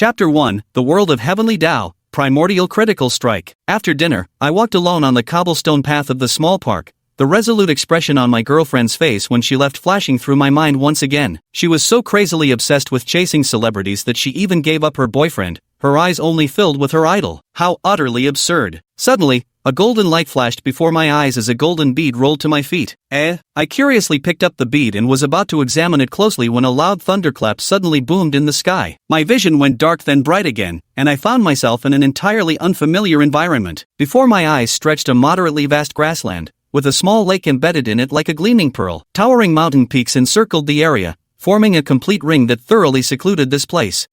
Chapter 1, The World of Heavenly Tao, Primordial Critical Strike. After dinner, I walked alone on the cobblestone path of the small park, the resolute expression on my girlfriend's face when she left flashing through my mind once again. She was so crazily obsessed with chasing celebrities that she even gave up her boyfriend, her eyes only filled with her idol. How utterly absurd. Suddenly, a golden light flashed before my eyes as a golden bead rolled to my feet. I curiously picked up the bead and was about to examine it closely when a loud thunderclap suddenly boomed in the sky. My vision went dark then bright again, and I found myself in an entirely unfamiliar environment. Before my eyes stretched a moderately vast grassland, with a small lake embedded in it like a gleaming pearl. Towering mountain peaks encircled the area, forming a complete ring that thoroughly secluded this place.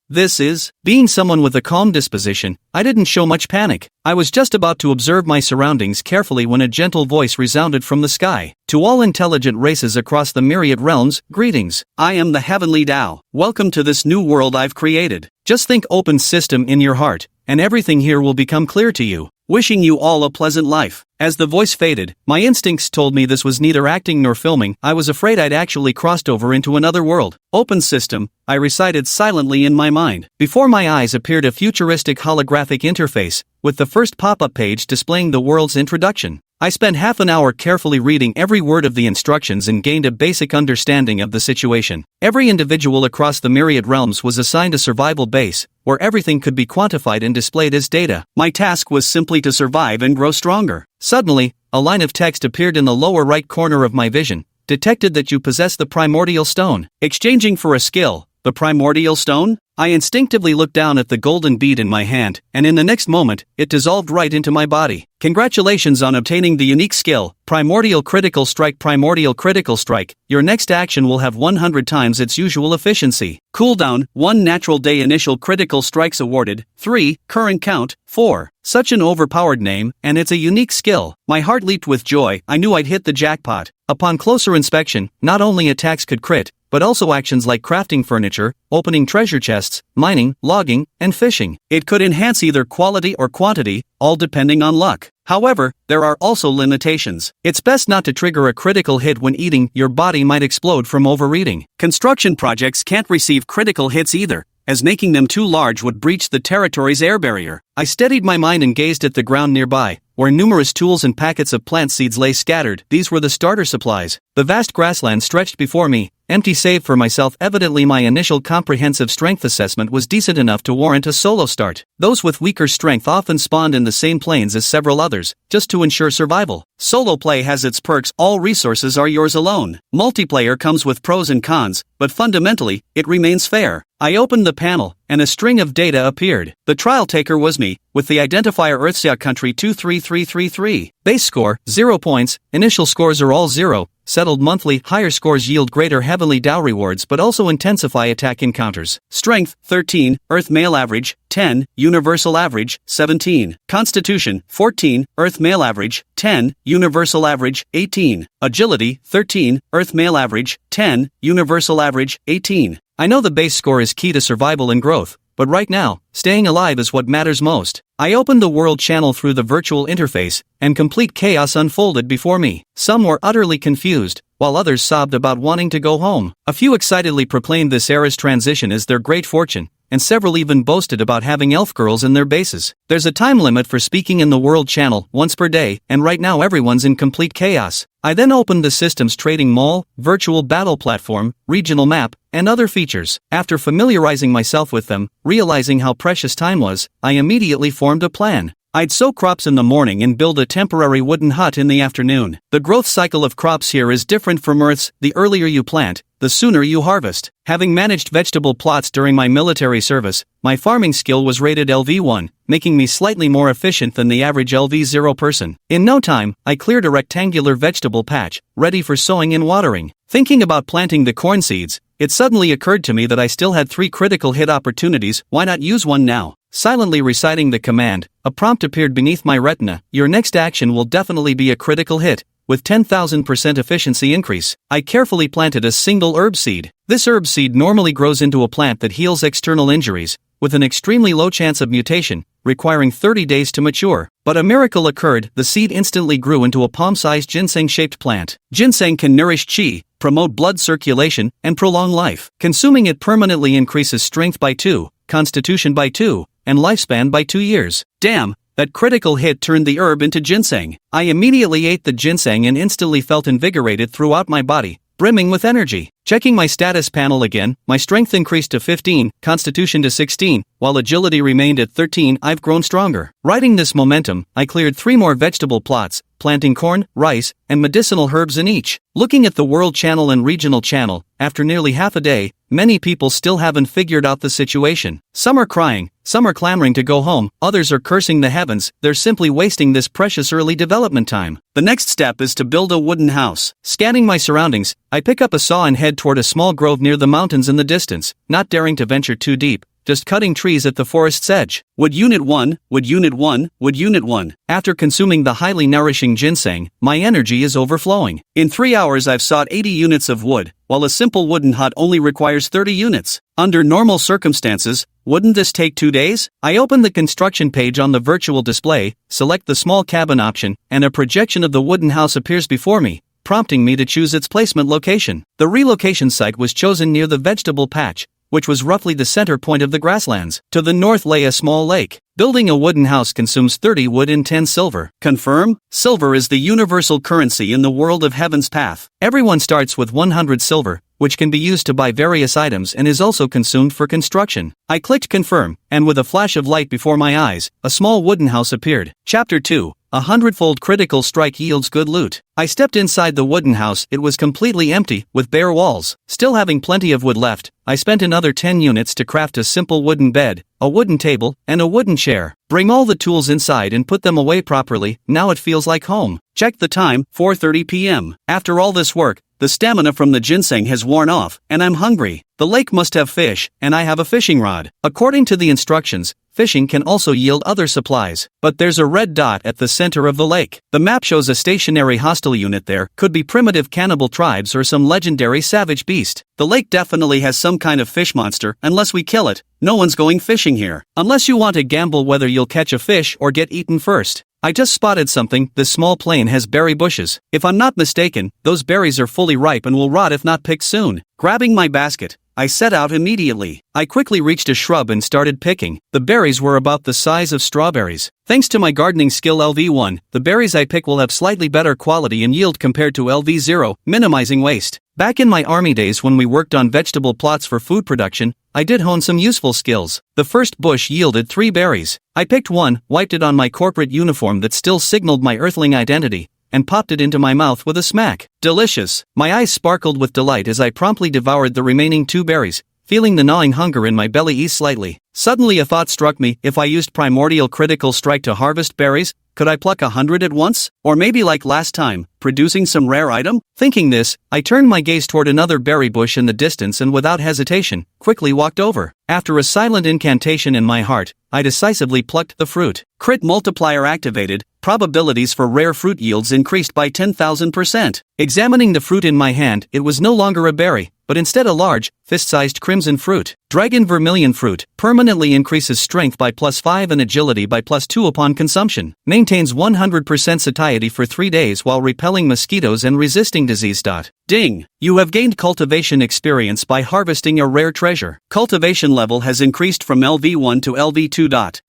Being someone with a calm disposition, I didn't show much panic. I was just about to observe my surroundings carefully when a gentle voice resounded from the sky. To all intelligent races across the myriad realms, greetings. I am the Heavenly Tao. Welcome to this new world I've created. Just think open system in your heart, and everything here will become clear to you. Wishing you all a pleasant life. As the voice faded, my instincts told me this was neither acting nor filming. I was afraid I'd actually crossed over into another world. Open system, I recited silently in my mind. Before my eyes appeared a futuristic holographic interface, with the first pop-up page displaying the world's introduction. I spent half an hour carefully reading every word of the instructions and gained a basic understanding of the situation. Every individual across the myriad realms was assigned a survival base, where everything could be quantified and displayed as data. My task was simply to survive and grow stronger. Suddenly, a line of text appeared in the lower right corner of my vision. Detected that you possess the primordial stone. Exchanging for a skill, the primordial stone? I instinctively looked down at the golden bead in my hand, and in the next moment, it dissolved right into my body. Congratulations on obtaining the unique skill, Primordial Critical Strike. Primordial Critical Strike. Your next action will have 100 times its usual efficiency. Cooldown, 1 natural day. Initial critical strikes awarded, 3, current count, 4. Such an overpowered name, and it's a unique skill. My heart leaped with joy. I knew I'd hit the jackpot. Upon closer inspection, not only attacks could crit, but also actions like crafting furniture, opening treasure chests, mining, logging, and fishing. It could enhance either quality or quantity, all depending on luck. However, there are also limitations. It's best not to trigger a critical hit when eating. Your body might explode from overeating. Construction projects can't receive critical hits either, as making them too large would breach the territory's air barrier. I steadied my mind and gazed at the ground nearby, where numerous tools and packets of plant seeds lay scattered. These were the starter supplies. The vast grassland stretched before me, empty save for myself. Evidently my initial comprehensive strength assessment was decent enough to warrant a solo start. Those with weaker strength often spawned in the same planes as several others, just to ensure survival. Solo play has its perks. All resources are yours alone. Multiplayer comes with pros and cons, but fundamentally, it remains fair. I opened the panel, and a string of data appeared. The trial taker was me, with the identifier Earthsia Country 23333. Base score, 0 points. Initial scores are all 0. Settled monthly. Higher scores yield greater Heavenly Tao rewards but also intensify attack encounters. Strength, 13. Earth male average, 10. Universal average, 17. Constitution, 14. Earth male average, 10. Universal average, 18. Agility, 13. Earth male average, 10. Universal average, 18. I know the base score is key to survival and growth, but right now, staying alive is what matters most. I opened the world channel through the virtual interface, and complete chaos unfolded before me. Some were utterly confused, while others sobbed about wanting to go home. A few excitedly proclaimed this era's transition as their great fortune, and several even boasted about having elf girls in their bases. There's a time limit for speaking in the world channel, once per day, and right now everyone's in complete chaos. I then opened the system's trading mall, virtual battle platform, regional map, and other features. After familiarizing myself with them, realizing how precious time was, I immediately formed a plan. I'd sow crops in the morning and build a temporary wooden hut in the afternoon. The growth cycle of crops here is different from Earth's. The earlier you plant, the sooner you harvest. Having managed vegetable plots during my military service, my farming skill was rated LV1, making me slightly more efficient than the average LV0 person. In no time, I cleared a rectangular vegetable patch, ready for sowing and watering. Thinking about planting the corn seeds, it suddenly occurred to me that I still had 3 critical hit opportunities. Why not use one now? Silently reciting the command, a prompt appeared beneath my retina. Your next action will definitely be a critical hit, with 10,000% efficiency increase. I carefully planted a single herb seed. This herb seed normally grows into a plant that heals external injuries, with an extremely low chance of mutation, requiring 30 days to mature. But a miracle occurred. The seed instantly grew into a palm-sized ginseng-shaped plant. Ginseng can nourish qi, promote blood circulation, and prolong life. Consuming it permanently increases strength by 2, constitution by 2, and lifespan by 2 years. Damn, that critical hit turned the herb into ginseng. I immediately ate the ginseng and instantly felt invigorated throughout my body, brimming with energy. Checking my status panel again, my strength increased to 15, constitution to 16, while agility remained at 13. I've grown stronger. Riding this momentum, I cleared 3 more vegetable plots, planting corn, rice, and medicinal herbs in each. Looking at the World Channel and Regional Channel, after nearly half a day, many people still haven't figured out the situation. Some are crying, some are clamoring to go home, others are cursing the heavens. They're simply wasting this precious early development time. The next step is to build a wooden house. Scanning my surroundings, I pick up a saw and head toward a small grove near the mountains in the distance, not daring to venture too deep, just cutting trees at the forest's edge. Wood Unit 1, Wood Unit 1, Wood Unit 1. After consuming the highly nourishing ginseng, my energy is overflowing. In 3 hours I've sought 80 units of wood, while a simple wooden hut only requires 30 units. Under normal circumstances, wouldn't this take 2 days? I open the construction page on the virtual display, select the small cabin option, and a projection of the wooden house appears before me, prompting me to choose its placement location. The relocation site was chosen near the vegetable patch, which was roughly the center point of the grasslands. To the north lay a small lake. Building a wooden house consumes 30 wood and 10 silver. Confirm? Silver is the universal currency in the world of Heaven's Path. Everyone starts with 100 silver, which can be used to buy various items and is also consumed for construction. I clicked confirm, and with a flash of light before my eyes, a small wooden house appeared. Chapter 2. 100-fold critical strike yields good loot. I stepped inside the wooden house. It was completely empty, with bare walls. Still having plenty of wood left, I spent another 10 units to craft a simple wooden bed, a wooden table, and a wooden chair. Bring all the tools inside and put them away properly. Now it feels like home. Check the time, 4:30 p.m. After all this work, the stamina from the ginseng has worn off, and I'm hungry. The lake must have fish, and I have a fishing rod. According to the instructions, fishing can also yield other supplies. But there's a red dot at the center of the lake. The map shows a stationary hostile unit there. Could be primitive cannibal tribes or some legendary savage beast. The lake definitely has some kind of fish monster. Unless we kill it, no one's going fishing here. Unless you want to gamble whether you'll catch a fish or get eaten first. I just spotted something. This small plain has berry bushes. If I'm not mistaken, those berries are fully ripe and will rot if not picked soon. Grabbing my basket, I set out immediately. I quickly reached a shrub and started picking. The berries were about the size of strawberries. Thanks to my gardening skill LV1, the berries I pick will have slightly better quality and yield compared to LV0, minimizing waste. Back in my army days when we worked on vegetable plots for food production, I did hone some useful skills. The first bush yielded 3 berries. I picked one, wiped it on my corporate uniform that still signaled my earthling identity, and popped it into my mouth with a smack. Delicious. My eyes sparkled with delight as I promptly devoured the remaining 2 berries, feeling the gnawing hunger in my belly ease slightly. Suddenly a thought struck me. If I used primordial critical strike to harvest berries, could I pluck 100 at once? Or maybe like last time, producing some rare item? Thinking this, I turned my gaze toward another berry bush in the distance and without hesitation, quickly walked over. After a silent incantation in my heart, I decisively plucked the fruit. Crit multiplier activated. Probabilities for rare fruit yields increased by 10,000%. Examining the fruit in my hand, it was no longer a berry, but instead a large, fist-sized crimson fruit. Dragon vermilion fruit permanently increases strength by +5 and agility by +2 upon consumption. Maintains 100% satiety for 3 days while repelling mosquitoes and resisting disease. Ding! You have gained cultivation experience by harvesting a rare treasure. Cultivation level has increased from LV1 to LV2.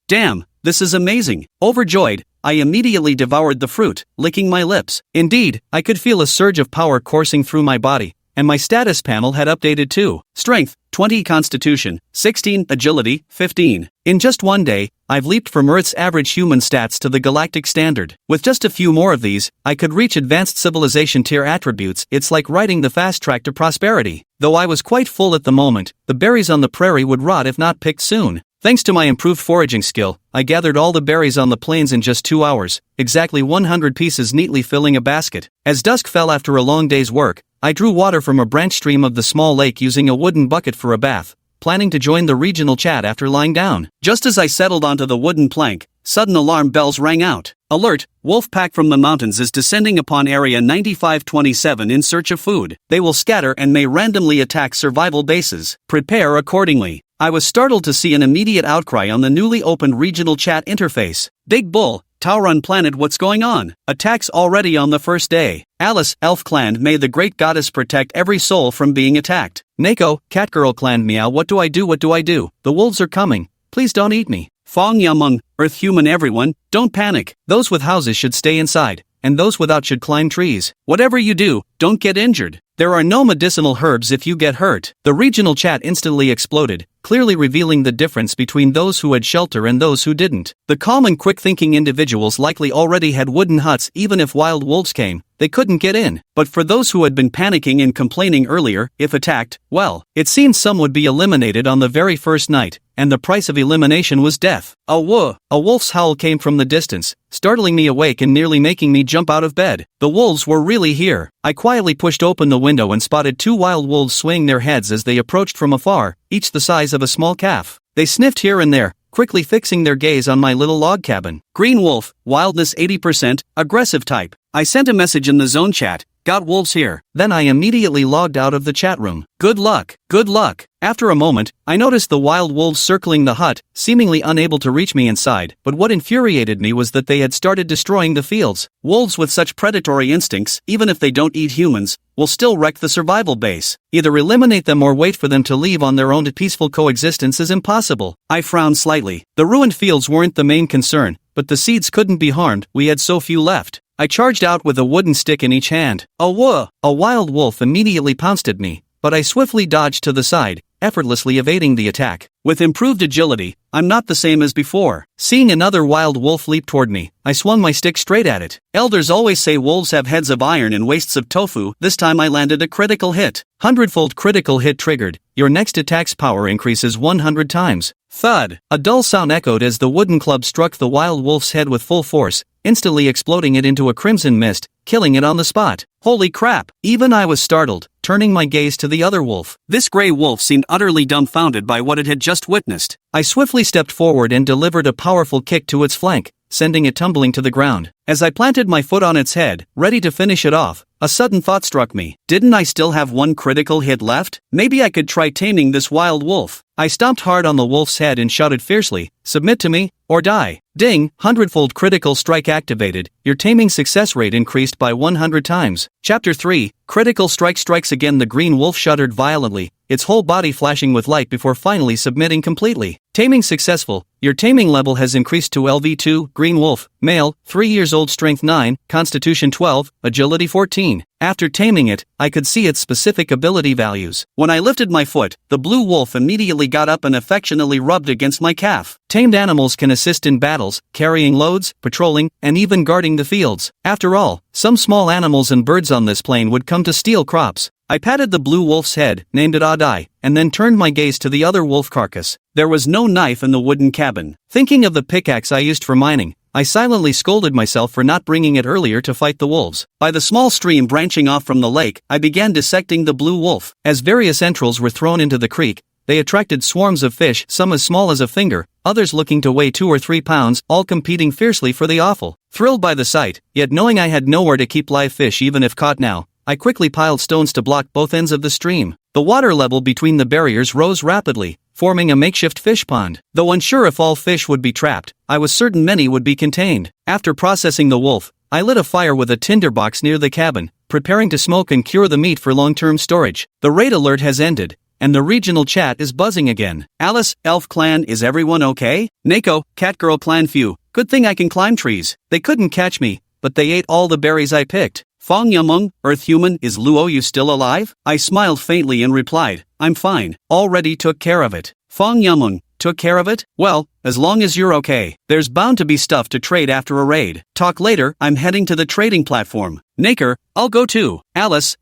Damn, this is amazing. Overjoyed, I immediately devoured the fruit, licking my lips. Indeed, I could feel a surge of power coursing through my body, and my status panel had updated too. Strength, 20, Constitution, 16, Agility, 15. In just 1 day, I've leaped from Earth's average human stats to the galactic standard. With just a few more of these, I could reach advanced civilization tier attributes. It's like riding the fast track to prosperity. Though I was quite full at the moment, the berries on the prairie would rot if not picked soon. Thanks to my improved foraging skill, I gathered all the berries on the plains in just 2 hours, exactly 100 pieces neatly filling a basket. As dusk fell after a long day's work, I drew water from a branch stream of the small lake using a wooden bucket for a bath, planning to join the regional chat after lying down. Just as I settled onto the wooden plank, sudden alarm bells rang out. Alert! Wolf pack from the mountains is descending upon Area 9527 in search of food. They will scatter and may randomly attack survival bases. Prepare accordingly. I was startled to see an immediate outcry on the newly opened regional chat interface. Big Bull, Tauron planet, what's going on? Attacks already on the first day. Alice, Elf Clan, may the great goddess protect every soul from being attacked. Neko, Catgirl Clan, meow, what do I do, what do I do? The wolves are coming. Please don't eat me. Fong Yamung, Earth Human, everyone, don't panic. Those with houses should stay inside, and those without should climb trees. Whatever you do, don't get injured. There are no medicinal herbs if you get hurt. The regional chat instantly exploded, clearly revealing the difference between those who had shelter and those who didn't. The calm and quick-thinking individuals likely already had wooden huts. Even if wild wolves came, they couldn't get in. But for those who had been panicking and complaining earlier, if attacked, well, it seemed some would be eliminated on the very first night, and the price of elimination was death. A wolf's howl came from the distance, startling me awake and nearly making me jump out of bed. The wolves were really here. I quietly pushed open the window and spotted two wild wolves swaying their heads as they approached from afar, each the size of a small calf. They sniffed here and there, quickly fixing their gaze on my little log cabin. Green wolf, wildness 80%, aggressive type. I sent a message in the zone chat. Got wolves here. Then I immediately logged out of the chat room. Good luck. Good luck. After a moment, I noticed the wild wolves circling the hut, seemingly unable to reach me inside, but what infuriated me was that they had started destroying the fields. Wolves with such predatory instincts, even if they don't eat humans, will still wreck the survival base. Either eliminate them or wait for them to leave on their own. Peaceful coexistence is impossible. I frowned slightly. The ruined fields weren't the main concern, but the seeds couldn't be harmed. We had so few left. I charged out with a wooden stick in each hand. A wild wolf immediately pounced at me, but I swiftly dodged to the side, effortlessly evading the attack. With improved agility, I'm not the same as before. Seeing another wild wolf leap toward me, I swung my stick straight at it. Elders always say wolves have heads of iron and waists of tofu. This time I landed a critical hit. 100-fold critical hit triggered. Your next attack's power increases 100 times. Thud! A dull sound echoed as the wooden club struck the wild wolf's head with full force, instantly exploding it into a crimson mist, killing it on the spot. Holy crap! Even I was startled, turning my gaze to the other wolf. This gray wolf seemed utterly dumbfounded by what it had just witnessed. I swiftly stepped forward and delivered a powerful kick to its flank, sending it tumbling to the ground. As I planted my foot on its head, ready to finish it off, a sudden thought struck me. Didn't I still have one critical hit left? Maybe I could try taming this wild wolf. I stomped hard on the wolf's head and shouted fiercely, "Submit to me, or die." Ding! 100-fold critical strike activated. Your taming success rate increased by 100 times. Chapter 3, Critical Strike strikes again. The green wolf shuddered violently, its whole body flashing with light before finally submitting completely. Taming successful. Your taming level has increased to LV2, Green Wolf, male, 3 years old, strength 9, constitution 12, agility 14. After taming it, I could see its specific ability values. When I lifted my foot, the blue wolf immediately got up and affectionately rubbed against my calf. Tamed animals can assist in battles, carrying loads, patrolling, and even guarding the fields. After all, some small animals and birds on this plane would come to steal crops. I patted the blue wolf's head, named it Adai, and then turned my gaze to the other wolf carcass. There was no knife in the wooden cabin. Thinking of the pickaxe I used for mining, I silently scolded myself for not bringing it earlier to fight the wolves. By the small stream branching off from the lake, I began dissecting the blue wolf. As various entrails were thrown into the creek, they attracted swarms of fish, some as small as a finger, others looking to weigh 2 or 3 pounds, all competing fiercely for the offal. Thrilled by the sight, yet knowing I had nowhere to keep live fish even if caught now, I quickly piled stones to block both ends of the stream. The water level between the barriers rose rapidly, forming a makeshift fish pond. Though unsure if all fish would be trapped, I was certain many would be contained. After processing the wolf, I lit a fire with a tinderbox near the cabin, preparing to smoke and cure the meat for long-term storage. The raid alert has ended, and the regional chat is buzzing again. Alice, Elf Clan, is everyone okay? Neko, Catgirl Clan, phew. Good thing I can climb trees. They couldn't catch me, but they ate all the berries I picked. Fong Yamung, Earth Human, is Luo you still alive? I smiled faintly and replied, I'm fine, already took care of it. Fong Yamung, took care of it? Well, as long as you're okay. There's bound to be stuff to trade after a raid. Talk later. I'm heading to the trading platform. Naker, I'll go too. Alice,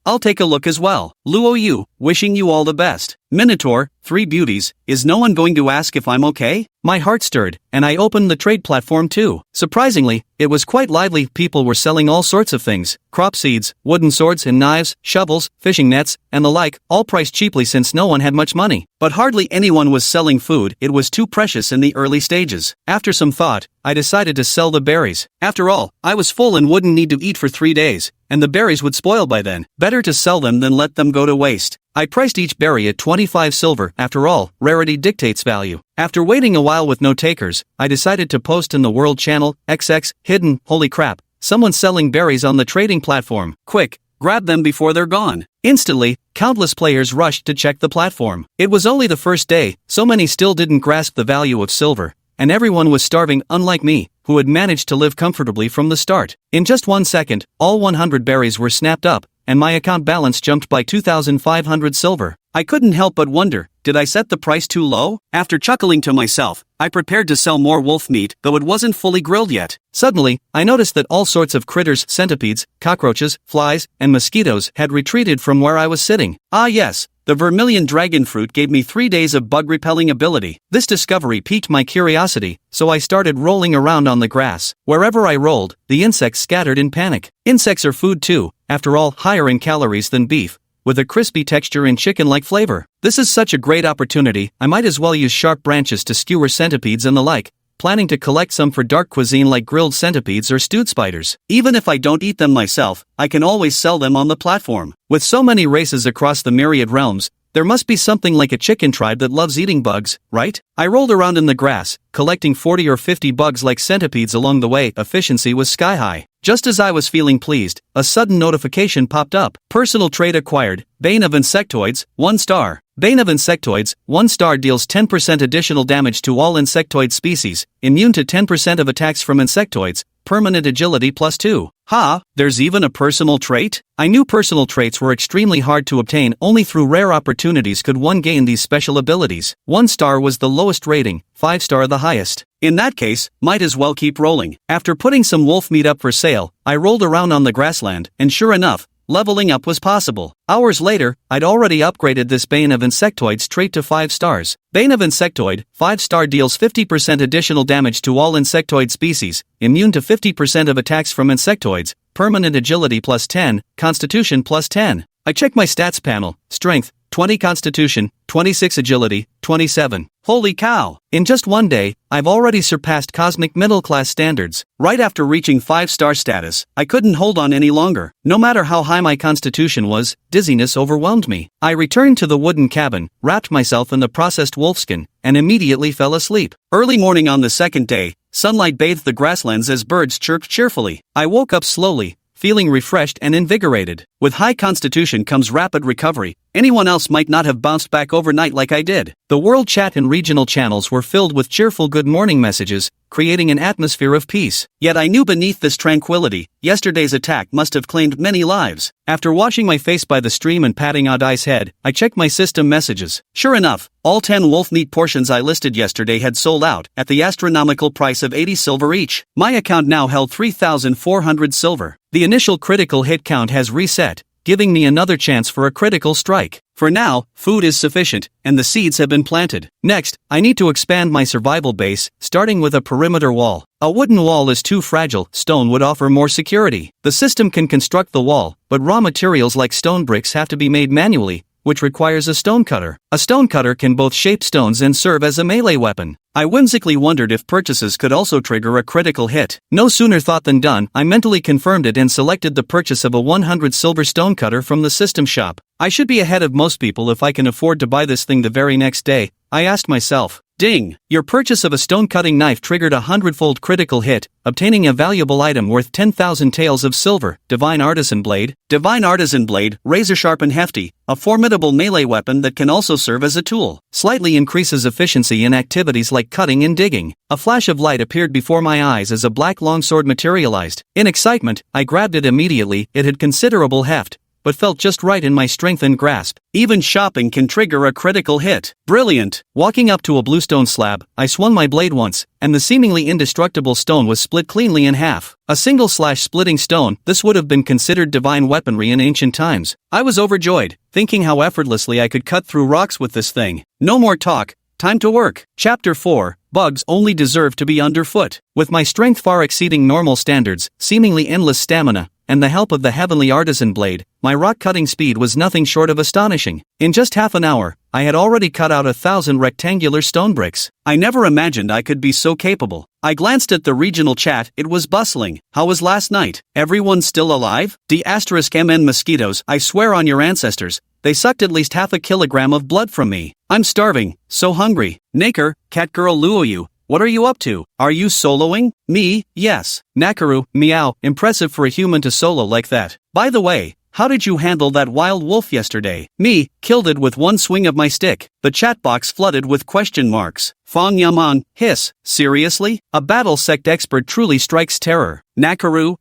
I'll take a look as well. Luo Yu, wishing you all the best. Minotaur, 3 beauties, is no one going to ask if I'm okay? My heart stirred, and I opened the trade platform too. Surprisingly, it was quite lively. People were selling all sorts of things. Crop seeds, wooden swords and knives, shovels, fishing nets, and the like, all priced cheaply since no one had much money. But hardly anyone was selling food. It was too precious in the early stages. After some thought, I decided to sell the berries. After all, I was full and wouldn't need to eat for 3 days, and the berries would spoil by then. Better to sell them than let them go to waste. I priced each berry at 25 silver. After all, rarity dictates value. After waiting a while with no takers, I decided to post in the World Channel, XX, hidden, holy crap, someone's selling berries on the trading platform. Quick, grab them before they're gone. Instantly, countless players rushed to check the platform. It was only the first day, so many still didn't grasp the value of silver, and everyone was starving, unlike me, who had managed to live comfortably from the start. In just 1 second, all 100 berries were snapped up, and my account balance jumped by 2,500 silver. I couldn't help but wonder, did I set the price too low? After chuckling to myself, I prepared to sell more wolf meat, though it wasn't fully grilled yet. Suddenly, I noticed that all sorts of critters, centipedes, cockroaches, flies, and mosquitoes had retreated from where I was sitting. Ah yes, the vermilion dragon fruit gave me 3 days of bug-repelling ability. This discovery piqued my curiosity, so I started rolling around on the grass. Wherever I rolled, the insects scattered in panic. Insects are food too, after all, higher in calories than beef, with a crispy texture and chicken-like flavor. This is such a great opportunity, I might as well use sharp branches to skewer centipedes and the like, planning to collect some for dark cuisine like grilled centipedes or stewed spiders. Even if I don't eat them myself, I can always sell them on the platform. With so many races across the myriad realms, there must be something like a chicken tribe that loves eating bugs, right? I rolled around in the grass, collecting 40 or 50 bugs like centipedes along the way. Efficiency was sky high. Just as I was feeling pleased, a sudden notification popped up. Personal trait acquired, Bane of Insectoids, 1 star. Bane of Insectoids, 1 star deals 10% additional damage to all insectoid species, immune to 10% of attacks from insectoids, permanent agility +2. Ha, there's even a personal trait? I knew personal traits were extremely hard to obtain. Only through rare opportunities could one gain these special abilities. 1 star was the lowest rating, 5 star the highest. In that case, might as well keep rolling. After putting some wolf meat up for sale, I rolled around on the grassland, and sure enough, leveling up was possible. Hours later, I'd already upgraded this Bane of Insectoids trait to 5 stars. Bane of Insectoid, 5 star deals 50% additional damage to all insectoid species, immune to 50% of attacks from insectoids, permanent agility +10, constitution +10. I check my stats panel, strength, 20 constitution, 26 agility, 27. Holy cow! In just 1 day, I've already surpassed cosmic middle class standards. Right after reaching 5-star status, I couldn't hold on any longer. No matter how high my constitution was, dizziness overwhelmed me. I returned to the wooden cabin, wrapped myself in the processed wolfskin, and immediately fell asleep. Early morning on the second day, sunlight bathed the grasslands as birds chirped cheerfully. I woke up slowly, feeling refreshed and invigorated. With high constitution comes rapid recovery. Anyone else might not have bounced back overnight like I did. The world chat and regional channels were filled with cheerful good morning messages, creating an atmosphere of peace. Yet I knew beneath this tranquility, yesterday's attack must have claimed many lives. After washing my face by the stream and patting Adai's head, I checked my system messages. Sure enough, all 10 wolf meat portions I listed yesterday had sold out, at the astronomical price of 80 silver each. My account now held 3,400 silver. The initial critical hit count has reset, giving me another chance for a critical strike. For now, food is sufficient, and the seeds have been planted. Next, I need to expand my survival base, starting with a perimeter wall. A wooden wall is too fragile, stone would offer more security. The system can construct the wall, but raw materials like stone bricks have to be made manually, which requires a stone cutter. A stone cutter can both shape stones and serve as a melee weapon. I whimsically wondered if purchases could also trigger a critical hit. No sooner thought than done, I mentally confirmed it and selected the purchase of a 100 silver stone cutter from the system shop. I should be ahead of most people if I can afford to buy this thing the very next day, I asked myself. Ding! Your purchase of a stone-cutting knife triggered a 100-fold critical hit, obtaining a valuable item worth 10,000 taels of silver. Divine Artisan Blade. Divine Artisan Blade, razor-sharp and hefty, a formidable melee weapon that can also serve as a tool. Slightly increases efficiency in activities like cutting and digging. A flash of light appeared before my eyes as a black longsword materialized. In excitement, I grabbed it immediately. It had considerable heft, but felt just right in my strengthened grasp. Even shopping can trigger a critical hit. Brilliant! Walking up to a bluestone slab, I swung my blade once, and the seemingly indestructible stone was split cleanly in half. A single slash splitting stone, this would have been considered divine weaponry in ancient times. I was overjoyed, thinking how effortlessly I could cut through rocks with this thing. No more talk, time to work. Chapter 4. Bugs only deserve to be underfoot. With my strength far exceeding normal standards, seemingly endless stamina, and the help of the heavenly artisan blade, my rock-cutting speed was nothing short of astonishing. In just half an hour, I had already cut out 1,000 rectangular stone bricks. I never imagined I could be so capable. I glanced at the regional chat, it was bustling. How was last night? Everyone still alive? D*MN mosquitoes, I swear on your ancestors, they sucked at least half a kilogram of blood from me. I'm starving, so hungry. Naker, Catgirl Luoyu, what are you up to? Are you soloing? Me, yes. Nakaru, meow, impressive for a human to solo like that. By the way, how did you handle that wild wolf yesterday? Me, killed it with one swing of my stick. The chat box flooded with question marks. Fong Yaman, hiss, seriously? A battle sect expert truly strikes terror. Nakaru,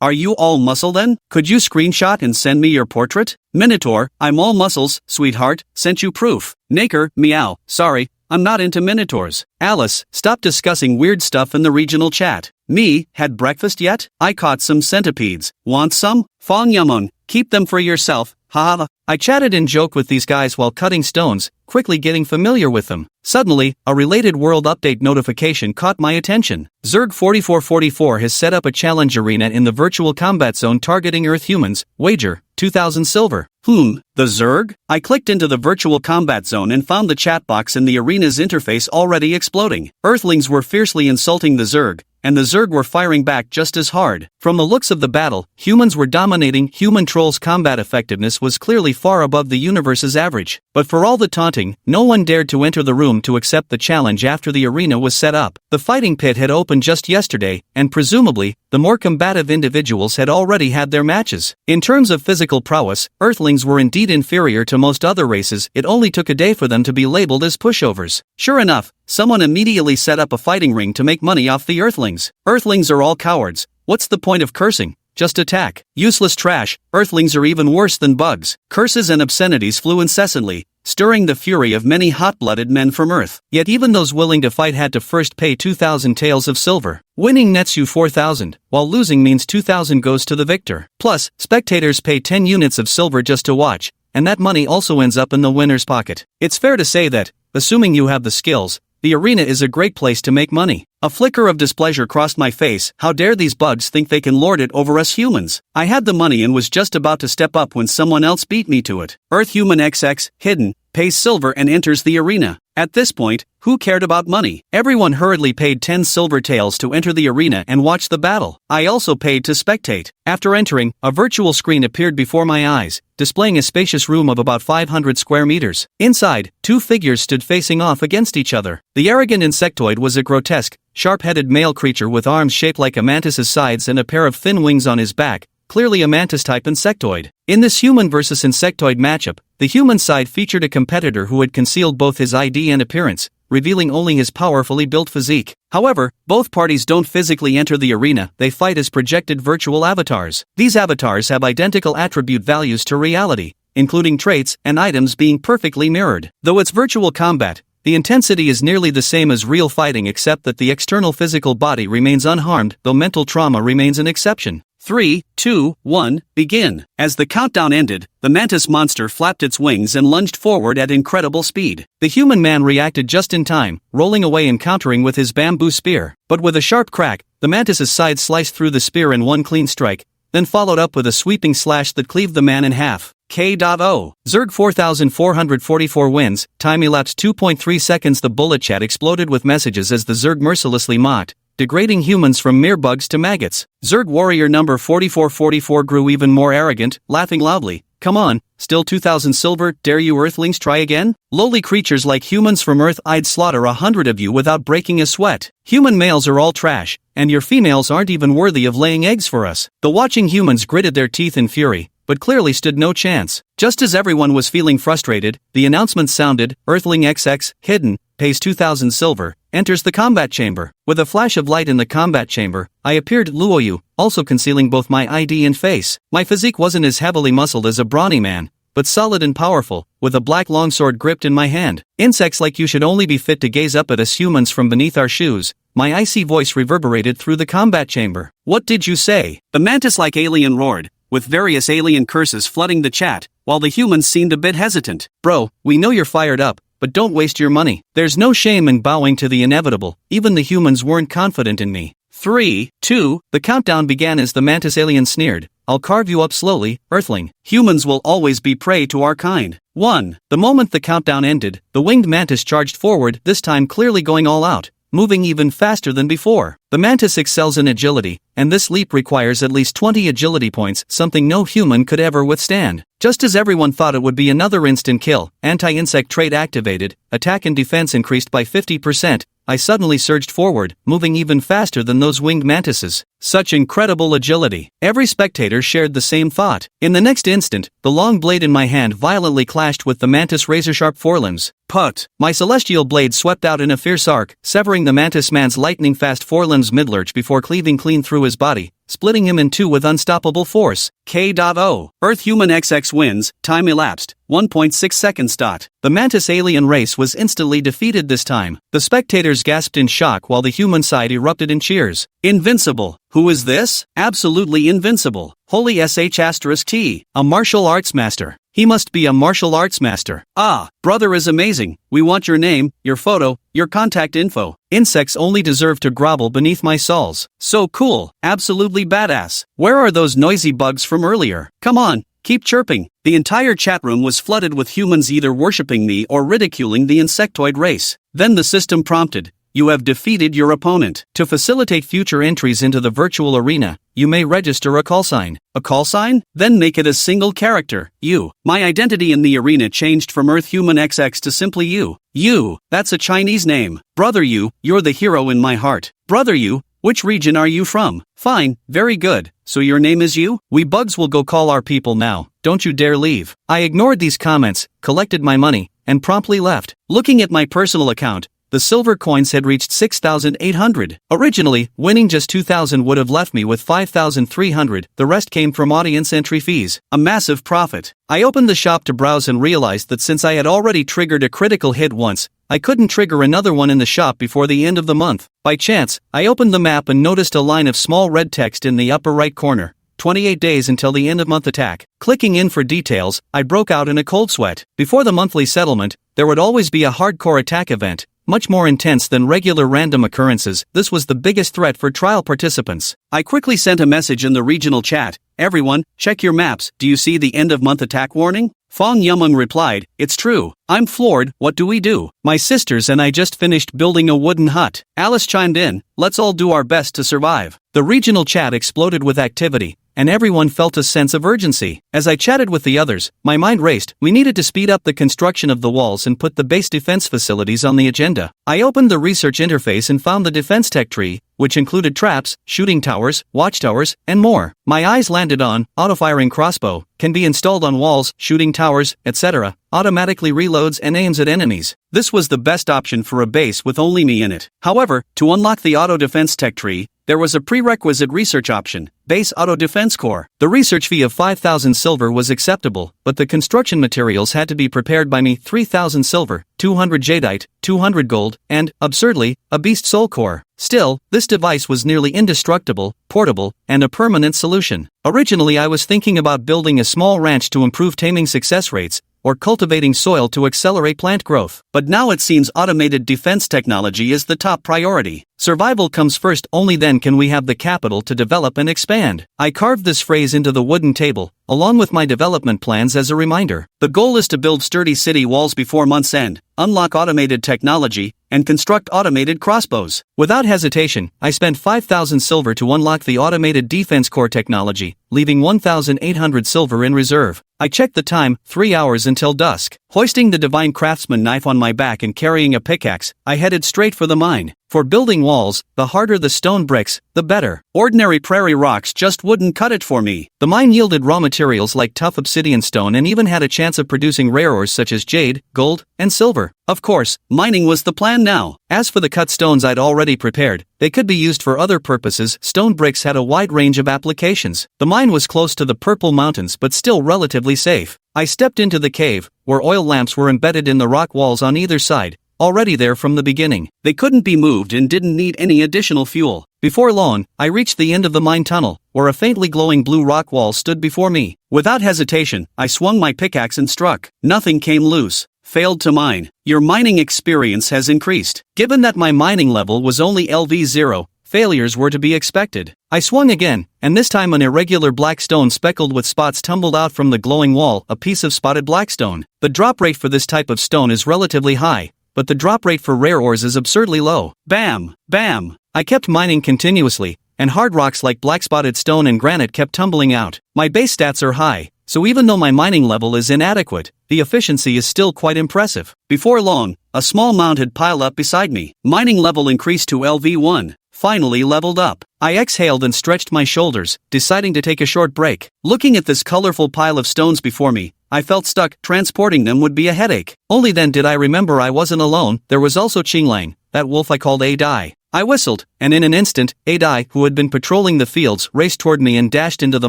are you all muscle then? Could you screenshot and send me your portrait? Minotaur, I'm all muscles, sweetheart, sent you proof. Naker, meow, sorry, I'm not into minotaurs. Alice, stop discussing weird stuff in the regional chat. Me, had breakfast yet? I caught some centipedes. Want some? Fong Yaman, keep them for yourself, haha. I chatted and joked with these guys while cutting stones, quickly getting familiar with them. Suddenly, a related world update notification caught my attention. Zerg 4444 has set up a challenge arena in the virtual combat zone targeting Earth humans, wager, 2000 silver. The Zerg? I clicked into the virtual combat zone and found the chat box in the arena's interface already exploding. Earthlings were fiercely insulting the Zerg, and the Zerg were firing back just as hard. From the looks of the battle, humans were dominating. Human trolls' combat effectiveness was clearly far above the universe's average. But for all the taunting, no one dared to enter the room to accept the challenge after the arena was set up. The fighting pit had opened just yesterday, and presumably, the more combative individuals had already had their matches. In terms of physical prowess, Earthlings were indeed inferior to most other races. It only took a day for them to be labeled as pushovers. Sure enough, someone immediately set up a fighting ring to make money off the Earthlings. Earthlings are all cowards. What's the point of cursing? Just attack. Useless trash. Earthlings are even worse than bugs. Curses and obscenities flew incessantly, stirring the fury of many hot-blooded men from Earth. Yet even those willing to fight had to first pay 2,000 taels of silver. Winning nets you 4,000, while losing means 2,000 goes to the victor. Plus, spectators pay 10 units of silver just to watch, and that money also ends up in the winner's pocket. It's fair to say that, assuming you have the skills, the arena is a great place to make money. A flicker of displeasure crossed my face. How dare these bugs think they can lord it over us humans? I had the money and was just about to step up when someone else beat me to it. Earth Human XX, hidden, pays silver and enters the arena. At this point, who cared about money? Everyone hurriedly paid 10 silver taels to enter the arena and watch the battle. I also paid to spectate. After entering, a virtual screen appeared before my eyes, displaying a spacious room of about 500 square meters. Inside, two figures stood facing off against each other. The arrogant insectoid was a grotesque, sharp-headed male creature with arms shaped like a mantis's sides and a pair of thin wings on his back, clearly a mantis-type insectoid. In this human versus insectoid matchup, the human side featured a competitor who had concealed both his ID and appearance, revealing only his powerfully built physique. However, both parties don't physically enter the arena, they fight as projected virtual avatars. These avatars have identical attribute values to reality, including traits and items being perfectly mirrored. Though it's virtual combat, the intensity is nearly the same as real fighting except that the external physical body remains unharmed, though mental trauma remains an exception. 3, 2, 1, begin. As the countdown ended, the mantis monster flapped its wings and lunged forward at incredible speed. The human man reacted just in time, rolling away and countering with his bamboo spear. But with a sharp crack, the mantis's side sliced through the spear in one clean strike, then followed up with a sweeping slash that cleaved the man in half. K.O. Zerg 4444 wins, time elapsed 2.3 seconds. The bullet chat exploded with messages as the Zerg mercilessly mocked, degrading humans from mere bugs to maggots. Zerg warrior number 4444 grew even more arrogant, laughing loudly. Come on, still 2,000 silver, dare you Earthlings try again? Lowly creatures like humans from Earth, I'd slaughter 100 of you without breaking a sweat. Human males are all trash, and your females aren't even worthy of laying eggs for us. The watching humans gritted their teeth in fury, but clearly stood no chance. Just as everyone was feeling frustrated, the announcement sounded, Earthling XX, hidden, pays 2,000 silver, enters the combat chamber. With a flash of light in the combat chamber, I appeared Luoyu, also concealing both my ID and face. My physique wasn't as heavily muscled as a brawny man, but solid and powerful, with a black longsword gripped in my hand. Insects like you should only be fit to gaze up at us humans from beneath our shoes. My icy voice reverberated through the combat chamber. What did you say? The mantis-like alien roared, with various alien curses flooding the chat, while the humans seemed a bit hesitant. Bro, we know you're fired up, but don't waste your money. There's no shame in bowing to the inevitable. Even the humans weren't confident in me. 3, 2, the countdown began as the mantis alien sneered. I'll carve you up slowly, Earthling. Humans will always be prey to our kind. 1. The moment the countdown ended, the winged mantis charged forward, this time clearly going all out, moving even faster than before. The mantis excels in agility, and this leap requires at least 20 agility points, something no human could ever withstand. Just as everyone thought it would be another instant kill, anti-insect trait activated, attack and defense increased by 50%, I suddenly surged forward, moving even faster than those winged mantises. Such incredible agility. Every spectator shared the same thought. In the next instant, the long blade in my hand violently clashed with the mantis' razor-sharp forelimbs. Put! My celestial blade swept out in a fierce arc, severing the mantis man's lightning-fast forelimbs mid-lurch before cleaving clean through his body, splitting him in two with unstoppable force. K.O. Earth Human XX wins, time elapsed, 1.6 seconds. The mantis alien race was instantly defeated this time. The spectators gasped in shock while the human side erupted in cheers. Invincible. Who is this? Absolutely invincible. Holy sh*T. A martial arts master. He must be a martial arts master. Ah, brother is amazing. We want your name, your photo, your contact info. Insects only deserve to grovel beneath my soles. So cool. Absolutely badass. Where are those noisy bugs from earlier? Come on, keep chirping. The entire chat room was flooded with humans either worshipping me or ridiculing the insectoid race. Then the system prompted, "You have defeated your opponent. To facilitate future entries into the virtual arena, you may register a call sign." A call sign? Then make it a single character, you. My identity in the arena changed from Earth Human XX to simply you. You, that's a Chinese name. Brother you, you're the hero in my heart. Brother you, which region are you from? Fine, very good. So your name is you? We bugs will go call our people now. Don't you dare leave. I ignored these comments, collected my money, and promptly left. Looking at my personal account, the silver coins had reached 6,800. Originally, winning just 2,000 would have left me with 5,300, the rest came from audience entry fees. A massive profit. I opened the shop to browse and realized that since I had already triggered a critical hit once, I couldn't trigger another one in the shop before the end of the month. By chance, I opened the map and noticed a line of small red text in the upper right corner. 28 days until the end of month attack. Clicking in for details, I broke out in a cold sweat. Before the monthly settlement, there would always be a hardcore attack event, much more intense than regular random occurrences. This was the biggest threat for trial participants. I quickly sent a message in the regional chat, "Everyone, check your maps, do you see the end of month attack warning?" Fong Yumeng replied, "It's true. I'm floored, what do we do? My sisters and I just finished building a wooden hut." Alice chimed in, "Let's all do our best to survive." The regional chat exploded with activity, and everyone felt a sense of urgency. As I chatted with the others, my mind raced. We needed to speed up the construction of the walls and put the base defense facilities on the agenda. I opened the research interface and found the defense tech tree, which included traps, shooting towers, watchtowers, and more. My eyes landed on auto-firing crossbow, can be installed on walls, shooting towers, etc., automatically reloads and aims at enemies. This was the best option for a base with only me in it. However, to unlock the auto defense tech tree, there was a prerequisite research option, Base Auto Defense Core. The research fee of 5,000 silver was acceptable, but the construction materials had to be prepared by me. 3,000 silver, 200 jadeite, 200 gold, and, absurdly, a beast soul core. Still, this device was nearly indestructible, portable, and a permanent solution. Originally I was thinking about building a small ranch to improve taming success rates, or cultivating soil to accelerate plant growth. But now it seems automated defense technology is the top priority. Survival comes first, only then can we have the capital to develop and expand. I carved this phrase into the wooden table, along with my development plans as a reminder. The goal is to build sturdy city walls before month's end, unlock automated technology, and construct automated crossbows. Without hesitation, I spent 5,000 silver to unlock the automated defense core technology, leaving 1,800 silver in reserve. I checked the time, 3 hours until dusk. Hoisting the divine craftsman knife on my back and carrying a pickaxe, I headed straight for the mine. For building walls, the harder the stone bricks, the better. Ordinary prairie rocks just wouldn't cut it for me. The mine yielded raw materials like tough obsidian stone and even had a chance of producing rare ores such as jade, gold, and silver. Of course, mining was the plan now. As for the cut stones I'd already prepared, they could be used for other purposes. Stone bricks had a wide range of applications. The mine was close to the Purple Mountains but still relatively safe. I stepped into the cave, where oil lamps were embedded in the rock walls on either side, already there from the beginning. They couldn't be moved and didn't need any additional fuel. Before long, I reached the end of the mine tunnel, where a faintly glowing blue rock wall stood before me. Without hesitation, I swung my pickaxe and struck. Nothing came loose. Failed to mine. Your mining experience has increased. Given that my mining level was only LV0, failures were to be expected. I swung again, and this time an irregular black stone speckled with spots tumbled out from the glowing wall, a piece of spotted black stone. The drop rate for this type of stone is relatively high, but the drop rate for rare ores is absurdly low. Bam! Bam! I kept mining continuously, and hard rocks like black-spotted stone and granite kept tumbling out. My base stats are high, so even though my mining level is inadequate, the efficiency is still quite impressive. Before long, a small mound had piled up beside me. Mining level increased to LV1. Finally leveled up. I exhaled and stretched my shoulders, deciding to take a short break. Looking at this colorful pile of stones before me, I felt stuck. Transporting them would be a headache. Only then did I remember I wasn't alone. There was also Qinglang, that wolf I called A-Dai. I whistled, and in an instant, A-Dai, who had been patrolling the fields, raced toward me and dashed into the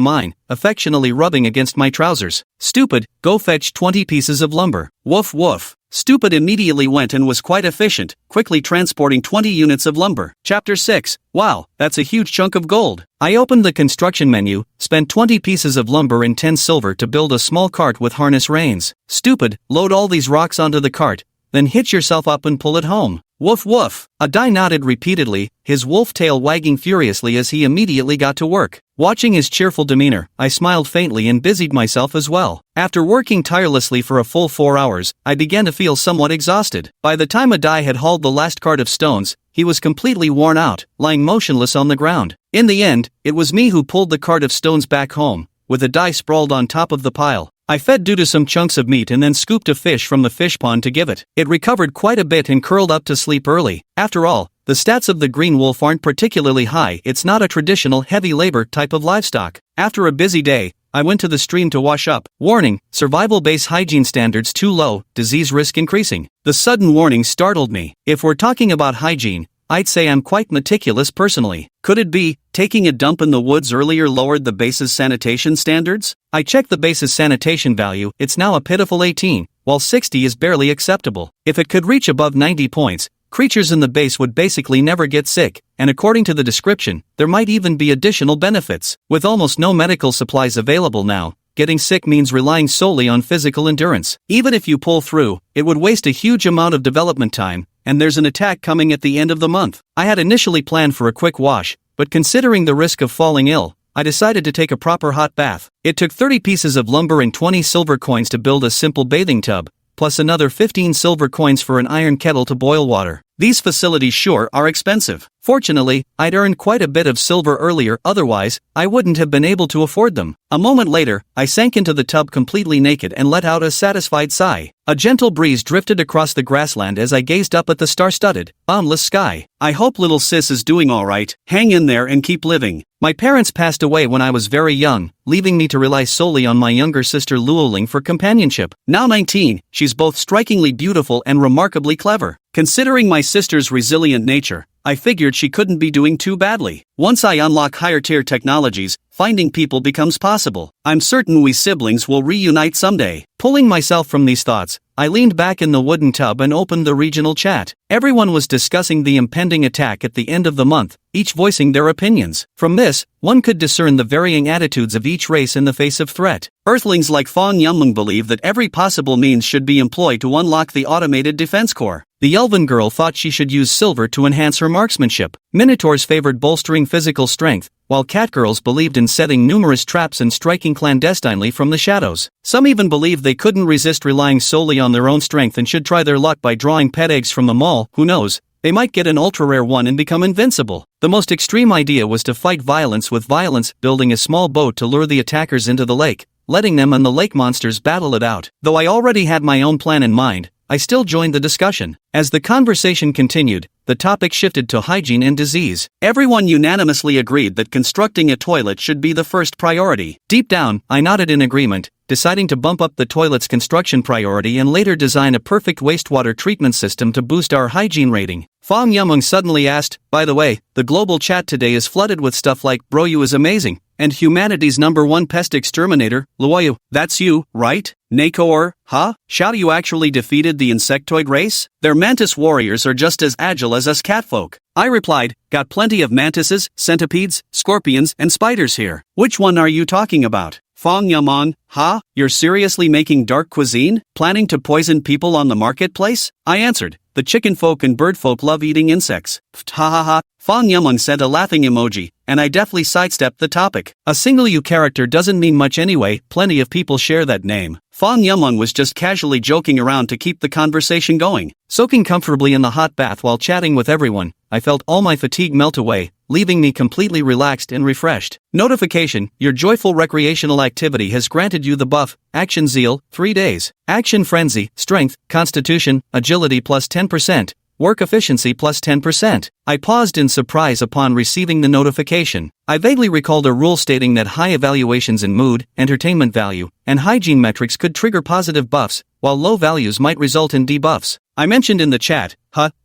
mine, affectionately rubbing against my trousers. Stupid, go fetch 20 pieces of lumber. Woof woof. Stupid immediately went and was quite efficient, quickly transporting 20 units of lumber. Chapter 6. Wow, that's a huge chunk of gold. I opened the construction menu, spent 20 pieces of lumber and 10 silver to build a small cart with harness reins. Stupid, load all these rocks onto the cart, then hitch yourself up and pull it home. Woof woof. A-Dai nodded repeatedly, his wolf tail wagging furiously as he immediately got to work. Watching his cheerful demeanor, I smiled faintly and busied myself as well. After working tirelessly for a full 4 hours, I began to feel somewhat exhausted. By the time A-Dai had hauled the last cart of stones, he was completely worn out, lying motionless on the ground. In the end, it was me who pulled the cart of stones back home, with A-Dai sprawled on top of the pile. I fed Duda some chunks of meat and then scooped a fish from the fish pond to give it. It recovered quite a bit and curled up to sleep early. After all, the stats of the green wolf aren't particularly high. It's not a traditional heavy labor type of livestock. After a busy day, I went to the stream to wash up. Warning, survival base hygiene standards too low, disease risk increasing. The sudden warning startled me. If we're talking about hygiene, I'd say I'm quite meticulous personally. Could it be, taking a dump in the woods earlier lowered the base's sanitation standards? I checked the base's sanitation value, it's now a pitiful 18, while 60 is barely acceptable. If it could reach above 90 points, creatures in the base would basically never get sick, and according to the description, there might even be additional benefits. With almost no medical supplies available now, getting sick means relying solely on physical endurance. Even if you pull through, it would waste a huge amount of development time, and there's an attack coming at the end of the month. I had initially planned for a quick wash, but considering the risk of falling ill, I decided to take a proper hot bath. It took 30 pieces of lumber and 20 silver coins to build a simple bathing tub, plus another 15 silver coins for an iron kettle to boil water. These facilities sure are expensive. Fortunately, I'd earned quite a bit of silver earlier, otherwise, I wouldn't have been able to afford them. A moment later, I sank into the tub completely naked and let out a satisfied sigh. A gentle breeze drifted across the grassland as I gazed up at the star-studded, boundless sky. I hope little sis is doing alright. Hang in there and keep living. My parents passed away when I was very young, leaving me to rely solely on my younger sister Weakling for companionship. Now 19, she's both strikingly beautiful and remarkably clever. Considering my sister's resilient nature, I figured she couldn't be doing too badly. Once I unlock higher-tier technologies, finding people becomes possible. I'm certain we siblings will reunite someday. Pulling myself from these thoughts, I leaned back in the wooden tub and opened the regional chat. Everyone was discussing the impending attack at the end of the month, each voicing their opinions. From this, one could discern the varying attitudes of each race in the face of threat. Earthlings like Fong Yumeng believe that every possible means should be employed to unlock the automated defense core. The elven girl thought she should use silver to enhance her marksmanship. Minotaurs favored bolstering physical strength, while catgirls believed in setting numerous traps and striking clandestinely from the shadows. Some even believed they couldn't resist relying solely on their own strength and should try their luck by drawing pet eggs from the mall. Who knows? They might get an ultra-rare one and become invincible. The most extreme idea was to fight violence with violence, building a small boat to lure the attackers into the lake, letting them and the lake monsters battle it out. Though I already had my own plan in mind, I still joined the discussion. As the conversation continued, the topic shifted to hygiene and disease. Everyone unanimously agreed that constructing a toilet should be the first priority. Deep down, I nodded in agreement, deciding to bump up the toilet's construction priority and later design a perfect wastewater treatment system to boost our hygiene rating. Fong Yumeng suddenly asked, "By the way, the global chat today is flooded with stuff like, 'Bro, you is amazing,' and humanity's #1 pest exterminator, Luoyu, that's you, right? Neko or, huh? Shout, you actually defeated the insectoid race? Their mantis warriors are just as agile as us catfolk." I replied, "Got plenty of mantises, centipedes, scorpions, and spiders here. Which one are you talking about?" Fong Yumeng, "Huh? You're seriously making dark cuisine? Planning to poison people on the marketplace?" I answered, "The chicken folk and bird folk love eating insects." Ha ha ha. Fong Yumeng sent a laughing emoji, and I deftly sidestepped the topic. A single U character doesn't mean much anyway, plenty of people share that name. Fong Yumeng was just casually joking around to keep the conversation going. Soaking comfortably in the hot bath while chatting with everyone, I felt all my fatigue melt away, leaving me completely relaxed and refreshed. Notification: your joyful recreational activity has granted you the buff, Action Zeal, 3 days. Action Frenzy, Strength, Constitution, Agility plus 10%. Work efficiency plus 10%. I paused in surprise upon receiving the notification. I vaguely recalled a rule stating that high evaluations in mood, entertainment value, and hygiene metrics could trigger positive buffs, while low values might result in debuffs. I mentioned in the chat,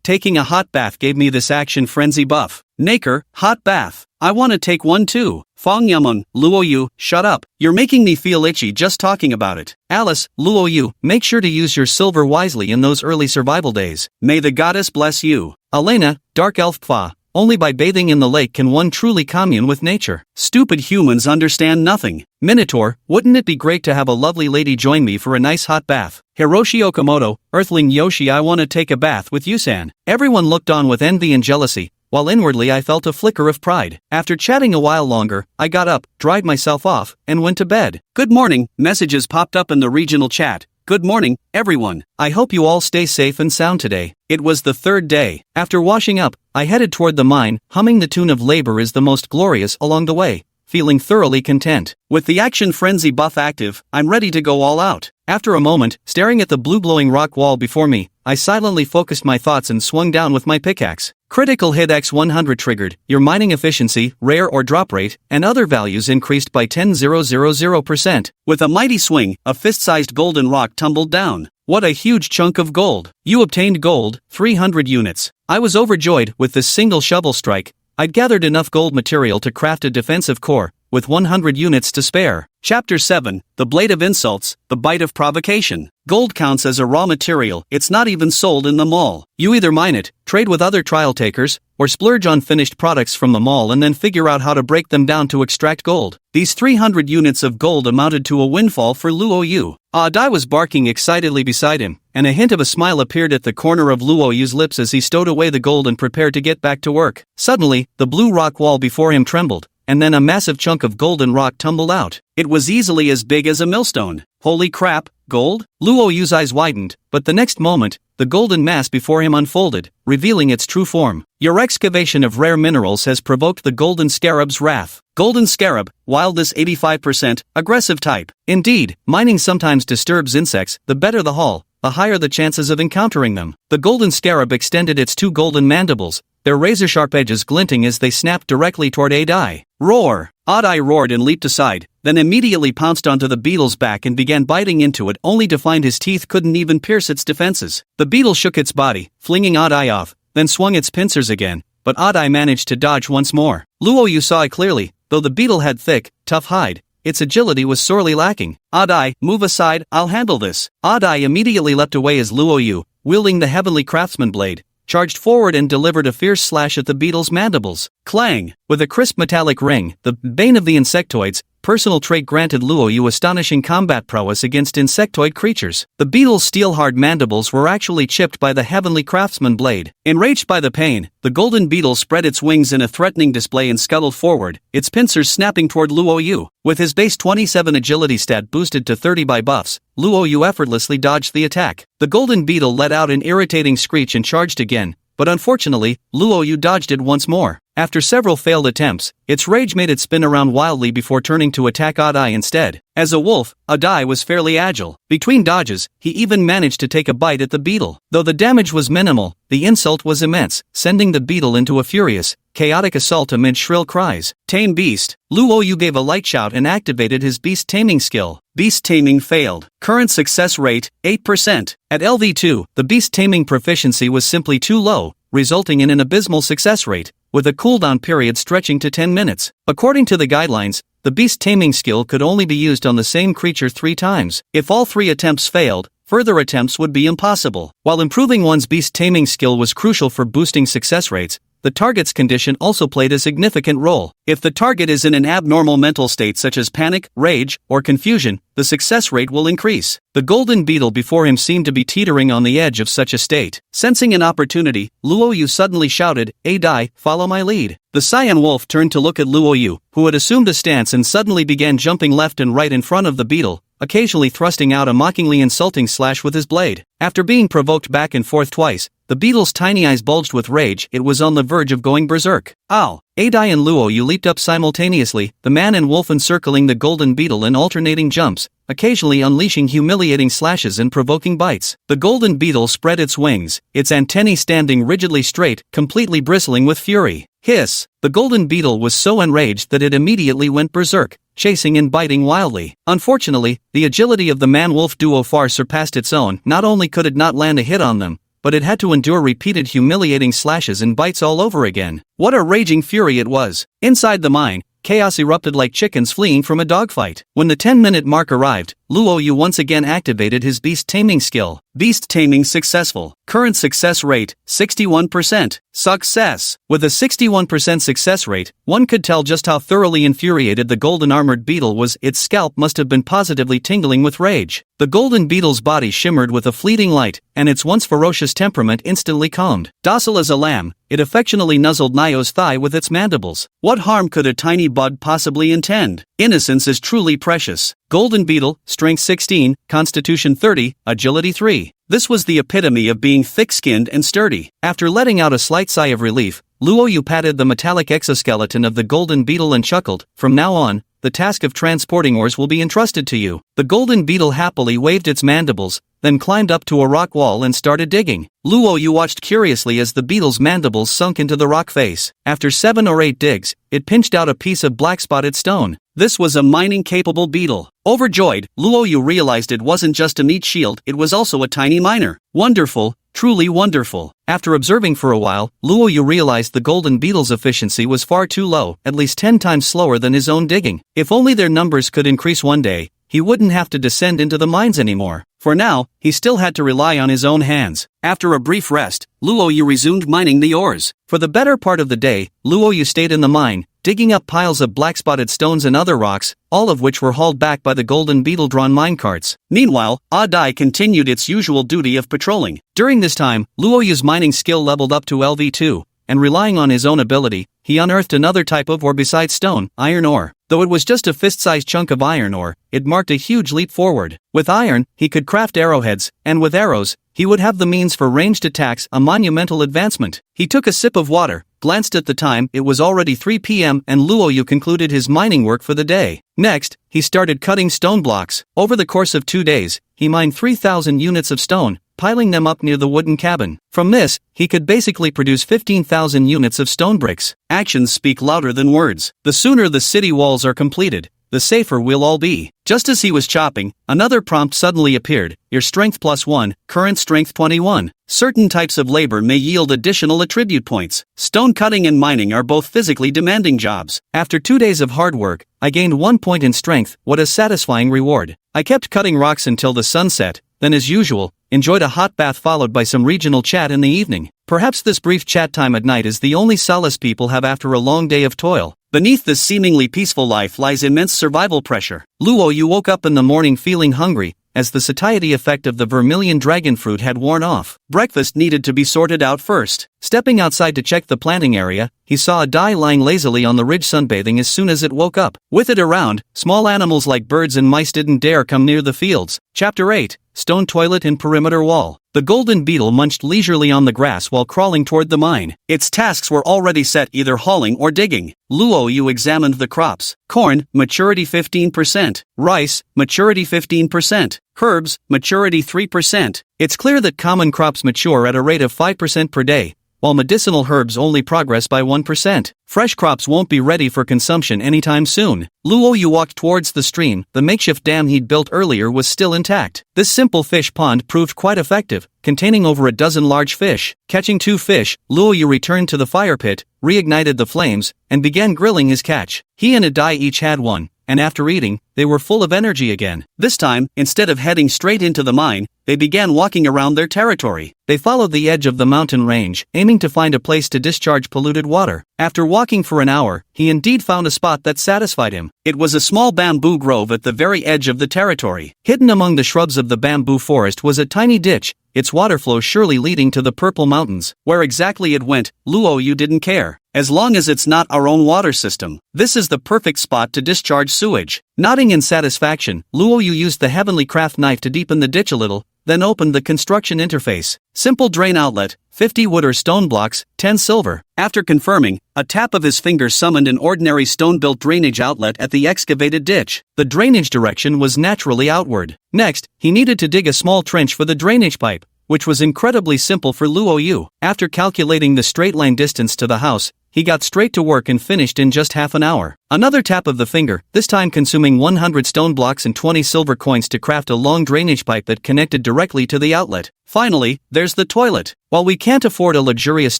taking a hot bath gave me this action frenzy buff. Naker, hot bath. I wanna take one too. Fong Yamun, Luo Yu, shut up. You're making me feel itchy just talking about it. Alice, Luo Yu, make sure to use your silver wisely in those early survival days. May the goddess bless you. Elena, Dark Elf Pfa. Only by bathing in the lake can one truly commune with nature. Stupid humans understand nothing. Minotaur, wouldn't it be great to have a lovely lady join me for a nice hot bath? Hiroshi Okamoto, Earthling Yoshi, I wanna take a bath with Yusan. Everyone looked on with envy and jealousy, while inwardly I felt a flicker of pride. After chatting a while longer, I got up, dried myself off, and went to bed. Good morning, messages popped up in the regional chat. Good morning, everyone. I hope you all stay safe and sound today. It was the 3rd day. After washing up, I headed toward the mine, humming the tune of Labor is the Most Glorious along the way, feeling thoroughly content. With the Action Frenzy buff active, I'm ready to go all out. After a moment, staring at the blue glowing rock wall before me, I silently focused my thoughts and swung down with my pickaxe. Critical hit X100 triggered, your mining efficiency, rare or drop rate, and other values increased by 10,000%. With a mighty swing, a fist-sized golden rock tumbled down. What a huge chunk of gold. You obtained gold, 300 units. I was overjoyed. With this single shovel strike, I'd gathered enough gold material to craft a defensive core, with 100 units to spare. Chapter 7, The Blade of Insults, The Bite of Provocation. Gold counts as a raw material, it's not even sold in the mall. You either mine it, trade with other trial takers, or splurge on finished products from the mall and then figure out how to break them down to extract gold. These 300 units of gold amounted to a windfall for Luo Yu. Dai was barking excitedly beside him, and a hint of a smile appeared at the corner of Luo Yu's lips as he stowed away the gold and prepared to get back to work. Suddenly, the blue rock wall before him trembled, and then a massive chunk of golden rock tumbled out. It was easily as big as a millstone. Holy crap, gold? Luo Yu's eyes widened, but the next moment, the golden mass before him unfolded, revealing its true form. Your excavation of rare minerals has provoked the Golden Scarab's wrath. Golden Scarab, wildness 85%, aggressive type. Indeed, mining sometimes disturbs insects. The better the haul, the higher the chances of encountering them. The Golden Scarab extended its 2 golden mandibles, their razor-sharp edges glinting as they snapped directly toward Adai. Roar! Adai roared and leaped aside, then immediately pounced onto the beetle's back and began biting into it, only to find his teeth couldn't even pierce its defenses. The beetle shook its body, flinging Adai off, then swung its pincers again, but Adai managed to dodge once more. Luo Yu saw it clearly, though the beetle had thick, tough hide, its agility was sorely lacking. Adai, move aside, I'll handle this. Adai immediately leapt away as Luo Yu, wielding the heavenly craftsman blade, charged forward and delivered a fierce slash at the beetle's mandibles. Clang! With a crisp metallic ring, the bane of the insectoids, personal trait granted Luo Yu astonishing combat prowess against insectoid creatures. The beetle's steel-hard mandibles were actually chipped by the heavenly craftsman blade. Enraged by the pain, the golden beetle spread its wings in a threatening display and scuttled forward, its pincers snapping toward Luo Yu. With his base 27 agility stat boosted to 30 by buffs, Luo Yu effortlessly dodged the attack. The golden beetle let out an irritating screech and charged again, but unfortunately, Luo Yu dodged it once more. After several failed attempts, its rage made it spin around wildly before turning to attack Adai instead. As a wolf, Adai was fairly agile. Between dodges, he even managed to take a bite at the beetle. Though the damage was minimal, the insult was immense, sending the beetle into a furious, chaotic assault amid shrill cries. Tame Beast. Luo Yu gave a light shout and activated his beast taming skill. Beast taming failed. Current success rate, 8%. At LV2, the beast taming proficiency was simply too low, resulting in an abysmal success rate, with a cooldown period stretching to 10 minutes. According to the guidelines, the beast taming skill could only be used on the same creature 3 times. If all 3 attempts failed, further attempts would be impossible. While improving one's beast taming skill was crucial for boosting success rates, the target's condition also played a significant role. If the target is in an abnormal mental state such as panic, rage, or confusion, the success rate will increase. The golden beetle before him seemed to be teetering on the edge of such a state. Sensing an opportunity, Luo Yu suddenly shouted, Adai, follow my lead. The Cyan Wolf turned to look at Luo Yu, who had assumed a stance and suddenly began jumping left and right in front of the beetle, occasionally thrusting out a mockingly insulting slash with his blade. After being provoked back and forth twice, the beetle's tiny eyes bulged with rage. It was on the verge of going berserk. Ow! Adai and Luo Yu leaped up simultaneously, the man and wolf encircling the golden beetle in alternating jumps, occasionally unleashing humiliating slashes and provoking bites. The golden beetle spread its wings, its antennae standing rigidly straight, completely bristling with fury. Hiss! The golden beetle was so enraged that it immediately went berserk, chasing and biting wildly. Unfortunately, the agility of the man-wolf duo far surpassed its own. Not only could it not land a hit on them, but it had to endure repeated humiliating slashes and bites all over again. What a raging fury it was! Inside the mine, chaos erupted like chickens fleeing from a dogfight. When the 10-minute mark arrived, Luo Yu once again activated his beast taming skill. Beast taming successful. Current success rate, 61%. Success! With a 61% success rate, one could tell just how thoroughly infuriated the golden armored beetle was. Its scalp must have been positively tingling with rage. The golden beetle's body shimmered with a fleeting light, and its once ferocious temperament instantly calmed. Docile as a lamb, it affectionately nuzzled Nao's thigh with its mandibles. What harm could a tiny bud possibly intend? Innocence is truly precious. Golden beetle, strength 16, constitution 30, agility 3. This was the epitome of being thick-skinned and sturdy. After letting out a slight sigh of relief, Luo Yu patted the metallic exoskeleton of the golden beetle and chuckled. From now on, the task of transporting ores will be entrusted to you. The golden beetle happily waved its mandibles, then climbed up to a rock wall and started digging. Luo Yu watched curiously as the beetle's mandibles sunk into the rock face. After 7 or 8 digs, it pinched out a piece of black-spotted stone. This was a mining-capable beetle. Overjoyed, Luo Yu realized it wasn't just a meat shield, it was also a tiny miner. Wonderful, truly wonderful. After observing for a while, Luo Yu realized the golden beetle's efficiency was far too low, at least 10 times slower than his own digging. If only their numbers could increase one day, he wouldn't have to descend into the mines anymore. For now, he still had to rely on his own hands. After a brief rest, Luo Yu resumed mining the ores. For the better part of the day, Luo Yu stayed in the mine, digging up piles of black-spotted stones and other rocks, all of which were hauled back by the golden beetle-drawn minecarts. Meanwhile, Adai continued its usual duty of patrolling. During this time, Luo Yu's mining skill leveled up to LV2, and relying on his own ability, he unearthed another type of ore besides stone, iron ore. Though it was just a fist-sized chunk of iron ore, it marked a huge leap forward. With iron, he could craft arrowheads, and with arrows, he would have the means for ranged attacks, a monumental advancement. He took a sip of water, glanced at the time. It was already 3 p.m. and Luo Yu concluded his mining work for the day. Next, he started cutting stone blocks. Over the course of 2 days, he mined 3,000 units of stone, piling them up near the wooden cabin. From this, he could basically produce 15,000 units of stone bricks. Actions speak louder than words. The sooner the city walls are completed, the safer we'll all be. Just as he was chopping, another prompt suddenly appeared. Your strength +1, current strength 21. Certain types of labor may yield additional attribute points. Stone cutting and mining are both physically demanding jobs. After 2 days of hard work, I gained 1 point in strength. What a satisfying reward. I kept cutting rocks until the sun set, then as usual, enjoyed a hot bath followed by some regional chat in the evening. Perhaps this brief chat time at night is the only solace people have after a long day of toil. Beneath this seemingly peaceful life lies immense survival pressure. Luo Yu woke up in the morning feeling hungry, as the satiety effect of the vermilion dragon fruit had worn off. Breakfast needed to be sorted out first. Stepping outside to check the planting area, he saw Adai lying lazily on the ridge sunbathing as soon as it woke up. With it around, small animals like birds and mice didn't dare come near the fields. Chapter 8, Stone Toilet and Perimeter Wall. The golden beetle munched leisurely on the grass while crawling toward the mine. Its tasks were already set, either hauling or digging. Luo Yu examined the crops. Corn, maturity 15%. Rice, maturity 15%. Herbs, maturity 3%. It's clear that common crops mature at a rate of 5% per day, while medicinal herbs only progress by 1%. Fresh crops won't be ready for consumption anytime soon. Luo Yu walked towards the stream. The makeshift dam he'd built earlier was still intact. This simple fish pond proved quite effective, containing over a dozen large fish. Catching 2 fish, Luo Yu returned to the fire pit, reignited the flames, and began grilling his catch. He and Adai each had one, and after eating, they were full of energy again. This time, instead of heading straight into the mine, they began walking around their territory. They followed the edge of the mountain range, aiming to find a place to discharge polluted water. After walking for an hour, he indeed found a spot that satisfied him. It was a small bamboo grove at the very edge of the territory. Hidden among the shrubs of the bamboo forest was a tiny ditch, its water flow surely leading to the Purple Mountains. Where exactly it went, Luo Yu didn't care. As long as it's not our own water system, this is the perfect spot to discharge sewage. Nodding in satisfaction, Luo Yu used the heavenly craft knife to deepen the ditch a little, then opened the construction interface. Simple drain outlet, 50 wood or stone blocks, 10 silver. After confirming, a tap of his finger summoned an ordinary stone-built drainage outlet at the excavated ditch. The drainage direction was naturally outward. Next, he needed to dig a small trench for the drainage pipe, which was incredibly simple for Luo Yu. After calculating the straight line distance to the house, he got straight to work and finished in just half an hour. Another tap of the finger, this time consuming 100 stone blocks and 20 silver coins to craft a long drainage pipe that connected directly to the outlet. Finally, there's the toilet. While we can't afford a luxurious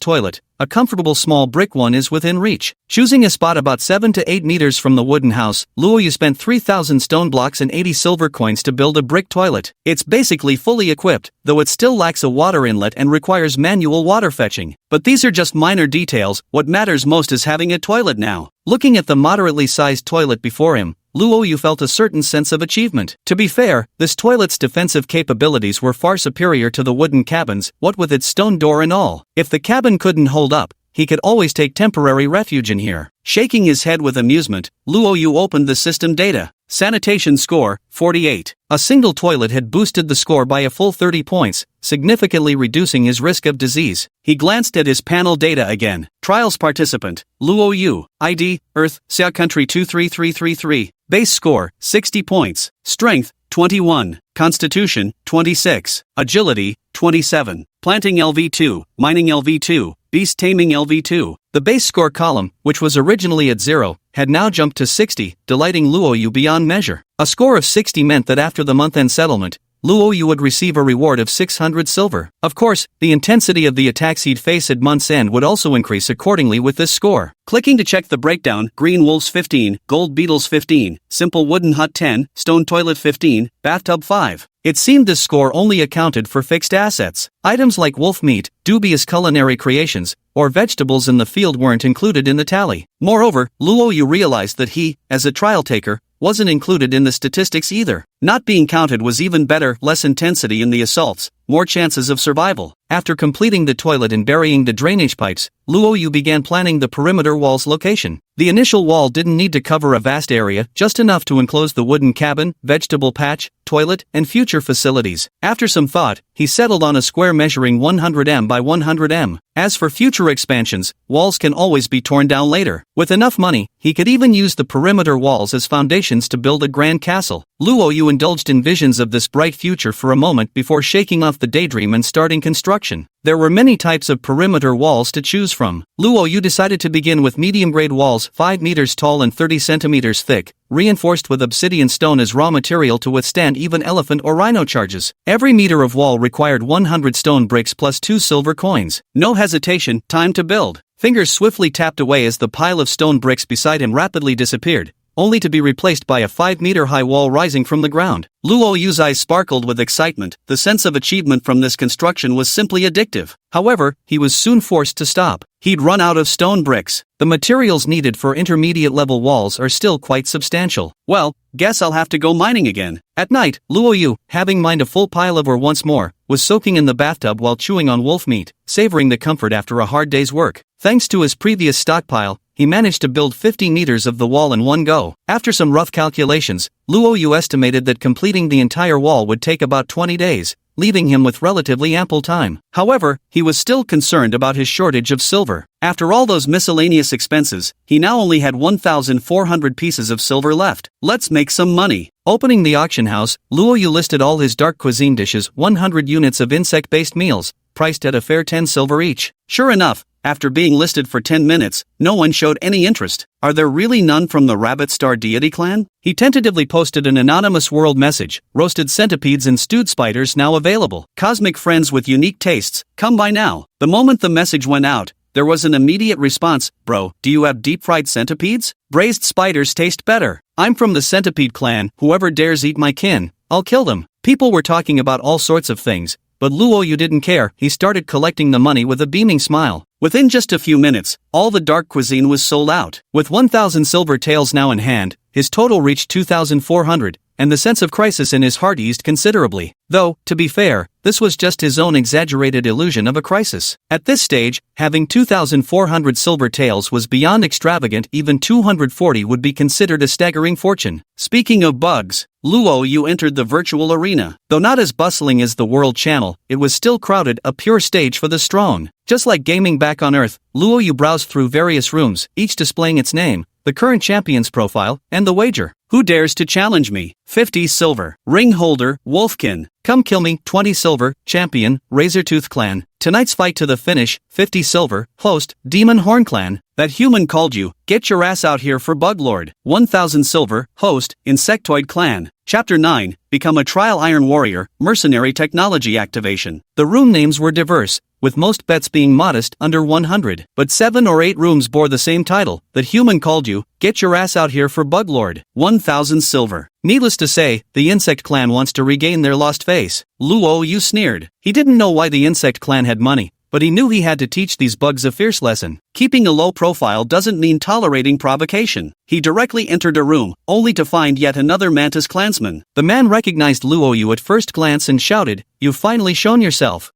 toilet, a comfortable small brick one is within reach. Choosing a spot about 7 to 8 meters from the wooden house, Luo Yu spent 3,000 stone blocks and 80 silver coins to build a brick toilet. It's basically fully equipped, though it still lacks a water inlet and requires manual water fetching. But these are just minor details. What matters most is having a toilet now. Looking at the moderately sized toilet before him, Luo Yu felt a certain sense of achievement. To be fair, this toilet's defensive capabilities were far superior to the wooden cabin's, what with its stone door and all. If the cabin couldn't hold up, he could always take temporary refuge in here. Shaking his head with amusement, Luo Yu opened the system data. Sanitation score, 48. A single toilet had boosted the score by a full 30 points, significantly reducing his risk of disease. He glanced at his panel data again. Trials participant, Luo Yu, ID, Earth, Sia Country 23333. Base score, 60 points. Strength, 21. Constitution, 26. Agility, 27. Planting LV2, Mining LV2, Beast Taming LV2. The base score column, which was originally at 0, had now jumped to 60, delighting Luo Yu beyond measure. A score of 60 meant that after the month-end settlement, Luo Yu would receive a reward of 600 silver. Of course, the intensity of the attacks he'd face at month's end would also increase accordingly with this score. Clicking to check the breakdown, Green Wolves 15, Gold Beetles 15, Simple Wooden Hut 10, Stone Toilet 15, Bathtub 5. It seemed this score only accounted for fixed assets. Items like wolf meat, dubious culinary creations, or vegetables in the field weren't included in the tally. Moreover, Luo Yu realized that he, as a trial taker, wasn't included in the statistics either. Not being counted was even better, less intensity in the assaults, more chances of survival. After completing the toilet and burying the drainage pipes, Luo Yu began planning the perimeter wall's location. The initial wall didn't need to cover a vast area, just enough to enclose the wooden cabin, vegetable patch, toilet, and future facilities. After some thought, he settled on a square measuring 100 m by 100 m. As for future expansions, walls can always be torn down later. With enough money, he could even use the perimeter walls as foundations to build a grand castle. Luo Yu indulged in visions of this bright future for a moment before shaking off the daydream and starting construction. There were many types of perimeter walls to choose from. Luo Yu decided to begin with medium-grade walls 5 meters tall and 30 centimeters thick, reinforced with obsidian stone as raw material to withstand even elephant or rhino charges. Every meter of wall required 100 stone bricks plus 2 silver coins. No hesitation, time to build. Fingers swiftly tapped away as the pile of stone bricks beside him rapidly disappeared, only to be replaced by a 5-meter-high wall rising from the ground. Luo Yu's eyes sparkled with excitement. The sense of achievement from this construction was simply addictive. However, he was soon forced to stop. He'd run out of stone bricks. The materials needed for intermediate-level walls are still quite substantial. Well, guess I'll have to go mining again. At night, Luo Yu, having mined a full pile of ore once more, was soaking in the bathtub while chewing on wolf meat, savoring the comfort after a hard day's work. Thanks to his previous stockpile, he managed to build 50 meters of the wall in one go. After some rough calculations, Luo Yu estimated that completing the entire wall would take about 20 days, leaving him with relatively ample time. However, he was still concerned about his shortage of silver. After all those miscellaneous expenses, he now only had 1,400 pieces of silver left. Let's make some money. Opening the auction house, Luo Yu listed all his dark cuisine dishes, 100 units of insect-based meals, priced at a fair 10 silver each. Sure enough, after being listed for 10 minutes, no one showed any interest. Are there really none from the Rabbit Star Deity clan? He tentatively posted an anonymous world message: roasted centipedes and stewed spiders now available. Cosmic friends with unique tastes, come by now. The moment the message went out, there was an immediate response: bro, do you have deep-fried centipedes? Braised spiders taste better. I'm from the centipede clan, whoever dares eat my kin, I'll kill them. People were talking about all sorts of things, but Luo Yu didn't care. He started collecting the money with a beaming smile. Within just a few minutes, all the dark cuisine was sold out. With 1,000 silver taels now in hand, his total reached 2,400, and the sense of crisis in his heart eased considerably. Though, to be fair, this was just his own exaggerated illusion of a crisis. At this stage, having 2,400 silver taels was beyond extravagant. Even 240 would be considered a staggering fortune. Speaking of bugs, Luo Yu entered the virtual arena. Though not as bustling as the World Channel, it was still crowded, a pure stage for the strong. Just like gaming back on Earth, Luo Yu browsed through various rooms, each displaying its name, the current champion's profile, and the wager. Who dares to challenge me? 50 silver. Ring holder, Wolfkin. Come kill me, 20 silver. Champion, Razortooth Clan. Tonight's fight to the finish, 50 silver. Host, Demon Horn Clan. That human called you. Get your ass out here for Buglord. 1,000 silver. Host, Insectoid Clan. Chapter 9, Become a Trial Iron Warrior, Mercenary Technology Activation. The room names were diverse, with most bets being modest, under 100. But 7 or 8 rooms bore the same title, That Human Called You. Get your ass out here for Buglord. 1,000 silver. Needless to say, the Insect Clan wants to regain their lost face. Luo Yu sneered. He didn't know why the Insect Clan had money, but he knew he had to teach these bugs a fierce lesson. Keeping a low profile doesn't mean tolerating provocation. He directly entered a room, only to find yet another Mantis clansman. The man recognized Luo Yu at first glance and shouted, "You've finally shown yourself.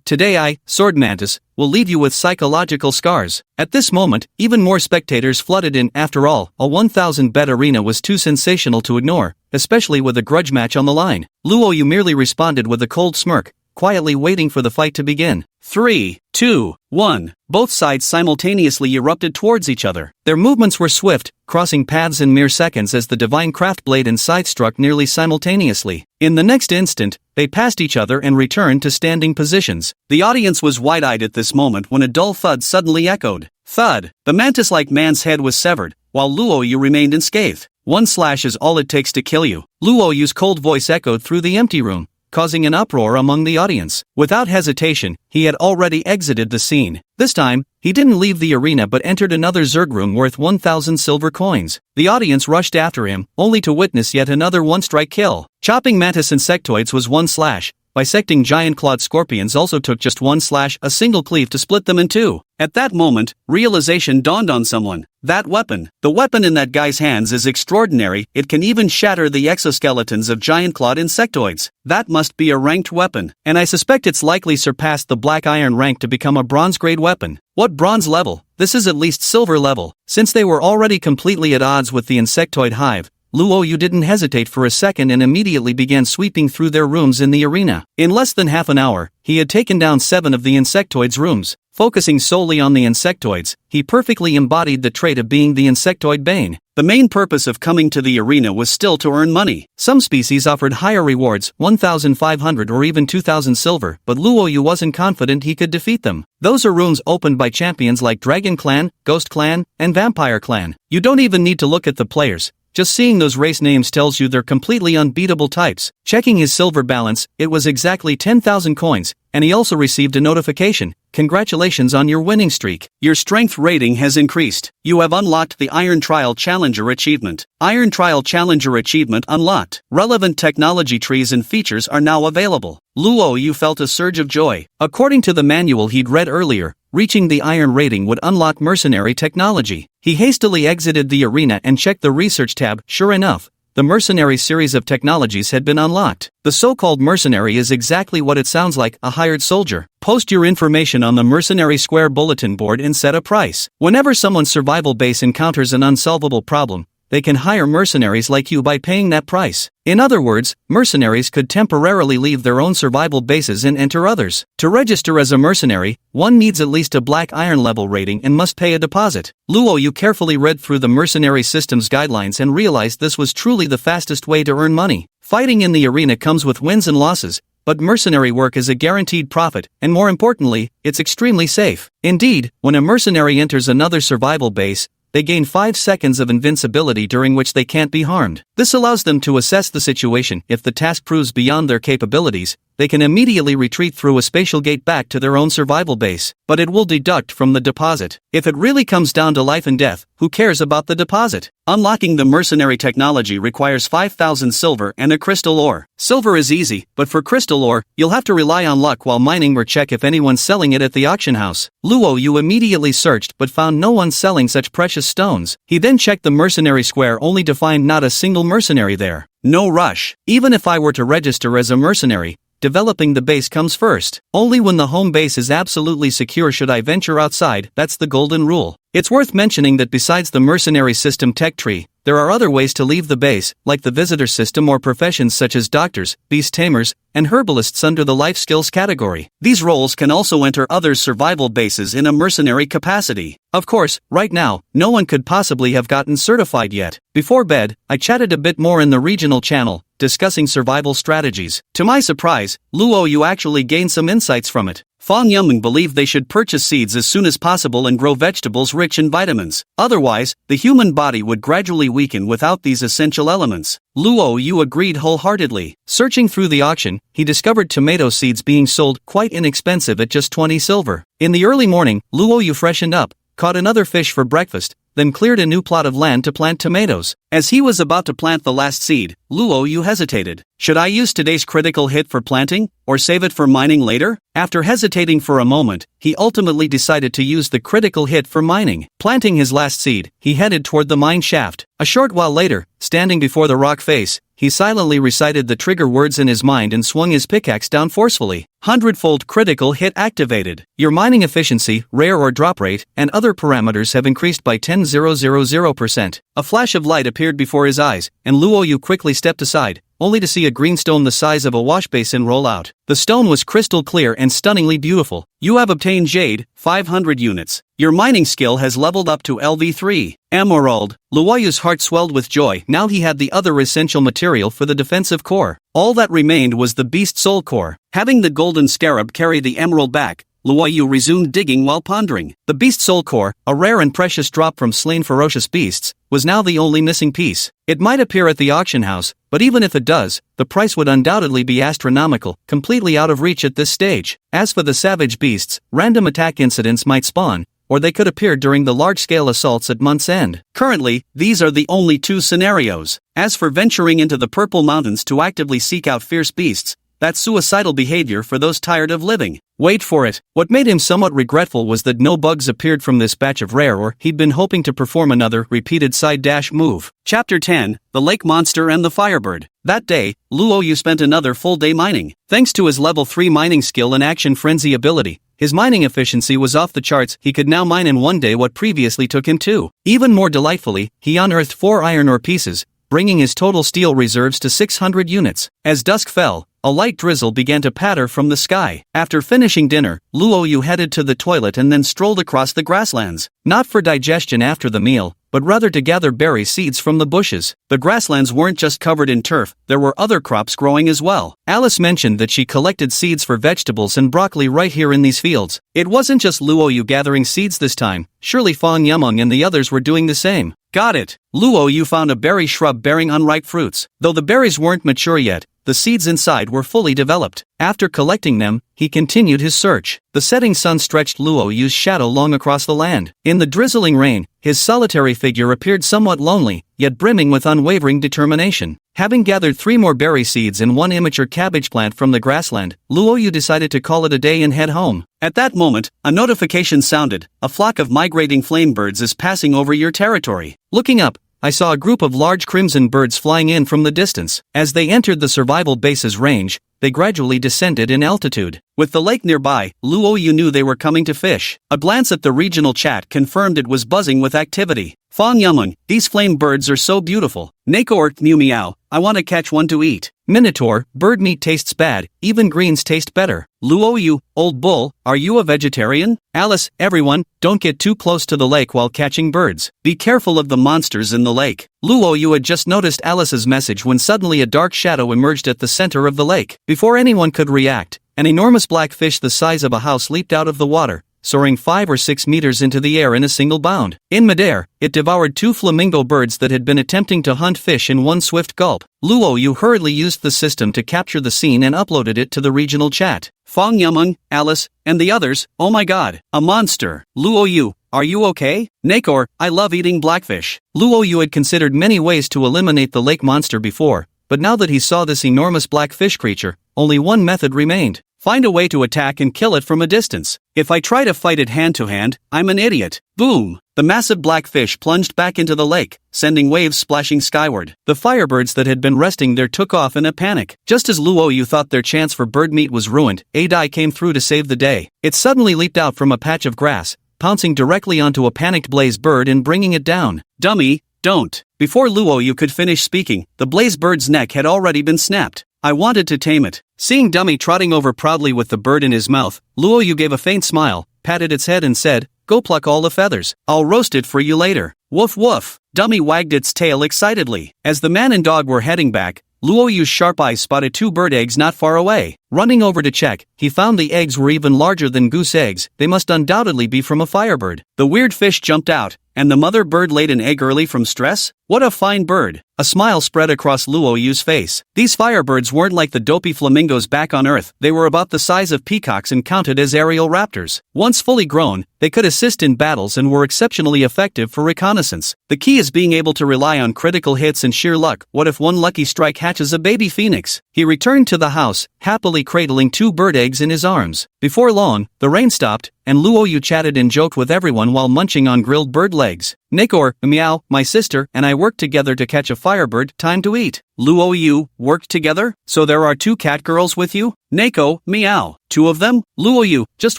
Today Sword Mantis, will leave you with psychological scars." At this moment, even more spectators flooded in. After all, a 1,000 bet arena was too sensational to ignore, especially with a grudge match on the line. Luo Yu merely responded with a cold smirk, quietly waiting for the fight to begin. 3, 2, 1. Both sides simultaneously erupted towards each other. Their movements were swift, crossing paths in mere seconds as the divine craft blade and scythe struck nearly simultaneously. In the next instant, they passed each other and returned to standing positions. The audience was wide-eyed at this moment when a dull thud suddenly echoed. Thud! The mantis-like man's head was severed, while Luo Yu remained unscathed. One slash is all it takes to kill you. Luo Yu's cold voice echoed through the empty room, causing an uproar among the audience. Without hesitation, he had already exited the scene. This time, he didn't leave the arena but entered another Zerg room worth 1,000 silver coins. The audience rushed after him, only to witness yet another one-strike kill. Chopping mantis insectoids was one slash. Bisecting giant-clawed scorpions also took just one slash, a single cleave to split them in two. At that moment, realization dawned on someone. That weapon, the weapon in that guy's hands is extraordinary. It can even shatter the exoskeletons of giant-clawed insectoids. That must be a ranked weapon, and I suspect it's likely surpassed the black iron rank to become a bronze-grade weapon. What bronze level? This is at least silver level. Since they were already completely at odds with the insectoid hive, Luo Yu didn't hesitate for a second and immediately began sweeping through their rooms in the arena. In less than half an hour, he had taken down 7 of the insectoids' rooms. Focusing solely on the insectoids, he perfectly embodied the trait of being the insectoid bane. The main purpose of coming to the arena was still to earn money. Some species offered higher rewards, 1,500 or even 2,000 silver, but Luo Yu wasn't confident he could defeat them. Those are rooms opened by champions like Dragon Clan, Ghost Clan, and Vampire Clan. You don't even need to look at the players. Just seeing those race names tells you they're completely unbeatable types. Checking his silver balance, it was exactly 10,000 coins, and he also received a notification. Congratulations on your winning streak. Your strength rating has increased. You have unlocked the Iron Trial Challenger achievement. Iron Trial Challenger achievement unlocked. Relevant technology trees and features are now available. Luo Yu felt a surge of joy. According to the manual he'd read earlier, reaching the iron rating would unlock mercenary technology. He hastily exited the arena and checked the research tab. Sure enough, the mercenary series of technologies had been unlocked. The so-called mercenary is exactly what it sounds like, a hired soldier. Post your information on the Mercenary Square bulletin board and set a price. Whenever someone's survival base encounters an unsolvable problem, they can hire mercenaries like you by paying that price. In other words, mercenaries could temporarily leave their own survival bases and enter others. To register as a mercenary, one needs at least a black iron level rating and must pay a deposit. Luo Yu carefully read through the mercenary system's guidelines and realized this was truly the fastest way to earn money. Fighting in the arena comes with wins and losses, but mercenary work is a guaranteed profit, and more importantly, it's extremely safe. Indeed, when a mercenary enters another survival base, they gain 5 seconds of invincibility during which they can't be harmed. This allows them to assess the situation. If the task proves beyond their capabilities, they can immediately retreat through a spatial gate back to their own survival base, but it will deduct from the deposit. If it really comes down to life and death, who cares about the deposit? Unlocking the mercenary technology requires 5,000 silver and a crystal ore. Silver is easy, but for crystal ore, you'll have to rely on luck while mining or check if anyone's selling it at the auction house. Luo Yu immediately searched but found no one selling such precious stones. He then checked the mercenary square only to find not a single mercenary there. No rush. Even if I were to register as a mercenary, developing the base comes first. Only when the home base is absolutely secure should I venture outside, that's the golden rule. It's worth mentioning that besides the mercenary system tech tree, there are other ways to leave the base, like the visitor system or professions such as doctors, beast tamers, and herbalists under the life skills category. These roles can also enter other survival bases in a mercenary capacity. Of course, right now, no one could possibly have gotten certified yet. Before bed, I chatted a bit more in the regional channel, discussing survival strategies. To my surprise, Luo Yu actually gained some insights from it. Fang Yumeng believed they should purchase seeds as soon as possible and grow vegetables rich in vitamins. Otherwise, the human body would gradually weaken without these essential elements. Luo Yu agreed wholeheartedly. Searching through the auction, he discovered tomato seeds being sold quite inexpensive at just 20 silver. In the early morning, Luo Yu freshened up, caught another fish for breakfast, then cleared a new plot of land to plant tomatoes. As he was about to plant the last seed, Luo Yu hesitated. Should I use today's critical hit for planting, or save it for mining later? After hesitating for a moment, he ultimately decided to use the critical hit for mining. Planting his last seed, he headed toward the mine shaft. A short while later, standing before the rock face, he silently recited the trigger words in his mind and swung his pickaxe down forcefully. 100-fold critical hit activated. Your mining efficiency, rare or drop rate, and other parameters have increased by 10,000%. A flash of light appeared before his eyes, and Luo Yu quickly stepped aside, only to see a green stone the size of a wash basin roll out. The stone was crystal clear and stunningly beautiful. You have obtained Jade, 500 units. Your mining skill has leveled up to LV3. Emerald. Luo Yu's heart swelled with joy. Now he had the other essential material for the defensive core. All that remained was the beast soul core. Having the golden scarab carry the emerald back, Luo Yu resumed digging while pondering. The beast soul core, a rare and precious drop from slain ferocious beasts, was now the only missing piece. It might appear at the auction house, but even if it does, the price would undoubtedly be astronomical, completely out of reach at this stage. As for the savage beasts, random attack incidents might spawn, or they could appear during the large-scale assaults at month's end. Currently, these are the only two scenarios. As for venturing into the Purple Mountains to actively seek out fierce beasts, that's suicidal behavior for those tired of living. Wait for it. What made him somewhat regretful was that no bugs appeared from this batch of rare, or he'd been hoping to perform another repeated side dash move. Chapter 10, The Lake Monster and the Firebird. That day, Luo Yu spent another full day mining. Thanks to his level 3 mining skill and action frenzy ability, his mining efficiency was off the charts. He could now mine in one day what previously took him 2. Even more delightfully, he unearthed 4 iron ore pieces, bringing his total steel reserves to 600 units. As dusk fell, a light drizzle began to patter from the sky. After finishing dinner, Luo Yu headed to the toilet and then strolled across the grasslands. Not for digestion after the meal, but rather to gather berry seeds from the bushes. The grasslands weren't just covered in turf, there were other crops growing as well. Alice mentioned that she collected seeds for vegetables and broccoli right here in these fields. It wasn't just Luo Yu gathering seeds this time, surely Fang Yumeng and the others were doing the same. Got it. Luo Yu found a berry shrub bearing unripe fruits. Though the berries weren't mature yet, the seeds inside were fully developed. After collecting them, he continued his search. The setting sun stretched Luo Yu's shadow long across the land. In the drizzling rain, his solitary figure appeared somewhat lonely, yet brimming with unwavering determination. Having gathered 3 more berry seeds and 1 immature cabbage plant from the grassland, Luo Yu decided to call it a day and head home. At that moment, a notification sounded. A flock of migrating flame birds is passing over your territory. Looking up, I saw a group of large crimson birds flying in from the distance. As they entered the survival base's range, they gradually descended in altitude. With the lake nearby, Luo Yu knew they were coming to fish. A glance at the regional chat confirmed it was buzzing with activity. Fang Yumeng, these flame birds are so beautiful. Nakoort mew meow, I want to catch one to eat. Minotaur, bird meat tastes bad, even greens taste better. Luo Yu, old bull, are you a vegetarian? Alice, everyone, don't get too close to the lake while catching birds. Be careful of the monsters in the lake. Luo Yu had just noticed Alice's message when suddenly a dark shadow emerged at the center of the lake. Before anyone could react, an enormous black fish the size of a house leaped out of the water, soaring 5 or 6 meters into the air in a single bound. In midair, it devoured 2 flamingo birds that had been attempting to hunt fish in one swift gulp. Luo Yu hurriedly used the system to capture the scene and uploaded it to the regional chat. Fang Yumeng, Alice, and the others, oh my god, a monster. Luo Yu, are you okay? Nakor, I love eating blackfish. Luo Yu had considered many ways to eliminate the lake monster before, but now that he saw this enormous black fish creature, only one method remained. Find a way to attack and kill it from a distance. If I try to fight it hand to hand, I'm an idiot. Boom! The massive black fish plunged back into the lake, sending waves splashing skyward. The firebirds that had been resting there took off in a panic. Just as Luo Yu thought their chance for bird meat was ruined, Adai came through to save the day. It suddenly leaped out from a patch of grass, pouncing directly onto a panicked blaze bird and bringing it down. Dummy, don't. Before Luo Yu could finish speaking, the blaze bird's neck had already been snapped. I wanted to tame it. Seeing Dummy trotting over proudly with the bird in his mouth, Luo Yu gave a faint smile, patted its head and said, "Go pluck all the feathers. I'll roast it for you later." Woof woof. Dummy wagged its tail excitedly. As the man and dog were heading back, Luo Yu's sharp eyes spotted 2 bird eggs not far away. Running over to check, he found the eggs were even larger than goose eggs. They must undoubtedly be from a firebird. The weird fish jumped out, and the mother bird laid an egg early from stress? What a fine bird! A smile spread across Luo Yu's face. These firebirds weren't like the dopey flamingos back on Earth. They were about the size of peacocks and counted as aerial raptors. Once fully grown, they could assist in battles and were exceptionally effective for reconnaissance. The key is being able to rely on critical hits and sheer luck. What if one lucky strike hatches a baby phoenix? He returned to the house, happily cradling 2 bird eggs in his arms. Before long, the rain stopped, and Luo Yu chatted and joked with everyone while munching on grilled bird legs. Nakor, meow, my sister, and I worked together to catch a firebird. Time to eat. Luo Yu, worked together? So there are 2 cat girls with you? Neko, meow. 2 of them? Luo Yu, just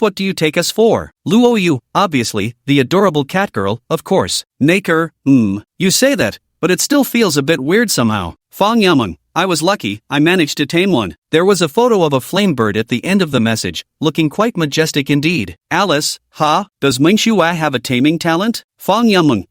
what do you take us for? Luo Yu, obviously, the adorable cat girl, of course. Nakor, you say that, but it still feels a bit weird somehow. Fang Yameng, I was lucky, I managed to tame one. There was a photo of a flame bird at the end of the message, looking quite majestic indeed. Alice, does Mingxua have a taming talent? Fang Yameng,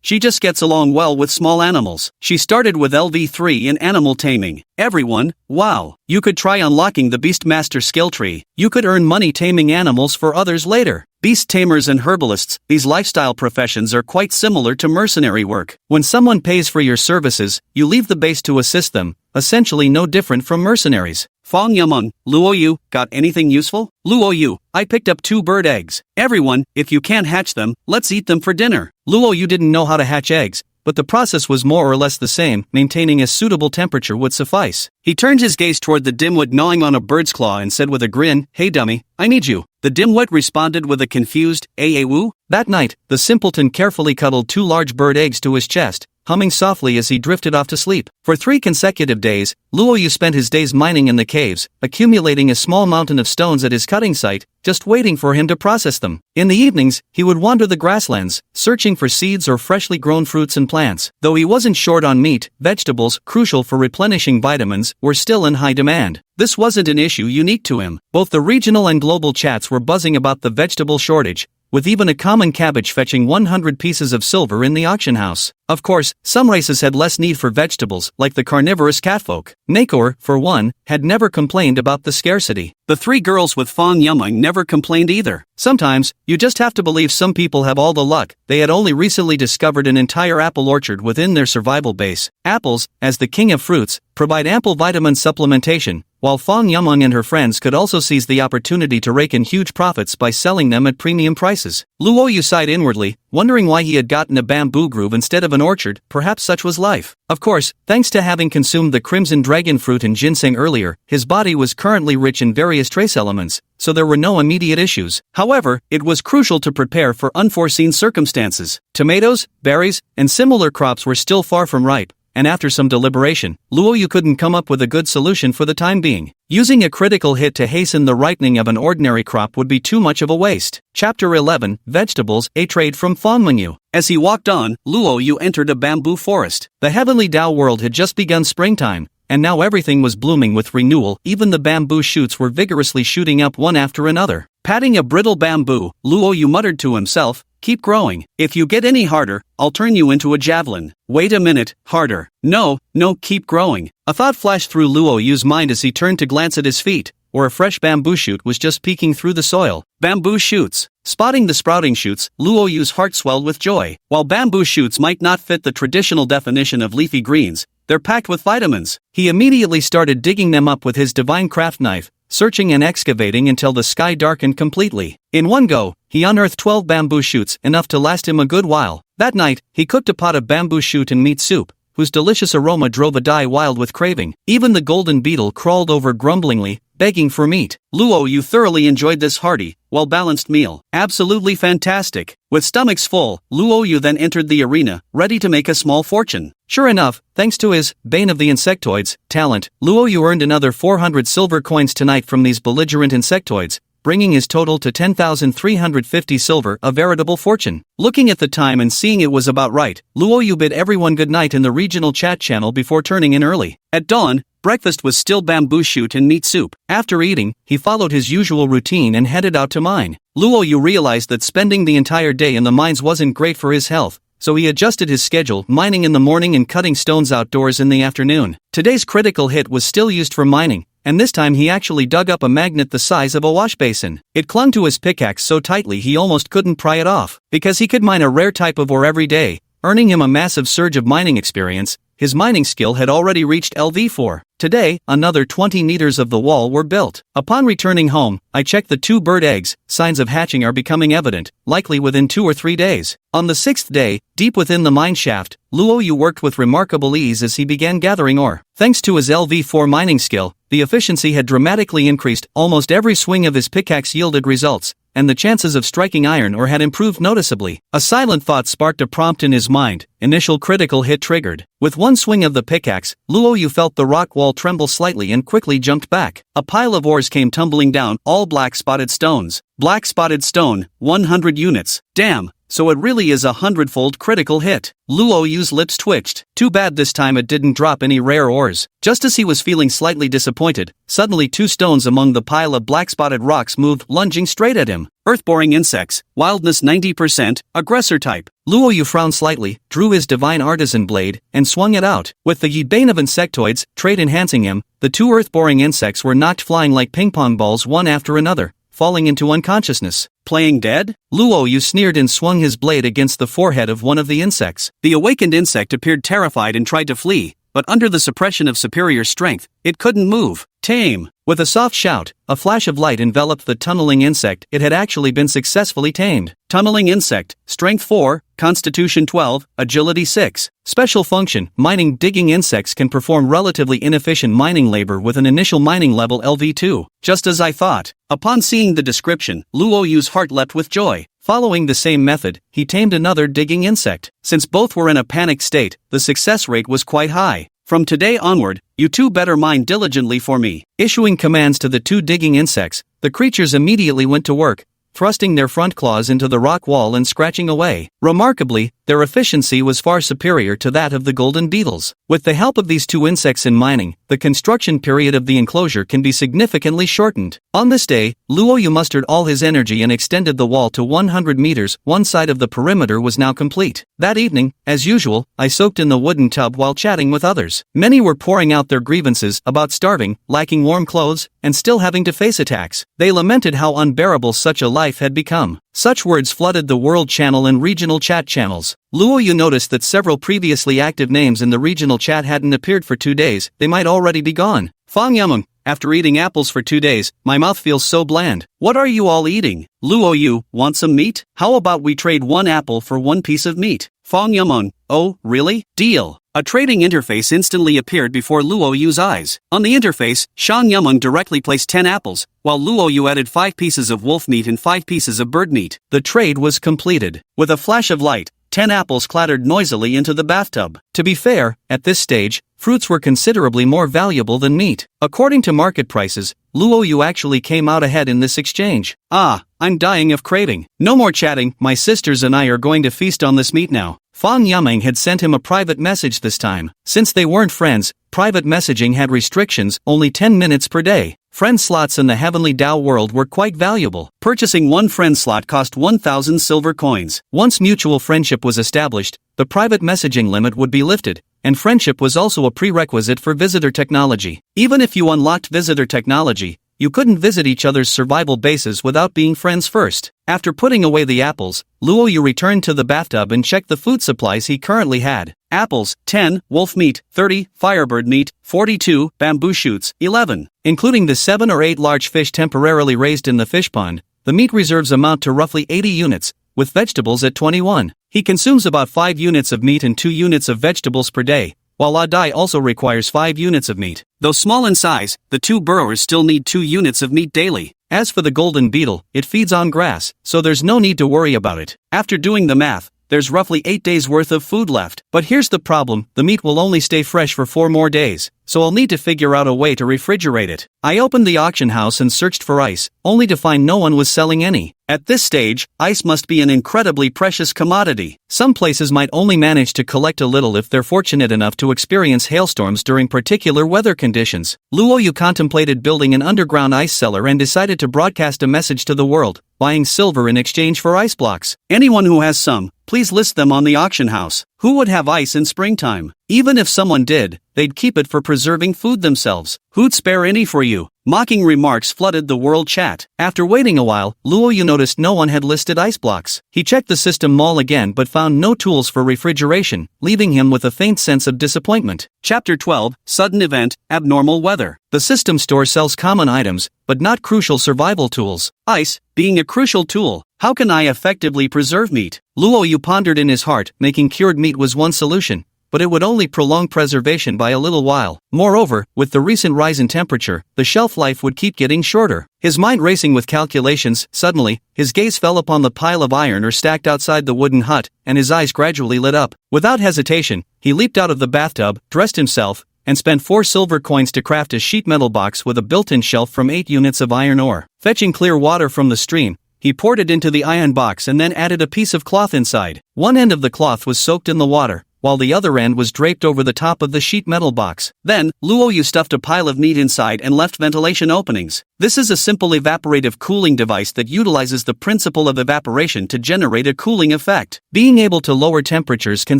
she just gets along well with small animals. She started with LV3 in animal taming. Everyone, wow, you could try unlocking the Beastmaster skill tree. You could earn money taming animals for others later. Beast tamers and herbalists, these lifestyle professions are quite similar to mercenary work. When someone pays for your services, you leave the base to assist them, essentially no different from mercenaries. Fang Yameng, Luo Yu, got anything useful? Luo Yu, I picked up 2 bird eggs. Everyone, if you can't hatch them, let's eat them for dinner. Luo Yu didn't know how to hatch eggs, but the process was more or less the same. Maintaining a suitable temperature would suffice. He turned his gaze toward the dimwit gnawing on a bird's claw and said with a grin, "Hey dummy, I need you." The dimwit responded with a confused, "Woo?" That night, the simpleton carefully cuddled 2 large bird eggs to his chest, humming softly as he drifted off to sleep. For 3 consecutive days, Luo Yu spent his days mining in the caves, accumulating a small mountain of stones at his cutting site, just waiting for him to process them. In the evenings, he would wander the grasslands, searching for seeds or freshly grown fruits and plants. Though he wasn't short on meat, vegetables, crucial for replenishing vitamins, were still in high demand. This wasn't an issue unique to him. Both the regional and global chats were buzzing about the vegetable shortage, with even a common cabbage fetching 100 pieces of silver in the auction house. Of course, some races had less need for vegetables, like the carnivorous catfolk. Nakor, for one, had never complained about the scarcity. The 3 girls with Fang Yameng never complained either. Sometimes, you just have to believe some people have all the luck. They had only recently discovered an entire apple orchard within their survival base. Apples, as the king of fruits, provide ample vitamin supplementation, while Fang Yameng and her friends could also seize the opportunity to rake in huge profits by selling them at premium prices. Luo Yu sighed inwardly, wondering why he had gotten a bamboo grove instead of an orchard. Perhaps such was life. Of course, thanks to having consumed the crimson dragon fruit and ginseng earlier, his body was currently rich in various trace elements, so there were no immediate issues. However, it was crucial to prepare for unforeseen circumstances. Tomatoes, berries, and similar crops were still far from ripe, and after some deliberation, Luo Yu couldn't come up with a good solution for the time being. Using a critical hit to hasten the ripening of an ordinary crop would be too much of a waste. Chapter 11, Vegetables, a Trade from Fang Mengyu. As he walked on, Luo Yu entered a bamboo forest. The heavenly Tao world had just begun springtime, and now everything was blooming with renewal. Even the bamboo shoots were vigorously shooting up one after another. Patting a brittle bamboo, Luo Yu muttered to himself, "Keep growing. If you get any harder, I'll turn you into a javelin." Wait a minute, harder. No, keep growing. A thought flashed through Luo Yu's mind as he turned to glance at his feet, where a fresh bamboo shoot was just peeking through the soil. Bamboo shoots. Spotting the sprouting shoots, Luo Yu's heart swelled with joy. While bamboo shoots might not fit the traditional definition of leafy greens, they're packed with vitamins. He immediately started digging them up with his divine craft knife, searching and excavating until the sky darkened completely. In one go, he unearthed 12 bamboo shoots, enough to last him a good while. That night, he cooked a pot of bamboo shoot and meat soup, whose delicious aroma drove Adai wild with craving. Even the golden beetle crawled over grumblingly, begging for meat. Luo Yu thoroughly enjoyed this hearty, well-balanced meal. Absolutely fantastic. With stomachs full, Luo Yu then entered the arena, ready to make a small fortune. Sure enough, thanks to his Bane of the Insectoids talent, Luo Yu earned another 400 silver coins tonight from these belligerent insectoids, bringing his total to 10,350 silver, a veritable fortune. Looking at the time and seeing it was about right, Luo Yu bid everyone good night in the regional chat channel before turning in early. At dawn, breakfast was still bamboo shoot and meat soup. After eating, he followed his usual routine and headed out to mine. Luo Yu realized that spending the entire day in the mines wasn't great for his health, so he adjusted his schedule, mining in the morning and cutting stones outdoors in the afternoon. Today's critical hit was still used for mining, and this time he actually dug up a magnet the size of a wash basin. It clung to his pickaxe so tightly he almost couldn't pry it off. Because he could mine a rare type of ore every day, earning him a massive surge of mining experience, his mining skill had already reached LV4. Today, another 20 meters of the wall were built. Upon returning home, I checked the 2 bird eggs. Signs of hatching are becoming evident, likely within 2 or 3 days. On the 6th day, deep within the mine shaft, Luo Yu worked with remarkable ease as he began gathering ore. Thanks to his LV4 mining skill, the efficiency had dramatically increased. Almost every swing of his pickaxe yielded results, and the chances of striking iron ore had improved noticeably. A silent thought sparked a prompt in his mind. Initial critical hit triggered. With one swing of the pickaxe, Luo Yu felt the rock wall tremble slightly and quickly jumped back. A pile of ores came tumbling down, all black spotted stones. Black spotted stone, 100 units. Damn. So it really is a 100-fold critical hit. Luo Yu's lips twitched. Too bad this time it didn't drop any rare ores. Just as he was feeling slightly disappointed, suddenly 2 stones among the pile of black-spotted rocks moved, lunging straight at him. Earth-boring insects, wildness 90%, aggressor type. Luo Yu frowned slightly, drew his divine artisan blade, and swung it out. With the Bane of Insectoids trait enhancing him, the 2 earth-boring insects were knocked flying like ping-pong balls one after another, falling into unconsciousness. Playing dead? Luo Yu sneered and swung his blade against the forehead of one of the insects. The awakened insect appeared terrified and tried to flee, but under the suppression of superior strength, it couldn't move. Tame. With a soft shout, a flash of light enveloped the tunneling insect. It had actually been successfully tamed. Tunneling insect, strength 4, constitution 12, agility 6. Special function, mining. Digging insects can perform relatively inefficient mining labor with an initial mining level LV2. Just as I thought. Upon seeing the description, Luo Yu's heart leapt with joy. Following the same method, he tamed another digging insect. Since both were in a panicked state, the success rate was quite high. From today onward, you 2 better mine diligently for me. Issuing commands to the 2 digging insects, the creatures immediately went to work, thrusting their front claws into the rock wall and scratching away. Remarkably, their efficiency was far superior to that of the golden beetles. With the help of these 2 insects in mining, the construction period of the enclosure can be significantly shortened. On this day, Luo Yu mustered all his energy and extended the wall to 100 meters. One side of the perimeter was now complete. That evening, as usual, I soaked in the wooden tub while chatting with others. Many were pouring out their grievances about starving, lacking warm clothes, and still having to face attacks. They lamented how unbearable such a life had become. Such words flooded the World Channel and regional chat channels. Luo Yu noticed that several previously active names in the regional chat hadn't appeared for 2 days. They might already be gone. Fang Yameng. After eating apples for 2 days, my mouth feels so bland. What are you all eating? Luo Yu, want some meat? How about we trade 1 apple for 1 piece of meat? Fang Yameng. Oh, really? Deal. A trading interface instantly appeared before Luo Yu's eyes. On the interface, Shang Yameng directly placed 10 apples, while Luo Yu added 5 pieces of wolf meat and 5 pieces of bird meat. The trade was completed. With a flash of light, 10 apples clattered noisily into the bathtub. To be fair, at this stage, fruits were considerably more valuable than meat. According to market prices, Luo Yu actually came out ahead in this exchange. Ah, I'm dying of craving. No more chatting, my sisters and I are going to feast on this meat now. Fang Yameng had sent him a private message this time. Since they weren't friends, private messaging had restrictions, only 10 minutes per day. Friend slots in the Heavenly Dao world were quite valuable. Purchasing 1 friend slot cost 1,000 silver coins. Once mutual friendship was established, the private messaging limit would be lifted, and friendship was also a prerequisite for visitor technology. Even if you unlocked visitor technology, you couldn't visit each other's survival bases without being friends first. After putting away the apples, Luo Yu returned to the bathtub and checked the food supplies he currently had. Apples, 10, wolf meat, 30, firebird meat, 42, bamboo shoots, 11. Including the 7 or 8 large fish temporarily raised in the fish pond, the meat reserves amount to roughly 80 units, with vegetables at 21. He consumes about 5 units of meat and 2 units of vegetables per day, while Adai also requires 5 units of meat. Though small in size, the 2 burrowers still need 2 units of meat daily. As for the golden beetle, it feeds on grass, so there's no need to worry about it. After doing the math, there's roughly 8 days worth of food left. But here's the problem, the meat will only stay fresh for 4 more days, so I'll need to figure out a way to refrigerate it. I opened the auction house and searched for ice, only to find no one was selling any. At this stage, ice must be an incredibly precious commodity. Some places might only manage to collect a little if they're fortunate enough to experience hailstorms during particular weather conditions. Luoyu contemplated building an underground ice cellar and decided to broadcast a message to the world, buying silver in exchange for ice blocks. Anyone who has some, please list them on the auction house. Who would have ice in springtime? Even if someone did, they'd keep it for preserving food themselves. Who'd spare any for you? Mocking remarks flooded the world chat. After waiting a while, Luoyu noticed no one had listed ice blocks. He checked the system mall again but found no tools for refrigeration, leaving him with a faint sense of disappointment. Chapter 12, Sudden Event, Abnormal Weather. The system store sells common items, but not crucial survival tools. Ice, being a crucial tool. How can I effectively preserve meat? Luoyu pondered in his heart, making cured meat was one solution, but it would only prolong preservation by a little while. Moreover, with the recent rise in temperature, the shelf life would keep getting shorter. His mind racing with calculations, suddenly, his gaze fell upon the pile of iron ore stacked outside the wooden hut, and his eyes gradually lit up. Without hesitation, he leaped out of the bathtub, dressed himself, and spent 4 silver coins to craft a sheet metal box with a built-in shelf from 8 units of iron ore. Fetching clear water from the stream, he poured it into the iron box and then added a piece of cloth inside. One end of the cloth was soaked in the water, while the other end was draped over the top of the sheet metal box. Then, Luoyu stuffed a pile of meat inside and left ventilation openings. This is a simple evaporative cooling device that utilizes the principle of evaporation to generate a cooling effect. Being able to lower temperatures can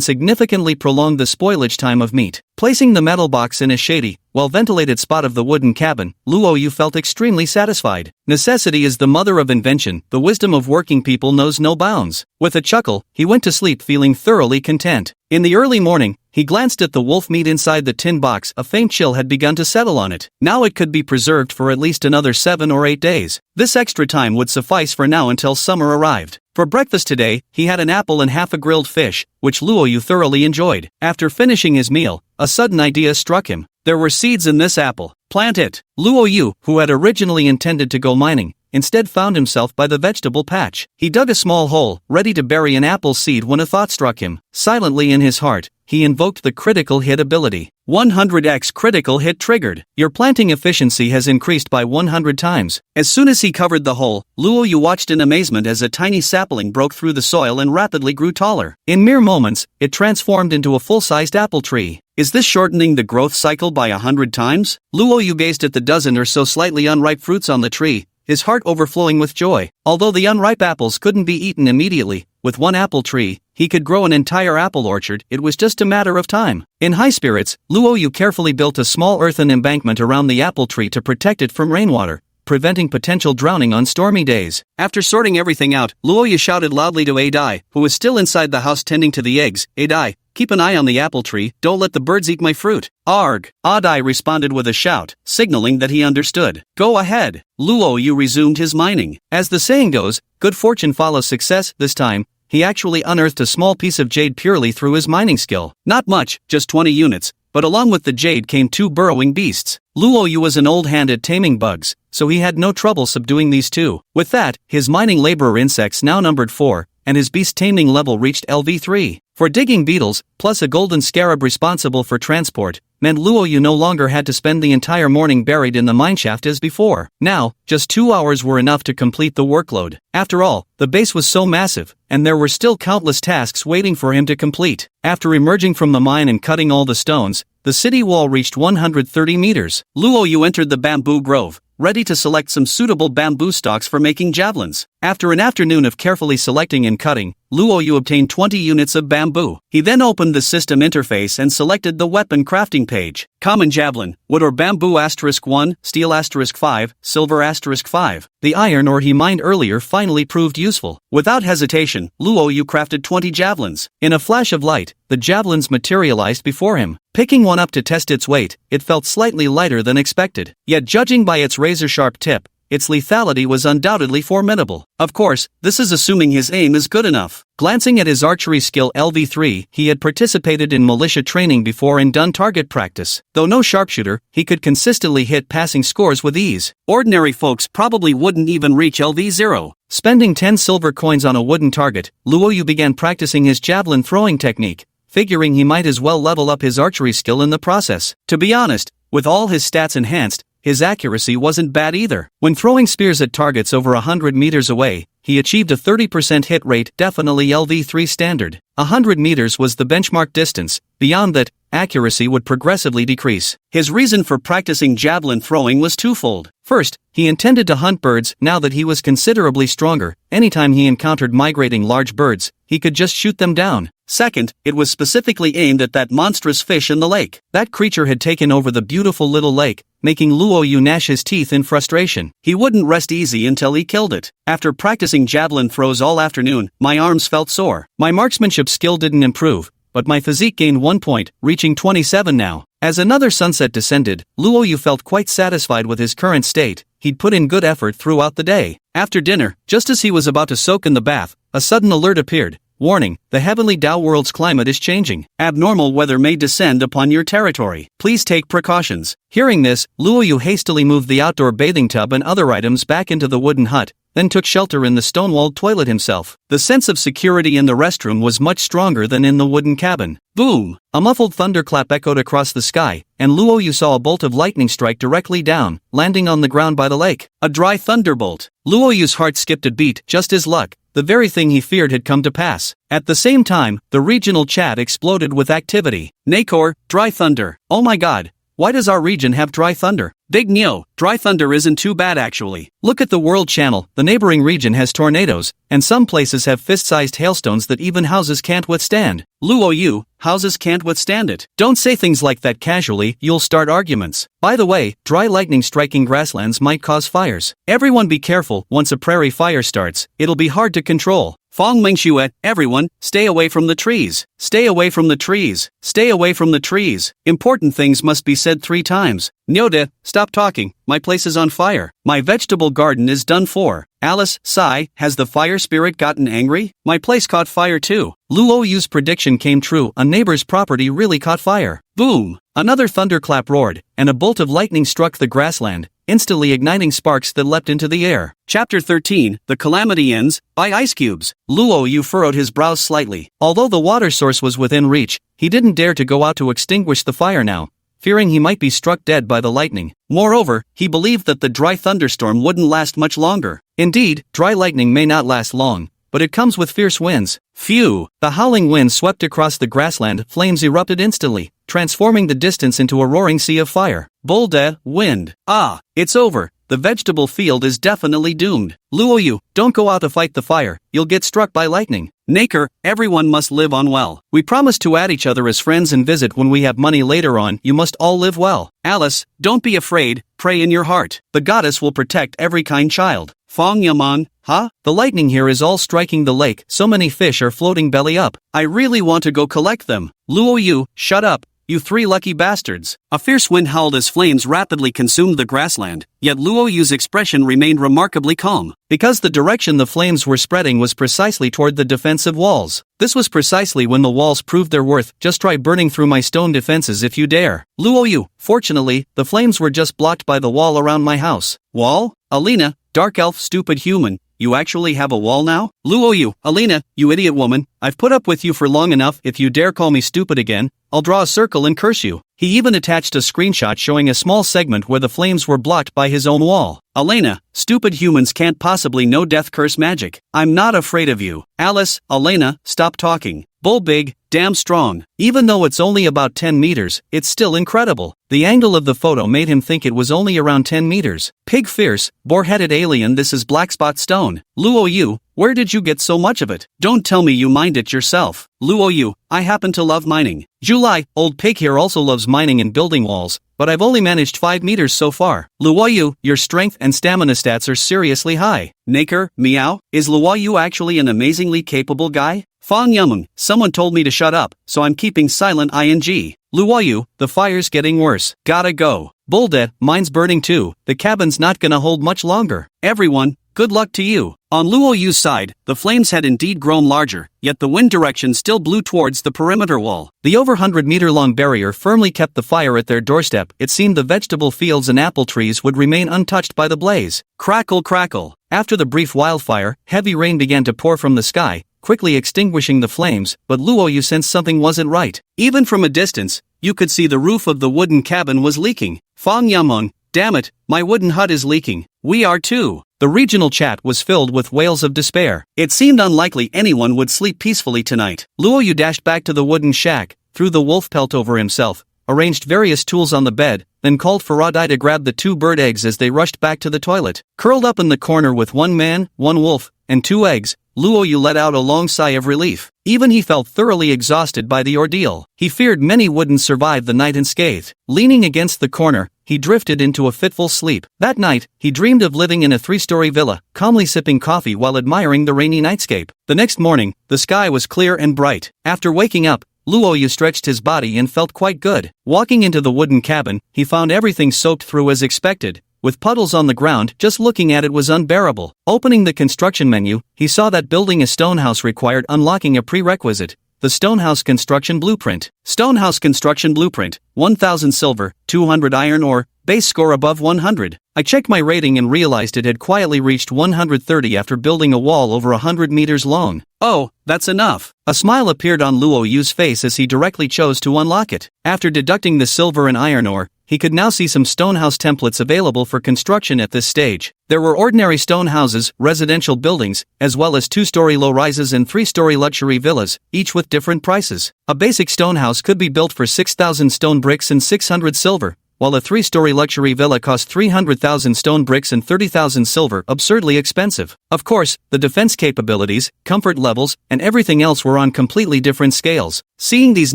significantly prolong the spoilage time of meat. Placing the metal box in a shady, well-ventilated spot of the wooden cabin, Luoyu felt extremely satisfied. Necessity is the mother of invention, the wisdom of working people knows no bounds. With a chuckle, he went to sleep feeling thoroughly content. In the early morning, he glanced at the wolf meat inside the tin box. A faint chill had begun to settle on it. Now it could be preserved for at least another 7 or 8 days. This extra time would suffice for now until summer arrived. For breakfast today, he had an apple and half a grilled fish, which Luoyu thoroughly enjoyed. After finishing his meal, a sudden idea struck him. There were seeds in this apple. Plant it. Luoyu, who had originally intended to go mining, instead found himself by the vegetable patch. He dug a small hole, ready to bury an apple seed when a thought struck him. Silently in his heart, he invoked the critical hit ability. 100x critical hit triggered. Your planting efficiency has increased by 100 times. As soon as he covered the hole, Luoyu watched in amazement as a tiny sapling broke through the soil and rapidly grew taller. In mere moments, it transformed into a full-sized apple tree. Is this shortening the growth cycle by 100 times? Luoyu gazed at the dozen or so slightly unripe fruits on the tree, his heart overflowing with joy. Although the unripe apples couldn't be eaten immediately, with one apple tree, he could grow an entire apple orchard. It was just a matter of time. In high spirits, Luoyu carefully built a small earthen embankment around the apple tree to protect it from rainwater, preventing potential drowning on stormy days. After sorting everything out, Luoyu shouted loudly to Adai, who was still inside the house tending to the eggs. Adai, keep an eye on the apple tree, don't let the birds eat my fruit. Arg! Adai responded with a shout, signaling that he understood. Go ahead. Luoyu resumed his mining. As the saying goes, good fortune follows success. This time, he actually unearthed a small piece of jade purely through his mining skill. Not much, just 20 units, but along with the jade came 2 burrowing beasts. Luoyu was an old hand at taming bugs, so he had no trouble subduing these 2. With that, his mining laborer insects now numbered 4, and his beast taming level reached LV3. For digging beetles, plus a golden scarab responsible for transport, meant Luoyu no longer had to spend the entire morning buried in the mineshaft as before. Now, just 2 hours were enough to complete the workload. After all, the base was so massive, and there were still countless tasks waiting for him to complete. After emerging from the mine and cutting all the stones, the city wall reached 130 meters. Luoyu entered the bamboo grove, ready to select some suitable bamboo stalks for making javelins. After an afternoon of carefully selecting and cutting, Luoyu obtained 20 units of bamboo. He then opened the system interface and selected the weapon crafting page. Common javelin, wood or bamboo *1, steel *5, silver *5. The iron ore he mined earlier finally proved useful. Without hesitation, Luoyu crafted 20 javelins. In a flash of light, the javelins materialized before him. Picking one up to test its weight, it felt slightly lighter than expected. Yet judging by its razor-sharp tip, its lethality was undoubtedly formidable. Of course, this is assuming his aim is good enough. Glancing at his archery skill LV3, he had participated in militia training before and done target practice. Though no sharpshooter, he could consistently hit passing scores with ease. Ordinary folks probably wouldn't even reach LV0. Spending 10 silver coins on a wooden target, Luoyu began practicing his javelin throwing technique, figuring he might as well level up his archery skill in the process. To be honest, with all his stats enhanced, his accuracy wasn't bad either. When throwing spears at targets over 100 meters away, he achieved a 30% hit rate, definitely LV3 standard. 100 meters was the benchmark distance. Beyond that, accuracy would progressively decrease. His reason for practicing javelin throwing was twofold. First, he intended to hunt birds. Now that he was considerably stronger, anytime he encountered migrating large birds, he could just shoot them down. Second, it was specifically aimed at that monstrous fish in the lake. That creature had taken over the beautiful little lake, making Luoyu gnash his teeth in frustration. He wouldn't rest easy until he killed it. After practicing javelin throws all afternoon, my arms felt sore. My marksmanship skill didn't improve, but my physique gained 1 point, reaching 27 now. As another sunset descended, Luoyu felt quite satisfied with his current state. He'd put in good effort throughout the day. After dinner, just as he was about to soak in the bath, a sudden alert appeared. Warning, the heavenly Dao world's climate is changing. Abnormal weather may descend upon your territory. Please take precautions. Hearing this, Luoyu hastily moved the outdoor bathing tub and other items back into the wooden hut, then took shelter in the stone-walled toilet himself. The sense of security in the restroom was much stronger than in the wooden cabin. Boom! A muffled thunderclap echoed across the sky, and Luoyu saw a bolt of lightning strike directly down, landing on the ground by the lake. A dry thunderbolt. Luoyu's heart skipped a beat. Just his luck. The very thing he feared had come to pass. At the same time, the regional chat exploded with activity. Nakor, dry thunder. Oh my god, why does our region have dry thunder? Big Nyo, dry thunder isn't too bad actually. Look at the World Channel, the neighboring region has tornadoes, and some places have fist-sized hailstones that even houses can't withstand. Luoyu, houses can't withstand it. Don't say things like that casually, you'll start arguments. By the way, dry lightning striking grasslands might cause fires. Everyone be careful, once a prairie fire starts, it'll be hard to control. Fong Mingxue, everyone, stay away from the trees. Stay away from the trees. Stay away from the trees. Important things must be said 3 times. Nyoda, stop talking, my place is on fire. My vegetable garden is done for. Alice, sigh, has the fire spirit gotten angry? My place caught fire too. Luoyu's prediction came true, a neighbor's property really caught fire. Boom! Another thunderclap roared, and a bolt of lightning struck the grassland, instantly igniting sparks that leapt into the air. Chapter 13, The Calamity Ends, by Ice Cubes. Luoyu furrowed his brows slightly. Although the water source was within reach, he didn't dare to go out to extinguish the fire now, fearing he might be struck dead by the lightning. Moreover, he believed that the dry thunderstorm wouldn't last much longer. Indeed, dry lightning may not last long, but it comes with fierce winds. Phew! The howling wind swept across the grassland, flames erupted instantly, transforming the distance into a roaring sea of fire. Bolde, wind. Ah, it's over. The vegetable field is definitely doomed. Luoyu, don't go out to fight the fire, you'll get struck by lightning. Naker, everyone must live on well. We promise to add each other as friends and visit when we have money later on. You must all live well. Alice, don't be afraid, pray in your heart. The goddess will protect every kind child. Fong Yaman, huh? The lightning here is all striking the lake, so many fish are floating belly up. I really want to go collect them. Luoyu, shut up. You 3 lucky bastards. A fierce wind howled as flames rapidly consumed the grassland, yet Luoyu's expression remained remarkably calm, because the direction the flames were spreading was precisely toward the defensive walls. This was precisely when the walls proved their worth. Just try burning through my stone defenses if you dare. Luoyu, fortunately, the flames were just blocked by the wall around my house. Wall? Alina, dark elf stupid human. You actually have a wall now? Luoyu, Alina, you idiot woman, I've put up with you for long enough. If you dare call me stupid again, I'll draw a circle and curse you. He even attached a screenshot showing a small segment where the flames were blocked by his own wall. Elena, stupid humans can't possibly know death curse magic. I'm not afraid of you. Alice, Elena, stop talking. Bull big, damn strong. Even though it's only about 10 meters, it's still incredible. The angle of the photo made him think it was only around 10 meters. Pig fierce, boar-headed alien, this is black spot stone. Luoyu, where did you get so much of it? Don't tell me you mined it yourself. Luoyu, I happen to love mining. July, old pig here also loves mining and building walls, but I've only managed 5 meters so far. Luoyu, your strength and stamina stats are seriously high. Naker, meow, is Luoyu actually an amazingly capable guy? Fong Yumeng, someone told me to shut up, so I'm keeping silent ing. Luoyu, the fire's getting worse. Gotta go. Bulldet, mine's burning too, the cabin's not gonna hold much longer. Everyone, good luck to you. On Luo Yu's side, the flames had indeed grown larger, yet the wind direction still blew towards the perimeter wall. The over 100-meter-long barrier firmly kept the fire at their doorstep. It seemed the vegetable fields and apple trees would remain untouched by the blaze. Crackle crackle. After the brief wildfire, heavy rain began to pour from the sky, quickly extinguishing the flames, but Luo Yu sensed something wasn't right. Even from a distance, you could see the roof of the wooden cabin was leaking. Fang Yameng, damn it, my wooden hut is leaking. We are too. The regional chat was filled with wails of despair. It seemed unlikely anyone would sleep peacefully tonight. Luo Yu dashed back to the wooden shack, threw the wolf pelt over himself, arranged various tools on the bed, then called for Radai to grab the 2 bird eggs as they rushed back to the toilet. Curled up in the corner with 1 man, 1 wolf, and 2 eggs, Luo Yu let out a long sigh of relief. Even he felt thoroughly exhausted by the ordeal. He feared many wouldn't survive the night unscathed. Leaning against the corner, he drifted into a fitful sleep. That night, he dreamed of living in a 3-story villa, calmly sipping coffee while admiring the rainy nightscape. The next morning, the sky was clear and bright. After waking up, Luo Yu stretched his body and felt quite good. Walking into the wooden cabin, he found everything soaked through as expected. With puddles on the ground, just looking at it was unbearable. Opening the construction menu, he saw that building a stone house required unlocking a prerequisite: the Stonehouse Construction Blueprint. Stonehouse Construction Blueprint, 1000 silver, 200 iron ore, base score above 100. I checked my rating and realized it had quietly reached 130 after building a wall over 100 meters long. Oh, that's enough. A smile appeared on Luo Yu's face as he directly chose to unlock it. After deducting the silver and iron ore, he could now see some stonehouse templates available for construction at this stage. There were ordinary stone houses, residential buildings, as well as 2-story low-rises and 3-story luxury villas, each with different prices. A basic stone house could be built for 6,000 stone bricks and 600 silver, while a 3-story luxury villa cost 300,000 stone bricks and 30,000 silver, absurdly expensive. Of course, the defense capabilities, comfort levels, and everything else were on completely different scales. Seeing these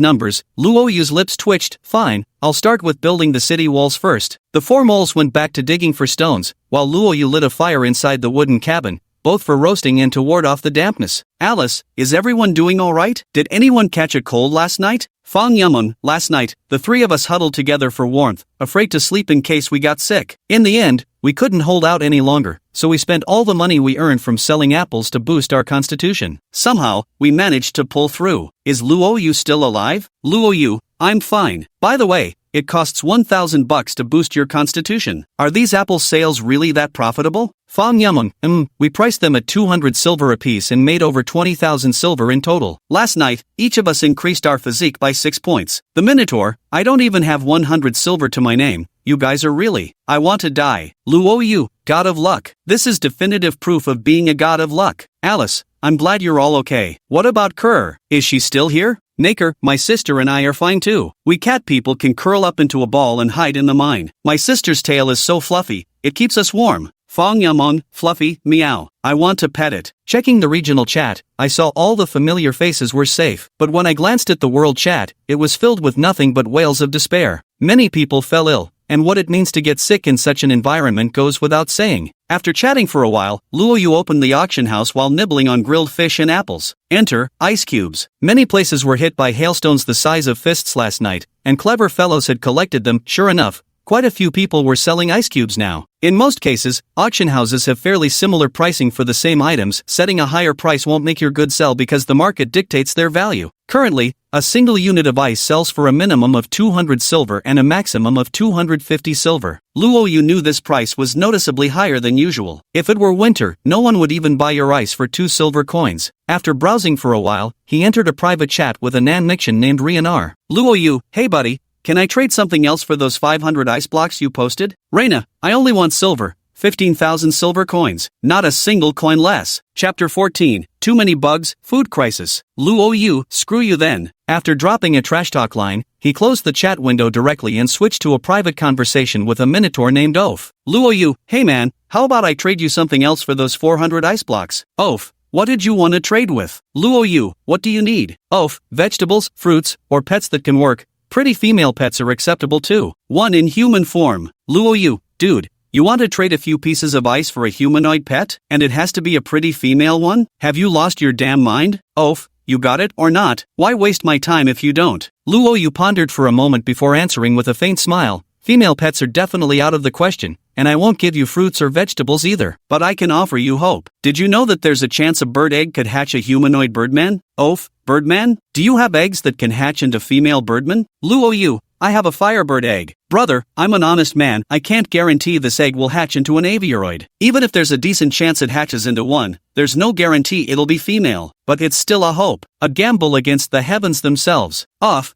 numbers, Luo Yu's lips twitched. Fine, I'll start with building the city walls first. The 4 moles went back to digging for stones, while Luo Yu lit a fire inside the wooden cabin, both for roasting and to ward off the dampness. Alice, is everyone doing alright? Did anyone catch a cold last night? Fang Yameng, last night, the 3 of us huddled together for warmth, afraid to sleep in case we got sick. In the end, we couldn't hold out any longer, so we spent all the money we earned from selling apples to boost our constitution. Somehow, we managed to pull through. Is Luo Yu still alive? Luo Yu, I'm fine. By the way, it costs 1,000 bucks to boost your constitution. Are these apple sales really that profitable? Fang Yameng, we priced them at 200 silver apiece and made over 20,000 silver in total. Last night, each of us increased our physique by 6 points. The Minotaur, I don't even have 100 silver to my name. You guys are really, I want to die. Luo Yu, god of luck. This is definitive proof of being a god of luck. Alice, I'm glad you're all okay. What about Kerr? Is she still here? Naker, my sister and I are fine too. We cat people can curl up into a ball and hide in the mine. My sister's tail is so fluffy, it keeps us warm. Fang Yameng, fluffy, meow. I want to pet it. Checking the regional chat, I saw all the familiar faces were safe, but when I glanced at the world chat, it was filled with nothing but wails of despair. Many people fell ill, and what it means to get sick in such an environment goes without saying. After chatting for a while, Luo Yu opened the auction house while nibbling on grilled fish and apples. Enter, ice cubes. Many places were hit by hailstones the size of fists last night, and clever fellows had collected them. Sure enough, quite a few people were selling ice cubes now. In most cases, auction houses have fairly similar pricing for the same items. Setting a higher price won't make your goods sell because the market dictates their value. Currently, a single unit of ice sells for a minimum of 200 silver and a maximum of 250 silver. Luo Yu knew this price was noticeably higher than usual. If it were winter, no one would even buy your ice for 2 silver coins. After browsing for a while, he entered a private chat with a Nan Nixian named Rianar. Luo Yu, hey buddy, can I trade something else for those 500 ice blocks you posted? Reina, I only want silver. 15,000 silver coins, not a single coin less. Chapter 14, Too Many Bugs, Food Crisis. Luo Yu, screw you then. After dropping a trash talk line, he closed the chat window directly and switched to a private conversation with a Minotaur named Oaf. Luo Yu, hey man, how about I trade you something else for those 400 ice blocks? Oaf, what did you want to trade with? Luo Yu, what do you need? Oaf, vegetables, fruits, or pets that can work. Pretty female pets are acceptable too. One in human form. Luo Yu, dude, you want to trade a few pieces of ice for a humanoid pet? And it has to be a pretty female one? Have you lost your damn mind? Oaf, you got it or not? Why waste my time if you don't? Luo Yu pondered for a moment before answering with a faint smile. female pets are definitely out of the question, and I won't give you fruits or vegetables either. But I can offer you hope. Did you know that there's a chance a bird egg could hatch a humanoid birdman? Oof, birdman? Do you have eggs that can hatch into female birdmen? Luo, I have a firebird egg. Brother, I'm an honest man, I can't guarantee this egg will hatch into an aviaroid. Even if there's a decent chance it hatches into one, there's no guarantee it'll be female. But it's still a hope, a gamble against the heavens themselves. Off,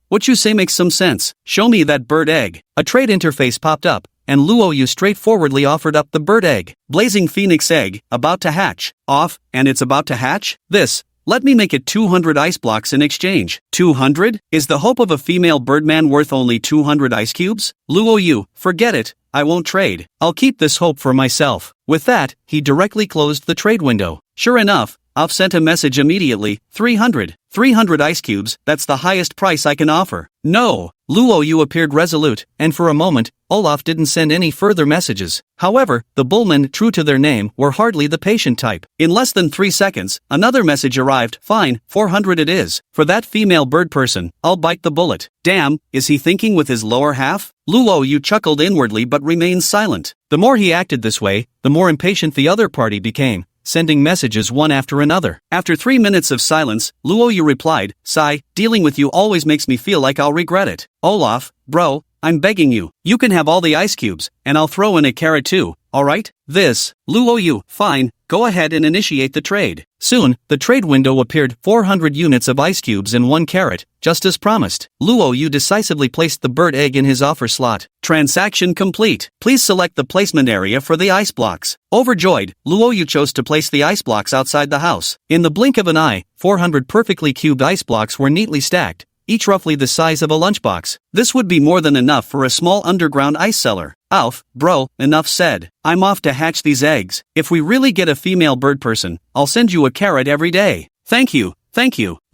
what you say makes some sense. Show me that bird egg. A trade interface popped up, and Luo straightforwardly offered up the bird egg. Blazing phoenix egg, about to hatch. Off, and it's about to hatch? Let me make it 200 ice blocks in exchange. 200? Is the hope of a female birdman worth only 200 ice cubes? Luo, forget it, I won't trade. I'll keep this hope for myself. With that, he directly closed the trade window. Sure enough, I've sent a message immediately. 300 ice cubes, that's the highest price I can offer. No. Luo appeared resolute, and for a moment, Olaf didn't send any further messages. However, the bullmen, true to their name, were hardly the patient type. In less than 3 seconds, another message arrived. Fine, 400 it is. For that female bird person, I'll bite the bullet. Damn, is he thinking with his lower half? Luo chuckled inwardly but remained silent. The more he acted this way, the more impatient the other party became, sending messages one after another. After 3 minutes of silence, Luo replied, Sigh, dealing with you always makes me feel like I'll regret it. Olaf, bro, I'm begging you. You can have all the ice cubes, and I'll throw in a carrot too, alright? Luo, fine, go ahead and initiate the trade. Soon, the trade window appeared. 400 units of ice cubes and 1 carrot, just as promised. Luo decisively placed the bird egg in his offer slot. Transaction complete. Please select the placement area for the ice blocks. Overjoyed, Luo chose to place the ice blocks outside the house. In the blink of an eye, 400 perfectly cubed ice blocks were neatly stacked, each roughly the size of a lunchbox. This would be more than enough for a small underground ice cellar. Alf, bro, enough said. I'm off to hatch these eggs. If we really get a female bird person, I'll send you a carrot every day. Thank you.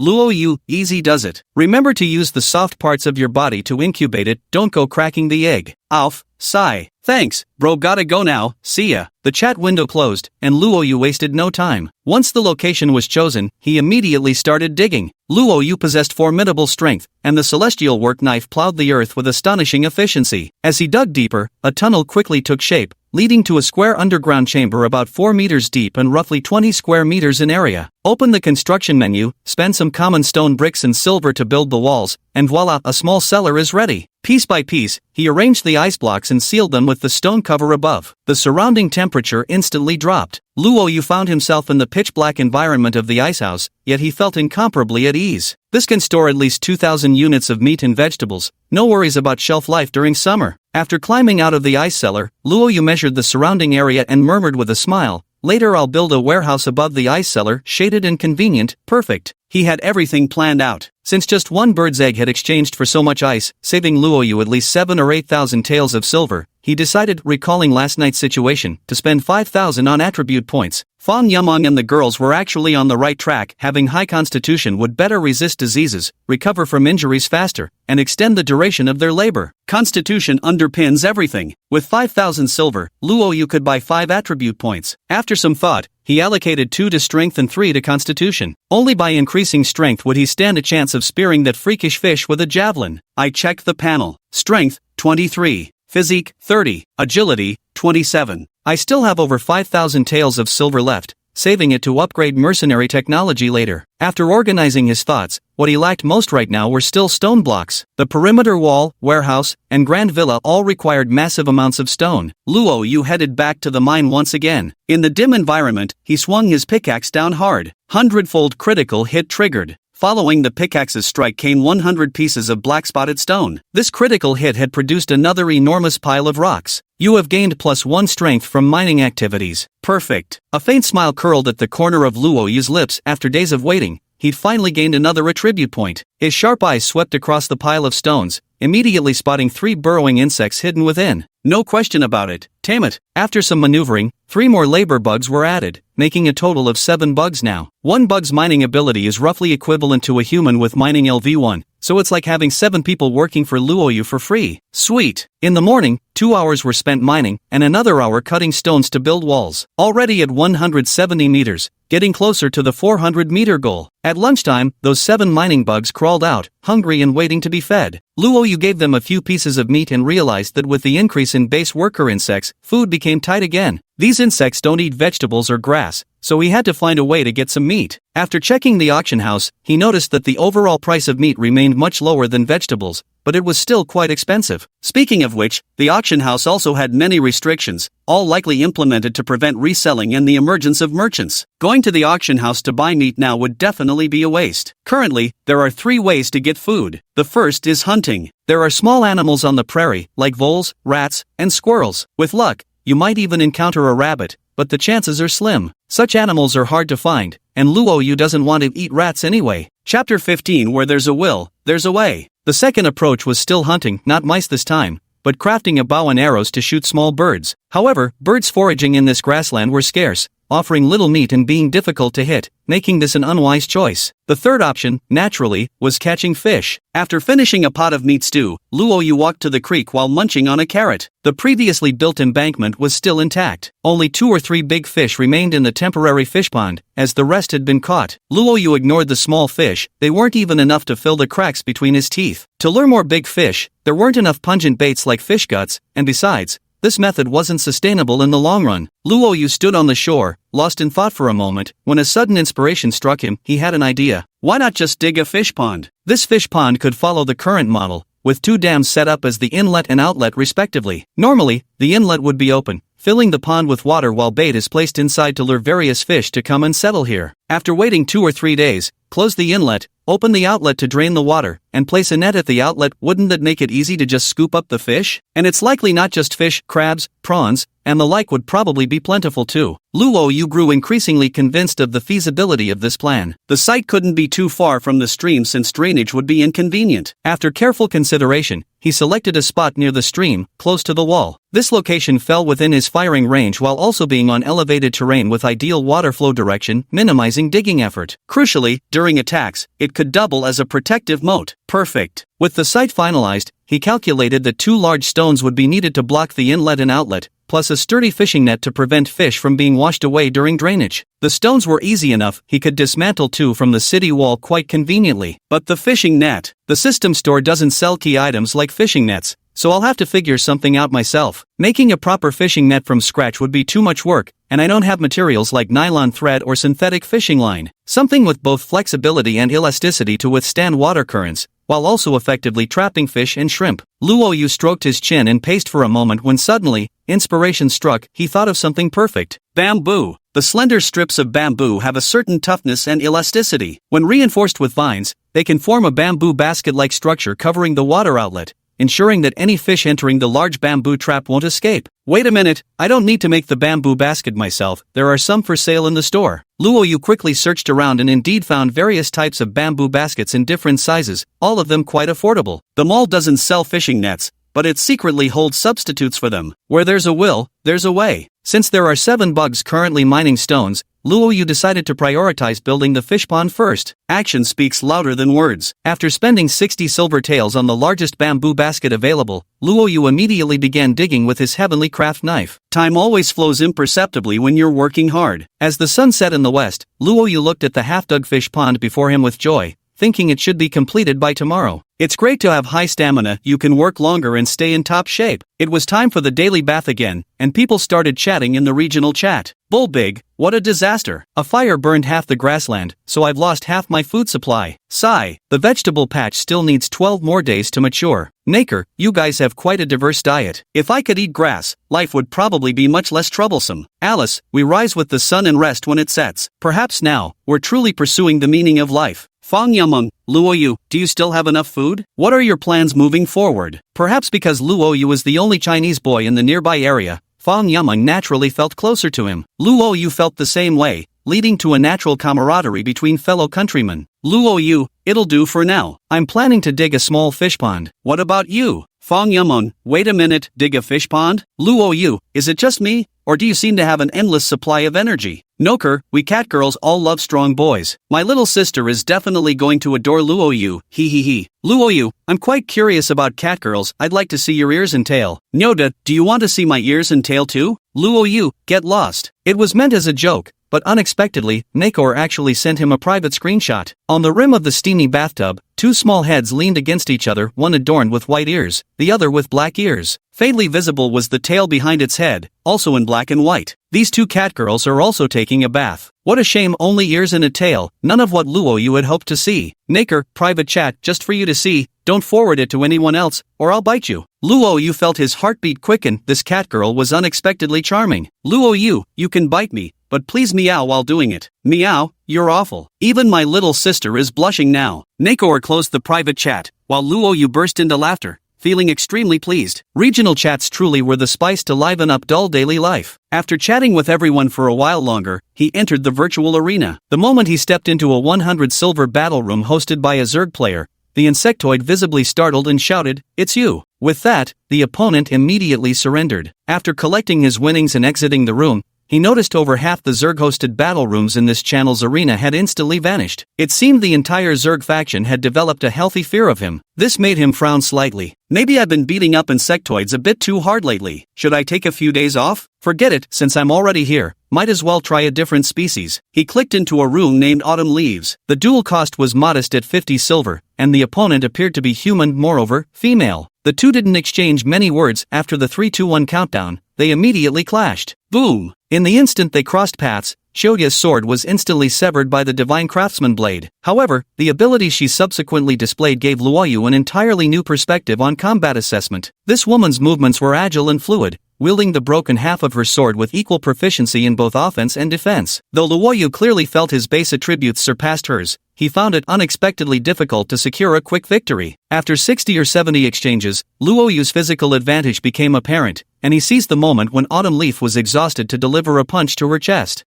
Luo, easy does it. Remember to use the soft parts of your body to incubate it, don't go cracking the egg. Alf, sigh. Thanks, bro, gotta go now, see ya. The chat window closed, and Luo wasted no time. Once the location was chosen, he immediately started digging. Luo possessed formidable strength, and the celestial work knife plowed the earth with astonishing efficiency. As he dug deeper, a tunnel quickly took shape, leading to a square underground chamber about 4 meters deep and roughly 20 square meters in area. Open the construction menu, spend some common stone bricks and silver to build the walls, and voila, a small cellar is ready. Piece by piece, he arranged the ice blocks and sealed them with the stone cover above. The surrounding temperature instantly dropped. Luo found himself in the pitch-black environment of the icehouse, yet he felt incomparably at ease. This can store at least 2,000 units of meat and vegetables, no worries about shelf life during summer. After climbing out of the ice cellar, Luo measured the surrounding area and murmured with a smile, "Later I'll build a warehouse above the ice cellar, shaded and convenient, perfect." He had everything planned out. Since just one bird's egg had exchanged for so much ice, saving Luo at least 7 or 8,000 taels of silver, he decided, recalling last night's situation, to spend 5,000 on attribute points. Fang Yamong and the girls were actually on the right track. Having high constitution would better resist diseases, recover from injuries faster, and extend the duration of their labor. Constitution underpins everything. With 5,000 silver, Luo could buy 5 attribute points. After some thought, he allocated 2 to strength and 3 to constitution. Only by increasing strength would he stand a chance of spearing that freakish fish with a javelin. I checked the panel. Strength, 23. Physique, 30. Agility, 27. I still have over 5,000 taels of silver left, saving it to upgrade mercenary technology later. After organizing his thoughts, what he lacked most right now were still stone blocks. The perimeter wall, warehouse, and grand villa all required massive amounts of stone. Luo headed back to the mine once again. In the dim environment, he swung his pickaxe down hard. 100-fold critical hit triggered. Following the pickaxe's strike came 100 pieces of black-spotted stone. This critical hit had produced another enormous pile of rocks. You have gained +1 strength from mining activities. Perfect. A faint smile curled at the corner of Luo's lips. After days of waiting, he'd finally gained another attribute point. His sharp eyes swept across the pile of stones, immediately spotting 3 burrowing insects hidden within. No question about it, tame it. After some maneuvering, 3 more labor bugs were added, making a total of 7 bugs now. One bug's mining ability is roughly equivalent to a human with mining LV1, so it's like having 7 people working for Luo for free. Sweet. In the morning, 2 hours were spent mining, and another hour cutting stones to build walls. Already at 170 meters, getting closer to the 400-meter goal. At lunchtime, those 7 mining bugs crawled out, hungry and waiting to be fed. Luo Yu gave them a few pieces of meat and realized that with the increase in base worker insects, food became tight again. These insects don't eat vegetables or grass, so he had to find a way to get some meat. After checking the auction house, he noticed that the overall price of meat remained much lower than vegetables, but it was still quite expensive. Speaking of which, the auction house also had many restrictions, all likely implemented to prevent reselling and the emergence of merchants. Going to the auction house to buy meat now would definitely be a waste. Currently, there are 3 ways to get food. The first is hunting. There are small animals on the prairie, like voles, rats, and squirrels. With luck, you might even encounter a rabbit, but the chances are slim. Such animals are hard to find, and Luo Yu doesn't want to eat rats anyway. Chapter 15. Where there's a will, there's a way. The second approach was still hunting, not mice this time, but crafting a bow and arrows to shoot small birds. However, birds foraging in this grassland were scarce, offering little meat and being difficult to hit, making this an unwise choice. The third option, naturally, was catching fish. After finishing a pot of meat stew, Luo Yu walked to the creek while munching on a carrot. The previously built embankment was still intact. Only 2 or 3 big fish remained in the temporary fish pond, as the rest had been caught. Luo Yu ignored the small fish, they weren't even enough to fill the cracks between his teeth. To lure more big fish, there weren't enough pungent baits like fish guts, and besides, this method wasn't sustainable in the long run. Luo Yu stood on the shore, lost in thought for a moment, when a sudden inspiration struck him. He had an idea. Why not just dig a fish pond? This fish pond could follow the current model, with 2 dams set up as the inlet and outlet respectively. Normally, the inlet would be open, filling the pond with water while bait is placed inside to lure various fish to come and settle here. After waiting 2 or 3 days, close the inlet, open the outlet to drain the water, and place a net at the outlet. Wouldn't that make it easy to just scoop up the fish? And it's likely not just fish, crabs, prawns, and the like would probably be plentiful too. Luo Yu grew increasingly convinced of the feasibility of this plan. The site couldn't be too far from the stream since drainage would be inconvenient. After careful consideration, he selected a spot near the stream, close to the wall. This location fell within his firing range while also being on elevated terrain with ideal water flow direction, minimizing digging effort. Crucially, during attacks, it could double as a protective moat. Perfect. With the site finalized, he calculated that 2 large stones would be needed to block the inlet and outlet, plus a sturdy fishing net to prevent fish from being washed away during drainage. The stones were easy enough, he could dismantle 2 from the city wall quite conveniently. But the fishing net. The system store doesn't sell key items like fishing nets, so I'll have to figure something out myself. Making a proper fishing net from scratch would be too much work, and I don't have materials like nylon thread or synthetic fishing line. Something with both flexibility and elasticity to withstand water currents, while also effectively trapping fish and shrimp. Luo Yu stroked his chin and paced for a moment when suddenly, inspiration struck. He thought of something perfect. Bamboo. The slender strips of bamboo have a certain toughness and elasticity. When reinforced with vines, they can form a bamboo basket-like structure covering the water outlet, ensuring that any fish entering the large bamboo trap won't escape. Wait a minute, I don't need to make the bamboo basket myself, there are some for sale in the store. Luo Yu quickly searched around and indeed found various types of bamboo baskets in different sizes, all of them quite affordable. The mall doesn't sell fishing nets, but it secretly holds substitutes for them. Where there's a will, there's a way. Since there are 7 bugs currently mining stones, Luo Yu decided to prioritize building the fish pond first. Action speaks louder than words. After spending 60 silver taels on the largest bamboo basket available, Luo Yu immediately began digging with his heavenly craft knife. Time always flows imperceptibly when you're working hard. As the sun set in the west, Luo Yu looked at the half-dug fish pond before him with joy, thinking it should be completed by tomorrow. It's great to have high stamina, you can work longer and stay in top shape. It was time for the daily bath again, and people started chatting in the regional chat. Bull Big, what a disaster. A fire burned half the grassland, so I've lost half my food supply. Sigh, the vegetable patch still needs 12 more days to mature. Naker, you guys have quite a diverse diet. If I could eat grass, life would probably be much less troublesome. Alice, we rise with the sun and rest when it sets. Perhaps now, we're truly pursuing the meaning of life. Fang Yameng, Luo Yu, do you still have enough food? What are your plans moving forward? Perhaps because Luo Yu was the only Chinese boy in the nearby area, Fang Yameng naturally felt closer to him. Luo Yu felt the same way, leading to a natural camaraderie between fellow countrymen. Luo Yu, it'll do for now. I'm planning to dig a small fish pond. What about you? Fong Yumon, wait a minute, dig a fish pond? Luo Yu, is it just me? Or do you seem to have an endless supply of energy? Noker, we cat girls all love strong boys. My little sister is definitely going to adore Luo Yu, hee hee hee. Luo Yu, I'm quite curious about cat girls, I'd like to see your ears and tail. Nyoda, do you want to see my ears and tail too? Luo Yu, get lost. It was meant as a joke, but unexpectedly, Nakor actually sent him a private screenshot. On the rim of the steamy bathtub, two small heads leaned against each other, one adorned with white ears, the other with black ears. Faintly visible was the tail behind its head, also in black and white. These two catgirls are also taking a bath. What a shame, only ears and a tail, none of what Luo Yu had hoped to see. Nakor, private chat just for you to see, don't forward it to anyone else, or I'll bite you. Luo Yu felt his heartbeat quicken, this catgirl was unexpectedly charming. Luo Yu, you can bite me, but please meow while doing it. Meow, you're awful. Even my little sister is blushing now. Nakor closed the private chat, while Luo Yu burst into laughter, feeling extremely pleased. Regional chats truly were the spice to liven up dull daily life. After chatting with everyone for a while longer, he entered the virtual arena. The moment he stepped into a 100 silver battle room hosted by a Zerg player, the insectoid visibly startled and shouted, "It's you." With that, the opponent immediately surrendered. After collecting his winnings and exiting the room, he noticed over half the Zerg-hosted battle rooms in this channel's arena had instantly vanished. It seemed the entire Zerg faction had developed a healthy fear of him. This made him frown slightly. Maybe I've been beating up insectoids a bit too hard lately. Should I take a few days off? Forget it, since I'm already here. Might as well try a different species. He clicked into a room named Autumn Leaves. The duel cost was modest at 50 silver, and the opponent appeared to be human, moreover, female. The two didn't exchange many words. After the 3-2-1 countdown, they immediately clashed. Boom! In the instant they crossed paths, Xiaoya's sword was instantly severed by the Divine Craftsman blade. However, the ability she subsequently displayed gave Luo Yu an entirely new perspective on combat assessment. This woman's movements were agile and fluid, wielding the broken half of her sword with equal proficiency in both offense and defense. Though Luo Yu clearly felt his base attributes surpassed hers, he found it unexpectedly difficult to secure a quick victory. After 60 or 70 exchanges, Luo Yu's physical advantage became apparent, and he seized the moment when Autumn Leaf was exhausted to deliver a punch to her chest.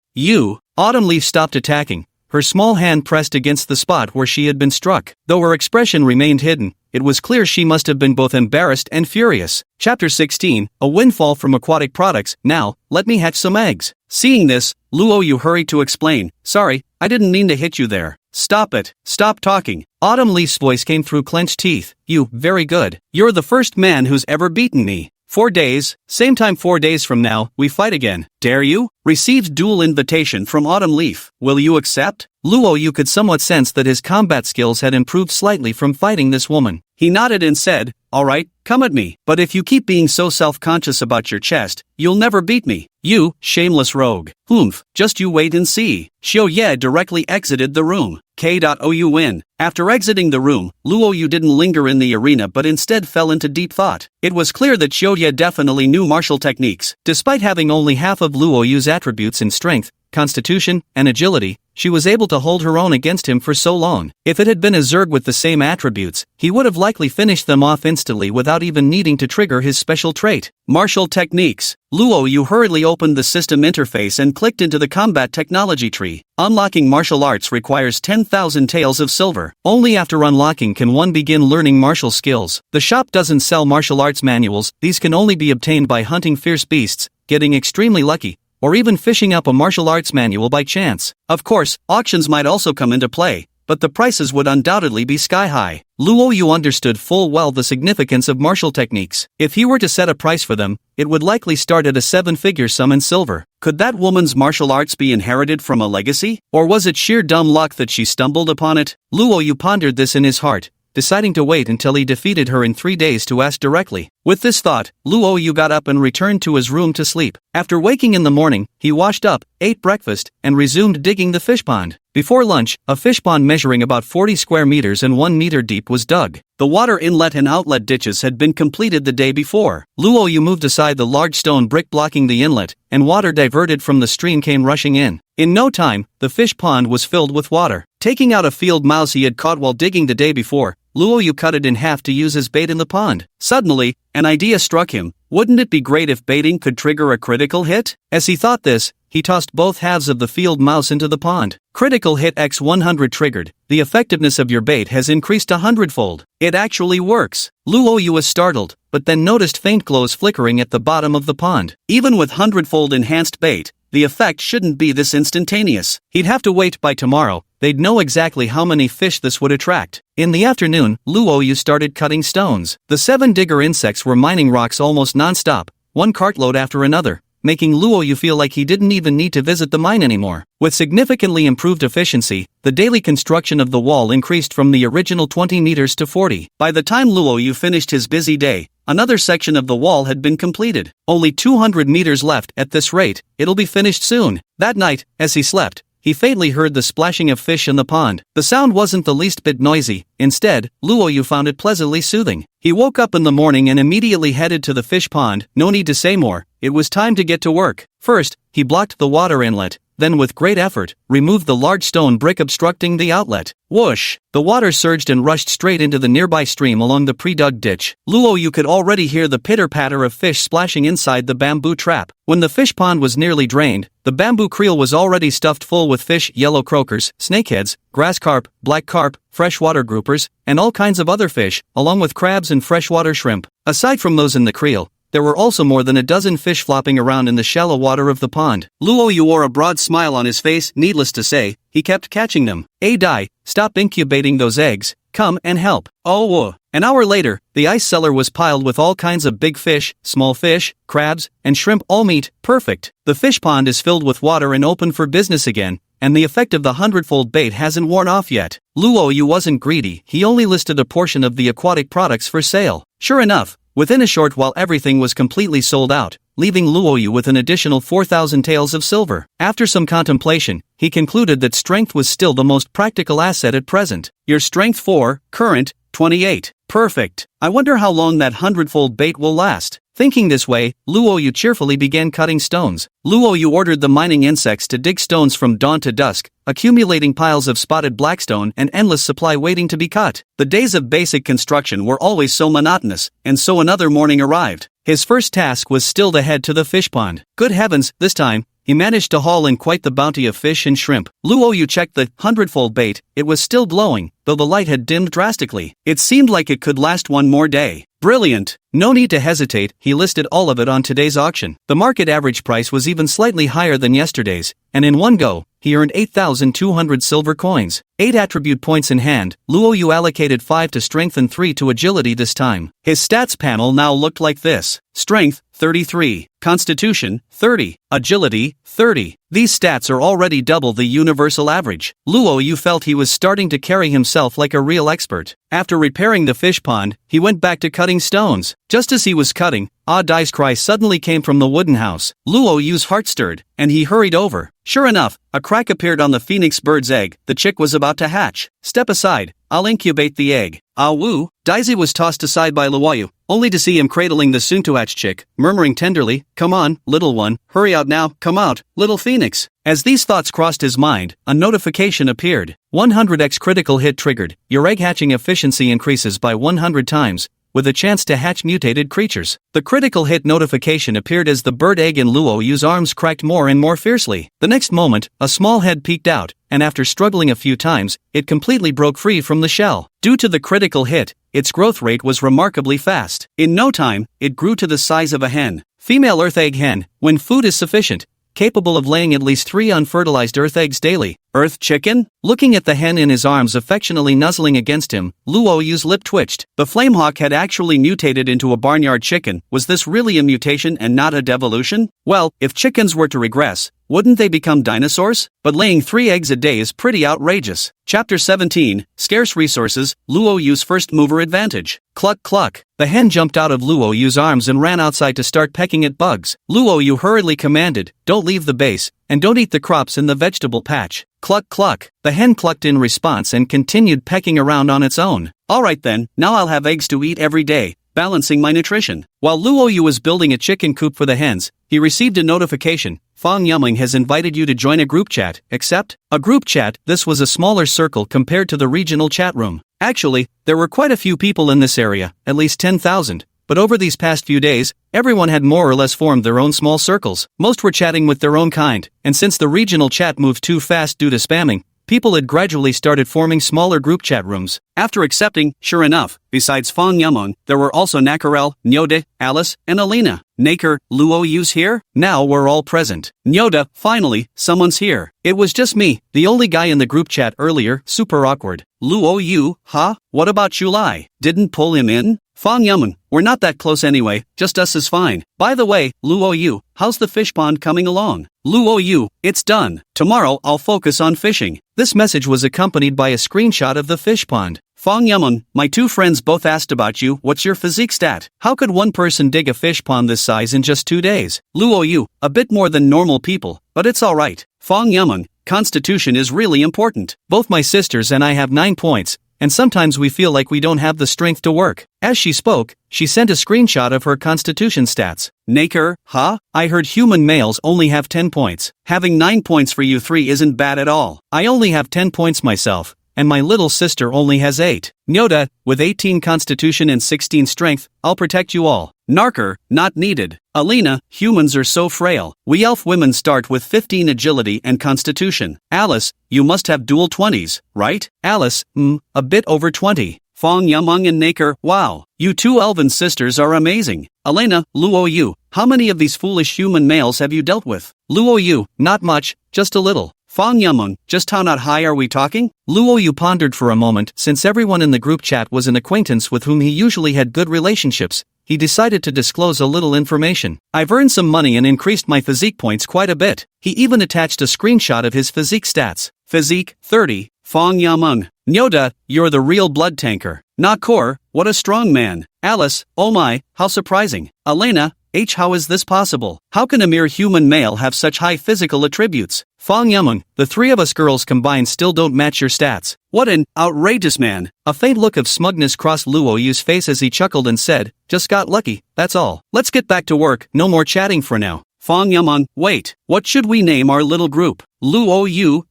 Autumn Leaf stopped attacking, her small hand pressed against the spot where she had been struck. Though her expression remained hidden, it was clear she must have been both embarrassed and furious. Chapter 16, A Windfall from Aquatic Products. Now, let me hatch some eggs. Seeing this, Luo Yu hurried to explain, "Sorry, I didn't mean to hit you there." "Stop it, stop talking." Autumn Leaf's voice came through clenched teeth. Very good. You're the first man who's ever beaten me. 4 days, same time 4 days from now, we fight again. Dare you? Received duel invitation from Autumn Leaf. Will you accept? Luo Yu could somewhat sense that his combat skills had improved slightly from fighting this woman. He nodded and said, "Alright, come at me. But if you keep being so self-conscious about your chest, you'll never beat me. You, shameless rogue. Oomph, just you wait and see." Xiao directly exited the room. K.O.U win. After exiting the room, Luo Yu didn't linger in the arena but instead fell into deep thought. It was clear that Xiao definitely knew martial techniques. Despite having only half of Luo Yu's attributes in strength, constitution, and agility, she was able to hold her own against him for so long. If it had been a Zerg with the same attributes, he would have likely finished them off instantly without even needing to trigger his special trait. Martial techniques. Luo Yu hurriedly opened the system interface and clicked into the combat technology tree. Unlocking martial arts requires 10,000 taels of silver. Only after unlocking can one begin learning martial skills. The shop doesn't sell martial arts manuals, these can only be obtained by hunting fierce beasts, getting extremely lucky, or even fishing up a martial arts manual by chance. Of course, auctions might also come into play, but the prices would undoubtedly be sky high. Luo Yu understood full well the significance of martial techniques. If he were to set a price for them, it would likely start at a 7-figure sum in silver. Could that woman's martial arts be inherited from a legacy? Or was it sheer dumb luck that she stumbled upon it? Luo Yu pondered this in his heart, deciding to wait until he defeated her in 3 days to ask directly. With this thought, Luo Yu got up and returned to his room to sleep. After waking in the morning, he washed up, ate breakfast, and resumed digging the fish pond. Before lunch, a fish pond measuring about 40 square meters and 1 meter deep was dug. The water inlet and outlet ditches had been completed the day before. Luo Yu moved aside the large stone brick blocking the inlet, and water diverted from the stream came rushing in. In no time, the fish pond was filled with water. Taking out a field mouse he had caught while digging the day before, Luo Yu cut it in half to use as bait in the pond. Suddenly, an idea struck him. Wouldn't it be great if baiting could trigger a critical hit? As he thought this, he tossed both halves of the field mouse into the pond. Critical hit x 100 triggered. The effectiveness of your bait has increased 100-fold. It actually works. Luo Yu was startled, but then noticed faint glows flickering at the bottom of the pond. Even with 100-fold enhanced bait, the effect shouldn't be this instantaneous. He'd have to wait by tomorrow. They'd know exactly how many fish this would attract. In the afternoon, Luo Yu started cutting stones. The 7 digger insects were mining rocks almost non-stop, one cartload after another, making Luo Yu feel like he didn't even need to visit the mine anymore. With significantly improved efficiency, the daily construction of the wall increased from the original 20 meters to 40. By the time Luo Yu finished his busy day, another section of the wall had been completed. Only 200 meters left. At this rate, it'll be finished soon. That night, as he slept, he faintly heard the splashing of fish in the pond. The sound wasn't the least bit noisy. Instead, Luo Yu found it pleasantly soothing. He woke up in the morning and immediately headed to the fish pond. No need to say more. It was time to get to work. First, he blocked the water inlet, then with great effort, removed the large stone brick obstructing the outlet. Whoosh! The water surged and rushed straight into the nearby stream along the pre-dug ditch. Luo Yu could already hear the pitter-patter of fish splashing inside the bamboo trap. When the fish pond was nearly drained, the bamboo creel was already stuffed full with fish, yellow croakers, snakeheads, grass carp, black carp, freshwater groupers, and all kinds of other fish, along with crabs and freshwater shrimp. Aside from those in the creel, there were also more than a dozen fish flopping around in the shallow water of the pond. Luo Yu wore a broad smile on his face. Needless to say, he kept catching them. Dai, stop incubating those eggs, come and help. Oh. An hour later, the ice cellar was piled with all kinds of big fish, small fish, crabs, and shrimp, all meat. Perfect. The fish pond is filled with water and open for business again, and the effect of the 100-fold bait hasn't worn off yet. Luo Yu wasn't greedy. He only listed a portion of the aquatic products for sale. Sure enough, within a short while everything was completely sold out, leaving Luo Yu with an additional 4,000 taels of silver. After some contemplation, he concluded that strength was still the most practical asset at present. Your strength 4, current, 28. Perfect. I wonder how long that 100-fold bait will last. Thinking this way, Luo Yu cheerfully began cutting stones. Luo Yu ordered the mining insects to dig stones from dawn to dusk, accumulating piles of spotted blackstone and endless supply waiting to be cut. The days of basic construction were always so monotonous, and so another morning arrived. His first task was still to head to the fish pond. Good heavens, this time, he managed to haul in quite the bounty of fish and shrimp. Luo Yu checked the 100-fold bait. It was still glowing, though the light had dimmed drastically. It seemed like it could last one more day. Brilliant! No need to hesitate, he listed all of it on today's auction. The market average price was even slightly higher than yesterday's, and in one go, he earned 8,200 silver coins. 8 attribute points in hand. Luo Yu allocated 5 to strength and 3 to agility this time. His stats panel now looked like this. Strength, 33. Constitution, 30. Agility, 30. These stats are already double the universal average. Luo Yu felt he was starting to carry himself like a real expert. After repairing the fish pond, he went back to cutting stones. Just as he was cutting, Dai's cry suddenly came from the wooden house. Luo Yu's heart stirred, and he hurried over. Sure enough, a crack appeared on the phoenix bird's egg. The chick was about to hatch. Step aside, I'll incubate the egg. Ah woo. Daisy was tossed aside by Luo Yu, only to see him cradling the soon-to-hatch chick, murmuring tenderly, "Come on, little one, hurry out now, come out, little phoenix." As these thoughts crossed his mind, a notification appeared. 100x critical hit triggered. Your egg hatching efficiency increases by 100 times, with a chance to hatch mutated creatures. The critical hit notification appeared as the bird egg in Luo Yu's arms cracked more and more fiercely. The next moment, a small head peeked out, and after struggling a few times, it completely broke free from the shell. Due to the critical hit, its growth rate was remarkably fast. In no time, it grew to the size of a hen. Female earth egg hen, when food is sufficient, capable of laying at least 3 unfertilized earth eggs daily. Earth chicken? Looking at the hen in his arms affectionately nuzzling against him, Luo Yu's lip twitched. The flamehawk had actually mutated into a barnyard chicken. Was this really a mutation and not a devolution? Well, if chickens were to regress, wouldn't they become dinosaurs? But laying 3 eggs a day is pretty outrageous. Chapter 17, Scarce Resources, Luo Yu's First Mover Advantage. Cluck cluck. The hen jumped out of Luo Yu's arms and ran outside to start pecking at bugs. Luo Yu hurriedly commanded, "Don't leave the base, and don't eat the crops in the vegetable patch." Cluck cluck. The hen clucked in response and continued pecking around on its own. Alright then, now I'll have eggs to eat every day, balancing my nutrition. While Luo Yu was building a chicken coop for the hens, he received a notification. Fang Yumeng has invited you to join a group chat. Accept? A group chat. This was a smaller circle compared to the regional chat room. Actually, there were quite a few people in this area, at least 10,000. But over these past few days, everyone had more or less formed their own small circles. Most were chatting with their own kind, and since the regional chat moved too fast due to spamming, people had gradually started forming smaller group chat rooms. After accepting, sure enough, besides Fang Yameng, there were also Nakarel, Nyoda, Alice, and Alina. Naker, Luo Yu's here? Now we're all present. Nyoda, finally, someone's here. It was just me, the only guy in the group chat earlier, super awkward. Luo Yu, huh? What about Julai? Didn't pull him in? Fang Yameng, we're not that close anyway, just us is fine. By the way, Luo Yu, how's the fish pond coming along? Luo Yu, it's done. Tomorrow I'll focus on fishing. This message was accompanied by a screenshot of the fish pond. Fang Yameng, my two friends both asked about you. What's your physique stat? How could one person dig a fish pond this size in just 2 days? Luo Yu, a bit more than normal people, but it's alright. Fang Yameng, constitution is really important. Both my sisters and I have 9 points, and sometimes we feel like we don't have the strength to work. As she spoke, she sent a screenshot of her constitution stats. Naker, huh? I heard human males only have 10 points. Having 9 points for you three isn't bad at all. I only have 10 points myself, and my little sister only has 8. Nyoda, with 18 constitution and 16 strength, I'll protect you all. Narker, not needed. Alina, humans are so frail. We elf women start with 15 agility and constitution. Alice, you must have dual 20s, right? Alice, a bit over 20. Fang Yameng and Naker, wow, you two elven sisters are amazing. Elena, Luo Yu, how many of these foolish human males have you dealt with? Luo Yu, not much, just a little. Fang Yameng, just how not high are we talking? Luo Yu pondered for a moment. Since everyone in the group chat was an acquaintance with whom he usually had good relationships, he decided to disclose a little information. I've earned some money and increased my physique points quite a bit. He even attached a screenshot of his physique stats. Physique, 30. Fang Yameng, Nyoda, you're the real blood tanker. Nakor, what a strong man. Alice, oh my, how surprising. Elena, how is this possible? How can a mere human male have such high physical attributes? Fang Yameng, the three of us girls combined still don't match your stats. What an outrageous man. A faint look of smugness crossed Luo Yu's face as he chuckled and said, just got lucky, that's all. Let's get back to work, no more chatting for now. Fang Yameng, wait, what should we name our little group? Luo Yu,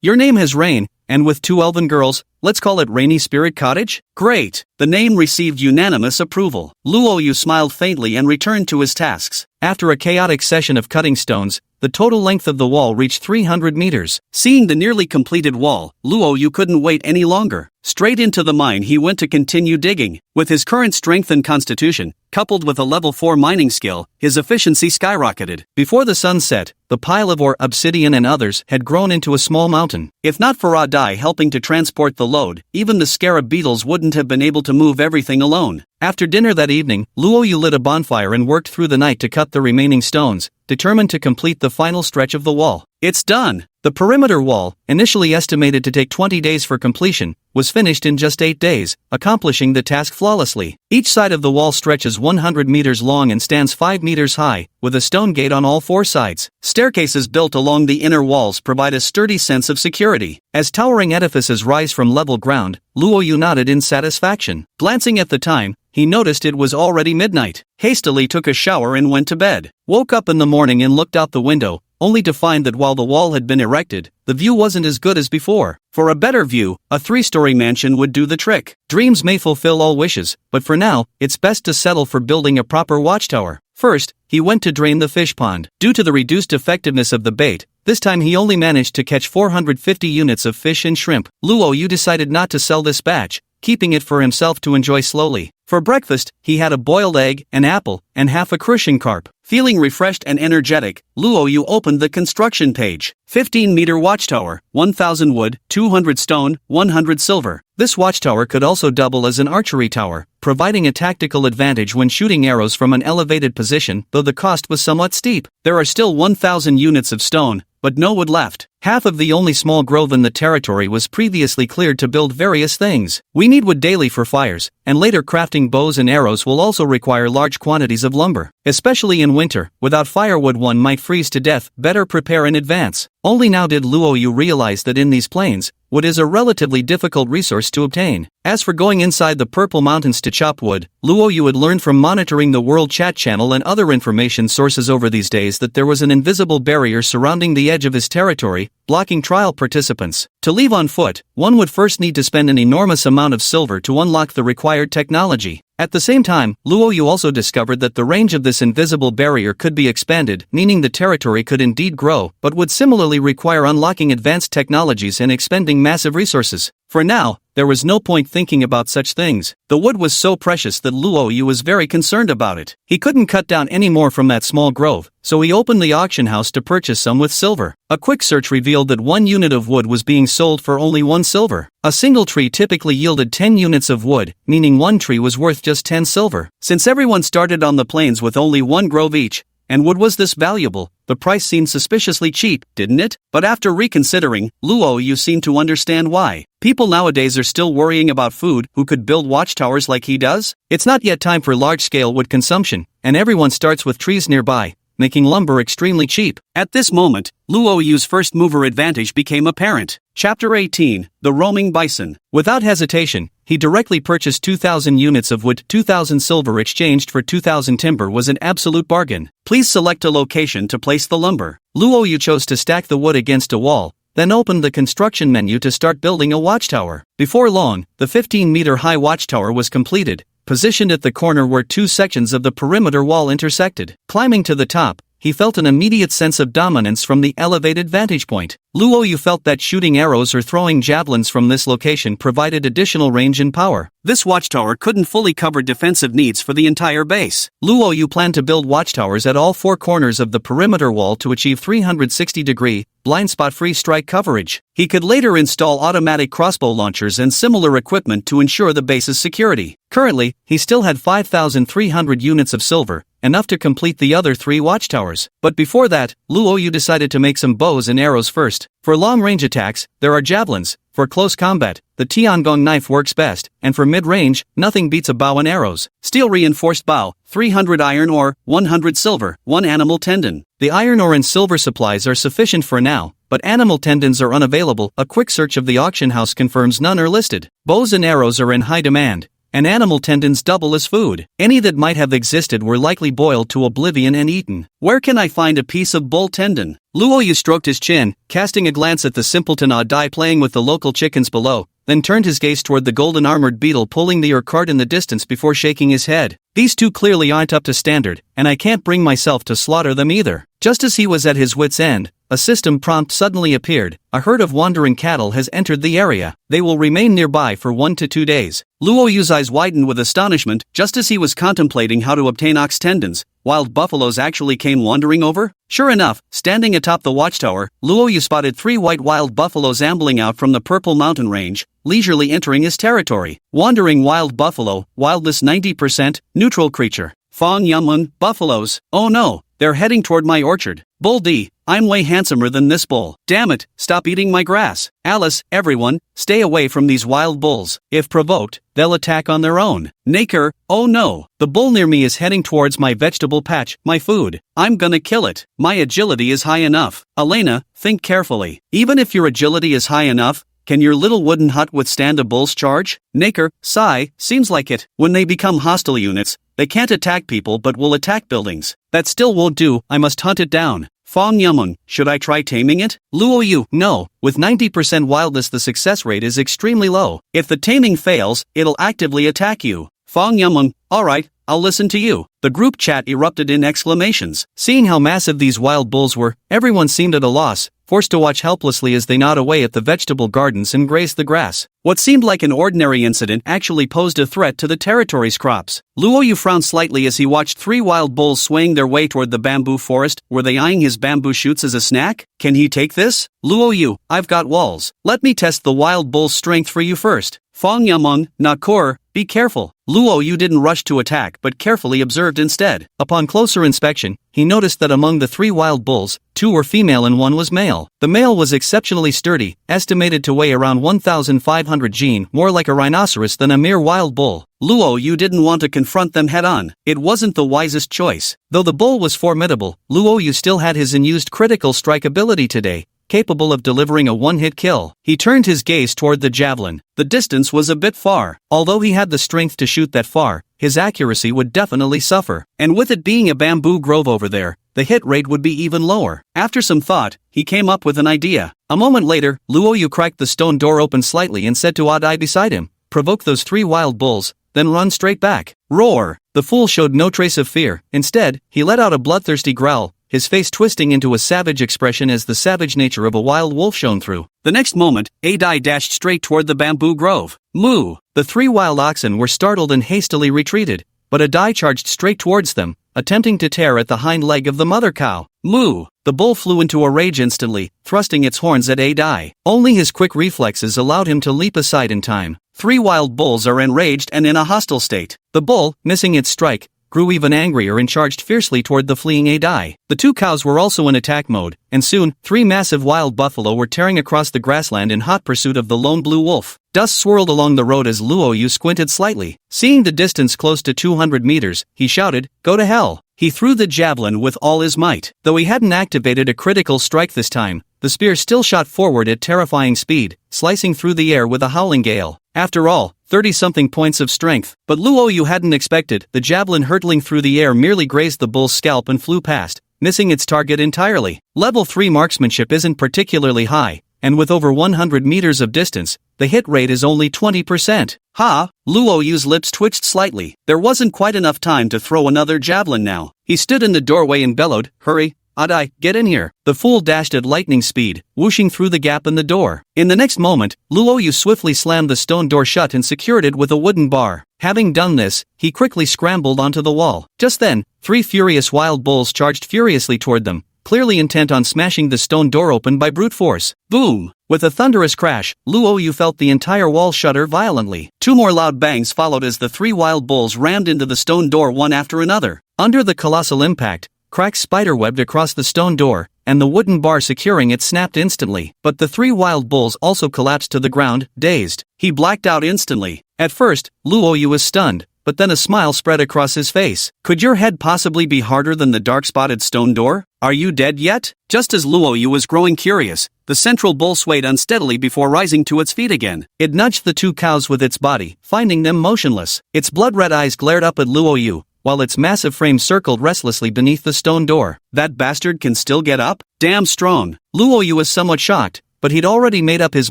your name has Rain, and with 2 elven girls, let's call it Rainy Spirit Cottage? Great! The name received unanimous approval. Luo Yu smiled faintly and returned to his tasks. After a chaotic session of cutting stones, the total length of the wall reached 300 meters. Seeing the nearly completed wall, Luo Yu couldn't wait any longer. Straight into the mine he went to continue digging. With his current strength and constitution, coupled with a level 4 mining skill, his efficiency skyrocketed. Before the sun set, the pile of ore, obsidian and others had grown into a small mountain. If not for Adai helping to transport the load, even the scarab beetles wouldn't have been able to move everything alone. After dinner that evening, Luo Yu lit a bonfire and worked through the night to cut the remaining stones, determined to complete the final stretch of the wall. It's done! The perimeter wall, initially estimated to take 20 days for completion, was finished in just 8 days, accomplishing the task flawlessly. Each side of the wall stretches 100 meters long and stands 5 meters high, with a stone gate on all 4 sides. Staircases built along the inner walls provide a sturdy sense of security. As towering edifices rise from level ground, Luo Yu nodded in satisfaction. Glancing at the time, he noticed it was already midnight. Hastily took a shower and went to bed. Woke up in the morning and looked out the window, only to find that while the wall had been erected, the view wasn't as good as before. For a better view, a 3-story mansion would do the trick. Dreams may fulfill all wishes, but for now, it's best to settle for building a proper watchtower. First, he went to drain the fish pond. Due to the reduced effectiveness of the bait, this time he only managed to catch 450 units of fish and shrimp. Luo Yu decided not to sell this batch, keeping it for himself to enjoy slowly. For breakfast, he had a boiled egg, an apple, and half a crucian carp. Feeling refreshed and energetic, Luo Yu opened the construction page. 15-meter watchtower, 1,000 wood, 200 stone, 100 silver. This watchtower could also double as an archery tower, providing a tactical advantage when shooting arrows from an elevated position, though the cost was somewhat steep. There are still 1,000 units of stone, but no wood left. Half of the only small grove in the territory was previously cleared to build various things. We need wood daily for fires, and later crafting bows and arrows will also require large quantities of lumber. Especially in winter, without firewood one might freeze to death, better prepare in advance. Only now did Luo Yu realize that in these plains, wood is a relatively difficult resource to obtain. As for going inside the Purple Mountains to chop wood, Luo Yu had learned from monitoring the World Chat channel and other information sources over these days that there was an invisible barrier surrounding the edge of his territory, blocking trial participants. To leave on foot, one would first need to spend an enormous amount of silver to unlock the required technology. At the same time, Luo Yu also discovered that the range of this invisible barrier could be expanded, meaning the territory could indeed grow, but would similarly require unlocking advanced technologies and expending massive resources. For now, there was no point thinking about such things. The wood was so precious that Luo Yu was very concerned about it. He couldn't cut down any more from that small grove, so he opened the auction house to purchase some with silver. A quick search revealed that 1 unit of wood was being sold for only 1 silver. A single tree typically yielded 10 units of wood, meaning 1 tree was worth just 10 silver. Since everyone started on the plains with only 1 grove each, and wood was this valuable, the price seemed suspiciously cheap, didn't it? But after reconsidering, Luo Yu seemed to understand why. People nowadays are still worrying about food. Who could build watchtowers like he does? It's not yet time for large-scale wood consumption, and everyone starts with trees nearby, making lumber extremely cheap. At this moment, Luo Yu's first mover advantage became apparent. Chapter 18, The Roaming Bison. Without hesitation, he directly purchased 2,000 units of wood. 2,000 silver exchanged for 2,000 timber was an absolute bargain. Please select a location to place the lumber. Luo Yu chose to stack the wood against a wall, then opened the construction menu to start building a watchtower. Before long, the 15-meter-high watchtower was completed, positioned at the corner where 2 sections of the perimeter wall intersected. Climbing to the top, he felt an immediate sense of dominance from the elevated vantage point. Luo Yu felt that shooting arrows or throwing javelins from this location provided additional range and power. This watchtower couldn't fully cover defensive needs for the entire base. Luo Yu planned to build watchtowers at all 4 corners of the perimeter wall to achieve 360-degree, blind spot-free strike coverage. He could later install automatic crossbow launchers and similar equipment to ensure the base's security. Currently, he still had 5,300 units of silver, enough to complete the other 3 watchtowers. But before that, Luo Yu decided to make some bows and arrows first. For long-range attacks, there are javelins. For close combat, the Tiangong knife works best, and for mid-range, nothing beats a bow and arrows. Steel-reinforced bow, 300 iron ore, 100 silver, 1 animal tendon. The iron ore and silver supplies are sufficient for now, but animal tendons are unavailable. A quick search of the auction house confirms none are listed. Bows and arrows are in high demand, and animal tendons double as food. Any that might have existed were likely boiled to oblivion and eaten. Where can I find a piece of bull tendon? Luo Yu stroked his chin, casting a glance at the simpleton Adai playing with the local chickens below, then turned his gaze toward the golden-armored beetle pulling the cart in the distance before shaking his head. These 2 clearly aren't up to standard, and I can't bring myself to slaughter them either. Just as he was at his wit's end, a system prompt suddenly appeared. A herd of wandering cattle has entered the area. They will remain nearby for 1 to 2 days. Luo Yu's eyes widened with astonishment. Just as he was contemplating how to obtain ox tendons, wild buffaloes actually came wandering over? Sure enough, standing atop the watchtower, Luo Yu spotted 3 white wild buffaloes ambling out from the Purple Mountain Range, leisurely entering his territory. Wandering wild buffalo, wildness 90%, neutral creature. Fong Yamun, buffaloes. Oh no, they're heading toward my orchard. Bull D, I'm way handsomer than this bull. Damn it, stop eating my grass. Alice, everyone, stay away from these wild bulls. If provoked, they'll attack on their own. Naker, oh no, the bull near me is heading towards my vegetable patch, my food. I'm gonna kill it. My agility is high enough. Elena, think carefully. Even if your agility is high enough, can your little wooden hut withstand a bull's charge? Naker, sigh, seems like it. When they become hostile units, they can't attack people but will attack buildings. That still won't do, I must hunt it down. Fong Yamun, should I try taming it? Luo Yu, no. With 90% wildness the success rate is extremely low. If the taming fails, it'll actively attack you. Fong Yamun, alright, I'll listen to you. The group chat erupted in exclamations. Seeing how massive these wild bulls were, everyone seemed at a loss, forced to watch helplessly as they gnawed away at the vegetable gardens and grazed the grass. What seemed like an ordinary incident actually posed a threat to the territory's crops. Luo Yu frowned slightly as he watched 3 wild bulls swaying their way toward the bamboo forest. Were they eyeing his bamboo shoots as a snack? Can he take this? Luo Yu, I've got walls. Let me test the wild bull's strength for you first. Fong Yameng, Nakor, be careful. Luo Yu didn't rush to attack but carefully observed instead. Upon closer inspection, he noticed that among the 3 wild bulls, 2 were female and 1 was male. The male was exceptionally sturdy, estimated to weigh around 1,500 jin, more like a rhinoceros than a mere wild bull. Luo Yu didn't want to confront them head-on. It wasn't the wisest choice. Though the bull was formidable, Luo Yu still had his unused critical strike ability today, capable of delivering a one-hit kill. He turned his gaze toward the javelin. The distance was a bit far. Although he had the strength to shoot that far, his accuracy would definitely suffer. And with it being a bamboo grove over there, the hit rate would be even lower. After some thought, he came up with an idea. A moment later, Luo Yu cracked the stone door open slightly and said to Adai beside him, "Provoke those 3 wild bulls, then run straight back." Roar! The fool showed no trace of fear. Instead, he let out a bloodthirsty growl, his face twisting into a savage expression as the savage nature of a wild wolf shone through. The next moment, Adai dashed straight toward the bamboo grove. Moo! The 3 wild oxen were startled and hastily retreated, but Adai charged straight towards them, attempting to tear at the hind leg of the mother cow. Moo! The bull flew into a rage instantly, thrusting its horns at Adai. Only his quick reflexes allowed him to leap aside in time. 3 wild bulls are enraged and in a hostile state. The bull, missing its strike, grew even angrier and charged fiercely toward the fleeing Adai. The 2 cows were also in attack mode, and soon, 3 massive wild buffalo were tearing across the grassland in hot pursuit of the lone blue wolf. Dust swirled along the road as Luo Yu squinted slightly. Seeing the distance close to 200 meters, he shouted, "Go to hell!" He threw the javelin with all his might. Though he hadn't activated a critical strike this time, the spear still shot forward at terrifying speed, slicing through the air with a howling gale. After all, 30-something points of strength. But Luo Yu hadn't expected. The javelin hurtling through the air merely grazed the bull's scalp and flew past, missing its target entirely. Level 3 marksmanship isn't particularly high, and with over 100 meters of distance, the hit rate is only 20%. Ha! Luo Yu's lips twitched slightly. There wasn't quite enough time to throw another javelin now. He stood in the doorway and bellowed, "Hurry! Adai, get in here." The fool dashed at lightning speed, whooshing through the gap in the door. In the next moment, Luo Yu swiftly slammed the stone door shut and secured it with a wooden bar. Having done this, he quickly scrambled onto the wall. Just then, 3 furious wild bulls charged furiously toward them, clearly intent on smashing the stone door open by brute force. Boom! With a thunderous crash, Luo Yu felt the entire wall shudder violently. 2 more loud bangs followed as the 3 wild bulls rammed into the stone door one after another. Under the colossal impact, cracks spiderwebbed across the stone door, and the wooden bar securing it snapped instantly. But the 3 wild bulls also collapsed to the ground, dazed. He blacked out instantly. At first, Luo Yu was stunned, but then a smile spread across his face. Could your head possibly be harder than the dark-spotted stone door? Are you dead yet? Just as Luo Yu was growing curious, the central bull swayed unsteadily before rising to its feet again. It nudged the 2 cows with its body, finding them motionless. Its blood-red eyes glared up at Luo Yu, while its massive frame circled restlessly beneath the stone door. That bastard can still get up? Damn strong. Luo Yu was somewhat shocked, but he'd already made up his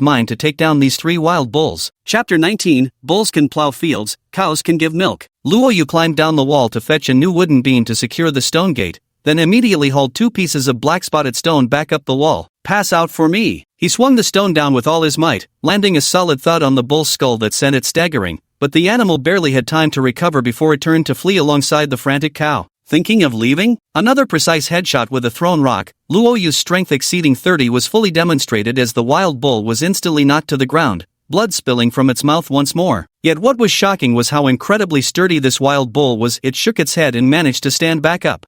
mind to take down these 3 wild bulls. Chapter 19, Bulls can plow fields, cows can give milk. Luo Yu climbed down the wall to fetch a new wooden beam to secure the stone gate, then immediately hauled 2 pieces of black-spotted stone back up the wall. "Pass out for me." He swung the stone down with all his might, landing a solid thud on the bull's skull that sent it staggering, but the animal barely had time to recover before it turned to flee alongside the frantic cow. Thinking of leaving? Another precise headshot with a thrown rock. Luo Yu's strength exceeding 30 was fully demonstrated as the wild bull was instantly knocked to the ground, blood spilling from its mouth once more. Yet what was shocking was how incredibly sturdy this wild bull was. It shook its head and managed to stand back up.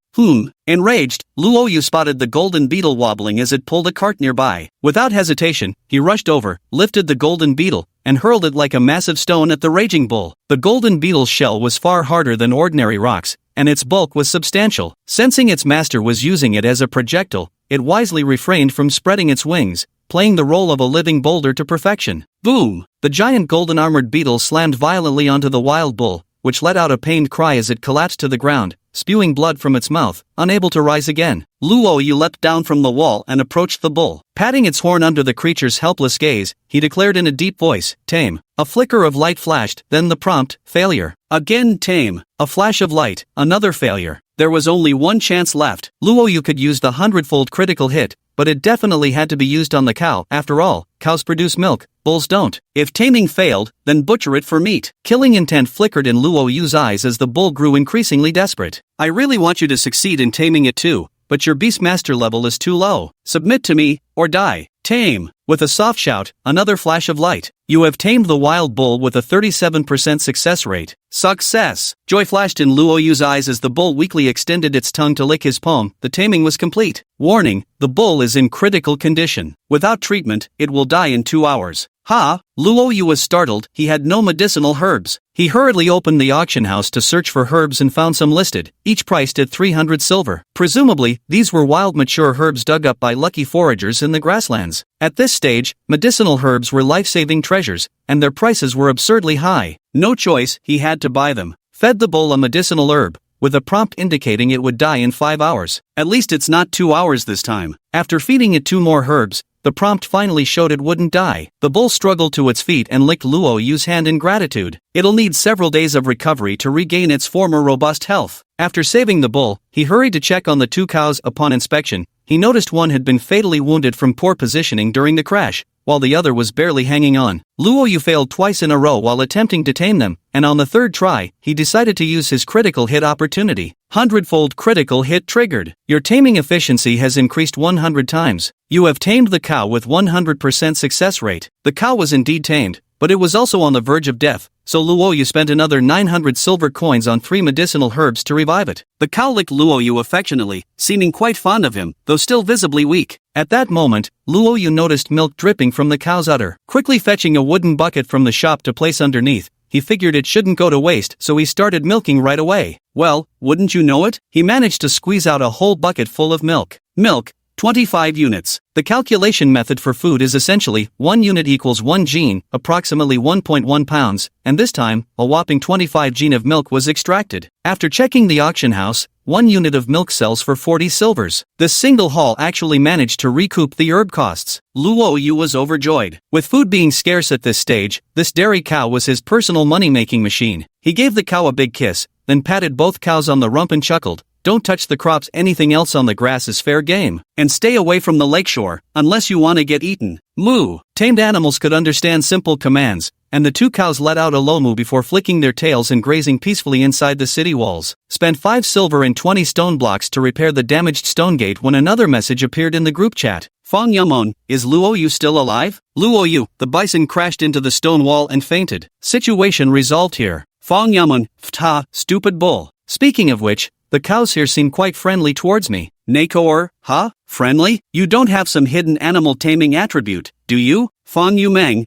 Enraged, Luo Yu spotted the golden beetle wobbling as it pulled a cart nearby. Without hesitation, he rushed over, lifted the golden beetle, and hurled it like a massive stone at the raging bull. The golden beetle's shell was far harder than ordinary rocks, and its bulk was substantial. Sensing its master was using it as a projectile, it wisely refrained from spreading its wings, playing the role of a living boulder to perfection. Boom! The giant golden-armored beetle slammed violently onto the wild bull, which let out a pained cry as it collapsed to the ground, spewing blood from its mouth, unable to rise again. Luo Yu leapt down from the wall and approached the bull. Patting its horn under the creature's helpless gaze, he declared in a deep voice, "Tame." A flicker of light flashed, then the prompt, "Failure." Again tame. A flash of light, another failure. There was only one chance left. Luo Yu could use the 100-fold critical hit, but it definitely had to be used on the cow. After all, cows produce milk, bulls don't. If taming failed, then butcher it for meat. Killing intent flickered in Luo Yu's eyes as the bull grew increasingly desperate. "I really want you to succeed in taming it too, but your Beastmaster level is too low." submit to me, or die. Tame. With a soft shout, another flash of light. You have tamed the wild bull with a 37% success rate. Success! Joy flashed in Luo Yu's eyes as the bull weakly extended its tongue to lick his palm. The taming was complete. Warning, the bull is in critical condition. Without treatment, it will die in 2 hours. Ha! Luo Yu was startled. He had no medicinal herbs. He hurriedly opened the auction house to search for herbs and found some listed, each priced at 300 silver. Presumably, these were wild mature herbs dug up by lucky foragers in the grasslands. At this stage, medicinal herbs were life-saving treasures, and their prices were absurdly high. No choice, he had to buy them. Fed the bull a medicinal herb, with a prompt indicating it would die in 5 hours. At least it's not 2 hours this time. After feeding it 2 more herbs, the prompt finally showed it wouldn't die. The bull struggled to its feet and licked Luo Yu's hand in gratitude. It'll need several days of recovery to regain its former robust health. After saving the bull, he hurried to check on the 2 cows. Upon inspection, he noticed one had been fatally wounded from poor positioning during the crash, while the other was barely hanging on. Luo Yu failed twice in a row while attempting to tame them, and on the 3rd try, he decided to use his critical hit opportunity. 100-fold critical hit triggered. Your taming efficiency has increased 100 times. You have tamed the cow with 100% success rate. The cow was indeed tamed, but it was also on the verge of death, so Luo Yu spent another 900 silver coins on 3 medicinal herbs to revive it. The cow licked Luo Yu affectionately, seeming quite fond of him, though still visibly weak. At that moment, Luo Yu noticed milk dripping from the cow's udder. Quickly fetching a wooden bucket from the shop to place underneath, he figured it shouldn't go to waste, so he started milking right away. Well, wouldn't you know it? He managed to squeeze out a whole bucket full of milk. Milk, 25 units. The calculation method for food is essentially 1 unit equals 1 gene, approximately 1.1 pounds, and this time, a whopping 25 gene of milk was extracted. After checking the auction house, 1 unit of milk sells for 40 silvers. This single haul actually managed to recoup the herb costs. Luo Yu was overjoyed. With food being scarce at this stage, this dairy cow was his personal money-making machine. He gave the cow a big kiss, then patted both cows on the rump and chuckled. Don't touch the crops. Anything else on the grass is fair game. And stay away from the lakeshore, unless you want to get eaten. Moo! Tamed animals could understand simple commands, and the 2 cows let out a low moo before flicking their tails and grazing peacefully inside the city walls. Spent 5 silver and 20 stone blocks to repair the damaged stone gate when another message appeared in the group chat. Fong Yamon, is Luo Yu still alive? Luo Yu, the bison crashed into the stone wall and fainted. Situation resolved here. Fong Yamon, ftha, stupid bull. Speaking of which, the cows here seem quite friendly towards me. Nakor, huh? Friendly? You don't have some hidden animal taming attribute, do you? Fong Yumeng,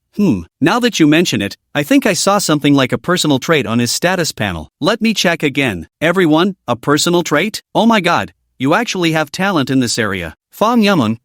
now that you mention it, I think I saw something like a personal trait on his status panel. Let me check again. Everyone, a personal trait? Oh my god, you actually have talent in this area. Fong Yamun,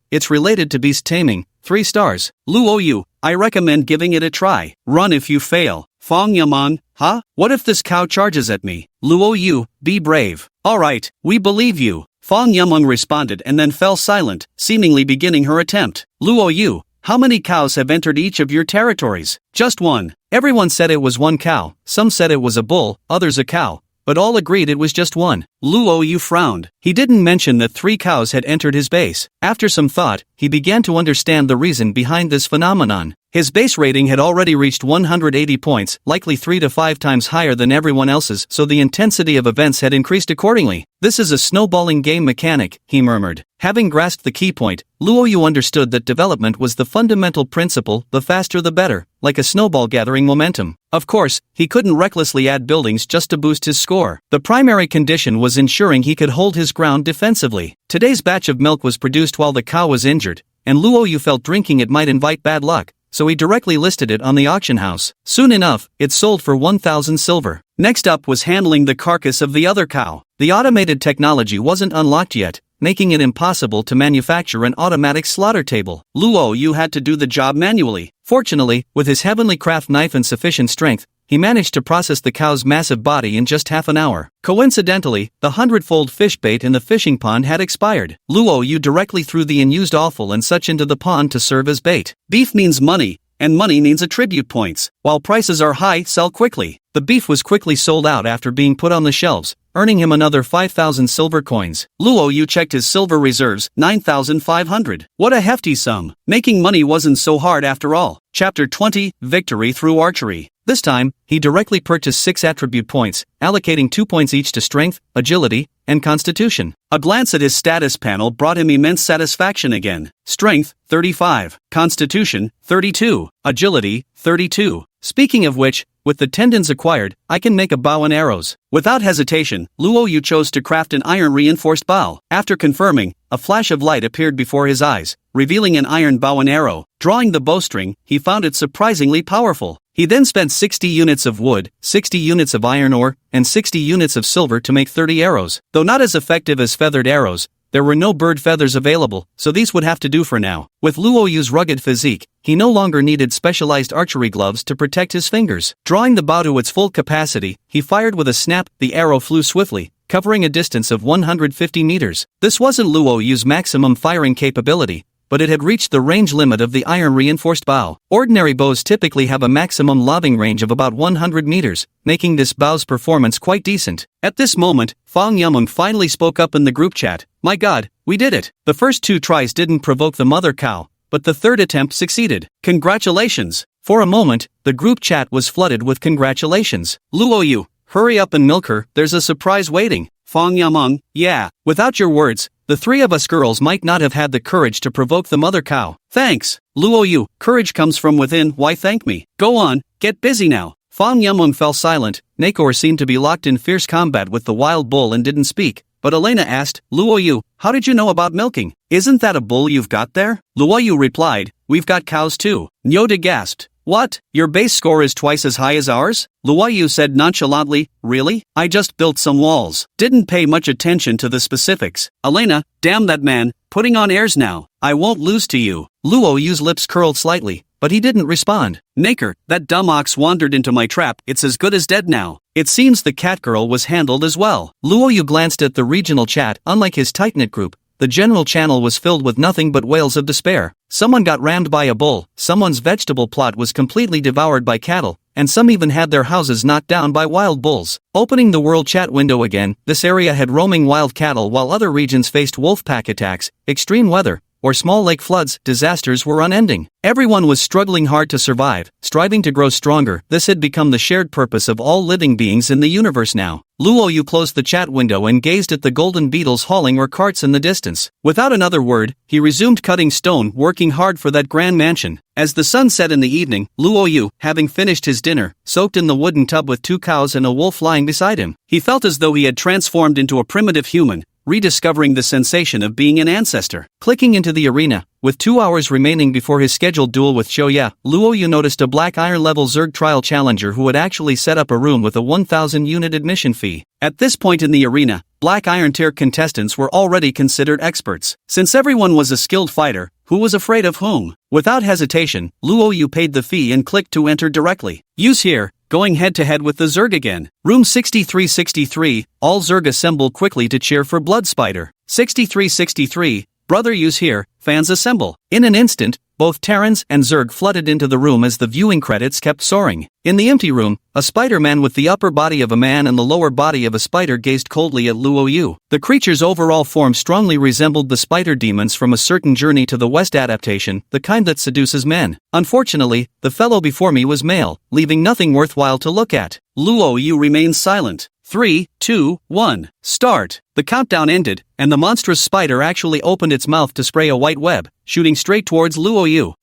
it's related to beast taming, 3 stars. Luo Yu, I recommend giving it a try. Run if you fail. Fong Yaman, huh? What if this cow charges at me? Luo Yu, be brave. Alright, we believe you. Fong Yaman responded and then fell silent, seemingly beginning her attempt. Luo Yu, how many cows have entered each of your territories? Just 1. Everyone said it was 1 cow, some said it was a bull, others a cow, but all agreed it was just 1. Luo Yu frowned. He didn't mention that 3 cows had entered his base. After some thought, he began to understand the reason behind this phenomenon. His base rating had already reached 180 points, likely 3 to 5 times higher than everyone else's, so the intensity of events had increased accordingly. This is a snowballing game mechanic, he murmured. Having grasped the key point, Luo Yu understood that development was the fundamental principle, the faster the better, like a snowball gathering momentum. Of course, he couldn't recklessly add buildings just to boost his score. The primary condition was ensuring he could hold his ground defensively. Today's batch of milk was produced while the cow was injured, and Luo Yu felt drinking it might invite bad luck, so he directly listed it on the auction house. Soon enough, it sold for 1,000 silver. Next up was handling the carcass of the other cow. The automated technology wasn't unlocked yet, making it impossible to manufacture an automatic slaughter table. Luo Yu had to do the job manually. Fortunately, with his heavenly craft knife and sufficient strength, he managed to process the cow's massive body in just half an hour. Coincidentally, the 100-fold fish bait in the fishing pond had expired. Luo Yu directly threw the unused offal and such into the pond to serve as bait. Beef means money, and money means attribute points. While prices are high, sell quickly. The beef was quickly sold out after being put on the shelves, earning him another 5,000 silver coins. Luo Yu checked his silver reserves, 9,500. What a hefty sum. Making money wasn't so hard after all. Chapter 20, Victory Through Archery. This time, he directly purchased 6 attribute points, allocating 2 points each to strength, agility, and Constitution. A glance at his status panel brought him immense satisfaction again. Strength, 35. Constitution, 32. Agility, 32. Speaking of which, with the tendons acquired, I can make a bow and arrows. Without hesitation, Luo Yu chose to craft an iron-reinforced bow. After confirming, a flash of light appeared before his eyes, revealing an iron bow and arrow. Drawing the bowstring, he found it surprisingly powerful. He then spent 60 units of wood, 60 units of iron ore, and 60 units of silver to make 30 arrows. Though not as effective as feathered arrows, there were no bird feathers available, so these would have to do for now. With Luo Yu's rugged physique, he no longer needed specialized archery gloves to protect his fingers. Drawing the bow to its full capacity, he fired with a snap. The arrow flew swiftly, covering a distance of 150 meters. This wasn't Luo Yu's maximum firing capability, but it had reached the range limit of the iron-reinforced bow. Ordinary bows typically have a maximum lobbing range of about 100 meters, making this bow's performance quite decent. At this moment, Fang Yameng finally spoke up in the group chat. "My god, we did it! The first 2 tries didn't provoke the mother cow, but the 3rd attempt succeeded. Congratulations!" For a moment, the group chat was flooded with congratulations. "Luo Yu, hurry up and milk her, there's a surprise waiting." Fang Yameng, "Yeah, without your words, the 3 of us girls might not have had the courage to provoke the mother cow." "Thanks, Luo Yu, courage comes from within, why thank me? Go on, get busy now." Fang Yameng fell silent. Nakor seemed to be locked in fierce combat with the wild bull and didn't speak. But Elena asked, "Luo Yu, how did you know about milking? Isn't that a bull you've got there?" Luo Yu replied, "We've got cows too." Nyoda gasped, "What? Your base score is twice as high as ours?" Luo Yu said nonchalantly, "Really? I just built some walls." Didn't pay much attention to the specifics. Elena, "Damn that man, putting on airs now. I won't lose to you." Luo Yu's lips curled slightly, but he didn't respond. "Nakor, that dumb ox wandered into my trap, it's as good as dead now." It seems the cat girl was handled as well. Luo Yu glanced at the regional chat. Unlike his tight-knit group, the general channel was filled with nothing but wails of despair. Someone got rammed by a bull, someone's vegetable plot was completely devoured by cattle, and some even had their houses knocked down by wild bulls. Opening the world chat window again, this area had roaming wild cattle while other regions faced wolf pack attacks, extreme weather, or small lake floods. Disasters were unending. Everyone was struggling hard to survive, striving to grow stronger. This had become the shared purpose of all living beings in the universe now. Luo Yu closed the chat window and gazed at the golden beetles hauling or carts in the distance. Without another word, he resumed cutting stone, working hard for that grand mansion. As the sun set in the evening, Luo Yu, having finished his dinner, soaked in the wooden tub with 2 cows and a wolf lying beside him. He felt as though he had transformed into a primitive human, rediscovering the sensation of being an ancestor. Clicking into the arena, with 2 hours remaining before his scheduled duel with Shoya, Luo Yu noticed a black iron-level Zerg trial challenger who had actually set up a room with a 1,000-unit admission fee. At this point in the arena, black iron tier contestants were already considered experts. Since everyone was a skilled fighter, who was afraid of whom? Without hesitation, Luo Yu paid the fee and clicked to enter directly. Use here. Going head-to-head with the Zerg again. Room 6363, all Zerg assemble quickly to cheer for Blood Spider. 6363, brother use here, fans assemble. In an instant, both Terrans and Zerg flooded into the room as the viewing credits kept soaring. In the empty room, a Spider-Man with the upper body of a man and the lower body of a spider gazed coldly at Luo Yu. The creature's overall form strongly resembled the spider demons from A Certain Journey to the West adaptation, the kind that seduces men. Unfortunately, the fellow before me was male, leaving nothing worthwhile to look at. Luo Yu remained silent. 3, 2, 1, start. The countdown ended, and the monstrous spider actually opened its mouth to spray a white web, shooting straight towards Luo Yu.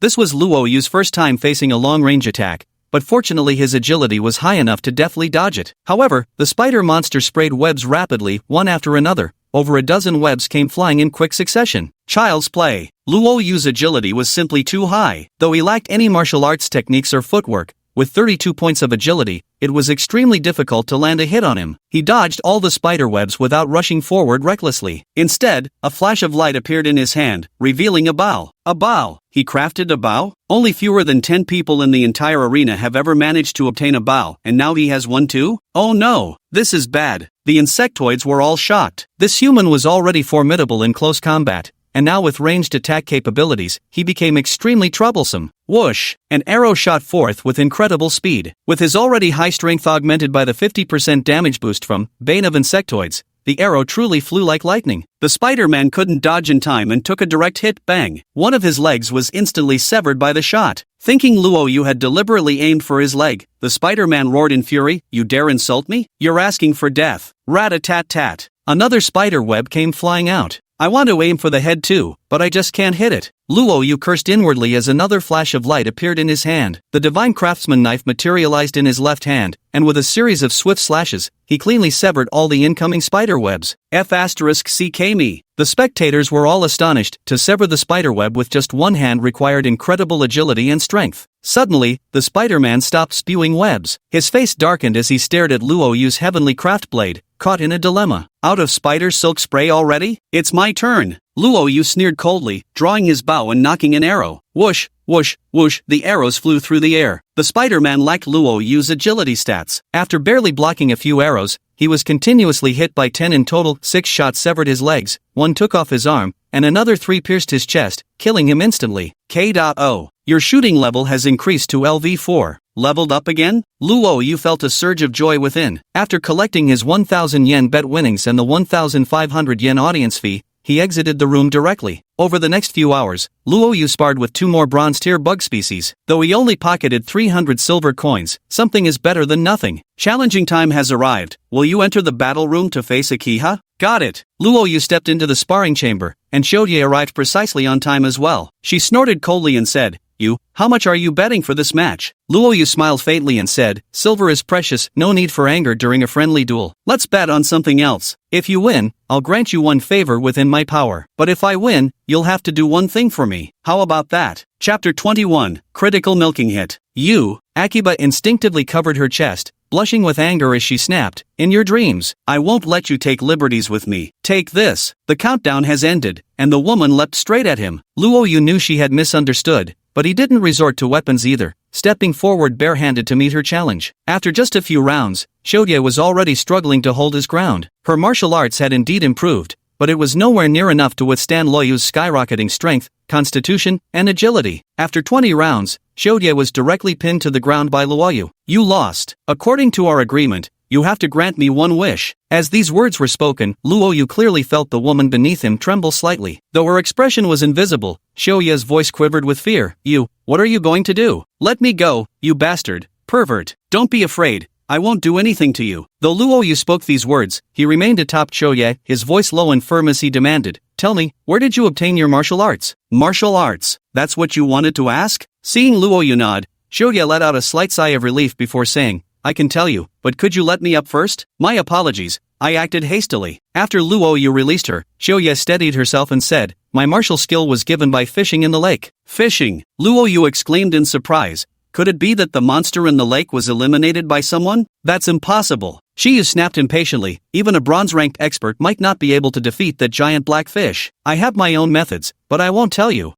This was Luo Yu's first time facing a long-range attack, but fortunately his agility was high enough to deftly dodge it. However, the spider monster sprayed webs rapidly, one after another. Over a dozen webs came flying in quick succession. Child's play. Luo Yu's agility was simply too high. Though he lacked any martial arts techniques or footwork, with 32 points of agility, it was extremely difficult to land a hit on him. He dodged all the spider webs without rushing forward recklessly. Instead, a flash of light appeared in his hand, revealing a bow. A bow! He crafted a bow? Only fewer than 10 people in the entire arena have ever managed to obtain a bow, and now he has one too? Oh no! This is bad. The insectoids were all shocked. This human was already formidable in close combat, and now with ranged attack capabilities, he became extremely troublesome. Whoosh! An arrow shot forth with incredible speed. With his already high strength augmented by the 50% damage boost from Bane of Insectoids, the arrow truly flew like lightning. The Spider-Man couldn't dodge in time and took a direct hit. Bang! One of his legs was instantly severed by the shot. Thinking Luo Yu had deliberately aimed for his leg, the Spider-Man roared in fury, "You dare insult me? You're asking for death." Rat-a-tat-tat. Another spider web came flying out. "I want to aim for the head too, but I just can't hit it." Luo Yu cursed inwardly as another flash of light appeared in his hand. The divine craftsman knife materialized in his left hand, and with a series of swift slashes, he cleanly severed all the incoming spider webs. F***ck me. The spectators were all astonished. To sever the spider web with just one hand required incredible agility and strength. Suddenly, the Spider-Man stopped spewing webs. His face darkened as he stared at Luo Yu's heavenly craft blade, caught in a dilemma. Out of spider silk spray already? It's my turn. Luo Yu sneered coldly, drawing his bow and knocking an arrow. Whoosh, whoosh, whoosh, the arrows flew through the air. The Spider-Man lacked Luo Yu's agility stats. After barely blocking a few arrows, he was continuously hit by 10 in total. 6 shots severed his legs, 1 took off his arm, and another 3 pierced his chest, killing him instantly. K.O. Your shooting level has increased to LV4. Leveled up again? Luo Yu felt a surge of joy within. After collecting his 1,000 yen bet winnings and the 1,500 yen audience fee, he exited the room directly. Over the next few hours, Luo Yu sparred with 2 more bronze-tier bug species. Though he only pocketed 300 silver coins, something is better than nothing. Challenging time has arrived. Will you enter the battle room to face Akiha? Got it. Luo Yu stepped into the sparring chamber, and Shoye arrived precisely on time as well. She snorted coldly and said, How much are you betting for this match?" Luo Yu smiled faintly and said, "Silver is precious, no need for anger during a friendly duel. Let's bet on something else. If you win, I'll grant you one favor within my power. But if I win, you'll have to do one thing for me. How about that?" Chapter 21, Critical Milking Hit. Akiba instinctively covered her chest, blushing with anger as she snapped, "In your dreams, I won't let you take liberties with me. Take this." The countdown has ended, and the woman leapt straight at him. Luo Yu knew she had misunderstood, but he didn't resort to weapons either, stepping forward barehanded to meet her challenge. After just a few rounds, Shoye was already struggling to hold his ground. Her martial arts had indeed improved, but it was nowhere near enough to withstand Luo Yu's skyrocketing strength, constitution, and agility. After 20 rounds, Shoye was directly pinned to the ground by Luo Yu. "You lost. According to our agreement, you have to grant me one wish." As these words were spoken, Luo Yu clearly felt the woman beneath him tremble slightly. Though her expression was invisible, Shoye's voice quivered with fear. What are you going to do? Let me go, you bastard, pervert. Don't be afraid, I won't do anything to you. Though Luo Yu spoke these words, he remained atop Shoye, his voice low and firm as he demanded, "Tell me, where did you obtain your martial arts?" "Martial arts? That's what you wanted to ask?" Seeing Luo Yu nod, Shoye let out a slight sigh of relief before saying, "I can tell you, but could you let me up first? My apologies, I acted hastily." After Luo Yu released her, Shoye steadied herself and said, "My martial skill was given by fishing in the lake." "Fishing?" Luo Yu exclaimed in surprise. Could it be that the monster in the lake was eliminated by someone? That's impossible. Shiyu snapped impatiently. Even a bronze-ranked expert might not be able to defeat that giant black fish. "I have my own methods, but I won't tell you."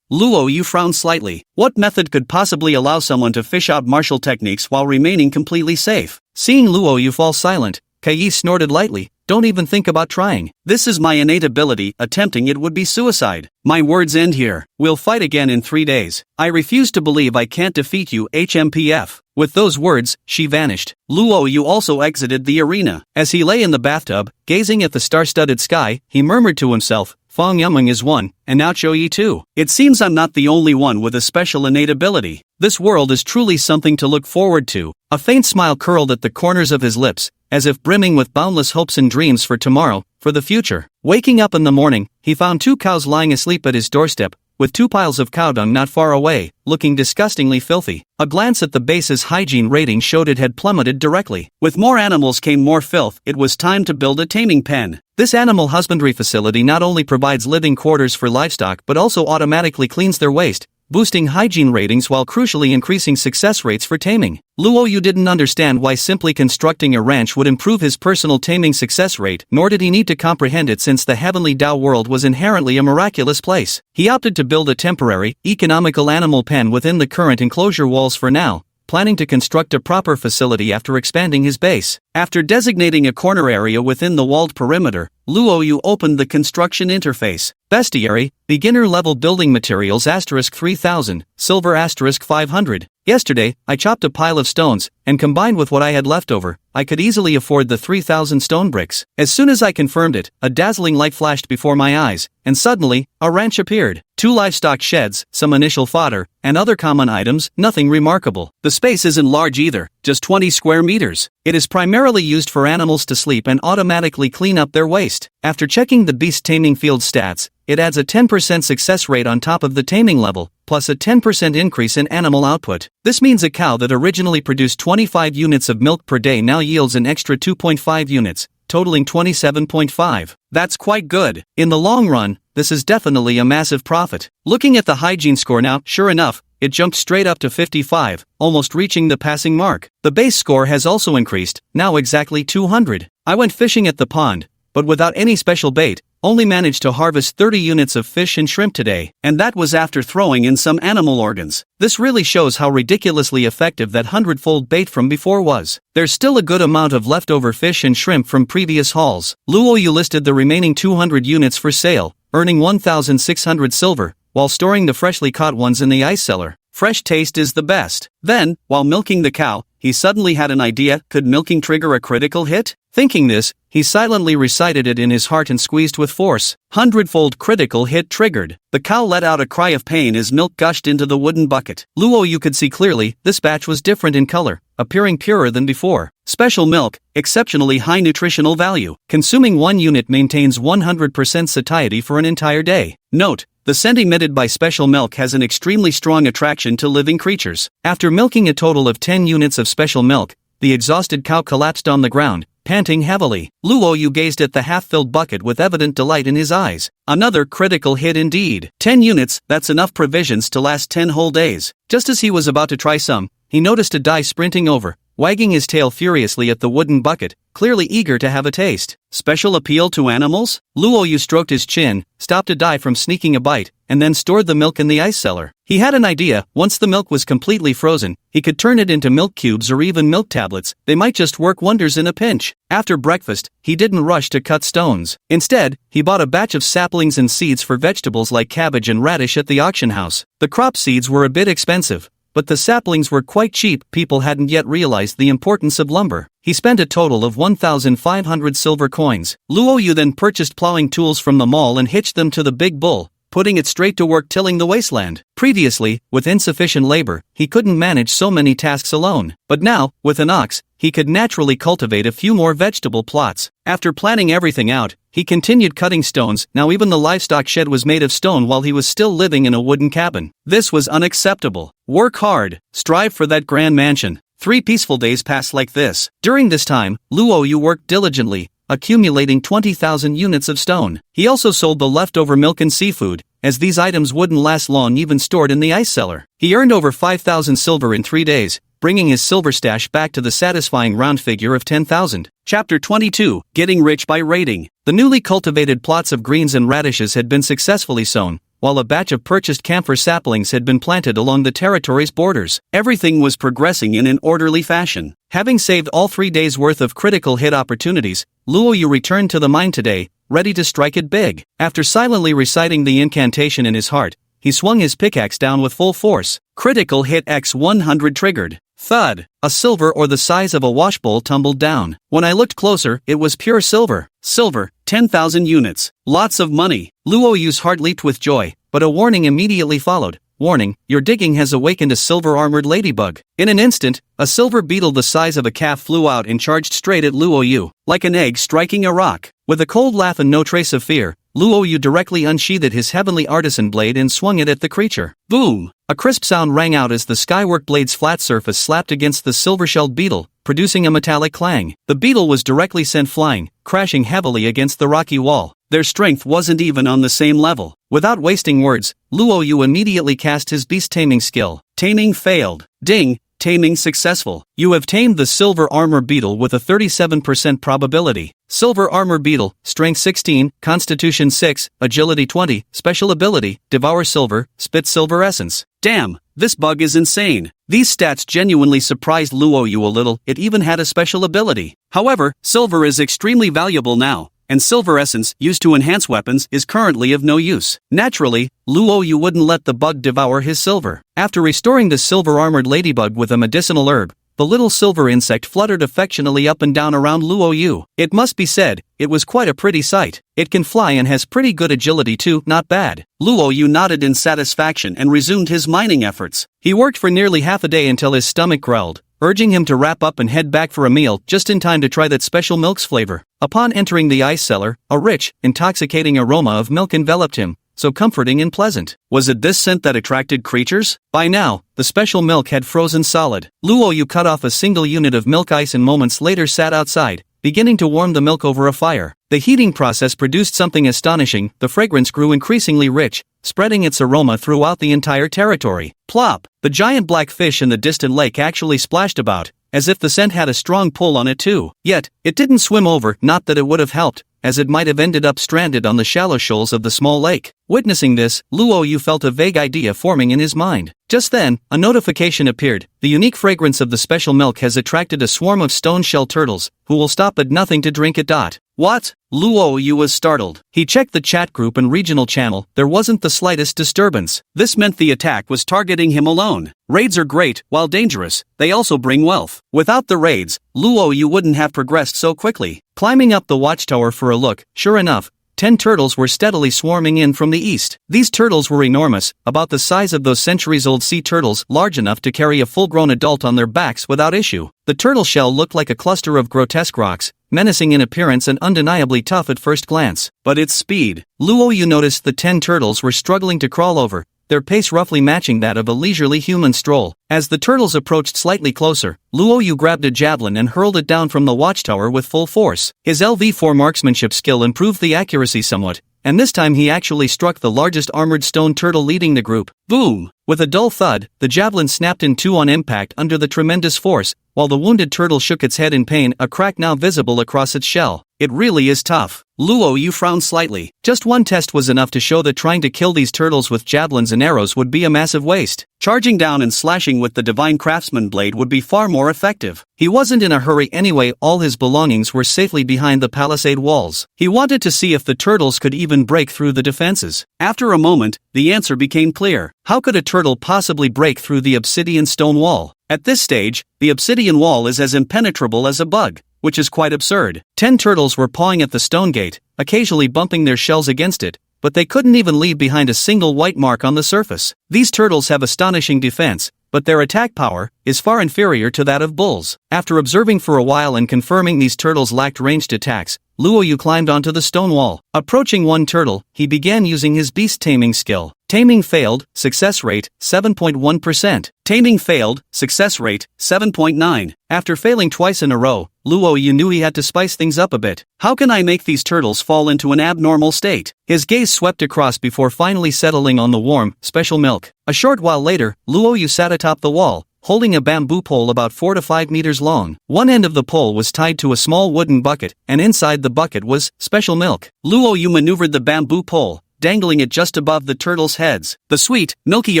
Luo Yu frowned slightly. What method could possibly allow someone to fish out martial techniques while remaining completely safe? Seeing Luo Yu fall silent, Kai snorted lightly. "Don't even think about trying. This is my innate ability, attempting it would be suicide. My words end here. We'll fight again in 3 days. I refuse to believe I can't defeat you, HMPF." With those words, she vanished. Luo Yu also exited the arena. As he lay in the bathtub, gazing at the star-studded sky, he murmured to himself, "Fong Yumeng is one, and now Chou-Yi too. It seems I'm not the only one with a special innate ability. This world is truly something to look forward to." A faint smile curled at the corners of his lips, as if brimming with boundless hopes and dreams for tomorrow, for the future. Waking up in the morning, he found 2 cows lying asleep at his doorstep, with 2 piles of cow dung not far away, looking disgustingly filthy. A glance at the base's hygiene rating showed it had plummeted directly. With more animals came more filth. It was time to build a taming pen. This animal husbandry facility not only provides living quarters for livestock but also automatically cleans their waste, boosting hygiene ratings while crucially increasing success rates for taming. Luo Yu didn't understand why simply constructing a ranch would improve his personal taming success rate, nor did he need to comprehend it since the heavenly Tao world was inherently a miraculous place. He opted to build a temporary, economical animal pen within the current enclosure walls for now, planning to construct a proper facility after expanding his base. After designating a corner area within the walled perimeter, Luoyu opened the construction interface. Bestiary, beginner level building materials *3000, silver *500. Yesterday, I chopped a pile of stones, and combined with what I had left over, I could easily afford the 3,000 stone bricks. As soon as I confirmed it, a dazzling light flashed before my eyes, and suddenly, a ranch appeared. 2 livestock sheds, some initial fodder, and other common items, nothing remarkable. The space isn't large either, just 20 square meters. It is primarily used for animals to sleep and automatically clean up their waste. After checking the beast taming field stats, it adds a 10% success rate on top of the taming level, plus a 10% increase in animal output. This means a cow that originally produced 25 units of milk per day now yields an extra 2.5 units, totaling 27.5. That's quite good. In the long run, this is definitely a massive profit. Looking at the hygiene score now, sure enough, it jumped straight up to 55, almost reaching the passing mark. The base score has also increased, now exactly 200. I went fishing at the pond, but without any special bait, only managed to harvest 30 units of fish and shrimp today, and that was after throwing in some animal organs. This really shows how ridiculously effective that 100-fold bait from before was. There's still a good amount of leftover fish and shrimp from previous hauls. Luoyu listed the remaining 200 units for sale, earning 1,600 silver, while storing the freshly caught ones in the ice cellar. Fresh taste is the best. Then, while milking the cow, he suddenly had an idea. Could milking trigger a critical hit? Thinking this, he silently recited it in his heart and squeezed with force. 100-fold critical hit triggered. The cow let out a cry of pain as milk gushed into the wooden bucket. Luoyu could see clearly, this batch was different in color, appearing purer than before. Special milk, exceptionally high nutritional value. Consuming 1 unit maintains 100% satiety for an entire day. Note: the scent emitted by special milk has an extremely strong attraction to living creatures. After milking a total of 10 units of special milk, the exhausted cow collapsed on the ground, panting heavily. Luoyu gazed at the half-filled bucket with evident delight in his eyes. Another critical hit indeed. 10 units, that's enough provisions to last 10 whole days. Just as he was about to try some, he noticed a dai sprinting over, wagging his tail furiously at the wooden bucket, clearly eager to have a taste. Special appeal to animals? Luoyu stroked his chin, stopped a dai from sneaking a bite, and then stored the milk in the ice cellar. He had an idea: once the milk was completely frozen, he could turn it into milk cubes or even milk tablets. They might just work wonders in a pinch. After breakfast, he didn't rush to cut stones. Instead, he bought a batch of saplings and seeds for vegetables like cabbage and radish at the auction house. The crop seeds were a bit expensive, but the saplings were quite cheap. People hadn't yet realized the importance of lumber. He spent a total of 1,500 silver coins. Luoyu then purchased plowing tools from the mall and hitched them to the big bull, putting it straight to work tilling the wasteland. Previously, with insufficient labor, he couldn't manage so many tasks alone. But now, with an ox, he could naturally cultivate a few more vegetable plots. After planning everything out, he continued cutting stones. Now even the livestock shed was made of stone while he was still living in a wooden cabin. This was unacceptable. Work hard, strive for that grand mansion. 3 peaceful days passed like this. During this time, Luoyu worked diligently, accumulating 20,000 units of stone. He also sold the leftover milk and seafood, as these items wouldn't last long even stored in the ice cellar. He earned over 5,000 silver in 3 days, bringing his silver stash back to the satisfying round figure of 10,000. Chapter 22, Getting Rich by Raiding. The newly cultivated plots of greens and radishes had been successfully sown, while a batch of purchased camphor saplings had been planted along the territory's borders. Everything was progressing in an orderly fashion. Having saved all 3 days' worth of critical hit opportunities, Luoyu returned to the mine today, ready to strike it big. After silently reciting the incantation in his heart, he swung his pickaxe down with full force. Critical hit X100 triggered. Thud! A silver ore the size of a washbowl tumbled down. When I looked closer, it was pure silver. Silver, 10,000 units. Lots of money. Luoyu's heart leaped with joy, but a warning immediately followed. Warning: your digging has awakened a silver-armored ladybug. In an instant, a silver beetle the size of a calf flew out and charged straight at Luoyu, like an egg striking a rock. With a cold laugh and no trace of fear, Luoyu directly unsheathed his heavenly artisan blade and swung it at the creature. Boom! A crisp sound rang out as the skywork blade's flat surface slapped against the silver-shelled beetle, producing a metallic clang. The beetle was directly sent flying, crashing heavily against the rocky wall. Their strength wasn't even on the same level. Without wasting words, Luoyu immediately cast his beast taming skill. Taming failed. Ding! Taming successful. You have tamed the silver armor beetle with a 37% probability. Silver armor beetle, strength 16, constitution 6, agility 20, special ability, devour silver, spit silver essence. Damn, this bug is insane. These stats genuinely surprised Luoyu a little. It even had a special ability. However, silver is extremely valuable now, and silver essence used to enhance weapons is currently of no use. Naturally, Luo Yu wouldn't let the bug devour his silver. After restoring the silver-armored ladybug with a medicinal herb, the little silver insect fluttered affectionately up and down around Luo Yu. It must be said, it was quite a pretty sight. It can fly and has pretty good agility too, not bad. Luo Yu nodded in satisfaction and resumed his mining efforts. He worked for nearly half a day until his stomach growled, urging him to wrap up and head back for a meal just in time to try that special milk's flavor. Upon entering the ice cellar, a rich, intoxicating aroma of milk enveloped him, so comforting and pleasant. Was it this scent that attracted creatures? By now, the special milk had frozen solid. Luo Yu cut off a single unit of milk ice and moments later sat outside, beginning to warm the milk over a fire. The heating process produced something astonishing. The fragrance grew increasingly rich, spreading its aroma throughout the entire territory. Plop! The giant black fish in the distant lake actually splashed about, as if the scent had a strong pull on it too. Yet, it didn't swim over, not that it would have helped, as it might have ended up stranded on the shallow shoals of the small lake. Witnessing this, Luo Yu felt a vague idea forming in his mind. Just then, a notification appeared. The unique fragrance of the special milk has attracted a swarm of stone shell turtles, who will stop at nothing to drink it. What? Luo Yu was startled. He checked the chat group and regional channel. There wasn't the slightest disturbance. This meant the attack was targeting him alone. Raids are great, while dangerous. They also bring wealth. Without the raids, Luo Yu wouldn't have progressed so quickly. Climbing up the watchtower for a look, sure enough, 10 turtles were steadily swarming in from the east. These turtles were enormous, about the size of those centuries-old sea turtles, large enough to carry a full-grown adult on their backs without issue. The turtle shell looked like a cluster of grotesque rocks, menacing in appearance and undeniably tough at first glance. But its speed. Luo Yu noticed the 10 turtles were struggling to crawl over, their pace roughly matching that of a leisurely human stroll. As the turtles approached slightly closer, Luo Yu grabbed a javelin and hurled it down from the watchtower with full force. His LV4 marksmanship skill improved the accuracy somewhat, and this time he actually struck the largest armored stone turtle leading the group. Boom! With a dull thud, the javelin snapped in two on impact under the tremendous force, while the wounded turtle shook its head in pain, a crack now visible across its shell. It really is tough. Luo Yu frowned slightly. Just one test was enough to show that trying to kill these turtles with javelins and arrows would be a massive waste. Charging down and slashing with the divine craftsman blade would be far more effective. He wasn't in a hurry anyway, all his belongings were safely behind the palisade walls. He wanted to see if the turtles could even break through the defenses. After a moment, the answer became clear. How could a turtle possibly break through the obsidian stone wall? At this stage, the obsidian wall is as impenetrable as a bug, which is quite absurd. 10 turtles were pawing at the stone gate, occasionally bumping their shells against it, but they couldn't even leave behind a single white mark on the surface. These turtles have astonishing defense, but their attack power is far inferior to that of bulls. After observing for a while and confirming these turtles lacked ranged attacks, Luo Yu climbed onto the stone wall. Approaching one turtle, he began using his beast taming skill. Taming failed, success rate, 7.1%. Taming failed, success rate, 7.9. After failing twice in a row, Luo Yu knew he had to spice things up a bit. How can I make these turtles fall into an abnormal state? His gaze swept across before finally settling on the warm, special milk. A short while later, Luo Yu sat atop the wall, holding a bamboo pole about 4 to 5 meters long. One end of the pole was tied to a small wooden bucket, and inside the bucket was special milk. Luo Yu maneuvered the bamboo pole, dangling it just above the turtles' heads. The sweet, milky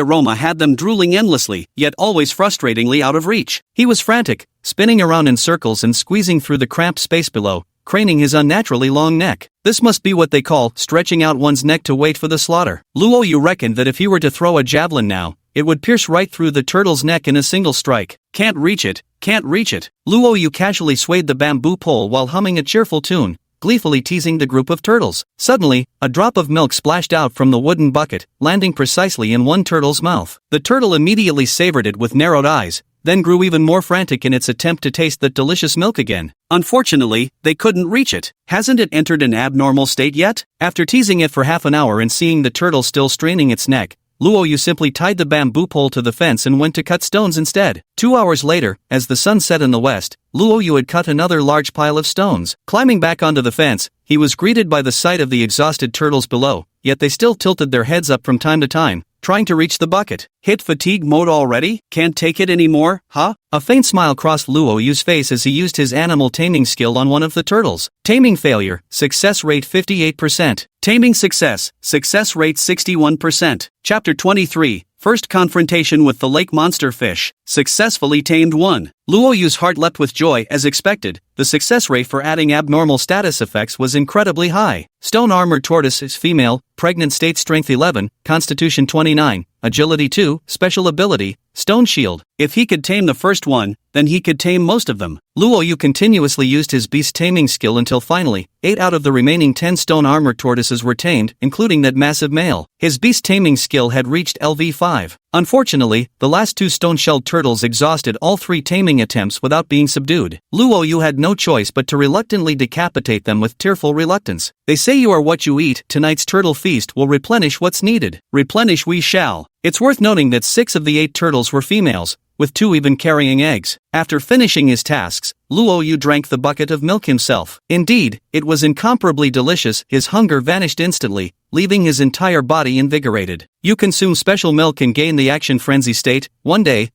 aroma had them drooling endlessly, yet always frustratingly out of reach. He was frantic, spinning around in circles and squeezing through the cramped space below, craning his unnaturally long neck. This must be what they call stretching out one's neck to wait for the slaughter. Luo Yu reckoned that if he were to throw a javelin now, it would pierce right through the turtle's neck in a single strike. Can't reach it, can't reach it. Luo Yu casually swayed the bamboo pole while humming a cheerful tune, gleefully teasing the group of turtles. Suddenly, a drop of milk splashed out from the wooden bucket, landing precisely in one turtle's mouth. The turtle immediately savored it with narrowed eyes, then grew even more frantic in its attempt to taste that delicious milk again. Unfortunately, they couldn't reach it. Hasn't it entered an abnormal state yet? After teasing it for half an hour and seeing the turtle still straining its neck, Luo Yu simply tied the bamboo pole to the fence and went to cut stones instead. 2 hours later, as the sun set in the west, Luo Yu had cut another large pile of stones. Climbing back onto the fence, he was greeted by the sight of the exhausted turtles below, yet they still tilted their heads up from time to time, trying to reach the bucket. Hit fatigue mode already? Can't take it anymore, huh? A faint smile crossed Luo Yu's face as he used his animal taming skill on one of the turtles. Taming failure, success rate 58%. Taming success, success rate 61%. Chapter 23, First confrontation with the lake monster fish. Successfully tamed 1. Luo Yu's heart leapt with joy as expected. The success rate for adding abnormal status effects was incredibly high. Stone Armored Tortoise is female, pregnant state strength 11, constitution 29, agility 2, special ability, Stone Shield. If he could tame the first one, then he could tame most of them. Luo Yu continuously used his beast taming skill until finally, 8 out of the remaining 10 stone armored tortoises were tamed, including that massive male. His beast taming skill had reached LV5. Unfortunately, the last 2 stone-shelled turtles exhausted all 3 taming attempts without being subdued. Luo Yu had no choice but to reluctantly decapitate them with tearful reluctance. They say you are what you eat. Tonight's turtle feast will replenish what's needed. Replenish we shall. It's worth noting that 6 of the 8 turtles were females, with 2 even carrying eggs. After finishing his tasks, Luo Yu drank the bucket of milk himself. Indeed, it was incomparably delicious. His hunger vanished instantly, leaving his entire body invigorated. You consume special milk and gain the action frenzy state. One day,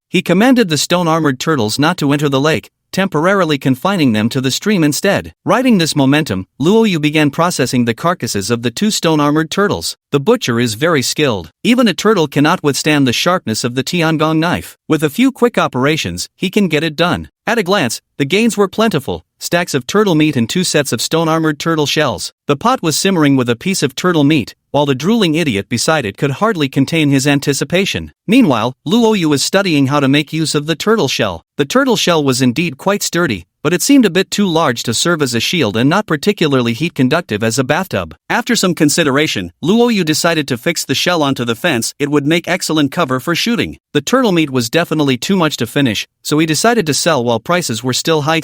he commanded the stone-armored turtles not to enter the lake, temporarily confining them to the stream instead. Riding this momentum, Luo Yu began processing the carcasses of the 2 stone-armored turtles. The butcher is very skilled. Even a turtle cannot withstand the sharpness of the Tiangong knife. With a few quick operations, he can get it done. At a glance, the gains were plentiful. Stacks of turtle meat and 2 sets of stone-armored turtle shells. The pot was simmering with a piece of turtle meat, while the drooling idiot beside it could hardly contain his anticipation. Meanwhile, Luo Yu was studying how to make use of the turtle shell. The turtle shell was indeed quite sturdy, but it seemed a bit too large to serve as a shield and not particularly heat-conductive as a bathtub. After some consideration, Luo Yu decided to fix the shell onto the fence. It would make excellent cover for shooting. The turtle meat was definitely too much to finish, so he decided to sell while prices were still high.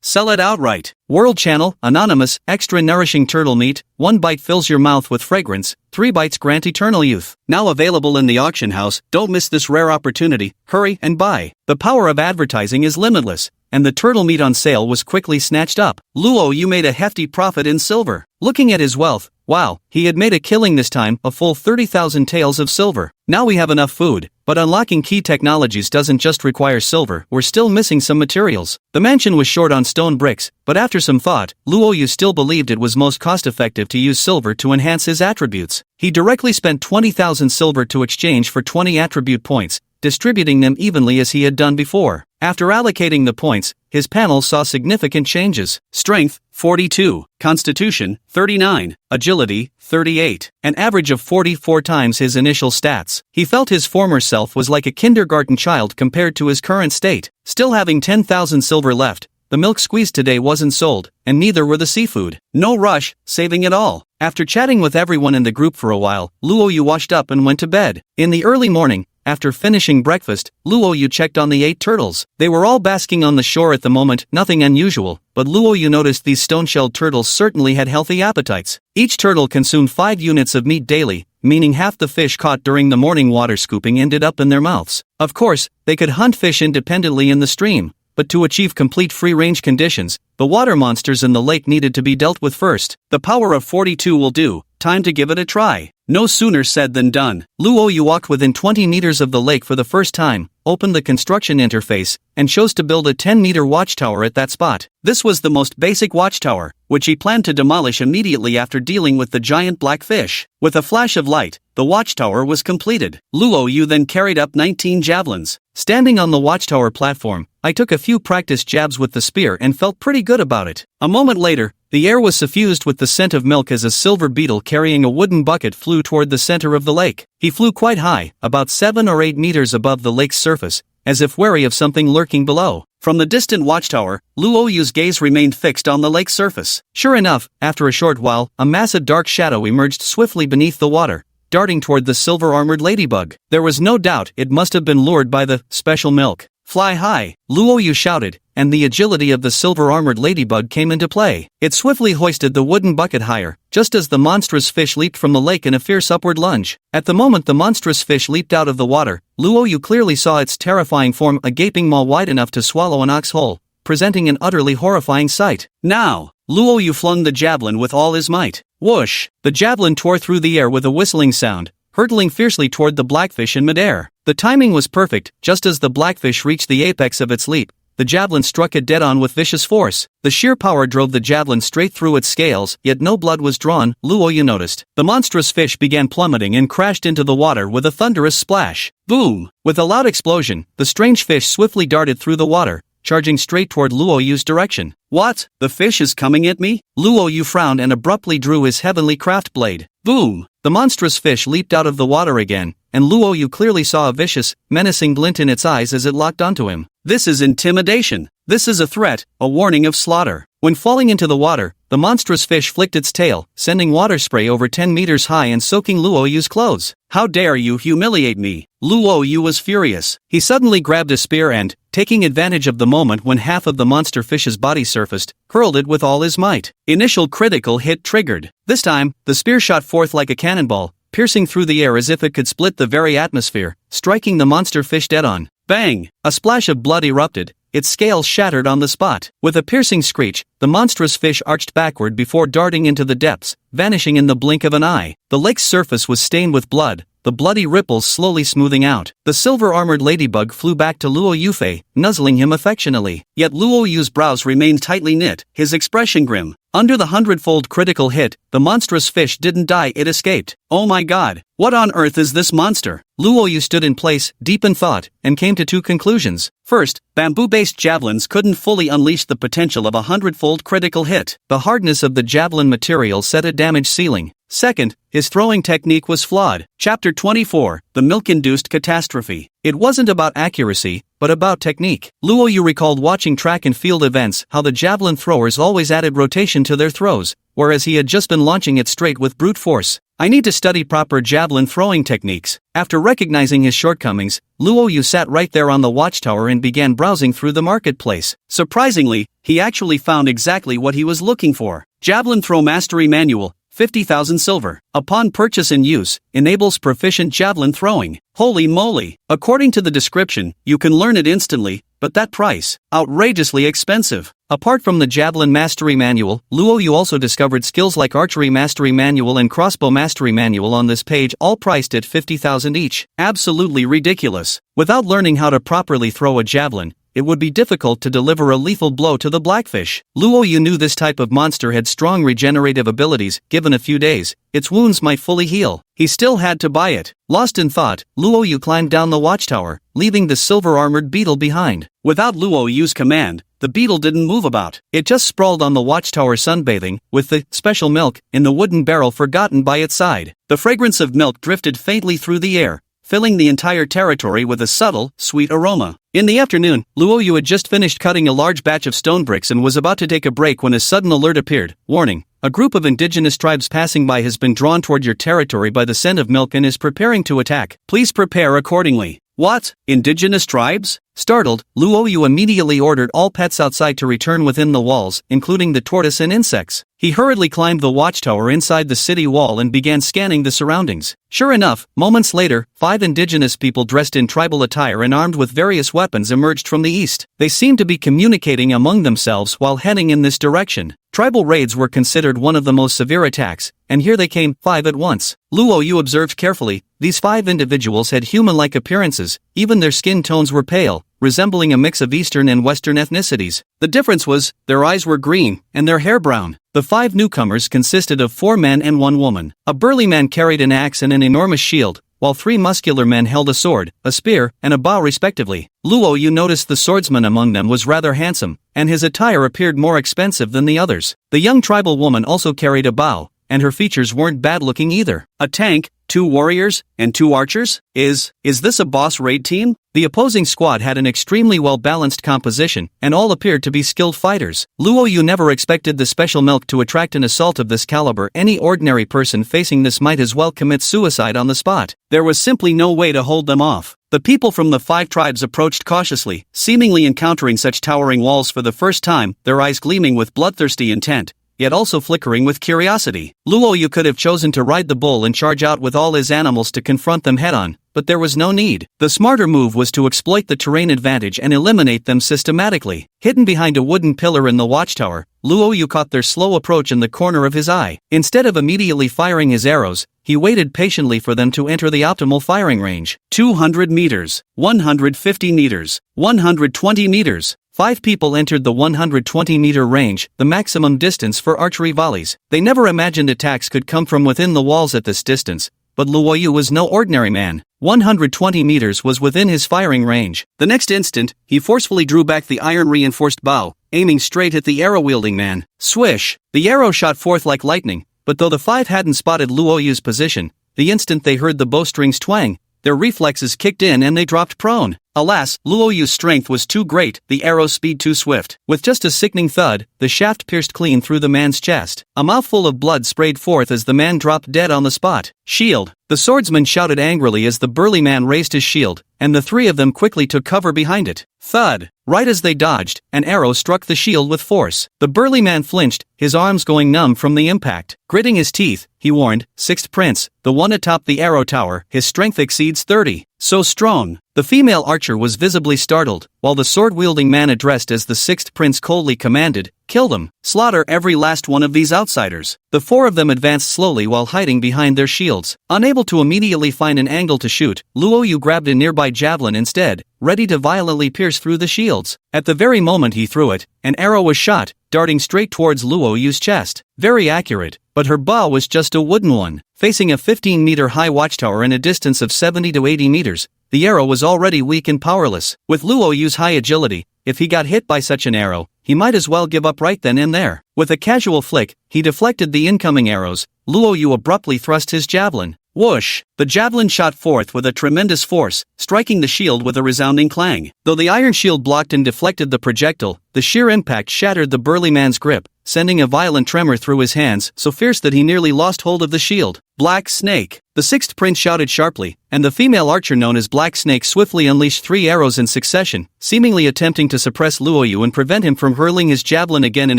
Sell it outright. World Channel, Anonymous, extra nourishing turtle meat, 1 bite fills your mouth with fragrance, 3 bites grant eternal youth. Now available in the auction house. Don't miss this rare opportunity. Hurry and buy. The power of advertising is limitless, and the turtle meat on sale was quickly snatched up. Luo Yu made a hefty profit in silver. Looking at his wealth, wow, he had made a killing this time, a full 30,000 taels of silver. Now we have enough food, but unlocking key technologies doesn't just require silver. We're still missing some materials. The mansion was short on stone bricks, but after some thought, Luo Yu still believed it was most cost-effective to use silver to enhance his attributes. He directly spent 20,000 silver to exchange for 20 attribute points, distributing them evenly as he had done before. After allocating the points, his panel saw significant changes. Strength, 42. Constitution, 39. Agility, 38. An average of 44 times his initial stats. He felt his former self was like a kindergarten child compared to his current state. Still having 10,000 silver left, the milk squeezed today wasn't sold, and neither were the seafood. No rush, saving it all. After chatting with everyone in the group for a while, Luo Yu washed up and went to bed. In the early morning, after finishing breakfast, Luo Yu checked on the 8 turtles. They were all basking on the shore at the moment, nothing unusual, but Luo Yu noticed these stone-shelled turtles certainly had healthy appetites. Each turtle consumed 5 units of meat daily, meaning half the fish caught during the morning water scooping ended up in their mouths. Of course, they could hunt fish independently in the stream, but to achieve complete free-range conditions, the water monsters in the lake needed to be dealt with first. The power of 42 will do. Time to give it a try. No sooner said than done. Luo Yu walked within 20 meters of the lake for the first time, opened the construction interface, and chose to build a 10-meter watchtower at that spot. This was the most basic watchtower, which he planned to demolish immediately after dealing with the giant black fish. With a flash of light, the watchtower was completed. Luo Yu then carried up 19 javelins. Standing on the watchtower platform, I took a few practice jabs with the spear and felt pretty good about it. A moment later, the air was suffused with the scent of milk as a silver beetle carrying a wooden bucket flew toward the center of the lake. He flew quite high, about 7 or 8 meters above the lake's surface, as if wary of something lurking below. From the distant watchtower, Luo Yu's gaze remained fixed on the lake's surface. Sure enough, after a short while, a massive dark shadow emerged swiftly beneath the water, darting toward the silver-armored ladybug. There was no doubt it must have been lured by the special milk. Fly high, Luo Yu shouted, and the agility of the silver-armored ladybug came into play. It swiftly hoisted the wooden bucket higher, just as the monstrous fish leaped from the lake in a fierce upward lunge. At the moment the monstrous fish leaped out of the water, Luo Yu clearly saw its terrifying form, a gaping maw wide enough to swallow an ox whole, presenting an utterly horrifying sight. Now, Luo Yu flung the javelin with all his might. Whoosh! The javelin tore through the air with a whistling sound, hurtling fiercely toward the blackfish in midair. The timing was perfect. Just as the blackfish reached the apex of its leap, the javelin struck it dead-on with vicious force. The sheer power drove the javelin straight through its scales, yet no blood was drawn, Luo Yu noticed. The monstrous fish began plummeting and crashed into the water with a thunderous splash. Boom! With a loud explosion, the strange fish swiftly darted through the water, charging straight toward Luo Yu's direction. What? The fish is coming at me? Luo Yu frowned and abruptly drew his heavenly craft blade. Boom! The monstrous fish leaped out of the water again, and Luo Yu clearly saw a vicious, menacing glint in its eyes as it locked onto him. This is intimidation. This is a threat, a warning of slaughter. When falling into the water, the monstrous fish flicked its tail, sending water spray over 10 meters high and soaking Luo Yu's clothes. How dare you humiliate me? Luo Yu was furious. He suddenly grabbed a spear and, taking advantage of the moment when half of the monster fish's body surfaced, hurled it with all his might. Initial critical hit triggered. This time, the spear shot forth like a cannonball, piercing through the air as if it could split the very atmosphere, striking the monster fish dead on. Bang! A splash of blood erupted, its scales shattered on the spot. With a piercing screech, the monstrous fish arched backward before darting into the depths, vanishing in the blink of an eye. The lake's surface was stained with blood, the bloody ripples slowly smoothing out. The silver-armored ladybug flew back to Luo Yufei, nuzzling him affectionately. Yet Luo Yu's brows remained tightly knit, his expression grim. Under the 100-fold critical hit, the monstrous fish didn't die, it escaped. Oh my god, what on earth is this monster? Luo Yu stood in place, deep in thought, and came to two conclusions. First, bamboo-based javelins couldn't fully unleash the potential of a 100-fold critical hit. The hardness of the javelin material set a damaged ceiling. Second, his throwing technique was flawed. Chapter 24, The Milk-Induced Catastrophe. It wasn't about accuracy, but about technique. Luo Yu recalled watching track and field events how the javelin throwers always added rotation to their throws, whereas he had just been launching it straight with brute force. I need to study proper javelin throwing techniques. After recognizing his shortcomings, Luo Yu sat right there on the watchtower and began browsing through the marketplace. Surprisingly, he actually found exactly what he was looking for. Javelin Throw Mastery Manual, 50,000 silver. Upon purchase and use, enables proficient javelin throwing. Holy moly! According to the description, you can learn it instantly, but that price, outrageously expensive. Apart from the Javelin Mastery Manual, Luo Yu also discovered skills like Archery Mastery Manual and Crossbow Mastery Manual on this page, all priced at 50,000 each. Absolutely ridiculous. Without learning how to properly throw a javelin, it would be difficult to deliver a lethal blow to the blackfish. Luo Yu knew this type of monster had strong regenerative abilities. Given a few days, its wounds might fully heal. He still had to buy it. Lost in thought, Luo Yu climbed down the watchtower, leaving the silver-armored beetle behind. Without Luo Yu's command, the beetle didn't move about. It just sprawled on the watchtower sunbathing, with the special milk in the wooden barrel forgotten by its side. The fragrance of milk drifted faintly through the air, filling the entire territory with a subtle, sweet aroma. In the afternoon, Luo Yu had just finished cutting a large batch of stone bricks and was about to take a break when a sudden alert appeared. Warning: a group of indigenous tribes passing by has been drawn toward your territory by the scent of milk and is preparing to attack. Please prepare accordingly. What? Indigenous tribes? Startled, Luo Yu immediately ordered all pets outside to return within the walls, including the tortoise and insects. He hurriedly climbed the watchtower inside the city wall and began scanning the surroundings. Sure enough, moments later, 5 indigenous people dressed in tribal attire and armed with various weapons emerged from the east. They seemed to be communicating among themselves while heading in this direction. Tribal raids were considered one of the most severe attacks, and here they came, 5 at once. Luo Yu observed carefully. These 5 individuals had human-like appearances, even their skin tones were pale, resembling a mix of Eastern and Western ethnicities. The difference was, their eyes were green, and their hair brown. The 5 newcomers consisted of 4 men and 1 woman. A burly man carried an axe and an enormous shield, while 3 muscular men held a sword, a spear, and a bow respectively. Luo Yu noticed the swordsman among them was rather handsome, and his attire appeared more expensive than the others. The young tribal woman also carried a bow, and her features weren't bad-looking either. A tank, 2 warriors, and 2 archers? Is this a boss raid team? The opposing squad had an extremely well-balanced composition, and all appeared to be skilled fighters. Luo Yu never expected the special milk to attract an assault of this caliber. Any ordinary person facing this might as well commit suicide on the spot. There was simply no way to hold them off. The people from the 5 tribes approached cautiously, seemingly encountering such towering walls for the first time, their eyes gleaming with bloodthirsty intent, yet also flickering with curiosity. Luo Yu could have chosen to ride the bull and charge out with all his animals to confront them head-on, but there was no need. The smarter move was to exploit the terrain advantage and eliminate them systematically. Hidden behind a wooden pillar in the watchtower, Luo Yu caught their slow approach in the corner of his eye. Instead of immediately firing his arrows, he waited patiently for them to enter the optimal firing range. 200 meters, 150 meters, 120 meters. 5 people entered the 120-meter range, the maximum distance for archery volleys. They never imagined attacks could come from within the walls at this distance, but Luoyu was no ordinary man. 120 meters was within his firing range. The next instant, he forcefully drew back the iron-reinforced bow, aiming straight at the arrow-wielding man. Swish! The arrow shot forth like lightning, but though the 5 hadn't spotted Luoyu's position, the instant they heard the bowstrings twang, their reflexes kicked in and they dropped prone. Alas, Luoyu's strength was too great, the arrow's speed too swift. With just a sickening thud, the shaft pierced clean through the man's chest. A mouthful of blood sprayed forth as the man dropped dead on the spot. Shield! The swordsman shouted angrily as the burly man raised his shield, and the 3 of them quickly took cover behind it. Thud! Right as they dodged, an arrow struck the shield with force. The burly man flinched, his arms going numb from the impact. Gritting his teeth, he warned, "Sixth Prince, the one atop the arrow tower, his strength exceeds 30. So strong." The female archer was visibly startled, while the sword-wielding man addressed as the 6th Prince coldly commanded, "Kill them, slaughter every last one of these outsiders." The 4 of them advanced slowly while hiding behind their shields. Unable to immediately find an angle to shoot, Luoyu grabbed a nearby javelin instead, ready to violently pierce through the shields. At the very moment he threw it, an arrow was shot, darting straight towards Luoyu's chest. Very accurate, but her bow was just a wooden one. Facing a 15-meter-high watchtower in a distance of 70 to 80 meters, the arrow was already weak and powerless. With Luoyu's high agility, if he got hit by such an arrow, he might as well give up right then and there. With a casual flick, he deflected the incoming arrows. Luoyu abruptly thrust his javelin. Whoosh! The javelin shot forth with a tremendous force, striking the shield with a resounding clang. Though the iron shield blocked and deflected the projectile, the sheer impact shattered the burly man's grip, sending a violent tremor through his hands, so fierce that he nearly lost hold of the shield. Black Snake! The 6th Prince shouted sharply, and the female archer known as Black Snake swiftly unleashed 3 arrows in succession, seemingly attempting to suppress Luoyu and prevent him from hurling his javelin again in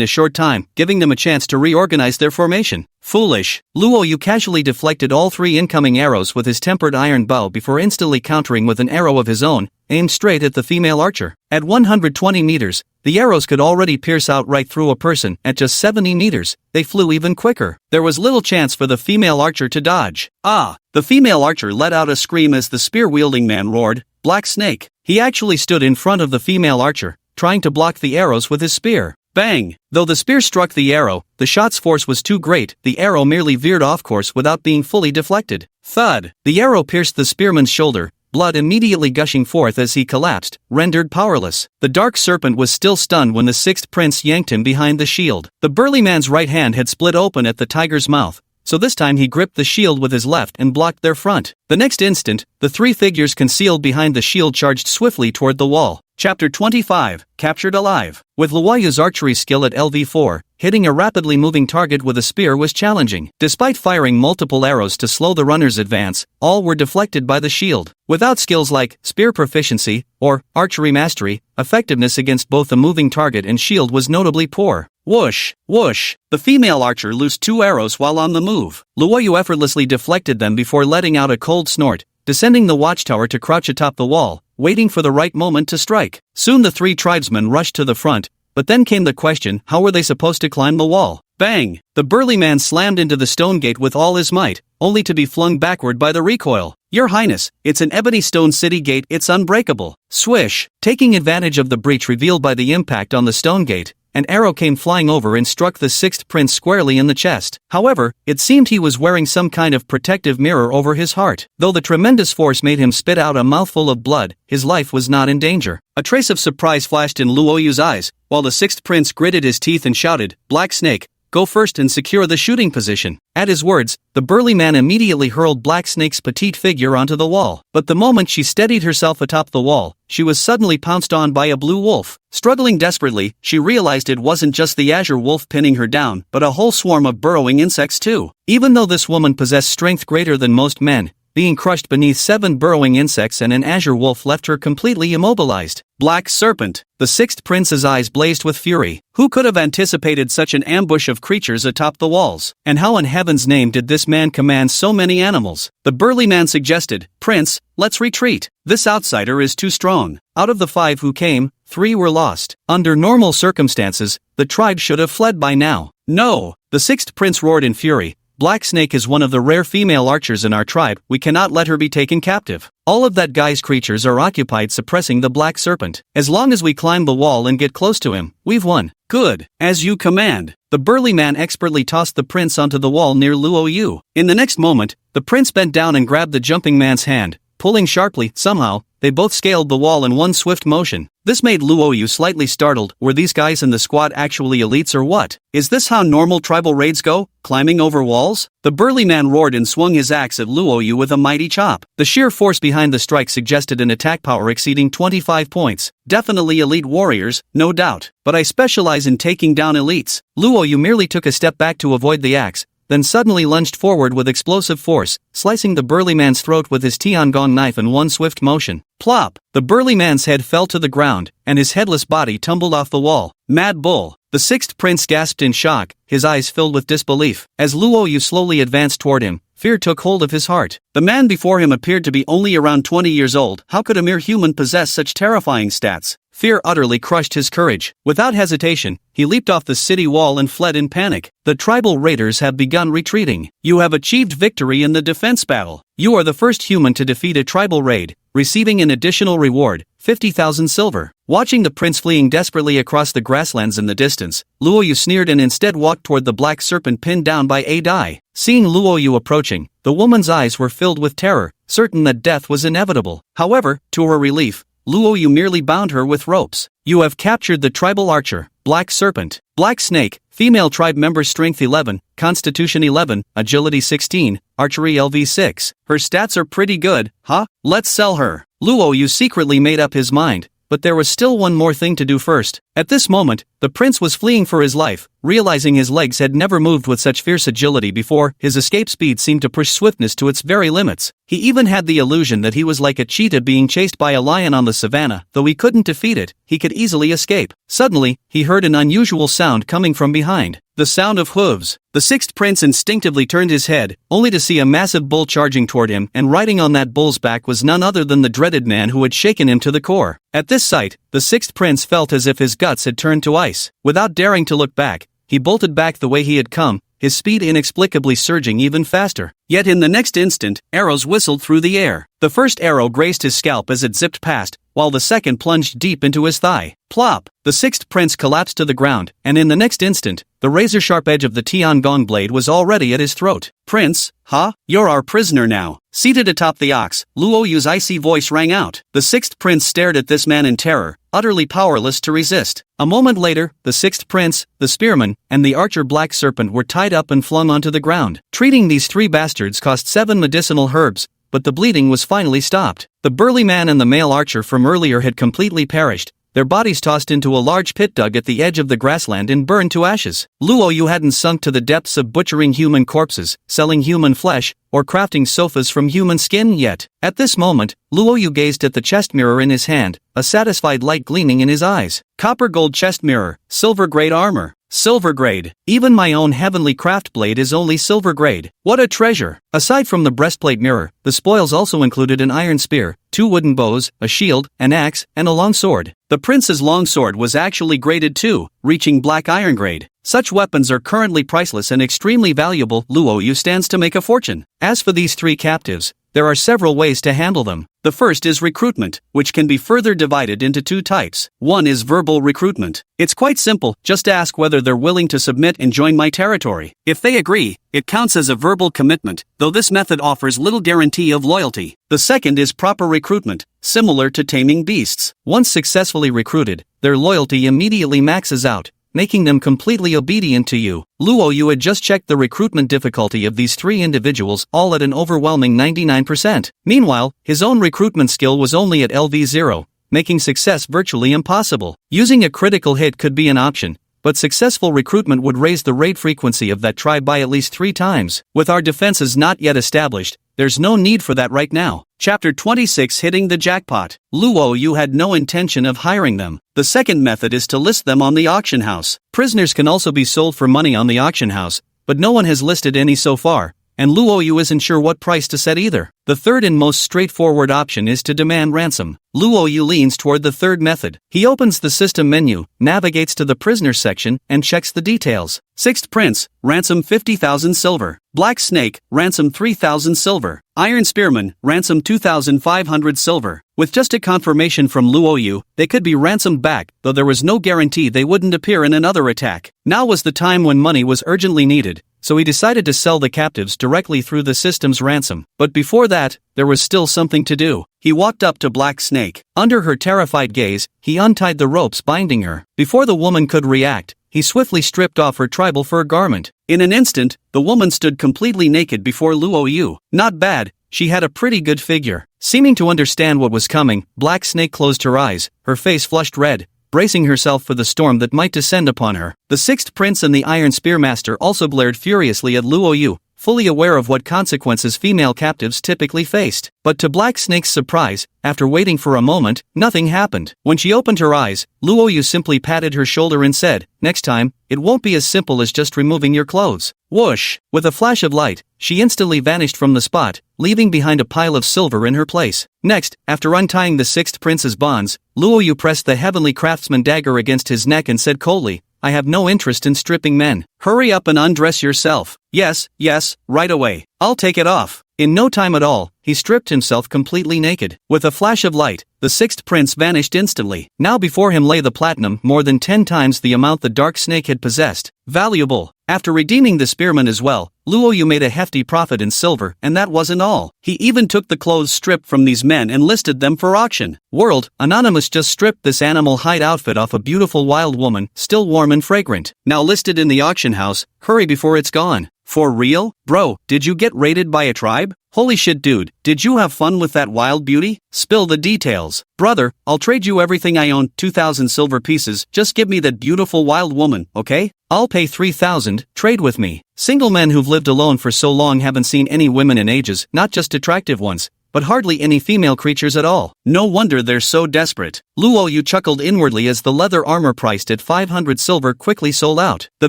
a short time, giving them a chance to reorganize their formation. Foolish! Luoyu casually deflected all 3 incoming arrows with his tempered iron bow before instantly countering with an arrow of his own, aimed straight at the female archer. At 120 meters, the arrows could already pierce out right through a person. At just 70 meters, they flew even quicker. There was little chance for the female archer to dodge. Ah! The female archer let out a scream as the spear-wielding man roared, "Black Snake!" He actually stood in front of the female archer, trying to block the arrows with his spear. Bang! Though the spear struck the arrow, the shot's force was too great, the arrow merely veered off course without being fully deflected. Thud! The arrow pierced the spearman's shoulder, blood immediately gushing forth as he collapsed, rendered powerless. The dark serpent was still stunned when the 6th Prince yanked him behind the shield. The burly man's right hand had split open at the tiger's mouth, so this time he gripped the shield with his left and blocked their front. The next instant, the 3 figures concealed behind the shield charged swiftly toward the wall. Chapter 25, Captured Alive. With Luoyu's archery skill at LV4, hitting a rapidly moving target with a spear was challenging. Despite firing multiple arrows to slow the runner's advance, all were deflected by the shield. Without skills like spear proficiency or archery mastery, effectiveness against both a moving target and shield was notably poor. Whoosh! Whoosh! The female archer loosed 2 arrows while on the move. Luoyu effortlessly deflected them before letting out a cold snort, descending the watchtower to crouch atop the wall, waiting for the right moment to strike. Soon the 3 tribesmen rushed to the front, but then came the question, how were they supposed to climb the wall? Bang! The burly man slammed into the stone gate with all his might, only to be flung backward by the recoil. "Your Highness, it's an ebony stone city gate, it's unbreakable." Swish! Taking advantage of the breach revealed by the impact on the stone gate, an arrow came flying over and struck the 6th Prince squarely in the chest. However, it seemed he was wearing some kind of protective mirror over his heart. Though the tremendous force made him spit out a mouthful of blood, his life was not in danger. A trace of surprise flashed in Luoyu's eyes, while the 6th Prince gritted his teeth and shouted, "Black Snake, go first and secure the shooting position." At his words, the burly man immediately hurled Black Snake's petite figure onto the wall. But the moment she steadied herself atop the wall, she was suddenly pounced on by a blue wolf. Struggling desperately, she realized it wasn't just the azure wolf pinning her down, but a whole swarm of burrowing insects too. Even though this woman possessed strength greater than most men, being crushed beneath 7 burrowing insects and an azure wolf left her completely immobilized. Black Serpent! The 6th Prince's eyes blazed with fury. Who could have anticipated such an ambush of creatures atop the walls? And how in heaven's name did this man command so many animals? The burly man suggested, "Prince, let's retreat. This outsider is too strong." Out of the 5 who came, 3 were lost. Under normal circumstances, the tribe should have fled by now. No! The 6th Prince roared in fury, Black Snake is one of the rare female archers in our tribe, we cannot let her be taken captive. All of that guy's creatures are occupied suppressing the Black Serpent. As long as we climb the wall and get close to him, we've won. Good. As you command. The burly man expertly tossed the prince onto the wall near Luo Yu. In the next moment, the prince bent down and grabbed the jumping man's hand. Pulling sharply, somehow, they both scaled the wall in one swift motion. This made Luo Yu slightly startled. Were these guys in the squad actually elites or what? Is this how normal tribal raids go? Climbing over walls? The burly man roared and swung his axe at Luo Yu with a mighty chop. The sheer force behind the strike suggested an attack power exceeding 25 points. Definitely elite warriors, no doubt. But I specialize in taking down elites. Luo Yu merely took a step back to avoid the axe, then suddenly lunged forward with explosive force, slicing the burly man's throat with his Tiangong knife in one swift motion. Plop! The burly man's head fell to the ground, and his headless body tumbled off the wall. Mad bull! The sixth prince gasped in shock, his eyes filled with disbelief. As Luo Yu slowly advanced toward him, fear took hold of his heart. The man before him appeared to be only around 20 years old. How could a mere human possess such terrifying stats? Fear utterly crushed his courage. Without hesitation, he leaped off the city wall and fled in panic. The tribal raiders have begun retreating. You have achieved victory in the defense battle. You are the first human to defeat a tribal raid, receiving an additional reward, 50,000 silver. Watching the prince fleeing desperately across the grasslands in the distance, Luo Yu sneered and instead walked toward the black serpent pinned down by a Dai. Seeing Luo Yu approaching, the woman's eyes were filled with terror, certain that death was inevitable. However, to her relief, Luo Yu merely bound her with ropes. You have captured the tribal archer, Black Serpent. Black Snake, female tribe member strength 11, constitution 11, agility 16, archery LV 6. Her stats are pretty good, huh? Let's sell her. Luo Yu secretly made up his mind, but there was still one more thing to do first. At this moment, the prince was fleeing for his life. Realizing his legs had never moved with such fierce agility before, his escape speed seemed to push swiftness to its very limits. He even had the illusion that he was like a cheetah being chased by a lion on the savannah. Though he couldn't defeat it, he could easily escape. Suddenly, he heard an unusual sound coming from behind. The sound of hooves. The sixth prince instinctively turned his head, only to see a massive bull charging toward him, and riding on that bull's back was none other than the dreaded man who had shaken him to the core. At this sight, the sixth prince felt as if his guts had turned to ice. Without daring to look back, he bolted back the way he had come, his speed inexplicably surging even faster. Yet in the next instant, arrows whistled through the air. The first arrow grazed his scalp as it zipped past, while the second plunged deep into his thigh. Plop! The sixth prince collapsed to the ground, and in the next instant, the razor-sharp edge of the Tiangong blade was already at his throat. Prince, huh? You're our prisoner now. Seated atop the ox, Luo Yu's icy voice rang out. The sixth prince stared at this man in terror, utterly powerless to resist. A moment later, the sixth prince, the spearman, and the archer Black Serpent were tied up and flung onto the ground. Treating these three bastards cost 7 medicinal herbs, but the bleeding was finally stopped. The burly man and the male archer from earlier had completely perished, their bodies tossed into a large pit dug at the edge of the grassland and burned to ashes. Luo Yu hadn't sunk to the depths of butchering human corpses, selling human flesh, or crafting sofas from human skin yet. At this moment, Luo Yu gazed at the chest mirror in his hand, a satisfied light gleaming in his eyes. Copper gold chest mirror, silver grade armor. Silver grade. Even my own heavenly craft blade is only silver grade. What a treasure! Aside from the breastplate mirror, the spoils also included an iron spear, 2 wooden bows, a shield, an axe, and a long sword. The prince's long sword was actually graded too, reaching black iron grade. Such weapons are currently priceless and extremely valuable. Luo Yu stands to make a fortune. As for these 3 captives, there are several ways to handle them. The first is recruitment, which can be further divided into 2 types. One is verbal recruitment. It's quite simple, just ask whether they're willing to submit and join my territory. If they agree, it counts as a verbal commitment, though this method offers little guarantee of loyalty. The second is proper recruitment, similar to taming beasts. Once successfully recruited, their loyalty immediately maxes out, making them completely obedient to you. Luo Yu had just checked the recruitment difficulty of these 3 individuals, all at an overwhelming 99%. Meanwhile, his own recruitment skill was only at LV0, making success virtually impossible. Using a critical hit could be an option, but successful recruitment would raise the raid frequency of that tribe by at least 3 times. With our defenses not yet established, there's no need for that right now. Chapter 26 Hitting the Jackpot. Luo Yu had no intention of hiring them. The second method is to list them on the auction house. Prisoners can also be sold for money on the auction house, but no one has listed any so far, and Luo Yu isn't sure what price to set either. The third and most straightforward option is to demand ransom. Luo Yu leans toward the third method. He opens the system menu, navigates to the prisoners section, and checks the details. Sixth prince, ransom 50,000 silver. Black Snake, ransom 3,000 silver. Iron Spearman, ransom 2,500 silver. With just a confirmation from Luoyu, they could be ransomed back, though there was no guarantee they wouldn't appear in another attack. Now was the time when money was urgently needed, so he decided to sell the captives directly through the system's ransom. But before that, there was still something to do. He walked up to Black Snake. Under her terrified gaze, he untied the ropes binding her. Before the woman could react, he swiftly stripped off her tribal fur garment. In an instant, the woman stood completely naked before Luoyu. Not bad, she had a pretty good figure. Seeming to understand what was coming, Black Snake closed her eyes, her face flushed red, bracing herself for the storm that might descend upon her. The sixth prince and the Iron Spearmaster also glared furiously at Luoyu, fully aware of what consequences female captives typically faced. But to Black Snake's surprise, after waiting for a moment, nothing happened. When she opened her eyes, Luoyu simply patted her shoulder and said, "Next time, it won't be as simple as just removing your clothes." Whoosh! With a flash of light, she instantly vanished from the spot, leaving behind a pile of silver in her place. Next, after untying the sixth prince's bonds, Luoyu pressed the heavenly craftsman dagger against his neck and said coldly, "I have no interest in stripping men. Hurry up and undress yourself." Yes, right away. I'll take it off." In no time at all, he stripped himself completely naked. With a flash of light, the sixth prince vanished instantly. Now before him lay the platinum, more than 10 times the amount the dark snake had possessed. Valuable. After redeeming the spearman as well, Luoyu made a hefty profit in silver, and that wasn't all. He even took the clothes stripped from these men and listed them for auction. World, Anonymous just stripped this animal hide outfit off a beautiful wild woman, still warm and fragrant. Now listed in the auction house, hurry before it's gone. For real? Bro, did you get raided by a tribe? Holy shit dude, did you have fun with that wild beauty? Spill the details. Brother, I'll trade you everything I own, 2,000 silver pieces, just give me that beautiful wild woman, okay? I'll pay 3,000, trade with me. Single men who've lived alone for so long haven't seen any women in ages, not just attractive ones, but hardly any female creatures at all. No wonder they're so desperate. Luoyu chuckled inwardly as the leather armor priced at 500 silver quickly sold out. The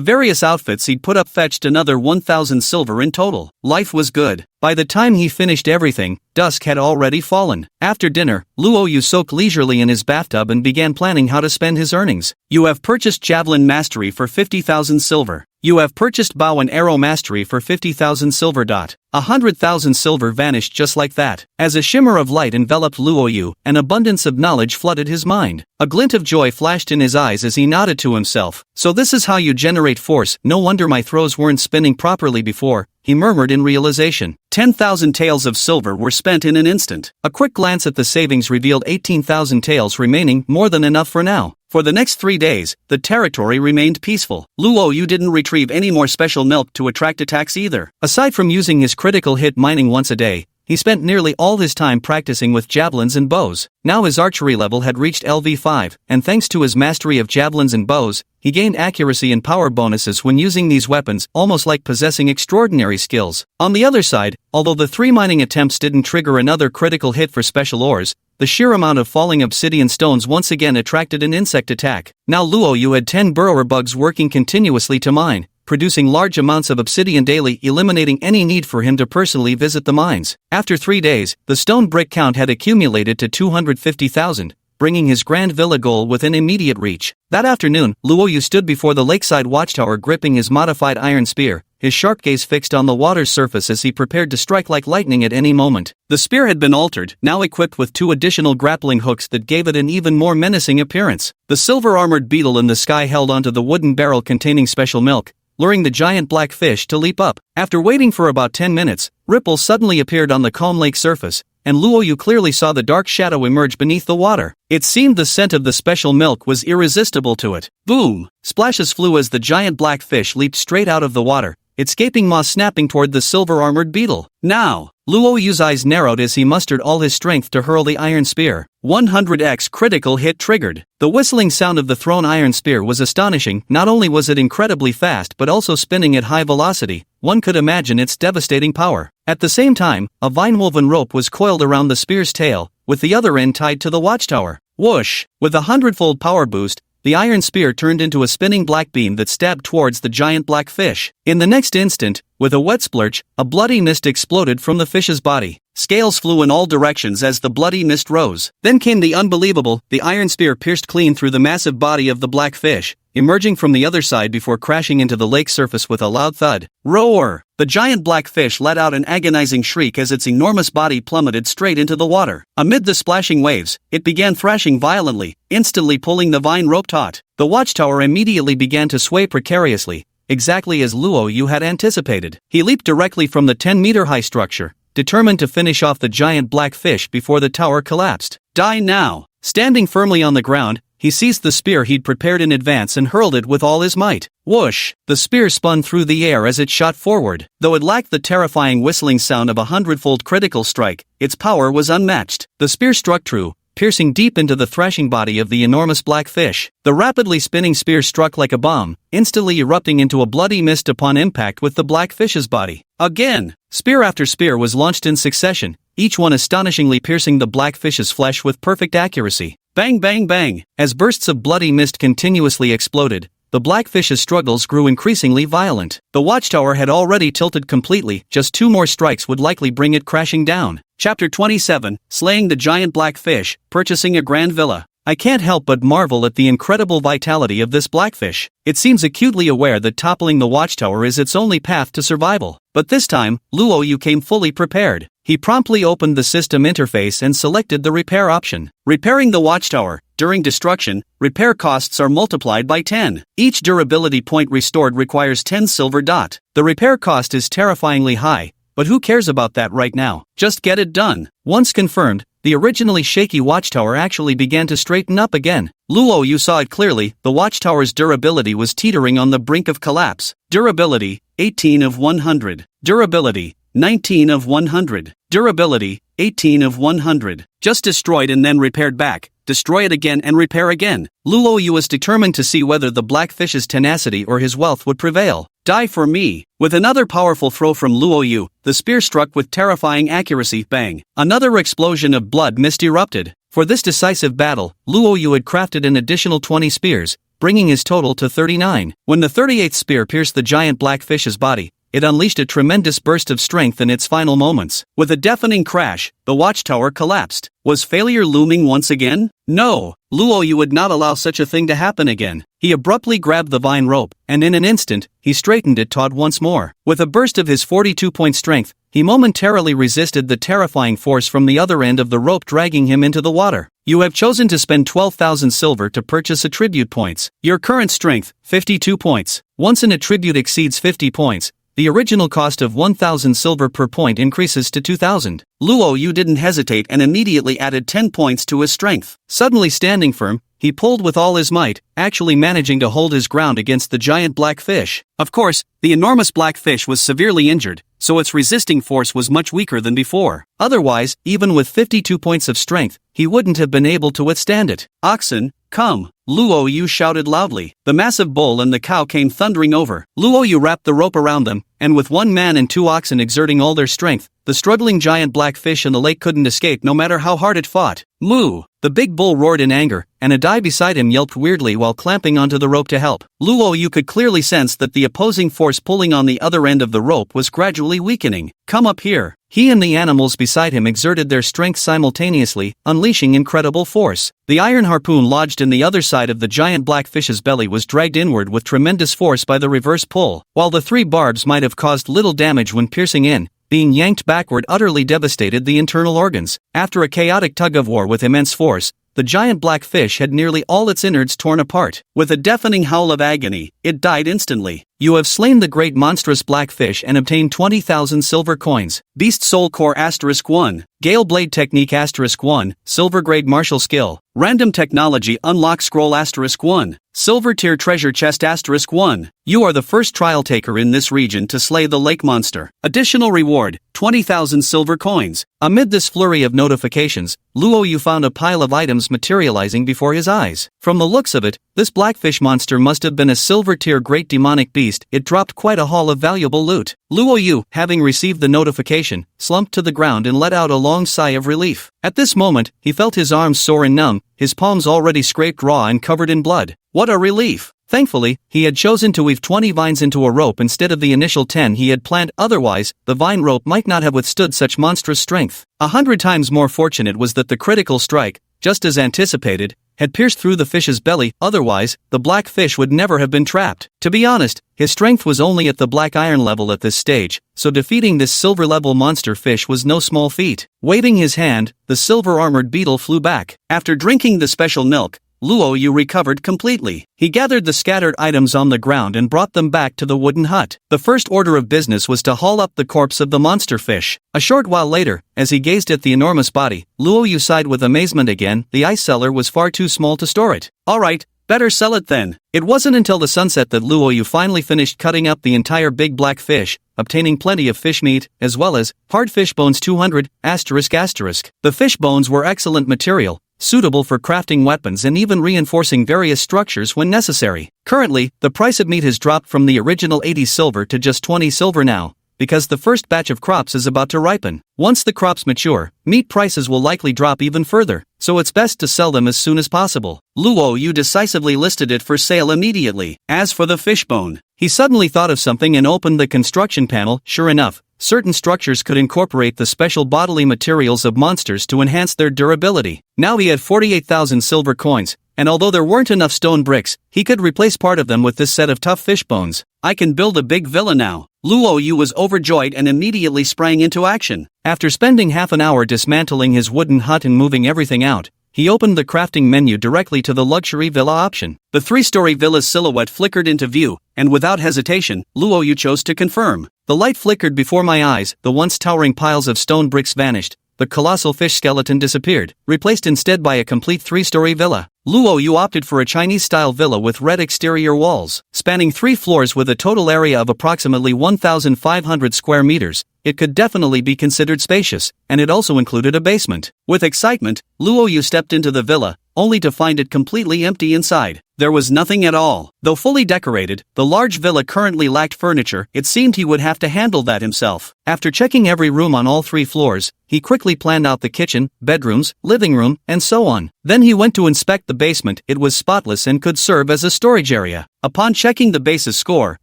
various outfits he'd put up fetched another 1,000 silver in total. Life was good. By the time he finished everything, dusk had already fallen. After dinner, Luoyu soaked leisurely in his bathtub and began planning how to spend his earnings. You have purchased Javelin Mastery for 50,000 silver. You have purchased Bow and Arrow Mastery for 50,000 silver. 100,000 silver vanished just like that. As a shimmer of light enveloped Luoyu, an abundance of knowledge flooded his mind. A glint of joy flashed in his eyes as he nodded to himself. So this is how you generate force. No wonder my throws weren't spinning properly before, he murmured in realization. 10,000 taels of silver were spent in an instant. A quick glance at the savings revealed 18,000 taels remaining, more than enough for now. For the next 3 days, the territory remained peaceful. Luoyu didn't retrieve any more special milk to attract attacks either. Aside from using his critical hit mining once a day, he spent nearly all his time practicing with javelins and bows. Now his archery level had reached LV5, and thanks to his mastery of javelins and bows, he gained accuracy and power bonuses when using these weapons, almost like possessing extraordinary skills. On the other side, although the 3 mining attempts didn't trigger another critical hit for special ores, the sheer amount of falling obsidian stones once again attracted an insect attack. Now Luoyu had 10 burrower bugs working continuously to mine, producing large amounts of obsidian daily, eliminating any need for him to personally visit the mines. After 3 days, the stone brick count had accumulated to 250,000, bringing his grand villa goal within immediate reach. That afternoon, Luoyu stood before the lakeside watchtower gripping his modified iron spear, his sharp gaze fixed on the water's surface as he prepared to strike like lightning at any moment. The spear had been altered, now equipped with 2 additional grappling hooks that gave it an even more menacing appearance. The silver-armored beetle in the sky held onto the wooden barrel containing special milk, luring the giant black fish to leap up. After waiting for about 10 minutes, ripples suddenly appeared on the calm lake surface, and Luoyu clearly saw the dark shadow emerge beneath the water. It seemed the scent of the special milk was irresistible to it. Boom! Splashes flew as the giant black fish leaped straight out of the water, its gaping maw snapping toward the silver-armored beetle. Now, Luoyu's eyes narrowed as he mustered all his strength to hurl the iron spear. 100x critical hit triggered. The whistling sound of the thrown iron spear was astonishing. Not only was it incredibly fast but also spinning at high velocity, one could imagine its devastating power. At the same time, a vine-woven rope was coiled around the spear's tail, with the other end tied to the watchtower. Whoosh! With a 100-fold power boost, the iron spear turned into a spinning black beam that stabbed towards the giant black fish. In the next instant, with a wet splurge, a bloody mist exploded from the fish's body. Scales flew in all directions as the bloody mist rose. Then came the unbelievable, the iron spear pierced clean through the massive body of the black fish, emerging from the other side before crashing into the lake surface with a loud thud. Roar! The giant black fish let out an agonizing shriek as its enormous body plummeted straight into the water. Amid the splashing waves, it began thrashing violently, instantly pulling the vine rope taut. The watchtower immediately began to sway precariously, exactly as Luo Yu had anticipated. He leaped directly from the 10-meter-high structure, determined to finish off the giant black fish before the tower collapsed. Die now! Standing firmly on the ground, he seized the spear he'd prepared in advance and hurled it with all his might. Whoosh! The spear spun through the air as it shot forward. Though it lacked the terrifying whistling sound of a 100-fold critical strike, its power was unmatched. The spear struck true, piercing deep into the thrashing body of the enormous black fish. The rapidly spinning spear struck like a bomb, instantly erupting into a bloody mist upon impact with the black fish's body. Again! Spear after spear was launched in succession, each one astonishingly piercing the black fish's flesh with perfect accuracy. Bang bang bang! As bursts of bloody mist continuously exploded, the black fish's struggles grew increasingly violent. The watchtower had already tilted completely, just 2 more strikes would likely bring it crashing down. Chapter 27, Slaying the Giant Black Fish, Purchasing a Grand Villa. I can't help but marvel at the incredible vitality of this blackfish. It seems acutely aware that toppling the watchtower is its only path to survival. But this time, Luo Yu came fully prepared. He promptly opened the system interface and selected the repair option. Repairing the watchtower. During destruction, repair costs are multiplied by 10. Each durability point restored requires 10 silver dot. The repair cost is terrifyingly high, but who cares about that right now? Just get it done. Once confirmed, the originally shaky watchtower actually began to straighten up again. Luo Yu saw it clearly, the watchtower's durability was teetering on the brink of collapse. Durability, 18 of 100. Durability, 19 of 100. Durability, 18 of 100. Just destroyed and then repaired back. Destroy it again and repair again. Luo Yu was determined to see whether the blackfish's tenacity or his wealth would prevail. Die for me! With another powerful throw from Luo Yu, the spear struck with terrifying accuracy. Bang! Another explosion of blood mist erupted. For this decisive battle, Luo Yu had crafted an additional 20 spears, bringing his total to 39. When the 38th spear pierced the giant blackfish's body, it unleashed a tremendous burst of strength in its final moments. With a deafening crash, the watchtower collapsed. Was failure looming once again? No, Luo Yu would not allow such a thing to happen again. He abruptly grabbed the vine rope, and in an instant, he straightened it taut once more. With a burst of his 42-point strength, he momentarily resisted the terrifying force from the other end of the rope dragging him into the water. You have chosen to spend 12,000 silver to purchase attribute points. Your current strength, 52 points. Once an attribute exceeds 50 points, the original cost of 1,000 silver per point increases to 2,000. Luo Yu didn't hesitate and immediately added 10 points to his strength. Suddenly standing firm, he pulled with all his might, actually managing to hold his ground against the giant black fish. Of course, the enormous black fish was severely injured, so its resisting force was much weaker than before. Otherwise, even with 52 points of strength, he wouldn't have been able to withstand it. Oxen, come! Luo Yu shouted loudly. The massive bull and the cow came thundering over. Luo Yu wrapped the rope around them, and with 1 man and 2 oxen exerting all their strength, the struggling giant black fish in the lake couldn't escape no matter how hard it fought. Moo! The big bull roared in anger, and a dai beside him yelped weirdly while clamping onto the rope to help. Luo Yu could clearly sense that the opposing force pulling on the other end of the rope was gradually weakening. Come up here. He and the animals beside him exerted their strength simultaneously, unleashing incredible force. The iron harpoon lodged in the other side of the giant black fish's belly was dragged inward with tremendous force by the reverse pull. While the 3 barbs might have caused little damage when piercing in, being yanked backward utterly devastated the internal organs. After a chaotic tug-of-war with immense force, the giant black fish had nearly all its innards torn apart. With a deafening howl of agony, it died instantly. You have slain the great monstrous black fish and obtained 20,000 silver coins. Beast Soul Core *1. Gale Blade Technique *1. Silver Grade Martial Skill. Random Technology Unlock Scroll *1. Silver Tier Treasure Chest *1. You are the first trial taker in this region to slay the lake monster. Additional reward, 20,000 silver coins. Amid this flurry of notifications, Luo Yu found a pile of items materializing before his eyes. From the looks of it, this blackfish monster must have been a silver tier great demonic beast. It dropped quite a haul of valuable loot. Luo Yu, having received the notification, slumped to the ground and let out a long sigh of relief. At this moment, he felt his arms sore and numb, his palms already scraped raw and covered in blood. What a relief! Thankfully, he had chosen to weave 20 vines into a rope instead of the initial 10 he had planned, otherwise, the vine rope might not have withstood such monstrous strength. 100 times more fortunate was that the critical strike, just as anticipated, had pierced through the fish's belly, otherwise, the black fish would never have been trapped. To be honest, his strength was only at the black iron level at this stage, so defeating this silver-level monster fish was no small feat. Waving his hand, the silver-armored beetle flew back. After drinking the special milk, Luo Yu recovered completely. He gathered the scattered items on the ground and brought them back to the wooden hut. The first order of business was to haul up the corpse of the monster fish. A short while later, as he gazed at the enormous body, Luo Yu sighed with amazement again. The ice cellar was far too small to store it. Alright, better sell it then. It wasn't until the sunset that Luo Yu finally finished cutting up the entire big black fish, obtaining plenty of fish meat, as well as hard fish bones 200, ***. The fish bones were excellent material, suitable for crafting weapons and even reinforcing various structures when necessary. Currently, the price of meat has dropped from the original 80 silver to just 20 silver now, because the first batch of crops is about to ripen. Once the crops mature, meat prices will likely drop even further, so it's best to sell them as soon as possible. Luo Yu decisively listed it for sale immediately. As for the fishbone, he suddenly thought of something and opened the construction panel. Sure enough, certain structures could incorporate the special bodily materials of monsters to enhance their durability. Now he had 48,000 silver coins, and although there weren't enough stone bricks, he could replace part of them with this set of tough fish bones. I can build a big villa now. Luo Yu was overjoyed and immediately sprang into action. After spending half an hour dismantling his wooden hut and moving everything out, he opened the crafting menu directly to the luxury villa option. The three-story villa's silhouette flickered into view, and without hesitation, Luo Yu chose to confirm. The light flickered before my eyes, the once towering piles of stone bricks vanished, the colossal fish skeleton disappeared, replaced instead by a complete three-story villa. Luo Yu opted for a Chinese-style villa with red exterior walls, spanning 3 floors with a total area of approximately 1,500 square meters. It could definitely be considered spacious, and it also included a basement. With excitement, Luo Yu stepped into the villa, only to find it completely empty inside. There was nothing at all. Though fully decorated, the large villa currently lacked furniture. It seemed he would have to handle that himself. After checking every room on all 3 floors, he quickly planned out the kitchen, bedrooms, living room, and so on. Then he went to inspect the basement. It was spotless and could serve as a storage area. Upon checking the base's score,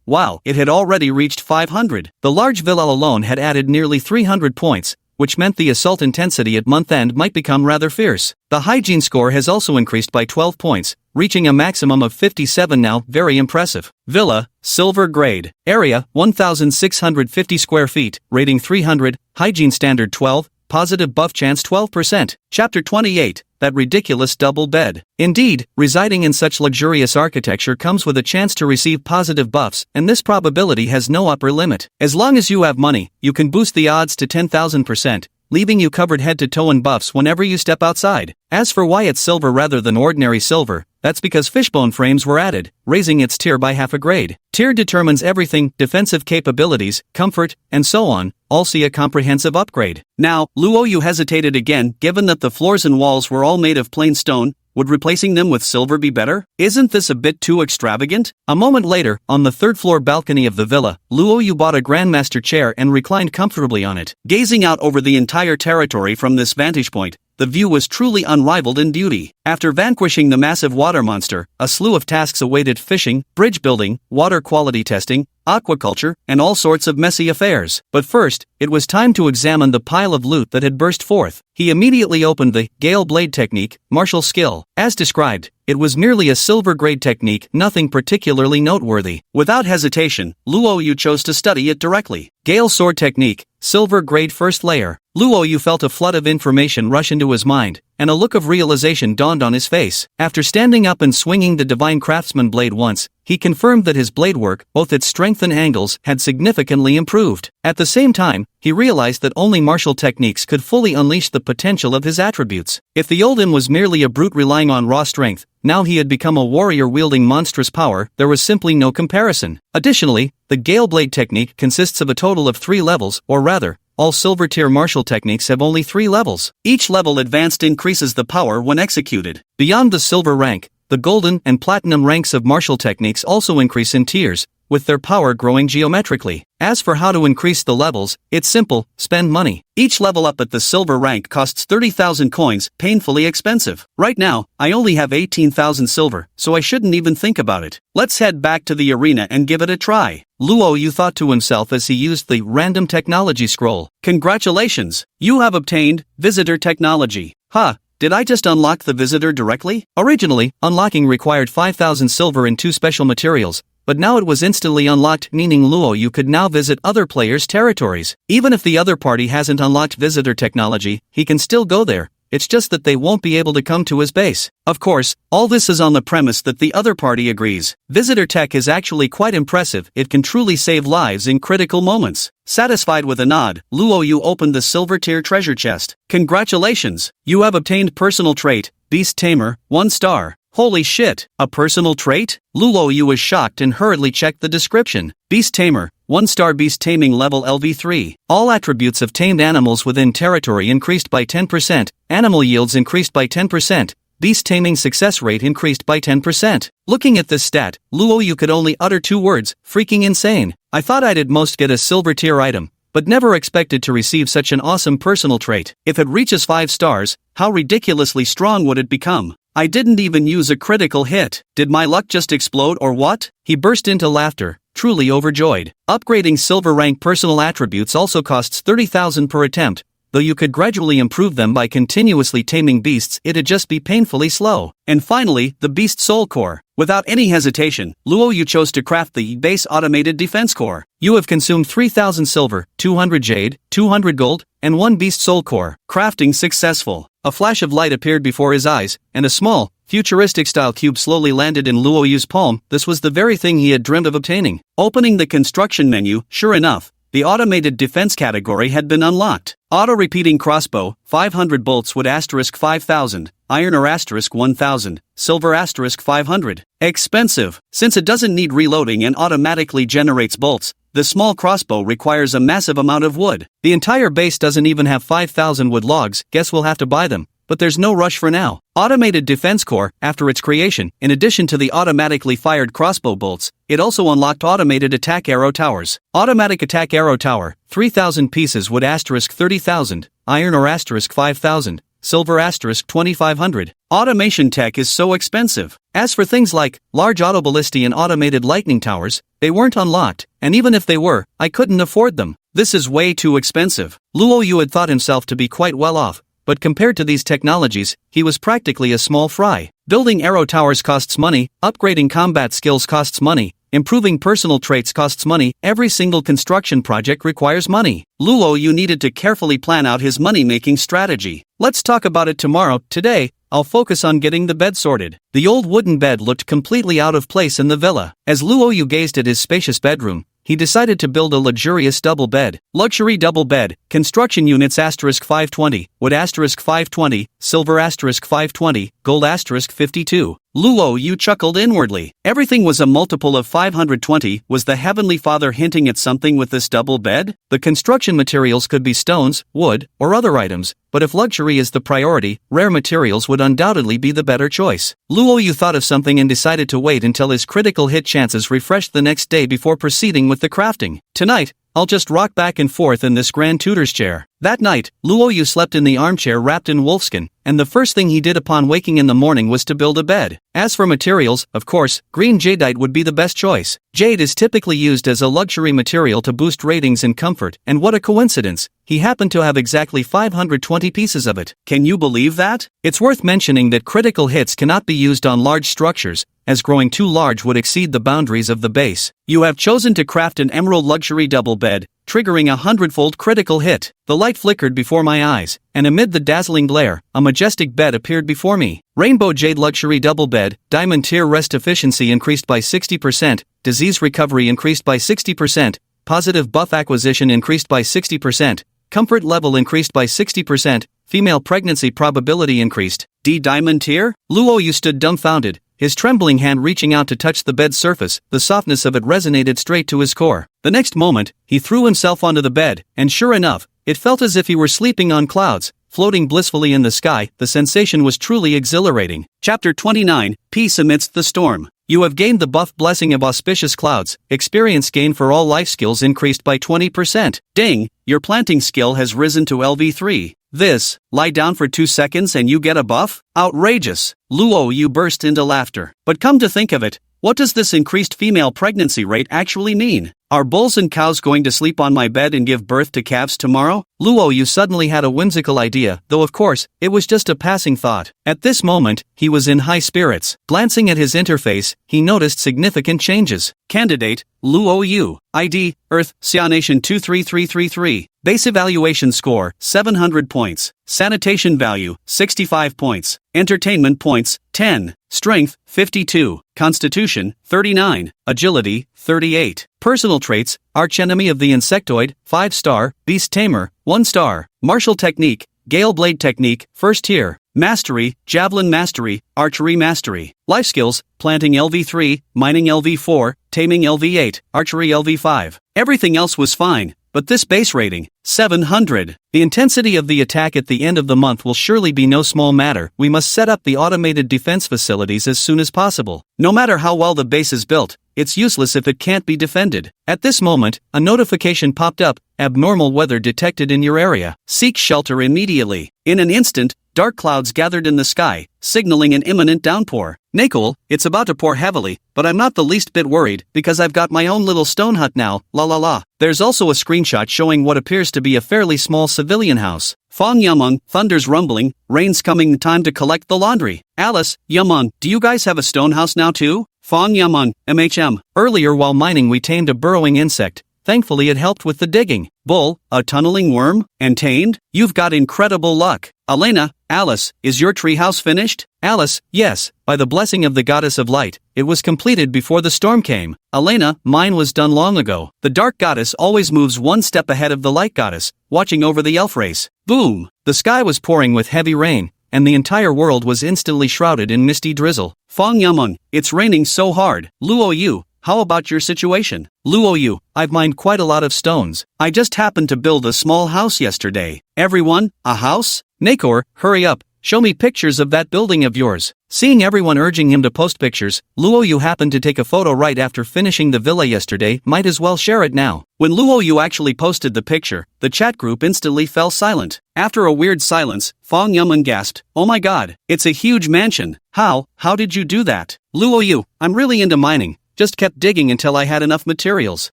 wow, it had already reached 500. The large villa alone had added nearly 300 points, which meant the assault intensity at month-end might become rather fierce. The hygiene score has also increased by 12 points, reaching a maximum of 57 now. Very impressive. Villa, silver grade. Area, 1,650 square feet, rating 300, hygiene standard 12, positive buff chance 12%. Chapter 28, that ridiculous double bed. Indeed, residing in such luxurious architecture comes with a chance to receive positive buffs, and this probability has no upper limit. As long as you have money, you can boost the odds to 10,000%, leaving you covered head to toe in buffs whenever you step outside. As for why it's silver rather than ordinary silver, that's because fishbone frames were added, raising its tier by half a grade. Tier determines everything: defensive capabilities, comfort, and so on. All see a comprehensive upgrade. Now, Luo Yu hesitated again. Given that the floors and walls were all made of plain stone, would replacing them with silver be better? Isn't this a bit too extravagant? A moment later, on the 3rd floor balcony of the villa, Luo Yu bought a Grandmaster chair and reclined comfortably on it. Gazing out over the entire territory from this vantage point, the view was truly unrivaled in beauty. After vanquishing the massive water monster, a slew of tasks awaited: fishing, bridge building, water quality testing, aquaculture, and all sorts of messy affairs. But first, it was time to examine the pile of loot that had burst forth. He immediately opened the Gale Blade technique, martial skill. As described, it was merely a silver-grade technique, nothing particularly noteworthy. Without hesitation, Luo Yu chose to study it directly. Gale Sword technique, silver-grade first layer. Luo Yu felt a flood of information rush into his mind, and a look of realization dawned on his face. After standing up and swinging the Divine Craftsman blade once, he confirmed that his blade work, both its strength and angles, had significantly improved. At the same time, he realized that only martial techniques could fully unleash the potential of his attributes. If the old him was merely a brute relying on raw strength, now he had become a warrior wielding monstrous power. There was simply no comparison. Additionally, the Gale Blade technique consists of a total of 3 levels, or rather, all silver tier martial techniques have only 3 levels. Each level advanced increases the power when executed. Beyond the silver rank, the golden and platinum ranks of martial techniques also increase in tiers, with their power growing geometrically. As for how to increase the levels, it's simple: spend money. Each level up at the silver rank costs 30,000 coins, painfully expensive. Right now, I only have 18,000 silver, so I shouldn't even think about it. Let's head back to the arena and give it a try. Luo Yu thought to himself as he used the random technology scroll. Congratulations! You have obtained Visitor Technology. Ha! Did I just unlock the visitor directly? Originally, unlocking required 5,000 silver and 2 special materials, but now it was instantly unlocked, meaning Luo Yu could now visit other players' territories. Even if the other party hasn't unlocked visitor technology, he can still go there. It's just that they won't be able to come to his base. Of course, all this is on the premise that the other party agrees. Visitor tech is actually quite impressive. It can truly save lives in critical moments. Satisfied with a nod, Luo Yu opened the silver tier treasure chest. Congratulations! You have obtained personal trait, Beast Tamer, 1 star. Holy shit, a personal trait? Luo Yu was shocked and hurriedly checked the description. Beast Tamer, 1-star beast taming level LV3. All attributes of tamed animals within territory increased by 10%, animal yields increased by 10%, beast taming success rate increased by 10%. Looking at this stat, Luo Yu could only utter 2 words, freaking insane. I thought I'd at most get a silver tier item, but never expected to receive such an awesome personal trait. If it reaches 5 stars, how ridiculously strong would it become? I didn't even use a critical hit. Did my luck just explode or what? He burst into laughter, truly overjoyed. Upgrading silver rank personal attributes also costs 30,000 per attempt. Though you could gradually improve them by continuously taming beasts, it'd just be painfully slow. And finally, the Beast Soul Core. Without any hesitation, Luo Yu chose to craft the base automated defense core. You have consumed 3,000 silver, 200 jade, 200 gold, and 1 Beast Soul Core. Crafting successful. A flash of light appeared before his eyes, and a small, futuristic-style cube slowly landed in Luo Yu's palm. This was the very thing he had dreamed of obtaining. Opening the construction menu, sure enough, the automated defense category had been unlocked. Auto-repeating crossbow, 500 bolts wood asterisk 5,000, iron or asterisk 1,000, silver asterisk 500. Expensive. Since it doesn't need reloading and automatically generates bolts, the small crossbow requires a massive amount of wood. The entire base doesn't even have 5,000 wood logs, guess we'll have to buy them. But there's no rush for now. Automated Defense Core, after its creation, in addition to the automatically fired crossbow bolts, it also unlocked Automated Attack Arrow Towers. Automatic Attack Arrow Tower, 3,000 pieces wood asterisk 30,000, iron or asterisk 5,000, silver asterisk 2,500. Automation tech is so expensive. As for things like large autoballisty and automated lightning towers, they weren't unlocked, and even if they were, I couldn't afford them. This is way too expensive. Luo Yu had thought himself to be quite well off, but compared to these technologies, he was practically a small fry. Building arrow towers costs money, upgrading combat skills costs money, improving personal traits costs money, every single construction project requires money. Luo Yu needed to carefully plan out his money-making strategy. Let's talk about it tomorrow. Today, I'll focus on getting the bed sorted. The old wooden bed looked completely out of place in the villa. As Luo Yu gazed at his spacious bedroom, he decided to build a luxurious double bed. Luxury double bed, construction units asterisk 520, wood asterisk 520, silver asterisk 520, gold asterisk 52. Luo Yu chuckled inwardly. Everything was a multiple of 520. Was the Heavenly Father hinting at something with this double bed? The construction materials could be stones, wood, or other items, but if luxury is the priority, rare materials would undoubtedly be the better choice. Luo Yu thought of something and decided to wait until his critical hit chances refreshed the next day before proceeding with the crafting. Tonight, I'll just rock back and forth in this grand tutor's chair. That night, Luo Yu slept in the armchair wrapped in wolfskin, and the first thing he did upon waking in the morning was to build a bed. As for materials, of course, green jadeite would be the best choice. Jade is typically used as a luxury material to boost ratings and comfort, and what a coincidence, he happened to have exactly 520 pieces of it. Can you believe that? It's worth mentioning that critical hits cannot be used on large structures, as growing too large would exceed the boundaries of the base. You have chosen to craft an emerald luxury double bed, triggering a 100-fold critical hit. The light flickered before my eyes, and amid the dazzling glare, a majestic bed appeared before me. Rainbow Jade Luxury Double Bed, Diamond Tier Rest Efficiency increased by 60%, Disease Recovery increased by 60%, Positive Buff Acquisition increased by 60%, Comfort Level increased by 60%, Female Pregnancy Probability increased. D Diamond Tier? Luo Yu stood dumbfounded, his trembling hand reaching out to touch the bed's surface. The softness of it resonated straight to his core. The next moment, he threw himself onto the bed, and sure enough, it felt as if he were sleeping on clouds, floating blissfully in the sky. The sensation was truly exhilarating. Chapter 29, Peace Amidst the Storm. You have gained the buff blessing of auspicious clouds. Experience gain for all life skills increased by 20%. Ding, your planting skill has risen to LV3. This, lie down for 2 seconds and you get a buff? Outrageous. Luo Yu burst into laughter. But come to think of it, what does this increased female pregnancy rate actually mean? Are bulls and cows going to sleep on my bed and give birth to calves tomorrow? Luo Yu suddenly had a whimsical idea, though of course, it was just a passing thought. At this moment, he was in high spirits. Glancing at his interface, he noticed significant changes. Candidate, Luo Yu. ID, Earth, Nation 23333. Base evaluation score, 700 points. Sanitation value, 65 points. Entertainment points, 10. Strength, 52. Constitution, 39. Agility, 38. Personal traits, archenemy of the insectoid, 5-star. Beast tamer, 1-star. Martial technique, Gale Blade technique, 1st tier. Mastery, Javelin mastery, Archery mastery. Life skills, Planting LV3, Mining LV4, Taming LV8, Archery LV5. Everything else was fine, but this base rating, 700. The intensity of the attack at the end of the month will surely be no small matter. We must set up the automated defense facilities as soon as possible. No matter how well the base is built, it's useless if it can't be defended. At this moment, a notification popped up, abnormal weather detected in your area. Seek shelter immediately. In an instant, dark clouds gathered in the sky, signaling an imminent downpour. Nakul, it's about to pour heavily, but I'm not the least bit worried, because I've got my own little stone hut now, la la la. There's also a screenshot showing what appears to be a fairly small civilian house. Fong Yamong, thunder's rumbling, rain's coming, time to collect the laundry. Alice, Yamong, do you guys have a stone house now too? Fong Yamong, MHM. Earlier while mining we tamed a burrowing insect. Thankfully it helped with the digging. Bull, a tunneling worm, and tamed? You've got incredible luck. Elena, Alice, is your treehouse finished? Alice, yes, by the blessing of the goddess of light, it was completed before the storm came. Elena, mine was done long ago. The dark goddess always moves one step ahead of the light goddess, watching over the elf race. Boom! The sky was pouring with heavy rain, and the entire world was instantly shrouded in misty drizzle. Fong Yameng, it's raining so hard. Luo Yu, how about your situation? Luo Yu, I've mined quite a lot of stones. I just happened to build a small house yesterday. Everyone, a house? Nakor, hurry up, show me pictures of that building of yours. Seeing everyone urging him to post pictures, Luo Yu happened to take a photo right after finishing the villa yesterday, might as well share it now. When Luo Yu actually posted the picture, the chat group instantly fell silent. After a weird silence, Fong Yumon gasped, oh my god, it's a huge mansion. How did you do that? Luo Yu, I'm really into mining. Just kept digging until I had enough materials.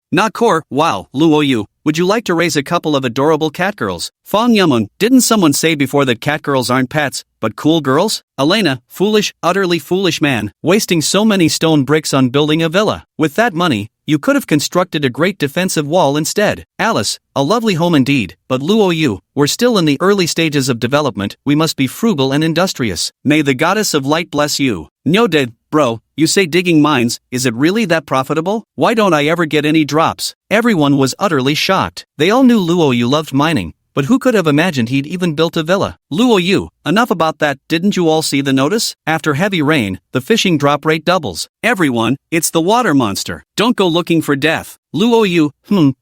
Nakor, wow, Luo Yu, would you like to raise a couple of adorable catgirls? Fong Yumon, didn't someone say before that catgirls aren't pets, but cool girls? Elena, foolish, utterly foolish man, wasting so many stone bricks on building a villa. With that money, you could have constructed a great defensive wall instead. Alice, a lovely home indeed, but Luo Yu, we're still in the early stages of development, we must be frugal and industrious. May the goddess of light bless you. Nyoded, bro, you say digging mines, is it really that profitable? Why don't I ever get any drops? Everyone was utterly shocked. They all knew Luo Yu loved mining, but who could have imagined he'd even built a villa? Luo Yu, enough about that, didn't you all see the notice? After heavy rain, the fishing drop rate doubles. Everyone, it's the water monster. Don't go looking for death. Luo Yu,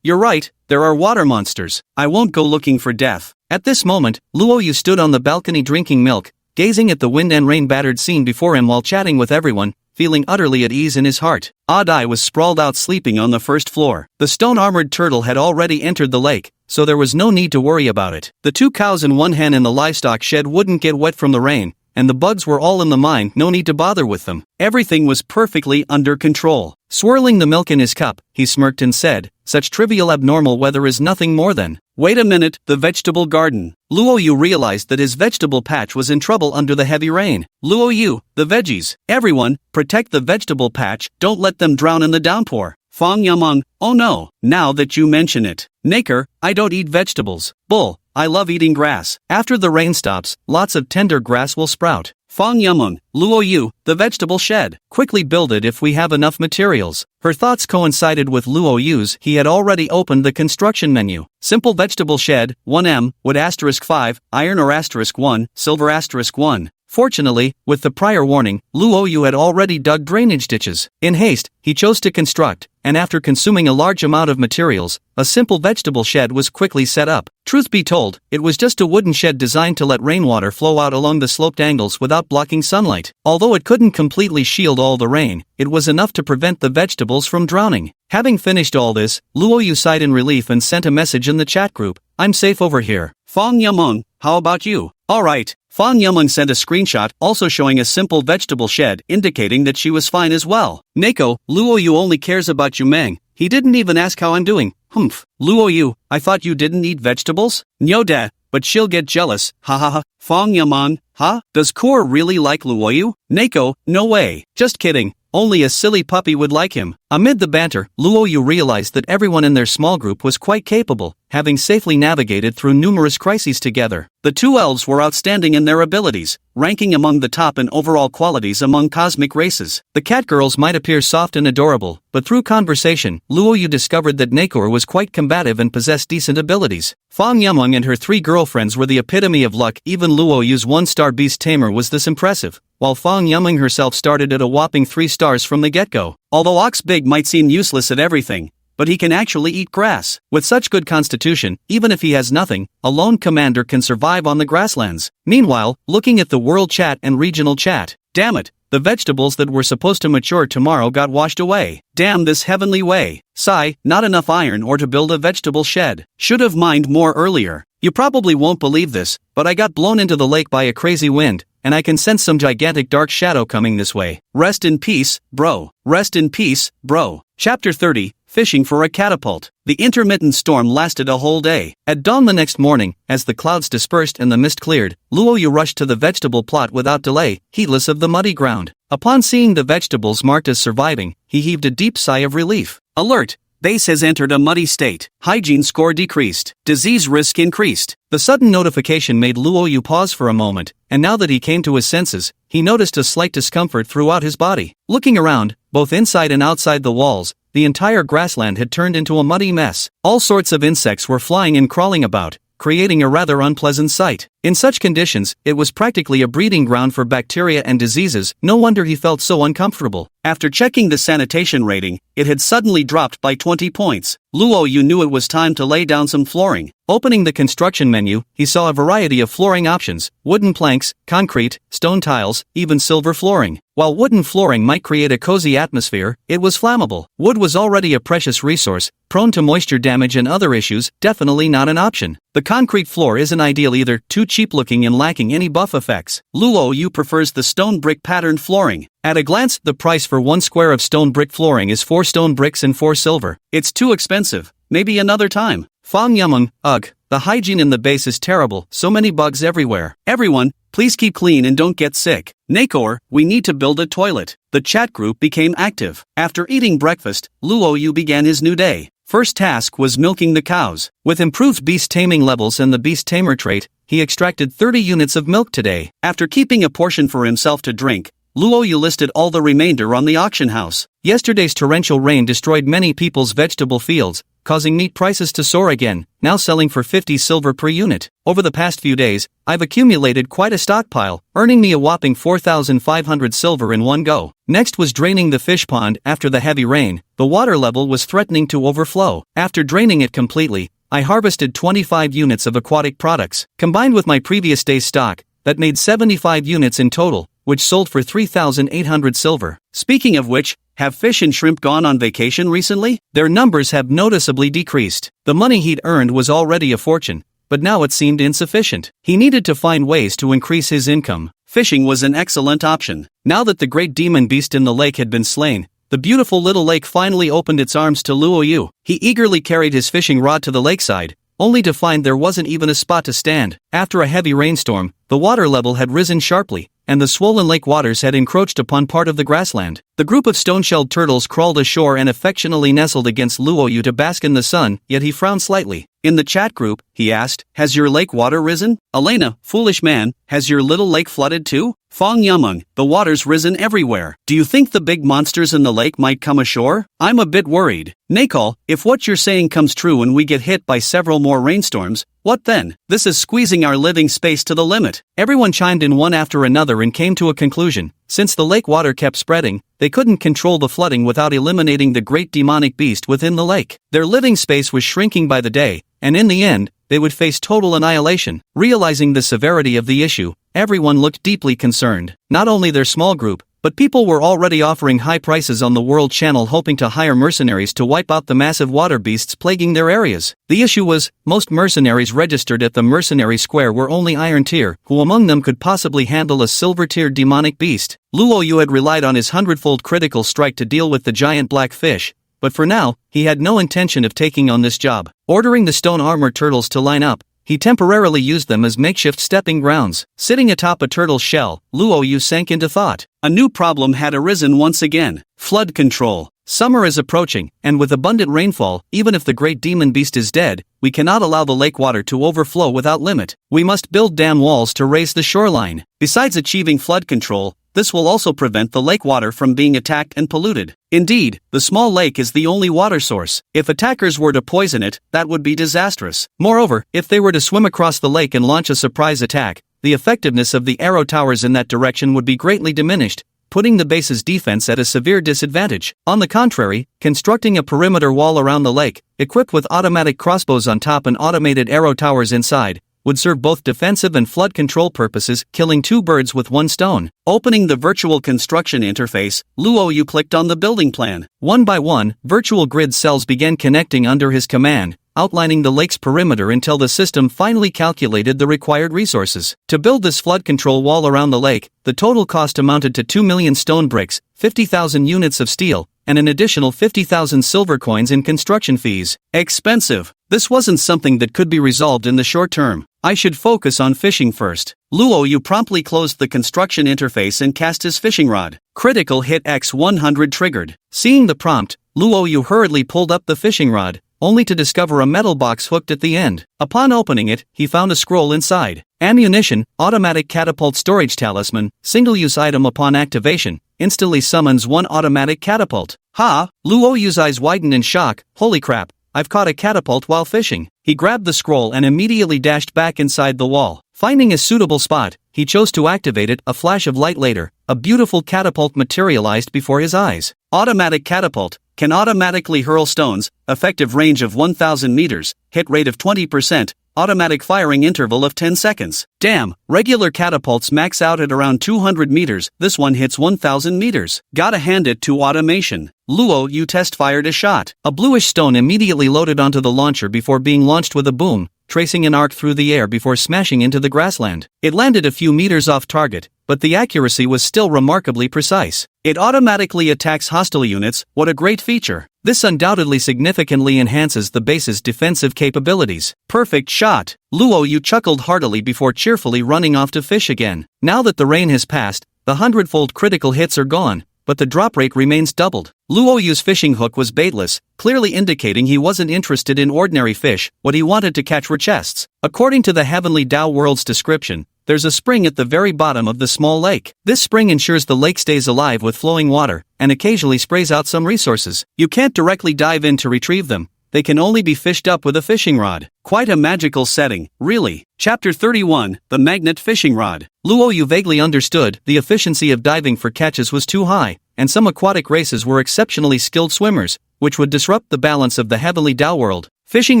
you're right, there are water monsters. I won't go looking for death. At this moment, Luo Yu stood on the balcony drinking milk, gazing at the wind and rain-battered scene before him while chatting with everyone, feeling utterly at ease in his heart. Adai was sprawled out sleeping on the first floor. The stone-armored turtle had already entered the lake, so there was no need to worry about it. The 2 cows and 1 hen in the livestock shed wouldn't get wet from the rain, and the bugs were all in the mine, no need to bother with them. Everything was perfectly under control. Swirling the milk in his cup, he smirked and said, such trivial abnormal weather is nothing more than. Wait a minute, the vegetable garden. Luo Yu realized that his vegetable patch was in trouble under the heavy rain. Luo Yu, the veggies. Everyone, protect the vegetable patch, don't let them drown in the downpour. Fong Yamong, oh no, now that you mention it. Naker, I don't eat vegetables. Bull, I love eating grass. After the rain stops, lots of tender grass will sprout. Fong Yamong, Luo Yu, the vegetable shed. Quickly build it if we have enough materials. Her thoughts coincided with Luo Yu's. He had already opened the construction menu. Simple vegetable shed, 1M, wood *5, iron or *1, silver *1. Fortunately, with the prior warning, Luo Yu had already dug drainage ditches. In haste, he chose to construct, and after consuming a large amount of materials, a simple vegetable shed was quickly set up. Truth be told, it was just a wooden shed designed to let rainwater flow out along the sloped angles without blocking sunlight. Although it couldn't completely shield all the rain, it was enough to prevent the vegetables from drowning. Having finished all this, Luo Yu sighed in relief and sent a message in the chat group, I'm safe over here. Fong Yamong, how about you? Alright. Fong Yamong sent a screenshot also showing a simple vegetable shed indicating that she was fine as well. Neko, Luo Yu only cares about you Meng, He didn't even ask how I'm doing. Humph. Luoyu, I thought you didn't eat vegetables? No da, but she'll get jealous. Ha ha ha. Fong Yaman, huh? Does Kor really like Luoyu? Neko, no way. Just kidding. Only a silly puppy would like him. Amid the banter, Luoyu realized that everyone in their small group was quite capable, having safely navigated through numerous crises together. The two elves were outstanding in their abilities, ranking among the top in overall qualities among cosmic races. The cat girls might appear soft and adorable, but through conversation, Luoyu discovered that Nakor was quite combative and possessed decent abilities. Fong Yamung and her three girlfriends were the epitome of luck. Even Luoyu's one-star beast tamer was this impressive, while Fong Yamung herself started at a whopping 3 stars from the get-go. Although Ox Big might seem useless at everything, but he can actually eat grass. With such good constitution, even if he has nothing, a lone commander can survive on the grasslands. Meanwhile, looking at the world chat and regional chat, damn it, the vegetables that were supposed to mature tomorrow got washed away. Damn this heavenly way. Sigh, not enough iron ore to build a vegetable shed. Should have mined more earlier. You probably won't believe this, but I got blown into the lake by a crazy wind, and I can sense some gigantic dark shadow coming this way. Rest in peace, bro. Rest in peace, bro. Chapter 30, Fishing for a Catapult. The intermittent storm lasted a whole day. At dawn the next morning, as the clouds dispersed and the mist cleared, Luoyu rushed to the vegetable plot without delay, heedless of the muddy ground. Upon seeing the vegetables marked as surviving, he heaved a deep sigh of relief. Alert! Base has entered a muddy state. Hygiene score decreased. Disease risk increased. The sudden notification made Luoyu pause for a moment, and now that he came to his senses, he noticed a slight discomfort throughout his body. Looking around, both inside and outside the walls, the entire grassland had turned into a muddy mess. All sorts of insects were flying and crawling about, creating a rather unpleasant sight. In such conditions, it was practically a breeding ground for bacteria and diseases. No wonder he felt so uncomfortable. After checking the sanitation rating, it had suddenly dropped by 20 points. Luoyu knew it was time to lay down some flooring. Opening the construction menu, he saw a variety of flooring options: wooden planks, concrete, stone tiles, even silver flooring. While wooden flooring might create a cozy atmosphere, it was flammable. Wood was already a precious resource, prone to moisture damage and other issues, definitely not an option. The concrete floor isn't ideal either, too cheap-looking and lacking any buff effects. Luoyu prefers the stone brick patterned flooring. At a glance, the price for 1 square of stone brick flooring is 4 stone bricks and 4 silver. It's too expensive. Maybe another time. Fong Yamung, ugh, the hygiene in the base is terrible, so many bugs everywhere. Everyone, please keep clean and don't get sick. Nakor, we need to build a toilet. The chat group became active. After eating breakfast, Luoyu began his new day. First task was milking the cows. With improved beast taming levels and the beast tamer trait, he extracted 30 units of milk today. After keeping a portion for himself to drink, Luoyu listed all the remainder on the auction house. Yesterday's torrential rain destroyed many people's vegetable fields, causing meat prices to soar again, now selling for 50 silver per unit. Over the past few days, I've accumulated quite a stockpile, earning me a whopping 4,500 silver in one go. Next was draining the fish pond. After the heavy rain, the water level was threatening to overflow. After draining it completely, I harvested 25 units of aquatic products. Combined with my previous day's stock, that made 75 units in total, which sold for 3,800 silver. Speaking of which, have fish and shrimp gone on vacation recently? Their numbers have noticeably decreased. The money he'd earned was already a fortune, but now it seemed insufficient. He needed to find ways to increase his income. Fishing was an excellent option. Now that the great demon beast in the lake had been slain, the beautiful little lake finally opened its arms to Luoyu. He eagerly carried his fishing rod to the lakeside, only to find there wasn't even a spot to stand. After a heavy rainstorm, the water level had risen sharply, and the swollen lake waters had encroached upon part of the grassland. The group of stone-shelled turtles crawled ashore and affectionately nestled against Luoyu to bask in the sun, yet he frowned slightly. In the chat group, he asked, "Has your lake water risen?" Elena, foolish man, has your little lake flooded too? Fong Yamung, the water's risen everywhere. Do you think the big monsters in the lake might come ashore? I'm a bit worried. Nakal, if what you're saying comes true and we get hit by several more rainstorms, what then? This is squeezing our living space to the limit. Everyone chimed in one after another and came to a conclusion. Since the lake water kept spreading, they couldn't control the flooding without eliminating the great demonic beast within the lake. Their living space was shrinking by the day, and in the end, they would face total annihilation. Realizing the severity of the issue, everyone looked deeply concerned. Not only their small group, but people were already offering high prices on the World Channel, hoping to hire mercenaries to wipe out the massive water beasts plaguing their areas. The issue was, most mercenaries registered at the mercenary square were only iron tier. Who among them could possibly handle a silver tier demonic beast? Luoyu had relied on his 100-fold critical strike to deal with the giant black fish, but for now, he had no intention of taking on this job. Ordering the stone armor turtles to line up, he temporarily used them as makeshift stepping grounds. Sitting atop a turtle's shell, Luo Yu sank into thought. A new problem had arisen once again: flood control. Summer is approaching, and with abundant rainfall, even if the great demon beast is dead, we cannot allow the lake water to overflow without limit. We must build dam walls to raise the shoreline. Besides achieving flood control, this will also prevent the lake water from being attacked and polluted. Indeed, the small lake is the only water source. If attackers were to poison it, that would be disastrous. Moreover, if they were to swim across the lake and launch a surprise attack, the effectiveness of the arrow towers in that direction would be greatly diminished, putting the base's defense at a severe disadvantage. On the contrary, constructing a perimeter wall around the lake, equipped with automatic crossbows on top and automated arrow towers inside, would serve both defensive and flood control purposes, killing two birds with one stone. Opening the virtual construction interface, Luo Yu clicked on the building plan. One by one, virtual grid cells began connecting under his command, outlining the lake's perimeter until the system finally calculated the required resources. To build this flood control wall around the lake, the total cost amounted to 2 million stone bricks, 50,000 units of steel, and an additional 50,000 silver coins in construction fees. Expensive. This wasn't something that could be resolved in the short term. I should focus on fishing first. Luo Yu promptly closed the construction interface and cast his fishing rod. Critical hit X100 triggered. Seeing the prompt, Luo Yu hurriedly pulled up the fishing rod, only to discover a metal box hooked at the end. Upon opening it, he found a scroll inside. Ammunition, automatic catapult storage talisman, single-use item upon activation, instantly summons one automatic catapult. Ha! Luo Yu's eyes widened in shock. Holy crap, I've caught a catapult while fishing. He grabbed the scroll and immediately dashed back inside the wall. Finding a suitable spot, he chose to activate it. A flash of light later, a beautiful catapult materialized before his eyes. Automatic catapult can automatically hurl stones, effective range of 1000 meters, hit rate of 20%, automatic firing interval of 10 seconds. Damn, regular catapults max out at around 200 meters, this one hits 1000 meters. Gotta hand it to automation. Luo Yu test fired a shot. A bluish stone immediately loaded onto the launcher before being launched with a boom, tracing an arc through the air before smashing into the grassland. It landed a few meters off target, but the accuracy was still remarkably precise. It automatically attacks hostile units. What a great feature. This undoubtedly significantly enhances the base's defensive capabilities. Perfect shot. Luo Yu chuckled heartily before cheerfully running off to fish again. Now that the rain has passed, the 100-fold critical hits are gone, but the drop rate remains doubled. Luo Yu's fishing hook was baitless, clearly indicating he wasn't interested in ordinary fish. What he wanted to catch were chests. According to the Heavenly Tao World's description, there's a spring at the very bottom of the small lake. This spring ensures the lake stays alive with flowing water, and occasionally sprays out some resources. You can't directly dive in to retrieve them. They can only be fished up with a fishing rod. Quite a magical setting, really. Chapter 31, The Magnet Fishing Rod. Luo Yu vaguely understood the efficiency of diving for catches was too high, and some aquatic races were exceptionally skilled swimmers, which would disrupt the balance of the Heavenly Tao World. Fishing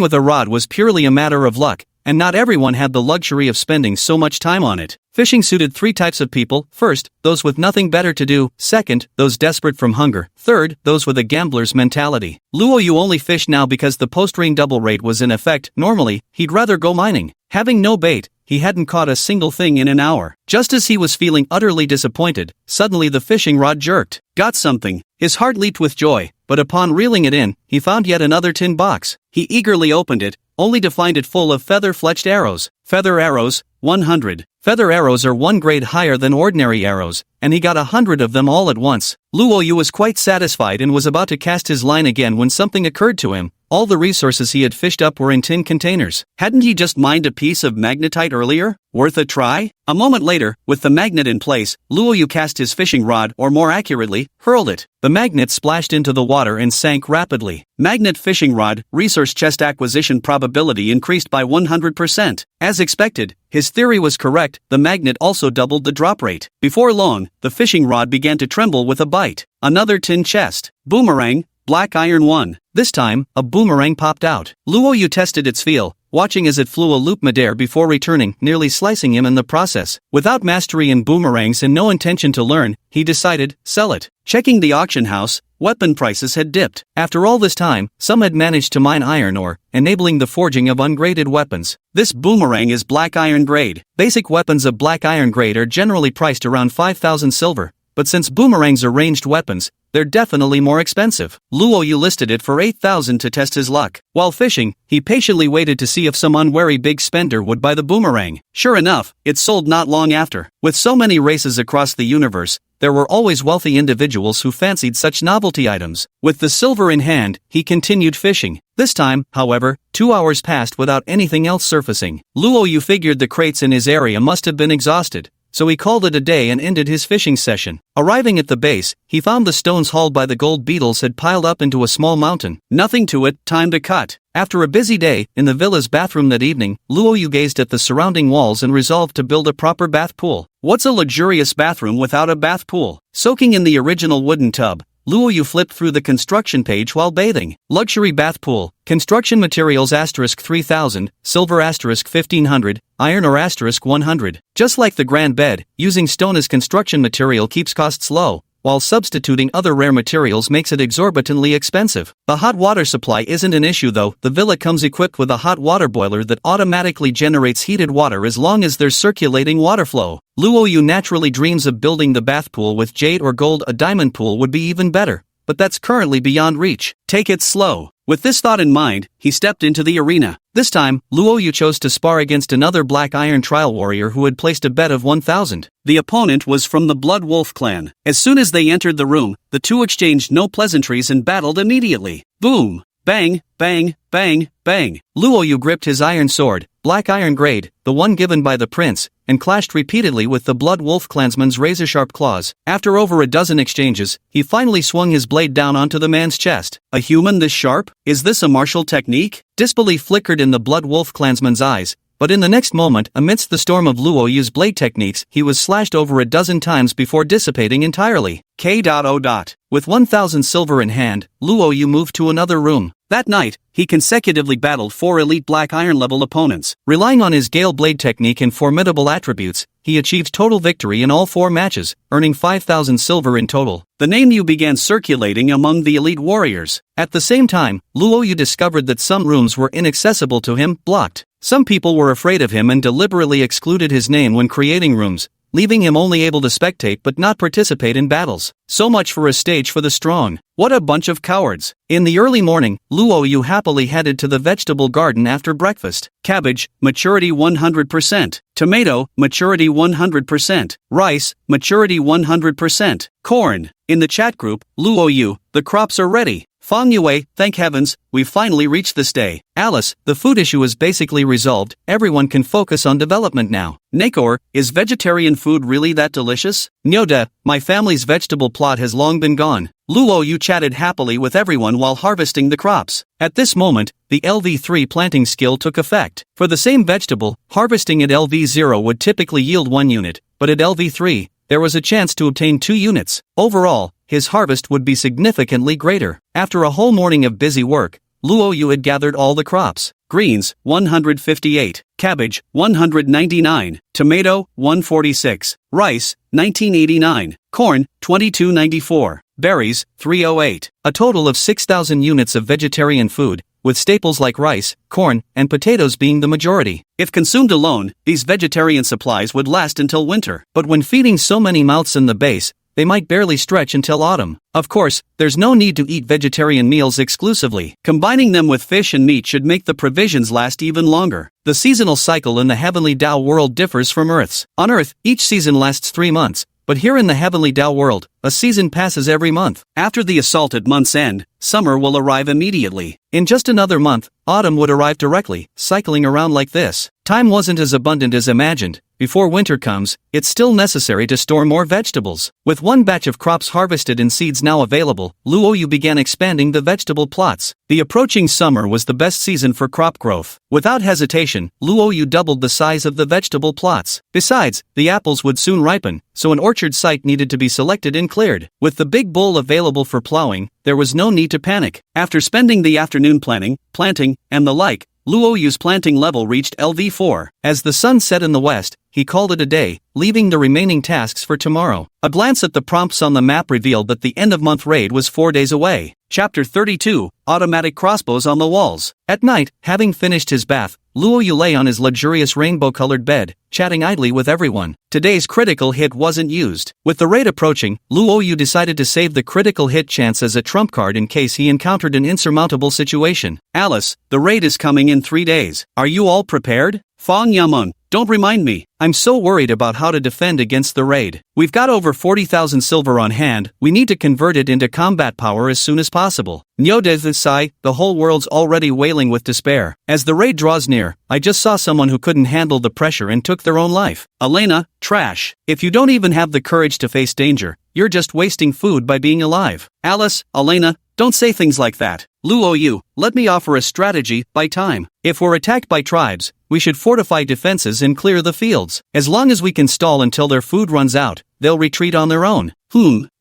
with a rod was purely a matter of luck, and not everyone had the luxury of spending so much time on it. Fishing suited three types of people: first, those with nothing better to do; second, those desperate from hunger; third, those with a gambler's mentality. Luo Yu only fished now because the post-rain double rate was in effect. Normally, he'd rather go mining. Having no bait, he hadn't caught a single thing in an hour. Just as he was feeling utterly disappointed, suddenly the fishing rod jerked. Got something. His heart leaped with joy, but upon reeling it in, he found yet another tin box. He eagerly opened it, only to find it full of feather-fletched arrows. Feather arrows, 100. Feather arrows are one grade higher than ordinary arrows, and he got 100 of them all at once. Luo Yu was quite satisfied and was about to cast his line again when something occurred to him. All the resources he had fished up were in tin containers. Hadn't he just mined a piece of magnetite earlier? Worth a try? A moment later, with the magnet in place, Luo Yu cast his fishing rod, or more accurately, hurled it. The magnet splashed into the water and sank rapidly. Magnet fishing rod, resource chest acquisition probability increased by 100%. As expected, his theory was correct. The magnet also doubled the drop rate. Before long, the fishing rod began to tremble with a bite. Another tin chest. Boomerang, black iron 1. This time, a boomerang popped out. Luo Yu tested its feel, watching as it flew a loop midair before returning, nearly slicing him in the process. Without mastery in boomerangs and no intention to learn, he decided, sell it. Checking the auction house, weapon prices had dipped. After all this time, some had managed to mine iron ore, enabling the forging of ungraded weapons. This boomerang is black iron grade. Basic weapons of black iron grade are generally priced around 5,000 silver, but since boomerangs are ranged weapons, they're definitely more expensive. Luo Yu listed it for 8,000 to test his luck. While fishing, he patiently waited to see if some unwary big spender would buy the boomerang. Sure enough, it sold not long after. With so many races across the universe, there were always wealthy individuals who fancied such novelty items. With the silver in hand, he continued fishing. This time, however, 2 hours passed without anything else surfacing. Luo Yu figured the crates in his area must have been exhausted, so he called it a day and ended his fishing session. Arriving at the base, he found the stones hauled by the gold beetles had piled up into a small mountain. Nothing to it, time to cut. After a busy day, in the villa's bathroom that evening, Luo Yu gazed at the surrounding walls and resolved to build a proper bath pool. What's a luxurious bathroom without a bath pool? Soaking in the original wooden tub, Luo Yu flipped through the construction page while bathing. Luxury bath pool, construction materials *3000, silver *1500, iron or *100. Just like the grand bed, using stone as construction material keeps costs low, while substituting other rare materials makes it exorbitantly expensive. The hot water supply isn't an issue though. The villa comes equipped with a hot water boiler that automatically generates heated water as long as there's circulating water flow. Luo Yu naturally dreams of building the bath pool with jade or gold. A diamond pool would be even better, but that's currently beyond reach. Take it slow. With this thought in mind, he stepped into the arena. This time, Luo Yu chose to spar against another Black Iron trial warrior who had placed a bet of 1,000. The opponent was from the Blood Wolf clan. As soon as they entered the room, the two exchanged no pleasantries and battled immediately. Boom! Bang, bang, bang, bang. Luo Yu gripped his iron sword, Black Iron grade, the one given by the prince, and clashed repeatedly with the Blood Wolf clansman's razor-sharp claws. After over a dozen exchanges, he finally swung his blade down onto the man's chest. A human this sharp? Is this a martial technique? Disbelief flickered in the Blood Wolf clansman's eyes, but in the next moment, amidst the storm of Luo Yu's blade techniques, he was slashed over a dozen times before dissipating entirely. K.O. With 1,000 silver in hand, Luo Yu moved to another room. That night, he consecutively battled 4 elite Black Iron level opponents. Relying on his Gale blade technique and formidable attributes, he achieved total victory in all 4 matches, earning 5,000 silver in total. The name Yu began circulating among the elite warriors. At the same time, Luo Yu discovered that some rooms were inaccessible to him, blocked. Some people were afraid of him and deliberately excluded his name when creating rooms, leaving him only able to spectate but not participate in battles. So much for a stage for the strong. What a bunch of cowards. In the early morning, Luo Yu happily headed to the vegetable garden after breakfast. Cabbage, maturity 100%. Tomato, maturity 100%. Rice, maturity 100%. Corn. In the chat group, Luo Yu, the crops are ready. Fang Yue, thank heavens, we've finally reached this day. Alice, the food issue is basically resolved, everyone can focus on development now. Nakor, is vegetarian food really that delicious? Nyoda, my family's vegetable plot has long been gone. Luo Yu chatted happily with everyone while harvesting the crops. At this moment, the LV3 planting skill took effect. For the same vegetable, harvesting at LV0 would typically yield 1 unit, but at LV3, there was a chance to obtain 2 units. Overall, his harvest would be significantly greater. After a whole morning of busy work, Luo Yu had gathered all the crops. Greens, 158. Cabbage, 199. Tomato, 146. Rice, 1989. Corn, 2294. Berries, 308. A total of 6,000 units of vegetarian food, with staples like rice, corn, and potatoes being the majority. If consumed alone, these vegetarian supplies would last until winter. But when feeding so many mouths in the base, they might barely stretch until autumn. Of course, there's no need to eat vegetarian meals exclusively. Combining them with fish and meat should make the provisions last even longer. The seasonal cycle in the Heavenly Tao world differs from Earth's. On Earth, each season lasts 3 months, but here in the Heavenly Tao world, a season passes every month. After the assault at month's end, summer will arrive immediately. In just another month, autumn would arrive directly, cycling around like this. Time wasn't as abundant as imagined. Before winter comes, it's still necessary to store more vegetables. With 1 batch of crops harvested and seeds now available, Luo Yu began expanding the vegetable plots. The approaching summer was the best season for crop growth. Without hesitation, Luo Yu doubled the size of the vegetable plots. Besides, the apples would soon ripen, so an orchard site needed to be selected and cleared. With the big bowl available for plowing, there was no need to panic. After spending the afternoon planting, and the like, Luo Yu's planting level reached LV4. As the sun set in the west, he called it a day, leaving the remaining tasks for tomorrow. A glance at the prompts on the map revealed that the end-of-month raid was 4 days away. Chapter 32, Automatic Crossbows on the Walls. At night, having finished his bath, Luo Yu lay on his luxurious rainbow-colored bed, chatting idly with everyone. Today's critical hit wasn't used. With the raid approaching, Luo Yu decided to save the critical hit chance as a trump card in case he encountered an insurmountable situation. Alice, the raid is coming in 3 days. Are you all prepared? Fang Yamun, don't remind me. I'm so worried about how to defend against the raid. We've got over 40,000 silver on hand, we need to convert it into combat power as soon as possible. Nyodez sigh, the whole world's already wailing with despair. As the raid draws near, I just saw someone who couldn't handle the pressure and took their own life. Elena, trash. If you don't even have the courage to face danger, you're just wasting food by being alive. Alice, Elena, don't say things like that. Luo Yu, let me offer a strategy. Buy time. If we're attacked by tribes, we should fortify defenses and clear the fields. As long as we can stall until their food runs out, they'll retreat on their own.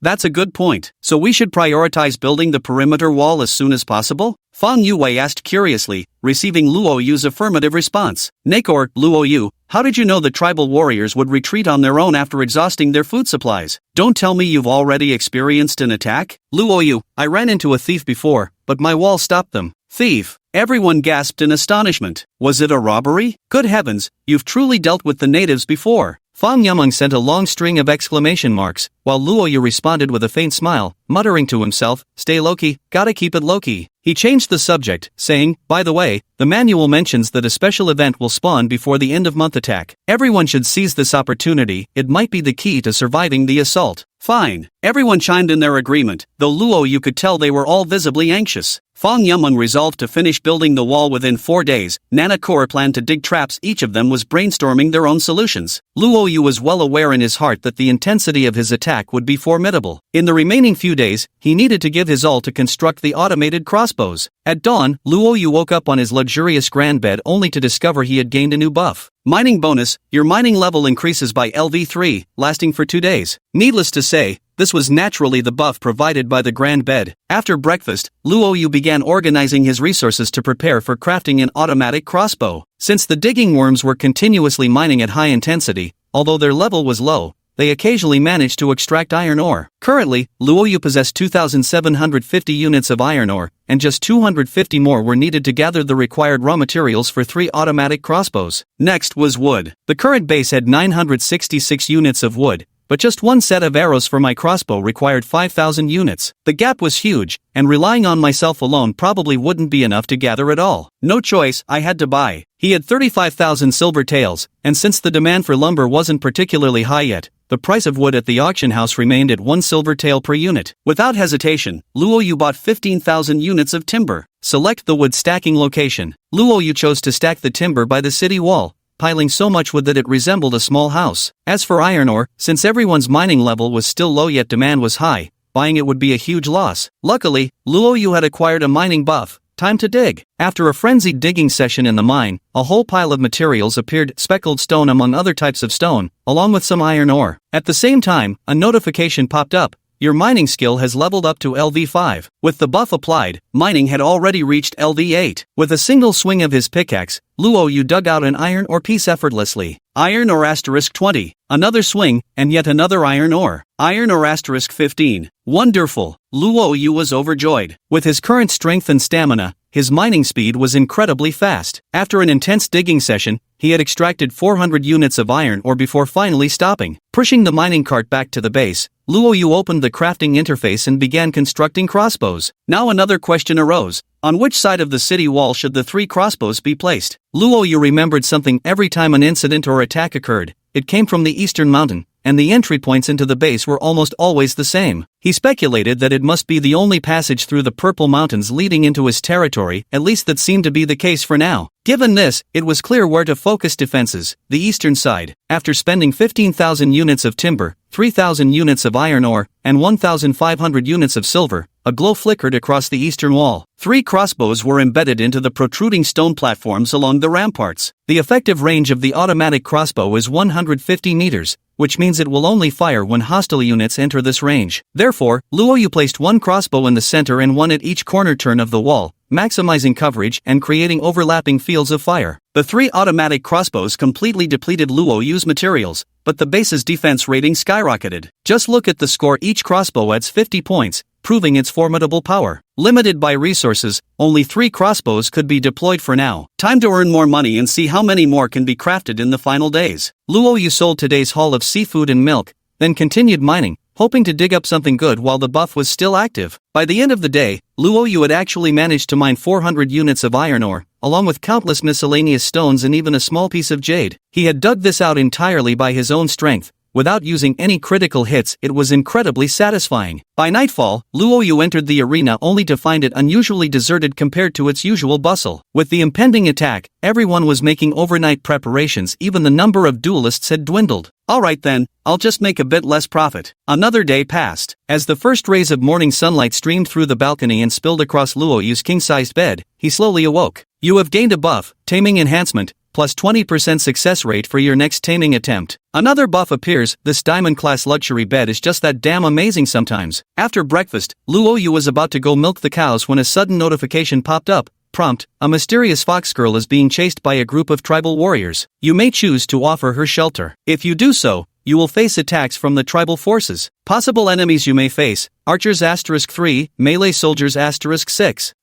That's a good point. So we should prioritize building the perimeter wall as soon as possible? Fang Yuwei asked curiously, receiving Luo Yu's affirmative response. Nakor, Luo Yu, how did you know the tribal warriors would retreat on their own after exhausting their food supplies? Don't tell me you've already experienced an attack? Luo Yu, I ran into a thief before, but my wall stopped them. Thief. Everyone gasped in astonishment. Was it a robbery? Good heavens, you've truly dealt with the natives before. Fang Yameng sent a long string of exclamation marks, while Luo Yu responded with a faint smile, muttering to himself, stay low-key, gotta keep it low-key. He changed the subject, saying, by the way, the manual mentions that a special event will spawn before the end-of-month attack. Everyone should seize this opportunity, it might be the key to surviving the assault. Fine. Everyone chimed in their agreement, though Luo Yu could tell they were all visibly anxious. Fang Yameng resolved to finish building the wall within 4 days. Nana Kor planned to dig traps, each of them was brainstorming their own solutions. Luo Yu was well aware in his heart that the intensity of his attack would be formidable. In the remaining few days, he needed to give his all to construct the automated crossbows. At dawn, Luo Yu woke up on his luxurious grand bed only to discover he had gained a new buff. Mining bonus, your mining level increases by LV3, lasting for 2 days. Needless to say, this was naturally the buff provided by the grand bed. After breakfast, Luo Yu began organizing his resources to prepare for crafting an automatic crossbow. Since the digging worms were continuously mining at high intensity, although their level was low, they occasionally managed to extract iron ore. Currently, Luo Yu possessed 2,750 units of iron ore, and just 250 more were needed to gather the required raw materials for 3 automatic crossbows. Next was wood. The current base had 966 units of wood, but just one set of arrows for my crossbow required 5,000 units. The gap was huge, and relying on myself alone probably wouldn't be enough to gather it all. No choice, I had to buy. He had 35,000 silver taels, and since the demand for lumber wasn't particularly high yet, the price of wood at the auction house remained at 1 silver tael per unit. Without hesitation, Luo Yu bought 15,000 units of timber. Select the wood stacking location. Luo Yu chose to stack the timber by the city wall, piling so much wood that it resembled a small house. As for iron ore, since everyone's mining level was still low yet demand was high, buying it would be a huge loss. Luckily, Luo Yu had acquired a mining buff. Time to dig. After a frenzied digging session in the mine, a whole pile of materials appeared, speckled stone among other types of stone, along with some iron ore. At the same time, a notification popped up. Your mining skill has leveled up to LV5. With the buff applied, mining had already reached LV8. With a single swing of his pickaxe, Luo Yu dug out an iron ore piece effortlessly. Iron ore asterisk 20. Another swing, and yet another iron ore. Iron ore asterisk 15. Wonderful. Luo Yu was overjoyed. With his current strength and stamina, his mining speed was incredibly fast. After an intense digging session, he had extracted 400 units of iron ore before finally stopping. Pushing the mining cart back to the base, Luo Yu opened the crafting interface and began constructing crossbows. Now another question arose. On which side of the city wall should the 3 crossbows be placed? Luo Yu remembered something every time an incident or attack occurred. It came from the eastern mountain, and the entry points into the base were almost always the same. He speculated that it must be the only passage through the Purple Mountains leading into his territory, at least that seemed to be the case for now. Given this, it was clear where to focus defenses, the eastern side. After spending 15,000 units of timber, 3,000 units of iron ore, and 1,500 units of silver, a glow flickered across the eastern wall. 3 crossbows were embedded into the protruding stone platforms along the ramparts. The effective range of the automatic crossbow is 150 meters, which means it will only fire when hostile units enter this range. Therefore, Luo Yu placed 1 crossbow in the center and 1 at each corner turn of the wall, maximizing coverage and creating overlapping fields of fire. The 3 automatic crossbows completely depleted Luo Yu's materials, but the base's defense rating skyrocketed. Just look at the score: each crossbow adds 50 points, proving its formidable power. Limited by resources, only 3 crossbows could be deployed for now. Time to earn more money and see how many more can be crafted in the final days. Luo Yu sold today's haul of seafood and milk, then continued mining, hoping to dig up something good while the buff was still active. By the end of the day, Luo Yu had actually managed to mine 400 units of iron ore, along with countless miscellaneous stones and even a small piece of jade. He had dug this out entirely by his own strength. Without using any critical hits, it was incredibly satisfying. By nightfall, Luo Yu entered the arena only to find it unusually deserted compared to its usual bustle. With the impending attack, everyone was making overnight preparations. Even the number of duelists had dwindled. Alright then, I'll just make a bit less profit. Another day passed. As the first rays of morning sunlight streamed through the balcony and spilled across Luo Yu's king-sized bed, he slowly awoke. You have gained a buff, Taming Enhancement, plus 20% success rate for your next taming attempt. Another buff appears. This diamond-class luxury bed is just that damn amazing sometimes. After breakfast, Luo Yu was about to go milk the cows when a sudden notification popped up. Prompt: a mysterious fox girl is being chased by a group of tribal warriors. You may choose to offer her shelter. If you do so, you will face attacks from the tribal forces. Possible enemies you may face: archers *3, melee soldiers *6.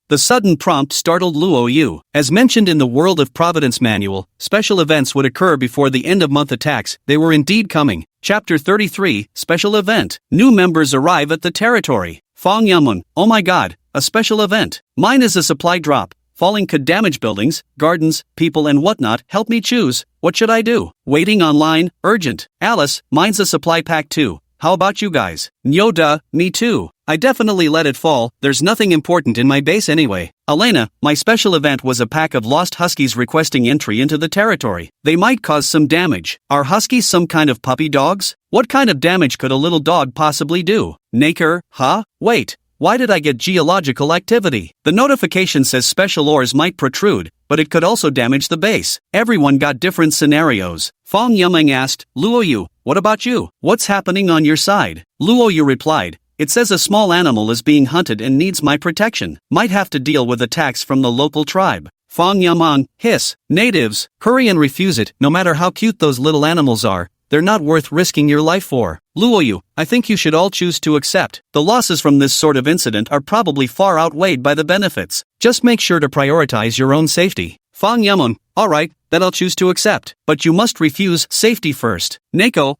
The sudden prompt startled Luo Yu. As mentioned in the World of Providence manual, special events would occur before the end-of-month attacks. They were indeed coming. Chapter 33, Special Event. New members arrive at the territory. Fong Yamun: oh my god, a special event. Mine is a supply drop. Falling could damage buildings, gardens, people and whatnot. Help me choose. What should I do? Waiting online, urgent. Alice: mine's a supply pack too. How about you guys? Nyo duh, me too. I definitely let it fall. There's nothing important in my base anyway. Elena: my special event was a pack of lost huskies requesting entry into the territory. They might cause some damage. Are huskies some kind of puppy dogs? What kind of damage could a little dog possibly do? Naker: huh? Wait. Why did I get geological activity? The notification says special ores might protrude, but it could also damage the base. Everyone got different scenarios. Fong Yumeng asked, Luo Yu, what about you? What's happening on your side? Luo Yu replied, it says a small animal is being hunted and needs my protection. Might have to deal with attacks from the local tribe. Fong Yamang: hiss, natives, hurry and refuse it. No matter how cute those little animals are, they're not worth risking your life for. Luo Yu, I think you should all choose to accept. The losses from this sort of incident are probably far outweighed by the benefits. Just make sure to prioritize your own safety. Fong Yamun: alright, then I'll choose to accept. But you must refuse safety first. Neko: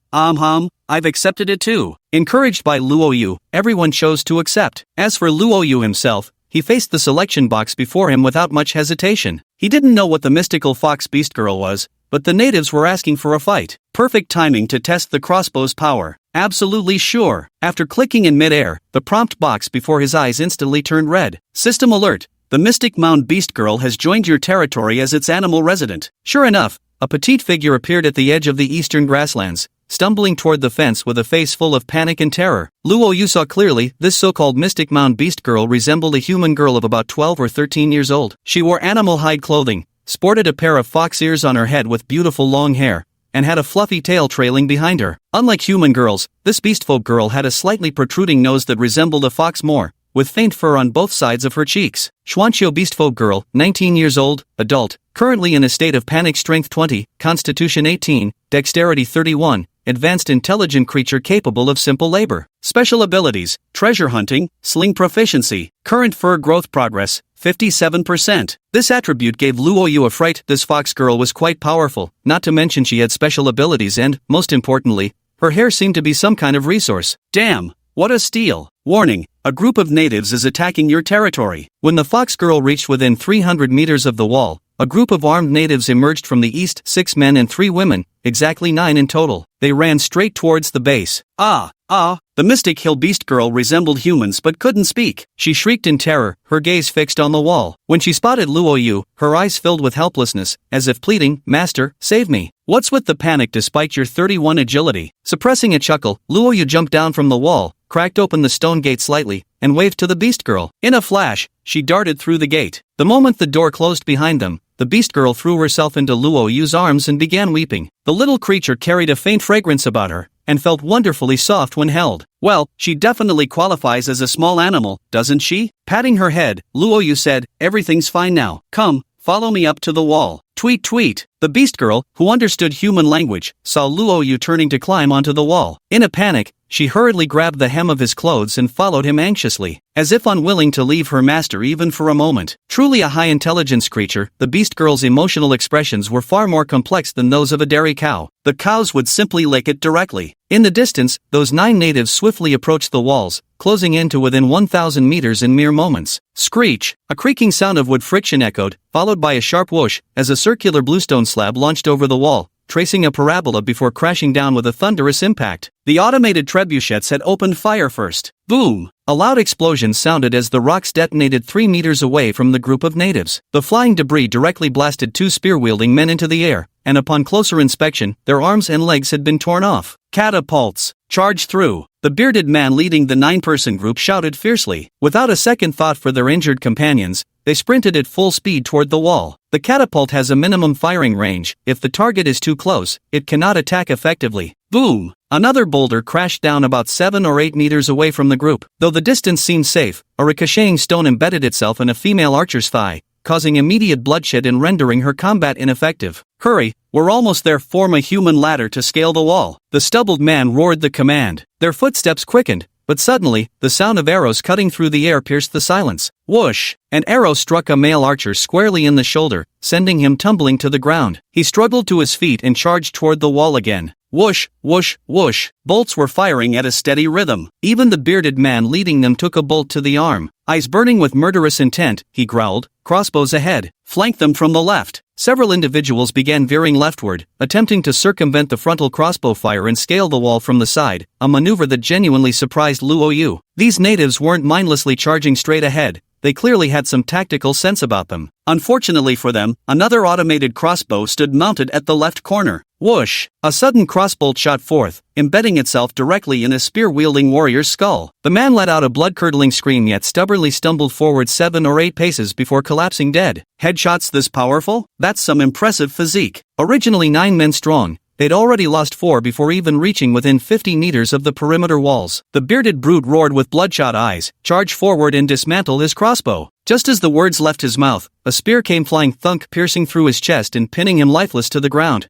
I've accepted it too. Encouraged by Luo Yu, everyone chose to accept. As for Luo Yu himself, he faced the selection box before him without much hesitation. He didn't know what the mystical fox beast girl was, but the natives were asking for a fight. Perfect timing to test the crossbow's power. Absolutely sure. After clicking in mid-air, the prompt box before his eyes instantly turned red. System alert. The Mystic Mound Beast Girl has joined your territory as its animal resident. Sure enough, a petite figure appeared at the edge of the eastern grasslands, stumbling toward the fence with a face full of panic and terror. Luo Yu saw clearly, this so-called Mystic Mound Beast Girl resembled a human girl of about 12 or 13 years old. She wore animal hide clothing, sported a pair of fox ears on her head with beautiful long hair, and had a fluffy tail trailing behind her. Unlike human girls, this beastfolk girl had a slightly protruding nose that resembled a fox more, with faint fur on both sides of her cheeks. Xuanqiu Beastfolk Girl, 19 years old, adult, currently in a state of panic. Strength 20, Constitution 18, Dexterity 31, Advanced Intelligent Creature capable of simple labor. Special abilities: Treasure Hunting, Sling Proficiency, Current Fur Growth Progress, 57%. This attribute gave Luo Yu a fright. This fox girl was quite powerful, not to mention she had special abilities and, most importantly, her hair seemed to be some kind of resource. Damn, what a steal. Warning: a group of natives is attacking your territory. When the fox girl reached within 300 meters of the wall, a group of armed natives emerged from the east, 6 men and 3 women, exactly 9 in total. They ran straight towards the base. The Mystic Hill Beast Girl resembled humans but couldn't speak. She shrieked in terror, her gaze fixed on the wall. When she spotted Luo Yu, her eyes filled with helplessness, as if pleading, Master, save me. What's with the panic despite your 31 agility? Suppressing a chuckle, Luo Yu jumped down from the wall, cracked open the stone gate slightly, and waved to the beast girl. In a flash, she darted through the gate. The moment the door closed behind them, the beast girl threw herself into Luo Yu's arms and began weeping. The little creature carried a faint fragrance about her, and felt wonderfully soft when held. Well, she definitely qualifies as a small animal, doesn't she? Patting her head, Luo Yu said, everything's fine now. Come, follow me up to the wall. Tweet tweet. The beast girl, who understood human language, saw Luo Yu turning to climb onto the wall. In a panic, she hurriedly grabbed the hem of his clothes and followed him anxiously, as if unwilling to leave her master even for a moment. Truly a high-intelligence creature, the beast girl's emotional expressions were far more complex than those of a dairy cow. The cows would simply lick it directly. In the distance, those 9 natives swiftly approached the walls, closing in to within 1,000 meters in mere moments. Screech! A creaking sound of wood friction echoed, followed by a sharp whoosh, as a circular bluestone slab launched over the wall, tracing a parabola before crashing down with a thunderous impact. The automated trebuchets had opened fire first. Boom! A loud explosion sounded as the rocks detonated 3 meters away from the group of natives. The flying debris directly blasted 2 spear-wielding men into the air, and upon closer inspection, their arms and legs had been torn off. Catapults! Charge through! The bearded man leading the 9-person group shouted fiercely. Without a second thought for their injured companions, they sprinted at full speed toward the wall. The catapult has a minimum firing range. If the target is too close, it cannot attack effectively. Boom! Another boulder crashed down about 7 or 8 meters away from the group. Though the distance seemed safe, a ricocheting stone embedded itself in a female archer's thigh, causing immediate bloodshed and rendering her combat ineffective. Hurry, we're almost there. Form a human ladder to scale the wall. The stubbled man roared the command. Their footsteps quickened, but suddenly, the sound of arrows cutting through the air pierced the silence. Whoosh! An arrow struck a male archer squarely in the shoulder, sending him tumbling to the ground. He struggled to his feet and charged toward the wall again. Whoosh, whoosh, whoosh. Bolts were firing at a steady rhythm. Even the bearded man leading them took a bolt to the arm. Eyes burning with murderous intent, he growled, crossbows ahead. Flank them from the left. Several individuals began veering leftward, attempting to circumvent the frontal crossbow fire and scale the wall from the side, a maneuver that genuinely surprised Luo Yu. These natives weren't mindlessly charging straight ahead. They clearly had some tactical sense about them. Unfortunately for them, another automated crossbow stood mounted at the left corner. Whoosh! A sudden crossbolt shot forth, embedding itself directly in a spear-wielding warrior's skull. The man let out a blood-curdling scream yet stubbornly stumbled forward 7 or 8 paces before collapsing dead. Headshots this powerful? That's some impressive physique. Originally 9 men strong, they'd already lost 4 before even reaching within 50 meters of the perimeter walls. The bearded brute roared with bloodshot eyes, charge forward and dismantle his crossbow. Just as the words left his mouth, a spear came flying thunk piercing through his chest and pinning him lifeless to the ground.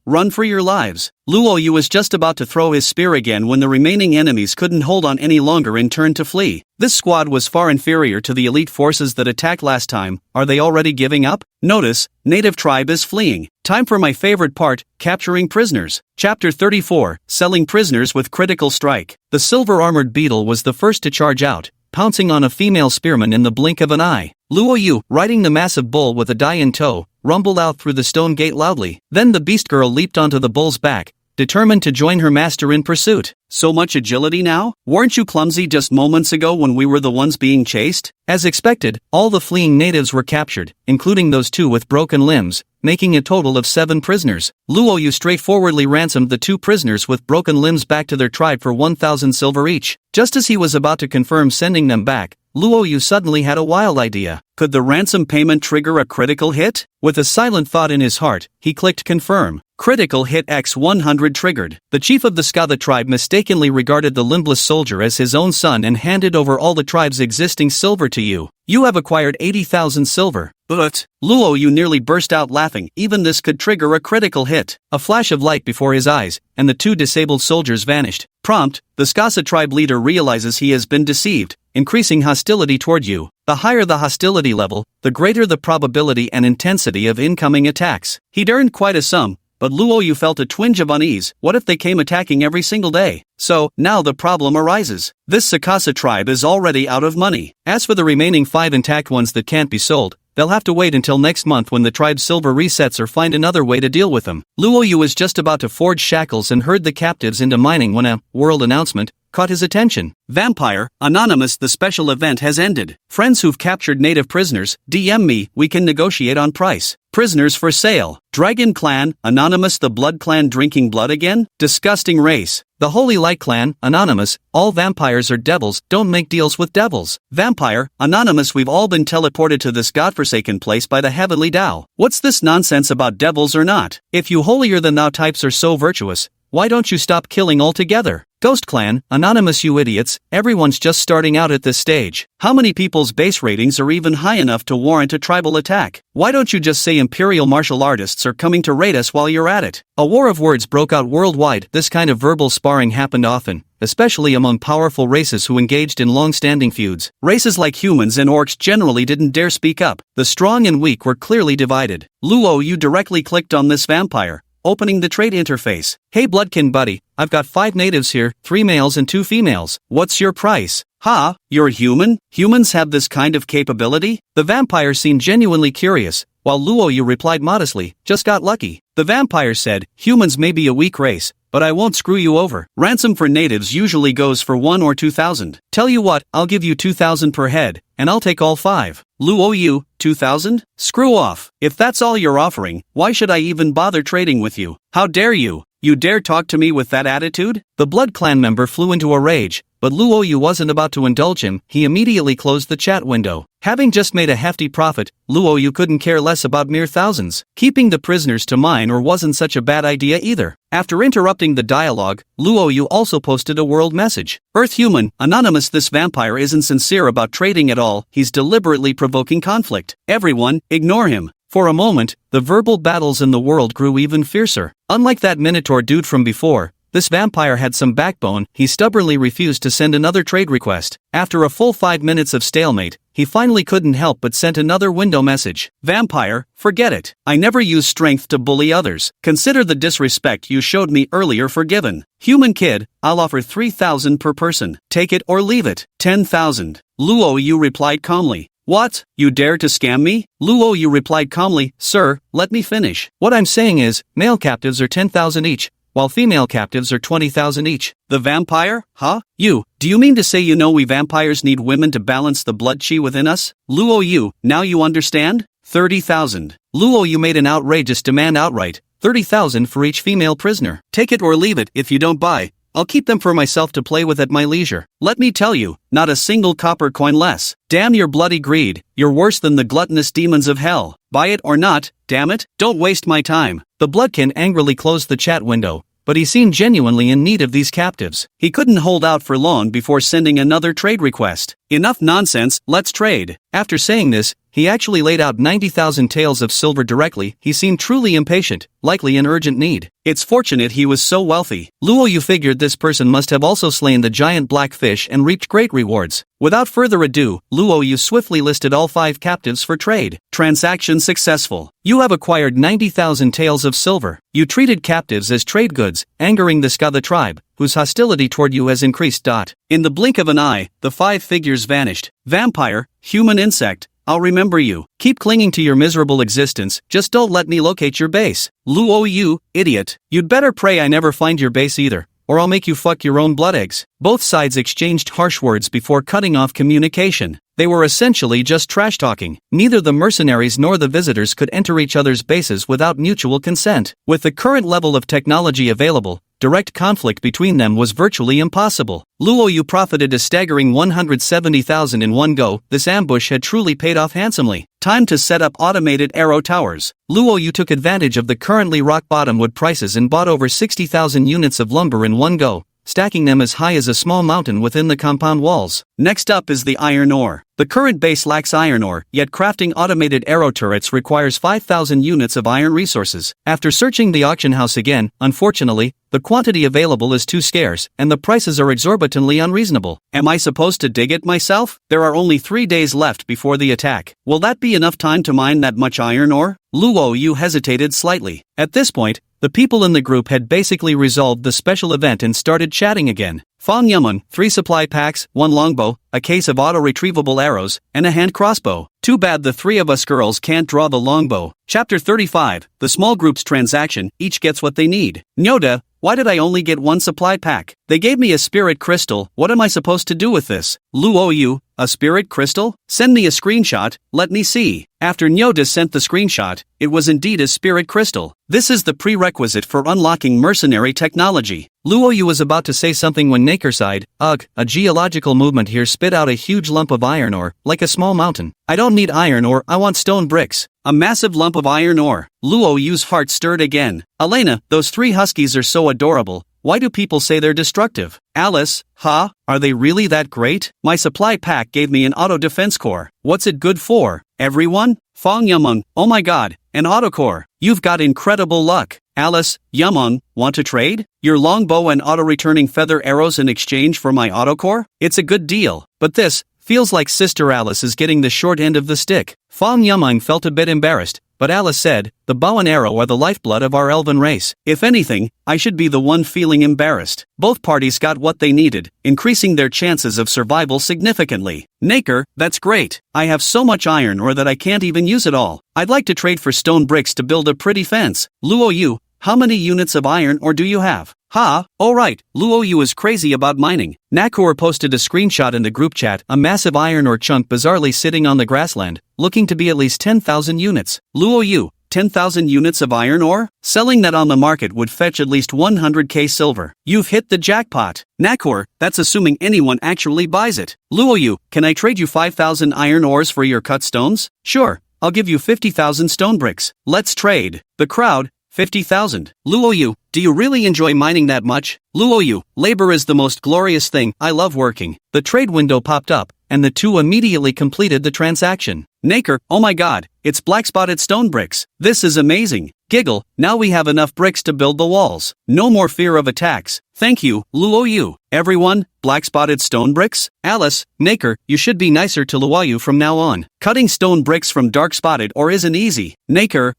Run for your lives. Luo Yu was just about to throw his spear again when the remaining enemies couldn't hold on any longer and turned to flee. This squad was far inferior to the elite forces that attacked last time. Are they already giving up? Notice, native tribe is fleeing. Time for my favorite part, capturing prisoners. Chapter 34, Selling Prisoners with Critical Strike. The silver-armored beetle was the first to charge out, pouncing on a female spearman in the blink of an eye. Luo Yu, riding the massive bull with a die in tow, rumbled out through the stone gate loudly. Then the beast girl leaped onto the bull's back, determined to join her master in pursuit. So much agility now? Weren't you clumsy just moments ago when we were the ones being chased? As expected, all the fleeing natives were captured, including those 2 with broken limbs, making a total of 7 prisoners. Luo Yu straightforwardly ransomed the 2 prisoners with broken limbs back to their tribe for 1,000 silver each. Just as he was about to confirm sending them back, Luo Yu suddenly had a wild idea. Could the ransom payment trigger a critical hit? With a silent thought in his heart, he clicked confirm. Critical hit X100 triggered. The chief of the Skatha tribe mistakenly regarded the limbless soldier as his own son and handed over all the tribe's existing silver to you. You have acquired 80,000 silver. But Luo Yu nearly burst out laughing. Even this could trigger a critical hit. A flash of light before his eyes, and the 2 disabled soldiers vanished. Prompt, the Skatha tribe leader realizes he has been deceived, increasing hostility toward you. The higher the hostility level, the greater the probability and intensity of incoming attacks. He'd earned quite a sum, but Luo Yu felt a twinge of unease. What if they came attacking every single day? So, now the problem arises. This Sakasa tribe is already out of money. As for the remaining 5 intact ones that can't be sold, they'll have to wait until next month when the tribe's silver resets or find another way to deal with them. Luo Yu was just about to forge shackles and herd the captives into mining when a world announcement caught his attention. Vampire, Anonymous, the special event has ended. Friends who've captured native prisoners, DM me, we can negotiate on price. Prisoners for sale. Dragon Clan, Anonymous, the Blood Clan drinking blood again? Disgusting race. The Holy Light Clan, Anonymous, all vampires are devils, don't make deals with devils. Vampire, Anonymous, we've all been teleported to this godforsaken place by the heavenly Tao. What's this nonsense about devils or not? If you holier than thou types are so virtuous, why don't you stop killing altogether? Ghost Clan, Anonymous, you idiots, everyone's just starting out at this stage. How many people's base ratings are even high enough to warrant a tribal attack? Why don't you just say Imperial martial artists are coming to raid us while you're at it? A war of words broke out worldwide. This kind of verbal sparring happened often, especially among powerful races who engaged in long-standing feuds. Races like humans and orcs generally didn't dare speak up. The strong and weak were clearly divided. Luo, you directly clicked on this vampire, opening the trade interface. Hey Bloodkin buddy, I've got 5 natives here, 3 males and 2 females. What's your price? Ha, you're human? Humans have this kind of capability? The vampire seemed genuinely curious, while Luo Yu replied modestly, just got lucky. The vampire said, humans may be a weak race, but I won't screw you over. Ransom for natives usually goes for 1 or 2,000. Tell you what, I'll give you 2,000 per head, and I'll take all 5. Luo Yu, 2,000? Screw off. If that's all you're offering, why should I even bother trading with you? How dare you? You dare talk to me with that attitude? The Blood Clan member flew into a rage, but Luo Yu wasn't about to indulge him. He immediately closed the chat window. Having just made a hefty profit, Luo Yu couldn't care less about mere thousands. Keeping the prisoners to mine or wasn't such a bad idea either. After interrupting the dialogue, Luo Yu also posted a world message. Earth human, Anonymous, this vampire isn't sincere about trading at all, he's deliberately provoking conflict. Everyone, ignore him. For a moment, the verbal battles in the world grew even fiercer. Unlike that Minotaur dude from before, this vampire had some backbone. He stubbornly refused to send another trade request. After a full 5 minutes of stalemate, he finally couldn't help but sent another window message. Vampire, forget it. I never use strength to bully others. Consider the disrespect you showed me earlier forgiven. Human kid, I'll offer 3,000 per person. Take it or leave it. 10,000. Luo Yu replied calmly. What? You dare to scam me? Luo Yu replied calmly, sir, let me finish. What I'm saying is, male captives are 10,000 each, while female captives are 20,000 each. The vampire? Huh? Do you mean to say you know we vampires need women to balance the blood chi within us? Luo Yu, now you understand? 30,000. Luo Yu made an outrageous demand outright, 30,000 for each female prisoner. Take it or leave it. If you don't buy, I'll keep them for myself to play with at my leisure. Let me tell you, not a single copper coin less. Damn your bloody greed, you're worse than the gluttonous demons of hell. Buy it or not, damn it, don't waste my time. The Bloodkin angrily closed the chat window, but he seemed genuinely in need of these captives. He couldn't hold out for long before sending another trade request. Enough nonsense, let's trade. After saying this, he actually laid out 90,000 taels of silver directly. He seemed truly impatient, likely in urgent need. It's fortunate he was so wealthy. Luo Yu figured this person must have also slain the giant black fish and reaped great rewards. Without further ado, Luo Yu swiftly listed all 5 captives for trade. Transaction successful. You have acquired 90,000 taels of silver. You treated captives as trade goods, angering the Ska tribe, whose hostility toward you has increased. In the blink of an eye, the 5 figures vanished. Vampire, human insect, I'll remember you. Keep clinging to your miserable existence, just don't let me locate your base. Luo Yu, idiot. You'd better pray I never find your base either, or I'll make you fuck your own blood eggs. Both sides exchanged harsh words before cutting off communication. They were essentially just trash-talking. Neither the mercenaries nor the visitors could enter each other's bases without mutual consent. With the current level of technology available, direct conflict between them was virtually impossible. Luo Yu profited a staggering 170,000 in one go. This ambush had truly paid off handsomely. Time to set up automated arrow towers. Luo Yu took advantage of the currently rock-bottom wood prices and bought over 60,000 units of lumber in one go, stacking them as high as a small mountain within the compound walls. Next up is the iron ore. The current base lacks iron ore, yet crafting automated arrow turrets requires 5,000 units of iron resources. After searching the auction house again, unfortunately, the quantity available is too scarce, and the prices are exorbitantly unreasonable. Am I supposed to dig it myself? There are only 3 days left before the attack. Will that be enough time to mine that much iron ore? Luo Yu hesitated slightly. At this point, the people in the group had basically resolved the special event and started chatting again. Fong Yaman, 3 supply packs, 1 longbow, a case of auto-retrievable arrows, and a hand crossbow. Too bad the 3 of us girls can't draw the longbow. Chapter 35, the small group's transaction, each gets what they need. Nyoda, Why did I only get one supply pack? They gave me a spirit crystal, what am I supposed to do with this? Luoyu, a spirit crystal? Send me a screenshot, let me see. After Nyoda sent the screenshot, it was indeed a spirit crystal. This is the prerequisite for unlocking mercenary technology. Luoyu was about to say something when Naker sighed. Ugh, a geological movement here spit out a huge lump of iron ore, like a small mountain. I don't need iron ore, I want stone bricks. A massive lump of iron ore. Luoyu's heart stirred again. Elena, those 3 huskies are so adorable. Why do people say they're destructive? Alice, huh? Are they really that great? My supply pack gave me an auto defense core. What's it good for? Everyone? Fong Yumeng, oh my god, an auto core. You've got incredible luck. Alice, Yumeng, want to trade? Your longbow and auto-returning feather arrows in exchange for my auto core? It's a good deal. But this feels like Sister Alice is getting the short end of the stick. Fong Yumeng felt a bit embarrassed, but Alice said, the bow and arrow are the lifeblood of our elven race. If anything, I should be the one feeling embarrassed. Both parties got what they needed, increasing their chances of survival significantly. Naker, that's great. I have so much iron ore that I can't even use it all. I'd like to trade for stone bricks to build a pretty fence. Luoyu, how many units of iron ore do you have? Ha, alright, Luoyu is crazy about mining. Nakor posted a screenshot in the group chat, a massive iron ore chunk bizarrely sitting on the grassland, looking to be at least 10,000 units. Luoyu, 10,000 units of iron ore? Selling that on the market would fetch at least 100k silver. You've hit the jackpot. Nakor, that's assuming anyone actually buys it. Luoyu, can I trade you 5,000 iron ores for your cut stones? Sure, I'll give you 50,000 stone bricks. Let's trade. The crowd, 50,000. Luoyu, do you really enjoy mining that much? Luoyu, labor is the most glorious thing, I love working. The trade window popped up, and the two immediately completed the transaction. Naker, oh my god, it's black-spotted stone bricks. This is amazing. Giggle, now we have enough bricks to build the walls. No more fear of attacks. Thank you, Luoyu. Everyone, black-spotted stone bricks? Alice, Naker, you should be nicer to Luoyu from now on. Cutting stone bricks from dark-spotted ore isn't easy. Naker,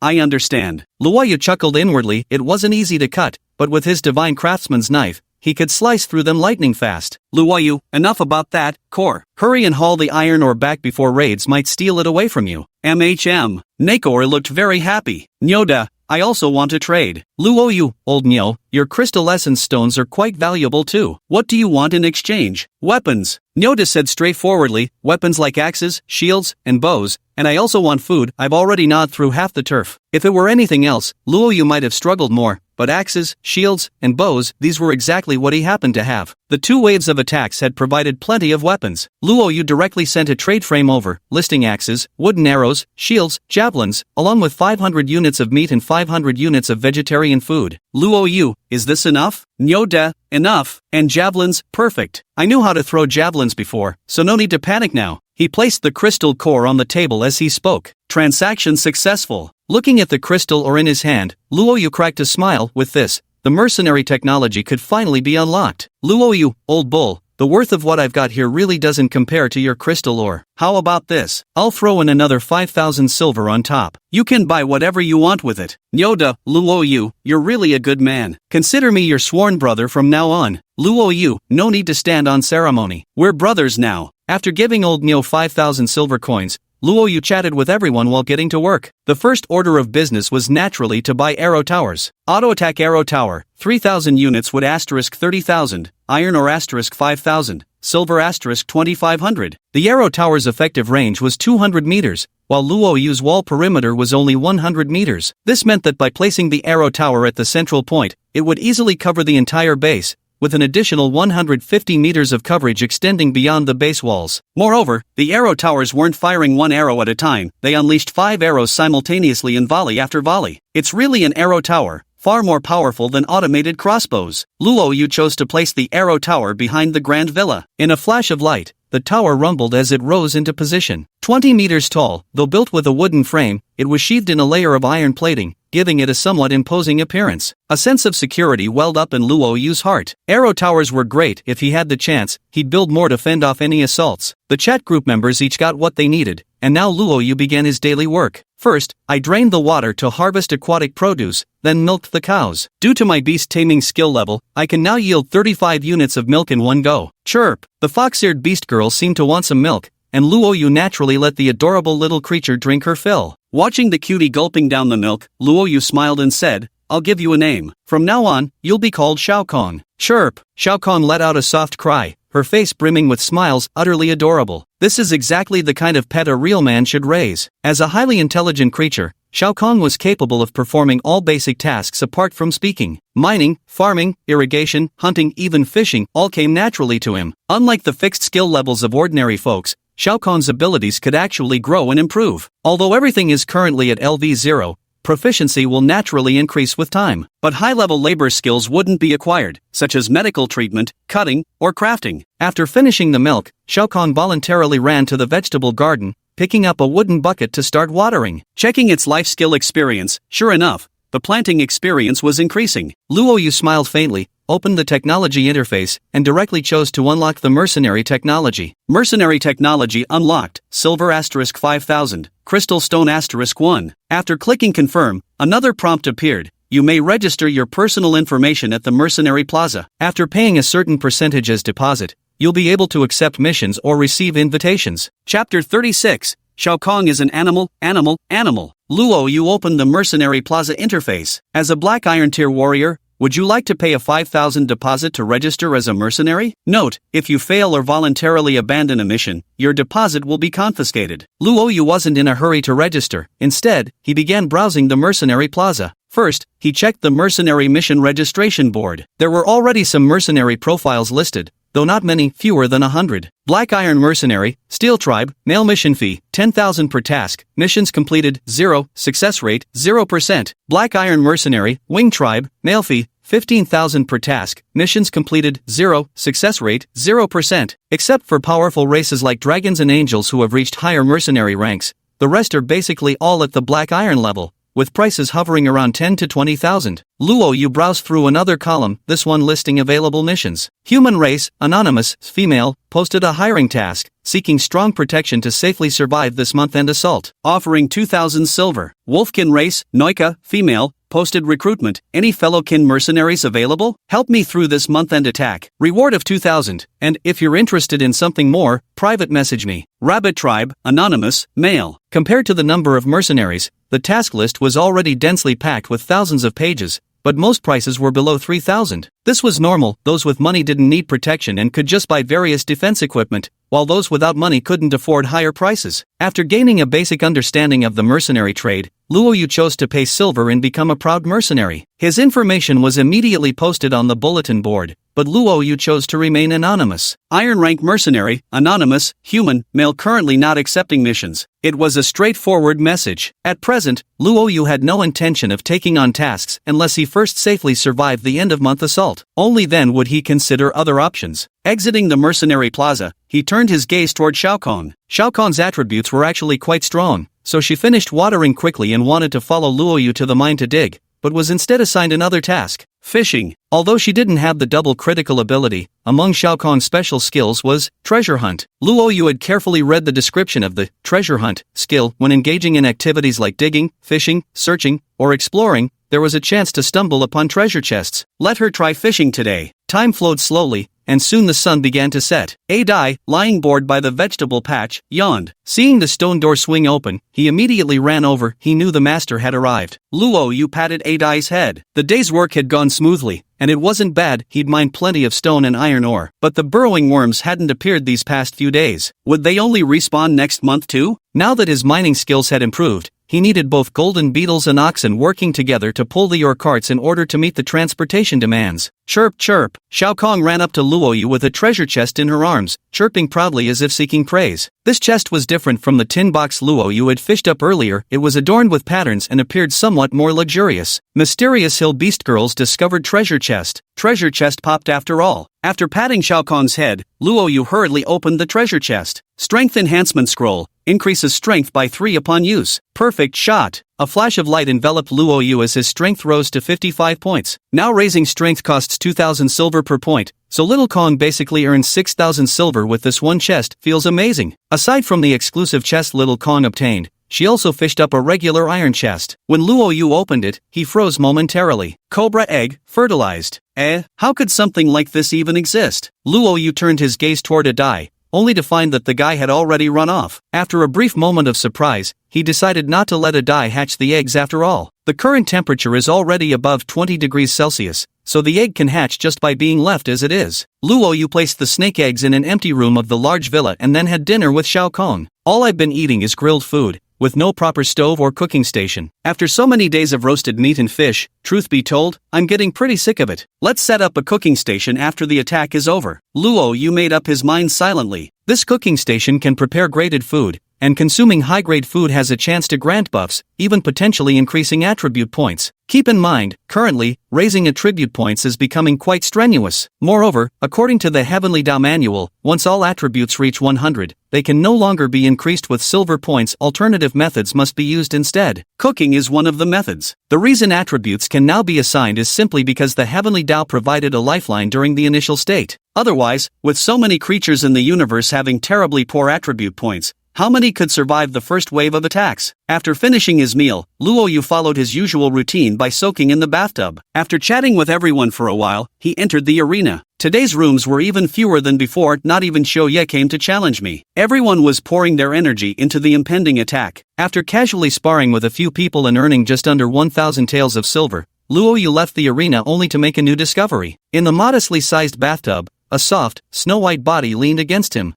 I understand. Luoyu chuckled inwardly, it wasn't easy to cut, but with his divine craftsman's knife, he could slice through them lightning fast. Luoyu, enough about that, core. Hurry and haul the iron ore back before raids might steal it away from you. Nakor looked very happy. Nyoda, I also want to trade. Luoyu, old Nyo, your crystal essence stones are quite valuable too. What do you want in exchange? Weapons. Nyoda said straightforwardly, weapons like axes, shields, and bows, and I also want food. I've already gnawed through half the turf. If it were anything else, Luoyu might have struggled more, but axes, shields, and bows, these were exactly what he happened to have. The 2 waves of attacks had provided plenty of weapons. Luoyu directly sent a trade frame over, listing axes, wooden arrows, shields, javelins, along with 500 units of meat and 500 units of vegetarian food. Luoyu, is this enough? Nyoda, enough. And javelins, perfect. I knew how to throw javelins before, so no need to panic now. He placed the crystal core on the table as he spoke. Transaction successful. Looking at the crystal ore in his hand, Luoyu cracked a smile. With this, the mercenary technology could finally be unlocked. Luoyu, old bull, the worth of what I've got here really doesn't compare to your crystal ore. How about this? I'll throw in another 5,000 silver on top. You can buy whatever you want with it. Nyoda, Luoyu, you're really a good man. Consider me your sworn brother from now on. Luoyu, no need to stand on ceremony. We're brothers now. After giving old Nyo 5,000 silver coins, Luoyu chatted with everyone while getting to work. The first order of business was naturally to buy arrow towers. Auto attack arrow tower, 3,000 units wood asterisk 30,000, iron ore asterisk 5,000, silver asterisk 2,500. The arrow tower's effective range was 200 meters, while Luoyu's wall perimeter was only 100 meters. This meant that by placing the arrow tower at the central point, it would easily cover the entire base, with an additional 150 meters of coverage extending beyond the base walls. Moreover, the arrow towers weren't firing one arrow at a time, they unleashed 5 arrows simultaneously in volley after volley. It's really an arrow tower, far more powerful than automated crossbows. Luoyu chose to place the arrow tower behind the grand villa. In a flash of light, the tower rumbled as it rose into position. 20 meters tall, though built with a wooden frame, it was sheathed in a layer of iron plating, giving it a somewhat imposing appearance. A sense of security welled up in Luoyu's heart. Arrow towers were great. If he had the chance, he'd build more to fend off any assaults. The chat group members each got what they needed, and now Luoyu began his daily work. First, I drained the water to harvest aquatic produce, then milked the cows. Due to my beast taming skill level, I can now yield 35 units of milk in one go. Chirp! The fox-eared beast girl seemed to want some milk, and Luoyu naturally let the adorable little creature drink her fill. Watching the cutie gulping down the milk, Luoyu smiled and said, I'll give you a name. From now on, you'll be called Shao Kong. Chirp! Shao Kong let out a soft cry, her face brimming with smiles, utterly adorable. This is exactly the kind of pet a real man should raise. As a highly intelligent creature, Shao Kong was capable of performing all basic tasks apart from speaking. Mining, farming, irrigation, hunting, even fishing, all came naturally to him. Unlike the fixed skill levels of ordinary folks, Shao Kong's abilities could actually grow and improve. Although everything is currently at LV0, proficiency will naturally increase with time. But high-level labor skills wouldn't be acquired, such as medical treatment, cutting, or crafting. After finishing the milk, Shao Kong voluntarily ran to the vegetable garden, picking up a wooden bucket to start watering. Checking its life skill experience, sure enough, the planting experience was increasing. Luo Yu smiled faintly, opened the technology interface, and directly chose to unlock the mercenary technology. Mercenary technology unlocked, silver asterisk 5000, crystal stone asterisk 1. After clicking confirm, another prompt appeared. You may register your personal information at the Mercenary Plaza. After paying a certain percentage as deposit, you'll be able to accept missions or receive invitations. Chapter 36. Shao Kong is an animal. Luo Yu opened the Mercenary Plaza interface. As a Black Iron Tier warrior, would you like to pay a 5,000 deposit to register as a mercenary? Note, if you fail or voluntarily abandon a mission, your deposit will be confiscated. Luo Yu wasn't in a hurry to register. Instead, he began browsing the Mercenary Plaza. First, he checked the Mercenary Mission Registration Board. There were already some mercenary profiles listed, though not many, fewer than 100. Black Iron Mercenary, Steel Tribe, Male Mission Fee, 10,000 per task, missions completed, 0, success rate, 0%. Black Iron Mercenary, Wing Tribe, Male Fee, 15,000 per task, missions completed, 0, success rate, 0%. Except for powerful races like dragons and angels who have reached higher mercenary ranks, the rest are basically all at the Black Iron level, with prices hovering around 10 to 20,000. Luo Yu browsed through another column, this one listing available missions. Human race, anonymous, female, posted a hiring task, seeking strong protection to safely survive this month-end assault, offering 2,000 silver. Wolfkin race, Noika, female, posted recruitment. Any fellow kin mercenaries available? Help me through this month-end attack. Reward of 2,000. And if you're interested in something more, private message me. Rabbit tribe, anonymous, male. Compared to the number of mercenaries, the task list was already densely packed with thousands of pages, but most prices were below 3,000. This was normal. Those with money didn't need protection and could just buy various defense equipment, while those without money couldn't afford higher prices. After gaining a basic understanding of the mercenary trade, Luo Yu chose to pay silver and become a proud mercenary. His information was immediately posted on the bulletin board, but Luo Yu chose to remain anonymous. Iron rank mercenary, anonymous, human, male currently not accepting missions. It was a straightforward message. At present, Luo Yu had no intention of taking on tasks unless he first safely survived the end-of-month assault. Only then would he consider other options. Exiting the Mercenary Plaza, he turned his gaze toward Shao Kong. Shao Kong's attributes were actually quite strong, so she finished watering quickly and wanted to follow Luo Yu to the mine to dig, but was instead assigned another task, fishing. Although she didn't have the double critical ability, among Shao Kong's special skills was treasure hunt. Luo Yu had carefully read the description of the treasure hunt skill. When engaging in activities like digging, fishing, searching, or exploring, there was a chance to stumble upon treasure chests. Let her try fishing today. Time flowed slowly, and soon the sun began to set. Adai, lying bored by the vegetable patch, yawned. Seeing the stone door swing open, he immediately ran over. He knew the master had arrived. Luo Yu patted Adai's head. The day's work had gone smoothly, and it wasn't bad. He'd mined plenty of stone and iron ore. But the burrowing worms hadn't appeared these past few days. Would they only respawn next month too? Now that his mining skills had improved, he needed both golden beetles and oxen working together to pull the ore carts in order to meet the transportation demands. Chirp, chirp. Shao Kong ran up to Luo Yu with a treasure chest in her arms, chirping proudly as if seeking praise. This chest was different from the tin box Luo Yu had fished up earlier. It was adorned with patterns and appeared somewhat more luxurious. Mysterious Hill Beast Girls discovered treasure chest. Treasure chest popped after all. After patting Shao Kong's head, Luo Yu hurriedly opened the treasure chest. Strength enhancement scroll. Increases strength by 3 upon use. Perfect shot. A flash of light enveloped Luo Yu as his strength rose to 55 points. Now raising strength costs 2,000 silver per point, so Little Kong basically earns 6,000 silver with this one chest. Feels amazing. Aside from the exclusive chest Little Kong obtained, she also fished up a regular iron chest. When Luo Yu opened it, he froze momentarily. Cobra egg, fertilized. How could something like this even exist? Luo Yu turned his gaze toward Adai, only to find that the guy had already run off. After a brief moment of surprise, he decided not to let a die hatch the eggs after all. The current temperature is already above 20 degrees Celsius, so the egg can hatch just by being left as it is. Luo Yu placed the snake eggs in an empty room of the large villa and then had dinner with Shao Kong. All I've been eating is grilled food, with no proper stove or cooking station. After so many days of roasted meat and fish, truth be told, I'm getting pretty sick of it. Let's set up a cooking station after the attack is over. Luo Yu made up his mind silently. This cooking station can prepare graded food, and consuming high-grade food has a chance to grant buffs, even potentially increasing attribute points. Keep in mind, currently, raising attribute points is becoming quite strenuous. Moreover, according to the Heavenly Dao Manual, once all attributes reach 100, they can no longer be increased with silver points. Alternative methods must be used instead. Cooking is one of the methods. The reason attributes can now be assigned is simply because the Heavenly Dao provided a lifeline during the initial state. Otherwise, with so many creatures in the universe having terribly poor attribute points, how many could survive the first wave of attacks? After finishing his meal, Luo Yu followed his usual routine by soaking in the bathtub. After chatting with everyone for a while, he entered the arena. Today's rooms were even fewer than before. Not even Shou Ye came to challenge me. Everyone was pouring their energy into the impending attack. After casually sparring with a few people and earning just under 1,000 taels of silver, Luo Yu left the arena only to make a new discovery. In the modestly sized bathtub, a soft, snow-white body leaned against him.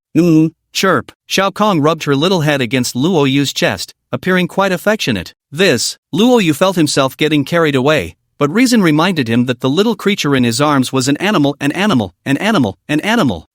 Chirp. Shao Kong rubbed her little head against Luo Yu's chest, appearing quite affectionate. Luo Yu felt himself getting carried away, but reason reminded him that the little creature in his arms was an animal.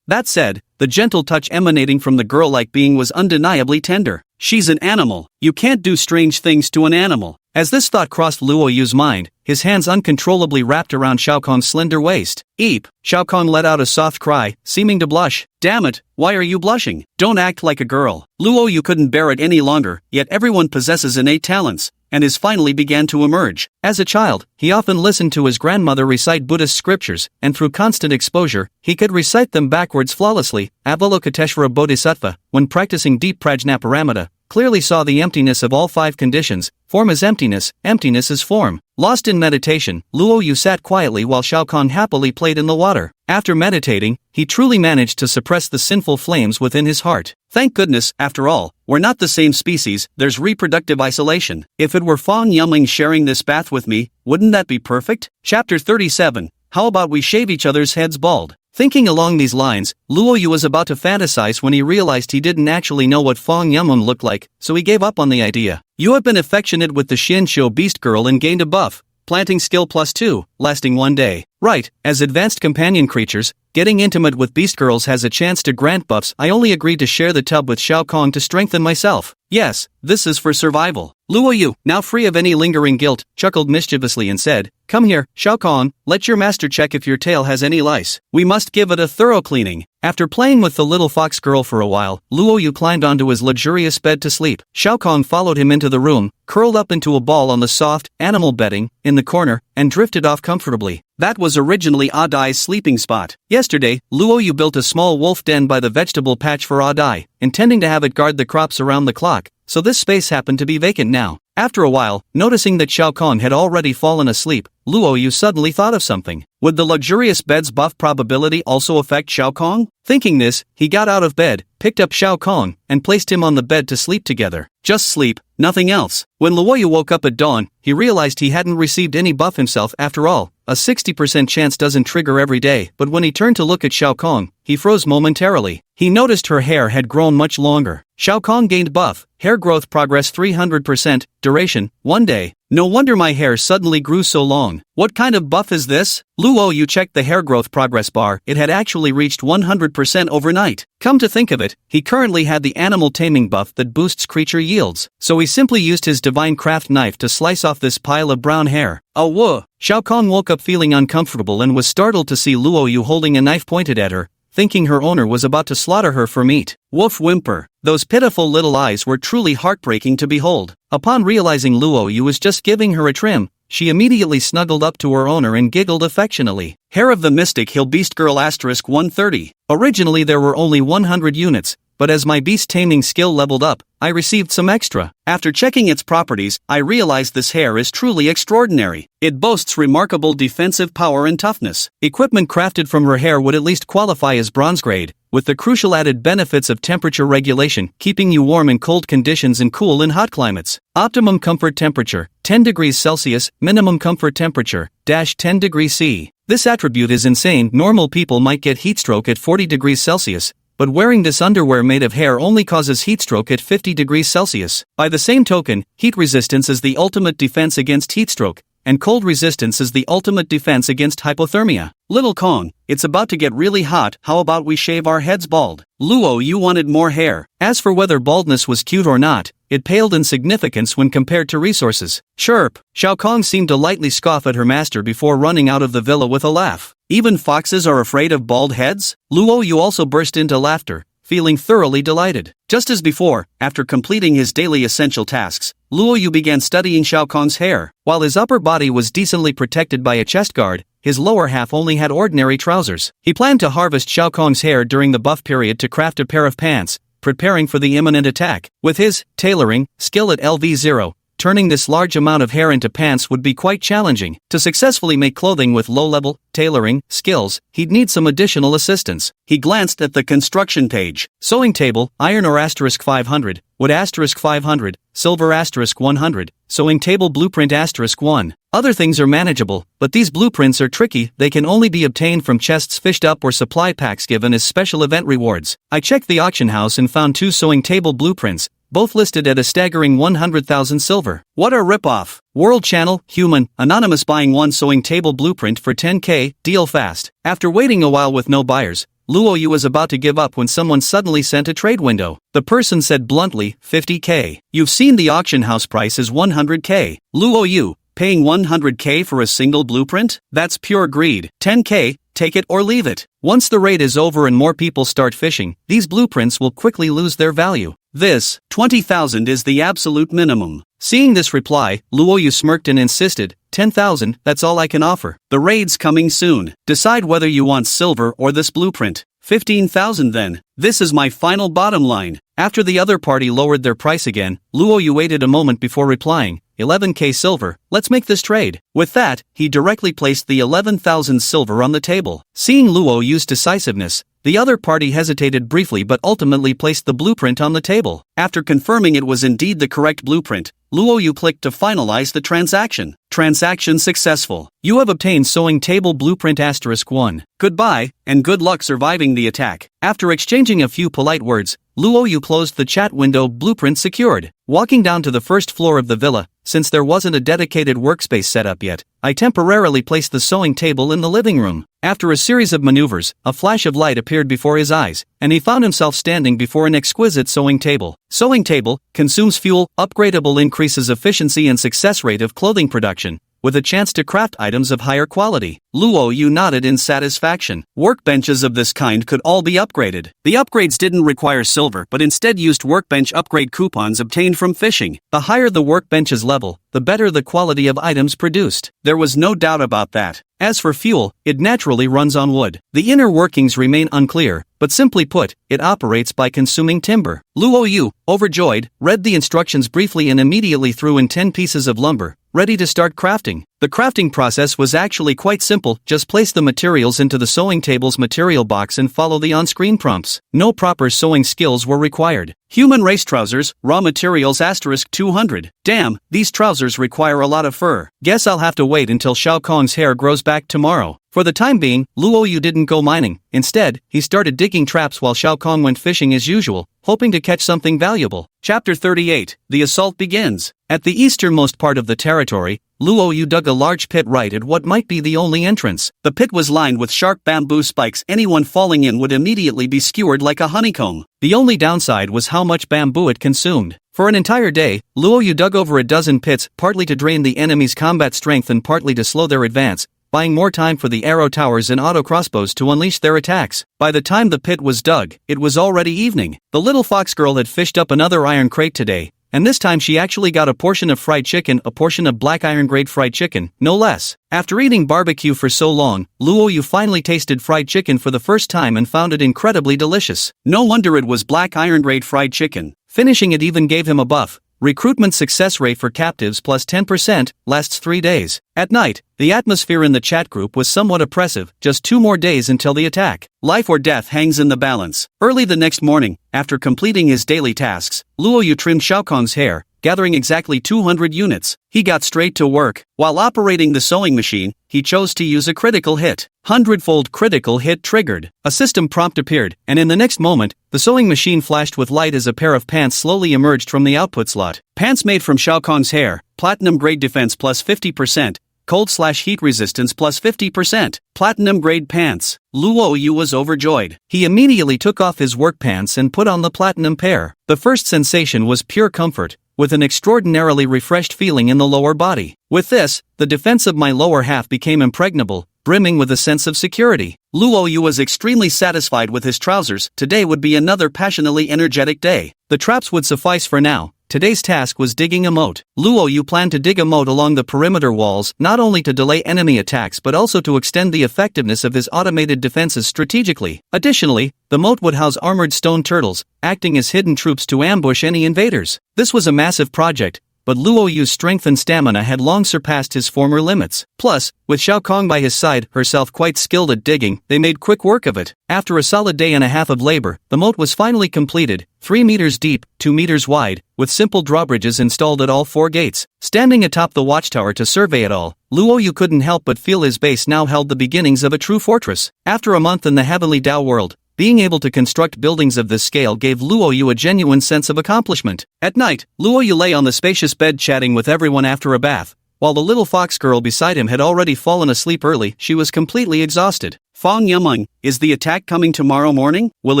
That said, the gentle touch emanating from the girl-like being was undeniably tender. She's an animal. You can't do strange things to an animal. As this thought crossed Luo Yu's mind, his hands uncontrollably wrapped around Shao Kong's slender waist. Eep! Shao Kong let out a soft cry, seeming to blush. Damn it, why are you blushing? Don't act like a girl. Luo Yu couldn't bear it any longer, yet everyone possesses innate talents, and his finally began to emerge. As a child, he often listened to his grandmother recite Buddhist scriptures, and through constant exposure, he could recite them backwards flawlessly. Avalokiteshvara Bodhisattva, when practicing deep prajnaparamita, clearly saw the emptiness of all five conditions. Form is emptiness, emptiness is form. Lost in meditation, Luo Yu sat quietly while Shao Kong happily played in the water. After meditating, he truly managed to suppress the sinful flames within his heart. Thank goodness, after all, we're not the same species. There's reproductive isolation. If it were Fang Yumling sharing this bath with me, wouldn't that be perfect? Chapter 37. How about we shave each other's heads bald? Thinking along these lines, Luo Yu was about to fantasize when he realized he didn't actually know what Fang Yumling looked like, so he gave up on the idea. You have been affectionate with the Xianqiu beast girl and gained a buff. Planting skill +2, lasting 1 day. Right, as advanced companion creatures, getting intimate with beast girls has a chance to grant buffs. I only agreed to share the tub with Shao Kong to strengthen myself. Yes, this is for survival. Luo Yu, now free of any lingering guilt, chuckled mischievously and said, Come here, Shao Kong, let your master check if your tail has any lice. We must give it a thorough cleaning. After playing with the little fox girl for a while, Luo Yu climbed onto his luxurious bed to sleep. Shao Kong followed him into the room, curled up into a ball on the soft, animal bedding, in the corner, and drifted off comfortably. That was originally Adai's sleeping spot. Yesterday, Luo Yu built a small wolf den by the vegetable patch for Adai, intending to have it guard the crops around the clock, so this space happened to be vacant now. After a while, noticing that Shao Kong had already fallen asleep, Luo Yu suddenly thought of something. Would the luxurious bed's buff probability also affect Shao Kong? Thinking this, he got out of bed, picked up Shao Kong, and placed him on the bed to sleep together. Just sleep, nothing else. When Luo Yu woke up at dawn, he realized he hadn't received any buff himself after all. A 60% chance doesn't trigger every day, but when he turned to look at Shao Kong, he froze momentarily. He noticed her hair had grown much longer. Shao Kong gained buff, hair growth progress 300%, duration, 1 day. No wonder my hair suddenly grew so long. What kind of buff is this? Luo Yu checked the hair growth progress bar. It had actually reached 100% overnight. Come to think of it, he currently had the animal taming buff that boosts creature yields, so he simply used his divine craft knife to slice off this pile of brown hair. Oh whoa! Shao Kong woke up feeling uncomfortable and was startled to see Luo Yu holding a knife pointed at her, thinking her owner was about to slaughter her for meat. Woof whimper. Those pitiful little eyes were truly heartbreaking to behold. Upon realizing Luo Yu was just giving her a trim, she immediately snuggled up to her owner and giggled affectionately. Hair of the Mystic Hill Beast Girl *130. Originally there were only 100 units, but as my beast taming skill leveled up, I received some extra. After checking its properties, I realized this hare is truly extraordinary. It boasts remarkable defensive power and toughness. Equipment crafted from her hair would at least qualify as bronze grade, with the crucial added benefits of temperature regulation, keeping you warm in cold conditions and cool in hot climates. Optimum comfort temperature, 10 degrees Celsius, minimum comfort temperature, -10 degrees C. This attribute is insane. Normal people might get heatstroke at 40 degrees Celsius, but wearing this underwear made of hair only causes heatstroke at 50 degrees Celsius. By the same token, heat resistance is the ultimate defense against heatstroke, and cold resistance is the ultimate defense against hypothermia. Little Kong, it's about to get really hot, how about we shave our heads bald? Luo, you wanted more hair. As for whether baldness was cute or not, it paled in significance when compared to resources. Chirp! Shao Kong seemed to lightly scoff at her master before running out of the villa with a laugh. Even foxes are afraid of bald heads? Luo Yu also burst into laughter, feeling thoroughly delighted. Just as before, after completing his daily essential tasks, Luo Yu began studying Shao Kong's hair. While his upper body was decently protected by a chest guard, his lower half only had ordinary trousers. He planned to harvest Shao Kong's hair during the buff period to craft a pair of pants, preparing for the imminent attack. With his tailoring skill at LV0, turning this large amount of hair into pants would be quite challenging. To successfully make clothing with low-level tailoring skills, he'd need some additional assistance. He glanced at the construction page. Sewing table, iron or *500, wood *500, silver *100, sewing table blueprint *1. Other things are manageable, but these blueprints are tricky. They can only be obtained from chests fished up or supply packs given as special event rewards. I checked the auction house and found 2 sewing table blueprints, both listed at a staggering 100,000 silver. What a ripoff! World Channel, Human, Anonymous buying 1 sewing table blueprint for 10k, deal fast. After waiting a while with no buyers, Luo Yu was about to give up when someone suddenly sent a trade window. The person said bluntly, 50k. You've seen the auction house price is 100k. Luo Yu, paying 100k for a single blueprint? That's pure greed. 10k, take it or leave it. Once the raid is over and more people start fishing, these blueprints will quickly lose their value. This, 20,000 is the absolute minimum. Seeing this reply, Luo Yu smirked and insisted, 10,000, that's all I can offer. The raid's coming soon. Decide whether you want silver or this blueprint. 15,000 then. This is my final bottom line. After the other party lowered their price again, Luo Yu waited a moment before replying, 11k silver, let's make this trade. With that, he directly placed the 11,000 silver on the table. Seeing Luo Yu's decisiveness, the other party hesitated briefly but ultimately placed the blueprint on the table. After confirming it was indeed the correct blueprint, Luo Yu clicked to finalize the transaction. Transaction successful. You have obtained sewing table blueprint *1. Goodbye, and good luck surviving the attack. After exchanging a few polite words, Luo Yu closed the chat window. Blueprint secured. Walking down to the first floor of the villa, since there wasn't a dedicated workspace set up yet, I temporarily placed the sewing table in the living room. After a series of maneuvers, a flash of light appeared before his eyes, and he found himself standing before an exquisite sewing table. Sewing table, consumes fuel, upgradable, increases efficiency and success rate of clothing production, with a chance to craft items of higher quality. Luo Yu nodded in satisfaction. Workbenches of this kind could all be upgraded. The upgrades didn't require silver but instead used workbench upgrade coupons obtained from fishing. The higher the workbench's level, the better the quality of items produced. There was no doubt about that. As for fuel, it naturally runs on wood. The inner workings remain unclear, but simply put, it operates by consuming timber. Luo Yu, overjoyed, read the instructions briefly and immediately threw in 10 pieces of lumber, ready to start crafting. The crafting process was actually quite simple. Just place the materials into the sewing table's material box and follow the on-screen prompts. No proper sewing skills were required. Human race trousers, raw materials *200. Damn, these trousers require a lot of fur. Guess I'll have to wait until Shao Kong's hair grows back tomorrow. For the time being, Luo Yu didn't go mining. Instead, he started digging traps while Shao Kong went fishing as usual, hoping to catch something valuable. Chapter 38, The Assault begins. At the easternmost part of the territory, Luo Yu dug a large pit right at what might be the only entrance. The pit was lined with sharp bamboo spikes. Anyone falling in would immediately be skewered like a honeycomb. The only downside was how much bamboo it consumed. For an entire day, Luo Yu dug over a dozen pits, partly to drain the enemy's combat strength and partly to slow their advance, buying more time for the arrow towers and auto crossbows to unleash their attacks. By the time the pit was dug, it was already evening. The little fox girl had fished up another iron crate today, and this time she actually got a portion of fried chicken, a portion of black iron grade fried chicken, no less. After eating barbecue for so long, Luo Yu finally tasted fried chicken for the first time and found it incredibly delicious. No wonder it was black iron grade fried chicken. Finishing it even gave him a buff. Recruitment success rate for captives plus 10%, lasts 3 days. At night, the atmosphere in the chat group was somewhat oppressive, just 2 more days until the attack. Life or death hangs in the balance. Early the next morning, after completing his daily tasks, Luo Yu trimmed Shao Kong's hair, gathering exactly 200 units. He got straight to work. While operating the sewing machine, he chose to use a critical hit. 100-fold critical hit triggered. A system prompt appeared, and in the next moment, the sewing machine flashed with light as a pair of pants slowly emerged from the output slot. Pants made from Shao Kong's hair, platinum grade defense plus 50%, cold/heat resistance plus 50%, platinum grade pants. Luo Yu was overjoyed. He immediately took off his work pants and put on the platinum pair. The first sensation was pure comfort, with an extraordinarily refreshed feeling in the lower body. With this, the defense of my lower half became impregnable, brimming with a sense of security. Luo Yu was extremely satisfied with his trousers. Today would be another passionately energetic day. The traps would suffice for now. Today's task was digging a moat. Luo Yu planned to dig a moat along the perimeter walls, not only to delay enemy attacks but also to extend the effectiveness of his automated defenses strategically. Additionally, the moat would house armored stone turtles, acting as hidden troops to ambush any invaders. This was a massive project, but Luo Yu's strength and stamina had long surpassed his former limits. Plus, with Shao Kong by his side, herself quite skilled at digging, they made quick work of it. After a solid day and a half of labor, the moat was finally completed, 3 meters deep, 2 meters wide, with simple drawbridges installed at all 4 gates. Standing atop the watchtower to survey it all, Luo Yu couldn't help but feel his base now held the beginnings of a true fortress. After a month in the heavenly Dao world, being able to construct buildings of this scale gave Luo Yu a genuine sense of accomplishment. At night, Luo Yu lay on the spacious bed chatting with everyone after a bath. While the little fox girl beside him had already fallen asleep early, she was completely exhausted. Fong Yameng, is the attack coming tomorrow morning? Will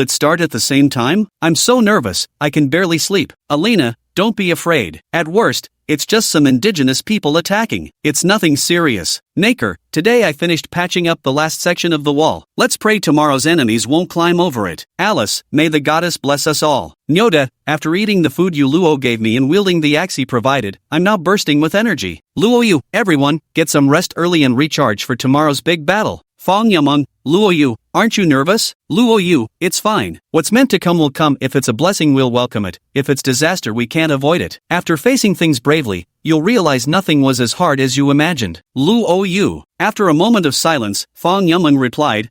it start at the same time? I'm so nervous, I can barely sleep. Alina, don't be afraid. At worst, it's just some indigenous people attacking. It's nothing serious. Naker, today I finished patching up the last section of the wall. Let's pray tomorrow's enemies won't climb over it. Alice, may the goddess bless us all. Nyoda, after eating the food you Luo gave me and wielding the axe he provided, I'm now bursting with energy. Luo Yu, everyone, get some rest early and recharge for tomorrow's big battle. Fong Yameng, Luo Yu, aren't you nervous? Luo Yu, it's fine. What's meant to come will come. If it's a blessing we'll welcome it. If it's disaster we can't avoid it. After facing things bravely, you'll realize nothing was as hard as you imagined. Luo Yu. After a moment of silence, Fong Yameng replied,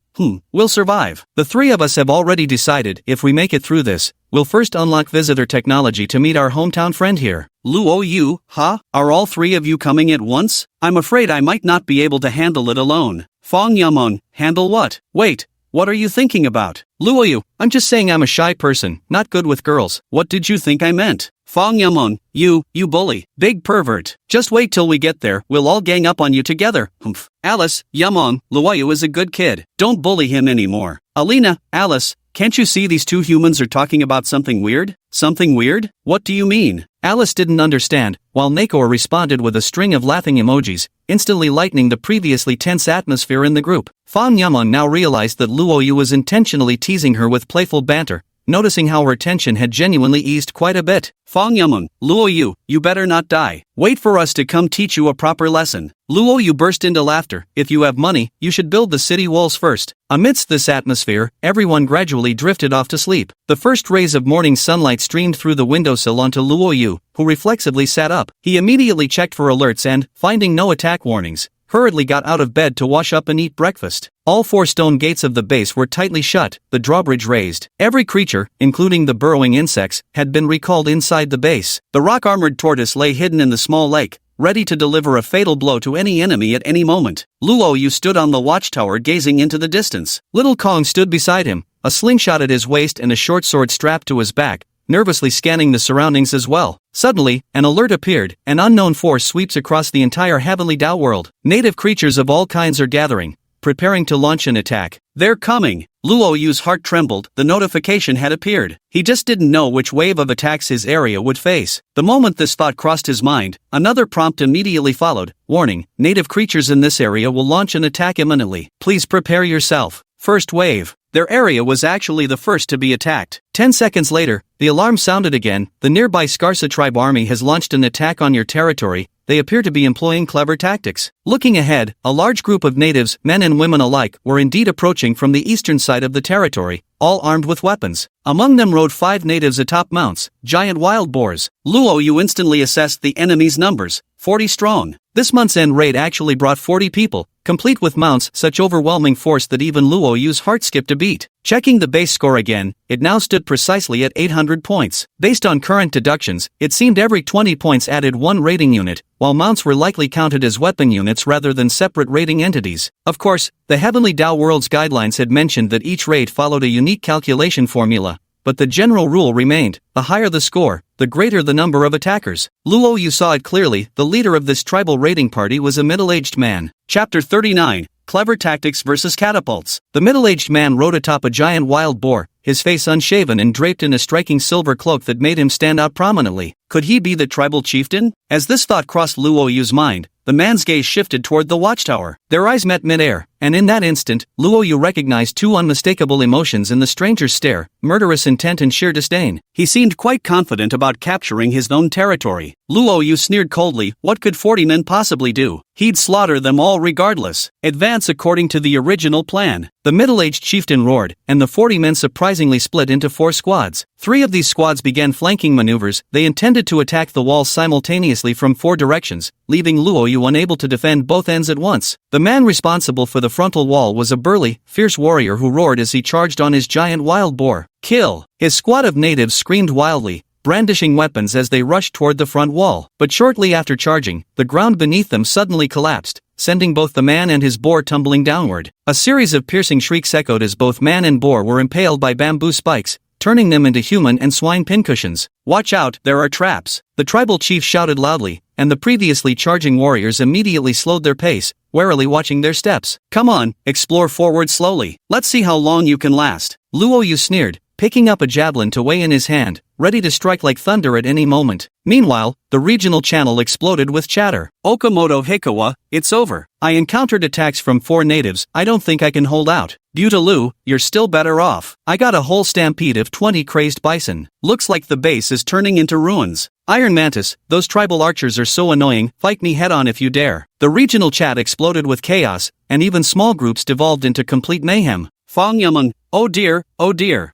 we'll survive. The 3 of us have already decided if we make it through this, we'll first unlock visitor technology to meet our hometown friend here. Luo Yu, huh? Are all 3 of you coming at once? I'm afraid I might not be able to handle it alone. Fong Yameng, handle what? Wait, what are you thinking about? Luo Yu, I'm just saying I'm a shy person, not good with girls. What did you think I meant? Fong Yameng, you bully, big pervert. Just wait till we get there, we'll all gang up on you together. Humph. Alice, Yameng, Luo Yu is a good kid. Don't bully him anymore. Alina, Alice, can't you see these 2 humans are talking about something weird? Something weird? What do you mean? Alice didn't understand, while Nakor responded with a string of laughing emojis, instantly lightening the previously tense atmosphere in the group. Fong Yameng now realized that Luo Yu was intentionally teasing her with playful banter, noticing how her tension had genuinely eased quite a bit. Fong Yameng, Luo Yu, you better not die. Wait for us to come teach you a proper lesson. Luo Yu burst into laughter. If you have money, you should build the city walls first. Amidst this atmosphere, everyone gradually drifted off to sleep. The first rays of morning sunlight streamed through the windowsill onto Luo Yu, who reflexively sat up. He immediately checked for alerts and, finding no attack warnings, hurriedly got out of bed to wash up and eat breakfast. All 4 stone gates of the base were tightly shut, the drawbridge raised. Every creature, including the burrowing insects, had been recalled inside the base. The rock-armored tortoise lay hidden in the small lake, ready to deliver a fatal blow to any enemy at any moment. Luo Yu stood on the watchtower gazing into the distance. Little Kong stood beside him, a slingshot at his waist and a short sword strapped to his back, nervously scanning the surroundings as well. Suddenly, an alert appeared. An unknown force sweeps across the entire heavenly Dao world. Native creatures of all kinds are gathering, preparing to launch an attack. They're coming. Luo Yu's heart trembled. The notification had appeared. He just didn't know which wave of attacks his area would face. The moment this thought crossed his mind, another prompt immediately followed. Warning, native creatures in this area will launch an attack imminently. Please prepare yourself. First wave. their area was actually the first to be attacked. 10 seconds later, the alarm sounded again. The nearby Skarsa tribe army has launched an attack on your territory. They appear to be employing clever tactics. Looking ahead, a large group of natives, men and women alike, were indeed approaching from the eastern side of the territory, all armed with weapons. Among them rode 5 natives atop mounts, giant wild boars. Luo Yu instantly assessed the enemy's numbers, 40 strong. This month's end raid actually brought 40 people, complete with mounts, such overwhelming force that even Luo Yu's heart skipped a beat. Checking the base score again, it now stood precisely at 800 points. Based on current deductions, it seemed every 20 points added 1 raiding unit, while mounts were likely counted as weapon units rather than separate raiding entities. Of course, the Heavenly Dao World's guidelines had mentioned that each raid followed a unique calculation formula, but the general rule remained: the higher the score, the greater the number of attackers. Luo Yu saw it clearly. The leader of this tribal raiding party was a middle-aged man. Chapter 39. Clever Tactics vs. Catapults. The middle-aged man rode atop a giant wild boar, his face unshaven and draped in a striking silver cloak that made him stand out prominently. Could he be the tribal chieftain? As this thought crossed Luo Yu's mind, the man's gaze shifted toward the watchtower. Their eyes met mid-air, and in that instant, Luo Yu recognized 2 unmistakable emotions in the stranger's stare: murderous intent and sheer disdain. He seemed quite confident about capturing his own territory. Luo Yu sneered coldly. What could 40 men possibly do? He'd slaughter them all regardless. Advance according to the original plan. The middle-aged chieftain roared, and the 40 men surprisingly split into 4 squads. 3 of these squads began flanking maneuvers. They intended to attack the walls simultaneously from 4 directions, leaving Luo Yu unable to defend both ends at once. The man responsible for the frontal wall was a burly, fierce warrior who roared as he charged on his giant wild boar. Kill! His squad of natives screamed wildly, brandishing weapons as they rushed toward the front wall. But shortly after charging, the ground beneath them suddenly collapsed, sending both the man and his boar tumbling downward. A series of piercing shrieks echoed as both man and boar were impaled by bamboo spikes, turning them into human and swine pincushions. Watch out, there are traps! The tribal chief shouted loudly, and the previously charging warriors immediately slowed their pace, warily watching their steps. Come on, explore forward slowly. Let's see how long you can last. Luo Yu sneered, picking up a javelin to weigh in his hand, ready to strike like thunder at any moment. Meanwhile, the regional channel exploded with chatter. Okamoto Hikawa, it's over. I encountered attacks from 4 natives. I don't think I can hold out. Butalu, you're still better off. I got a whole stampede of 20 crazed bison. Looks like the base is turning into ruins. Iron Mantis, those tribal archers are so annoying. Fight me head on if you dare. The regional chat exploded with chaos, and even small groups devolved into complete mayhem. Fong Yameng, oh dear,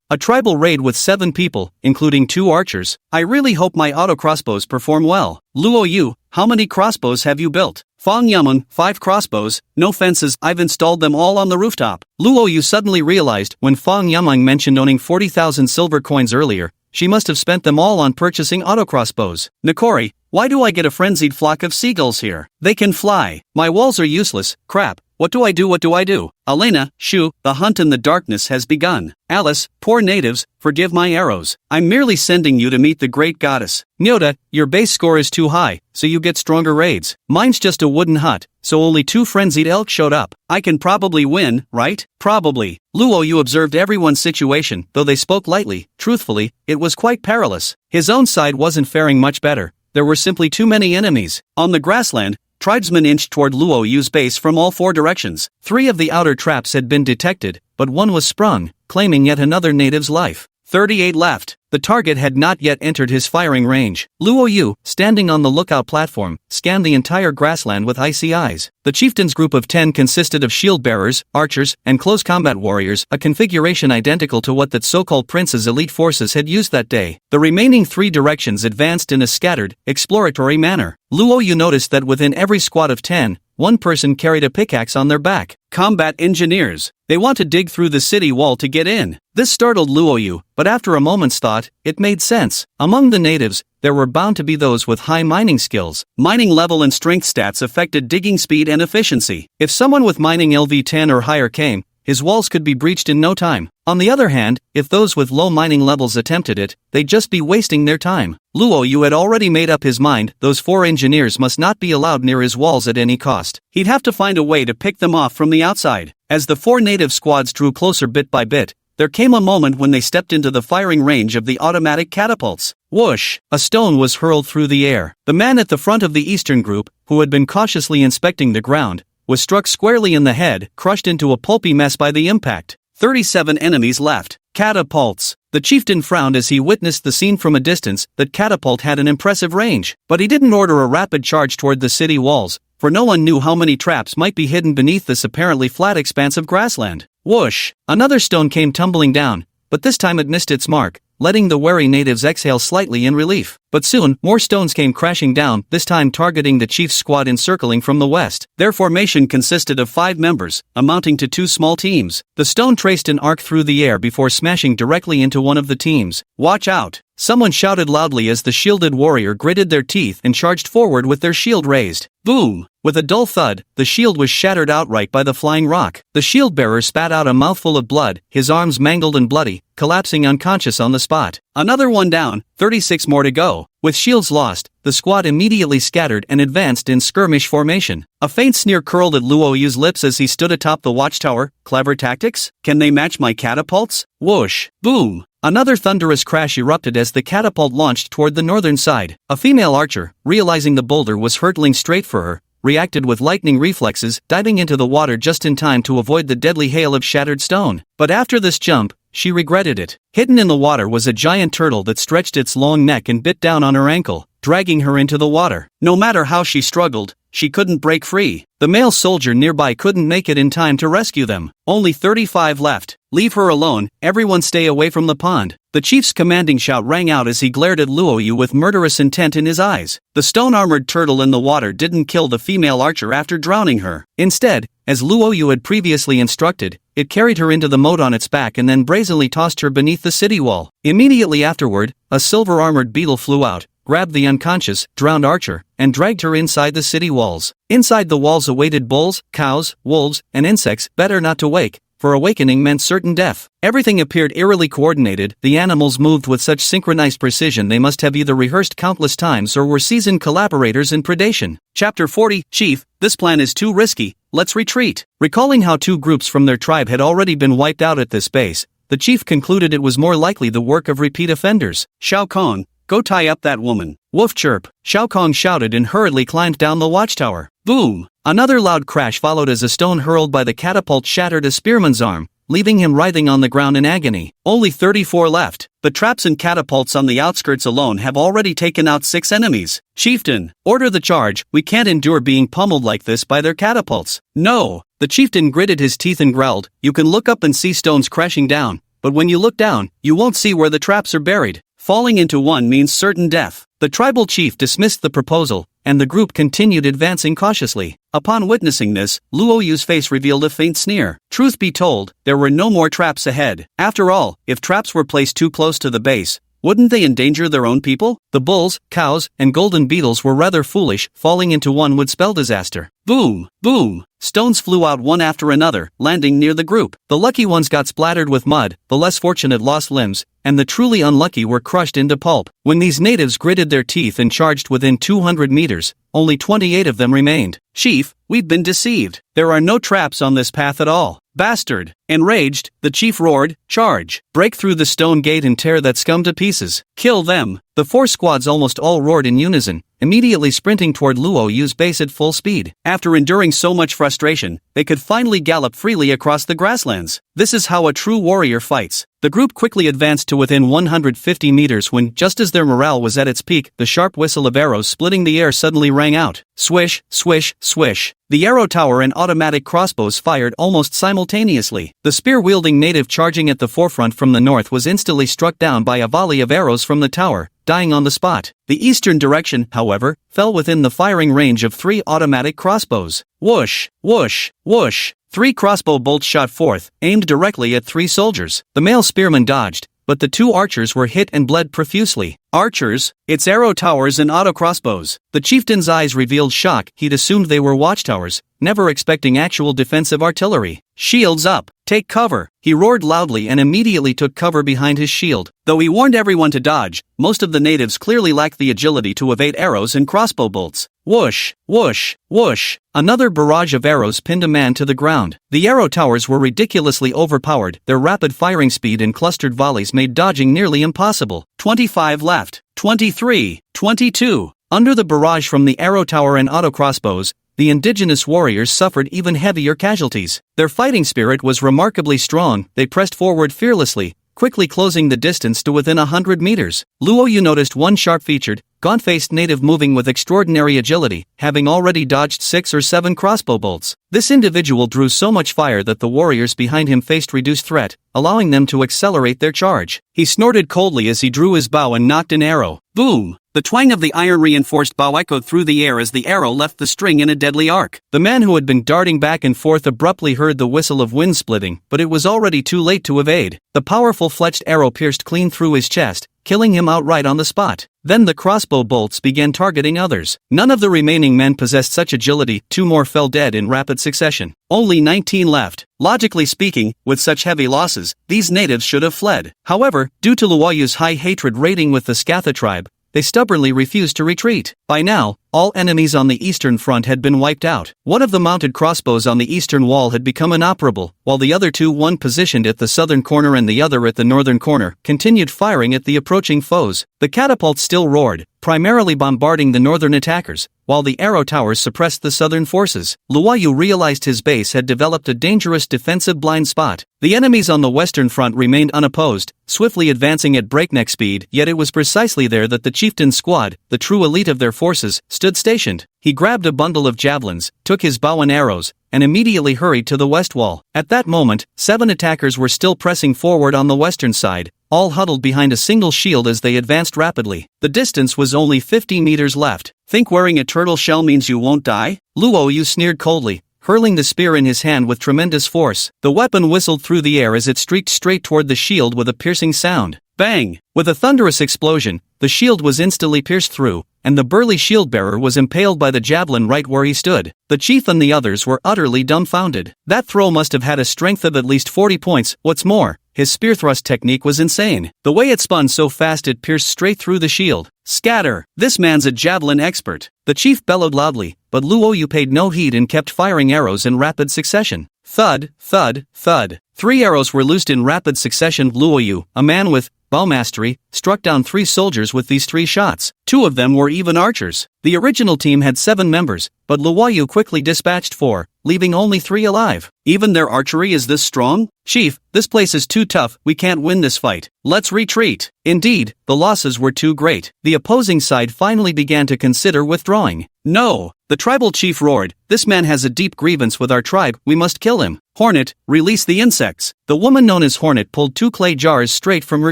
a tribal raid with 7 people, including 2 archers. I really hope my auto crossbows perform well. Luo Yu, how many crossbows have you built? Fong Yameng, 5 crossbows, no fences, I've installed them all on the rooftop. Luo Yu suddenly realized, when Fong Yameng mentioned owning 40,000 silver coins earlier, she must have spent them all on purchasing auto crossbows. Nakori, why do I get a frenzied flock of seagulls here? They can fly. My walls are useless. Crap. What do I do? Elena, shoo, the hunt in the darkness has begun. Alice, poor natives, forgive my arrows. I'm merely sending you to meet the great goddess. Nyota, your base score is too high, so you get stronger raids. Mine's just a wooden hut, so only 2 frenzied elk showed up. I can probably win, right? Probably. Luo Yu observed everyone's situation, though they spoke lightly. Truthfully, it was quite perilous. His own side wasn't faring much better. There were simply too many enemies. On the grassland, tribesmen inched toward Luo Yu's base from all 4 directions. 3 of the outer traps had been detected, but one was sprung, claiming yet another native's life. 38 left. The target had not yet entered his firing range. Luo Yu, standing on the lookout platform, scanned the entire grassland with icy eyes. The chieftain's group of 10 consisted of shield-bearers, archers, and close combat warriors, a configuration identical to what that so-called prince's elite forces had used that day. The remaining 3 directions advanced in a scattered, exploratory manner. Luo Yu noticed that within every squad of 10, one person carried a pickaxe on their back. Combat engineers. They want to dig through the city wall to get in. This startled Luo Yu, but after a moment's thought, it made sense. Among the natives, there were bound to be those with high mining skills. Mining level and strength stats affected digging speed and efficiency. If someone with mining LV10 or higher came, his walls could be breached in no time. On the other hand, if those with low mining levels attempted it, they'd just be wasting their time. Luo Yu had already made up his mind. Those 4 engineers must not be allowed near his walls at any cost. He'd have to find a way to pick them off from the outside. As the 4 native squads drew closer bit by bit, there came a moment when they stepped into the firing range of the automatic catapults. Whoosh! A stone was hurled through the air. The man at the front of the eastern group, who had been cautiously inspecting the ground, was struck squarely in the head, crushed into a pulpy mess by the impact. 37 enemies left. Catapults. The chieftain frowned as he witnessed the scene from a distance. That catapult had an impressive range, but he didn't order a rapid charge toward the city walls, for no one knew how many traps might be hidden beneath this apparently flat expanse of grassland. Whoosh! Another stone came tumbling down, but this time it missed its mark, letting the wary natives exhale slightly in relief. But soon, more stones came crashing down, this time targeting the chief's squad encircling from the west. Their formation consisted of 5 members, amounting to 2 small teams. The stone traced an arc through the air before smashing directly into one of the teams. "Watch out!" Someone shouted loudly as the shielded warrior gritted their teeth and charged forward with their shield raised. Boom! With a dull thud, the shield was shattered outright by the flying rock. The shield bearer spat out a mouthful of blood, his arms mangled and bloody, collapsing unconscious on the spot. Another one down, 36 more to go. With shields lost, the squad immediately scattered and advanced in skirmish formation. A faint sneer curled at Luo Yu's lips as he stood atop the watchtower. Clever tactics? Can they match my catapults? Whoosh! Boom! Another thunderous crash erupted as the catapult launched toward the northern side. A female archer, realizing the boulder was hurtling straight for her, reacted with lightning reflexes, diving into the water just in time to avoid the deadly hail of shattered stone. But after this jump, she regretted it. Hidden in the water was a giant turtle that stretched its long neck and bit down on her ankle, dragging her into the water. No matter how she struggled, she couldn't break free. The male soldier nearby couldn't make it in time to rescue them. Only 35 left. "Leave her alone, everyone stay away from the pond." The chief's commanding shout rang out as he glared at Luo Yu with murderous intent in his eyes. The stone-armored turtle in the water didn't kill the female archer after drowning her. Instead, as Luo Yu had previously instructed, it carried her into the moat on its back and then brazenly tossed her beneath the city wall. Immediately afterward, a silver-armored beetle flew out, grabbed the unconscious, drowned archer, and dragged her inside the city walls. Inside the walls awaited bulls, cows, wolves, and insects, better not to wake, for awakening meant certain death. Everything appeared eerily coordinated, the animals moved with such synchronized precision they must have either rehearsed countless times or were seasoned collaborators in predation. Chapter 40, Chief, this plan is too risky, let's retreat. Recalling how 2 groups from their tribe had already been wiped out at this base, the chief concluded it was more likely the work of repeat offenders. "Shao Kong, go tie up that woman." "Woof chirp," Shao Kong shouted and hurriedly climbed down the watchtower. Boom! Another loud crash followed as a stone hurled by the catapult shattered a spearman's arm, leaving him writhing on the ground in agony. Only 34 left. The traps and catapults on the outskirts alone have already taken out 6 enemies. "Chieftain, order the charge, we can't endure being pummeled like this by their catapults." "No." The chieftain gritted his teeth and growled, "You can look up and see stones crashing down, but when you look down, you won't see where the traps are buried. Falling into one means certain death." The tribal chief dismissed the proposal, and the group continued advancing cautiously. Upon witnessing this, Luo Yu's face revealed a faint sneer. Truth be told, there were no more traps ahead. After all, if traps were placed too close to the base, wouldn't they endanger their own people? The bulls, cows, and golden beetles were rather foolish. Falling into one would spell disaster. Boom! Boom! Stones flew out one after another, landing near the group. The lucky ones got splattered with mud, the less fortunate lost limbs, and the truly unlucky were crushed into pulp. When these natives gritted their teeth and charged within 200 meters, only 28 of them remained. "Chief, we've been deceived. There are no traps on this path at all." "Bastard!" Enraged, the chief roared, "Charge! Break through the stone gate and tear that scum to pieces. Kill them!" The 4 squads almost all roared in unison, immediately sprinting toward Luo Yu's base at full speed. After enduring so much frustration, they could finally gallop freely across the grasslands. This is how a true warrior fights. The group quickly advanced to within 150 meters when, just as their morale was at its peak, the sharp whistle of arrows splitting the air suddenly rang out. Swish, swish, swish. The arrow tower and automatic crossbows fired almost simultaneously. The spear-wielding native charging at the forefront from the north was instantly struck down by a volley of arrows from the tower, dying on the spot. The eastern direction, however, fell within the firing range of 3 automatic crossbows. Whoosh, whoosh, whoosh. 3 crossbow bolts shot forth, aimed directly at 3 soldiers. The male spearman dodged, but the 2 archers were hit and bled profusely. Archers? It's arrow towers and auto crossbows. The chieftain's eyes revealed shock. He'd assumed they were watchtowers, never expecting actual defensive artillery. "Shields up! Take cover!" He roared loudly and immediately took cover behind his shield. Though he warned everyone to dodge, most of the natives clearly lacked the agility to evade arrows and crossbow bolts. Whoosh, whoosh, whoosh. Another barrage of arrows pinned a man to the ground. The arrow towers were ridiculously overpowered. Their rapid firing speed and clustered volleys made dodging nearly impossible. 25 left. 23. 22. Under the barrage from the arrow tower and auto crossbows, the indigenous warriors suffered even heavier casualties. Their fighting spirit was remarkably strong. They pressed forward fearlessly, quickly closing the distance to within 100 meters. Luo Yu noticed one sharp-featured, gaunt-faced native moving with extraordinary agility, having already dodged 6 or 7 crossbow bolts. This individual drew so much fire that the warriors behind him faced reduced threat, allowing them to accelerate their charge. He snorted coldly as he drew his bow and nocked an arrow. Boom! The twang of the iron-reinforced bow echoed through the air as the arrow left the string in a deadly arc. The man who had been darting back and forth abruptly heard the whistle of wind splitting, but it was already too late to evade. The powerful fletched arrow pierced clean through his chest, killing him outright on the spot. Then the crossbow bolts began targeting others. None of the remaining men possessed such agility. 2 more fell dead in rapid succession. Only 19 left. Logically speaking, with such heavy losses, these natives should have fled. However, due to Luo Yu's high hatred rating with the Scatha tribe, they stubbornly refused to retreat. By now, all enemies on the eastern front had been wiped out. One of the mounted crossbows on the eastern wall had become inoperable, while the other 2, one positioned at the southern corner and the other at the northern corner, continued firing at the approaching foes. The catapults still roared, primarily bombarding the northern attackers, while the arrow towers suppressed the southern forces. Luo Yu realized his base had developed a dangerous defensive blind spot. The enemies on the western front remained unopposed, swiftly advancing at breakneck speed, yet it was precisely there that the chieftain's squad, the true elite of their forces, stood stationed. He grabbed a bundle of javelins, took his bow and arrows, and immediately hurried to the west wall. At that moment, 7 attackers were still pressing forward on the western side, all huddled behind a single shield as they advanced rapidly. The distance was only 50 meters left. Think wearing a turtle shell means you won't die? Luo Yu sneered coldly, hurling the spear in his hand with tremendous force. The weapon whistled through the air as it streaked straight toward the shield with a piercing sound. Bang! With a thunderous explosion, the shield was instantly pierced through, and the burly shield-bearer was impaled by the javelin right where he stood. The chief and the others were utterly dumbfounded. That throw must have had a strength of at least 40 points. What's more, his spear thrust technique was insane. The way it spun so fast it pierced straight through the shield. Scatter! This man's a javelin expert. The chief bellowed loudly, but Luo Yu paid no heed and kept firing arrows in rapid succession. Thud, thud, thud. 3 arrows were loosed in rapid succession. Luo Yu, a man with bow mastery, struck down 3 soldiers with these 3 shots. 2 of them were even archers. The original team had 7 members, but Luo Yu quickly dispatched 4, leaving only 3 alive. Even their archery is this strong? Chief, this place is too tough, we can't win this fight. Let's retreat. Indeed, the losses were too great. The opposing side finally began to consider withdrawing. No! The tribal chief roared, this man has a deep grievance with our tribe, we must kill him. Hornet, release the insects. The woman known as Hornet pulled 2 clay jars straight from her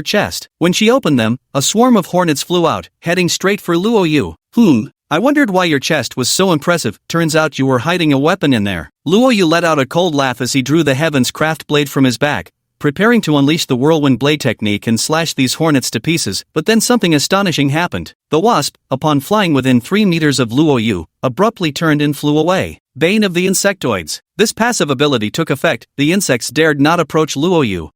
chest. When she opened them, a swarm of hornets flew out, heading straight for Luo Yu. I wondered why your chest was so impressive, turns out you were hiding a weapon in there. Luo Yu let out a cold laugh as he drew the Heaven's Craft blade from his back, preparing to unleash the whirlwind blade technique and slash these hornets to pieces, but then something astonishing happened. The wasp, upon flying within 3 meters of Luo Yu, abruptly turned and flew away. Bane of the insectoids. This passive ability took effect, the insects dared not approach Luo Yu.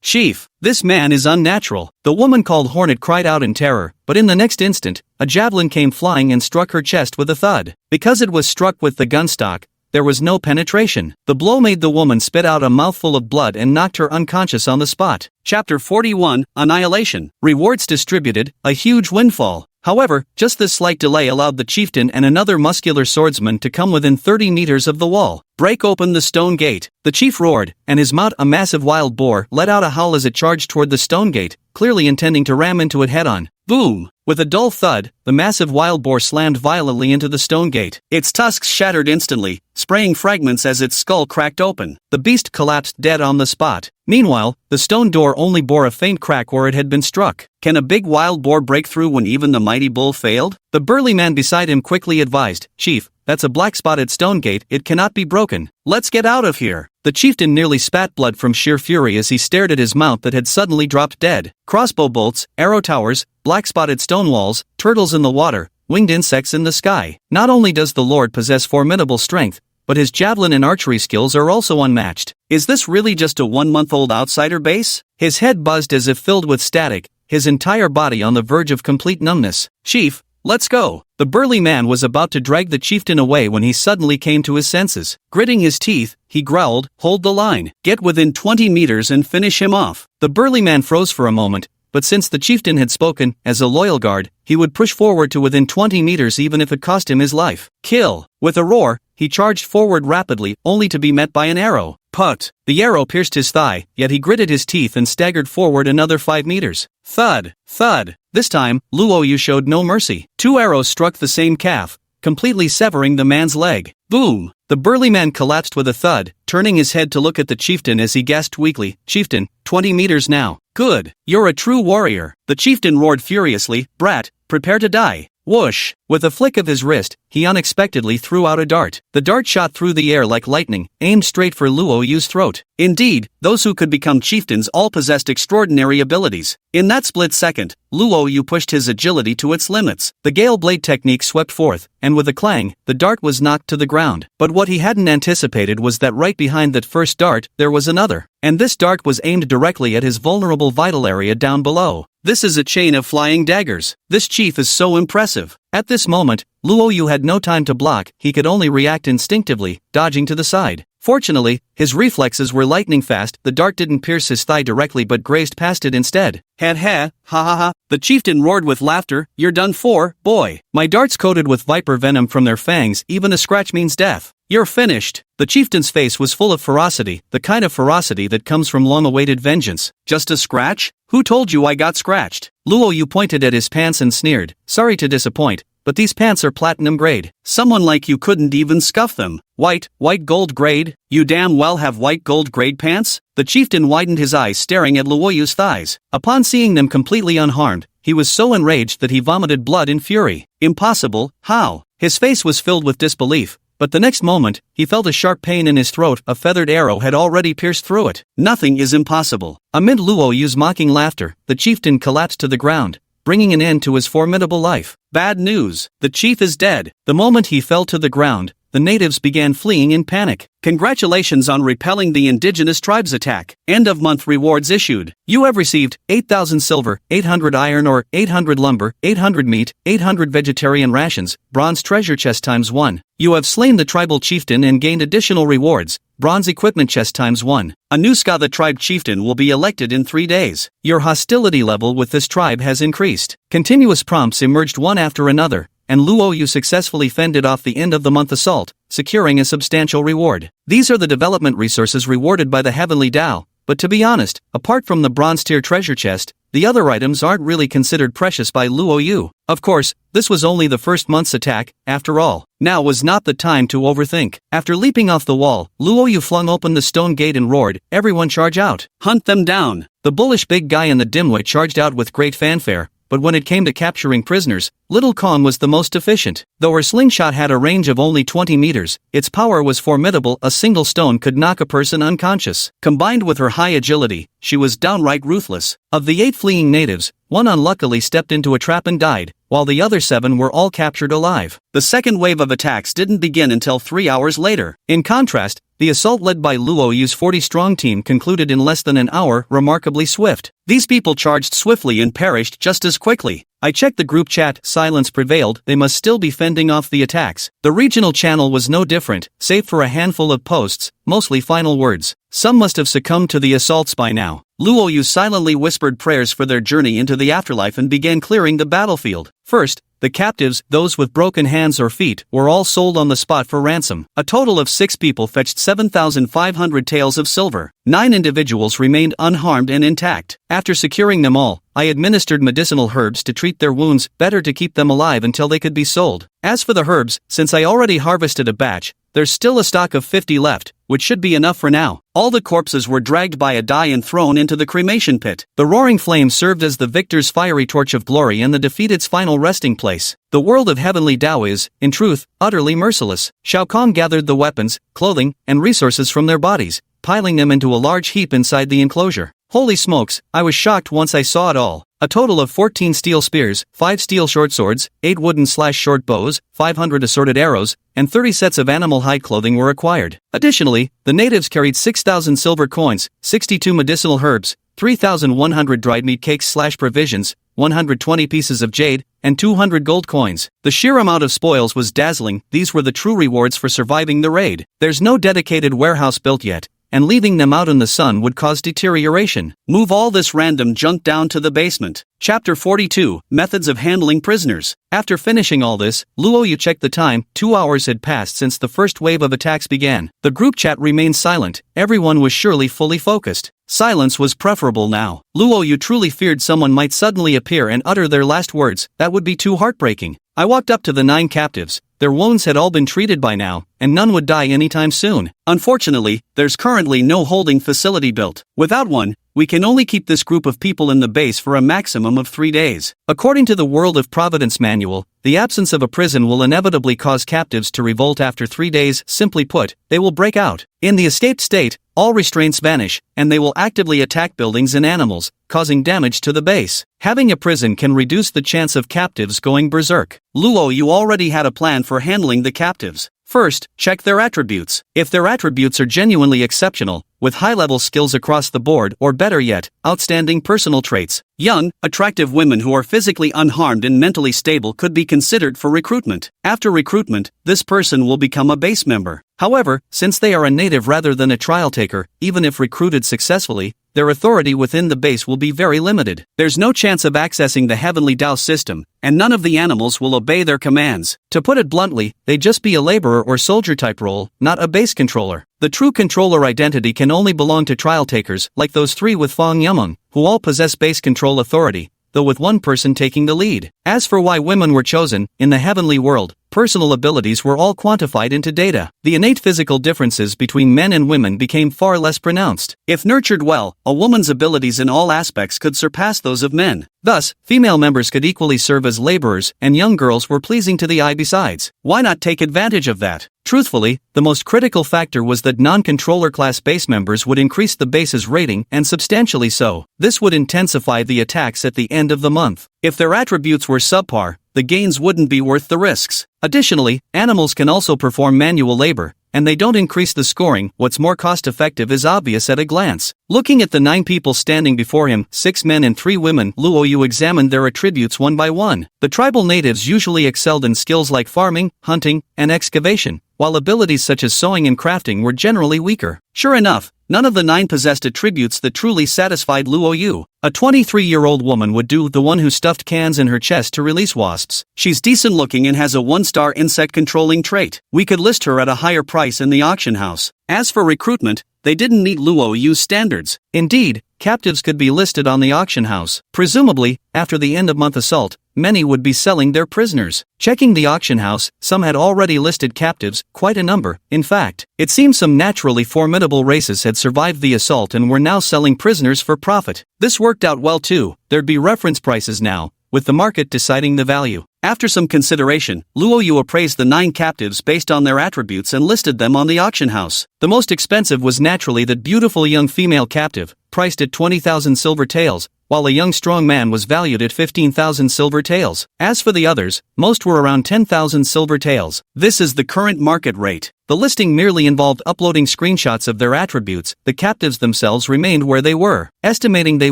Chief, this man is unnatural. The woman called Hornet cried out in terror, but in the next instant, a javelin came flying and struck her chest with a thud. Because it was struck with the gun stock, there was no penetration. The blow made the woman spit out a mouthful of blood and knocked her unconscious on the spot. Chapter 41, Annihilation. Rewards distributed, a huge windfall. However, just this slight delay allowed the chieftain and another muscular swordsman to come within 30 meters of the wall. Break open the stone gate. The chief roared, and his mount, a massive wild boar, let out a howl as it charged toward the stone gate, clearly intending to ram into it head-on. Boom! With a dull thud, the massive wild boar slammed violently into the stone gate. Its tusks shattered instantly, spraying fragments as its skull cracked open. The beast collapsed dead on the spot. Meanwhile, the stone door only bore a faint crack where it had been struck. Can a big wild boar break through when even the mighty bull failed? The burly man beside him quickly advised, Chief, that's a black-spotted stone gate, it cannot be broken. Let's get out of here. The chieftain nearly spat blood from sheer fury as he stared at his mount that had suddenly dropped dead. Crossbow bolts, arrow towers, black-spotted stone walls, turtles in the water, winged insects in the sky. Not only does the Lord possess formidable strength, but his javelin and archery skills are also unmatched. Is this really just a 1-month-old outsider base? His head buzzed as if filled with static, his entire body on the verge of complete numbness. Chief, let's go. The burly man was about to drag the chieftain away when he suddenly came to his senses. Gritting his teeth, he growled, hold the line. Get within 20 meters and finish him off. The burly man froze for a moment, but since the chieftain had spoken, as a loyal guard, he would push forward to within 20 meters even if it cost him his life. Kill! With a roar, he charged forward rapidly, only to be met by an arrow. Put! The arrow pierced his thigh, yet he gritted his teeth and staggered forward another 5 meters. Thud! Thud! This time, Luo Yu showed no mercy. 2 arrows struck the same calf, completely severing the man's leg. Boom! The burly man collapsed with a thud, turning his head to look at the chieftain as he gasped weakly, "Chieftain, 20 meters now." "Good! You're a true warrior." The chieftain roared furiously, "Brat, prepare to die." Whoosh! With a flick of his wrist, he unexpectedly threw out a dart. The dart shot through the air like lightning, aimed straight for Luo Yu's throat. Indeed, those who could become chieftains all possessed extraordinary abilities. In that split second, Luo Yu pushed his agility to its limits. The Gale Blade technique swept forth, and with a clang, the dart was knocked to the ground. But what he hadn't anticipated was that right behind that first dart, there was another. And this dart was aimed directly at his vulnerable vital area down below. This is a chain of flying daggers. This chief is so impressive. At this moment, Luo Yu had no time to block, he could only react instinctively, dodging to the side. Fortunately, his reflexes were lightning fast, the dart didn't pierce his thigh directly but grazed past it instead. Ha ha, ha ha ha. The chieftain roared with laughter, "You're done for, boy. My darts coated with viper venom from their fangs, even a scratch means death. You're finished." The chieftain's face was full of ferocity, the kind of ferocity that comes from long-awaited vengeance. "Just a scratch? Who told you I got scratched?" Luo Yu pointed at his pants and sneered, "Sorry to disappoint, but these pants are platinum grade. Someone like you couldn't even scuff them." White gold grade? You damn well have white gold grade pants?" The chieftain widened his eyes staring at Luo Yu's thighs. Upon seeing them completely unharmed, he was so enraged that he vomited blood in fury. Impossible, how? His face was filled with disbelief, but the next moment, he felt a sharp pain in his throat, a feathered arrow had already pierced through it. Nothing is impossible. Amid Luo Yu's mocking laughter, the chieftain collapsed to the ground, bringing an end to his formidable life. Bad news, the chief is dead. The moment he fell to the ground, the natives began fleeing in panic. Congratulations on repelling the indigenous tribes' attack. End of month rewards issued. You have received 8,000 silver, 800 iron ore, 800 lumber, 800 meat, 800 vegetarian rations, bronze treasure chest ×1. You have slain the tribal chieftain and gained additional rewards, bronze equipment chest ×1. A new Ska the tribe chieftain will be elected in 3 days. Your hostility level with this tribe has increased. Continuous prompts emerged one after another, and Luo Yu successfully fended off the end of the month assault, securing a substantial reward. These are the development resources rewarded by the Heavenly Tao, but to be honest, apart from the bronze tier treasure chest, the other items aren't really considered precious by Luo Yu. Of course, this was only the first month's attack, after all. Now was not the time to overthink. After leaping off the wall, Luo Yu flung open the stone gate and roared, "Everyone charge out! Hunt them down!" The bullish big guy in the dimwit charged out with great fanfare, but when it came to capturing prisoners, Little Kong was the most efficient. Though her slingshot had a range of only 20 meters, its power was formidable, a single stone could knock a person unconscious. Combined with her high agility, she was downright ruthless. Of the 8 fleeing natives, 1 unluckily stepped into a trap and died, while the other 7 were all captured alive. The second wave of attacks didn't begin until 3 hours later. In contrast, the assault led by Luo Yu's 40-strong team concluded in less than an hour, remarkably swift. These people charged swiftly and perished just as quickly. I checked the group chat, silence prevailed, they must still be fending off the attacks. The regional channel was no different, save for a handful of posts, mostly final words. Some must have succumbed to the assaults by now. Luo Yu silently whispered prayers for their journey into the afterlife and began clearing the battlefield. First, the captives, those with broken hands or feet, were all sold on the spot for ransom. A total of 6 people fetched 7,500 taels of silver. 9 individuals remained unharmed and intact. After securing them all, I administered medicinal herbs to treat their wounds, better to keep them alive until they could be sold. As for the herbs, since I already harvested a batch, there's still a stock of 50 left, which should be enough for now. All the corpses were dragged by a dye and thrown into the cremation pit. The roaring flame served as the victor's fiery torch of glory and the defeated's final resting place. The world of Heavenly Tao is, in truth, utterly merciless. Shao Kahn gathered the weapons, clothing, and resources from their bodies, piling them into a large heap inside the enclosure. Holy smokes, I was shocked once I saw it all. A total of 14 steel spears, 5 steel short swords, 8 wooden/short bows, 500 assorted arrows, and 30 sets of animal hide clothing were acquired. Additionally, the natives carried 6,000 silver coins, 62 medicinal herbs, 3,100 dried meat cakes/provisions, 120 pieces of jade, and 200 gold coins. The sheer amount of spoils was dazzling. These were the true rewards for surviving the raid. There's no dedicated warehouse built yet, and leaving them out in the sun would cause deterioration. Move all this random junk down to the basement. Chapter 42, Methods of Handling Prisoners. After finishing all this, Luo Yu checked the time. 2 hours had passed since the first wave of attacks began. The group chat remained silent. Everyone was surely fully focused. Silence was preferable now. Luo Yu truly feared someone might suddenly appear and utter their last words. That would be too heartbreaking. I walked up to the 9 captives. Their wounds had all been treated by now, and none would die anytime soon. Unfortunately, there's currently no holding facility built. Without one, we can only keep this group of people in the base for a maximum of 3 days. According to the World of Providence manual, the absence of a prison will inevitably cause captives to revolt after 3 days. Simply put, they will break out. In the escaped state, all restraints vanish, and they will actively attack buildings and animals, causing damage to the base. Having a prison can reduce the chance of captives going berserk. Luo Yu already had a plan for handling the captives. First, check their attributes. If their attributes are genuinely exceptional, with high-level skills across the board, or better yet, outstanding personal traits, young, attractive women who are physically unharmed and mentally stable could be considered for recruitment. After recruitment, this person will become a base member. However, since they are a native rather than a trial taker, even if recruited successfully, their authority within the base will be very limited. There's no chance of accessing the Heavenly Dao system, and none of the animals will obey their commands. To put it bluntly, they'd just be a laborer or soldier type role, not a base controller. The true controller identity can only belong to trial takers, like those 3 with Fang Yameng, who all possess base control authority, though with one person taking the lead. As for why women were chosen, in the heavenly world, personal abilities were all quantified into data. The innate physical differences between men and women became far less pronounced. If nurtured well, a woman's abilities in all aspects could surpass those of men. Thus, female members could equally serve as laborers, and young girls were pleasing to the eye besides. Why not take advantage of that? Truthfully, the most critical factor was that non-controller class base members would increase the base's rating, and substantially so. This would intensify the attacks at the end of the month. If their attributes were subpar, the gains wouldn't be worth the risks. Additionally, animals can also perform manual labor, and they don't increase the scoring. What's more cost-effective is obvious at a glance. Looking at the 9 people standing before him, 6 men and 3 women, Luo Yu examined their attributes one by one. The tribal natives usually excelled in skills like farming, hunting, and excavation, while abilities such as sewing and crafting were generally weaker. Sure enough, none of the 9 possessed attributes that truly satisfied Luo Yu. A 23-year-old woman would do, the one who stuffed cans in her chest to release wasps. She's decent looking and has a 1-star insect controlling trait. We could list her at a higher price in the auction house. As for recruitment, they didn't meet Luo Yu's standards. Indeed, captives could be listed on the auction house. Presumably, after the end-of-month assault, many would be selling their prisoners. Checking the auction house, some had already listed captives, quite a number. In fact, it seems some naturally formidable races had survived the assault and were now selling prisoners for profit. This worked out well too. There'd be reference prices now, with the market deciding the value. After some consideration, Luo Yu appraised the 9 captives based on their attributes and listed them on the auction house. The most expensive was naturally that beautiful young female captive, priced at 20,000 silver taels, while a young strong man was valued at 15,000 silver taels. As for the others, most were around 10,000 silver taels. This is the current market rate. The listing merely involved uploading screenshots of their attributes. The captives themselves remained where they were. Estimating they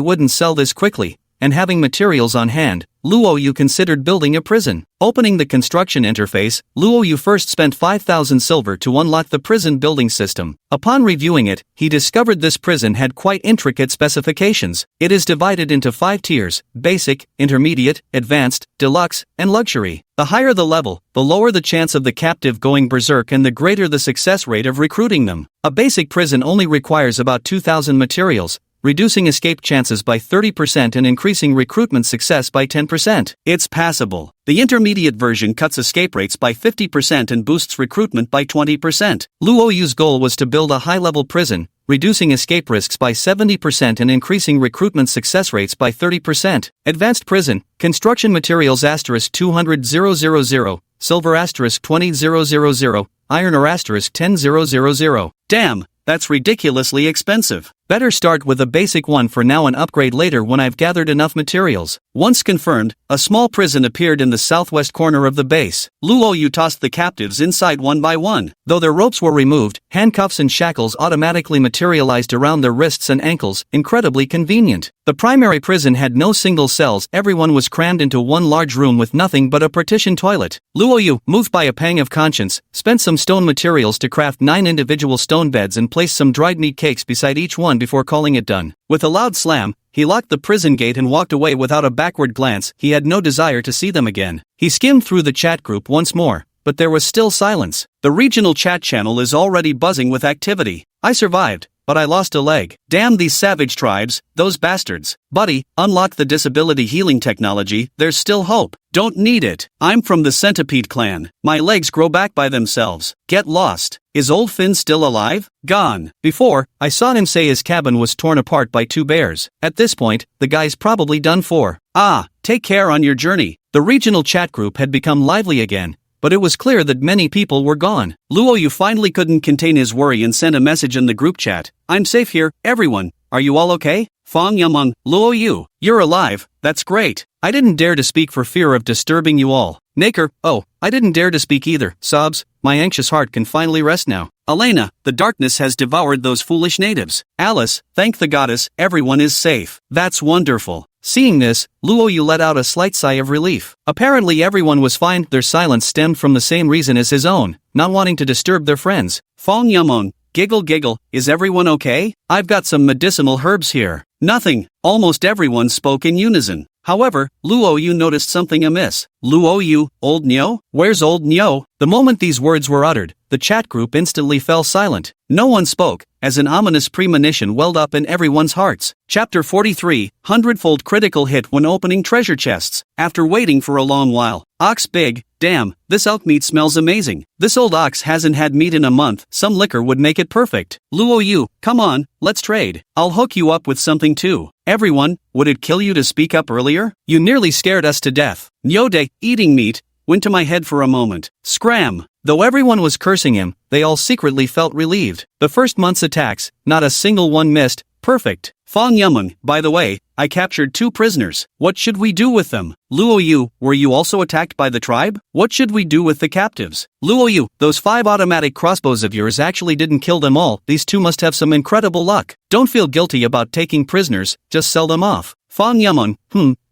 wouldn't sell this quickly, and having materials on hand, Luo Yu considered building a prison. Opening the construction interface, Luo Yu first spent 5,000 silver to unlock the prison building system. Upon reviewing it, he discovered this prison had quite intricate specifications. It is divided into 5 tiers: basic, intermediate, advanced, deluxe, and luxury. The higher the level, the lower the chance of the captive going berserk and the greater the success rate of recruiting them. A basic prison only requires about 2,000 materials, reducing escape chances by 30% and increasing recruitment success by 10%. It's passable. The intermediate version cuts escape rates by 50% and boosts recruitment by 20%. Luo Yu's goal was to build a high-level prison, reducing escape risks by 70% and increasing recruitment success rates by 30%. Advanced prison, construction materials *200,000, silver *20,000, iron *10,000. Damn, that's ridiculously expensive. Better start with a basic one for now and upgrade later when I've gathered enough materials. Once confirmed, a small prison appeared in the southwest corner of the base. Luo Yu tossed the captives inside one by one. Though their ropes were removed, handcuffs and shackles automatically materialized around their wrists and ankles, incredibly convenient. The primary prison had no single cells, everyone was crammed into one large room with nothing but a partitioned toilet. Luo Yu, moved by a pang of conscience, spent some stone materials to craft 9 individual stone beds and placed some dried meat cakes beside each one before calling it done. With a loud slam, he locked the prison gate and walked away without a backward glance. He had no desire to see them again. He skimmed through the chat group once more, but there was still silence. The regional chat channel is already buzzing with activity. I survived, but I lost a leg. Damn these savage tribes, those bastards. Buddy, unlock the disability healing technology, there's still hope. Don't need it. I'm from the Centipede clan. My legs grow back by themselves. Get lost. Is old Finn still alive? Gone. Before, I saw him say his cabin was torn apart by 2 bears. At this point, the guy's probably done for. Take care on your journey. The regional chat group had become lively again, but it was clear that many people were gone. Luo Yu finally couldn't contain his worry and sent a message in the group chat. I'm safe here, everyone. Are you all okay? Fang Yameng, Luo Yu, you're alive, that's great. I didn't dare to speak for fear of disturbing you all. Naker, oh, I didn't dare to speak either. Sobs, my anxious heart can finally rest now. Elena, the darkness has devoured those foolish natives. Alice, thank the goddess, everyone is safe. That's wonderful. Seeing this, Luo Yu let out a slight sigh of relief. Apparently everyone was fine. Their silence stemmed from the same reason as his own, not wanting to disturb their friends. Fang Yameng, giggle, is everyone okay? I've got some medicinal herbs here. Nothing. Almost everyone spoke in unison. However, Luo Yu noticed something amiss. Luo Yu, old Nyo? Where's old Nyo? The moment these words were uttered, the chat group instantly fell silent. No one spoke, as an ominous premonition welled up in everyone's hearts. Chapter 43, 100-fold critical hit when opening treasure chests. After waiting for a long while, ox big, damn, this elk meat smells amazing. This old ox hasn't had meat in a month, some liquor would make it perfect. Luo Yu, come on, let's trade. I'll hook you up with something too. Everyone, would it kill you to speak up earlier? You nearly scared us to death. Nyode, eating meat, went to my head for a moment. Scram! Though everyone was cursing him, they all secretly felt relieved. The first month's attacks, not a single one missed. Perfect. Fang Yameng, by the way, I captured 2 prisoners. What should we do with them? Luo Yu, were you also attacked by the tribe? What should we do with the captives? Luo Yu, those 5 automatic crossbows of yours actually didn't kill them all. These 2 must have some incredible luck. Don't feel guilty about taking prisoners, just sell them off. Fang Yameng,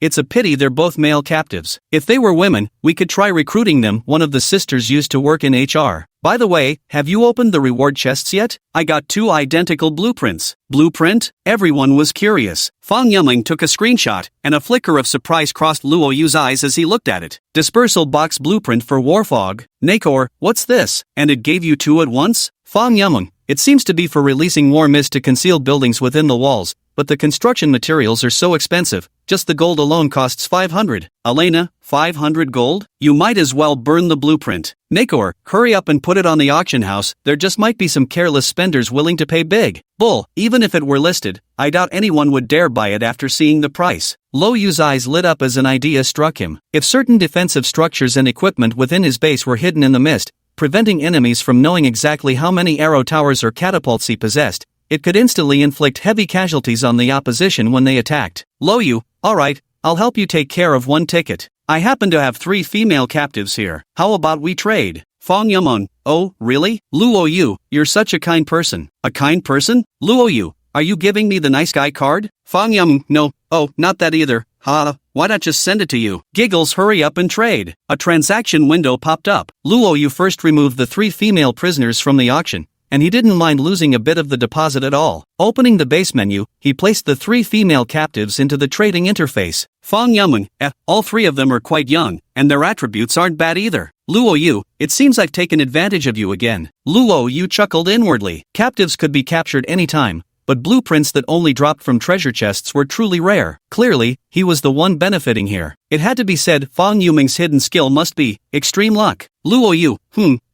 it's a pity they're both male captives. If they were women, we could try recruiting them. One of the sisters used to work in HR. By the way, have you opened the reward chests yet? I got 2 identical blueprints. Blueprint? Everyone was curious. Fang Yameng took a screenshot, and a flicker of surprise crossed Luo Yu's eyes as he looked at it. Dispersal box blueprint for Warfog. Nakor, what's this? And it gave you 2 at once? Fang Yameng, it seems to be for releasing war mist to conceal buildings within the walls, but the construction materials are so expensive, just the gold alone costs 500. Elena, 500 gold? You might as well burn the blueprint. Nakor, hurry up and put it on the auction house, there just might be some careless spenders willing to pay big. Bull, even if it were listed, I doubt anyone would dare buy it after seeing the price. Luo Yu's eyes lit up as an idea struck him. If certain defensive structures and equipment within his base were hidden in the mist, preventing enemies from knowing exactly how many arrow towers or catapults he possessed, it could instantly inflict heavy casualties on the opposition when they attacked. Luo Yu, alright, I'll help you take care of 1 ticket. I happen to have 3 female captives here. How about we trade? Fang Yameng, oh, really? Luo Yu, you're such a kind person. A kind person? Luo Yu, are you giving me the nice guy card? Fang Yameng, no, oh, not that either. Why not just send it to you? Giggles, hurry up and trade. A transaction window popped up. Luo Yu first removed the 3 female prisoners from the auction, and he didn't mind losing a bit of the deposit at all. Opening the base menu, he placed the 3 female captives into the trading interface. Fang Yameng, all 3 of them are quite young, and their attributes aren't bad either. Luo Yu, it seems I've taken advantage of you again. Luo Yu chuckled inwardly. Captives could be captured anytime, but blueprints that only dropped from treasure chests were truly rare. Clearly, he was the one benefiting here. It had to be said, Fang Yameng's hidden skill must be extreme luck. Luo Yu,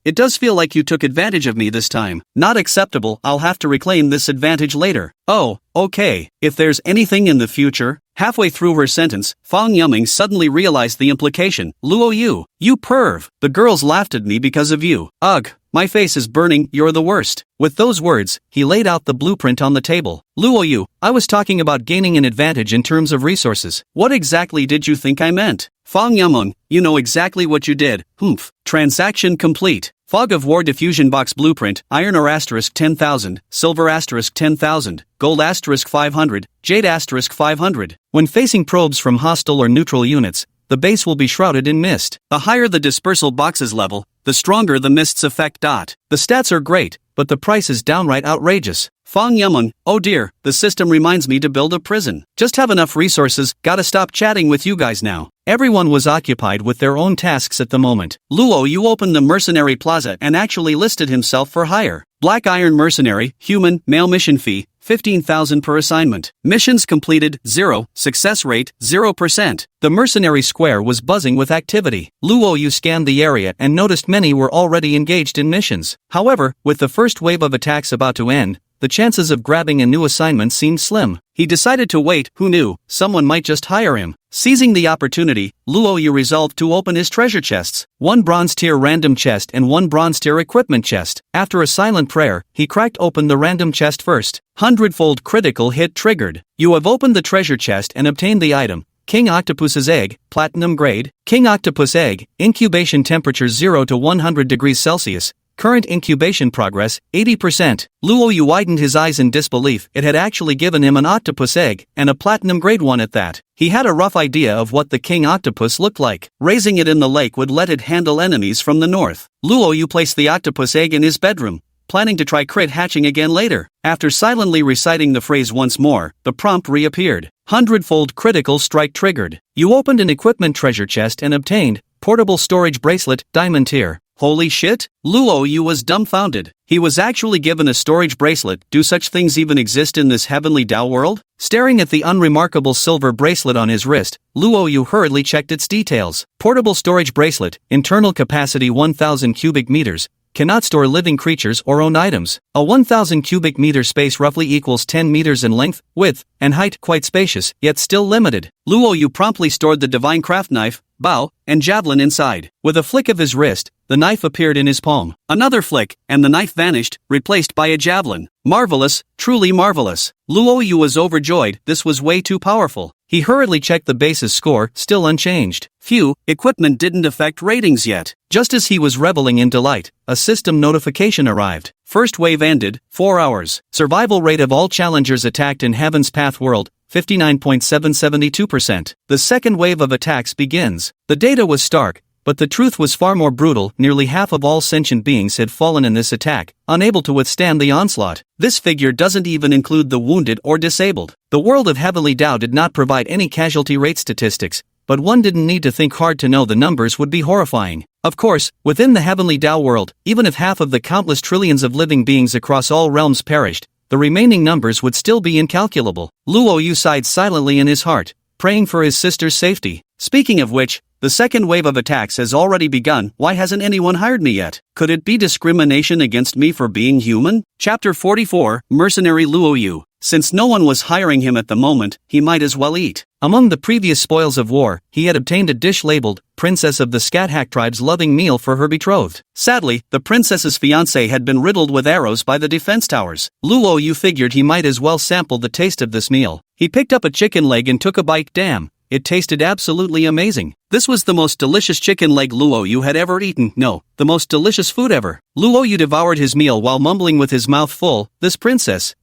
It does feel like you took advantage of me this time. Not acceptable, I'll have to reclaim this advantage later. Oh, okay, if there's anything in the future. Halfway through her sentence, Fang Yuming suddenly realized the implication. Luo Yu, you perv. The girls laughed at me because of you. Ugh, my face is burning, you're the worst. With those words, he laid out the blueprint on the table. Luo Yu, I was talking about gaining an advantage in terms of resources. What exactly did you think I meant? Fang Yumeng, you know exactly what you did. Humph. Transaction complete. Fog of War Diffusion Box Blueprint, Iron or asterisk 10,000, Silver asterisk 10,000, Gold asterisk 500, Jade asterisk 500. When facing probes from hostile or neutral units, the base will be shrouded in mist. The higher the dispersal box's level, the stronger the mist's effect. The stats are great, but the price is downright outrageous. Fang Yumeng, oh dear, the system reminds me to build a prison. Just have enough resources, gotta stop chatting with you guys now. Everyone was occupied with their own tasks at the moment. Luo Yu opened the mercenary plaza and actually listed himself for hire. Black Iron Mercenary, Human, Male Mission Fee, 15,000 per assignment. Missions completed, 0, success rate, 0%. The mercenary square was buzzing with activity. Luo Yu scanned the area and noticed many were already engaged in missions. However, with the first wave of attacks about to end, the chances of grabbing a new assignment seemed slim. He decided to wait, who knew, someone might just hire him. Seizing the opportunity, Luo Yu resolved to open his treasure chests, 1 bronze tier random chest and 1 bronze tier equipment chest. After a silent prayer, he cracked open the random chest first. 100-fold critical hit triggered. You have opened the treasure chest and obtained the item. King Octopus's Egg, Platinum Grade. King Octopus Egg, incubation temperature 0 to 100 degrees Celsius. Current incubation progress, 80%. Luo Yu widened his eyes in disbelief. It had actually given him an octopus egg, and a platinum grade one at that. He had a rough idea of what the king octopus looked like. Raising it in the lake would let it handle enemies from the north. Luo Yu placed the octopus egg in his bedroom, planning to try crit hatching again later. After silently reciting the phrase once more, the prompt reappeared. 100-fold critical strike triggered. You opened an equipment treasure chest and obtained portable storage bracelet, diamond tier. Holy shit? Luo Yu was dumbfounded. He was actually given a storage bracelet. Do such things even exist in this heavenly Dao world? Staring at the unremarkable silver bracelet on his wrist, Luo Yu hurriedly checked its details. Portable storage bracelet, internal capacity 1000 cubic meters, cannot store living creatures or own items. A 1000 cubic meter space roughly equals 10 meters in length, width, and height, quite spacious, yet still limited. Luo Yu promptly stored the divine craft knife, bow, and javelin inside. With a flick of his wrist, the knife appeared in his palm. Another flick, and the knife vanished, replaced by a javelin. Marvelous, truly marvelous. Luo Yu was overjoyed. This was way too powerful. He hurriedly checked the base's score, still unchanged. Phew, equipment didn't affect ratings yet. Just as he was reveling in delight, a system notification arrived. First wave ended, 4 hours. Survival rate of all challengers attacked in Heaven's Path world, 59.772%. The second wave of attacks begins. The data was stark, but the truth was far more brutal. Nearly half of all sentient beings had fallen in this attack, unable to withstand the onslaught. This figure doesn't even include the wounded or disabled. The world of Heavenly Dao did not provide any casualty rate statistics, but one didn't need to think hard to know the numbers would be horrifying. Of course, within the Heavenly Dao world, even if half of the countless trillions of living beings across all realms perished, the remaining numbers would still be incalculable. Luo Yu sighed silently in his heart, praying for his sister's safety. Speaking of which, the second wave of attacks has already begun. Why hasn't anyone hired me yet? Could it be discrimination against me for being human? Chapter 44, Mercenary Luo Yu. Since no one was hiring him at the moment, he might as well eat. Among the previous spoils of war, he had obtained a dish labeled, Princess of the Scathach Tribe's loving meal for her betrothed. Sadly, the princess's fiancé had been riddled with arrows by the defense towers. Luo Yu figured he might as well sample the taste of this meal. He picked up a chicken leg and took a bite. Damn, it tasted absolutely amazing. This was the most delicious chicken leg Luo Yu had ever eaten. No, the most delicious food ever. Luo Yu devoured his meal while mumbling with his mouth full. This princess,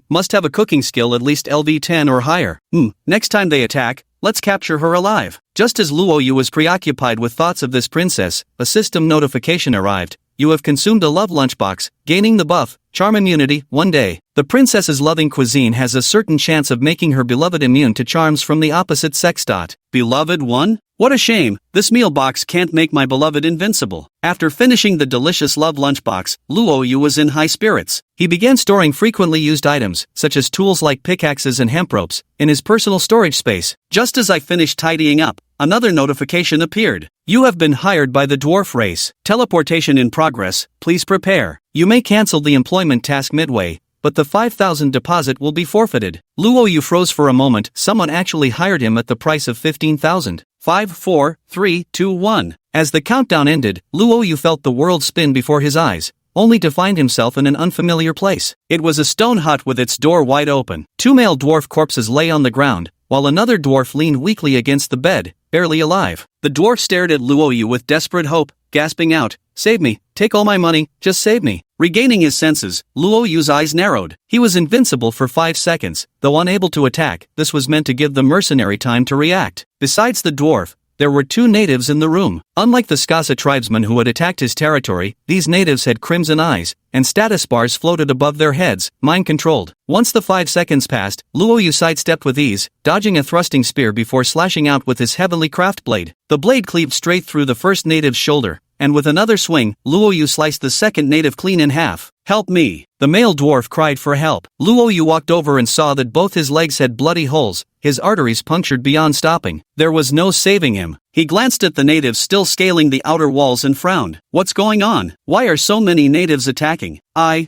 must have a cooking skill at least LV10 or higher. Next time they attack, let's capture her alive. Just as Luo Yu was preoccupied with thoughts of this princess, a system notification arrived. You have consumed a love lunchbox, gaining the buff, charm immunity, 1 day. The princess's loving cuisine has a certain chance of making her beloved immune to charms from the opposite sex. Beloved one? What a shame, this meal box can't make my beloved invincible. After finishing the delicious love lunchbox, Luo Yu was in high spirits. He began storing frequently used items, such as tools like pickaxes and hemp ropes, in his personal storage space. Just as I finished tidying up, another notification appeared. You have been hired by the dwarf race. Teleportation in progress, please prepare. You may cancel the employment task midway, but the 5,000 deposit will be forfeited. Luo Yu froze for a moment. Someone actually hired him at the price of 15,000. 5, 4, 3, 2, 1. As the countdown ended, Luo Yu felt the world spin before his eyes, only to find himself in an unfamiliar place. It was a stone hut with its door wide open. Two male dwarf corpses lay on the ground, while another dwarf leaned weakly against the bed, barely alive. The dwarf stared at Luo Yu with desperate hope, gasping out, "Save me, take all my money, just save me." Regaining his senses, Luo Yu's eyes narrowed. He was invincible for 5 seconds, though unable to attack. This was meant to give the mercenary time to react. Besides the dwarf, there were 2 natives in the room. Unlike the Skasa tribesmen who had attacked his territory, these natives had crimson eyes, and status bars floated above their heads, mind-controlled. Once the 5 seconds passed, Luo Yu sidestepped with ease, dodging a thrusting spear before slashing out with his heavenly craft blade. The blade cleaved straight through the first native's shoulder, and with another swing, Luo Yu sliced the second native clean in half. "Help me!" The male dwarf cried for help. Luo Yu walked over and saw that both his legs had bloody holes, his arteries punctured beyond stopping. There was no saving him. He glanced at the natives still scaling the outer walls and frowned. "What's going on? Why are so many natives attacking?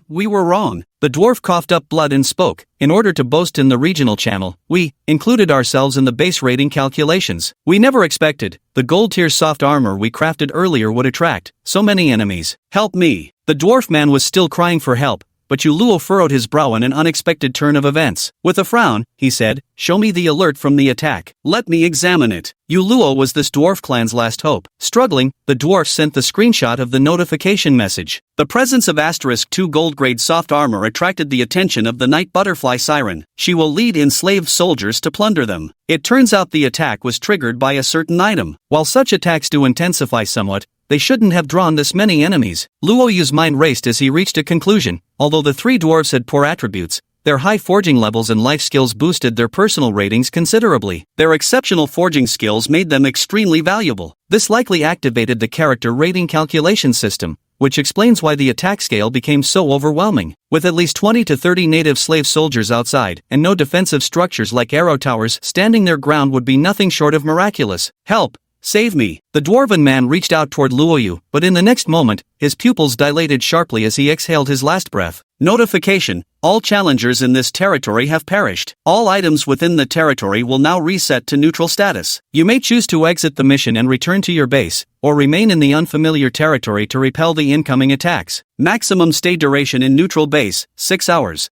We were wrong." The dwarf coughed up blood and spoke. "In order to boast in the regional channel, we included ourselves in the base rating calculations. We never expected the gold tier soft armor we crafted earlier would attract so many enemies. Help me." The dwarf man was still crying for help, but Luo furrowed his brow in an unexpected turn of events. With a frown, he said, "Show me the alert from the attack. Let me examine it." Luo was this dwarf clan's last hope. Struggling, the dwarf sent the screenshot of the notification message. The presence of *2 gold grade soft armor attracted the attention of the night butterfly siren. She will lead enslaved soldiers to plunder them. It turns out the attack was triggered by a certain item. While such attacks do intensify somewhat, they shouldn't have drawn this many enemies. Luo Yu's mind raced as he reached a conclusion. Although the 3 dwarves had poor attributes, their high forging levels and life skills boosted their personal ratings considerably. Their exceptional forging skills made them extremely valuable. This likely activated the character rating calculation system, which explains why the attack scale became so overwhelming. With at least 20 to 30 native slave soldiers outside, and no defensive structures like arrow towers, standing their ground would be nothing short of miraculous. "Help! Save me!" The dwarven man reached out toward Luo Yu, but in the next moment, his pupils dilated sharply as he exhaled his last breath. Notification: all challengers in this territory have perished. All items within the territory will now reset to neutral status. You may choose to exit the mission and return to your base, or remain in the unfamiliar territory to repel the incoming attacks. Maximum stay duration in neutral base, 6 hours.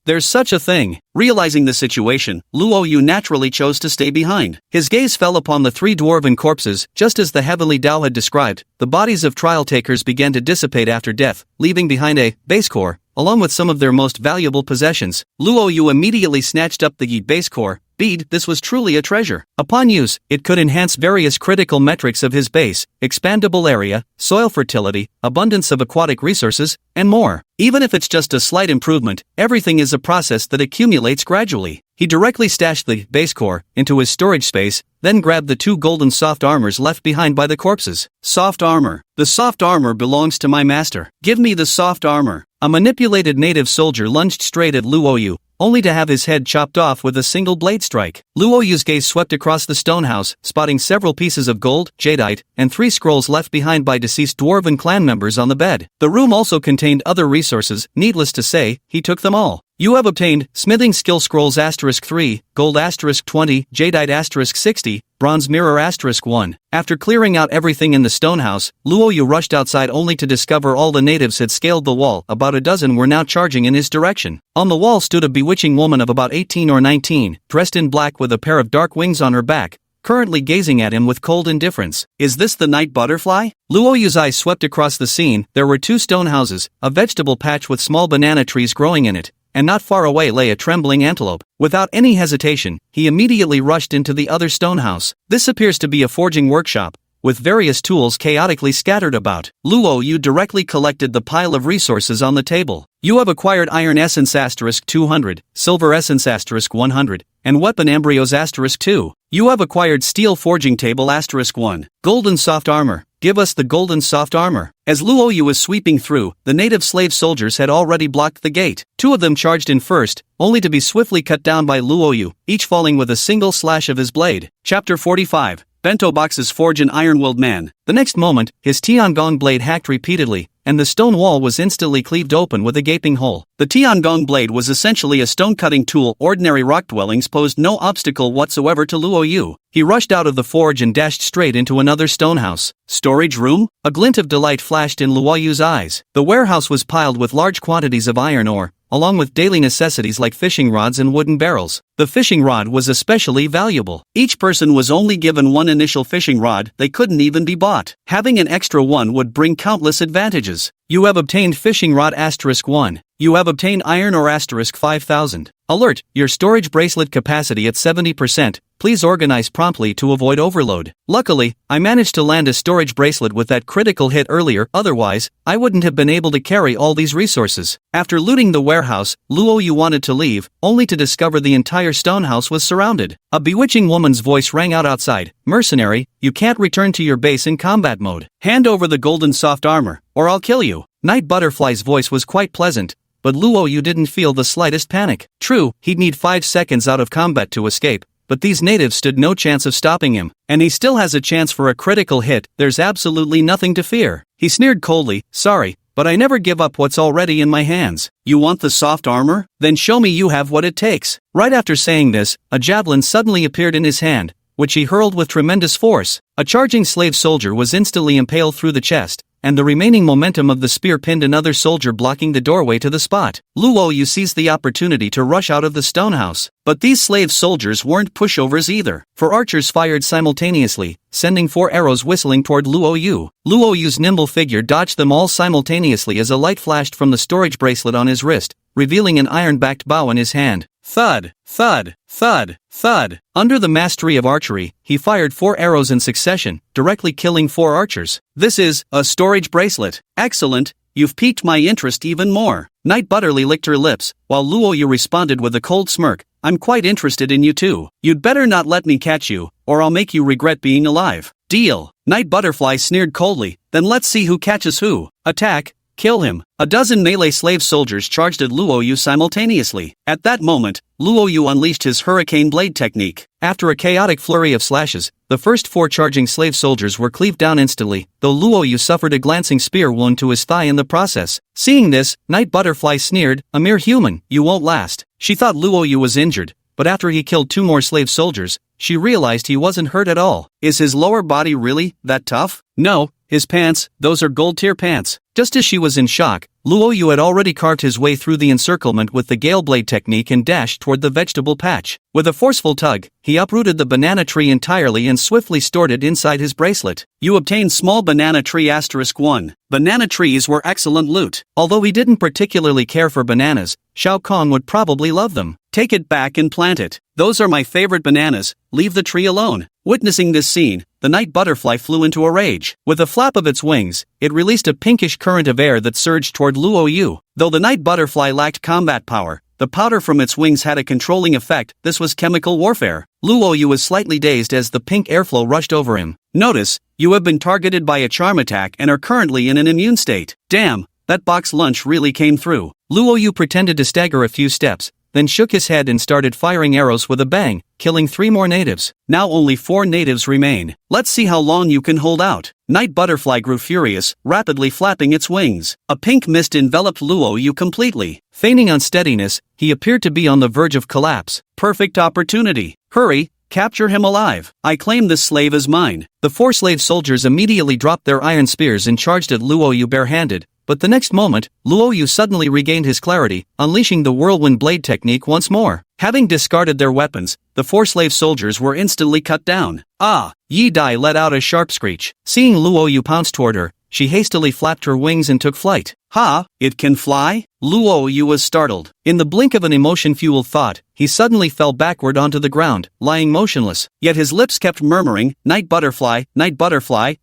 There's such a thing. Realizing the situation, Luo Yu naturally chose to stay behind. His gaze fell upon the 3 dwarven corpses. Just as the heavenly Tao had described, the bodies of trial takers began to dissipate after death, leaving behind a base core, along with some of their most valuable possessions. Luo Yu immediately snatched up the base core bead. This was truly a treasure. Upon use, it could enhance various critical metrics of his base: expandable area, soil fertility, abundance of aquatic resources, and more. Even if it's just a slight improvement, everything is a process that accumulates gradually. He directly stashed the base core into his storage space, then grabbed the 2 golden soft armors left behind by the corpses. "Soft armor. The soft armor belongs to my master. Give me the soft armor." A manipulated native soldier lunged straight at Luo Yu, only to have his head chopped off with a single blade strike. Luo Yu's gaze swept across the stone house, spotting several pieces of gold, jadeite, and 3 scrolls left behind by deceased dwarven clan members on the bed. The room also contained other resources. Needless to say, he took them all. "You have obtained smithing skill scrolls *3, gold *20, jadeite *60, bronze mirror *1. After clearing out everything in the stone house, Luo Yu rushed outside only to discover all the natives had scaled the wall. About a dozen were now charging in his direction. On the wall stood a bewitching woman of about 18 or 19, dressed in black with a pair of dark wings on her back, currently gazing at him with cold indifference. Is this the night butterfly? Luo Yu's eyes swept across the scene. There were 2 stone houses, a vegetable patch with small banana trees growing in it, and not far away lay a trembling antelope. Without any hesitation, he immediately rushed into the other stone house. This appears to be a forging workshop, with various tools chaotically scattered about. Luo Yu directly collected the pile of resources on the table. "You have acquired iron essence *200, silver essence *100, and weapon embryos *2. You have acquired steel forging table *1, golden soft armor. Give us the golden soft armor." As Luo Yu was sweeping through, the native slave soldiers had already blocked the gate. 2 of them charged in first, only to be swiftly cut down by Luo Yu, each falling with a single slash of his blade. Chapter 45. Bento boxes forge an iron-willed man. The next moment, his Tiangong blade hacked repeatedly, and the stone wall was instantly cleaved open with a gaping hole. The Tiangong blade was essentially a stone-cutting tool. Ordinary rock dwellings posed no obstacle whatsoever to Luo Yu. He rushed out of the forge and dashed straight into another stone house. Storage room? A glint of delight flashed in Luo Yu's eyes. The warehouse was piled with large quantities of iron ore, along with daily necessities like fishing rods and wooden barrels. The fishing rod was especially valuable. Each person was only given one initial fishing rod. They couldn't even be bought. Having an extra one would bring countless advantages. You have obtained fishing rod *1. You have obtained iron ore *5000. Alert, your storage bracelet capacity at 70%. Please organize promptly to avoid overload. Luckily, I managed to land a storage bracelet with that critical hit earlier, otherwise, I wouldn't have been able to carry all these resources. After looting the warehouse, Luo Yu wanted to leave, only to discover the entire stone house was surrounded. A bewitching woman's voice rang out outside. Mercenary, you can't return to your base in combat mode. Hand over the golden soft armor, or I'll kill you. Night Butterfly's voice was quite pleasant, but Luo Yu didn't feel the slightest panic. True, he'd need 5 seconds out of combat to escape, but these natives stood no chance of stopping him, and he still has a chance for a critical hit. There's absolutely nothing to fear. He sneered coldly, sorry, but I never give up what's already in my hands. You want the soft armor? Then show me you have what it takes. Right after saying this, a javelin suddenly appeared in his hand, which he hurled with tremendous force. A charging slave soldier was instantly impaled through the chest, and the remaining momentum of the spear pinned another soldier, blocking the doorway to the spot. Luo Yu seized the opportunity to rush out of the stone house. But these slave soldiers weren't pushovers either. 4 archers fired simultaneously, sending 4 arrows whistling toward Luo Yu. Luo Yu's nimble figure dodged them all simultaneously as a light flashed from the storage bracelet on his wrist, revealing an iron-backed bow in his hand. Thud, thud, thud, thud. Under the mastery of archery, he fired 4 arrows in succession, directly killing 4 archers. This is a storage bracelet. Excellent, you've piqued my interest even more. Night Butterly licked her lips, while Luo Yu responded with a cold smirk. I'm quite interested in you too. You'd better not let me catch you, or I'll make you regret being alive. Deal. Night Butterfly sneered coldly. Then let's see who catches who. Attack. Kill him. A dozen melee slave soldiers charged at Luo Yu simultaneously. At that moment, Luo Yu unleashed his hurricane blade technique. After a chaotic flurry of slashes, the first 4 charging slave soldiers were cleaved down instantly, though Luo Yu suffered a glancing spear wound to his thigh in the process. Seeing this, Night Butterfly sneered, a mere human, you won't last. She thought Luo Yu was injured, but after he killed 2 more slave soldiers, she realized he wasn't hurt at all. Is his lower body really that tough? No, his pants, those are gold-tier pants. Just as she was in shock, Luo Yu had already carved his way through the encirclement with the Gale Blade technique and dashed toward the vegetable patch. With a forceful tug, he uprooted the banana tree entirely and swiftly stored it inside his bracelet. You obtained small banana tree *1. Banana trees were excellent loot. Although he didn't particularly care for bananas, Shao Kahn would probably love them. Take it back and plant it. Those are my favorite bananas, leave the tree alone. Witnessing this scene, the Night Butterfly flew into a rage. With a flap of its wings, it released a pinkish current of air that surged toward Luo Yu. Though the Night Butterfly lacked combat power, the powder from its wings had a controlling effect. This was chemical warfare. Luo Yu was slightly dazed as the pink airflow rushed over him. Notice, you have been targeted by a charm attack and are currently in an immune state. Damn, that box lunch really came through. Luo Yu pretended to stagger a few steps, then shook his head and started firing arrows with a bang, killing 3 more natives. Now only 4 natives remain. Let's see how long you can hold out. Night Butterfly grew furious, rapidly flapping its wings. A pink mist enveloped Luo Yu completely. Feigning unsteadiness, he appeared to be on the verge of collapse. Perfect opportunity. Hurry, capture him alive. I claim this slave as mine. The 4 slave soldiers immediately dropped their iron spears and charged at Luo Yu barehanded. But the next moment, Luo Yu suddenly regained his clarity, unleashing the whirlwind blade technique once more. Having discarded their weapons, the 4 slave soldiers were instantly cut down. Ah! Yi Dai let out a sharp screech. Seeing Luo Yu pounce toward her, she hastily flapped her wings and took flight. Ha! It can fly? Luo Yu was startled. In the blink of an emotion-fueled thought, he suddenly fell backward onto the ground, lying motionless. Yet his lips kept murmuring, Night Butterfly,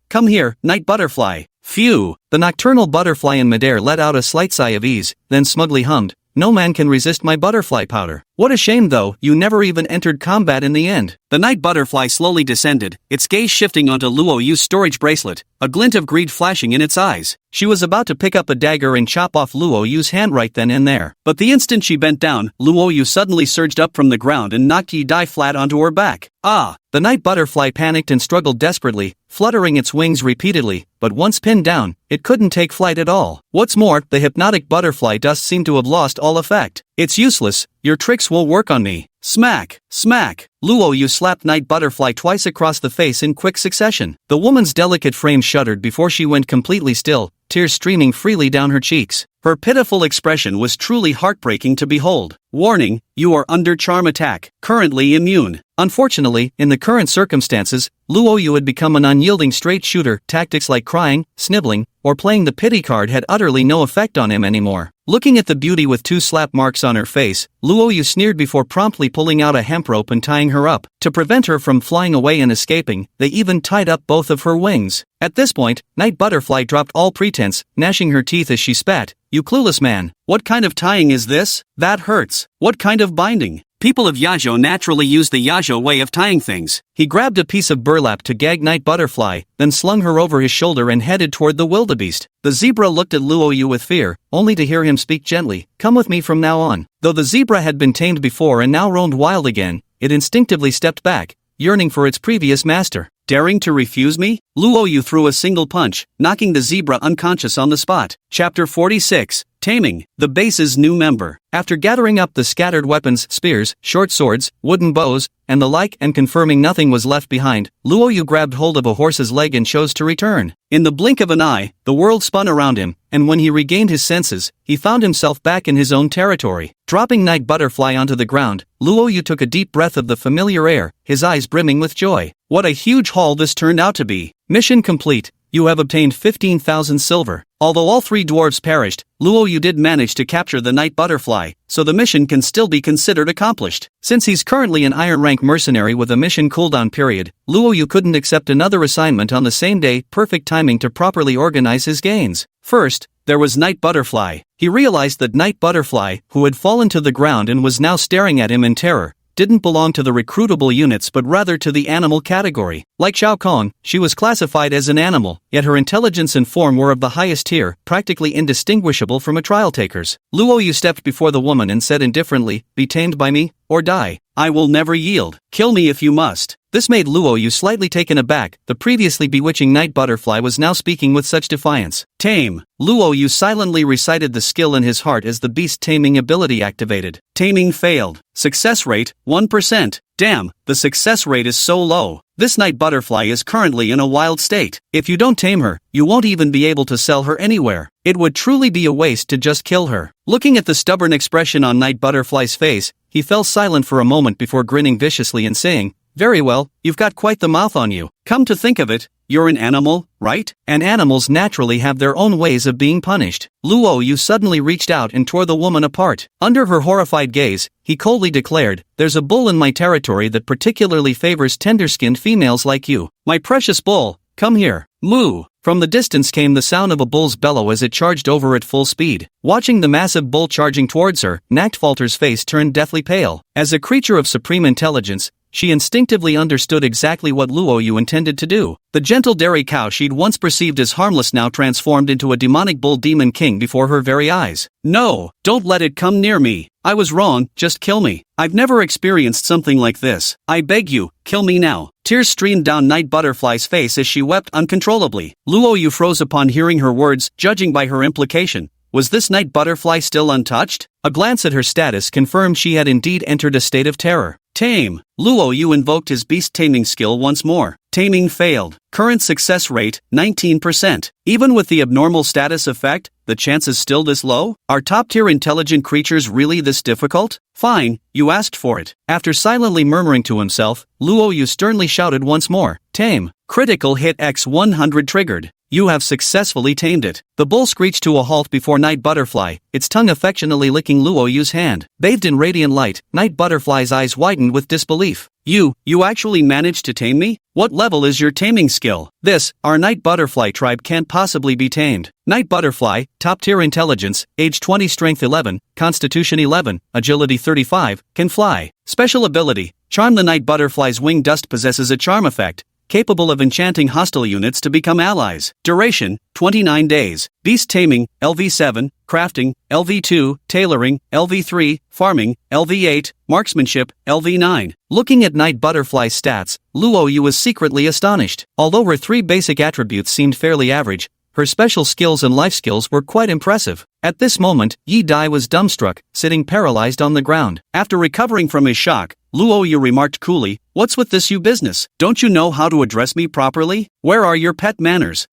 come here, Night Butterfly. Phew! The nocturnal butterfly in midair let out a slight sigh of ease, then smugly hummed, no man can resist my butterfly powder. What a shame though, you never even entered combat in the end. The night butterfly slowly descended, its gaze shifting onto Luo Yu's storage bracelet, a glint of greed flashing in its eyes. She was about to pick up a dagger and chop off Luo Yu's hand right then and there. But the instant she bent down, Luo Yu suddenly surged up from the ground and knocked Yi Dai flat onto her back. Ah! The night butterfly panicked and struggled desperately, fluttering its wings repeatedly, but once pinned down, it couldn't take flight at all. What's more, the hypnotic butterfly dust seemed to have lost all effect. It's useless, your tricks won't work on me. Smack! Smack! Luo Yu slapped Night Butterfly twice across the face in quick succession. The woman's delicate frame shuddered before she went completely still, tears streaming freely down her cheeks. Her pitiful expression was truly heartbreaking to behold. Warning, you are under charm attack, currently immune. Unfortunately, in the current circumstances, Luo Yu had become an unyielding straight shooter. Tactics like crying, sniveling, or playing the pity card had utterly no effect on him anymore. Looking at the beauty with 2 slap marks on her face, Luo Yu sneered before promptly pulling out a hemp rope and tying her up. To prevent her from flying away and escaping, they even tied up both of her wings. At this point, Night Butterfly dropped all pretense, gnashing her teeth as she spat. You clueless man. What kind of tying is this? That hurts. What kind of binding? People of Yazhou naturally use the Yazhou way of tying things. He grabbed a piece of burlap to gag Night Butterfly, then slung her over his shoulder and headed toward the wildebeest. The zebra looked at Luo Yu with fear, only to hear him speak gently, come with me from now on. Though the zebra had been tamed before and now roamed wild again, it instinctively stepped back, yearning for its previous master. Daring to refuse me? Luo Yu threw a single punch, knocking the zebra unconscious on the spot. Chapter 46, Taming, the base's new member. After gathering up the scattered weapons, spears, short swords, wooden bows, and the like and confirming nothing was left behind, Luo Yu grabbed hold of a horse's leg and chose to return. In the blink of an eye, the world spun around him, and when he regained his senses, he found himself back in his own territory. Dropping Night Butterfly onto the ground, Luo Yu took a deep breath of the familiar air, his eyes brimming with joy. What a huge haul this turned out to be. Mission complete. You have obtained 15,000 silver. Although all 3 dwarves perished, Luo Yu did manage to capture the night butterfly, so the mission can still be considered accomplished. Since he's currently an iron rank mercenary with a mission cooldown period, Luo Yu couldn't accept another assignment on the same day. Perfect timing to properly organize his gains. First, there was Night Butterfly. He realized that Night Butterfly, who had fallen to the ground and was now staring at him in terror, didn't belong to the recruitable units but rather to the animal category. Like Xiao Kong, she was classified as an animal, yet her intelligence and form were of the highest tier, practically indistinguishable from a trial taker's. Luo Yu stepped before the woman and said indifferently, be tamed by me, or die. I will never yield. Kill me if you must. This made Luo Yu slightly taken aback. The previously bewitching Night Butterfly was now speaking with such defiance. Tame. Luo Yu silently recited the skill in his heart as the beast taming ability activated. Taming failed. Success rate, 1%. Damn, the success rate is so low. This night butterfly is currently in a wild state. If you don't tame her, you won't even be able to sell her anywhere. It would truly be a waste to just kill her. Looking at the stubborn expression on Night Butterfly's face, he fell silent for a moment before grinning viciously and saying, very well, you've got quite the mouth on you. Come to think of it, you're an animal, right? And animals naturally have their own ways of being punished. Luo Yu suddenly reached out and tore the woman apart. Under her horrified gaze, he coldly declared, there's a bull in my territory that particularly favors tender-skinned females like you. My precious bull, come here. Moo! From the distance came the sound of a bull's bellow as it charged over at full speed. Watching the massive bull charging towards her, Nachtfalter's face turned deathly pale. As a creature of supreme intelligence, she instinctively understood exactly what Luo Yu intended to do. The gentle dairy cow she'd once perceived as harmless now transformed into a demonic bull demon king before her very eyes. No, don't let it come near me. I was wrong, just kill me. I've never experienced something like this. I beg you, kill me now. Tears streamed down Night Butterfly's face as she wept uncontrollably. Luo Yu froze upon hearing her words, judging by her implication. Was this Night Butterfly still untouched? A glance at her status confirmed she had indeed entered a state of terror. Tame. Luo Yu invoked his beast taming skill once more. Taming failed. Current success rate, 19%. Even with the abnormal status effect, the chances still this low? Are top-tier intelligent creatures really this difficult? Fine, you asked for it. After silently murmuring to himself, Luo Yu sternly shouted once more, Tame. Critical hit X100 triggered. You have successfully tamed it. The bull screeched to a halt before Night Butterfly, its tongue affectionately licking Luo Yu's hand. Bathed in radiant light, Night Butterfly's eyes widened with disbelief. You actually managed to tame me? What level is your taming skill? This, our night butterfly tribe can't possibly be tamed. Night butterfly, top tier intelligence, age 20, strength 11, constitution 11, agility 35, can fly. Special ability, charm. The night butterfly's wing dust possesses a charm effect, capable of enchanting hostile units to become allies. Duration, 29 days. Beast taming, LV7, crafting, LV2, tailoring, LV3, farming, LV8, marksmanship, LV9. Looking at night butterfly's stats, Luo Yu was secretly astonished. Although her 3 basic attributes seemed fairly average, her special skills and life skills were quite impressive. At this moment, Yi Dai was dumbstruck, sitting paralyzed on the ground. After recovering from his shock, Luo Yu remarked coolly, "What's with this you business? Don't you know how to address me properly? Where are your pet manners?"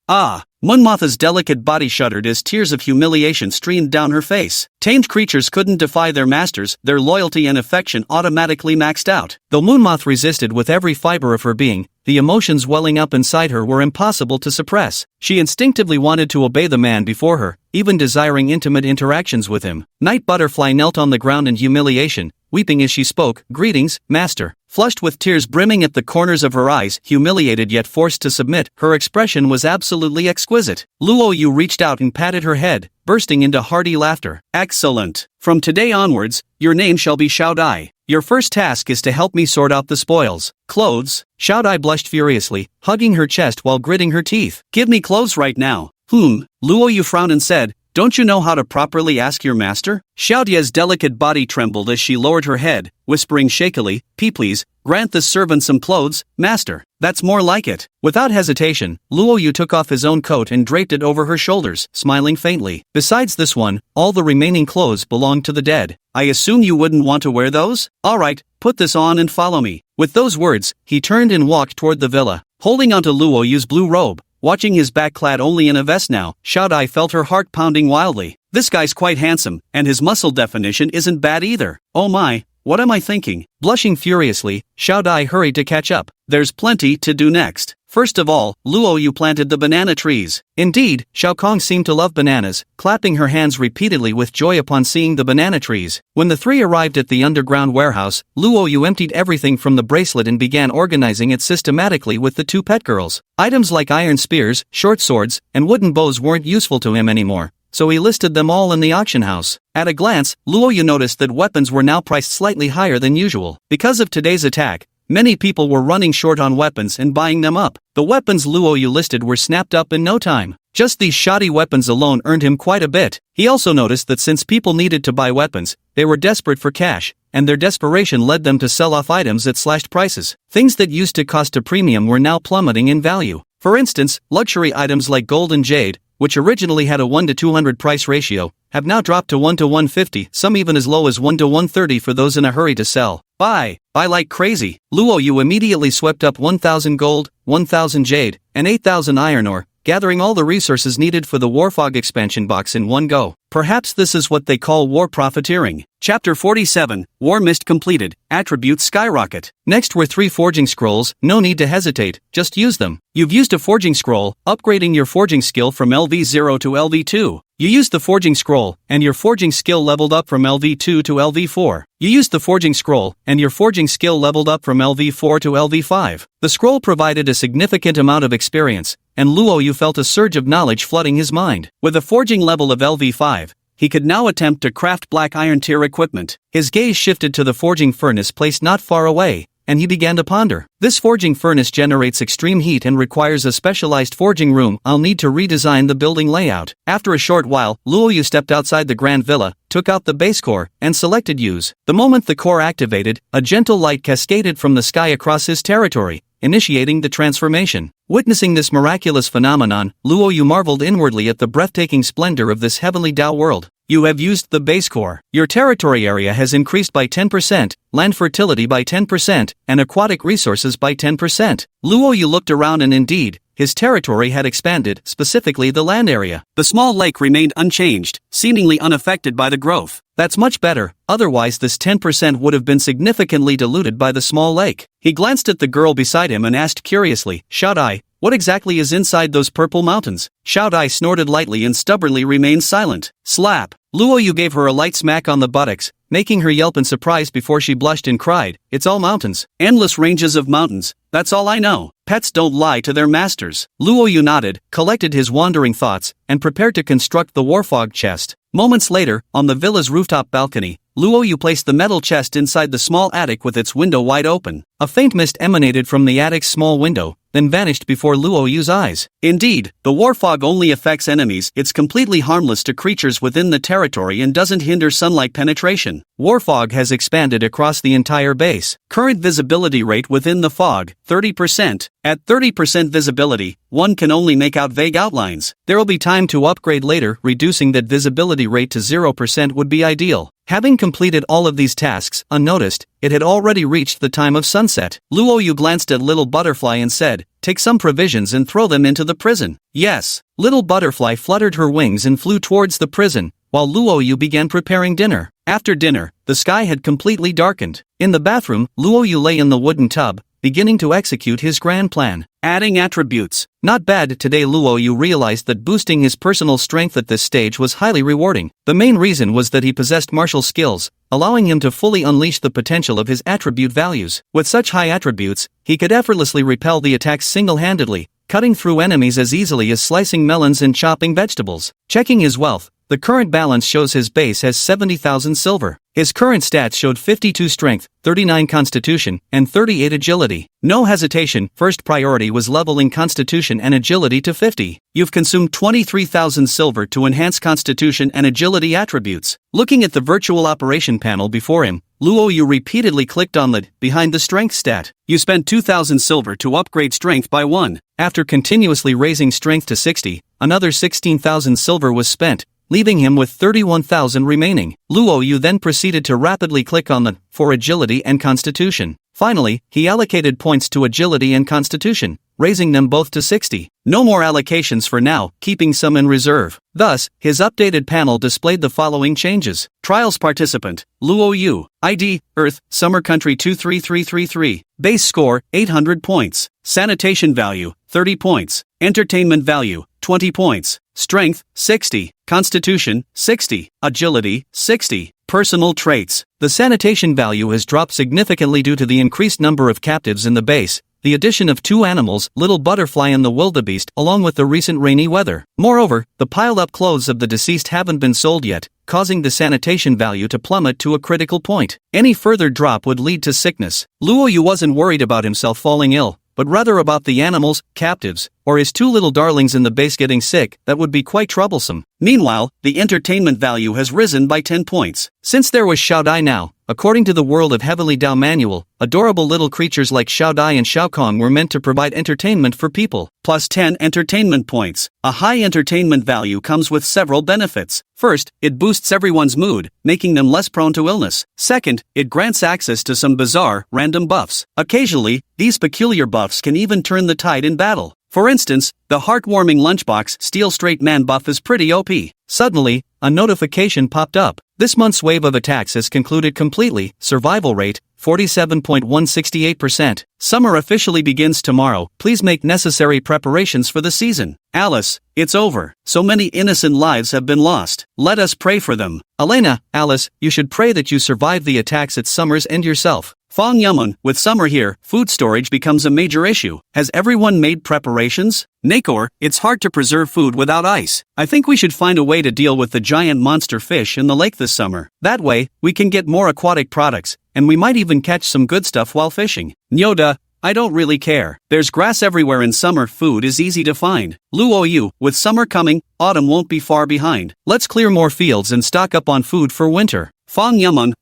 Manhwa's delicate body shuddered as tears of humiliation streamed down her face. Tamed creatures couldn't defy their masters, their loyalty and affection automatically maxed out. Though Manhwa resisted with every fiber of her being, the emotions welling up inside her were impossible to suppress. She instinctively wanted to obey the man before her, even desiring intimate interactions with him. Night Butterfly knelt on the ground in humiliation, weeping as she spoke, "Greetings, master." Flushed with tears brimming at the corners of her eyes, humiliated yet forced to submit, her expression was absolutely exquisite. Luo Yu reached out and patted her head, bursting into hearty laughter. "Excellent. From today onwards, your name shall be Xiao Dai. Your first task is to help me sort out the spoils." "Clothes?" Xiao Dai blushed furiously, hugging her chest while gritting her teeth. "Give me clothes right now." Luo Yu frowned and said, "Don't you know how to properly ask your master?" Xiao Dia's delicate body trembled as she lowered her head, whispering shakily, Please, grant this servant some clothes, master. That's more like it." Without hesitation, Luo Yu took off his own coat and draped it over her shoulders, smiling faintly. "Besides this one, all the remaining clothes belong to the dead. I assume you wouldn't want to wear those? Alright, put this on and follow me." With those words, he turned and walked toward the villa. Holding onto Luo Yu's blue robe, watching his back clad only in a vest now, Xiao Dai felt her heart pounding wildly. This guy's quite handsome, and his muscle definition isn't bad either. Oh my, what am I thinking? Blushing furiously, Xiao Dai hurried to catch up. There's plenty to do next. First of all, Luo Yu planted the banana trees. Indeed, Xiao Kong seemed to love bananas, clapping her hands repeatedly with joy upon seeing the banana trees. When the three arrived at the underground warehouse, Luo Yu emptied everything from the bracelet and began organizing it systematically with the 2 pet girls. Items like iron spears, short swords, and wooden bows weren't useful to him anymore, so he listed them all in the auction house. At a glance, Luo Yu noticed that weapons were now priced slightly higher than usual. Because of today's attack, many people were running short on weapons and buying them up. The weapons Luo Yu listed were snapped up in no time. Just these shoddy weapons alone earned him quite a bit. He also noticed that since people needed to buy weapons, they were desperate for cash, and their desperation led them to sell off items at slashed prices. Things that used to cost a premium were now plummeting in value. For instance, luxury items like gold and jade, which originally had a 1 to 200 price ratio, have now dropped to 1 to 150, some even as low as 1 to 130 for those in a hurry to sell. Buy like crazy. Luo Yu immediately swept up 1,000 gold, 1,000 jade, and 8,000 iron ore, gathering all the resources needed for the Warfog expansion box in one go. Perhaps this is what they call war profiteering. Chapter 47, War Mist completed, attributes skyrocket. Next were 3 forging scrolls, no need to hesitate, just use them. You've used a forging scroll, upgrading your forging skill from LV0 to LV2. You used the forging scroll, and your forging skill leveled up from LV2 to LV4. You used the forging scroll, and your forging skill leveled up from LV4 to LV5. The scroll provided a significant amount of experience, and Luo Yu felt a surge of knowledge flooding his mind. With a forging level of LV5, he could now attempt to craft black iron tier equipment. His gaze shifted to the forging furnace placed not far away, and he began to ponder. This forging furnace generates extreme heat and requires a specialized forging room. I'll need to redesign the building layout. After a short while, Luo Yu stepped outside the grand villa, took out the base core, and selected use. The moment the core activated, a gentle light cascaded from the sky across his territory, initiating the transformation. Witnessing this miraculous phenomenon, Luo Yu marveled inwardly at the breathtaking splendor of this heavenly Dao world. You have used the base core. Your territory area has increased by 10%, land fertility by 10%, and aquatic resources by 10%. Luo Yu looked around and indeed, his territory had expanded, specifically the land area. The small lake remained unchanged, seemingly unaffected by the growth. That's much better, otherwise this 10% would have been significantly diluted by the small lake. He glanced at the girl beside him and asked curiously, Xiao Dai, What exactly is inside those purple mountains? Xiao Dai snorted lightly and stubbornly remained silent. Slap! Luo Yu gave her a light smack on the buttocks, making her yelp in surprise before she blushed and cried, "It's all mountains. Endless ranges of mountains. That's all I know. Pets don't lie to their masters." Luo Yu nodded, collected his wandering thoughts, and prepared to construct the warfog chest. Moments later, on the villa's rooftop balcony, Luo Yu placed the metal chest inside the small attic with its window wide open. A faint mist emanated from the attic's small window, then vanished before Luo Yu's eyes. Indeed, the warfog only affects enemies. It's completely harmless to creatures within the territory and doesn't hinder sunlight penetration. Warfog has expanded across the entire base. Current visibility rate within the fog, 30%. At 30% visibility, one can only make out vague outlines. There will be time to upgrade later. Reducing that visibility rate to 0% would be ideal. Having completed all of these tasks unnoticed, it had already reached the time of sunset. Luo Yu glanced at Little Butterfly and said, "Take some provisions and throw them into the prison." Yes. Little Butterfly fluttered her wings and flew towards the prison, while Luo Yu began preparing dinner. After dinner, the sky had completely darkened. In the bathroom, Luo Yu lay in the wooden tub, beginning to execute his grand plan. Adding attributes. Not bad. Today Luo Yu realized that boosting his personal strength at this stage was highly rewarding. The main reason was that he possessed martial skills, allowing him to fully unleash the potential of his attribute values. With such high attributes, he could effortlessly repel the attacks single-handedly, cutting through enemies as easily as slicing melons and chopping vegetables. Checking his wealth, the current balance shows his base has 70,000 silver. His current stats showed 52 strength, 39 constitution, and 38 agility. No hesitation, first priority was leveling constitution and agility to 50. You've consumed 23,000 silver to enhance constitution and agility attributes. Looking at the virtual operation panel before him, Luo Yu repeatedly clicked on the behind the strength stat. You spent 2,000 silver to upgrade strength by 1. After continuously raising strength to 60, another 16,000 silver was spent, leaving him with 31,000 remaining. Luo Yu then proceeded to rapidly click on the for agility and constitution. Finally, he allocated points to agility and constitution, raising them both to 60. No more allocations for now, keeping some in reserve. Thus, his updated panel displayed the following changes. Trials participant, Luo Yu. ID, Earth, Summer Country 23333. Base score, 800 points. Sanitation value, 30 points. Entertainment value, 20 points. Strength, 60. Constitution, 60. Agility, 60. Personal traits. The sanitation value has dropped significantly due to the increased number of captives in the base, the addition of 2 animals, Little Butterfly and the Wildebeest, along with the recent rainy weather. Moreover, the piled-up clothes of the deceased haven't been sold yet, causing the sanitation value to plummet to a critical point. Any further drop would lead to sickness. Luo Yu wasn't worried about himself falling ill, but rather about the animals, captives, or his 2 little darlings in the base getting sick. That would be quite troublesome. Meanwhile, the entertainment value has risen by 10 points. Since there was Xiao Dai now, according to the World of Heavenly Dao manual, adorable little creatures like Xiao Dai and Xiao Kong were meant to provide entertainment for people. Plus 10 entertainment points. A high entertainment value comes with several benefits. First, it boosts everyone's mood, making them less prone to illness. Second, it grants access to some bizarre, random buffs. Occasionally, these peculiar buffs can even turn the tide in battle. For instance, the heartwarming lunchbox Steel Straight Man buff is pretty OP. Suddenly, a notification popped up. This month's wave of attacks has concluded completely. Survival rate, 47.168%. Summer officially begins tomorrow. Please make necessary preparations for the season. Alice, it's over. So many innocent lives have been lost. Let us pray for them. Elena, Alice, you should pray that you survive the attacks at summer's end yourself. Fong Yamun, with summer here, food storage becomes a major issue. Has everyone made preparations? Nakor, it's hard to preserve food without ice. I think we should find a way to deal with the giant monster fish in the lake this summer. That way, we can get more aquatic products, and we might even catch some good stuff while fishing. Nyoda, I don't really care. There's grass everywhere in summer. Food is easy to find. Luo Yu, with summer coming, autumn won't be far behind. Let's clear more fields and stock up on food for winter. Fong Yamun,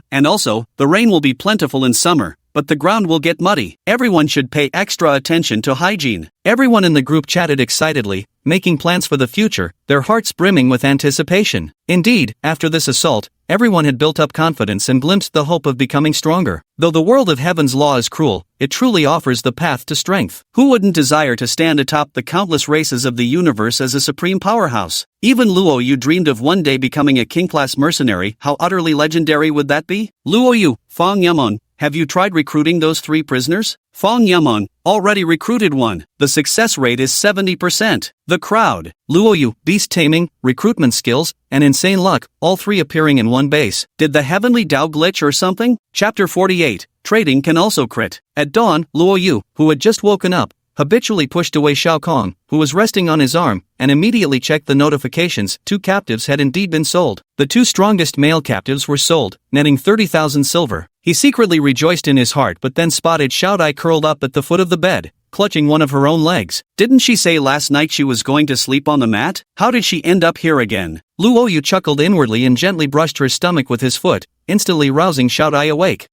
and also, the rain will be plentiful in summer, but the ground will get muddy. Everyone should pay extra attention to hygiene. Everyone in the group chatted excitedly, making plans for the future, their hearts brimming with anticipation. Indeed, after this assault, everyone had built up confidence and glimpsed the hope of becoming stronger. Though the world of heaven's law is cruel, it truly offers the path to strength. Who wouldn't desire to stand atop the countless races of the universe as a supreme powerhouse? Even Luo Yu dreamed of one day becoming a king-class mercenary. How utterly legendary would that be? Luo Yu, Fong Yamun, have you tried recruiting those 3 prisoners? Fong Yamon, already recruited one. The success rate is 70%. The crowd. Luoyu, beast taming, recruitment skills, and insane luck, all 3 appearing in one base. Did the heavenly Dao glitch or something? Chapter 48. Trading can also crit. At dawn, Luoyu, who had just woken up, habitually pushed away Shao Kong, who was resting on his arm, and immediately checked the notifications. 2 captives had indeed been sold. The 2 strongest male captives were sold, netting 30,000 silver. He secretly rejoiced in his heart, but then spotted Xiao Dai curled up at the foot of the bed, clutching one of her own legs. Didn't she say last night she was going to sleep on the mat? How did she end up here again? Luoyu chuckled inwardly and gently brushed her stomach with his foot, instantly rousing Xiao Dai awake.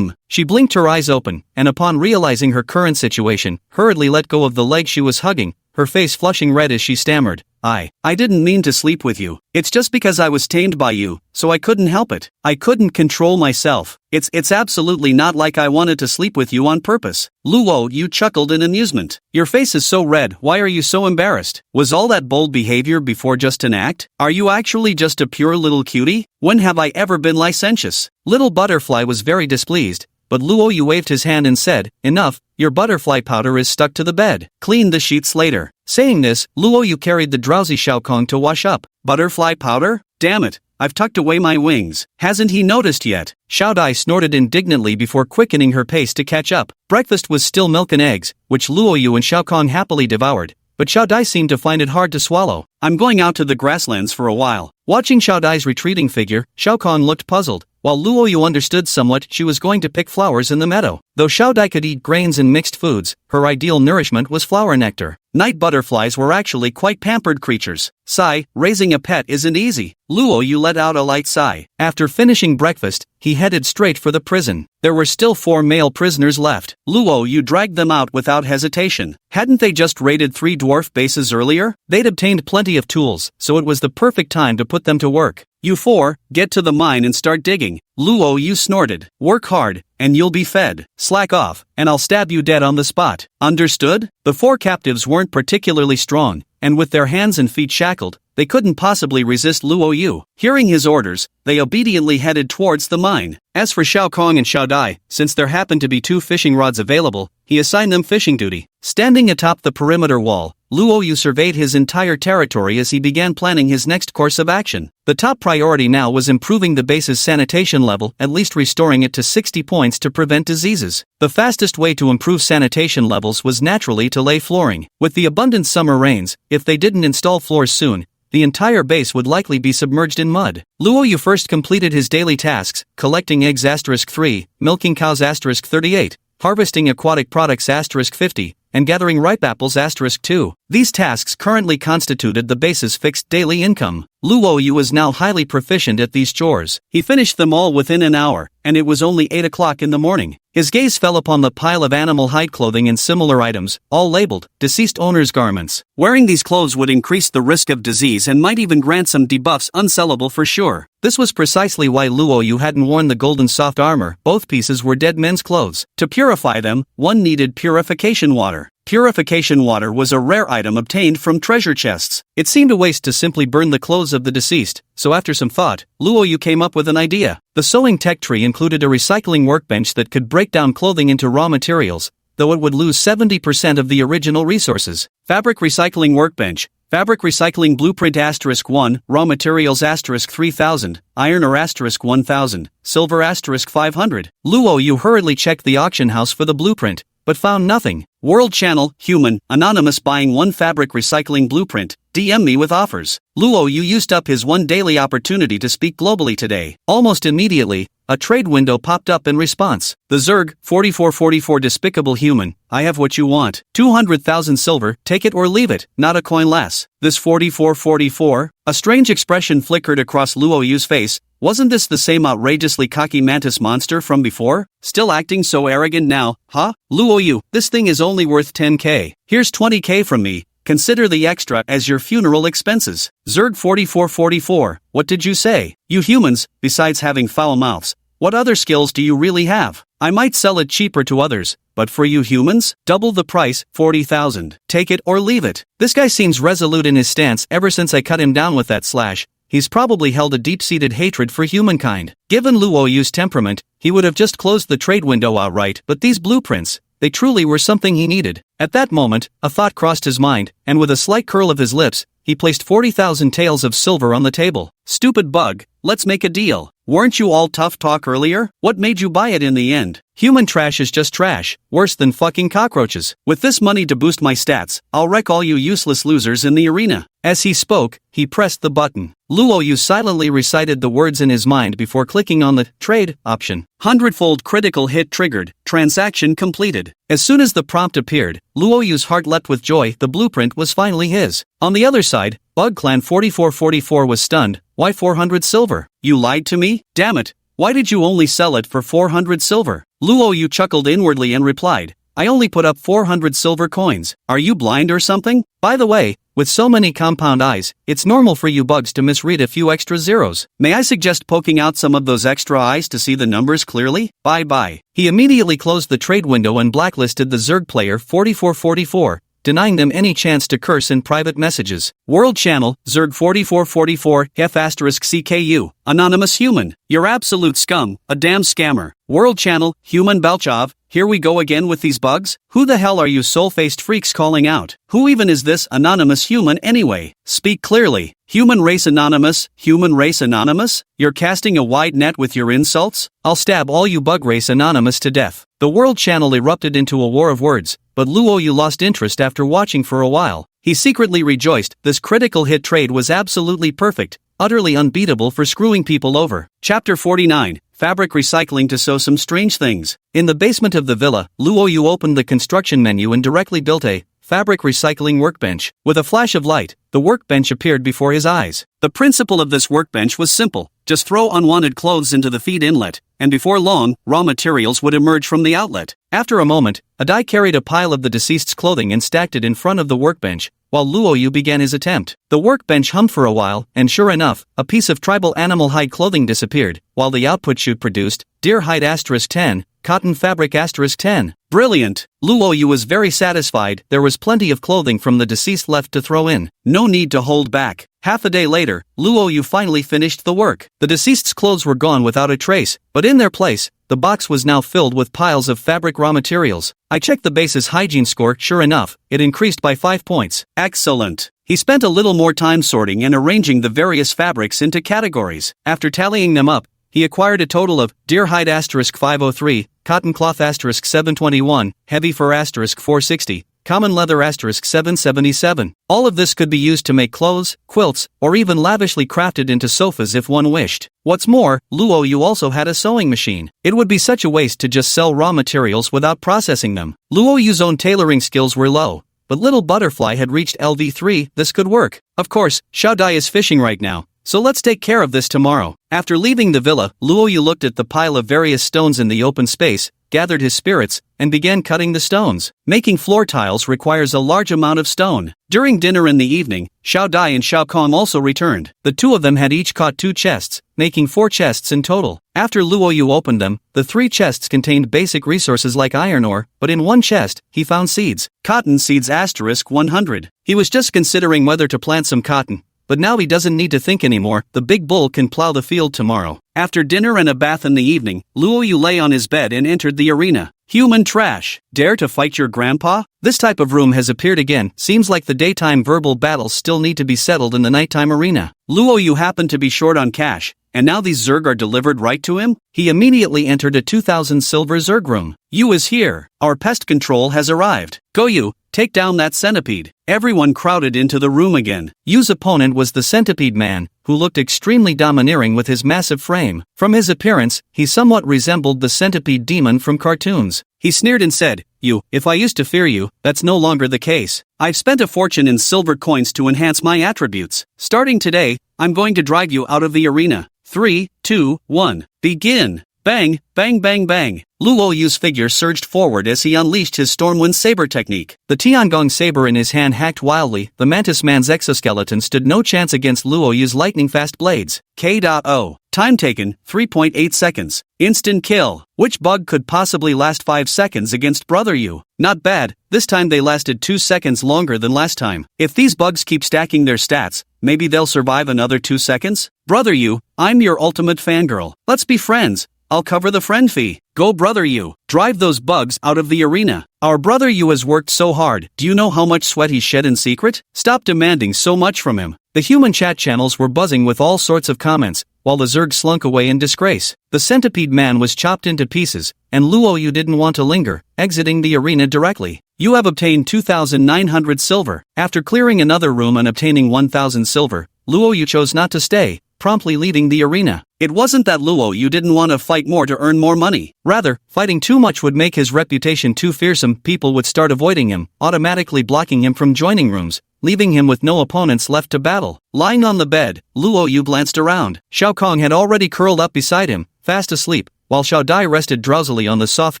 She blinked her eyes open, and upon realizing her current situation, hurriedly let go of the leg she was hugging, her face flushing red as she stammered, I didn't mean to sleep with you. It's just because I was tamed by you, so I couldn't help it. I couldn't control myself. It's absolutely not like I wanted to sleep with you on purpose. Luoyu chuckled in amusement. Your face is so red, why are you so embarrassed? Was all that bold behavior before just an act? Are you actually just a pure little cutie? When have I ever been licentious? Little Butterfly was very displeased, but Luoyu waved his hand and said, enough, your butterfly powder is stuck to the bed. Clean the sheets later. Saying this, Luoyu carried the drowsy Shao Kong to wash up. Butterfly powder? Damn it, I've tucked away my wings. Hasn't he noticed yet? Xiao Dai snorted indignantly before quickening her pace to catch up. Breakfast was still milk and eggs, which Luoyu and Shao Kong happily devoured, but Xiao Dai seemed to find it hard to swallow. I'm going out to the grasslands for a while. Watching Xiao Dai's retreating figure, Shao Kong looked puzzled. While Luoyu understood somewhat, she was going to pick flowers in the meadow. Though Xiao Dai could eat grains and mixed foods, her ideal nourishment was flower nectar. Night butterflies were actually quite pampered creatures. Sigh, raising a pet isn't easy. Luoyu let out a light sigh. After finishing breakfast, he headed straight for the prison. There were still 4 male prisoners left. Luoyu dragged them out without hesitation. Hadn't they just raided 3 dwarf bases earlier? They'd obtained plenty of tools, so it was the perfect time to put them to work. You 4, get to the mine and start digging. Luoyu snorted. Work hard, and you'll be fed. Slack off, and I'll stab you dead on the spot. Understood? The 4 captives weren't particularly strong, and with their hands and feet shackled, they couldn't possibly resist Luoyu. Hearing his orders, they obediently headed towards the mine. As for Shao Kong and Xiao Dai, since there happened to be 2 fishing rods available, he assigned them fishing duty. Standing atop the perimeter wall, Luoyu surveyed his entire territory as he began planning his next course of action. The top priority now was improving the base's sanitation level, at least restoring it to 60 points to prevent diseases. The fastest way to improve sanitation levels was naturally to lay flooring. With the abundant summer rains, if they didn't install floors soon, the entire base would likely be submerged in mud. Luoyu first completed his daily tasks, collecting eggs *3, milking cows *38, harvesting aquatic products *50, and gathering ripe apples *2. These tasks currently constituted the base's fixed daily income. Luoyu was now highly proficient at these chores. He finished them all within an hour, and it was only 8 o'clock in the morning. His gaze fell upon the pile of animal hide clothing and similar items, all labeled, deceased owner's garments. Wearing these clothes would increase the risk of disease and might even grant some debuffs unsellable for sure. This was precisely why Luoyu hadn't worn the golden soft armor. Both pieces were dead men's clothes. To purify them, one needed purification water. Purification water was a rare item obtained from treasure chests. It seemed a waste to simply burn the clothes of the deceased, so after some thought, Luoyu came up with an idea. The sewing tech tree included a recycling workbench that could break down clothing into raw materials, though it would lose 70% of the original resources. Fabric recycling workbench. Fabric recycling blueprint *1, raw materials *3000, iron ore *1000, silver *500. Luoyu hurriedly checked the auction house for the blueprint, but found nothing. World channel, human, anonymous buying 1 fabric recycling blueprint, DM me with offers. Luoyu used up his 1 daily opportunity to speak globally today. Almost immediately, a trade window popped up in response. The Zerg, 4444 despicable human, I have what you want. 200,000 silver, take it or leave it, not a coin less. This 4444? A strange expression flickered across Luoyu's face. Wasn't this the same outrageously cocky mantis monster from before? Still acting so arrogant now, huh? Luoyu, this thing is only worth 10k. Here's 20k from me. Consider the extra as your funeral expenses. Zerg 4444, what did you say? You humans, besides having foul mouths, what other skills do you really have? I might sell it cheaper to others, but for you humans, double the price, 40,000. Take it or leave it. This guy seems resolute in his stance. Ever since I cut him down with that slash, he's probably held a deep-seated hatred for humankind. Given Luo Yu's temperament, he would have just closed the trade window outright, but these blueprints, they truly were something he needed. At that moment, a thought crossed his mind, and with a slight curl of his lips, he placed 40,000 taels of silver on the table. Stupid bug, let's make a deal. Weren't you all tough talk earlier? What made you buy it in the end? Human trash is just trash, worse than fucking cockroaches. With this money to boost my stats, I'll wreck all you useless losers in the arena. As he spoke, he pressed the button. Luo Yu silently recited the words in his mind before clicking on the trade option. 100-fold critical hit triggered, transaction completed. As soon as the prompt appeared, Luo Yu's heart leapt with joy. The blueprint was finally his. On the other side, Bug Clan 4444 was stunned. Why 400 silver? You lied to me? Damn it. Why did you only sell it for 400 silver? Luo Yu chuckled inwardly and replied, I only put up 400 silver coins. Are you blind or something? By the way, with so many compound eyes, it's normal for you bugs to misread a few extra zeros. May I suggest poking out some of those extra eyes to see the numbers clearly? Bye-bye. He immediately closed the trade window and blacklisted the Zerg player 4444. Denying them any chance to curse in private messages. World Channel, Zerg 4444, F***CKU, Anonymous Human, you're absolute scum, a damn scammer. World Channel, Human Belchov, here we go again with these bugs? Who the hell are you soul-faced freaks calling out? Who even is this Anonymous Human anyway? Speak clearly. Human Race Anonymous, Human Race Anonymous? You're casting a wide net with your insults? I'll stab all you Bug Race Anonymous to death. The World Channel erupted into a war of words, but Luo Yu lost interest after watching for a while. He secretly rejoiced. This critical hit trade was absolutely perfect, utterly unbeatable for screwing people over. Chapter 49, Fabric Recycling to Sew Some Strange Things. In the basement of the villa, Luo Yu opened the construction menu and directly built a fabric recycling workbench. With a flash of light, the workbench appeared before his eyes. The principle of this workbench was simple. Just throw unwanted clothes into the feed inlet, and before long, raw materials would emerge from the outlet. After a moment, a die carried a pile of the deceased's clothing and stacked it in front of the workbench, while Luo Yu began his attempt. The workbench hummed for a while, and sure enough, a piece of tribal animal hide clothing disappeared, while the output chute produced deer hide *10, cotton fabric *10. Brilliant! Luo Yu was very satisfied. There was plenty of clothing from the deceased left to throw in. No need to hold back. Half a day later, Luo Yu finally finished the work. The deceased's clothes were gone without a trace, but in their place, the box was now filled with piles of fabric raw materials. I checked the base's hygiene score. Sure enough, it increased by 5 points. Excellent! He spent a little more time sorting and arranging the various fabrics into categories. After tallying them up, he acquired a total of deer hide *503, cotton cloth *721, heavy fur *460, common leather *777. All of this could be used to make clothes, quilts, or even lavishly crafted into sofas if one wished. What's more, Luo Yu also had a sewing machine. It would be such a waste to just sell raw materials without processing them. Luo Yu's own tailoring skills were low, but Little Butterfly had reached LV3. This could work. Of course, Xiao Dai is fishing right now, so let's take care of this tomorrow. After leaving the villa, Luo Yu looked at the pile of various stones in the open space, gathered his spirits, and began cutting the stones. Making floor tiles requires a large amount of stone. During dinner in the evening, Xiao Dai and Xiao Kong also returned. The two of them had each caught 2 chests, making 4 chests in total. After Luo Yu opened them, the 3 chests contained basic resources like iron ore, but in one chest, he found seeds. Cotton seeds *100. He was just considering whether to plant some cotton, but now he doesn't need to think anymore. The big bull can plow the field tomorrow. After dinner and a bath in the evening, Luo Yu lay on his bed and entered the arena. Human trash. Dare to fight your grandpa? This type of room has appeared again. Seems like the daytime verbal battles still need to be settled in the nighttime arena. Luo Yu happened to be short on cash, and now these Zerg are delivered right to him? He immediately entered a 2,000 silver Zerg room. Yu is here. Our pest control has arrived. Go Yu, take down that centipede. Everyone crowded into the room again. Yu's opponent was the centipede man, who looked extremely domineering with his massive frame. From his appearance, he somewhat resembled the centipede demon from cartoons. He sneered and said, "You, if I used to fear you, that's no longer the case. I've spent a fortune in silver coins to enhance my attributes. Starting today, I'm going to drive you out of the arena. 3, 2, 1, begin." Bang, bang, bang, bang. Luo Yu's figure surged forward as he unleashed his Stormwind Saber technique. The Tiangong saber in his hand hacked wildly. The Mantis Man's exoskeleton stood no chance against Luo Yu's lightning-fast blades. K.O. Time taken, 3.8 seconds. Instant kill. Which bug could possibly last 5 seconds against Brother Yu? Not bad, this time they lasted 2 seconds longer than last time. If these bugs keep stacking their stats, maybe they'll survive another 2 seconds? Brother you, I'm your ultimate fangirl. Let's be friends. I'll cover the friend fee. Go brother you. Drive those bugs out of the arena. Our brother you has worked so hard. Do you know how much sweat he shed in secret? Stop demanding so much from him. The human chat channels were buzzing with all sorts of comments, while the Zerg slunk away in disgrace. The centipede man was chopped into pieces, and Luo Yu didn't want to linger, exiting the arena directly. You have obtained 2,900 silver. After clearing another room and obtaining 1,000 silver, Luo Yu chose not to stay, promptly leaving the arena. It wasn't that Luo Yu didn't want to fight more to earn more money. Rather, fighting too much would make his reputation too fearsome. People would start avoiding him, automatically blocking him from joining rooms, leaving him with no opponents left to battle. Lying on the bed, Luo Yu glanced around. Shao Kong had already curled up beside him, fast asleep, while Xiao Dai rested drowsily on the soft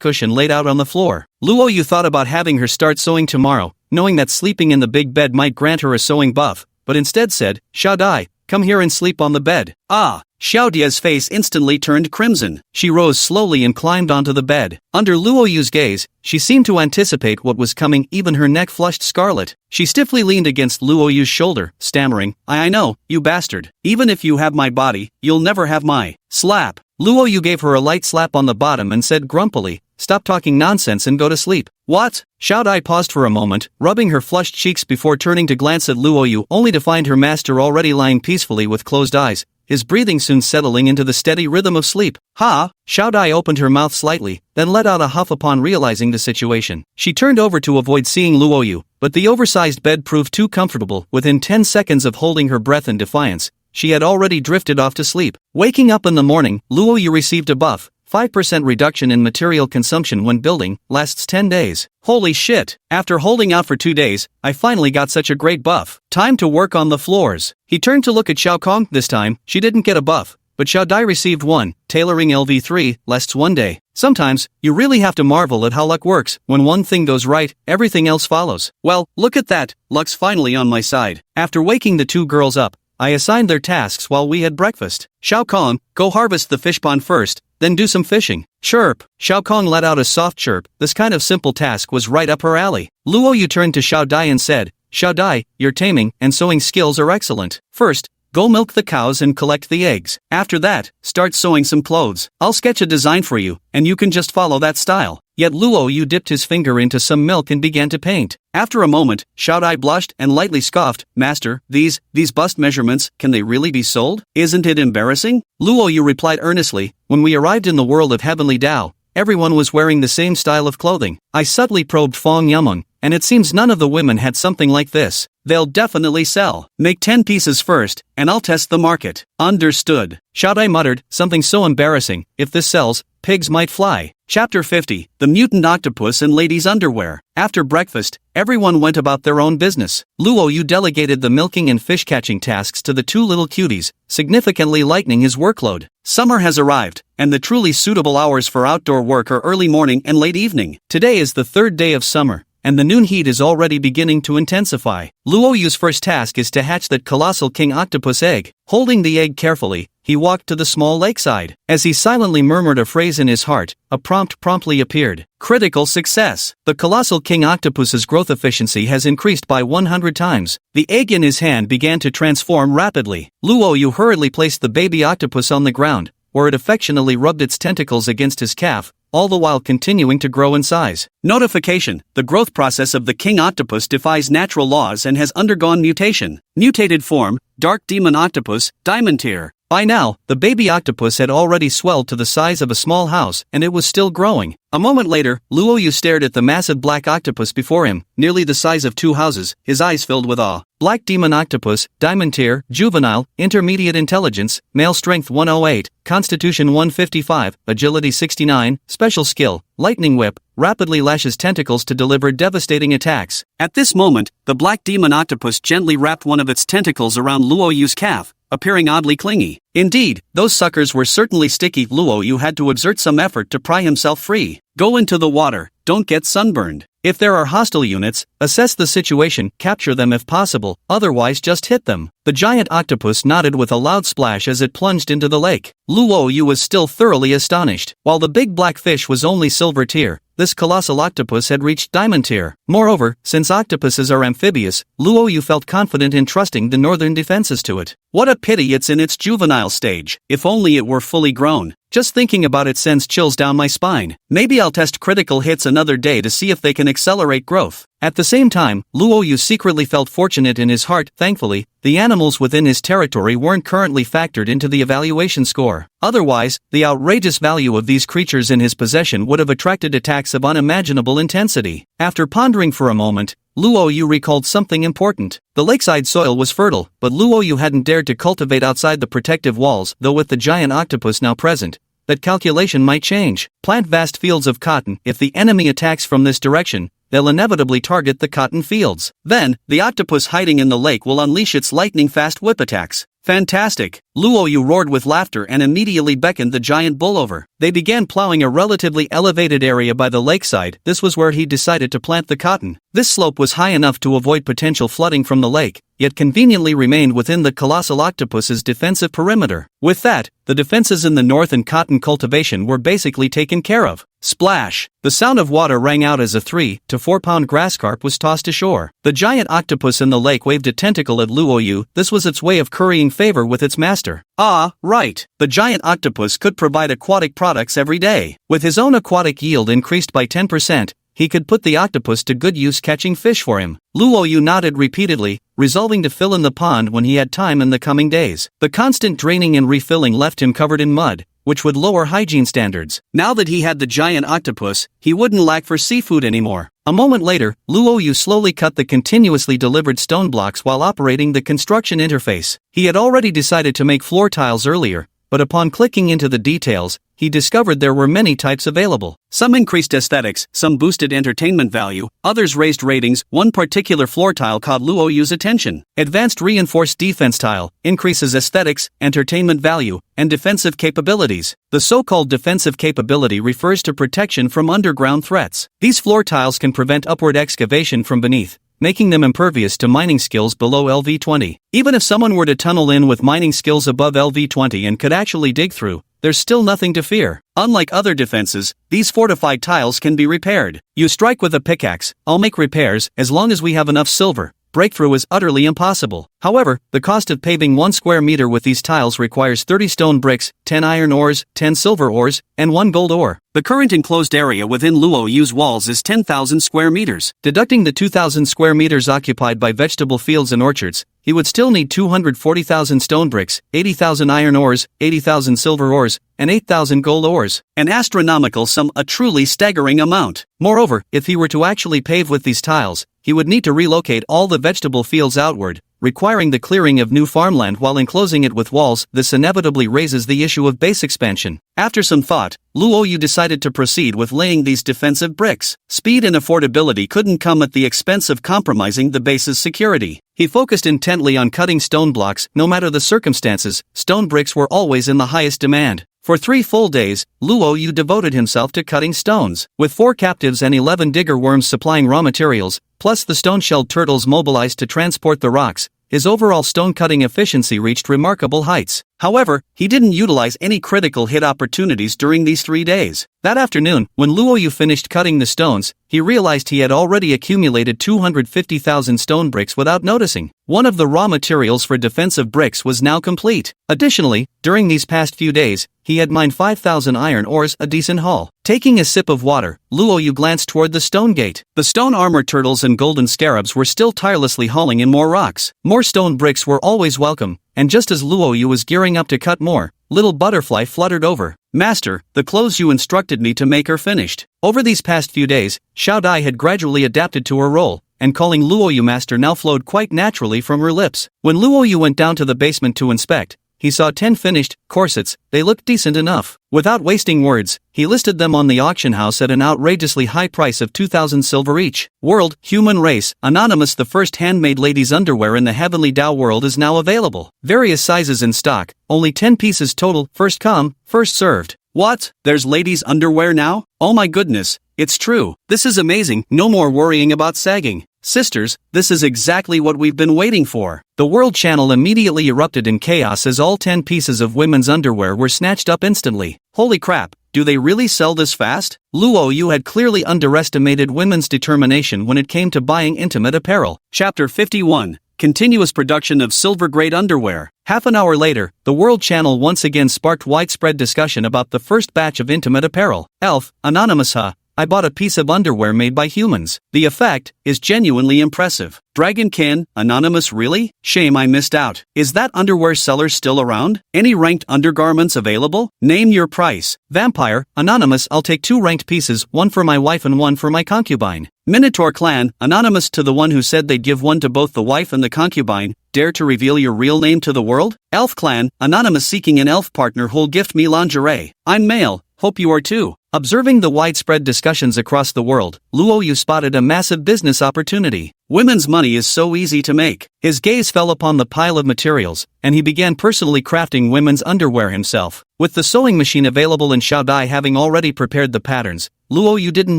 cushion laid out on the floor. Luo Yu thought about having her start sewing tomorrow, knowing that sleeping in the big bed might grant her a sewing buff, but instead said, Xiao Dai, come here and sleep on the bed. Ah! Xiao Dia's face instantly turned crimson. She rose slowly and climbed onto the bed. Under Luo Yu's gaze, she seemed to anticipate what was coming, even her neck flushed scarlet. She stiffly leaned against Luo Yu's shoulder, stammering, I know, you bastard. Even if you have my body, you'll never have my slap. Luo Yu gave her a light slap on the bottom and said grumpily, stop talking nonsense and go to sleep. What? Xiao Dai paused for a moment, rubbing her flushed cheeks before turning to glance at Luo Yu, only to find her master already lying peacefully with closed eyes, his breathing soon settling into the steady rhythm of sleep. Ha! Xiao Dai opened her mouth slightly, then let out a huff upon realizing the situation. She turned over to avoid seeing Luo Yu, but the oversized bed proved too comfortable. Within 10 seconds of holding her breath in defiance, she had already drifted off to sleep. Waking up in the morning, Luo Yu received a buff. 5% reduction in material consumption when building, lasts 10 days. Holy shit! After holding out for 2 days, I finally got such a great buff. Time to work on the floors. He turned to look at Xiao Kong. This time, she didn't get a buff, but Xiao Dai received one. Tailoring LV3, lasts 1 day. Sometimes, you really have to marvel at how luck works. When one thing goes right, everything else follows. Well, look at that, luck's finally on my side. After waking the two girls up, I assigned their tasks while we had breakfast. Shao Kong, go harvest the fish pond first, then do some fishing. Chirp. Shao Kong let out a soft chirp. This kind of simple task was right up her alley. Luo Yu turned to Xiao Dai and said, Xiao Dai, your taming and sewing skills are excellent. First, go milk the cows and collect the eggs. After that, start sewing some clothes. I'll sketch a design for you, and you can just follow that style. Yet Luo Yu dipped his finger into some milk and began to paint. After a moment, Xiao Dai blushed and lightly scoffed, Master, these bust measurements, can they really be sold? Isn't it embarrassing? Luo Yu replied earnestly, when we arrived in the world of Heavenly Tao, everyone was wearing the same style of clothing. I subtly probed Fong Yameng, and it seems none of the women had something like this. They'll definitely sell. Make 10 pieces first, and I'll test the market. Understood. Xiao Dai muttered, something so embarrassing, if this sells, pigs might fly. Chapter 50, The Mutant Octopus in Ladies' Underwear. After breakfast, everyone went about their own business. Luo Yu delegated the milking and fish-catching tasks to the two little cuties, significantly lightening his workload. Summer has arrived, and the truly suitable hours for outdoor work are early morning and late evening. Today is the third day of summer, and the noon heat is already beginning to intensify. Luo Yu's first task is to hatch that colossal king octopus egg. Holding the egg carefully, he walked to the small lakeside. As he silently murmured a phrase in his heart, a prompt promptly appeared. Critical success. The colossal king octopus's growth efficiency has increased by 100 times. The egg in his hand began to transform rapidly. Luo Yu hurriedly placed the baby octopus on the ground, where it affectionately rubbed its tentacles against his calf, all the while continuing to grow in size. Notification: the growth process of the king octopus defies natural laws and has undergone mutation. Mutated form, dark demon octopus, diamond tier. By now, the baby octopus had already swelled to the size of a small house, and it was still growing. A moment later, Luo Yu stared at the massive black octopus before him, nearly the size of 2 houses, his eyes filled with awe. Black demon octopus, diamond tier, juvenile, intermediate intelligence, male strength 108, constitution 155, agility 69, special skill, lightning whip, rapidly lashes tentacles to deliver devastating attacks. At this moment, the black demon octopus gently wrapped one of its tentacles around Luo Yu's calf, appearing oddly clingy. Indeed, those suckers were certainly sticky. Luo Yu had to exert some effort to pry himself free. Go into the water, don't get sunburned. If there are hostile units, assess the situation, capture them if possible, otherwise just hit them. The giant octopus nodded with a loud splash as it plunged into the lake. Luo Yu was still thoroughly astonished. While the big black fish was only silver tier, this colossal octopus had reached diamond tier. Moreover, since octopuses are amphibious, Luo Yu felt confident in trusting the northern defenses to it. What a pity it's in its juvenile stage. If only it were fully grown. Just thinking about it sends chills down my spine. Maybe I'll test critical hits another day to see if they can accelerate growth. At the same time, Luo Yu secretly felt fortunate in his heart. Thankfully, the animals within his territory weren't currently factored into the evaluation score. Otherwise, the outrageous value of these creatures in his possession would have attracted attacks of unimaginable intensity. After pondering for a moment, Luo Yu recalled something important. The lakeside soil was fertile, but Luo Yu hadn't dared to cultivate outside the protective walls, though with the giant octopus now present, that calculation might change. Plant vast fields of cotton. If the enemy attacks from this direction, they'll inevitably target the cotton fields. Then, the octopus hiding in the lake will unleash its lightning-fast whip attacks. Fantastic! Luo Yu roared with laughter and immediately beckoned the giant bull over. They began plowing a relatively elevated area by the lakeside. This was where he decided to plant the cotton. This slope was high enough to avoid potential flooding from the lake, yet conveniently remained within the colossal octopus's defensive perimeter. With that, the defenses in the north and cotton cultivation were basically taken care of. Splash! The sound of water rang out as a 3 to 4 pound grass carp was tossed ashore. The giant octopus in the lake waved a tentacle at Luo Yu. This was its way of currying favor with its master. Ah, right. The giant octopus could provide aquatic products every day. With his own aquatic yield increased by 10%, he could put the octopus to good use catching fish for him. Luo Yu nodded repeatedly, resolving to fill in the pond when he had time in the coming days. The constant draining and refilling left him covered in mud, which would lower hygiene standards. Now that he had the giant octopus, he wouldn't lack for seafood anymore. A moment later, Luo Yu slowly cut the continuously delivered stone blocks while operating the construction interface. He had already decided to make floor tiles earlier, but upon clicking into the details, he discovered there were many types available. Some increased aesthetics, some boosted entertainment value, others raised ratings. One particular floor tile caught Luo Yu's attention. Advanced Reinforced Defense Tile increases aesthetics, entertainment value, and defensive capabilities. The so-called defensive capability refers to protection from underground threats. These floor tiles can prevent upward excavation from beneath, making them impervious to mining skills below LV20. Even if someone were to tunnel in with mining skills above LV20 and could actually dig through, there's still nothing to fear. Unlike other defenses, these fortified tiles can be repaired. You strike with a pickaxe, I'll make repairs, as long as we have enough silver. Breakthrough is utterly impossible. However, the cost of paving 1 square meter with these tiles requires 30 stone bricks, 10 iron ores, 10 silver ores, and 1 gold ore. The current enclosed area within Luo Yu's walls is 10,000 square meters. Deducting the 2,000 square meters occupied by vegetable fields and orchards, he would still need 240,000 stone bricks, 80,000 iron ores, 80,000 silver ores, and 8,000 gold ores. An astronomical sum, a truly staggering amount. Moreover, if he were to actually pave with these tiles, he would need to relocate all the vegetable fields outward, requiring the clearing of new farmland while enclosing it with walls. This inevitably raises the issue of base expansion. After some thought, Luo Yu decided to proceed with laying these defensive bricks. Speed and affordability couldn't come at the expense of compromising the base's security. He focused intently on cutting stone blocks. No matter the circumstances, stone bricks were always in the highest demand. For 3 full days, Luo Yu devoted himself to cutting stones. With 4 captives and 11 digger worms supplying raw materials, plus the stone-shelled turtles mobilized to transport the rocks, his overall stone-cutting efficiency reached remarkable heights. However, he didn't utilize any critical hit opportunities during these 3 days. That afternoon, when Luo Yu finished cutting the stones, he realized he had already accumulated 250,000 stone bricks without noticing. One of the raw materials for defensive bricks was now complete. Additionally, during these past few days, he had mined 5,000 iron ores, a decent haul. Taking a sip of water, Luo Yu glanced toward the stone gate. The stone armor turtles and golden scarabs were still tirelessly hauling in more rocks. More stone bricks were always welcome, and just as Luo Yu was gearing up to cut more, little butterfly fluttered over. Master, the clothes you instructed me to make are finished. Over these past few days, Xiao Dai had gradually adapted to her role, and calling Luo Yu master now flowed quite naturally from her lips. When Luo Yu went down to the basement to inspect, he saw 10 finished corsets. They looked decent enough. Without wasting words, he listed them on the auction house at an outrageously high price of 2,000 silver each. World, human race, anonymous. The first handmade ladies' underwear in the Heavenly Tao world is now available. Various sizes in stock, only 10 pieces total, first come, first served. What? There's ladies' underwear now? Oh my goodness, it's true. This is amazing. No more worrying about sagging. Sisters, this is exactly what we've been waiting for. The World Channel immediately erupted in chaos as all 10 pieces of women's underwear were snatched up instantly. Holy crap, Do they really sell this fast? Luo Yu had clearly underestimated women's determination when it came to buying intimate apparel. Chapter 51. Continuous production of silver-grade underwear. Half an hour later, the World Channel once again sparked widespread discussion about the first batch of intimate apparel. Elf, Anonymous. I bought a piece of underwear made by humans. The effect is genuinely impressive. Dragonkin, Anonymous. Really? Shame I missed out. Is that underwear seller still around? Any ranked undergarments available? Name your price. Vampire, Anonymous. I'll take 2 ranked pieces, one for my wife and one for my concubine. Minotaur Clan, Anonymous. To the one who said they'd give one to both the wife and the concubine, dare to reveal your real name to the world? Elf Clan, Anonymous. Seeking an elf partner who'll gift me lingerie. I'm male, hope you are too. Observing the widespread discussions across the world, Luo Yu spotted a massive business opportunity. Women's money is so easy to make. His gaze fell upon the pile of materials, and he began personally crafting women's underwear himself. With the sewing machine available and Xiaodai having already prepared the patterns, Luo Yu didn't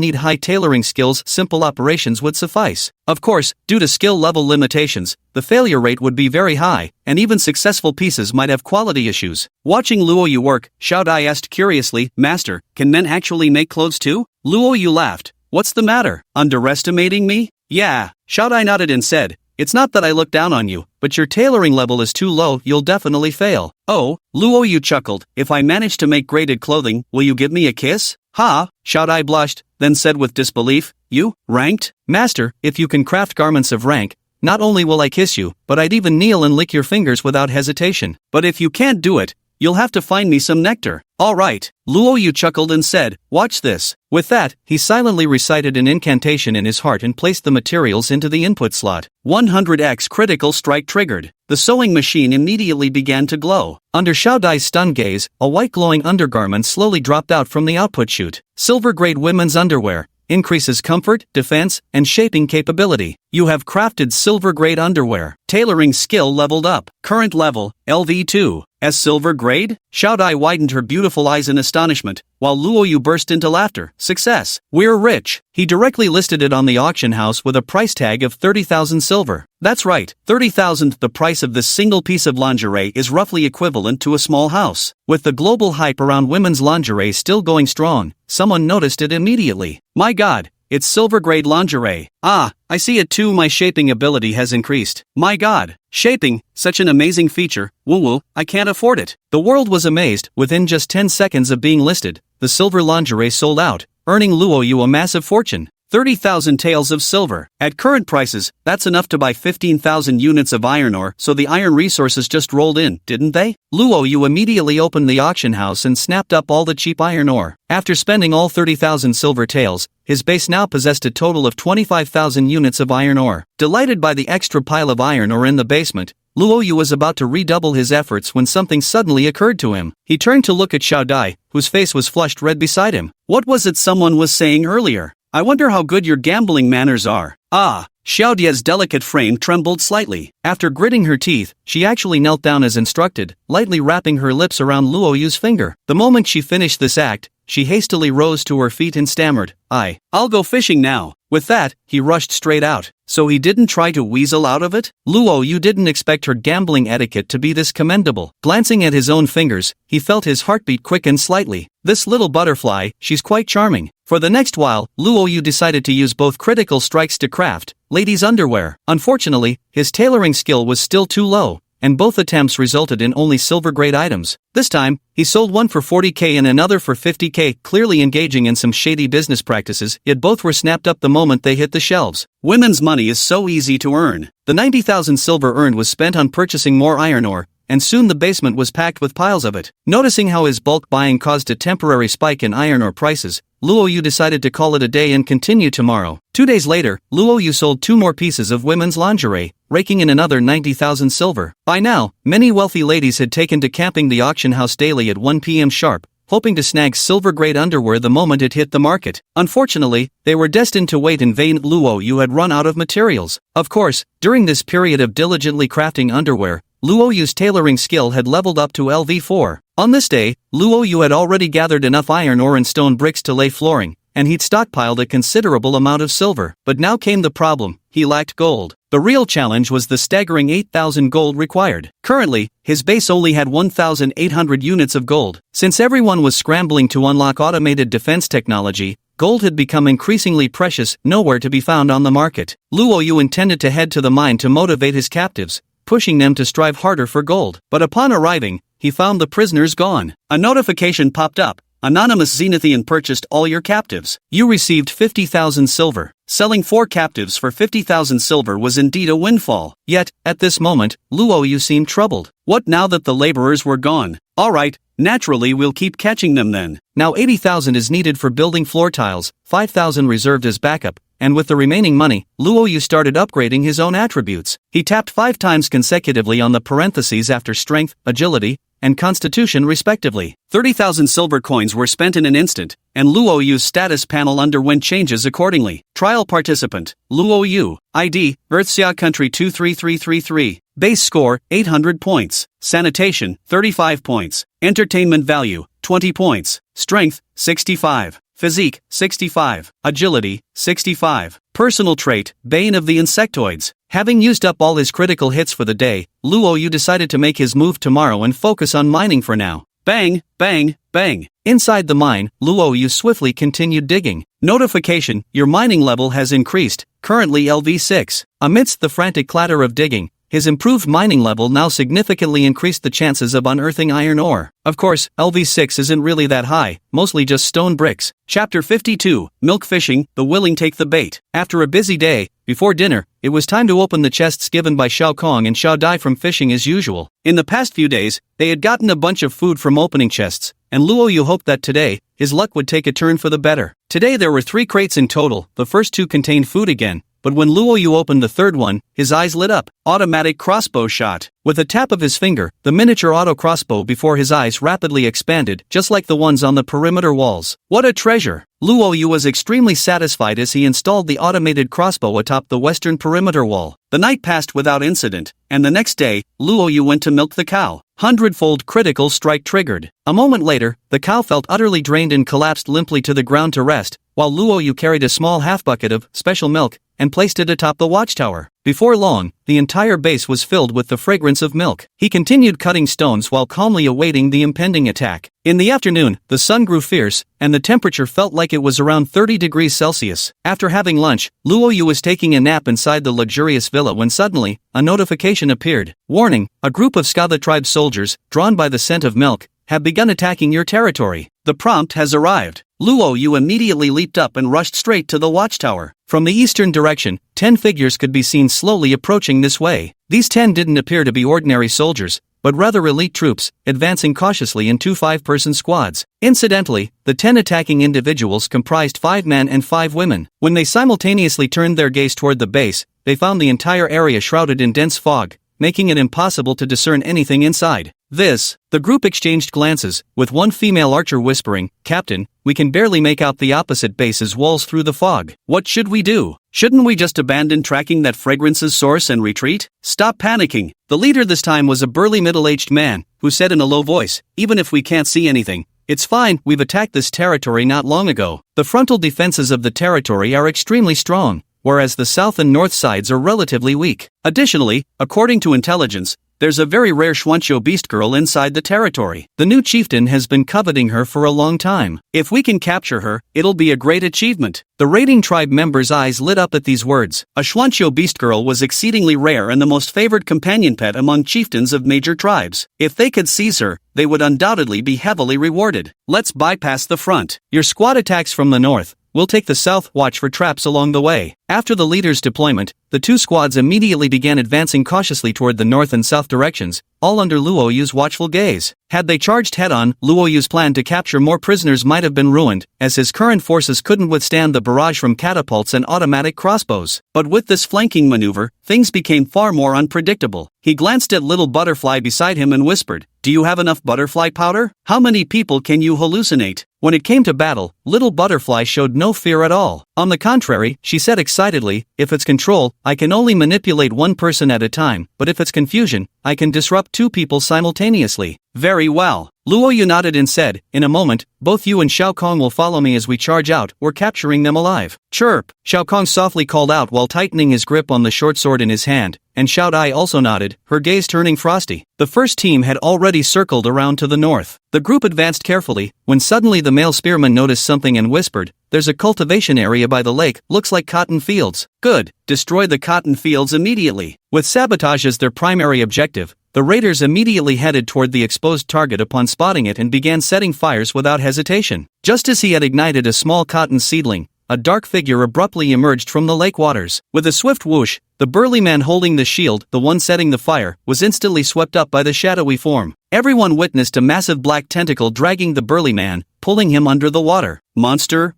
need high tailoring skills, simple operations would suffice. Of course, due to skill level limitations, the failure rate would be very high, and even successful pieces might have quality issues. Watching Luo Yu work, Xiaodai asked curiously, Master, can men actually make clothes too? Luo Yu laughed. What's the matter? Underestimating me? Yeah. Xiaodai nodded and said, it's not that I look down on you, but your tailoring level is too low, you'll definitely fail. Oh, Luo Yu chuckled, if I manage to make graded clothing, will you give me a kiss? Ha! Xiaodai blushed, then said with disbelief, you, ranked? Master, if you can craft garments of rank, not only will I kiss you, but I'd even kneel and lick your fingers without hesitation. But if you can't do it, you'll have to find me some nectar. Alright, Luo Yu chuckled and said, watch this. With that, he silently recited an incantation in his heart and placed the materials into the input slot. 100x critical strike triggered. The sewing machine immediately began to glow. Under Xiaodai's stunned gaze, a white glowing undergarment slowly dropped out from the output chute. Silver-grade women's underwear. Increases comfort, defense, and shaping capability. You have crafted silver-grade underwear. Tailoring skill leveled up. Current level, LV2. As silver grade? Xiaodai widened her beautiful eyes in astonishment, while Luo Yu burst into laughter. Success. We're rich. He directly listed it on the auction house with a price tag of 30,000 silver. That's right, 30,000. The price of this single piece of lingerie is roughly equivalent to a small house. With the global hype around women's lingerie still going strong, someone noticed it immediately. My god, it's silver-grade lingerie. Ah, I see it too. My shaping ability has increased. My god, shaping, such an amazing feature. Woo-woo, I can't afford it. The world was amazed. Within just 10 seconds of being listed, the silver lingerie sold out, earning Luo Yu a massive fortune. 30,000 taels of silver. At current prices, that's enough to buy 15,000 units of iron ore, so the iron resources just rolled in, didn't they? Luo Yu immediately opened the auction house and snapped up all the cheap iron ore. After spending all 30,000 silver taels, his base now possessed a total of 25,000 units of iron ore. Delighted by the extra pile of iron ore in the basement, Luo Yu was about to redouble his efforts when something suddenly occurred to him. He turned to look at Xiaodai, whose face was flushed red beside him. What was it someone was saying earlier? I wonder how good your gambling manners are. Ah, Xiaodia's delicate frame trembled slightly. After gritting her teeth, she actually knelt down as instructed, lightly wrapping her lips around Luo Yu's finger. The moment she finished this act, she hastily rose to her feet and stammered, I'll go fishing now. With that, he rushed straight out. So he didn't try to weasel out of it? Luo Yu didn't expect her gambling etiquette to be this commendable. Glancing at his own fingers, he felt his heartbeat quicken slightly. This little butterfly, she's quite charming. For the next while, Luo Yu decided to use both critical strikes to craft ladies' underwear. Unfortunately, his tailoring skill was still too low, and both attempts resulted in only silver-grade items. This time, he sold one for 40k and another for 50k, clearly engaging in some shady business practices, yet both were snapped up the moment they hit the shelves. Women's money is so easy to earn. The 90,000 silver earned was spent on purchasing more iron ore, and soon the basement was packed with piles of it. Noticing how his bulk buying caused a temporary spike in iron ore prices, Luo Yu decided to call it a day and continue tomorrow. 2 days later, Luo Yu sold 2 more pieces of women's lingerie, raking in another 90,000 silver. By now, many wealthy ladies had taken to camping the auction house daily at 1 p.m. sharp, hoping to snag silver-grade underwear the moment it hit the market. Unfortunately, they were destined to wait in vain. Luo Yu had run out of materials. Of course, during this period of diligently crafting underwear, Luo Yu's tailoring skill had leveled up to LV4. On this day, Luo Yu had already gathered enough iron ore and stone bricks to lay flooring, and he'd stockpiled a considerable amount of silver. But now came the problem, he lacked gold. The real challenge was the staggering 8,000 gold required. Currently, his base only had 1,800 units of gold. Since everyone was scrambling to unlock automated defense technology, gold had become increasingly precious, nowhere to be found on the market. Luo Yu intended to head to the mine to motivate his captives, pushing them to strive harder for gold. But upon arriving, he found the prisoners gone. A notification popped up. Anonymous Zenithian purchased all your captives. You received 50,000 silver. Selling 4 captives for 50,000 silver was indeed a windfall. Yet, at this moment, Luo Yu seemed troubled. What now that the laborers were gone? Alright, naturally we'll keep catching them then. Now 80,000 is needed for building floor tiles, 5,000 reserved as backup, and with the remaining money, Luo Yu started upgrading his own attributes. He tapped 5 times consecutively on the parentheses after strength, agility, and constitution respectively. 30,000 silver coins were spent in an instant, and Luo Yu's status panel underwent changes accordingly. Trial participant, Luo Yu, ID, Earthsia Country 23333. Base score, 800 points. Sanitation, 35 points. Entertainment value, 20 points. Strength, 65. Physique, 65. Agility, 65. Personal trait, Bane of the Insectoids. Having used up all his critical hits for the day, Luo Yu decided to make his move tomorrow and focus on mining for now. Bang, bang, bang. Inside the mine, Luo Yu swiftly continued digging. Notification, your mining level has increased, currently LV6. Amidst the frantic clatter of digging, his improved mining level now significantly increased the chances of unearthing iron ore. Of course, LV6 isn't really that high, mostly just stone bricks. Chapter 52, Milk Fishing, the Willing Take the Bait. After a busy day, before dinner, it was time to open the chests given by Xiao Kong and Xiao Dai from fishing as usual. In the past few days, they had gotten a bunch of food from opening chests, and Luo Yu hoped that today, his luck would take a turn for the better. Today there were 3 crates in total, the first 2 contained food again. But when Luo Yu opened the third one, his eyes lit up. Automatic crossbow shot. With a tap of his finger, the miniature auto crossbow before his eyes rapidly expanded, just like the ones on the perimeter walls. What a treasure! Luo Yu was extremely satisfied as he installed the automated crossbow atop the western perimeter wall. The night passed without incident, and the next day, Luo Yu went to milk the cow. 100-fold critical strike triggered. A moment later, the cow felt utterly drained and collapsed limply to the ground to rest, while Luo Yu carried a small half-bucket of special milk and placed it atop the watchtower. Before long, the entire base was filled with the fragrance of milk. He continued cutting stones while calmly awaiting the impending attack. In the afternoon, the sun grew fierce, and the temperature felt like it was around 30 degrees Celsius. After having lunch, Luo Yu was taking a nap inside the luxurious villa when suddenly, a notification appeared. Warning, a group of Skatha tribe soldiers, drawn by the scent of milk, have begun attacking your territory. The prompt has arrived. Luo Yu immediately leaped up and rushed straight to the watchtower. From the eastern direction, 10 figures could be seen slowly approaching this way. These 10 didn't appear to be ordinary soldiers, but rather elite troops, advancing cautiously in 2 5-person squads. Incidentally, the 10 attacking individuals comprised 5 men and 5 women. When they simultaneously turned their gaze toward the base, they found the entire area shrouded in dense fog, making it impossible to discern anything inside. The group exchanged glances, with one female archer whispering, "Captain, we can barely make out the opposite base's walls through the fog. What should we do? Shouldn't we just abandon tracking that fragrance's source and retreat?" "Stop panicking." The leader this time was a burly middle-aged man, who said in a low voice, "Even if we can't see anything, it's fine, we've attacked this territory not long ago. The frontal defenses of the territory are extremely strong, whereas the south and north sides are relatively weak. Additionally, according to intelligence, there's a very rare Xuanqiu beast girl inside the territory. The new chieftain has been coveting her for a long time. If we can capture her, it'll be a great achievement." The raiding tribe members' eyes lit up at these words. A Xuanqiu beast girl was exceedingly rare and the most favored companion pet among chieftains of major tribes. If they could seize her, they would undoubtedly be heavily rewarded. Let's bypass the front. Your squad attacks from the north. We'll take the south, watch for traps along the way. After the leader's deployment, the 2 squads immediately began advancing cautiously toward the north and south directions, all under Luo Yu's watchful gaze. Had they charged head-on, Luo Yu's plan to capture more prisoners might have been ruined, as his current forces couldn't withstand the barrage from catapults and automatic crossbows. But with this flanking maneuver, things became far more unpredictable. He glanced at Little Butterfly beside him and whispered, "Do you have enough butterfly powder? How many people can you hallucinate?" When it came to battle, Little Butterfly showed no fear at all. On the contrary, she said excitedly, "If it's control, I can only manipulate one person at a time, but if it's confusion, I can disrupt 2 people simultaneously." Very well. Luo Yu nodded and said, in a moment, both you and Xiao Kong will follow me as we charge out, we're capturing them alive. Chirp! Xiao Kong softly called out while tightening his grip on the short sword in his hand, and Xiao Dai also nodded, her gaze turning frosty. The first team had already circled around to the north. The group advanced carefully, when suddenly the male spearman noticed something and whispered, there's a cultivation area by the lake, looks like cotton fields. Good, destroy the cotton fields immediately. With sabotage as their primary objective, the raiders immediately headed toward the exposed target upon spotting it and began setting fires without hesitation. Just as he had ignited a small cotton seedling, a dark figure abruptly emerged from the lake waters. With a swift whoosh, the burly man holding the shield, the one setting the fire, was instantly swept up by the shadowy form. Everyone witnessed a massive black tentacle dragging the burly man, pulling him under the water. Monster?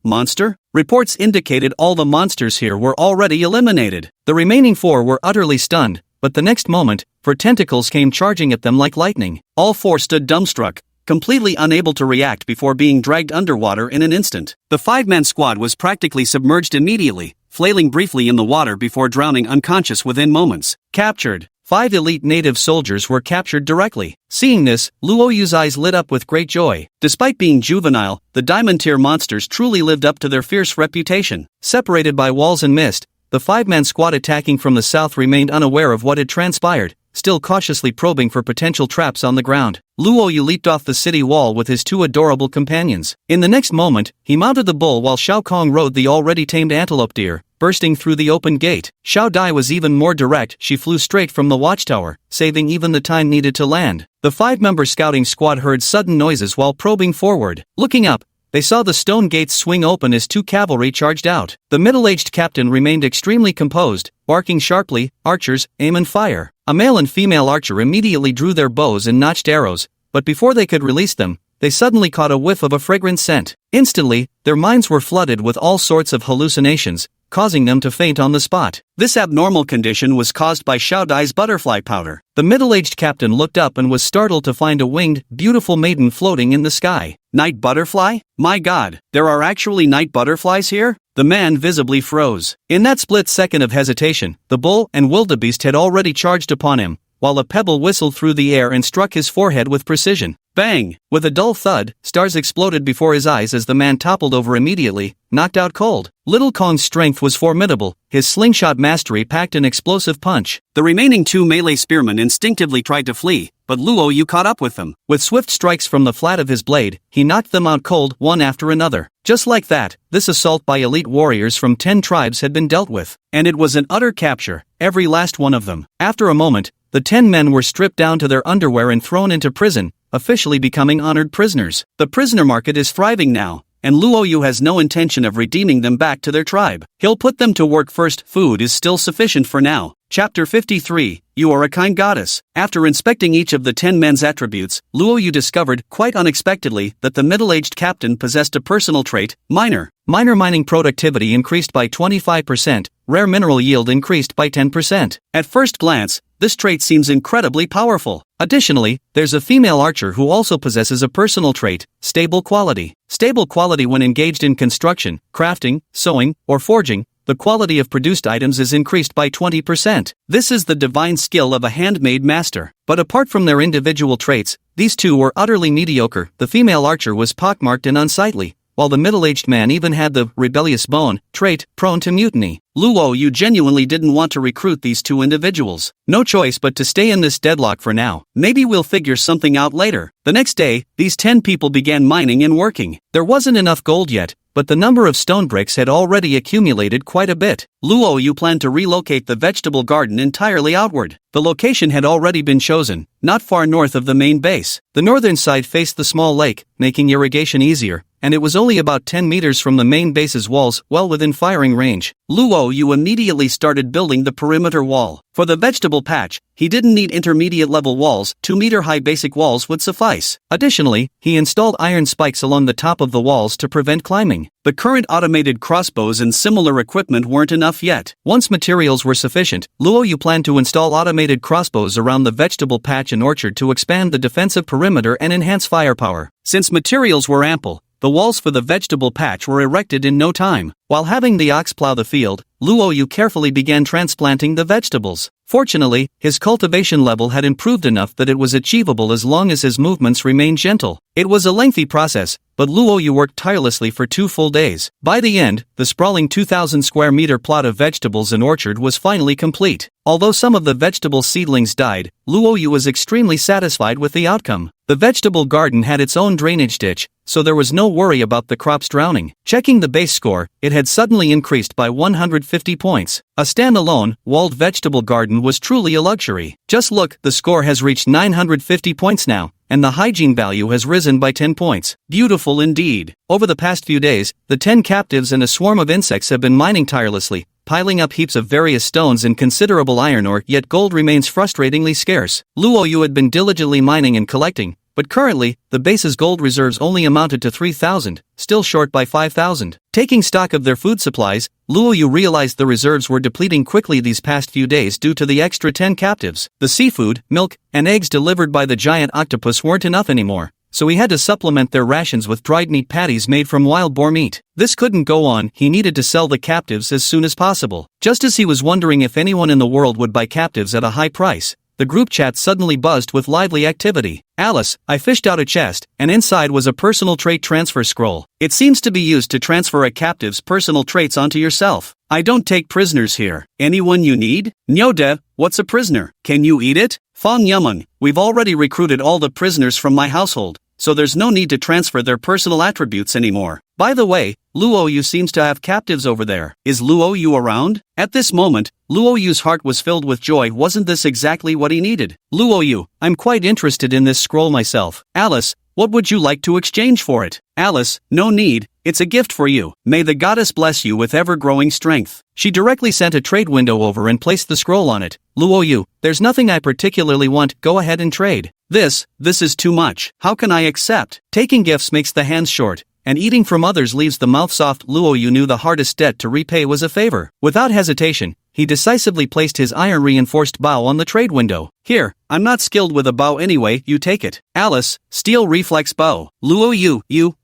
Reports indicated all the monsters here were already eliminated. The remaining 4 were utterly stunned, but the next moment, 4 tentacles came charging at them like lightning. All 4 stood dumbstruck, completely unable to react before being dragged underwater in an instant. The 5-man squad was practically submerged immediately, flailing briefly in the water before drowning unconscious within moments. Captured. 5 elite native soldiers were captured directly. Seeing this, Luo Yu's eyes lit up with great joy. Despite being juvenile, the diamond-tier monsters truly lived up to their fierce reputation. Separated by walls and mist, the 5-man squad attacking from the south remained unaware of what had transpired, still cautiously probing for potential traps on the ground. Luo Yu leaped off the city wall with his 2 adorable companions. In the next moment, he mounted the bull while Xiao Kong rode the already tamed antelope deer, bursting through the open gate. Xiao Dai was even more direct, she flew straight from the watchtower, saving even the time needed to land. The 5-member scouting squad heard sudden noises while probing forward. Looking up, they saw the stone gates swing open as 2 cavalry charged out. The middle-aged captain remained extremely composed, barking sharply, archers, aim and fire. A male and female archer immediately drew their bows and notched arrows, but before they could release them, they suddenly caught a whiff of a fragrant scent. Instantly, their minds were flooded with all sorts of hallucinations, causing them to faint on the spot. This abnormal condition was caused by Xiao Dai's butterfly powder. The middle-aged captain looked up and was startled to find a winged, beautiful maiden floating in the sky. Night butterfly? My god, there are actually night butterflies here? The man visibly froze. In that split second of hesitation, the bull and wildebeest had already charged upon him, while a pebble whistled through the air and struck his forehead with precision. Bang! With a dull thud, stars exploded before his eyes as the man toppled over immediately, knocked out cold. Little Kong's strength was formidable, his slingshot mastery packed an explosive punch. The remaining 2 melee spearmen instinctively tried to flee, but Luo Yu caught up with them. With swift strikes from the flat of his blade, he knocked them out cold, one after another. Just like that, this assault by elite warriors from 10 tribes had been dealt with. And it was an utter capture, every last one of them. After a moment, the 10 men were stripped down to their underwear and thrown into prison, officially becoming honored prisoners. The prisoner market is thriving now, and Luo Yu has no intention of redeeming them back to their tribe. He'll put them to work first. Food is still sufficient for now. Chapter 53, You Are a Kind Goddess. After inspecting each of the 10 men's attributes, Luo Yu discovered, quite unexpectedly, that the middle-aged captain possessed a personal trait, Miner. Miner mining productivity increased by 25%, rare mineral yield increased by 10%. At first glance, this trait seems incredibly powerful. Additionally, there's a female archer who also possesses a personal trait, Stable Quality. Stable quality when engaged in construction, crafting, sewing, or forging, the quality of produced items is increased by 20%. This is the divine skill of a handmade master. But apart from their individual traits, these 2 were utterly mediocre. The female archer was pockmarked and unsightly, while the middle-aged man even had the rebellious bone trait, prone to mutiny. Luo Yu genuinely didn't want to recruit these 2 individuals. No choice but to stay in this deadlock for now. Maybe we'll figure something out later. The next day, these 10 people began mining and working. There wasn't enough gold yet, but the number of stone bricks had already accumulated quite a bit. Luo Yu planned to relocate the vegetable garden entirely outward. The location had already been chosen, not far north of the main base. The northern side faced the small lake, making irrigation easier, and it was only about 10 meters from the main base's walls, well within firing range. Luo Yu immediately started building the perimeter wall. For the vegetable patch, he didn't need intermediate-level walls, 2-meter-high basic walls would suffice. Additionally, he installed iron spikes along the top of the walls to prevent climbing. The current automated crossbows and similar equipment weren't enough yet. Once materials were sufficient, Luo Yu planned to install automated crossbows around the vegetable patch and orchard to expand the defensive perimeter and enhance firepower. Since materials were ample, the walls for the vegetable patch were erected in no time. While having the ox plow the field, Luo Yu carefully began transplanting the vegetables. Fortunately, his cultivation level had improved enough that it was achievable as long as his movements remained gentle. It was a lengthy process, but Luo Yu worked tirelessly for 2 full days. By the end, the sprawling 2,000 square meter plot of vegetables and orchard was finally complete. Although some of the vegetable seedlings died, Luo Yu was extremely satisfied with the outcome. The vegetable garden had its own drainage ditch, so there was no worry about the crops drowning. Checking the base score, it had suddenly increased by 150 points. A standalone, walled vegetable garden was truly a luxury. Just look, the score has reached 950 points now, and the hygiene value has risen by 10 points. Beautiful indeed. Over the past few days, the 10 captives and a swarm of insects have been mining tirelessly, piling up heaps of various stones and considerable iron ore, yet gold remains frustratingly scarce. Luo Yu had been diligently mining and collecting, but currently, the base's gold reserves only amounted to 3,000, still short by 5,000. Taking stock of their food supplies, Luo Yu realized the reserves were depleting quickly these past few days due to the extra 10 captives. The seafood, milk, and eggs delivered by the giant octopus weren't enough anymore, so he had to supplement their rations with dried meat patties made from wild boar meat. This couldn't go on, he needed to sell the captives as soon as possible. Just as he was wondering if anyone in the world would buy captives at a high price, the group chat suddenly buzzed with lively activity. Alice, I fished out a chest, and inside was a personal trait transfer scroll. It seems to be used to transfer a captive's personal traits onto yourself. I don't take prisoners here. Anyone you need? Nyoda, what's a prisoner? Can you eat it? Fong Yumeng, we've already recruited all the prisoners from my household, so there's no need to transfer their personal attributes anymore. By the way, Luo Yu seems to have captives over there. Is Luo Yu around? At this moment, Luo Yu's heart was filled with joy. Wasn't this exactly what he needed? Luo Yu, I'm quite interested in this scroll myself. Alice, what would you like to exchange for it? Alice, no need, it's a gift for you. May the goddess bless you with ever-growing strength. She directly sent a trade window over and placed the scroll on it. Luo Yu, there's nothing I particularly want, go ahead and trade. This is too much. How can I accept? Taking gifts makes the hands short, and eating from others leaves the mouth soft. Luo Yu knew the hardest debt to repay was a favor. Without hesitation, he decisively placed his iron-reinforced bow on the trade window. Here, I'm not skilled with a bow anyway, you take it. Alice, steel reflex bow. Luo Yu,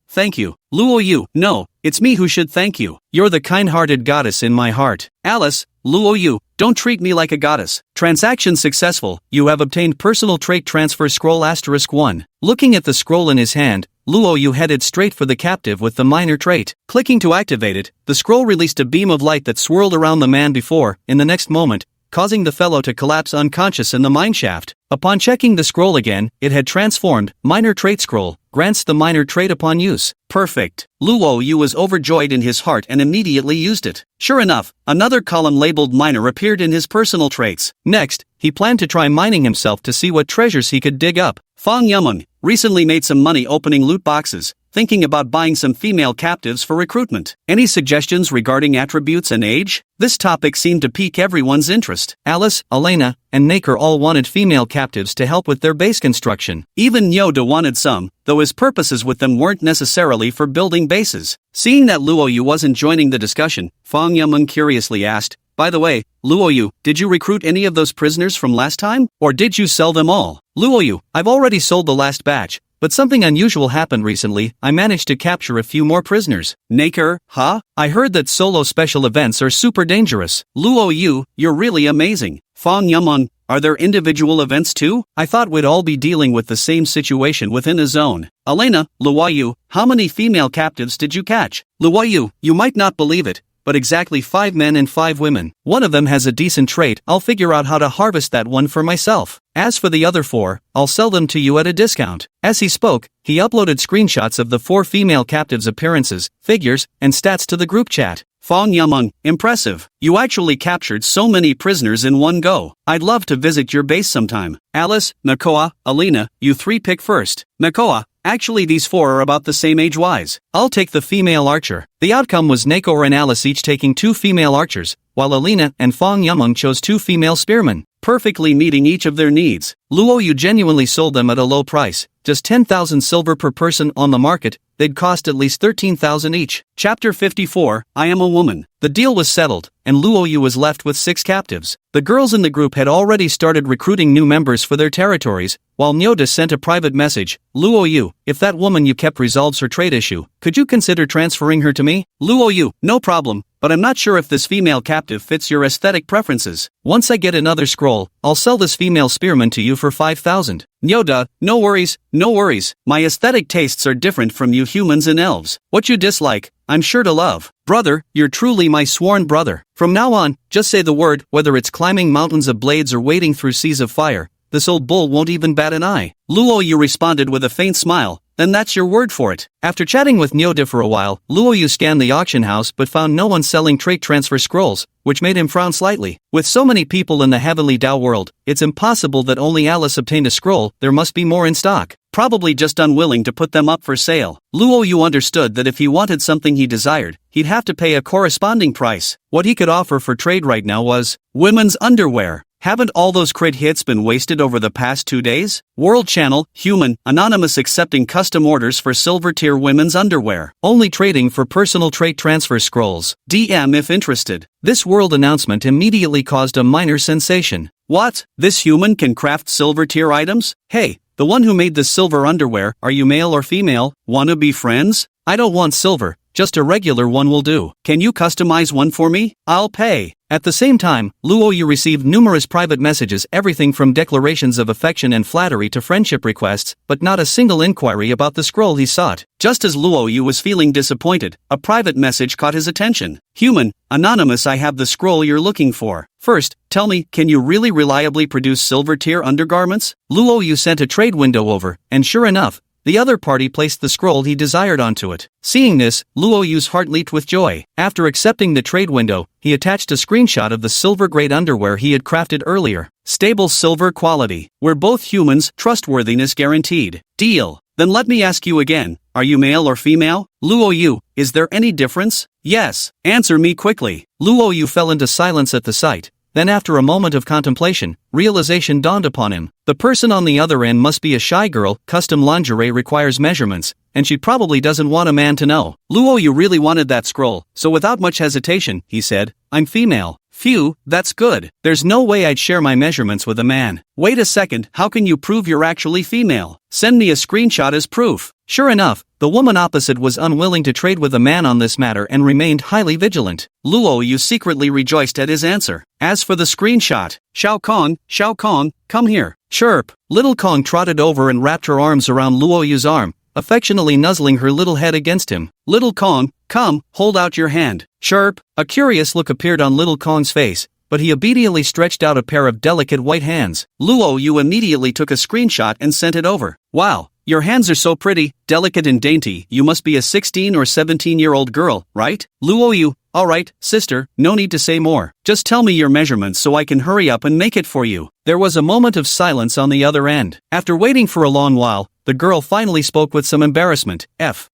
thank you. Luo Yu, no, it's me who should thank you. You're the kind-hearted goddess in my heart. Alice, Luo Yu, don't treat me like a goddess. Transaction successful, you have obtained personal trait transfer scroll *1. Looking at the scroll in his hand, Luo Yu headed straight for the captive with the minor trait. Clicking to activate it, the scroll released a beam of light that swirled around the man before, in the next moment, causing the fellow to collapse unconscious in the mineshaft. Upon checking the scroll again, it had transformed. Minor trait scroll grants the minor trait upon use. Perfect. Luo Yu was overjoyed in his heart and immediately used it. Sure enough, another column labeled minor appeared in his personal traits. Next, he planned to try mining himself to see what treasures he could dig up. Fong Yumeng recently made some money opening loot boxes, thinking about buying some female captives for recruitment. Any suggestions regarding attributes and age? This topic seemed to pique everyone's interest. Alice, Elena, and Naker all wanted female captives to help with their base construction. Even Nyoda wanted some, though his purposes with them weren't necessarily for building bases. Seeing that Luo Yu wasn't joining the discussion, Fong Yumeng curiously asked, by the way, Luo Yu, did you recruit any of those prisoners from last time? Or did you sell them all? Luo Yu, I've already sold the last batch, but something unusual happened recently. I managed to capture a few more prisoners. Naker, huh? I heard that solo special events are super dangerous. Luo Yu, you're really amazing. Fong Yumeng, are there individual events too? I thought we'd all be dealing with the same situation within a zone. Elena, Luo Yu, how many female captives did you catch? Luo Yu, you might not believe it, but exactly 5 men and 5 women. One of them has a decent trait. I'll figure out how to harvest that one for myself. As for the other 4, I'll sell them to you at a discount. As he spoke, he uploaded screenshots of the 4 female captives' appearances, figures, and stats to the group chat. Fong Yumeng, impressive. You actually captured so many prisoners in one go. I'd love to visit your base sometime. Alice, Nakoa, Alina, you 3 pick first. Nakoa, actually these 4 are about the same age-wise. I'll take the female archer. The outcome was Nakoa and Alice each taking 2 female archers, while Alina and Fong Yumeng chose 2 female spearmen, perfectly meeting each of their needs. Luo Yu genuinely sold them at a low price, just 10,000 silver per person on the market. They'd cost at least 13,000 each. Chapter 54, I Am a Woman. The deal was settled, and Luo Yu was left with 6 captives. The girls in the group had already started recruiting new members for their territories, while Nyoda sent a private message. Luo Yu, if that woman you kept resolves her trade issue, could you consider transferring her to me? Luo Yu, no problem, but I'm not sure if this female captive fits your aesthetic preferences. Once I get another scroll, I'll sell this female spearman to you for 5,000. Nyoda, no worries, no worries. My aesthetic tastes are different from you humans and elves. What you dislike, I'm sure to love. Brother, you're truly my sworn brother. From now on, just say the word, whether it's climbing mountains of blades or wading through seas of fire. This old bull won't even bat an eye. Luo Yu responded with a faint smile. Then that's your word for it. After chatting with Nyoda for a while, Luo Yu scanned the auction house but found no one selling trait transfer scrolls, which made him frown slightly. With so many people in the heavenly Dao world, it's impossible that only Alice obtained a scroll. There must be more in stock. Probably just unwilling to put them up for sale. Luo Yu understood that if he wanted something he desired, he'd have to pay a corresponding price. What he could offer for trade right now was women's underwear. Haven't all those crit hits been wasted over the past 2 days? World Channel, Human, Anonymous accepting custom orders for silver tier women's underwear. Only trading for personal trait transfer scrolls. DM if interested. This world announcement immediately caused a minor sensation. What? This human can craft silver tier items? Hey, the one who made the silver underwear, are you male or female? Wanna be friends? I don't want silver, just a regular one will do. Can you customize one for me? I'll pay. At the same time, Luo Yu received numerous private messages, everything from declarations of affection and flattery to friendship requests, but not a single inquiry about the scroll he sought. Just as Luo Yu was feeling disappointed, a private message caught his attention. Human, Anonymous, I have the scroll you're looking for. First, tell me, can you really reliably produce silver tier undergarments? Luo Yu sent a trade window over, and sure enough, the other party placed the scroll he desired onto it. Seeing this, Luo Yu's heart leaped with joy. After accepting the trade window, he attached a screenshot of the silver-grade underwear he had crafted earlier. Stable silver quality. We're both humans, trustworthiness guaranteed. Deal. Then let me ask you again, are you male or female? Luo Yu, is there any difference? Yes. Answer me quickly. Luo Yu fell into silence at the sight. Then after a moment of contemplation, realization dawned upon him. The person on the other end must be a shy girl. Custom lingerie requires measurements, and she probably doesn't want a man to know. Luo Yu really wanted that scroll, so without much hesitation, he said, I'm female. Phew, that's good. There's no way I'd share my measurements with a man. Wait a second, how can you prove you're actually female? Send me a screenshot as proof. Sure enough, the woman opposite was unwilling to trade with a man on this matter and remained highly vigilant. Luo Yu secretly rejoiced at his answer. As for the screenshot, Shao Kong, come here. Chirp. Little Kong trotted over and wrapped her arms around Luo Yu's arm, affectionately nuzzling her little head against him. Little Kong, come, hold out your hand. Chirp. A curious look appeared on Little Kong's face, but he obediently stretched out a pair of delicate white hands. Luo Yu immediately took a screenshot and sent it over. Wow, your hands are so pretty, delicate and dainty. You must be a 16 or 17-year-old girl, right? Luo Yu, alright, sister, no need to say more. Just tell me your measurements so I can hurry up and make it for you. There was a moment of silence on the other end. After waiting for a long while, the girl finally spoke with some embarrassment. F.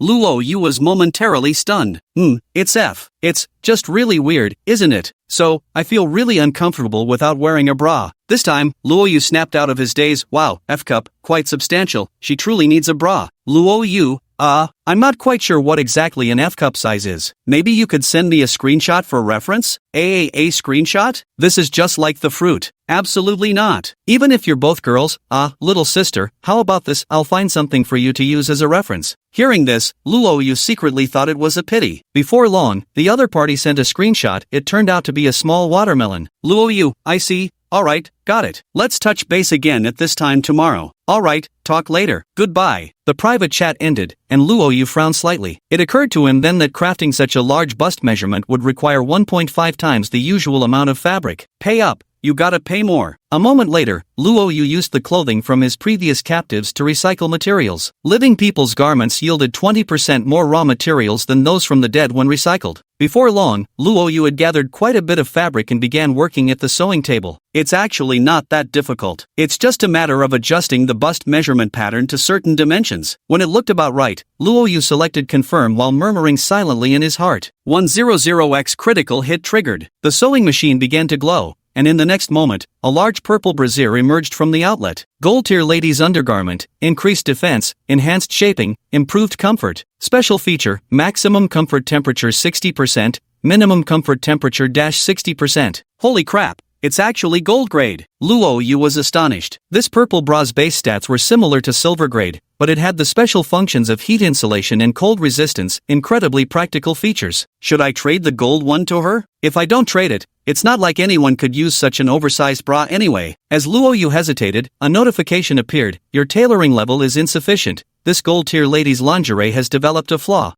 Luo Yu was momentarily stunned. It's F. It's just really weird, isn't it? So, I feel really uncomfortable without wearing a bra. This time, Luo Yu snapped out of his daze. Wow, F-cup, quite substantial. She truly needs a bra. Luo Yu, I'm not quite sure what exactly an F-cup size is. Maybe you could send me a screenshot for reference? A screenshot? This is just like the fruit. Absolutely not. Even if you're both girls, little sister, how about this? I'll find something for you to use as a reference. Hearing this, Luo Yu secretly thought it was a pity. Before long, the other party sent a screenshot. It turned out to be a small watermelon. Luo Yu, I see. Alright, got it. Let's touch base again at this time tomorrow. Alright, talk later. Goodbye. The private chat ended, and Luo Yu frowned slightly. It occurred to him then that crafting such a large bust measurement would require 1.5 times the usual amount of fabric. Pay up. You gotta pay more. A moment later, Luo Yu used the clothing from his previous captives to recycle materials. Living people's garments yielded 20% more raw materials than those from the dead when recycled. Before long, Luo Yu had gathered quite a bit of fabric and began working at the sewing table. It's actually not that difficult. It's just a matter of adjusting the bust measurement pattern to certain dimensions. When it looked about right, Luo Yu selected confirm while murmuring silently in his heart. 100x critical hit triggered. The sewing machine began to glow, and in the next moment, a large purple brassiere emerged from the outlet. Gold tier ladies undergarment, increased defense, enhanced shaping, improved comfort. Special feature, maximum comfort temperature 60%, minimum comfort temperature -60%. Holy crap! It's actually gold grade. Luo Yu was astonished. This purple bra's base stats were similar to silver grade, but it had the special functions of heat insulation and cold resistance, incredibly practical features. Should I trade the gold one to her? If I don't trade it, it's not like anyone could use such an oversized bra anyway. As Luo Yu hesitated, a notification appeared. Your tailoring level is insufficient. This gold tier lady's lingerie has developed a flaw.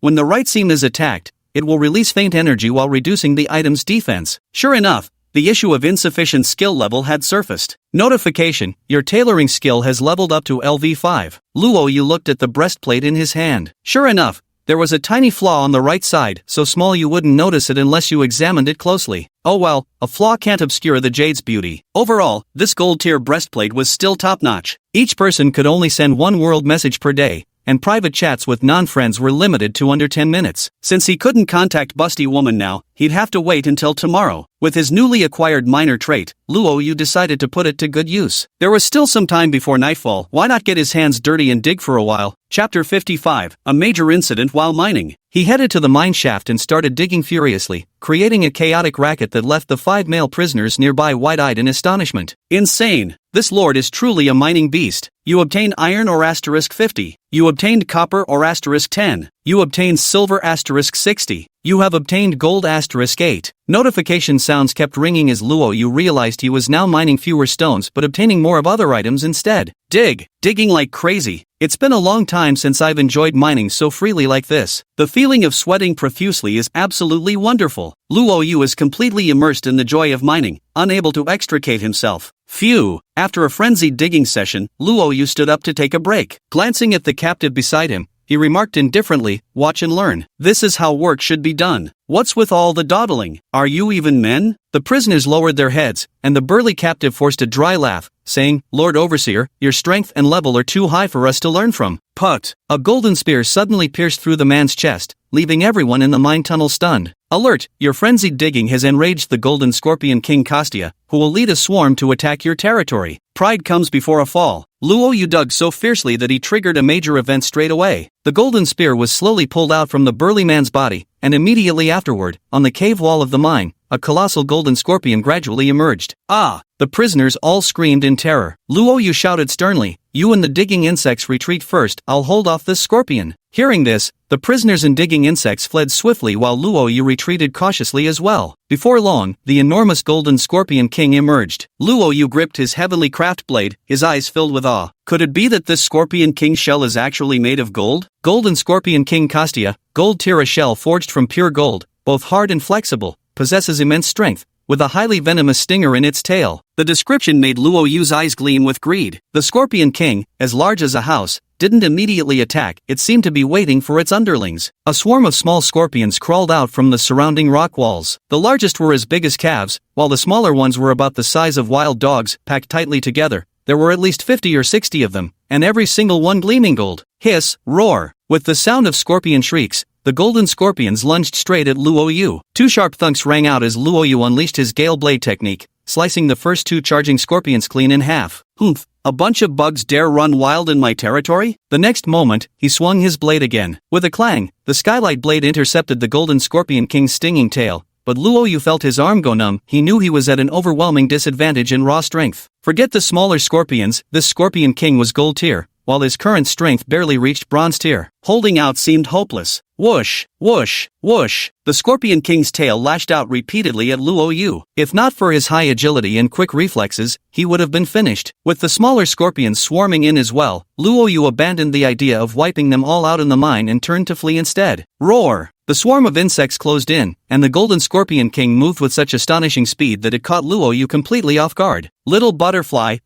When the right seam is attacked, it will release faint energy while reducing the item's defense. Sure enough, the issue of insufficient skill level had surfaced. Notification, your tailoring skill has leveled up to LV5. Luo Yu looked at the breastplate in his hand. Sure enough, there was a tiny flaw on the right side, so small you wouldn't notice it unless you examined it closely. Oh well, a flaw can't obscure the jade's beauty. Overall, this gold tier breastplate was still top-notch. Each person could only send one world message per day, and private chats with non-friends were limited to under 10 minutes. Since he couldn't contact Busty Woman now, he'd have to wait until tomorrow. With his newly acquired minor trait, Luo Yu decided to put it to good use. There was still some time before nightfall, why not get his hands dirty and dig for a while? Chapter 55, a major incident while mining. He headed to the mine shaft and started digging furiously, creating a chaotic racket that left the 5 male prisoners nearby wide-eyed in astonishment. Insane! This lord is truly a mining beast. You obtained iron or *50. You obtained copper or *10. You obtained silver *60. You have obtained gold *8. Notification sounds kept ringing as Luo Yu realized he was now mining fewer stones but obtaining more of other items instead. Digging like crazy. It's been a long time since I've enjoyed mining so freely like this. The feeling of sweating profusely is absolutely wonderful. Luo Yu is completely immersed in the joy of mining, unable to extricate himself. Phew! After a frenzied digging session, Luo Yu stood up to take a break. Glancing at the captive beside him, he remarked indifferently, "Watch and learn. This is how work should be done. What's with all the dawdling? Are you even men?" The prisoners lowered their heads, and the burly captive forced a dry laugh, saying, "Lord Overseer, your strength and level are too high for us to learn from." Put! A golden spear suddenly pierced through the man's chest, leaving everyone in the mine tunnel stunned. Alert! Your frenzied digging has enraged the Golden Scorpion King Kastia, who will lead a swarm to attack your territory. Pride comes before a fall. Luo Yu dug so fiercely that he triggered a major event straight away. The golden spear was slowly pulled out from the burly man's body, and immediately afterward, on the cave wall of the mine, a colossal golden scorpion gradually emerged. Ah! The prisoners all screamed in terror. Luo Yu shouted sternly, "You and the digging insects retreat first, I'll hold off this scorpion." Hearing this, the prisoners and digging insects fled swiftly while Luo Yu retreated cautiously as well. Before long, the enormous golden scorpion king emerged. Luo Yu gripped his heavenly craft blade, his eyes filled with awe. Could it be that this scorpion king shell is actually made of gold? Golden Scorpion King Kastia, gold tier shell forged from pure gold, both hard and flexible, possesses immense strength, with a highly venomous stinger in its tail. The description made Luo Yu's eyes gleam with greed. The Scorpion King, as large as a house, didn't immediately attack, it seemed to be waiting for its underlings. A swarm of small scorpions crawled out from the surrounding rock walls. The largest were as big as calves, while the smaller ones were about the size of wild dogs, packed tightly together. There were at least 50 or 60 of them, and every single one gleaming gold. Hiss, roar. With the sound of scorpion shrieks, the golden scorpions lunged straight at Luo Yu. 2 sharp thunks rang out as Luo Yu unleashed his gale blade technique, slicing the first 2 charging scorpions clean in half. Humph! A bunch of bugs dare run wild in my territory? The next moment, he swung his blade again. With a clang, the skylight blade intercepted the golden scorpion king's stinging tail, but Luo Yu felt his arm go numb. He knew he was at an overwhelming disadvantage in raw strength. Forget the smaller scorpions, this scorpion king was gold tier, while his current strength barely reached bronze tier. Holding out seemed hopeless. Whoosh, whoosh, whoosh. The Scorpion King's tail lashed out repeatedly at Luo Yu. If not for his high agility and quick reflexes, he would have been finished. With the smaller scorpions swarming in as well, Luo Yu abandoned the idea of wiping them all out in the mine and turned to flee instead. Roar! The swarm of insects closed in, and the Golden Scorpion King moved with such astonishing speed that it caught Luo Yu completely off guard. Little butterfly,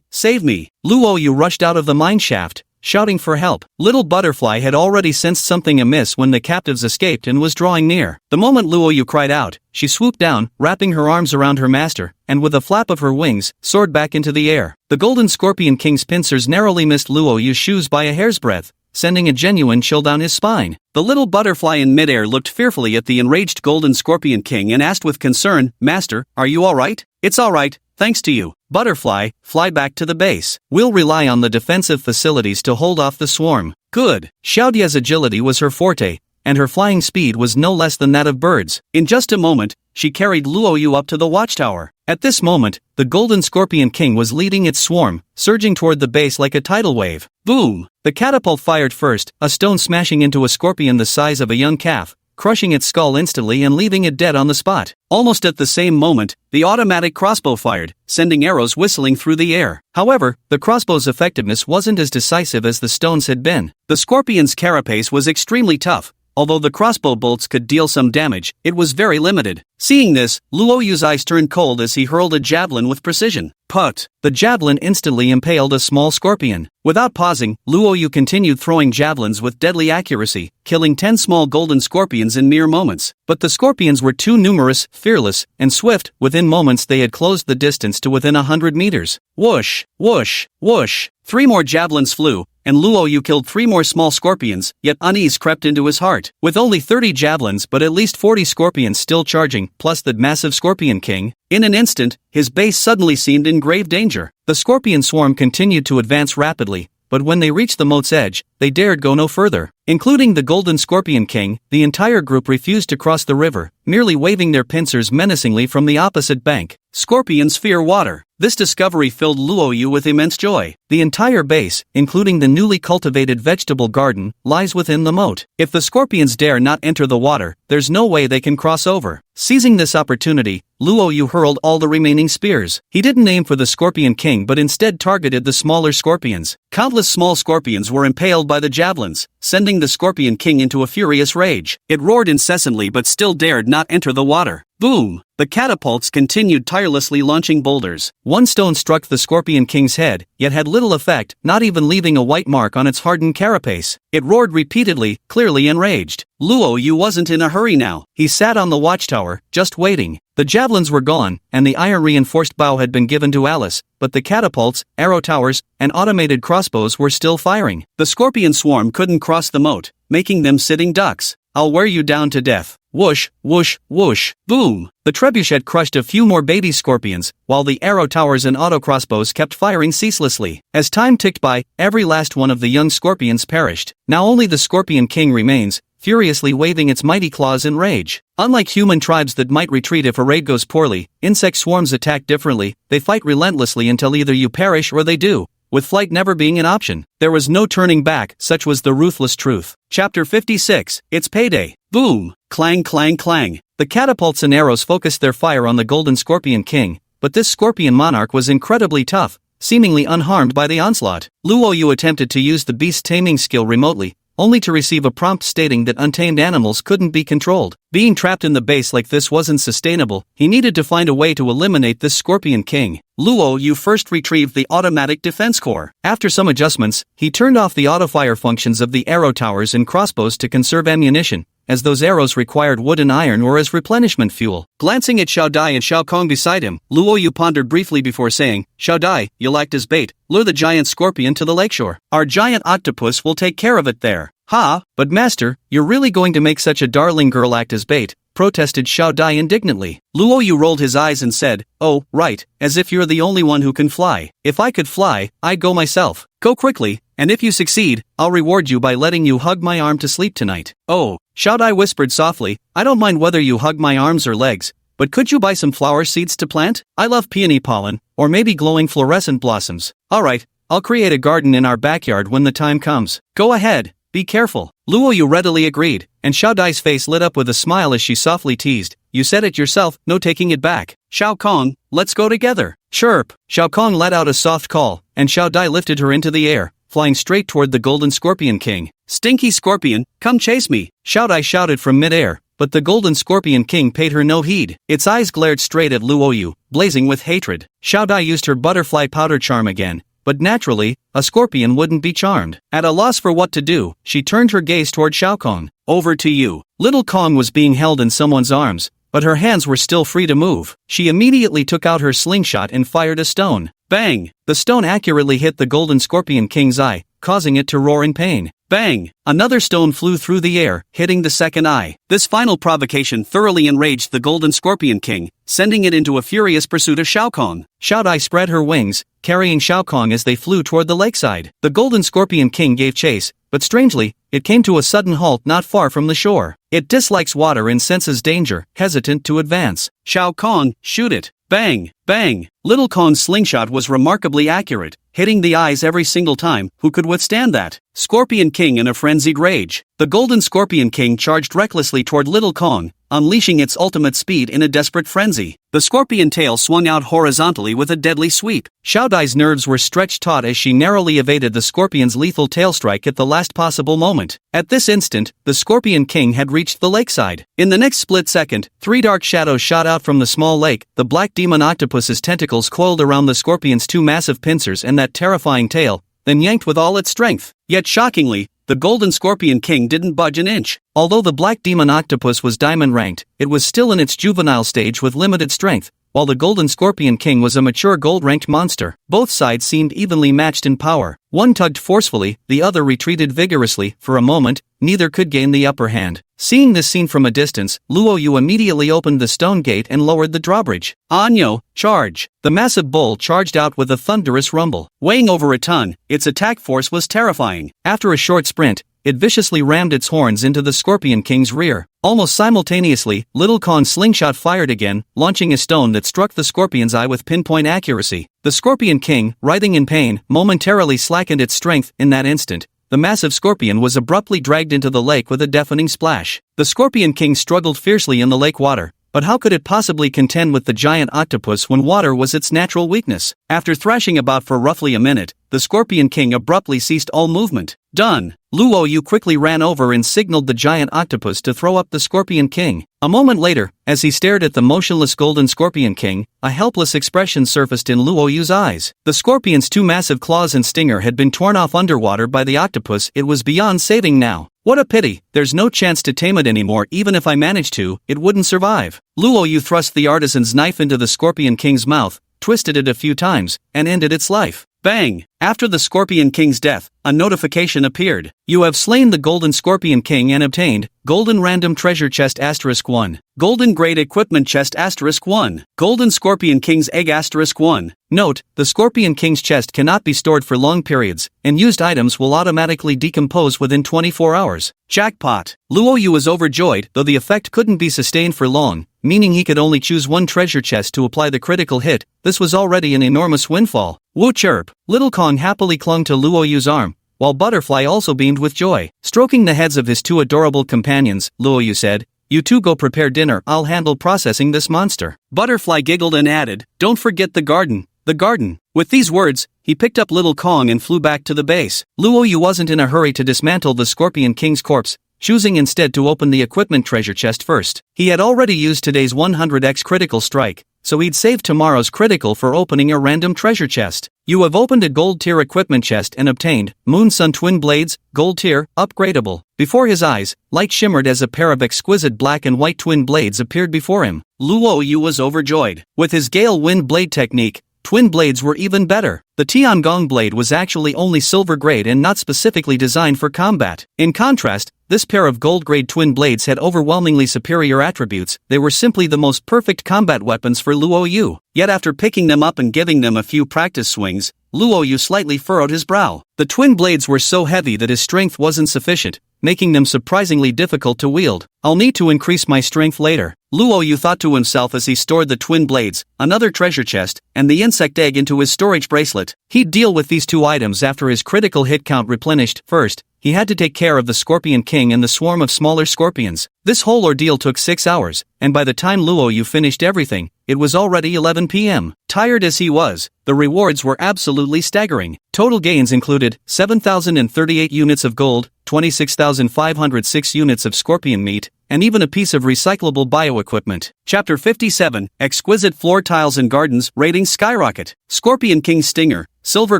save me! Luo Yu rushed out of the mine shaft, shouting for help. Little Butterfly had already sensed something amiss when the captives escaped and was drawing near. The moment Luo Yu cried out, she swooped down, wrapping her arms around her master, and with a flap of her wings, soared back into the air. The Golden Scorpion King's pincers narrowly missed Luo Yu's shoes by a hair's breadth, sending a genuine chill down his spine. The little butterfly in midair looked fearfully at the enraged Golden Scorpion King and asked with concern, "Master, are you alright?" "It's alright, thanks to you. Butterfly, fly back to the base. We'll rely on the defensive facilities to hold off the swarm." "Good." Xiaodia's agility was her forte, and her flying speed was no less than that of birds. In just a moment, she carried Luo Yu up to the watchtower. At this moment, the Golden Scorpion King was leading its swarm, surging toward the base like a tidal wave. Boom! The catapult fired first, a stone smashing into a scorpion the size of a young calf, crushing its skull instantly and leaving it dead on the spot. Almost at the same moment, the automatic crossbow fired, sending arrows whistling through the air. However, the crossbow's effectiveness wasn't as decisive as the stones had been. The scorpion's carapace was extremely tough. Although the crossbow bolts could deal some damage, it was very limited. Seeing this, Luo Yu's eyes turned cold as he hurled a javelin with precision. Put! The javelin instantly impaled a small scorpion. Without pausing, Luo Yu continued throwing javelins with deadly accuracy, killing 10 small golden scorpions in mere moments. But the scorpions were too numerous, fearless, and swift. Within moments they had closed the distance to within 100 meters. Whoosh! Whoosh! Whoosh! 3 more javelins flew, and Luo Yu killed 3 more small scorpions, yet unease crept into his heart. With only 30 javelins but at least 40 scorpions still charging, plus the massive Scorpion King, in an instant, his base suddenly seemed in grave danger. The scorpion swarm continued to advance rapidly, but when they reached the moat's edge, they dared go no further. Including the Golden Scorpion King, the entire group refused to cross the river, merely waving their pincers menacingly from the opposite bank. Scorpions fear water. This discovery filled Luo Yu with immense joy. The entire base, including the newly cultivated vegetable garden, lies within the moat. If the scorpions dare not enter the water, there's no way they can cross over. Seizing this opportunity, Luo Yu hurled all the remaining spears. He didn't aim for the Scorpion King but instead targeted the smaller scorpions. Countless small scorpions were impaled by the javelins, sending the Scorpion King into a furious rage. It roared incessantly but still dared not enter the water. Boom! The catapults continued tirelessly launching boulders. One stone struck the Scorpion King's head, yet had little effect, not even leaving a white mark on its hardened carapace. It roared repeatedly, clearly enraged. Luo Yu wasn't in a hurry now. He sat on the watchtower, just waiting. The javelins were gone, and the iron-reinforced bow had been given to Alice, but the catapults, arrow towers, and automated crossbows were still firing. The scorpion swarm couldn't cross the moat, making them sitting ducks. "I'll wear you down to death." Whoosh, whoosh, whoosh, boom! The trebuchet crushed a few more baby scorpions, while the arrow towers and auto crossbows kept firing ceaselessly. As time ticked by, every last one of the young scorpions perished. Now only the Scorpion King remains, furiously waving its mighty claws in rage. Unlike human tribes that might retreat if a raid goes poorly, insect swarms attack differently. They fight relentlessly until either you perish or they do, with flight never being an option. There was no turning back, such was the ruthless truth. Chapter 56, It's Payday. Boom! Clang clang clang. The catapults and arrows focused their fire on the Golden Scorpion King, but this scorpion monarch was incredibly tough, seemingly unharmed by the onslaught. Luo Yu attempted to use the beast's taming skill remotely, only to receive a prompt stating that untamed animals couldn't be controlled. Being trapped in the base like this wasn't sustainable. He needed to find a way to eliminate this Scorpion King. Luo Yu first retrieved the automatic defense core. After some adjustments, he turned off the autofire functions of the arrow towers and crossbows to conserve ammunition, as those arrows required wood and iron or as replenishment fuel. Glancing at Xiao Dai and Xiao Kong beside him, Luo Yu pondered briefly before saying, "Xiao Dai, you'll act as bait. Lure the giant scorpion to the lakeshore. Our giant octopus will take care of it there." "Ha, but master, you're really going to make such a darling girl act as bait?" protested Xiao Dai indignantly. Luo Yu rolled his eyes and said, "Oh, right, as if you're the only one who can fly. If I could fly, I'd go myself. Go quickly, and if you succeed, I'll reward you by letting you hug my arm to sleep tonight." "Oh," Xiao Dai whispered softly, "I don't mind whether you hug my arms or legs, but could you buy some flower seeds to plant? I love peony pollen, or maybe glowing fluorescent blossoms. Alright, I'll create a garden in our backyard when the time comes. Go ahead. Be careful." Luo Yu readily agreed, and Xiao Dai's face lit up with a smile as she softly teased, "You said it yourself, no taking it back. Xiao Kong, let's go together." Chirp! Xiao Kong let out a soft call, and Xiao Dai lifted her into the air, flying straight toward the Golden Scorpion King. "Stinky scorpion, come chase me!" Xiao Dai shouted from midair, but the Golden Scorpion King paid her no heed. Its eyes glared straight at Luo Yu, blazing with hatred. Xiao Dai used her butterfly powder charm again, but naturally, a scorpion wouldn't be charmed. At a loss for what to do, she turned her gaze toward Xiao Kong. "Over to you." Little Kong was being held in someone's arms, but her hands were still free to move. She immediately took out her slingshot and fired a stone. Bang! The stone accurately hit the Golden Scorpion King's eye, causing it to roar in pain. Bang! Another stone flew through the air, hitting the second eye. This final provocation thoroughly enraged the Golden Scorpion King, sending it into a furious pursuit of Shao Kong. Shao Dai spread her wings, carrying Shao Kong as they flew toward the lakeside. The Golden Scorpion King gave chase, but strangely, it came to a sudden halt not far from the shore. It dislikes water and senses danger, hesitant to advance. Shao Kong, shoot it! Bang! Bang! Little Kong's slingshot was remarkably accurate, hitting the eyes every single time. Who could withstand that? Scorpion King in a frenzied rage. The Golden Scorpion King charged recklessly toward Little Kong, unleashing its ultimate speed in a desperate frenzy. The scorpion tail swung out horizontally with a deadly sweep. Shao Dai's nerves were stretched taut as she narrowly evaded the scorpion's lethal tail strike at the last possible moment. At this instant, the Scorpion King had reached the lakeside. In the next split second, 3 dark shadows shot out from the small lake. The black demon octopus's tentacles coiled around the scorpion's 2 massive pincers and that terrifying tail, then yanked with all its strength. Yet shockingly, the Golden Scorpion King didn't budge an inch. Although the black demon octopus was diamond ranked, it was still in its juvenile stage with limited strength, while the Golden Scorpion King was a mature gold-ranked monster. Both sides seemed evenly matched in power. One tugged forcefully, the other retreated vigorously. For a moment, neither could gain the upper hand. Seeing this scene from a distance, Luo Yu immediately opened the stone gate and lowered the drawbridge. Anyo, charge! The massive bull charged out with a thunderous rumble. Weighing over a ton, its attack force was terrifying. After a short sprint, it viciously rammed its horns into the Scorpion King's rear. Almost simultaneously, Little Kong's slingshot fired again, launching a stone that struck the scorpion's eye with pinpoint accuracy. The Scorpion King, writhing in pain, momentarily slackened its strength. In that instant, the massive scorpion was abruptly dragged into the lake with a deafening splash. The Scorpion King struggled fiercely in the lake water, but how could it possibly contend with the giant octopus when water was its natural weakness? After thrashing about for roughly a minute, the Scorpion King abruptly ceased all movement. Done! Luo Yu quickly ran over and signaled the giant octopus to throw up the Scorpion King. A moment later, as he stared at the motionless Golden Scorpion King, a helpless expression surfaced in Luo Yu's eyes. The scorpion's 2 massive claws and stinger had been torn off underwater by the octopus. It was beyond saving now. What a pity, there's no chance to tame it anymore. Even if I managed to, it wouldn't survive. Luo Yu thrust the artisan's knife into the Scorpion King's mouth, twisted it a few times, and ended its life. Bang! After the Scorpion King's death, a notification appeared. You have slain the Golden Scorpion King and obtained Golden Random Treasure Chest *1. Golden Grade Equipment Chest *1. Golden Scorpion King's Egg *1. Note, the Scorpion King's chest cannot be stored for long periods, and used items will automatically decompose within 24 hours. Jackpot! Luo Yu was overjoyed, though the effect couldn't be sustained for long, meaning he could only choose one treasure chest to apply the critical hit. This was already an enormous windfall. Woo chirp! Little Kong happily clung to Luo Yu's arm, while Butterfly also beamed with joy. Stroking the heads of his 2 adorable companions, Luo Yu said, "You 2 go prepare dinner, I'll handle processing this monster." Butterfly giggled and added, "Don't forget the garden, the garden." With these words, he picked up Little Kong and flew back to the base. Luo Yu wasn't in a hurry to dismantle the Scorpion King's corpse, choosing instead to open the equipment treasure chest first. He had already used today's 100x critical strike, so he'd save tomorrow's critical for opening a random treasure chest. You have opened a gold tier equipment chest and obtained Moon Sun Twin Blades, gold tier, upgradable. Before his eyes, light shimmered as a pair of exquisite black and white twin blades appeared before him. Luo Yu was overjoyed. With his Gale Wind blade technique, twin blades were even better. The Tiangong blade was actually only silver grade and not specifically designed for combat. In contrast, this pair of gold-grade twin blades had overwhelmingly superior attributes. They were simply the most perfect combat weapons for Luo Yu. Yet after picking them up and giving them a few practice swings, Luo Yu slightly furrowed his brow. The twin blades were so heavy that his strength wasn't sufficient, making them surprisingly difficult to wield. I'll need to increase my strength later, Luo Yu thought to himself as he stored the twin blades, another treasure chest, and the insect egg into his storage bracelet. He'd deal with these 2 items after his critical hit count replenished. First, he had to take care of the Scorpion King and the swarm of smaller scorpions. This whole ordeal took 6 hours, and by the time Luo Yu finished everything, it was already 11 p.m. Tired as he was, the rewards were absolutely staggering. Total gains included 7,038 units of gold, 26,506 units of scorpion meat, and even a piece of recyclable bioequipment. Chapter 57, Exquisite Floor Tiles and Gardens, Ratings Skyrocket. Scorpion King's Stinger, silver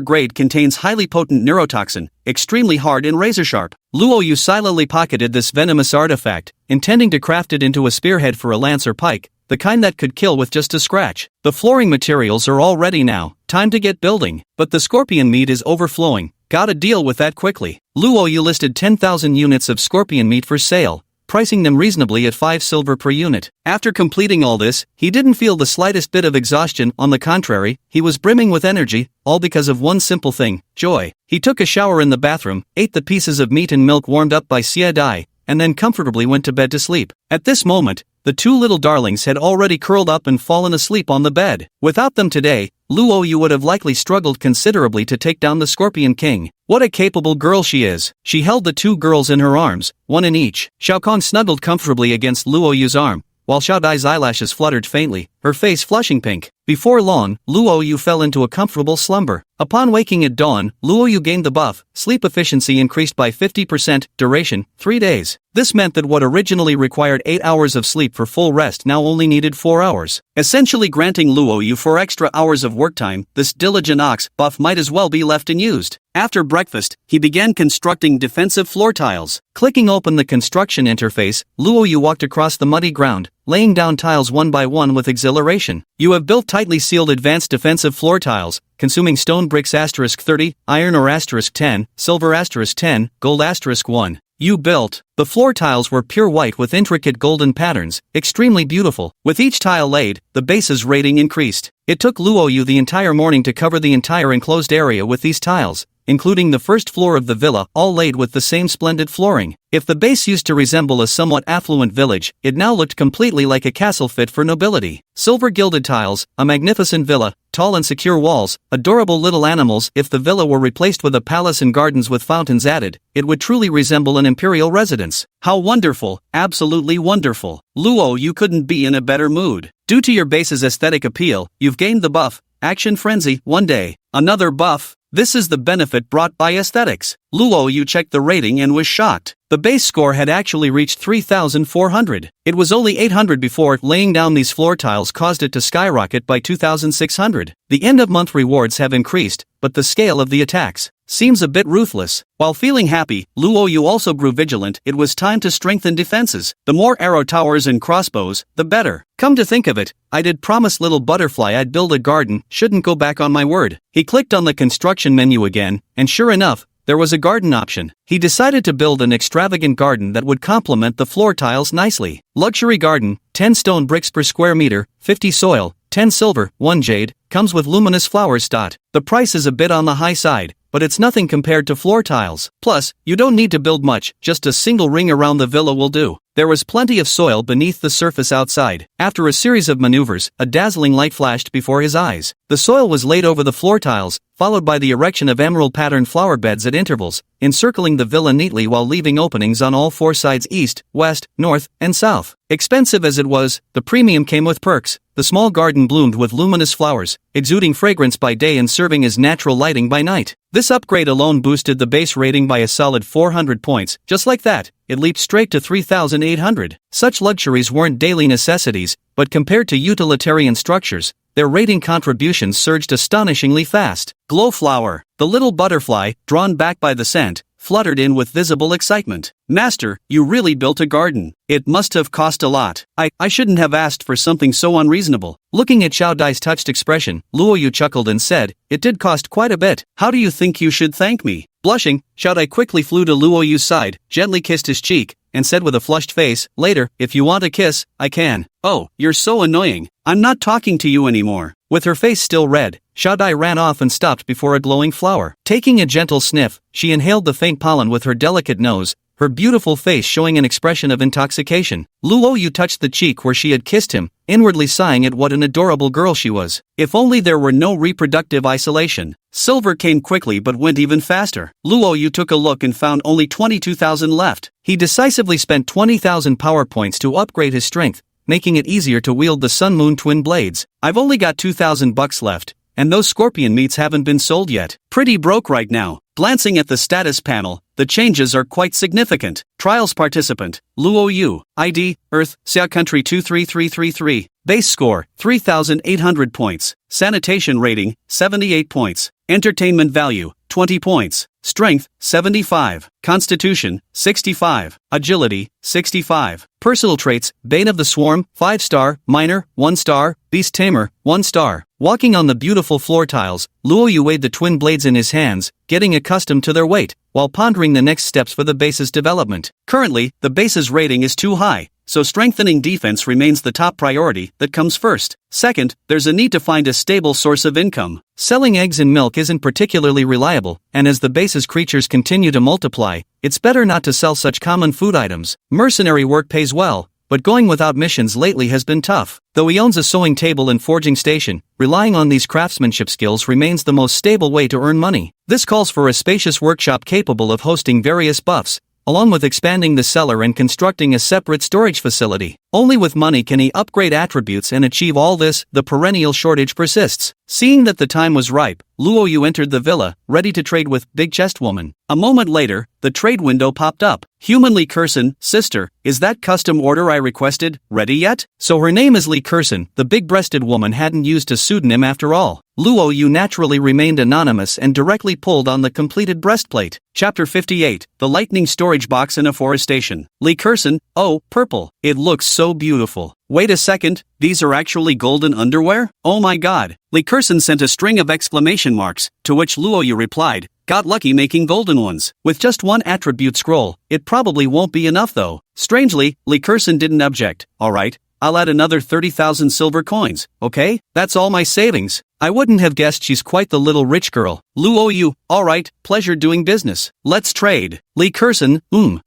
grade, contains highly potent neurotoxin, extremely hard and razor-sharp. Luo Yu silently pocketed this venomous artifact, intending to craft it into a spearhead for a lance or pike, the kind that could kill with just a scratch. The flooring materials are all ready now, time to get building. But the scorpion meat is overflowing, gotta deal with that quickly. Luo Yu listed 10,000 units of scorpion meat for sale, pricing them reasonably at 5 silver per unit. After completing all this, he didn't feel the slightest bit of exhaustion. On the contrary, he was brimming with energy, all because of one simple thing: joy. He took a shower in the bathroom, ate the pieces of meat and milk warmed up by Xia Dai, and then comfortably went to bed to sleep. At this moment, the two little darlings had already curled up and fallen asleep on the bed. Without them today, Luo Yu would have likely struggled considerably to take down the Scorpion King. What a capable girl she is. She held the two girls in her arms, one in each. Xiao Kong snuggled comfortably against Luo Yu's arm, while Xiao Dai's eyelashes fluttered faintly, her face flushing pink. Before long, Luo Yu fell into a comfortable slumber. Upon waking at dawn, Luo Yu gained the buff, sleep efficiency increased by 50%, duration, 3 days. This meant that what originally required 8 hours of sleep for full rest now only needed 4 hours. Essentially granting Luo Yu 4 extra hours of work time. This diligent ox buff might as well be left unused. After breakfast, he began constructing defensive floor tiles. Clicking open the construction interface, Luo Yu walked across the muddy ground, laying down tiles one by one with exhilaration. You have built tightly sealed advanced defensive floor tiles, consuming stone bricks *30, iron or *10, silver *10, gold *1. You built. The floor tiles were pure white with intricate golden patterns, extremely beautiful. With each tile laid, the base's rating increased. It took Luo Yu the entire morning to cover the entire enclosed area with these tiles, including the first floor of the villa, all laid with the same splendid flooring. If the base used to resemble a somewhat affluent village, it now looked completely like a castle fit for nobility. Silver gilded tiles, a magnificent villa, tall and secure walls, adorable little animals. If the villa were replaced with a palace and gardens with fountains added, it would truly resemble an imperial residence. How wonderful, absolutely wonderful. Luo Yu couldn't be in a better mood. Due to your base's aesthetic appeal, you've gained the buff, Action Frenzy. One day, another buff. This is the benefit brought by aesthetics. Luo Yu checked the rating and was shocked. The base score had actually reached 3,400. It was only 800 before. Laying down these floor tiles caused it to skyrocket by 2,600. The end-of-month rewards have increased, but the scale of the attacks seems a bit ruthless. While feeling happy, Luo Yu also grew vigilant. It was time to strengthen defenses. The more arrow towers and crossbows, the better. Come to think of it, I did promise little butterfly I'd build a garden, shouldn't go back on my word. He clicked on the construction menu again, and sure enough, there was a garden option. He decided to build an extravagant garden that would complement the floor tiles nicely. Luxury garden, 10 stone bricks per square meter, 50 soil, 10 silver, 1 jade, comes with luminous flowers. The price is a bit on the high side, but it's nothing compared to floor tiles. Plus, you don't need to build much, just a single ring around the villa will do. There was plenty of soil beneath the surface outside. After a series of maneuvers, a dazzling light flashed before his eyes. The soil was laid over the floor tiles, followed by the erection of emerald-patterned flower beds at intervals, encircling the villa neatly while leaving openings on all 4 sides: east, west, north, and south. Expensive as it was, the premium came with perks. The small garden bloomed with luminous flowers, exuding fragrance by day and serving as natural lighting by night. This upgrade alone boosted the base rating by a solid 400 points. Just like that, it leaped straight to 3,800. Such luxuries weren't daily necessities, but compared to utilitarian structures, their rating contributions surged astonishingly fast. Glowflower, the little butterfly, drawn back by the scent, fluttered in with visible excitement. Master, you really built a garden. It must have cost a lot. I shouldn't have asked for something so unreasonable. Looking at Xiao Dai's touched expression, Luo Yu chuckled and said, it did cost quite a bit. How do you think you should thank me? Blushing, Xiao Dai quickly flew to Luo Yu's side, gently kissed his cheek, and said with a flushed face, later, if you want a kiss, I can. Oh, you're so annoying. I'm not talking to you anymore. With her face still red, Xiao Dai ran off and stopped before a glowing flower. Taking a gentle sniff, she inhaled the faint pollen with her delicate nose, her beautiful face showing an expression of intoxication. Luo Yu touched the cheek where she had kissed him, inwardly sighing at what an adorable girl she was. If only there were no reproductive isolation. Silver came quickly but went even faster. Luo Yu took a look and found only 22,000 left. He decisively spent 20,000 power points to upgrade his strength, making it easier to wield the Sun Moon twin blades. I've only got 2,000 bucks left, and those scorpion meats haven't been sold yet. Pretty broke right now. Glancing at the status panel, the changes are quite significant. Trials participant, Luo Yu, ID, Earth, Xia Country 23333. Base score, 3,800 points. Sanitation rating, 78 points. Entertainment value, 20 points. Strength, 75. Constitution, 65. Agility, 65. Personal traits, Bane of the Swarm, 5 star, Minor, 1 star, Beast Tamer, 1 star. Walking on the beautiful floor tiles, Luo Yu weighed the twin blades in his hands, getting accustomed to their weight, while pondering the next steps for the base's development. Currently, the base's rating is too high, so strengthening defense remains the top priority that comes first. Second, there's a need to find a stable source of income. Selling eggs and milk isn't particularly reliable, and as the base's creatures continue to multiply, it's better not to sell such common food items. Mercenary work pays well, but going without missions lately has been tough. Though he owns a sewing table and forging station, relying on these craftsmanship skills remains the most stable way to earn money. This calls for a spacious workshop capable of hosting various buffs, along with expanding the cellar and constructing a separate storage facility. Only with money can he upgrade attributes and achieve all this. The perennial shortage persists. Seeing that the time was ripe, Luo Yu entered the villa, ready to trade with Big Chest Woman. A moment later, the trade window popped up. Human Lee Curson, sister, is that custom order I requested ready yet? So her name is Lee Curson. The big-breasted woman hadn't used a pseudonym after all. Luo Yu naturally remained anonymous and directly pulled on the completed breastplate. Chapter 58, The Lightning Storage Box in Afforestation. Lee Curson, oh, purple. It looks so beautiful. Wait a second, these are actually golden underwear? Oh my god. Lee Curson sent a string of exclamation marks, to which Luo Yu replied, got lucky making golden ones. With just one attribute scroll, it probably won't be enough though. Strangely, Lee Curson didn't object. Alright, I'll add another 30,000 silver coins, okay? That's all my savings. I wouldn't have guessed she's quite the little rich girl. Luo Yu, alright, pleasure doing business. Let's trade. Lee Curson,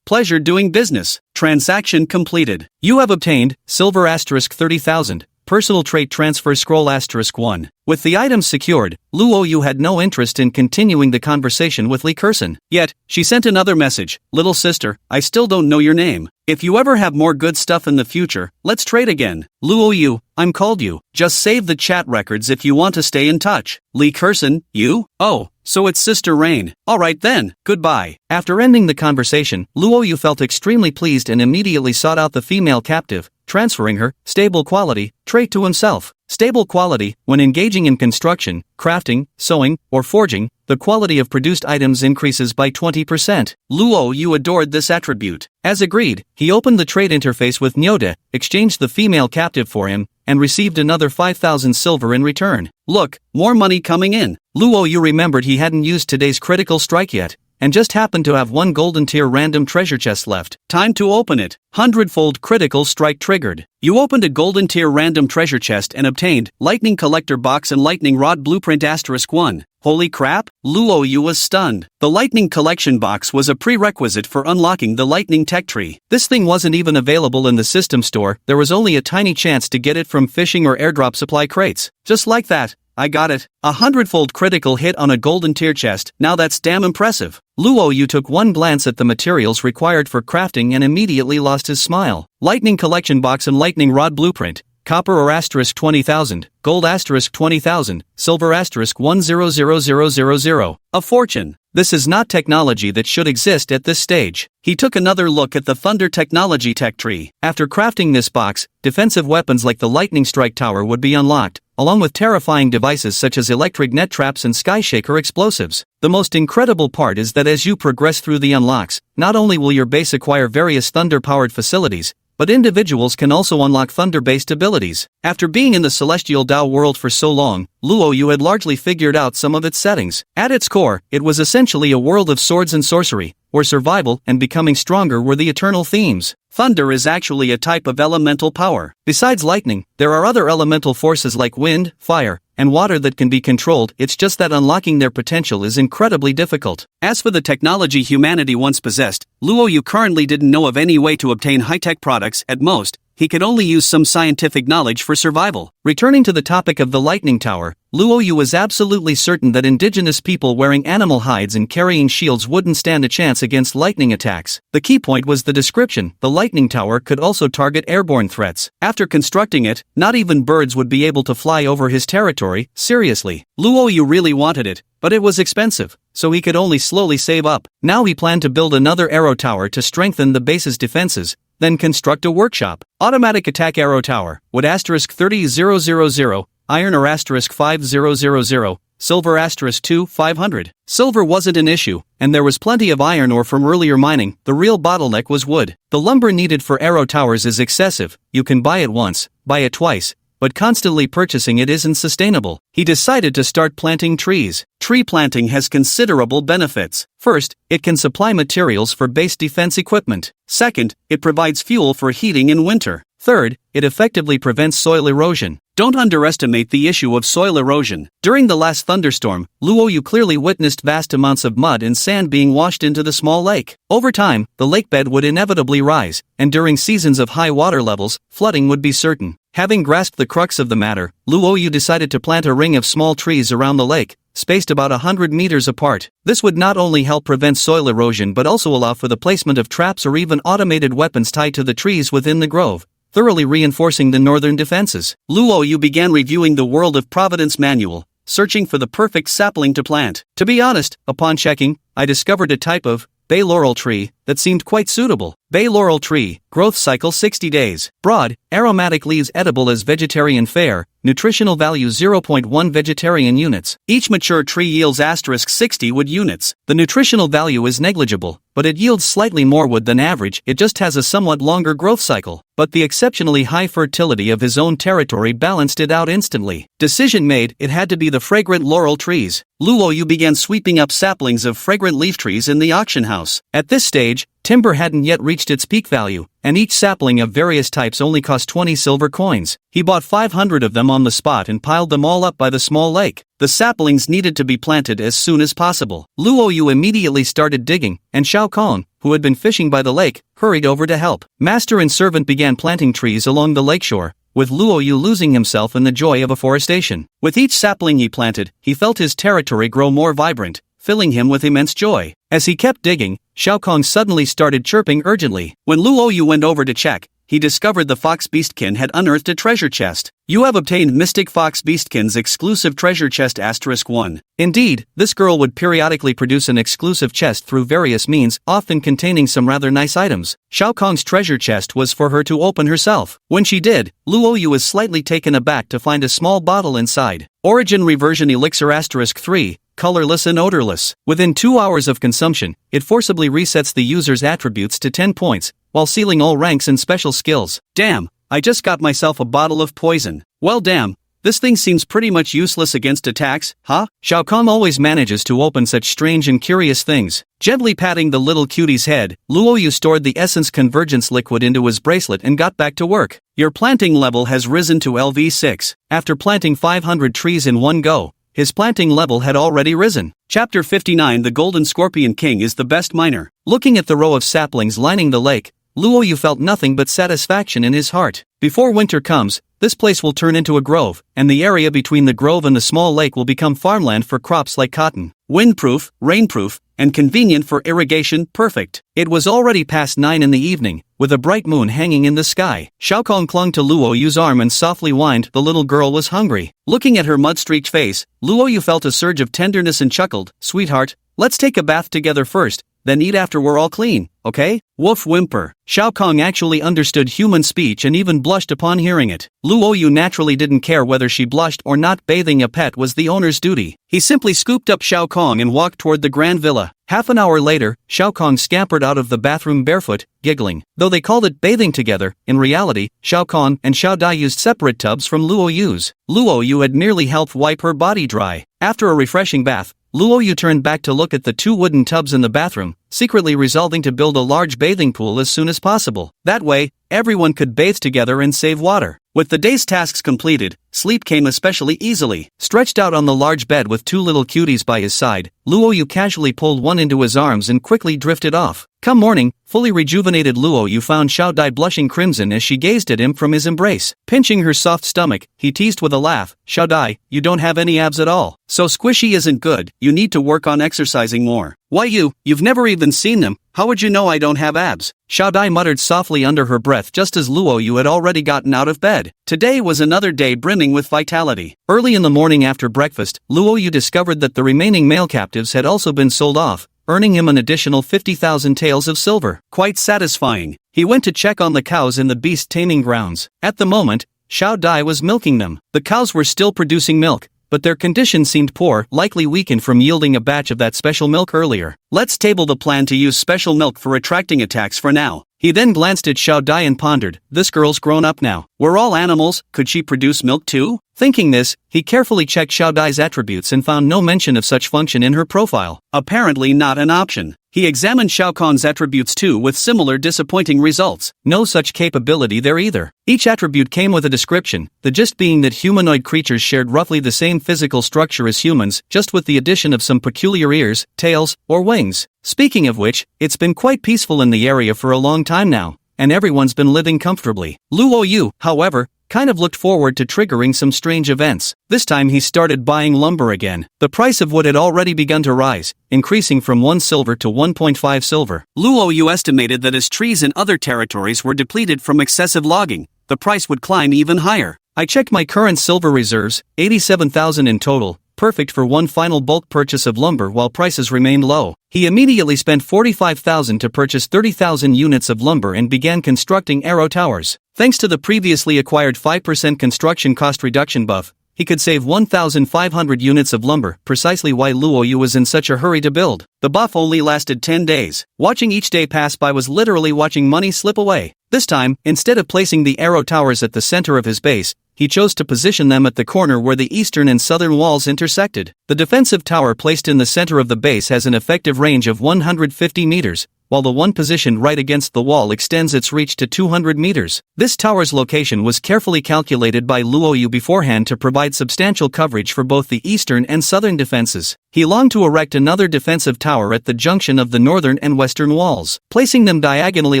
pleasure doing business. Transaction completed. You have obtained, silver asterisk 30,000. Personal trait transfer scroll asterisk 1. With the items secured, Luo Yu had no interest in continuing the conversation with Lee Curson. Yet, she sent another message, little sister, I still don't know your name. If you ever have more good stuff in the future, let's trade again. Luo Yu, I'm called you. Just save the chat records if you want to stay in touch. Lee Curson, you? Oh, so it's Sister Rain. Alright then, goodbye. After ending the conversation, Luo Yu felt extremely pleased and immediately sought out the female captive, transferring her stable quality trait to himself. Stable quality, when engaging in construction, crafting, sewing, or forging, the quality of produced items increases by 20%. Luo Yu adored this attribute. As agreed, he opened the trade interface with Nyoda, exchanged the female captive for him, and received another 5,000 silver in return. Look, more money coming in. Luo Yu remembered he hadn't used today's critical strike yet, and just happened to have one golden tier random treasure chest left. Time to open it. 100-fold critical strike triggered. You opened a golden tier random treasure chest and obtained Lightning Collector Box and Lightning Rod Blueprint asterisk 1. Holy crap, Luo Yu was stunned. The Lightning Collection Box was a prerequisite for unlocking the Lightning Tech Tree. This thing wasn't even available in the system store, there was only a tiny chance to get it from fishing or airdrop supply crates. Just like that, I got it. 100-fold critical hit on a golden tier chest, now that's damn impressive. Luo Yu took one glance at the materials required for crafting and immediately lost his smile. Lightning Collection Box and Lightning Rod Blueprint. Copper or asterisk 20,000, gold asterisk 20,000, silver asterisk 100000. A fortune. This is not technology that should exist at this stage. He took another look at the Thunder Technology Tech Tree. After crafting this box, defensive weapons like the Lightning Strike Tower would be unlocked, along with terrifying devices such as electric net traps and skyshaker explosives. The most incredible part is that as you progress through the unlocks, not only will your base acquire various thunder-powered facilities, but individuals can also unlock thunder-based abilities. After being in the Celestial Dao world for so long, Luo Yu had largely figured out some of its settings. At its core, it was essentially a world of swords and sorcery, where survival and becoming stronger were the eternal themes. Thunder is actually a type of elemental power. Besides lightning, there are other elemental forces like wind, fire, and water that can be controlled, it's just that unlocking their potential is incredibly difficult. As for the technology humanity once possessed, Luo Yu currently didn't know of any way to obtain high-tech products. At most, he could only use some scientific knowledge for survival. Returning to the topic of the Lightning Tower, Luo Yu was absolutely certain that indigenous people wearing animal hides and carrying shields wouldn't stand a chance against lightning attacks. The key point was the description. The Lightning Tower could also target airborne threats. After constructing it, not even birds would be able to fly over his territory. Seriously, Luo Yu really wanted it, but it was expensive, so he could only slowly save up. Now he planned to build another arrow tower to strengthen the base's defenses, then construct a workshop. Automatic attack arrow tower, wood asterisk 30,000, iron or asterisk 5000, silver *2 500. Silver wasn't an issue, and there was plenty of iron ore from earlier mining. The real bottleneck was wood. The lumber needed for arrow towers is excessive. You can buy it once, buy it twice, but constantly purchasing it isn't sustainable. He decided to start planting trees. Tree planting has considerable benefits. First, it can supply materials for base defense equipment. Second, it provides fuel for heating in winter. Third, it effectively prevents soil erosion. Don't underestimate the issue of soil erosion. During the last thunderstorm, Luoyu clearly witnessed vast amounts of mud and sand being washed into the small lake. Over time, the lakebed would inevitably rise, and during seasons of high water levels, flooding would be certain. Having grasped the crux of the matter, Luoyu decided to plant a ring of small trees around the lake, spaced about 100 meters apart. This would not only help prevent soil erosion but also allow for the placement of traps or even automated weapons tied to the trees within the grove, thoroughly reinforcing the northern defenses. Luoyu began reviewing the World of Providence manual, searching for the perfect sapling to plant. To be honest, upon checking, I discovered a type of bay laurel tree that seemed quite suitable. Bay laurel tree, growth cycle 60 days. Broad, aromatic leaves edible as vegetarian fare, nutritional value 0.1 vegetarian units. Each mature tree yields *60 wood units. The nutritional value is negligible, but it yields slightly more wood than average. It just has a somewhat longer growth cycle. But the exceptionally high fertility of his own territory balanced it out instantly. Decision made, it had to be the fragrant laurel trees. Luoyu began sweeping up saplings of fragrant leaf trees in the auction house. At this stage, timber hadn't yet reached its peak value, and each sapling of various types only cost 20 silver coins. He bought 500 of them on the spot and piled them all up by the small lake. The saplings needed to be planted as soon as possible. Luoyu immediately started digging, and Shao Kong, who had been fishing by the lake, hurried over to help. Master and servant began planting trees along the lakeshore, with Luoyu losing himself in the joy of afforestation. With each sapling he planted, he felt his territory grow more vibrant, filling him with immense joy. As he kept digging, Shao Kong suddenly started chirping urgently. When Luoyu went over to check, he discovered the Fox Beastkin had unearthed a treasure chest. You have obtained Mystic Fox Beastkin's exclusive treasure chest *1. Indeed, this girl would periodically produce an exclusive chest through various means, often containing some rather nice items. Shao Kong's treasure chest was for her to open herself. When she did, Luoyu was slightly taken aback to find a small bottle inside. Origin Reversion Elixir *3. Colorless and odorless. Within 2 hours of consumption, it forcibly resets the user's attributes to 10 points, while sealing all ranks and special skills. Damn, I just got myself a bottle of poison. Well damn, this thing seems pretty much useless against attacks, huh? Shao Kong always manages to open such strange and curious things. Gently patting the little cutie's head, Luoyu stored the essence convergence liquid into his bracelet and got back to work. Your planting level has risen to LV6. After planting 500 trees in one go, his planting level had already risen. Chapter 59 The Golden Scorpion King is the best miner. Looking at the row of saplings lining the lake, Luoyu felt nothing but satisfaction in his heart. Before winter comes, this place will turn into a grove, and the area between the grove and the small lake will become farmland for crops like cotton. Windproof, rainproof, and convenient for irrigation, perfect. It was already past 9 in the evening, with a bright moon hanging in the sky. Shao Kong clung to Luoyu's arm and softly whined. The little girl was hungry. Looking at her mud-streaked face, Luoyu felt a surge of tenderness and chuckled. Sweetheart, let's take a bath together first, then eat after we're all clean, okay? Woof whimper. Shao Kong actually understood human speech and even blushed upon hearing it. Luoyu naturally didn't care whether she blushed or not. Bathing a pet was the owner's duty. He simply scooped up Shao Kong and walked toward the grand villa. Half an hour later, Shao Kong scampered out of the bathroom barefoot, giggling. Though they called it bathing together, in reality, Shao Kong and Shao Dai used separate tubs from Luoyu's. Luoyu had merely helped wipe her body dry. After a refreshing bath, Luoyu turned back to look at the 2 wooden tubs in the bathroom, secretly resolving to build a large bathing pool as soon as possible. That way, everyone could bathe together and save water. With the day's tasks completed, sleep came especially easily. Stretched out on the large bed with 2 little cuties by his side, Luoyu casually pulled one into his arms and quickly drifted off. Come morning, fully rejuvenated Luoyu found Shao Dai blushing crimson as she gazed at him from his embrace. Pinching her soft stomach, he teased with a laugh. Shao Dai, you don't have any abs at all. So squishy isn't good, you need to work on exercising more. Why you've never even seen them, how would you know I don't have abs? Shao Dai muttered softly under her breath just as Luoyu had already gotten out of bed. Today was another day brimming with vitality. Early in the morning after breakfast, Luoyu discovered that the remaining male captives had also been sold off, earning him an additional 50,000 taels of silver. Quite satisfying. He went to check on the cows in the beast taming grounds. At the moment, Shao Dai was milking them. The cows were still producing milk, but their condition seemed poor, likely weakened from yielding a batch of that special milk earlier. Let's table the plan to use special milk for attracting attacks for now. He then glanced at Xiao Dai and pondered, this girl's grown up now. We're all animals, could she produce milk too? Thinking this, he carefully checked Xiao Dai's attributes and found no mention of such function in her profile. Apparently not an option. He examined Xiao Kong's attributes too with similar disappointing results. No such capability there either. Each attribute came with a description, the gist being that humanoid creatures shared roughly the same physical structure as humans, just with the addition of some peculiar ears, tails, or wings. Speaking of which, it's been quite peaceful in the area for a long time now, and everyone's been living comfortably. Luo Yu, however, kind of looked forward to triggering some strange events. This time he started buying lumber again. The price of wood had already begun to rise, increasing from 1 silver to 1.5 silver. Luo Yu estimated that as trees in other territories were depleted from excessive logging, the price would climb even higher. I checked my current silver reserves, 87,000 in total, perfect for one final bulk purchase of lumber while prices remained low. He immediately spent 45,000 to purchase 30,000 units of lumber and began constructing arrow towers. Thanks to the previously acquired 5% construction cost reduction buff, he could save 1,500 units of lumber, precisely why Luo Yu was in such a hurry to build. The buff only lasted 10 days. Watching each day pass by was literally watching money slip away. This time, instead of placing the arrow towers at the center of his base, he chose to position them at the corner where the eastern and southern walls intersected. The defensive tower placed in the center of the base has an effective range of 150 meters, while the one positioned right against the wall extends its reach to 200 meters. This tower's location was carefully calculated by Luo Yu beforehand to provide substantial coverage for both the eastern and southern defenses. He longed to erect another defensive tower at the junction of the northern and western walls. Placing them diagonally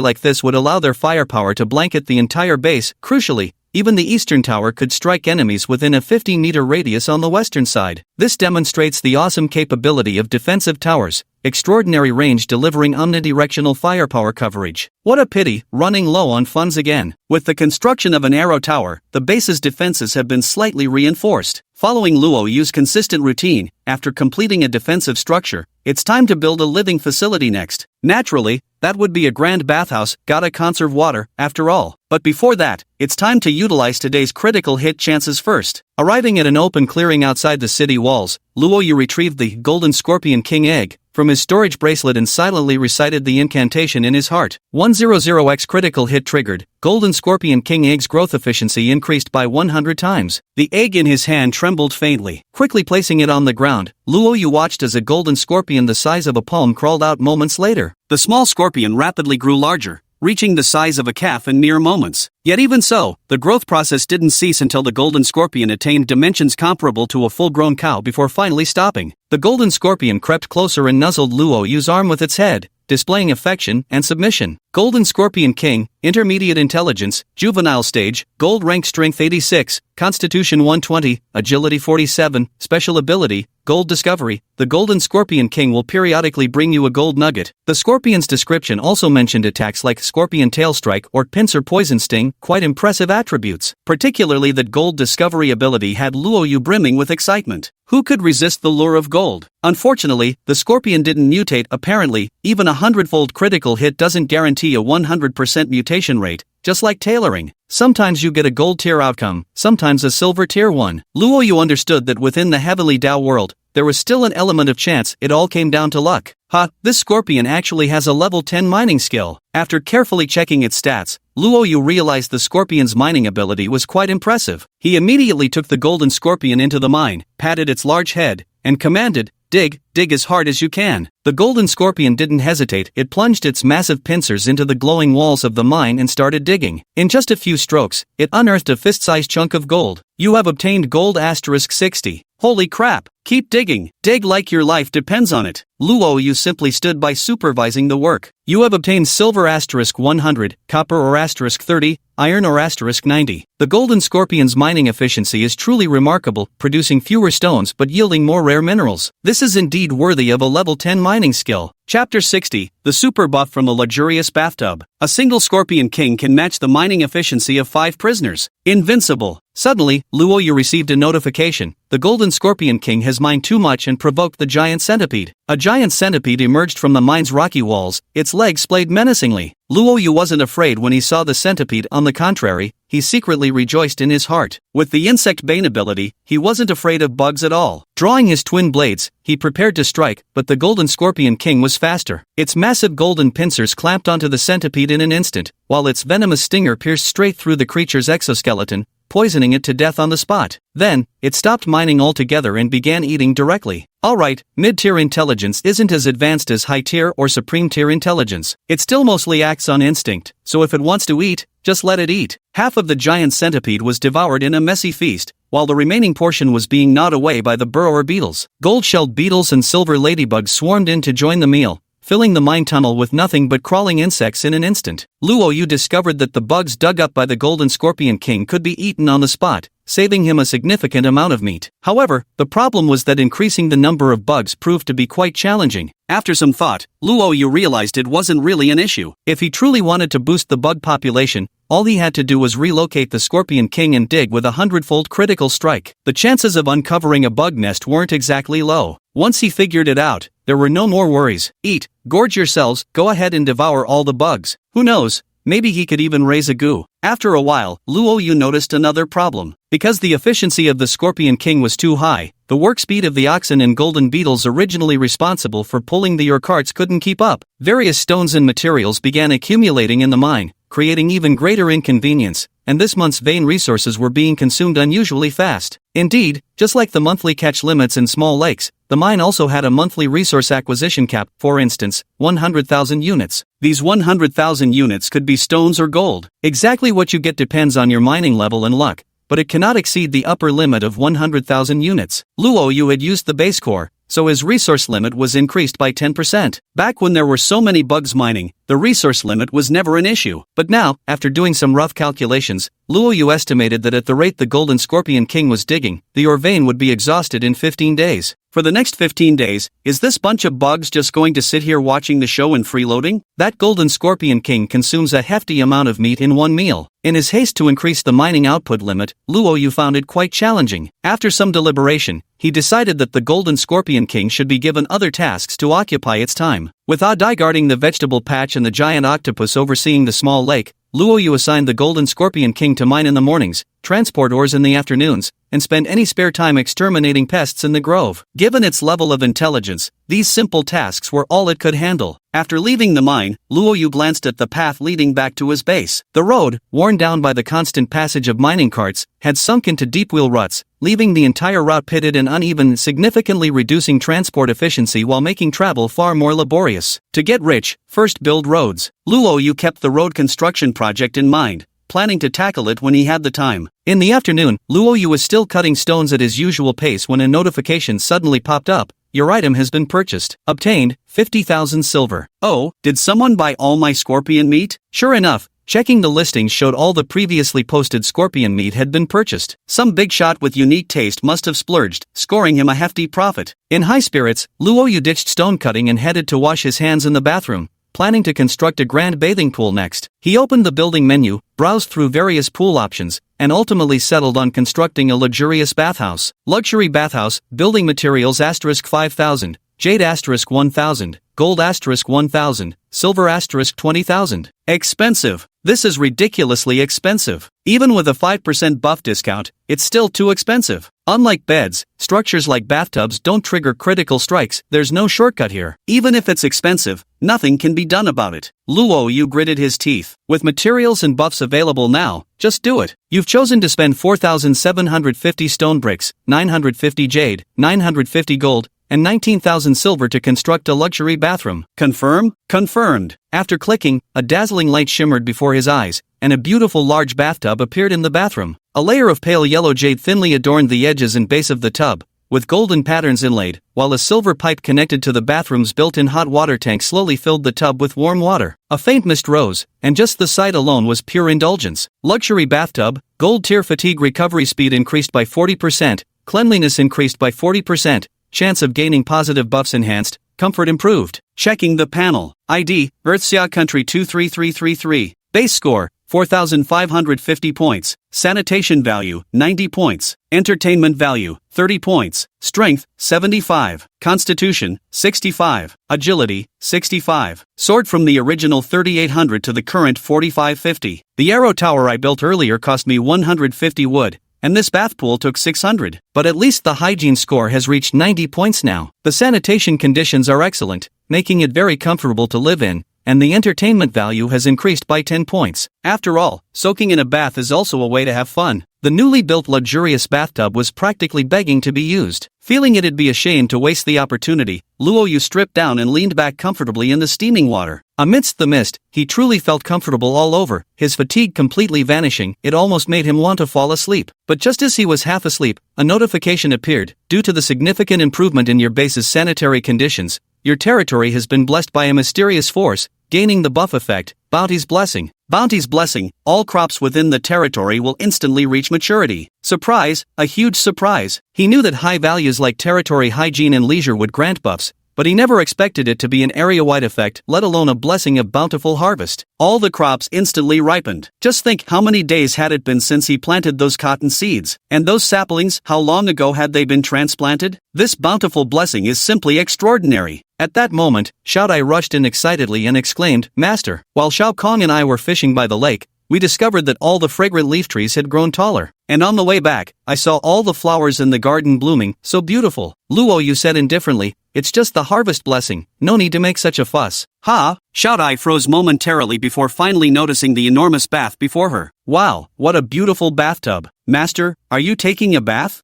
like this would allow their firepower to blanket the entire base. Crucially, even the eastern tower could strike enemies within a 50-meter radius on the western side. This demonstrates the awesome capability of defensive towers, extraordinary range delivering omnidirectional firepower coverage. What a pity, running low on funds again. With the construction of an arrow tower, the base's defenses have been slightly reinforced. Following Luo Yu's consistent routine, after completing a defensive structure, it's time to build a living facility next. Naturally, that would be a grand bathhouse, gotta conserve water, after all. But before that, it's time to utilize today's critical hit chances first. Arriving at an open clearing outside the city walls, Luo Yu retrieved the Golden Scorpion King egg from his storage bracelet and silently recited the incantation in his heart. 100x critical hit triggered. Golden Scorpion King egg's growth efficiency increased by 100 times. The egg in his hand trembled faintly. Quickly placing it on the ground, Luo Yu watched as a golden scorpion the size of a palm crawled out moments later. The small scorpion rapidly grew larger, reaching the size of a calf in mere moments. Yet even so, the growth process didn't cease until the golden scorpion attained dimensions comparable to a full-grown cow before finally stopping. The golden scorpion crept closer and nuzzled Luo Yu's arm with its head, displaying affection and submission. Golden Scorpion King, Intermediate Intelligence, Juvenile Stage, Gold Rank Strength 86, Constitution 120, Agility 47, Special Ability, Gold Discovery. The Golden Scorpion King will periodically bring you a gold nugget. The scorpion's description also mentioned attacks like Scorpion Tail Strike or Pincer Poison Sting, quite impressive attributes. Particularly that Gold Discovery ability had Luo Yu brimming with excitement. Who could resist the lure of gold? Unfortunately, the scorpion didn't mutate. Apparently, even a 100-fold critical hit doesn't guarantee a 100% mutation rate, just like tailoring. Sometimes you get a gold tier outcome, sometimes a silver tier one. Luo Yu understood that within the Heavenly Dao world, there was still an element of chance. It all came down to luck. This scorpion actually has a level 10 mining skill. After carefully checking its stats, Luo Yu realized the scorpion's mining ability was quite impressive. He immediately took the golden scorpion into the mine, patted its large head, and commanded, "Dig, dig as hard as you can." The golden scorpion didn't hesitate. It plunged its massive pincers into the glowing walls of the mine and started digging. In just a few strokes, it unearthed a fist-sized chunk of gold. You have obtained gold *60. Holy crap! Keep digging. Dig like your life depends on it. Luo Yu simply stood by supervising the work. You have obtained silver *100, copper or *30, iron or *90. The golden scorpion's mining efficiency is truly remarkable, producing fewer stones but yielding more rare minerals. This is indeed worthy of a level 10 mining skill. Chapter 60, the super buff from the luxurious bathtub. A single Scorpion King can match the mining efficiency of 5 prisoners. Invincible. Suddenly, Luo Yu received a notification. The Golden Scorpion King has his mind too much and provoked the giant centipede. A giant centipede emerged from the mine's rocky walls, its legs splayed menacingly. Luo Yu wasn't afraid when he saw the centipede. On the contrary, he secretly rejoiced in his heart. With the insect bane ability, he wasn't afraid of bugs at all. Drawing his twin blades, he prepared to strike, but the golden scorpion king was faster. Its massive golden pincers clamped onto the centipede in an instant, while its venomous stinger pierced straight through the creature's exoskeleton, poisoning it to death on the spot. Then, it stopped mining altogether and began eating directly. Alright, mid-tier intelligence isn't as advanced as high-tier or supreme-tier intelligence. It still mostly acts on instinct, so if it wants to eat, just let it eat. Half of the giant centipede was devoured in a messy feast, while the remaining portion was being gnawed away by the burrower beetles. Gold-shelled beetles and silver ladybugs swarmed in to join the meal, filling the mine tunnel with nothing but crawling insects in an instant. Luo Yu discovered that the bugs dug up by the golden scorpion king could be eaten on the spot, saving him a significant amount of meat. However, the problem was that increasing the number of bugs proved to be quite challenging. After some thought, Luo Yu realized it wasn't really an issue. If he truly wanted to boost the bug population, all he had to do was relocate the Scorpion King and dig with a 100-fold critical strike. The chances of uncovering a bug nest weren't exactly low. Once he figured it out, there were no more worries. Eat, gorge yourselves, go ahead and devour all the bugs. Who knows, maybe he could even raise a goo. After a while, Luo Yu noticed another problem. Because the efficiency of the Scorpion King was too high, the work speed of the oxen and golden beetles originally responsible for pulling the ore carts couldn't keep up. Various stones and materials began accumulating in the mine, creating even greater inconvenience, and this month's vein resources were being consumed unusually fast. Indeed, just like the monthly catch limits in small lakes, the mine also had a monthly resource acquisition cap, for instance, 100,000 units. These 100,000 units could be stones or gold. Exactly what you get depends on your mining level and luck, but it cannot exceed the upper limit of 100,000 units. Luo Yu had used the base core, so his resource limit was increased by 10%. Back when there were so many bugs mining, the resource limit was never an issue. But now, after doing some rough calculations, Luo Yu estimated that at the rate the Golden Scorpion King was digging, the ore vein would be exhausted in 15 days. For the next 15 days, is this bunch of bugs just going to sit here watching the show and freeloading? That Golden Scorpion King consumes a hefty amount of meat in one meal. In his haste to increase the mining output limit, Luo Yu found it quite challenging. After some deliberation, he decided that the Golden Scorpion King should be given other tasks to occupy its time. With Adai guarding the vegetable patch and the giant octopus overseeing the small lake, Luo Yu assigned the Golden Scorpion King to mine in the mornings, transport ores in the afternoons, and spend any spare time exterminating pests in the grove. Given its level of intelligence, these simple tasks were all it could handle. After leaving the mine, Luo Yu glanced at the path leading back to his base. The road, worn down by the constant passage of mining carts, had sunk into deep wheel ruts, leaving the entire route pitted and uneven, significantly reducing transport efficiency while making travel far more laborious. To get rich, first build roads. Luo Yu kept the road construction project in mind, planning to tackle it when he had the time. In the afternoon, Luo Yu was still cutting stones at his usual pace when a notification suddenly popped up. Your item has been purchased. Obtained, 50,000 silver. Oh, did someone buy all my scorpion meat? Sure enough, checking the listings showed all the previously posted scorpion meat had been purchased. Some big shot with unique taste must have splurged, scoring him a hefty profit. In high spirits, Luo Yu ditched stone cutting and headed to wash his hands in the bathroom, planning to construct a grand bathing pool next. He opened the building menu, browsed through various pool options, and ultimately settled on constructing a luxurious bathhouse. Luxury bathhouse, building materials *5,000, jade *1,000, gold *1,000, silver *20,000. Expensive. This is ridiculously expensive. Even with a 5% buff discount, it's still too expensive. Unlike beds, structures like bathtubs don't trigger critical strikes. There's no shortcut here. Even if it's expensive, nothing can be done about it. Luo Yu gritted his teeth. With materials and buffs available now, just do it. You've chosen to spend 4,750 stone bricks, 950 jade, 950 gold, and 19,000 silver to construct a luxury bathroom. Confirm? Confirmed. After clicking, a dazzling light shimmered before his eyes, and a beautiful large bathtub appeared in the bathroom. A layer of pale yellow jade thinly adorned the edges and base of the tub, with golden patterns inlaid, while a silver pipe connected to the bathroom's built-in hot water tank slowly filled the tub with warm water. A faint mist rose, and just the sight alone was pure indulgence. Luxury bathtub, gold tier fatigue recovery speed increased by 40%, cleanliness increased by 40%, chance of gaining positive buffs enhanced, comfort improved. Checking the panel. ID, Earthsia Country 23333. Base score, 4,550 points. Sanitation value, 90 points. Entertainment value, 30 points. Strength, 75. Constitution, 65. Agility, 65. Soared from the original 3,800 to the current 4,550. The arrow tower I built earlier cost me 150 wood, and this bath pool took 600. But at least the hygiene score has reached 90 points now. The sanitation conditions are excellent, making it very comfortable to live in, and the entertainment value has increased by 10 points. After all, soaking in a bath is also a way to have fun. The newly built luxurious bathtub was practically begging to be used. Feeling it'd be a shame to waste the opportunity, Luoyu stripped down and leaned back comfortably in the steaming water. Amidst the mist, he truly felt comfortable all over, his fatigue completely vanishing. It almost made him want to fall asleep. But just as he was half asleep, a notification appeared. Due to the significant improvement in your base's sanitary conditions, your territory has been blessed by a mysterious force, gaining the buff effect, Bounty's Blessing. Bounty's Blessing, all crops within the territory will instantly reach maturity. Surprise, a huge surprise. He knew that high values like territory hygiene and leisure would grant buffs, but he never expected it to be an area-wide effect, let alone a blessing of bountiful harvest. All the crops instantly ripened. Just think how many days had it been since he planted those cotton seeds, and those saplings, how long ago had they been transplanted? This bountiful blessing is simply extraordinary. At that moment, Xiaodai rushed in excitedly and exclaimed, "Master!" While Shao Kong and I were fishing by the lake, we discovered that all the fragrant leaf trees had grown taller. And on the way back, I saw all the flowers in the garden blooming, so beautiful. Luoyu said indifferently, "It's just the harvest blessing, no need to make such a fuss." Ha! Xiaodai froze momentarily before finally noticing the enormous bath before her. Wow, what a beautiful bathtub. Master, are you taking a bath?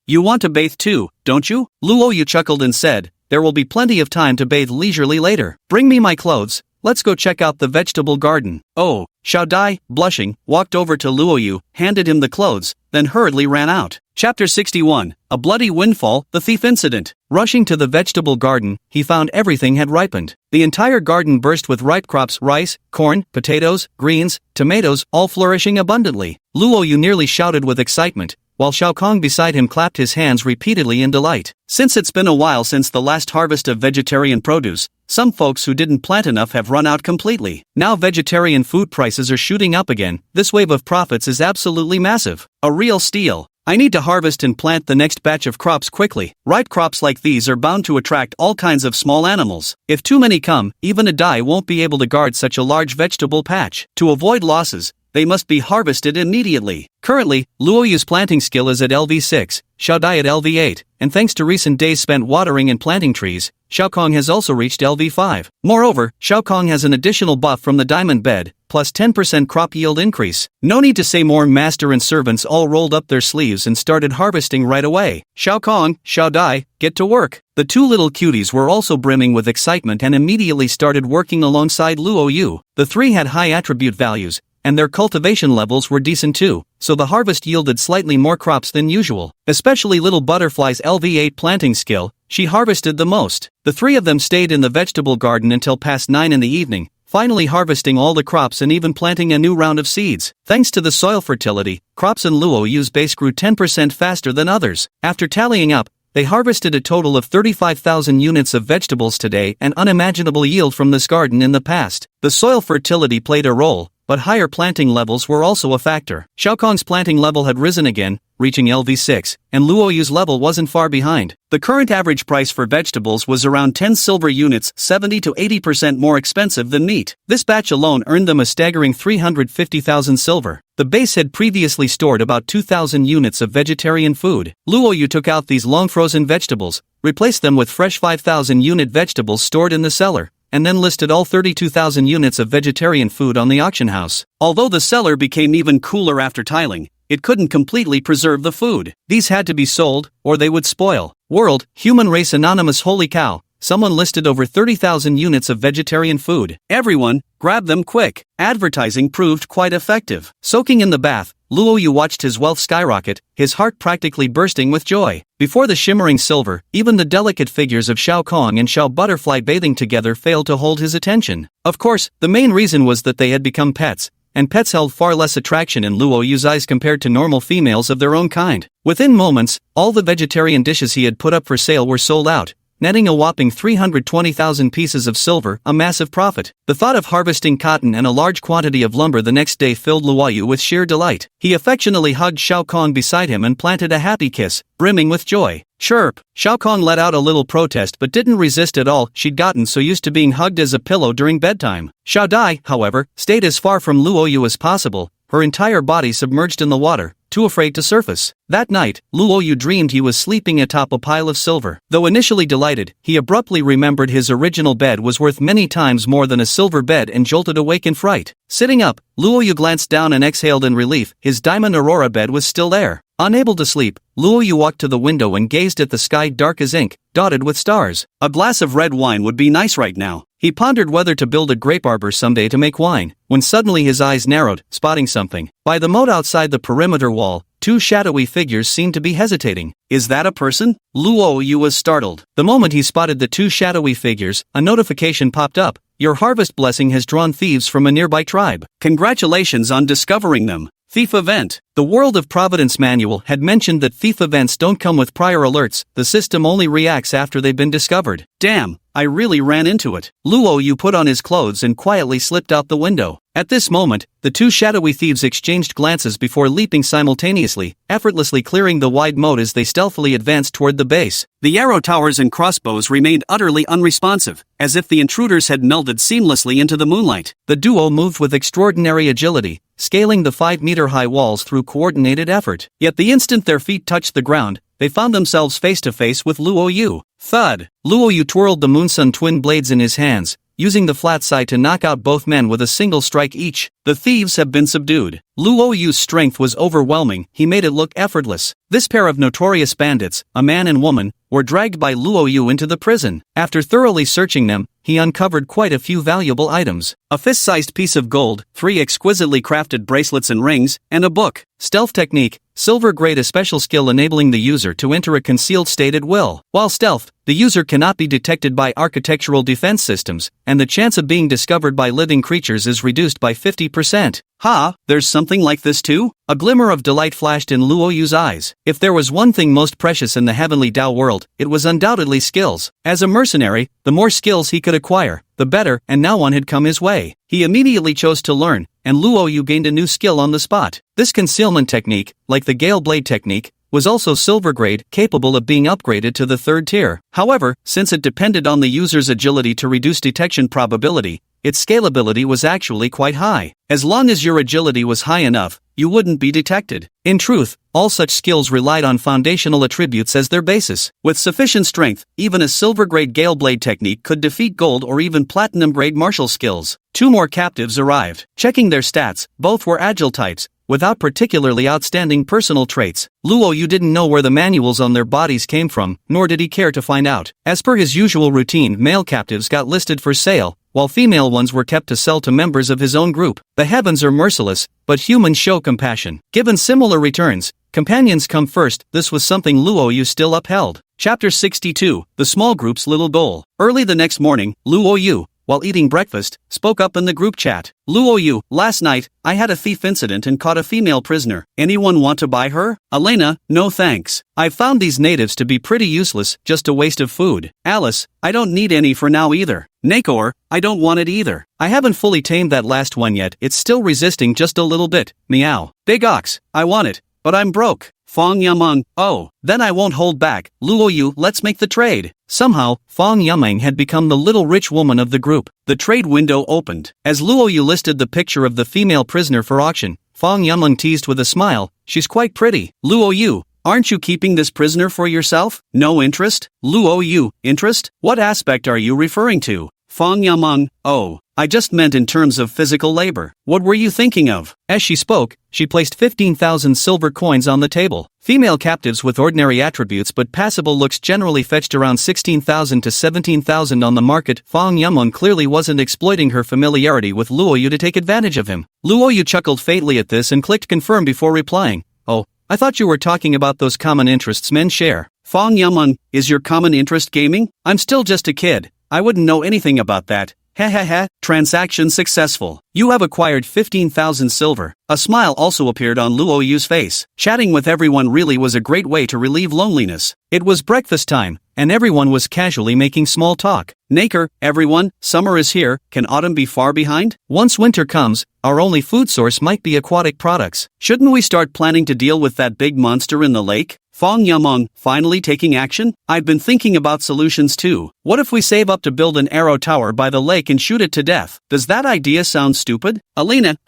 You want to bathe too, don't you? Luoyu chuckled and said, "There will be plenty of time to bathe leisurely later. Bring me my clothes. Let's go check out the vegetable garden." Oh, Xiaodai, blushing, walked over to Luoyu, handed him the clothes, then hurriedly ran out. Chapter 61, A Bloody Windfall, The Thief Incident. Rushing to the vegetable garden, he found everything had ripened. The entire garden burst with ripe crops: rice, corn, potatoes, greens, tomatoes, all flourishing abundantly. Luoyu nearly shouted with excitement, while Shao Kong beside him clapped his hands repeatedly in delight. Since it's been a while since the last harvest of vegetarian produce, some folks who didn't plant enough have run out completely. Now vegetarian food prices are shooting up again. This wave of profits is absolutely massive. A real steal. I need to harvest and plant the next batch of crops quickly. Ripe crops like these are bound to attract all kinds of small animals. If too many come, even a dai won't be able to guard such a large vegetable patch. To avoid losses, they must be harvested immediately. Currently, Luoyu's planting skill is at LV6, Xiaodai at LV8, and thanks to recent days spent watering and planting trees, Shao Kong has also reached LV5. Moreover, Shao Kong has an additional buff from the diamond bed, plus 10% crop yield increase. No need to say more. Master and servants all rolled up their sleeves and started harvesting right away. Shao Kong, Xiaodai, get to work. The two little cuties were also brimming with excitement and immediately started working alongside Luoyu. The three had high attribute values, and their cultivation levels were decent too, so the harvest yielded slightly more crops than usual. Especially Little Butterfly's LV8 planting skill, she harvested the most. The three of them stayed in the vegetable garden until past 9 in the evening, finally harvesting all the crops and even planting a new round of seeds. Thanks to the soil fertility, crops in Luoyu's base grew 10% faster than others. After tallying up, they harvested a total of 35,000 units of vegetables today, an unimaginable yield from this garden in the past. The soil fertility played a role, but higher planting levels were also a factor. Shao Kong's planting level had risen again, reaching LV6, and Luoyu's level wasn't far behind. The current average price for vegetables was around 10 silver units, 70 to 80% more expensive than meat. This batch alone earned them a staggering 350,000 silver. The base had previously stored about 2,000 units of vegetarian food. Luoyu took out these long-frozen vegetables, replaced them with fresh 5,000 unit vegetables stored in the cellar, and then listed all 32,000 units of vegetarian food on the auction house. Although the cellar became even cooler after tiling, it couldn't completely preserve the food. These had to be sold, or they would spoil. World Human Race Anonymous. Holy cow, someone listed over 30,000 units of vegetarian food. Everyone, grab them quick. Advertising proved quite effective. Soaking in the bath, Luoyu watched his wealth skyrocket, his heart practically bursting with joy. Before the shimmering silver, even the delicate figures of Shao Kong and Shao Butterfly bathing together failed to hold his attention. Of course, the main reason was that they had become pets, and pets held far less attraction in Luoyu's eyes compared to normal females of their own kind. Within moments, all the vegetarian dishes he had put up for sale were sold out, netting a whopping 320,000 pieces of silver, a massive profit. The thought of harvesting cotton and a large quantity of lumber the next day filled Luo Yu with sheer delight. He affectionately hugged Xiao Kong beside him and planted a happy kiss, brimming with joy. Chirp! Xiao Kong let out a little protest but didn't resist at all. She'd gotten so used to being hugged as a pillow during bedtime. Xiao Dai, however, stayed as far from Luo Yu as possible, her entire body submerged in the water, too afraid to surface. That night, Luo Yu dreamed he was sleeping atop a pile of silver. Though initially delighted, he abruptly remembered his original bed was worth many times more than a silver bed and jolted awake in fright. Sitting up, Luo Yu glanced down and exhaled in relief. His diamond aurora bed was still there. Unable to sleep, Luo Yu walked to the window and gazed at the sky dark as ink, dotted with stars. A glass of red wine would be nice right now. He pondered whether to build a grape arbor someday to make wine, when suddenly his eyes narrowed, spotting something. By the moat outside the perimeter wall, two shadowy figures seemed to be hesitating. Is that a person? Luo Yu was startled. The moment he spotted the two shadowy figures, a notification popped up. Your harvest blessing has drawn thieves from a nearby tribe. Congratulations on discovering them. Thief event. The World of Providence manual had mentioned that thief events don't come with prior alerts, the system only reacts after they've been discovered. Damn, I really ran into it. Luo Yu put on his clothes and quietly slipped out the window. At this moment, the two shadowy thieves exchanged glances before leaping simultaneously, effortlessly clearing the wide moat as they stealthily advanced toward the base. The arrow towers and crossbows remained utterly unresponsive, as if the intruders had melded seamlessly into the moonlight. The duo moved with extraordinary agility, scaling the 5-meter-high walls through coordinated effort. Yet the instant their feet touched the ground, they found themselves face to face with Luo Yu. Thud! Luo Yu twirled the Moonsun twin blades in his hands, using the flat side to knock out both men with a single strike each. The thieves have been subdued. Luo Yu's strength was overwhelming, he made it look effortless. This pair of notorious bandits, a man and woman, were dragged by Luo Yu into the prison. After thoroughly searching them, he uncovered quite a few valuable items. A fist-sized piece of gold, 3 exquisitely crafted bracelets and rings, and a book. Stealth technique, silver grade, a special skill enabling the user to enter a concealed state at will. While stealth, the user cannot be detected by architectural defense systems, and the chance of being discovered by living creatures is reduced by 50%. Ha, there's something like this too? A glimmer of delight flashed in Luo Yu's eyes. If there was one thing most precious in the heavenly Tao world, it was undoubtedly skills. As a mercenary, the more skills he could acquire, the better, and now one had come his way. He immediately chose to learn, and Luo Yu gained a new skill on the spot. This concealment technique, like the Gale Blade technique, was also silver grade, capable of being upgraded to the 3rd tier. However, since it depended on the user's agility to reduce detection probability, its scalability was actually quite high. As long as your agility was high enough, you wouldn't be detected. In truth, all such skills relied on foundational attributes as their basis. With sufficient strength, even a silver-grade Gale Blade technique could defeat gold or even platinum-grade martial skills. 2 more captives arrived. Checking their stats, both were agile types, without particularly outstanding personal traits. Luo Yu didn't know where the manuals on their bodies came from, nor did he care to find out. As per his usual routine, male captives got listed for sale, while female ones were kept to sell to members of his own group. The heavens are merciless, but humans show compassion. Given similar returns, companions come first. This was something Luo Yu still upheld. Chapter 62, The Small Group's Little Goal. Early the next morning, Luo Yu, while eating breakfast, spoke up in the group chat. Luo Yu, last night, I had a thief incident and caught a female prisoner. Anyone want to buy her? Elena, no thanks. I've found these natives to be pretty useless, just a waste of food. Alice, I don't need any for now either. Nakor, I don't want it either. I haven't fully tamed that last one yet, it's still resisting just a little bit. Meow. Big Ox, I want it, but I'm broke. Fong Yameng, oh, then I won't hold back. Luo Yu, let's make the trade. Somehow, Fong Yameng had become the little rich woman of the group. The trade window opened. As Luo Yu listed the picture of the female prisoner for auction, Fong Yameng teased with a smile, she's quite pretty. Luo Yu, aren't you keeping this prisoner for yourself? No interest? Luo Yu, interest? What aspect are you referring to? Fong Yameng, oh, I just meant in terms of physical labor. What were you thinking of? As she spoke, she placed 15,000 silver coins on the table. Female captives with ordinary attributes but passable looks generally fetched around 16,000 to 17,000 on the market. Fong Yameng clearly wasn't exploiting her familiarity with Luo Yu to take advantage of him. Luo Yu chuckled faintly at this and clicked confirm before replying. Oh, I thought you were talking about those common interests men share. Fong Yameng, is your common interest gaming? I'm still just a kid. I wouldn't know anything about that. Heh, transaction successful. You have acquired 15,000 silver. A smile also appeared on Luo Yu's face. Chatting with everyone really was a great way to relieve loneliness. It was breakfast time, and everyone was casually making small talk. Naker, everyone, summer is here, can autumn be far behind? Once winter comes, our only food source might be aquatic products. Shouldn't we start planning to deal with that big monster in the lake? Fong Yamong, finally taking action? I've been thinking about solutions too. What if we save up to build an arrow tower by the lake and shoot it to death? Does that idea sound stupid? Alina,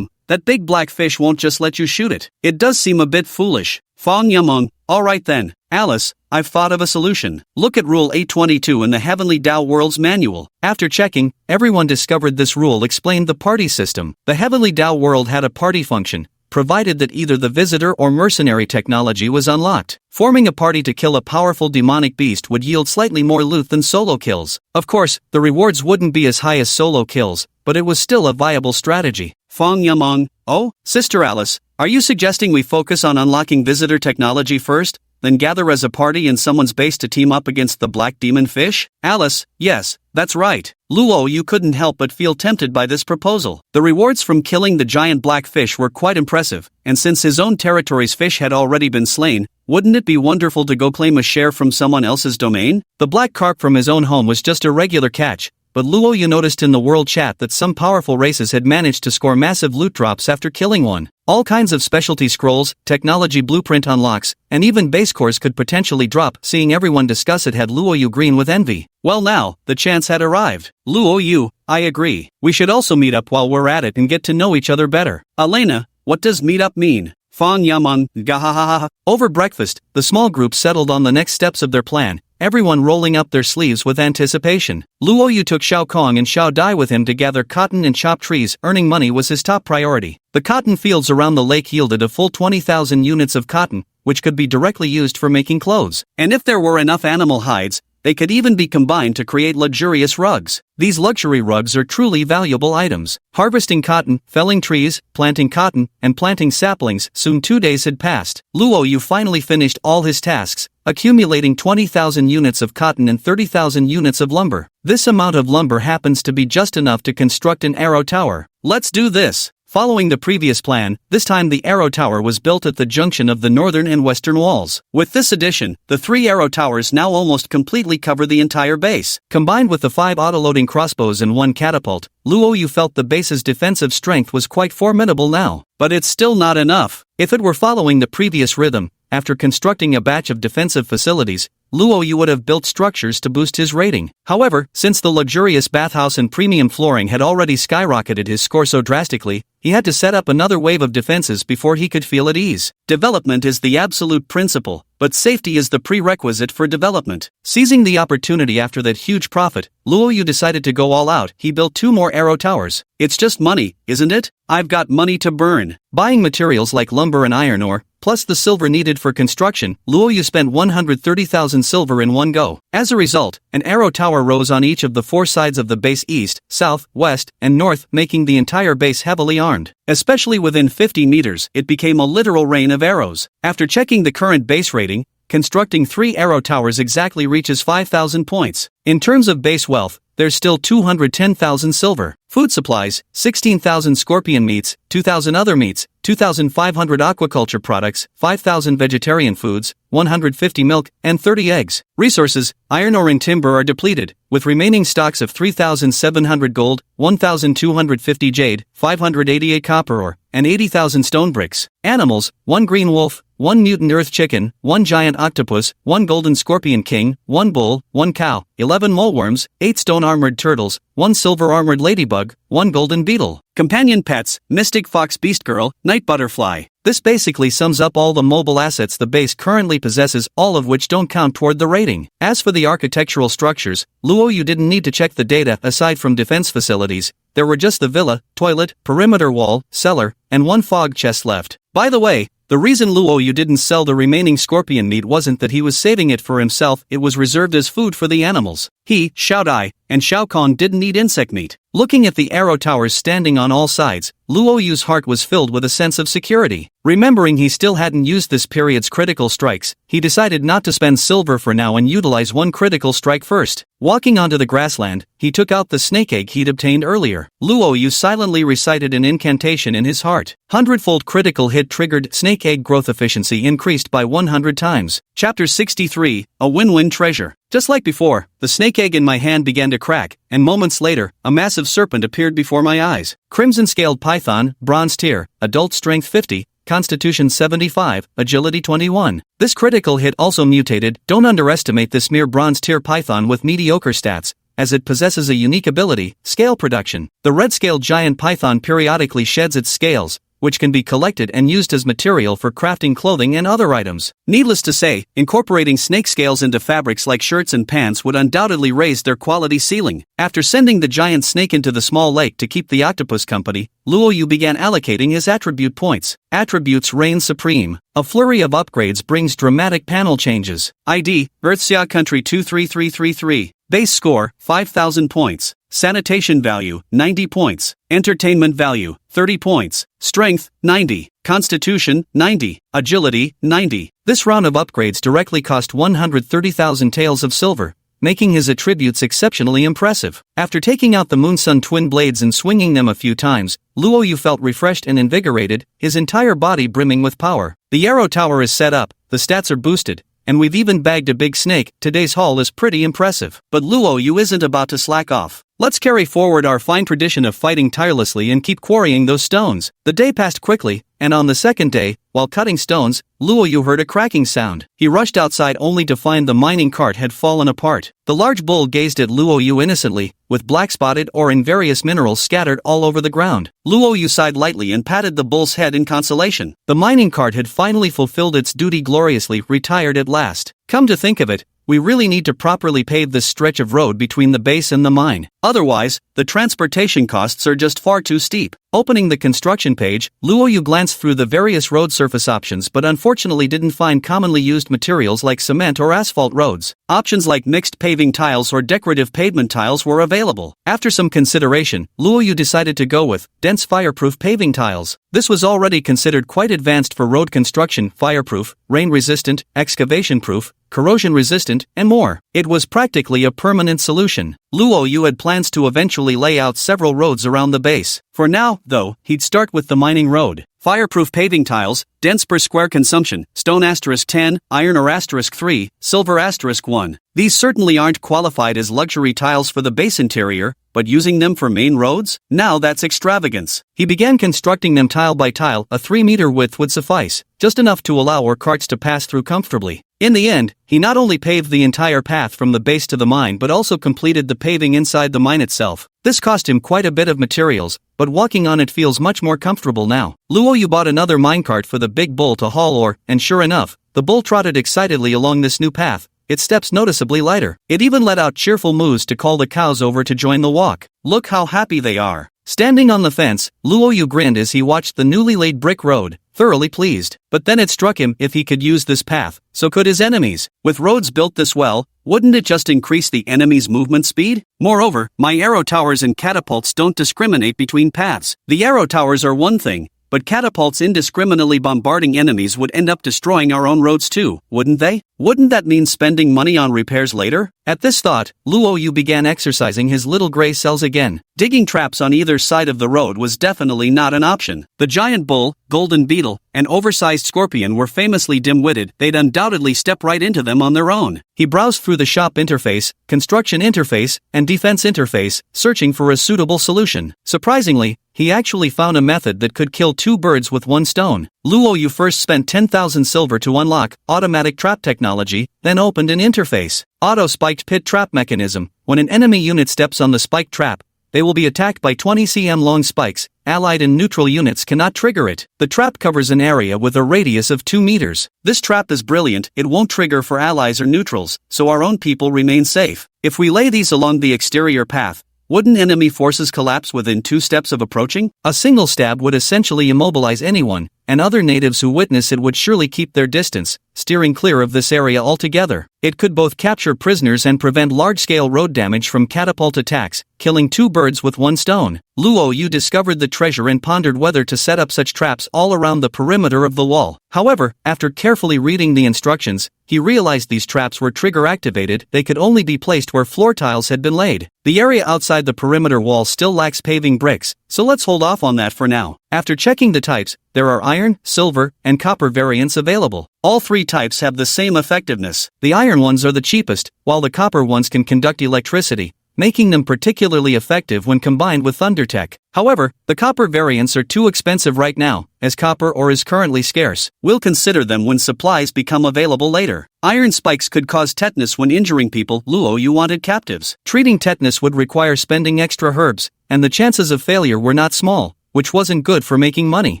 that big black fish won't just let you shoot it. It does seem a bit foolish. Fong Yamong, alright then. Alice, I've thought of a solution. Look at Rule 822 in the Heavenly Tao World's manual. After checking, everyone discovered this rule explained the party system. The Heavenly Tao World had a party function, provided that either the visitor or mercenary technology was unlocked. Forming a party to kill a powerful demonic beast would yield slightly more loot than solo kills. Of course, the rewards wouldn't be as high as solo kills, but it was still a viable strategy. Fong Yamong, oh, Sister Alice, are you suggesting we focus on unlocking visitor technology first, then gather as a party in someone's base to team up against the black demon fish? Alice, yes, that's right. Luo, you couldn't help but feel tempted by this proposal. The rewards from killing the giant black fish were quite impressive, and since his own territory's fish had already been slain, wouldn't it be wonderful to go claim a share from someone else's domain? The black carp from his own home was just a regular catch, but Luo Yu noticed in the world chat that some powerful races had managed to score massive loot drops after killing one. All kinds of specialty scrolls, technology blueprint unlocks, and even base cores could potentially drop. Seeing everyone discuss it had Luo Yu green with envy. Well now, the chance had arrived. Luo Yu, I agree. We should also meet up while we're at it and get to know each other better. Elena, what does meet up mean? Fong Yamong, gahahaha. Over breakfast, the small group settled on the next steps of their plan, everyone rolling up their sleeves with anticipation. Luo Yu took Xiao Kong and Xiao Dai with him to gather cotton and chop trees. Earning money was his top priority. The cotton fields around the lake yielded a full 20,000 units of cotton, which could be directly used for making clothes. And if there were enough animal hides, they could even be combined to create luxurious rugs. These luxury rugs are truly valuable items. Harvesting cotton, felling trees, planting cotton, and planting saplings. Soon 2 days had passed. Luo Yu finally finished all his tasks, accumulating 20,000 units of cotton and 30,000 units of lumber. This amount of lumber happens to be just enough to construct an arrow tower. Let's do this. Following the previous plan, this time the arrow tower was built at the junction of the northern and western walls. With this addition, the 3 arrow towers now almost completely cover the entire base. Combined with the 5 autoloading crossbows and 1 catapult, Luo Yu felt the base's defensive strength was quite formidable now. But it's still not enough. If it were following the previous rhythm, after constructing a batch of defensive facilities, Luo Yu would have built structures to boost his rating. However, since the luxurious bathhouse and premium flooring had already skyrocketed his score so drastically, he had to set up another wave of defenses before he could feel at ease. Development is the absolute principle, but safety is the prerequisite for development. Seizing the opportunity after that huge profit, Luo Yu decided to go all out. He built 2 more arrow towers. It's just money, isn't it? I've got money to burn. Buying materials like lumber and iron ore, plus the silver needed for construction, Luo Yu spent 130,000 silver in one go. As a result, an arrow tower rose on each of the 4 sides of the base east, south, west, and north, making the entire base heavily armed. Especially within 50 meters, it became a literal rain of arrows. After checking the current base rating, constructing 3 arrow towers exactly reaches 5,000 points. In terms of base wealth, there's still 210,000 silver. Food supplies, 16,000 scorpion meats, 2,000 other meats, 2,500 aquaculture products, 5,000 vegetarian foods, 150 milk, and 30 eggs. Resources, iron ore and timber are depleted, with remaining stocks of 3,700 gold, 1,250 jade, 588 copper ore, and 80,000 stone bricks. Animals, 1 green wolf, 1 mutant earth chicken, 1 giant octopus, 1 golden scorpion king, 1 bull, 1 cow, 11 moleworms, 8 stone armored turtles, 1 silver armored ladybug, 1 golden beetle. Companion pets, mystic fox beast girl, night butterfly. This basically sums up all the mobile assets the base currently possesses, all of which don't count toward the rating. As for the architectural structures, Luo Yu didn't need to check the data. Aside from defense facilities, there were just the villa, toilet, perimeter wall, cellar, and 1 fog chest left. By the way, the reason Luo Yu didn't sell the remaining scorpion meat wasn't that he was saving it for himself, it was reserved as food for the animals. He, Xiao Dai, and and Shao Kahn didn't eat insect meat. Looking at the arrow towers standing on all sides, Luo Yu's heart was filled with a sense of security. Remembering he still hadn't used this period's critical strikes, he decided not to spend silver for now and utilize one critical strike first. Walking onto the grassland, he took out the snake egg he'd obtained earlier. Luo Yu silently recited an incantation in his heart. 100-fold critical hit triggered, snake egg growth efficiency increased by 100 times. Chapter 63, A Win-Win Treasure. Just like before, the snake egg in my hand began to crack, and moments later, a massive serpent appeared before my eyes. Crimson-scaled python, bronze tier, adult strength 50, constitution 75, agility 21. This critical hit also mutated. Don't underestimate this mere bronze tier python with mediocre stats, as it possesses a unique ability, scale production. The red-scaled giant python periodically sheds its scales, which can be collected and used as material for crafting clothing and other items. Needless to say, incorporating snake scales into fabrics like shirts and pants would undoubtedly raise their quality ceiling. After sending the giant snake into the small lake to keep the octopus company, Luo Yu began allocating his attribute points. Attributes reign supreme. A flurry of upgrades brings dramatic panel changes. ID, Earthsia Country 23333. Base score, 5,000 points. Sanitation value, 90 points. Entertainment value, 30 points. Strength, 90. Constitution, 90. Agility, 90. This round of upgrades directly cost 130,000 taels of silver, making his attributes exceptionally impressive. After taking out the Moonsun twin blades and swinging them a few times, Luo Yu felt refreshed and invigorated, his entire body brimming with power. The arrow tower is set up, the stats are boosted, and we've even bagged a big snake. Today's haul is pretty impressive. But Luo Yu isn't about to slack off. Let's carry forward our fine tradition of fighting tirelessly and keep quarrying those stones. The day passed quickly, and on the second day, while cutting stones, Luo Yu heard a cracking sound. He rushed outside only to find the mining cart had fallen apart. The large bull gazed at Luo Yu innocently, with black-spotted ore and various minerals scattered all over the ground. Luo Yu sighed lightly and patted the bull's head in consolation. The mining cart had finally fulfilled its duty gloriously, retired at last. Come to think of it, we really need to properly pave this stretch of road between the base and the mine. Otherwise, the transportation costs are just far too steep. Opening the construction page, Luo Yu glanced through the various road surface options but unfortunately didn't find commonly used materials like cement or asphalt roads. Options like mixed paving tiles or decorative pavement tiles were available. After some consideration, Luo Yu decided to go with dense fireproof paving tiles. This was already considered quite advanced for road construction: fireproof, rain-resistant, excavation-proof, corrosion-resistant, and more. It was practically a permanent solution. Luo Yu had plans to eventually lay out several roads around the base. For now, though, he'd start with the mining road. Fireproof paving tiles, dense per square consumption, stone *10, iron or *3, silver *1. These certainly aren't qualified as luxury tiles for the base interior, but using them for main roads? Now that's extravagance. He began constructing them tile by tile. A 3-meter width would suffice, just enough to allow our carts to pass through comfortably. In the end, he not only paved the entire path from the base to the mine but also completed the paving inside the mine itself. This cost him quite a bit of materials, but walking on it feels much more comfortable now. Luo Yu bought another minecart for the big bull to haul ore, and sure enough, the bull trotted excitedly along this new path, its steps noticeably lighter. It even let out cheerful moos to call the cows over to join the walk. Look how happy they are. Standing on the fence, Luo Yu grinned as he watched the newly laid brick road, thoroughly pleased. But then it struck him, if he could use this path, so could his enemies. With roads built this well, wouldn't it just increase the enemy's movement speed? Moreover, my arrow towers and catapults don't discriminate between paths. The arrow towers are one thing, but catapults indiscriminately bombarding enemies would end up destroying our own roads too, wouldn't they? Wouldn't that mean spending money on repairs later? At this thought, Luo Yu began exercising his little gray cells again. Digging traps on either side of the road was definitely not an option. The giant bull, golden beetle, and oversized scorpion were famously dim-witted. They'd undoubtedly step right into them on their own. He browsed through the shop interface, construction interface, and defense interface, searching for a suitable solution. Surprisingly, he actually found a method that could kill 2 birds with 1 stone. Luo Yu first spent 10,000 silver to unlock automatic trap technology, then opened an interface. Auto-spiked pit trap mechanism. When an enemy unit steps on the spiked trap, they will be attacked by 20 cm long spikes. Allied and neutral units cannot trigger it. The trap covers an area with a radius of 2 meters. This trap is brilliant. It won't trigger for allies or neutrals, so our own people remain safe. If we lay these along the exterior path, wouldn't enemy forces collapse within 2 steps of approaching? A single stab would essentially immobilize anyone, and other natives who witness it would surely keep their distance, steering clear of this area altogether. It could both capture prisoners and prevent large-scale road damage from catapult attacks, killing two birds with one stone. Luo Yu discovered the treasure and pondered whether to set up such traps all around the perimeter of the wall. However, after carefully reading the instructions, he realized these traps were trigger-activated. They could only be placed where floor tiles had been laid. The area outside the perimeter wall still lacks paving bricks, so let's hold off on that for now. After checking the types, there are iron, silver, and copper variants available. All three types have the same effectiveness. The iron ones are the cheapest, while the copper ones can conduct electricity, making them particularly effective when combined with thunder tech. However, the copper variants are too expensive right now, as copper ore is currently scarce. We'll consider them when supplies become available later. Iron spikes could cause tetanus when injuring people. Luo Yu wanted captives. Treating tetanus would require spending extra herbs, and the chances of failure were not small, which wasn't good for making money.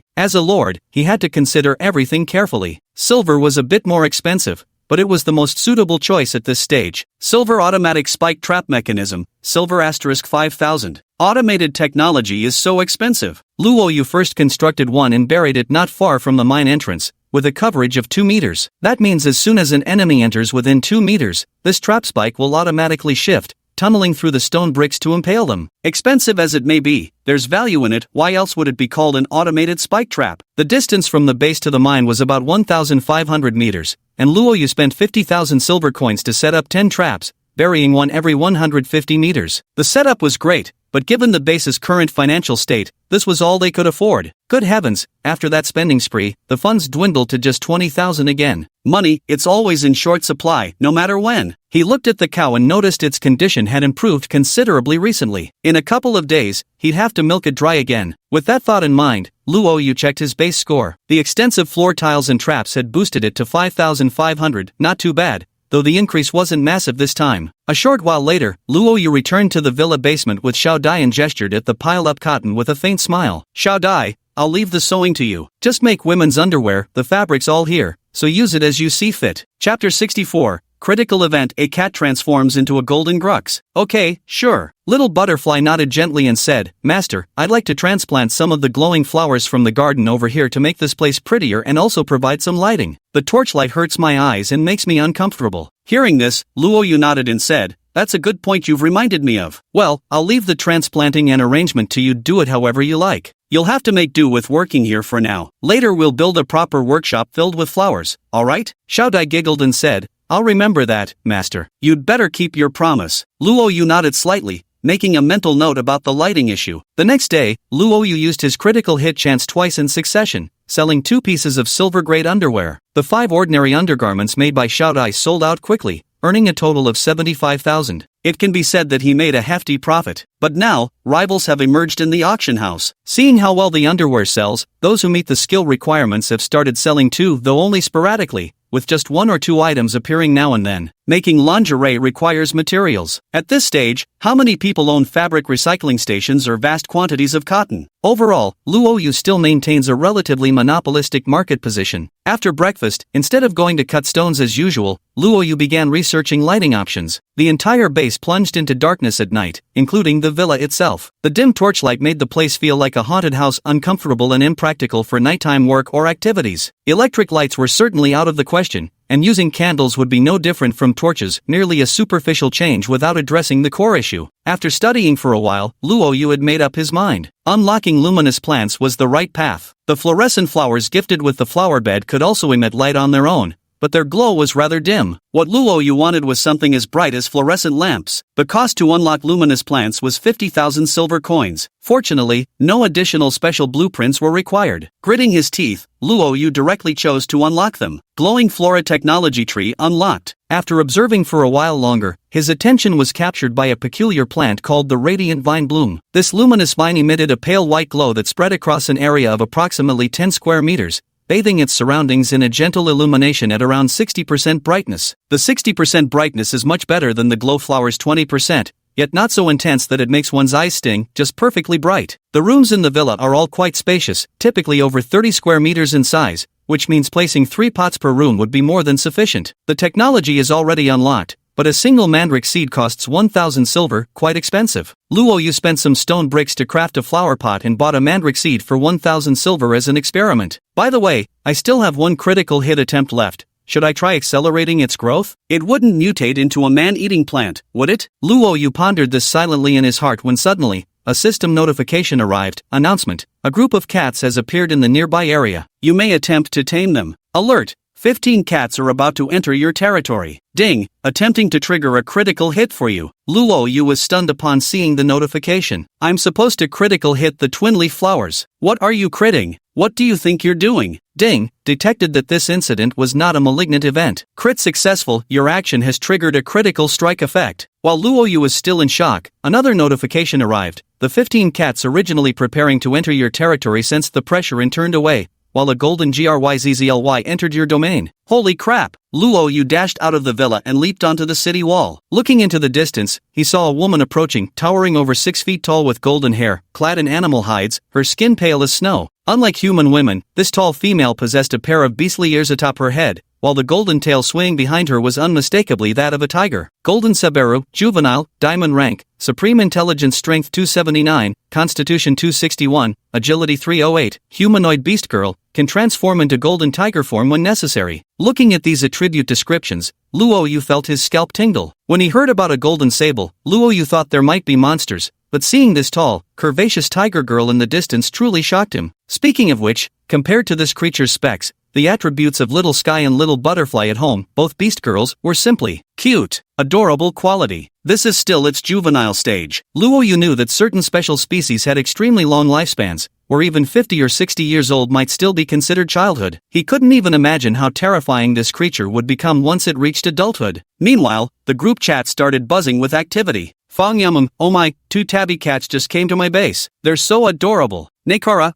As a lord, he had to consider everything carefully. Silver was a bit more expensive, but it was the most suitable choice at this stage. Silver automatic spike trap mechanism, silver *5000. Automated technology is so expensive. Luo Yu first constructed one and buried it not far from the mine entrance, with a coverage of 2 meters. That means as soon as an enemy enters within 2 meters, this trap spike will automatically shift, tunneling through the stone bricks to impale them. Expensive as it may be, there's value in it. Why else would it be called an automated spike trap? The distance from the base to the mine was about 1,500 meters, and Luo Yu spent 50,000 silver coins to set up 10 traps, burying one every 150 meters. The setup was great, but given the base's current financial state, this was all they could afford. Good heavens, after that spending spree, the funds dwindled to just 20,000 again. Money, it's always in short supply, no matter when. He looked at the cow and noticed its condition had improved considerably recently. In a couple of days, he'd have to milk it dry again. With that thought in mind, Luo Yu checked his base score. The extensive floor tiles and traps had boosted it to 5,500, not too bad, though the increase wasn't massive this time. A short while later, Luo Yu returned to the villa basement with Xiao Dai and gestured at the piled-up cotton with a faint smile. Xiao Dai, I'll leave the sewing to you. Just make women's underwear, the fabric's all here, so use it as you see fit. Chapter 64, Critical Event. A cat transforms into a golden grux. Okay, sure. Little Butterfly nodded gently and said, Master, I'd like to transplant some of the glowing flowers from the garden over here to make this place prettier and also provide some lighting. The torchlight hurts my eyes and makes me uncomfortable. Hearing this, Luo Yu nodded and said, That's a good point you've reminded me of. Well, I'll leave the transplanting and arrangement to you. Do it however you like. You'll have to make do with working here for now. Later we'll build a proper workshop filled with flowers, alright? Xiao Dai giggled and said, I'll remember that, Master. You'd better keep your promise. Luo Yu nodded slightly, making a mental note about the lighting issue. The next day, Luo Yu used his critical hit chance twice in succession, selling 2 pieces of silver-grade underwear. The 5 ordinary undergarments made by Xiao Dai sold out quickly, earning a total of 75,000. It can be said that he made a hefty profit. But now, rivals have emerged in the auction house. Seeing how well the underwear sells, those who meet the skill requirements have started selling too, though only sporadically, with just 1 or 2 items appearing now and then. Making lingerie requires materials. At this stage, how many people own fabric recycling stations or vast quantities of cotton? Overall, Luo Yu still maintains a relatively monopolistic market position. After breakfast, instead of going to cut stones as usual, Luo Yu began researching lighting options. The entire base plunged into darkness at night, including the villa itself. The dim torchlight made the place feel like a haunted house, uncomfortable and impractical for nighttime work or activities. Electric lights were certainly out of the question, and using candles would be no different from torches, merely a superficial change without addressing the core issue. After studying for a while, Luo Yu had made up his mind. Unlocking luminous plants was the right path. The fluorescent flowers gifted with the flower bed could also emit light on their own, but their glow was rather dim. What Luo Yu wanted was something as bright as fluorescent lamps. The cost to unlock luminous plants was 50,000 silver coins. Fortunately, no additional special blueprints were required. Gritting his teeth, Luo Yu directly chose to unlock them. Glowing flora technology tree unlocked. After observing for a while longer, his attention was captured by a peculiar plant called the radiant vine bloom. This luminous vine emitted a pale white glow that spread across an area of approximately 10 square meters, bathing its surroundings in a gentle illumination at around 60% brightness. The 60% brightness is much better than the glow flower's 20%, yet not so intense that it makes one's eyes sting, just perfectly bright. The rooms in the villa are all quite spacious, typically over 30 square meters in size, which means placing 3 pots per room would be more than sufficient. The technology is already unlocked, but a single mandrake seed costs 1,000 silver, quite expensive. Luo Yu spent some stone bricks to craft a flower pot and bought a mandrake seed for 1,000 silver as an experiment. By the way, I still have 1 critical hit attempt left, Should I try accelerating its growth? It wouldn't mutate into a man-eating plant, would it? Luo Yu pondered this silently in his heart when suddenly, a system notification arrived. Announcement. A group of cats has appeared in the nearby area. You may attempt to tame them. Alert. 15 cats are about to enter your territory. Ding, attempting to trigger a critical hit for you. Luo Yu was stunned upon seeing the notification. I'm supposed to critical hit the twin leaf flowers. What are you critting? What do you think you're doing? Ding, detected that this incident was not a malignant event. Crit successful, your action has triggered a critical strike effect. While Luo Yu was still in shock, another notification arrived. The 15 cats originally preparing to enter your territory sensed the pressure and turned away, while a golden GRYZZLY entered your domain. Holy crap! Luo Yu dashed out of the villa and leaped onto the city wall. Looking into the distance, he saw a woman approaching, towering over 6 feet tall with golden hair, clad in animal hides, her skin pale as snow. Unlike human women, this tall female possessed a pair of beastly ears atop her head, while the golden tail swaying behind her was unmistakably that of a tiger. Golden Saberu, juvenile, diamond rank, supreme intelligence strength 279, constitution 261, agility 308, humanoid beast girl, can transform into golden tiger form when necessary. Looking at these attribute descriptions, Luo Yu felt his scalp tingle. When he heard about a golden sable, Luo Yu thought there might be monsters, but seeing this tall, curvaceous tiger girl in the distance truly shocked him. Speaking of which, compared to this creature's specs, the attributes of Little Sky and Little Butterfly at home, both beast girls, were simply cute, adorable quality. This is still its juvenile stage. Luo Yu knew that certain special species had extremely long lifespans, where even 50 or 60 years old might still be considered childhood. He couldn't even imagine how terrifying this creature would become once it reached adulthood. Meanwhile, the group chat started buzzing with activity. Fong Yamam, oh my, 2 tabby cats just came to my base. They're so adorable. Nekara,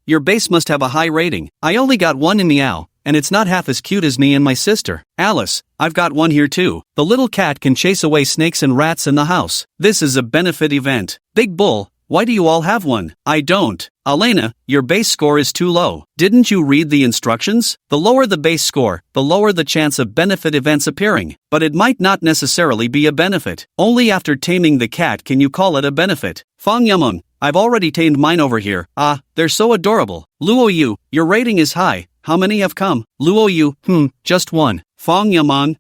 your base must have a high rating. I only got one in Meow, and it's not half as cute as me and my sister. Alice, I've got one here too. The little cat can chase away snakes and rats in the house. This is a benefit event. Big Bull, why do you all have one? I don't. Elena, your base score is too low. Didn't you read the instructions? The lower the base score, the lower the chance of benefit events appearing. But it might not necessarily be a benefit. Only after taming the cat can you call it a benefit. Fong Yamun, I've already tamed mine over here. They're so adorable. Luo Yu, your rating is high. How many have come? Luo Yu, just one. Fong Yaman,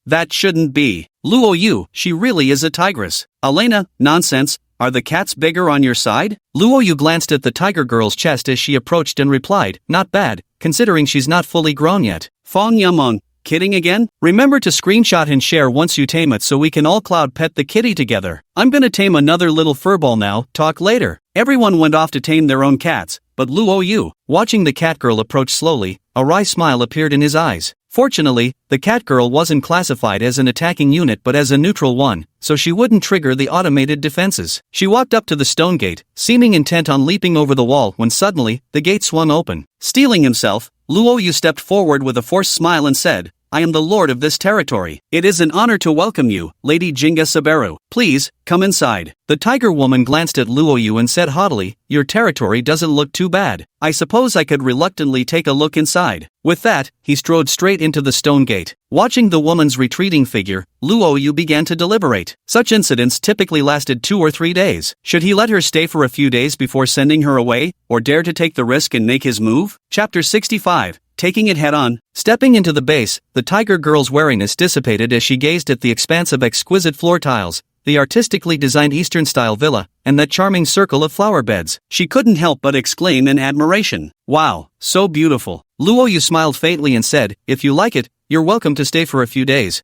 that shouldn't be. Luo Yu, she really is a tigress. Elena, nonsense. Are the cats bigger on your side? Luo Yu glanced at the tiger girl's chest as she approached and replied, not bad, considering she's not fully grown yet. Fong Yamong, kidding again? Remember to screenshot and share once you tame it so we can all cloud pet the kitty together. I'm gonna tame another little furball now, talk later. Everyone went off to tame their own cats, but Luo Yu, watching the cat girl approach slowly, a wry smile appeared in his eyes. Fortunately, the cat girl wasn't classified as an attacking unit but as a neutral one, so she wouldn't trigger the automated defenses. She walked up to the stone gate, seeming intent on leaping over the wall when suddenly, the gate swung open. Steeling himself, Luo Yu stepped forward with a forced smile and said, I am the lord of this territory. It is an honor to welcome you, Lady Jinga Saberu. Please, come inside. The tiger woman glanced at Luo Yu and said haughtily, your territory doesn't look too bad. I suppose I could reluctantly take a look inside. With that, he strode straight into the stone gate. Watching the woman's retreating figure, Luo Yu began to deliberate. Such incidents typically lasted 2 or 3 days. Should he let her stay for a few days before sending her away, or dare to take the risk and make his move? Chapter 65. Taking it head-on. Stepping into the base, the tiger girl's wariness dissipated as she gazed at the expanse of exquisite floor tiles, the artistically designed Eastern-style villa, and that charming circle of flower beds. She couldn't help but exclaim in admiration. Wow, so beautiful. Luo Yu smiled faintly and said, if you like it, you're welcome to stay for a few days.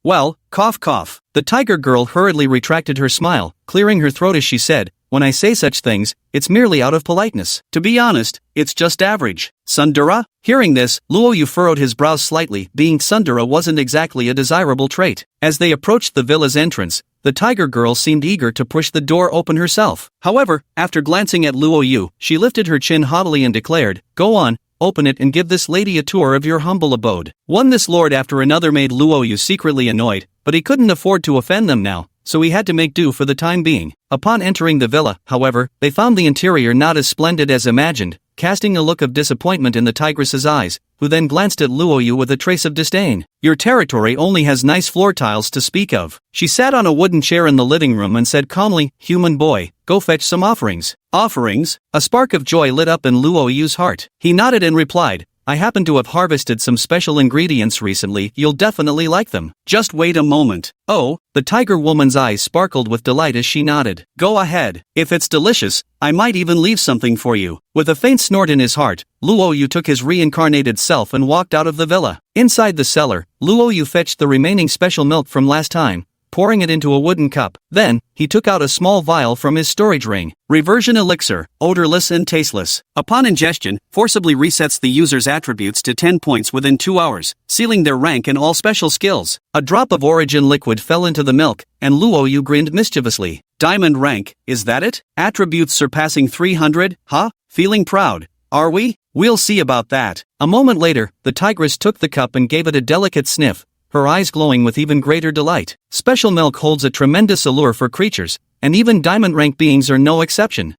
Well, cough cough. The tiger girl hurriedly retracted her smile, clearing her throat as she said, when I say such things, it's merely out of politeness. To be honest, it's just average. Sundara? Hearing this, Luo Yu furrowed his brows slightly. Being Sundara wasn't exactly a desirable trait. As they approached the villa's entrance, the tiger girl seemed eager to push the door open herself. However, after glancing at Luo Yu, she lifted her chin haughtily and declared, go on, open it and give this lady a tour of your humble abode. One this lord after another made Luo Yu secretly annoyed, but he couldn't afford to offend them now, so he had to make do for the time being. Upon entering the villa, however, they found the interior not as splendid as imagined, casting a look of disappointment in the tigress's eyes, who then glanced at Luo Yu with a trace of disdain. Your territory only has nice floor tiles to speak of. She sat on a wooden chair in the living room and said calmly, human boy, go fetch some offerings. Offerings? A spark of joy lit up in Luo Yu's heart. He nodded and replied, I happen to have harvested some special ingredients recently, you'll definitely like them. Just wait a moment. Oh, the tiger woman's eyes sparkled with delight as she nodded. Go ahead. If it's delicious, I might even leave something for you. With a faint snort in his heart, Luo Yu took his reincarnated self and walked out of the villa. Inside the cellar, Luo Yu fetched the remaining special milk from last time, pouring it into a wooden cup. Then, he took out a small vial from his storage ring. Reversion elixir, odorless and tasteless. Upon ingestion, forcibly resets the user's attributes to 10 points within 2 hours, sealing their rank and all special skills. A drop of origin liquid fell into the milk, and Luo Yu grinned mischievously. Diamond rank, is that it? Attributes surpassing 300, huh? Feeling proud, are we? We'll see about that. A moment later, the tigress took the cup and gave it a delicate sniff, her eyes glowing with even greater delight. Special milk holds a tremendous allure for creatures, and even diamond rank beings are no exception.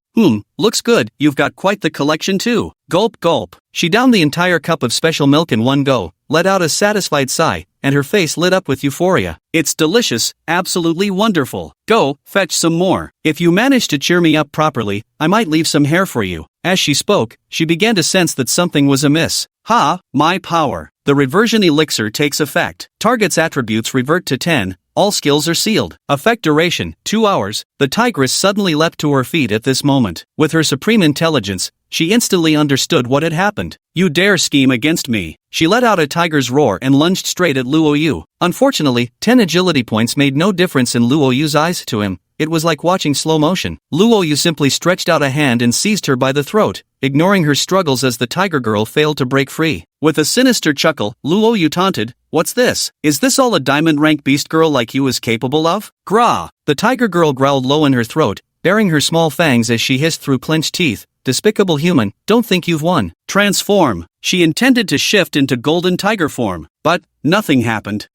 Looks good, you've got quite the collection too. Gulp gulp. She downed the entire cup of special milk in one go, let out a satisfied sigh, and her face lit up with euphoria. It's delicious, absolutely wonderful. Go, fetch some more. If you manage to cheer me up properly, I might leave some hair for you. As she spoke, she began to sense that something was amiss. Ha, my power. The reversion elixir takes effect. Target's attributes revert to 10, all skills are sealed. Effect duration, 2 hours. The tigress suddenly leapt to her feet at this moment. With her supreme intelligence, she instantly understood what had happened. You dare scheme against me. She let out a tiger's roar and lunged straight at Luo Yu. Unfortunately, 10 agility points made no difference in Luo Yu's eyes to him. It was like watching slow motion. Luo Yu simply stretched out a hand and seized her by the throat, ignoring her struggles as the tiger girl failed to break free. With a sinister chuckle, Luo Yu taunted, "What's this? Is this all a diamond rank beast girl like you is capable of?" Gra! The tiger girl growled low in her throat, baring her small fangs as she hissed through clenched teeth, "Despicable human, don't think you've won." Transform. She intended to shift into golden tiger form, but nothing happened.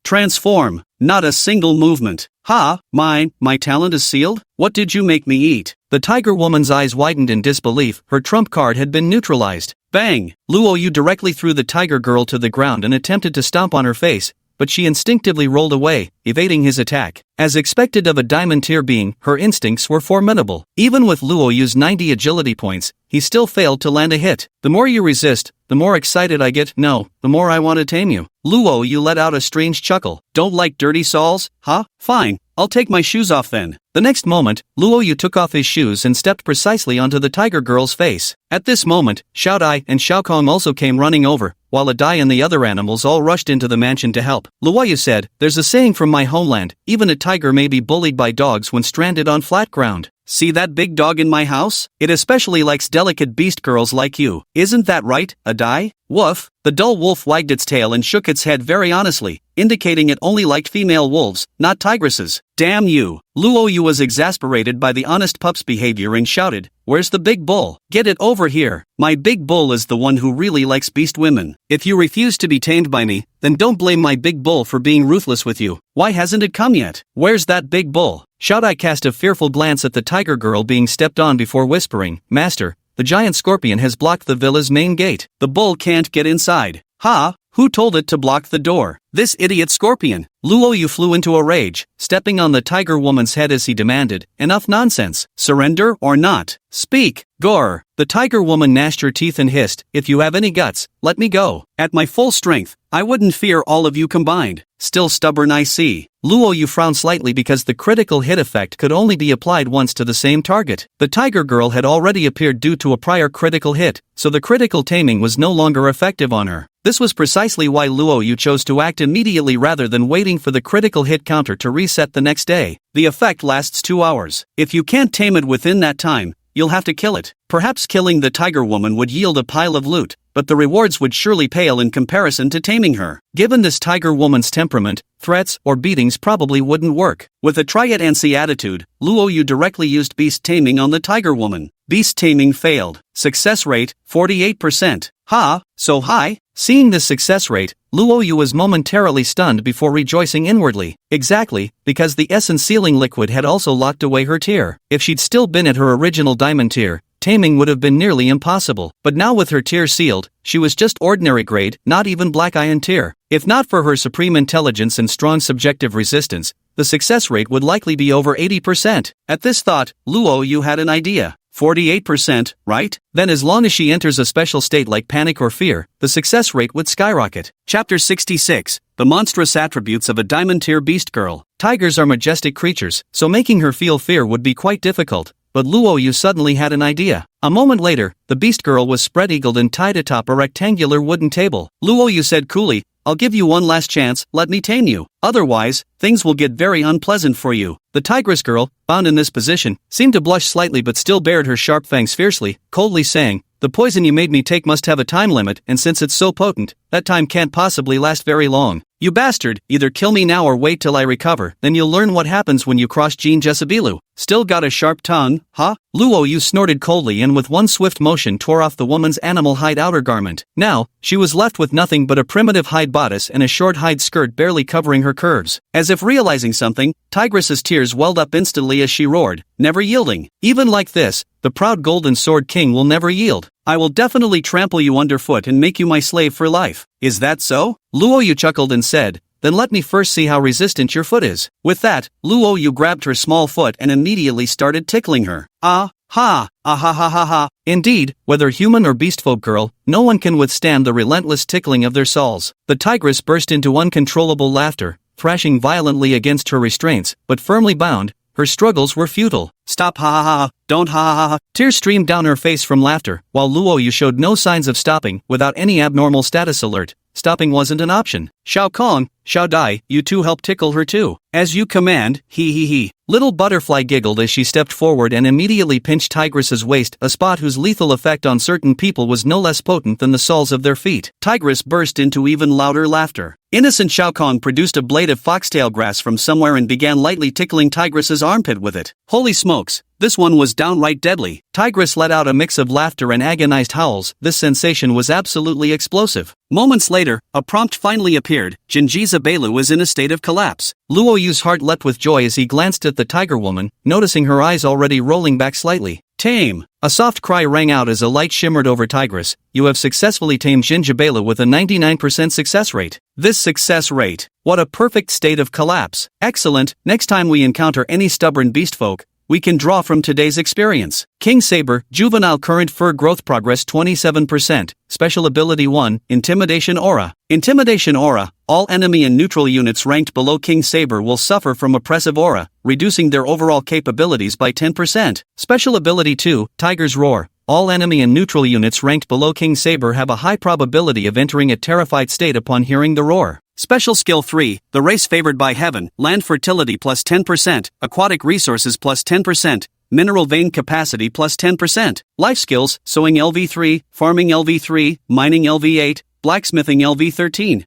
Transform. Not a single movement. Ha, my talent is sealed? What did you make me eat? The tiger woman's eyes widened in disbelief. Her trump card had been neutralized. Bang! Luo Yu directly threw the tiger girl to the ground and attempted to stomp on her face, but she instinctively rolled away, evading his attack. As expected of a diamond tier being, her instincts were formidable. Even with Luo Yu's 90 agility points, he still failed to land a hit. The more you resist, the more excited I get. No, the more I want to tame you. Luo Yu let out a strange chuckle. Don't like dirty soles, huh? Fine, I'll take my shoes off then. The next moment, Luo Yu took off his shoes and stepped precisely onto the tiger girl's face. At this moment, Xiao Dai and Xiao Kong also came running over, while Dai and the other animals all rushed into the mansion to help. Luo Yu said, "There's a saying from my homeland, even a tiger may be bullied by dogs when stranded on flat ground. See that big dog in my house? It especially likes delicate beast girls like you. Isn't that right, Adai?" Woof! The dull wolf wagged its tail and shook its head very honestly, indicating it only liked female wolves, not tigresses. Damn you! Luo Yu was exasperated by the honest pup's behavior and shouted, "Where's the big bull? Get it over here! My big bull is the one who really likes beast women. If you refuse to be tamed by me, then don't blame my big bull for being ruthless with you. Why hasn't it come yet? Where's that big bull?" Xiao Dai cast a fearful glance at the tiger girl being stepped on before whispering, "Master, the giant scorpion has blocked the villa's main gate. The bull can't get inside." Ha! Who told it to block the door? This idiot scorpion. Luo Yu flew into a rage, stepping on the tiger woman's head as he demanded, "Enough nonsense. Surrender or not? Speak, Gore." The tiger woman gnashed her teeth and hissed, "If you have any guts, let me go. At my full strength, I wouldn't fear all of you combined. Still stubborn, I see." Luo Yu frowned slightly because the critical hit effect could only be applied once to the same target. The tiger girl had already appeared due to a prior critical hit, so the critical taming was no longer effective on her. This was precisely why Luo Yu chose to act immediately rather than waiting for the critical hit counter to reset the next day. The effect lasts 2 hours. If you can't tame it within that time, you'll have to kill it. Perhaps killing the tiger woman would yield a pile of loot, but the rewards would surely pale in comparison to taming her. Given this tiger woman's temperament, threats or beatings probably wouldn't work. With a try-it-and-see attitude, Luo Yu directly used beast taming on the tiger woman. Beast taming failed. Success rate, 48%. Ha, so high? Seeing this success rate, Luo Yu was momentarily stunned before rejoicing inwardly. Exactly, because the essence sealing liquid had also locked away her tier. If she'd still been at her original diamond tier, taming would have been nearly impossible. But now with her tier sealed, she was just ordinary grade, not even black iron tier. If not for her supreme intelligence and strong subjective resistance, the success rate would likely be over 80%. At this thought, Luo Yu had an idea. 48%, right? Then as long as she enters a special state like panic or fear, the success rate would skyrocket. Chapter 66. The monstrous attributes of a diamond-tier beast girl. Tigers are majestic creatures, so making her feel fear would be quite difficult. But Luo Yu suddenly had an idea. A moment later, the beast girl was spread-eagled and tied atop a rectangular wooden table. Luo Yu said coolly, "I'll give you one last chance, let me tame you. Otherwise, things will get very unpleasant for you." The tigress girl, bound in this position, seemed to blush slightly but still bared her sharp fangs fiercely, coldly saying, "The poison you made me take must have a time limit, and since it's so potent, that time can't possibly last very long. You bastard, either kill me now or wait till I recover, then you'll learn what happens when you cross Jean Jezebelu. Still got a sharp tongue, huh?" Luo Yu snorted coldly and with one swift motion tore off the woman's animal hide outer garment. Now, she was left with nothing but a primitive hide bodice and a short hide skirt barely covering her curves. As if realizing something, Tigress's tears welled up instantly as she roared, never yielding. "Even like this, the proud Golden Sword King will never yield. I will definitely trample you underfoot and make you my slave for life. Is that so?" Luo Yu chuckled and said, "Then let me first see how resistant your foot is." With that, Luo Yu grabbed her small foot and immediately started tickling her. Ah ha ha ha. Indeed, whether human or beastfolk girl, no one can withstand the relentless tickling of their soles. The tigress burst into uncontrollable laughter, thrashing violently against her restraints, but firmly bound. Her struggles were futile. "Stop, ha ha ha, don't ha ha ha." Tears streamed down her face from laughter, while Luo Yu showed no signs of stopping. Without any abnormal status alert, stopping wasn't an option. "Shao Kong, Shao Dai, you two help tickle her too." "As you command, he. Little Butterfly giggled as she stepped forward and immediately pinched Tigress's waist, a spot whose lethal effect on certain people was no less potent than the soles of their feet. Tigress burst into even louder laughter. Innocent Shao Kong produced a blade of foxtail grass from somewhere and began lightly tickling Tigress's armpit with it. Holy smokes, this one was downright deadly. Tigress let out a mix of laughter and agonized howls. This sensation was absolutely explosive. Moments later, a prompt finally appeared. Jinjiza Belu was in a state of collapse. Luo Yu's heart leapt with joy as he glanced at the tiger woman, noticing her eyes already rolling back slightly. "Tame!" A soft cry rang out as a light shimmered over Tigress. "You have successfully tamed Jinjabela with a 99% success rate." This success rate. What a perfect state of collapse. Excellent. Next time we encounter any stubborn beastfolk, we can draw from today's experience. King Saber, juvenile current fur growth progress 27%. Special ability 1, Intimidation Aura. Intimidation Aura. All enemy and neutral units ranked below King Saber will suffer from oppressive aura, reducing their overall capabilities by 10%. Special ability 2, Tiger's Roar. All enemy and neutral units ranked below King Saber have a high probability of entering a terrified state upon hearing the roar. Special skill 3, the race favored by heaven, land fertility plus 10%, aquatic resources plus 10%, mineral vein capacity plus 10%. Life skills, sewing LV3, farming LV3, mining LV8, blacksmithing LV13.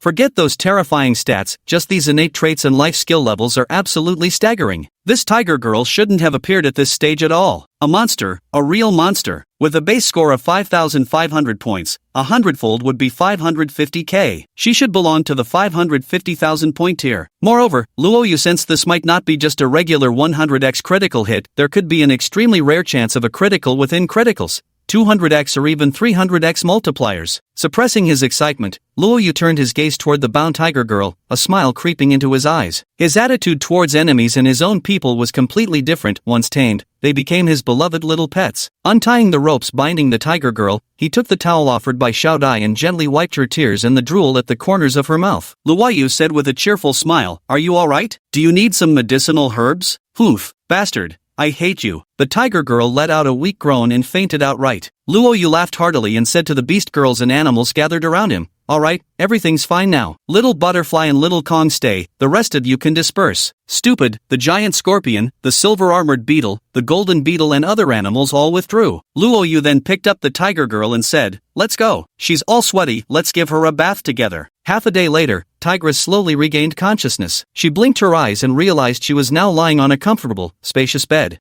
Forget those terrifying stats, just these innate traits and life skill levels are absolutely staggering. This tiger girl shouldn't have appeared at this stage at all. A monster, a real monster. With a base score of 5,500 points, a hundredfold would be 550k. She should belong to the 550,000 point tier. Moreover, Luo Yu sensed this might not be just a regular 100x critical hit, there could be an extremely rare chance of a critical within criticals. 200x or even 300x multipliers. Suppressing his excitement, Luo Yu turned his gaze toward the bound tiger girl, a smile creeping into his eyes. His attitude towards enemies and his own people was completely different. Once tamed, they became his beloved little pets. Untying the ropes binding the tiger girl, he took the towel offered by Xiao Dai and gently wiped her tears and the drool at the corners of her mouth. Luo Yu said with a cheerful smile, "Are you alright? Do you need some medicinal herbs?" "Oof, bastard. I hate you." The tiger girl let out a weak groan and fainted outright. Luo Yu laughed heartily and said to the beast girls and animals gathered around him, "Alright, everything's fine now. Little Butterfly and Little Kong stay, the rest of you can disperse." Stupid, the giant scorpion, the silver-armored beetle, the golden beetle and other animals all withdrew. Luo Yu then picked up the tiger girl and said, "Let's go. She's all sweaty, let's give her a bath together." Half a day later, Tigress slowly regained consciousness. She blinked her eyes and realized she was now lying on a comfortable, spacious bed.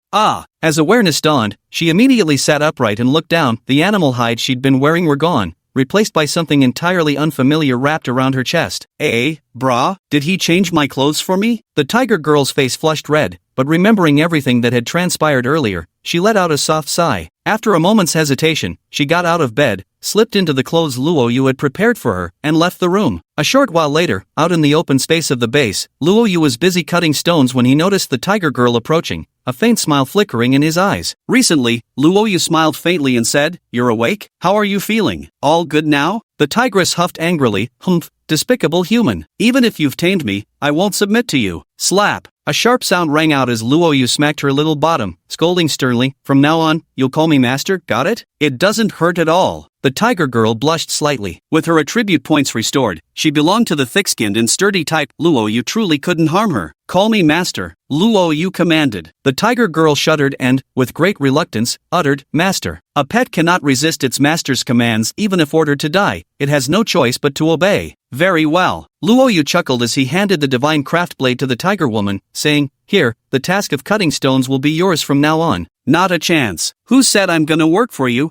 As awareness dawned, she immediately sat upright and looked down. The animal hides she'd been wearing were gone, replaced by something entirely unfamiliar wrapped around her chest. Brah, did he change my clothes for me? The tiger girl's face flushed red, but remembering everything that had transpired earlier, she let out a soft sigh. After a moment's hesitation, she got out of bed, slipped into the clothes Luo Yu had prepared for her, and left the room. A short while later, out in the open space of the base, Luo Yu was busy cutting stones when he noticed the tiger girl approaching. a faint smile flickering in his eyes. Recently, Luoyu smiled faintly and said, "You're awake? How are you feeling? All good now?" The tigress huffed angrily, "Humph, despicable human. Even if you've tamed me, I won't submit to you." Slap! A sharp sound rang out as Luoyu smacked her little bottom, scolding sternly, "From now on, you'll call me master, got it?" It doesn't hurt at all. The tiger girl blushed slightly. With her attribute points restored, she belonged to the thick-skinned and sturdy type. Luoyu truly couldn't harm her. "Call me master," Luoyu commanded. The tiger girl shuddered and, with great reluctance, uttered, "Master." A pet cannot resist its master's commands even if ordered to die. It has no choice but to obey. "Very well." Luoyu chuckled as he handed the divine craft blade to the tiger woman, saying, "Here, the task of cutting stones will be yours from now on." "Not a chance. Who said I'm gonna work for you?"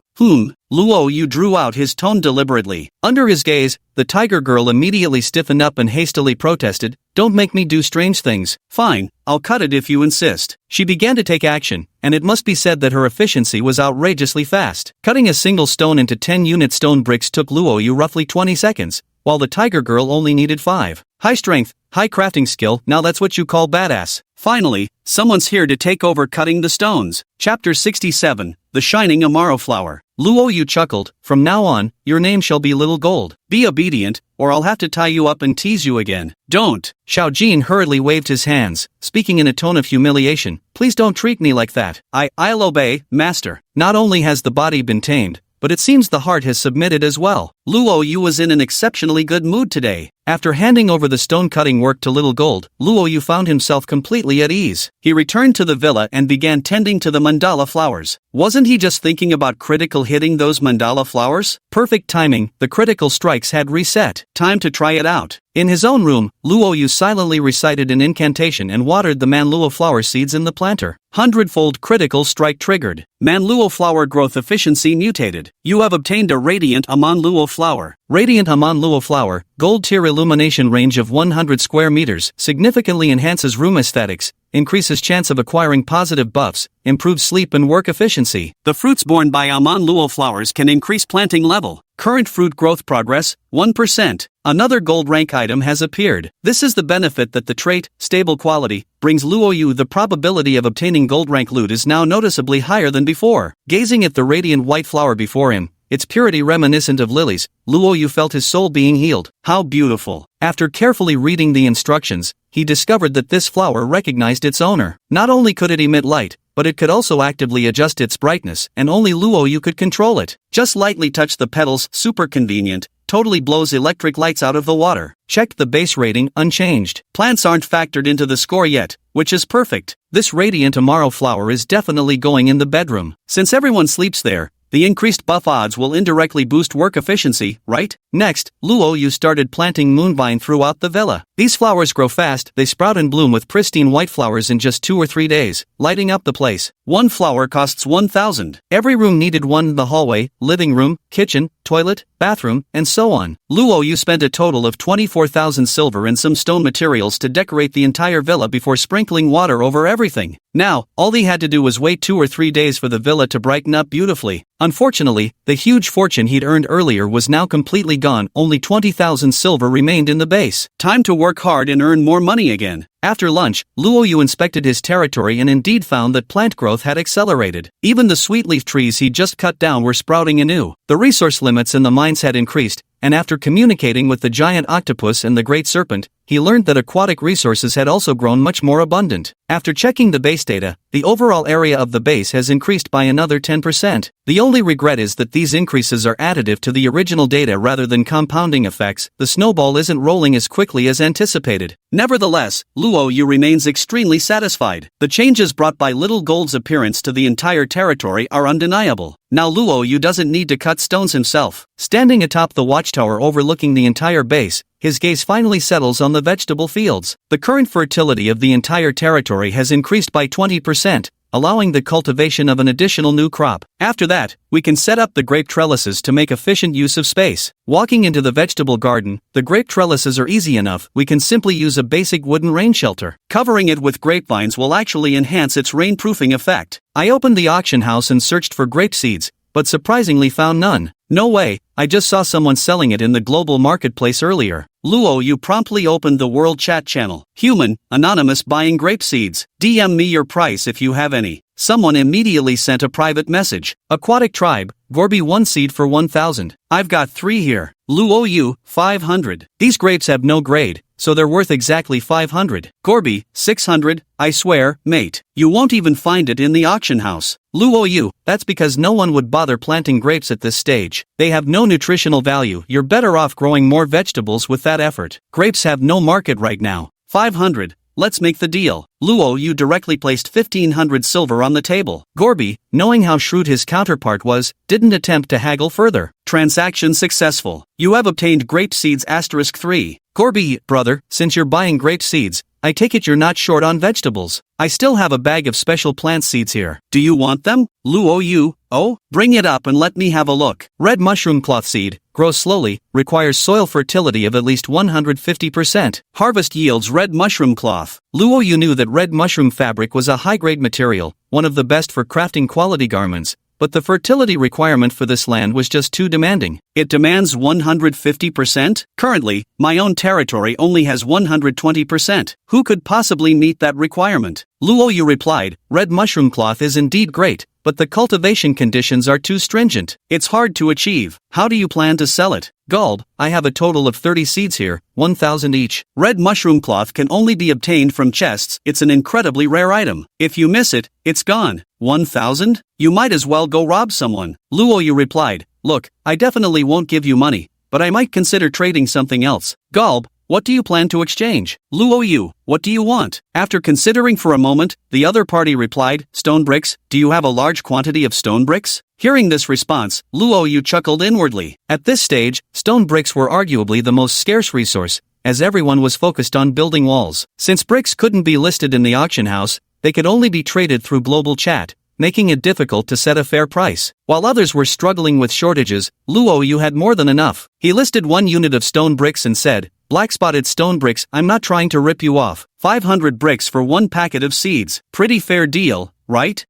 Luoyu drew out his tone deliberately. Under his gaze, the tiger girl immediately stiffened up and hastily protested, "Don't make me do strange things." "Fine, I'll cut it if you insist." She began to take action, and it must be said that her efficiency was outrageously fast. Cutting a single stone into 10-unit stone bricks took Luoyu roughly 20 seconds, while the tiger girl only needed 5. High strength, high crafting skill, now that's what you call badass. Finally, someone's here to take over cutting the stones. Chapter 67, The Shining Amaro Flower. Luoyu chuckled, "From now on, your name shall be Little Gold. Be obedient, or I'll have to tie you up and tease you again." "Don't." Xiao Jin hurriedly waved his hands, speaking in a tone of humiliation. "Please don't treat me like that." I'll obey, master." Not only has the body been tamed, but it seems the heart has submitted as well. Luoyu was in an exceptionally good mood today. After handing over the stone-cutting work to Little Gold, Luoyu found himself completely at ease. He returned to the villa and began tending to the mandala flowers. Wasn't he just thinking about critical hitting those mandala flowers? Perfect timing, the critical strikes had reset. Time to try it out. In his own room, Luoyu silently recited an incantation and watered the Manhwa flower seeds in the planter. 100-fold critical strike triggered. Manhwa flower growth efficiency mutated. You have obtained a radiant Amanluo flower. Radiant Amanluo flower, gold tier illumination range of 100 square meters, significantly enhances room aesthetics, increases chance of acquiring positive buffs, improves sleep and work efficiency. The fruits borne by Amanluo flowers can increase planting level. Current fruit growth progress, 1%. Another gold rank item has appeared. This is the benefit that the trait, stable quality, brings Luoyu. The probability of obtaining gold rank loot is now noticeably higher than before. Gazing at the radiant white flower before him, its purity reminiscent of lilies, Luoyu felt his soul being healed. How beautiful. After carefully reading the instructions, he discovered that this flower recognized its owner. Not only could it emit light, but it could also actively adjust its brightness, and only Luoyu could control it. Just lightly touch the petals, super convenient, totally blows electric lights out of the water. Checked the base rating, unchanged. Plants aren't factored into the score yet, which is perfect. This radiant Amaro flower is definitely going in the bedroom. Since everyone sleeps there, the increased buff odds will indirectly boost work efficiency, right? Next, Luoyu started planting moonvine throughout the villa. These flowers grow fast, they sprout and bloom with pristine white flowers in just 2 or 3 days, lighting up the place. One flower costs 1,000. Every room needed one: the hallway, living room, kitchen, toilet, bathroom, and so on. Luoyu spent a total of 24,000 silver and some stone materials to decorate the entire villa before sprinkling water over everything. Now, all he had to do was wait 2 or 3 days for the villa to brighten up beautifully. Unfortunately, the huge fortune he'd earned earlier was now completely gone. Only 20,000 silver remained in the base. Time to work hard and earn more money again. After lunch, Luoyu inspected his territory and indeed found that plant growth had accelerated. Even the sweet leaf trees he'd just cut down were sprouting anew. The resource limits in the mines had increased, and after communicating with the giant octopus and the great serpent, he learned that aquatic resources had also grown much more abundant. After checking the base data, the overall area of the base has increased by another 10%. The only regret is that these increases are additive to the original data rather than compounding effects. The snowball isn't rolling as quickly as anticipated. Nevertheless, Luoyu remains extremely satisfied. The changes brought by Little Gold's appearance to the entire territory are undeniable. Now Luoyu doesn't need to cut stones himself. Standing atop the watchtower overlooking the entire base, his gaze finally settles on the vegetable fields. The current fertility of the entire territory has increased by 20%, allowing the cultivation of an additional new crop. After that, we can set up the grape trellises to make efficient use of space. Walking into the vegetable garden, the grape trellises are easy enough. We can simply use a basic wooden rain shelter. Covering it with grapevines will actually enhance its rainproofing effect. I opened the auction house and searched for grape seeds, but surprisingly found none. No way, I just saw someone selling it in the global marketplace earlier. Luoyu promptly opened the world chat channel. Human, anonymous buying grape seeds. DM me your price if you have any. Someone immediately sent a private message. Aquatic tribe, Gorby 1 seed for 1,000. I've got 3 here. Luoyu, 500. These grapes have no grade, so they're worth exactly 500. Gorby, 600, I swear, mate. You won't even find it in the auction house. Luoyu, that's because no one would bother planting grapes at this stage. They have no nutritional value. You're better off growing more vegetables with that effort. Grapes have no market right now. 500. Let's make the deal. Luoyu directly placed 1,500 silver on the table. Gorby, knowing how shrewd his counterpart was, didn't attempt to haggle further. Transaction successful. You have obtained grape seeds *3. Gorby, brother, since you're buying grape seeds, I take it you're not short on vegetables. I still have a bag of special plant seeds here. Do you want them? Luoyu, oh, bring it up and let me have a look. Red mushroom cloth seed, grows slowly, requires soil fertility of at least 150%. Harvest yields red mushroom cloth. Luoyu knew that red mushroom fabric was a high-grade material, one of the best for crafting quality garments, but the fertility requirement for this land was just too demanding. It demands 150%? Currently, my own territory only has 120%. Who could possibly meet that requirement? Luoyu replied, red mushroom cloth is indeed great, but the cultivation conditions are too stringent. It's hard to achieve. How do you plan to sell it? Gulb, I have a total of 30 seeds here, 1,000 each. Red mushroom cloth can only be obtained from chests. It's an incredibly rare item. If you miss it, it's gone. 1,000? You might as well go rob someone. Luoyu replied, look, I definitely won't give you money, but I might consider trading something else. Gulb, what do you plan to exchange? Luoyu, what do you want? After considering for a moment, the other party replied, stone bricks. Do you have a large quantity of stone bricks? Hearing this response, Luoyu chuckled inwardly. At this stage, stone bricks were arguably the most scarce resource, as everyone was focused on building walls. Since bricks couldn't be listed in the auction house, they could only be traded through global chat, making it difficult to set a fair price. While others were struggling with shortages, Luoyu had more than enough. He listed 1 unit of stone bricks and said, black-spotted stone bricks, I'm not trying to rip you off. 500 bricks for 1 packet of seeds. Pretty fair deal, right?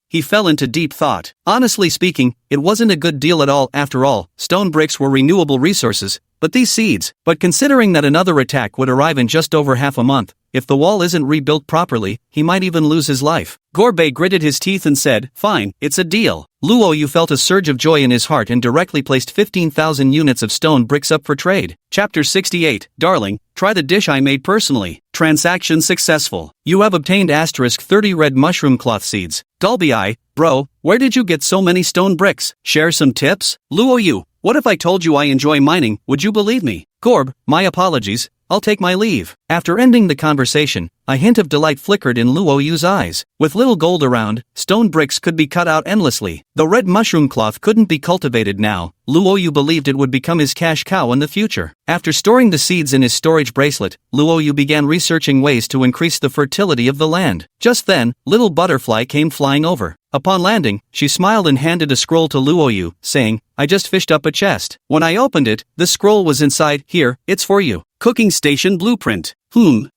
He fell into deep thought. Honestly speaking, it wasn't a good deal at all. After all, stone bricks were renewable resources, but these seeds. But considering that another attack would arrive in just over half a month, if the wall isn't rebuilt properly, he might even lose his life. Gorbei gritted his teeth and said, fine, it's a deal. Luoyu felt a surge of joy in his heart and directly placed 15,000 units of stone bricks up for trade. Chapter 68, Darling, try the dish I made personally. Transaction successful. You have obtained *30 red mushroom cloth seeds. Dolby, bro, where did you get so many stone bricks? Share some tips? Luoyu, what if I told you I enjoy mining, would you believe me? Gorb, my apologies, I'll take my leave. After ending the conversation, a hint of delight flickered in Luoyu's eyes. With little gold around, stone bricks could be cut out endlessly. Though red mushroom cloth couldn't be cultivated now, Luoyu believed it would become his cash cow in the future. After storing the seeds in his storage bracelet, Luoyu began researching ways to increase the fertility of the land. Just then, little butterfly came flying over. Upon landing, she smiled and handed a scroll to Luoyu, saying, I just fished up a chest. When I opened it, the scroll was inside. Here, it's for you. Cooking station blueprint.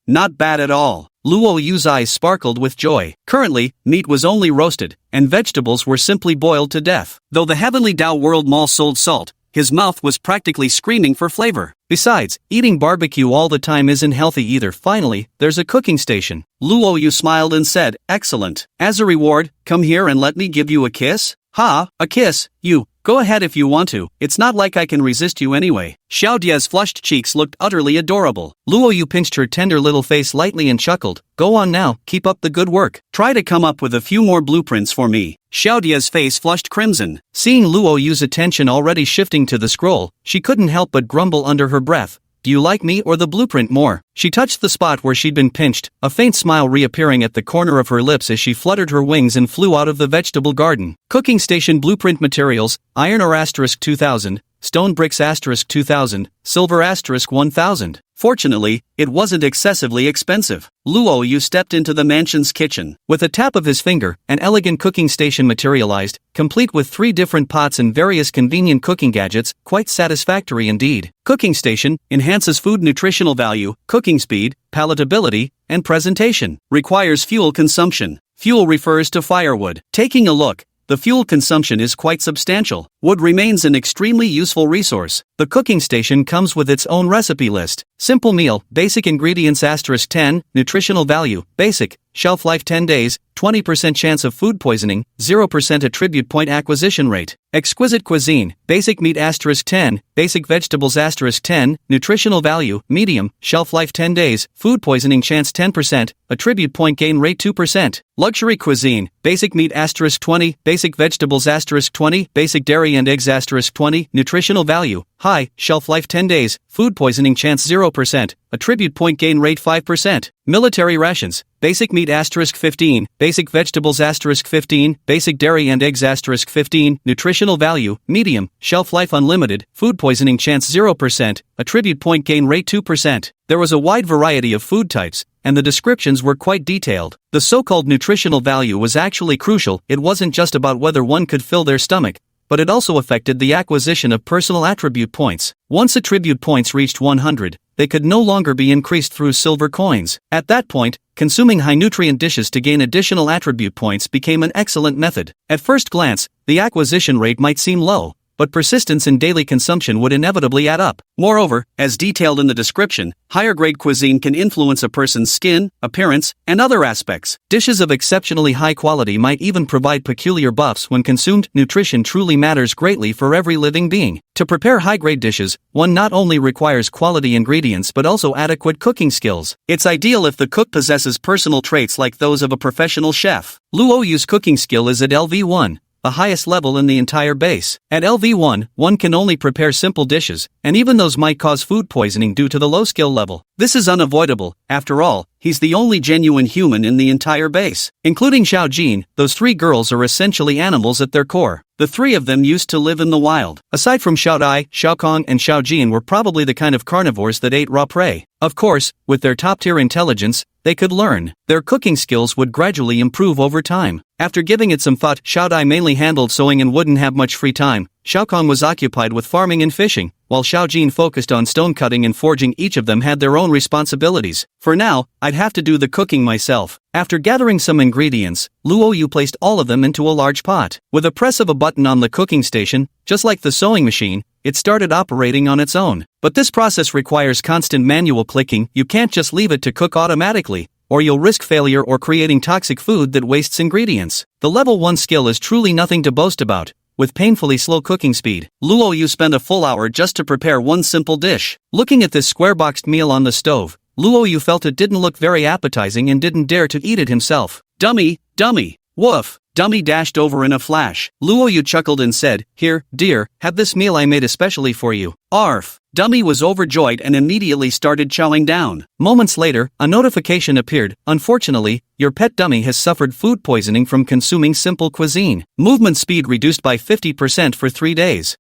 Not bad at all. Luoyu's eyes sparkled with joy. Currently, meat was only roasted, and vegetables were simply boiled to death. Though the Heavenly Tao World Mall sold salt, his mouth was practically screaming for flavor. Besides, eating barbecue all the time isn't healthy either. Finally, there's a cooking station. Luoyu smiled and said, excellent. As a reward, come here and let me give you a kiss? Ha, a kiss, you. Go ahead if you want to, it's not like I can resist you anyway. Xiao Dia's flushed cheeks looked utterly adorable. Luoyu pinched her tender little face lightly and chuckled. Go on now, keep up the good work. Try to come up with a few more blueprints for me. Xiao Dia's face flushed crimson. Seeing Luoyu's attention already shifting to the scroll, she couldn't help but grumble under her breath. Do you like me or the blueprint more? She touched the spot where she'd been pinched, a faint smile reappearing at the corner of her lips as she fluttered her wings and flew out of the vegetable garden. Cooking station blueprint materials, iron ore *2000, stone bricks *2000, silver *1000. Fortunately, it wasn't excessively expensive. Luoyu stepped into the mansion's kitchen. With a tap of his finger, an elegant cooking station materialized, complete with 3 different pots and various convenient cooking gadgets, quite satisfactory indeed. Cooking station enhances food nutritional value, cooking speed, palatability, and presentation. Requires fuel consumption. Fuel refers to firewood. Taking a look, the fuel consumption is quite substantial. Wood remains an extremely useful resource. The cooking station comes with its own recipe list. Simple meal, basic ingredients *10, nutritional value, basic, shelf life 10 days, 20% chance of food poisoning, 0% attribute point acquisition rate. Exquisite cuisine, basic meat *10, basic vegetables *10, nutritional value, medium, shelf life 10 days, food poisoning chance 10%, attribute point gain rate 2%. Luxury cuisine, basic meat *20, basic vegetables *20, basic dairy and eggs *20, nutritional value, high, shelf life 10 days, food poisoning chance 0%, attribute point gain rate 5%. Military rations, basic meat *15, basic vegetables *15, basic dairy and eggs *15, nutritional value, medium, shelf life unlimited, food poisoning chance 0%, attribute point gain rate 2%. There was a wide variety of food types, and the descriptions were quite detailed. The so-called nutritional value was actually crucial. It wasn't just about whether one could fill their stomach, but it also affected the acquisition of personal attribute points. Once attribute points reached 100, they could no longer be increased through silver coins. At that point, consuming high-nutrient dishes to gain additional attribute points became an excellent method. At first glance, the acquisition rate might seem low, but persistence in daily consumption would inevitably add up. Moreover, as detailed in the description, higher-grade cuisine can influence a person's skin, appearance, and other aspects. Dishes of exceptionally high quality might even provide peculiar buffs when consumed. Nutrition truly matters greatly for every living being. To prepare high-grade dishes, one not only requires quality ingredients but also adequate cooking skills. It's ideal if the cook possesses personal traits like those of a professional chef. Luo Yu's cooking skill is at LV1. The highest level in the entire base. At LV1, one can only prepare simple dishes, and even those might cause food poisoning due to the low skill level. This is unavoidable. After all, he's the only genuine human in the entire base. Including Xiao Jin, those three girls are essentially animals at their core. The three of them used to live in the wild. Aside from Xiao Dai, Xiao Kong and Xiao Jin were probably the kind of carnivores that ate raw prey. Of course, with their top-tier intelligence, they could learn. Their cooking skills would gradually improve over time. After giving it some thought, Xiao Dai mainly handled sewing and wouldn't have much free time. Xiao Kong was occupied with farming and fishing, while Xiao Jin focused on stone cutting and forging. Each of them had their own responsibilities. For now, I'd have to do the cooking myself. After gathering some ingredients, Luo Yu placed all of them into a large pot. With a press of a button on the cooking station, just like the sewing machine, it started operating on its own. But this process requires constant manual clicking. You can't just leave it to cook automatically, or you'll risk failure or creating toxic food that wastes ingredients. The level 1 skill is truly nothing to boast about. With painfully slow cooking speed, Luo Yu spent a full hour just to prepare one simple dish. Looking at this square-boxed meal on the stove, Luo Yu felt it didn't look very appetizing and didn't dare to eat it himself. Dummy, dummy, woof. Dummy dashed over in a flash. Luo Yu chuckled and said, "Here, dear, have this meal I made especially for you." Arf. Dummy was overjoyed and immediately started chowing down. Moments later, a notification appeared. "Unfortunately, your pet Dummy has suffered food poisoning from consuming simple cuisine. Movement speed reduced by 50% for 3 days."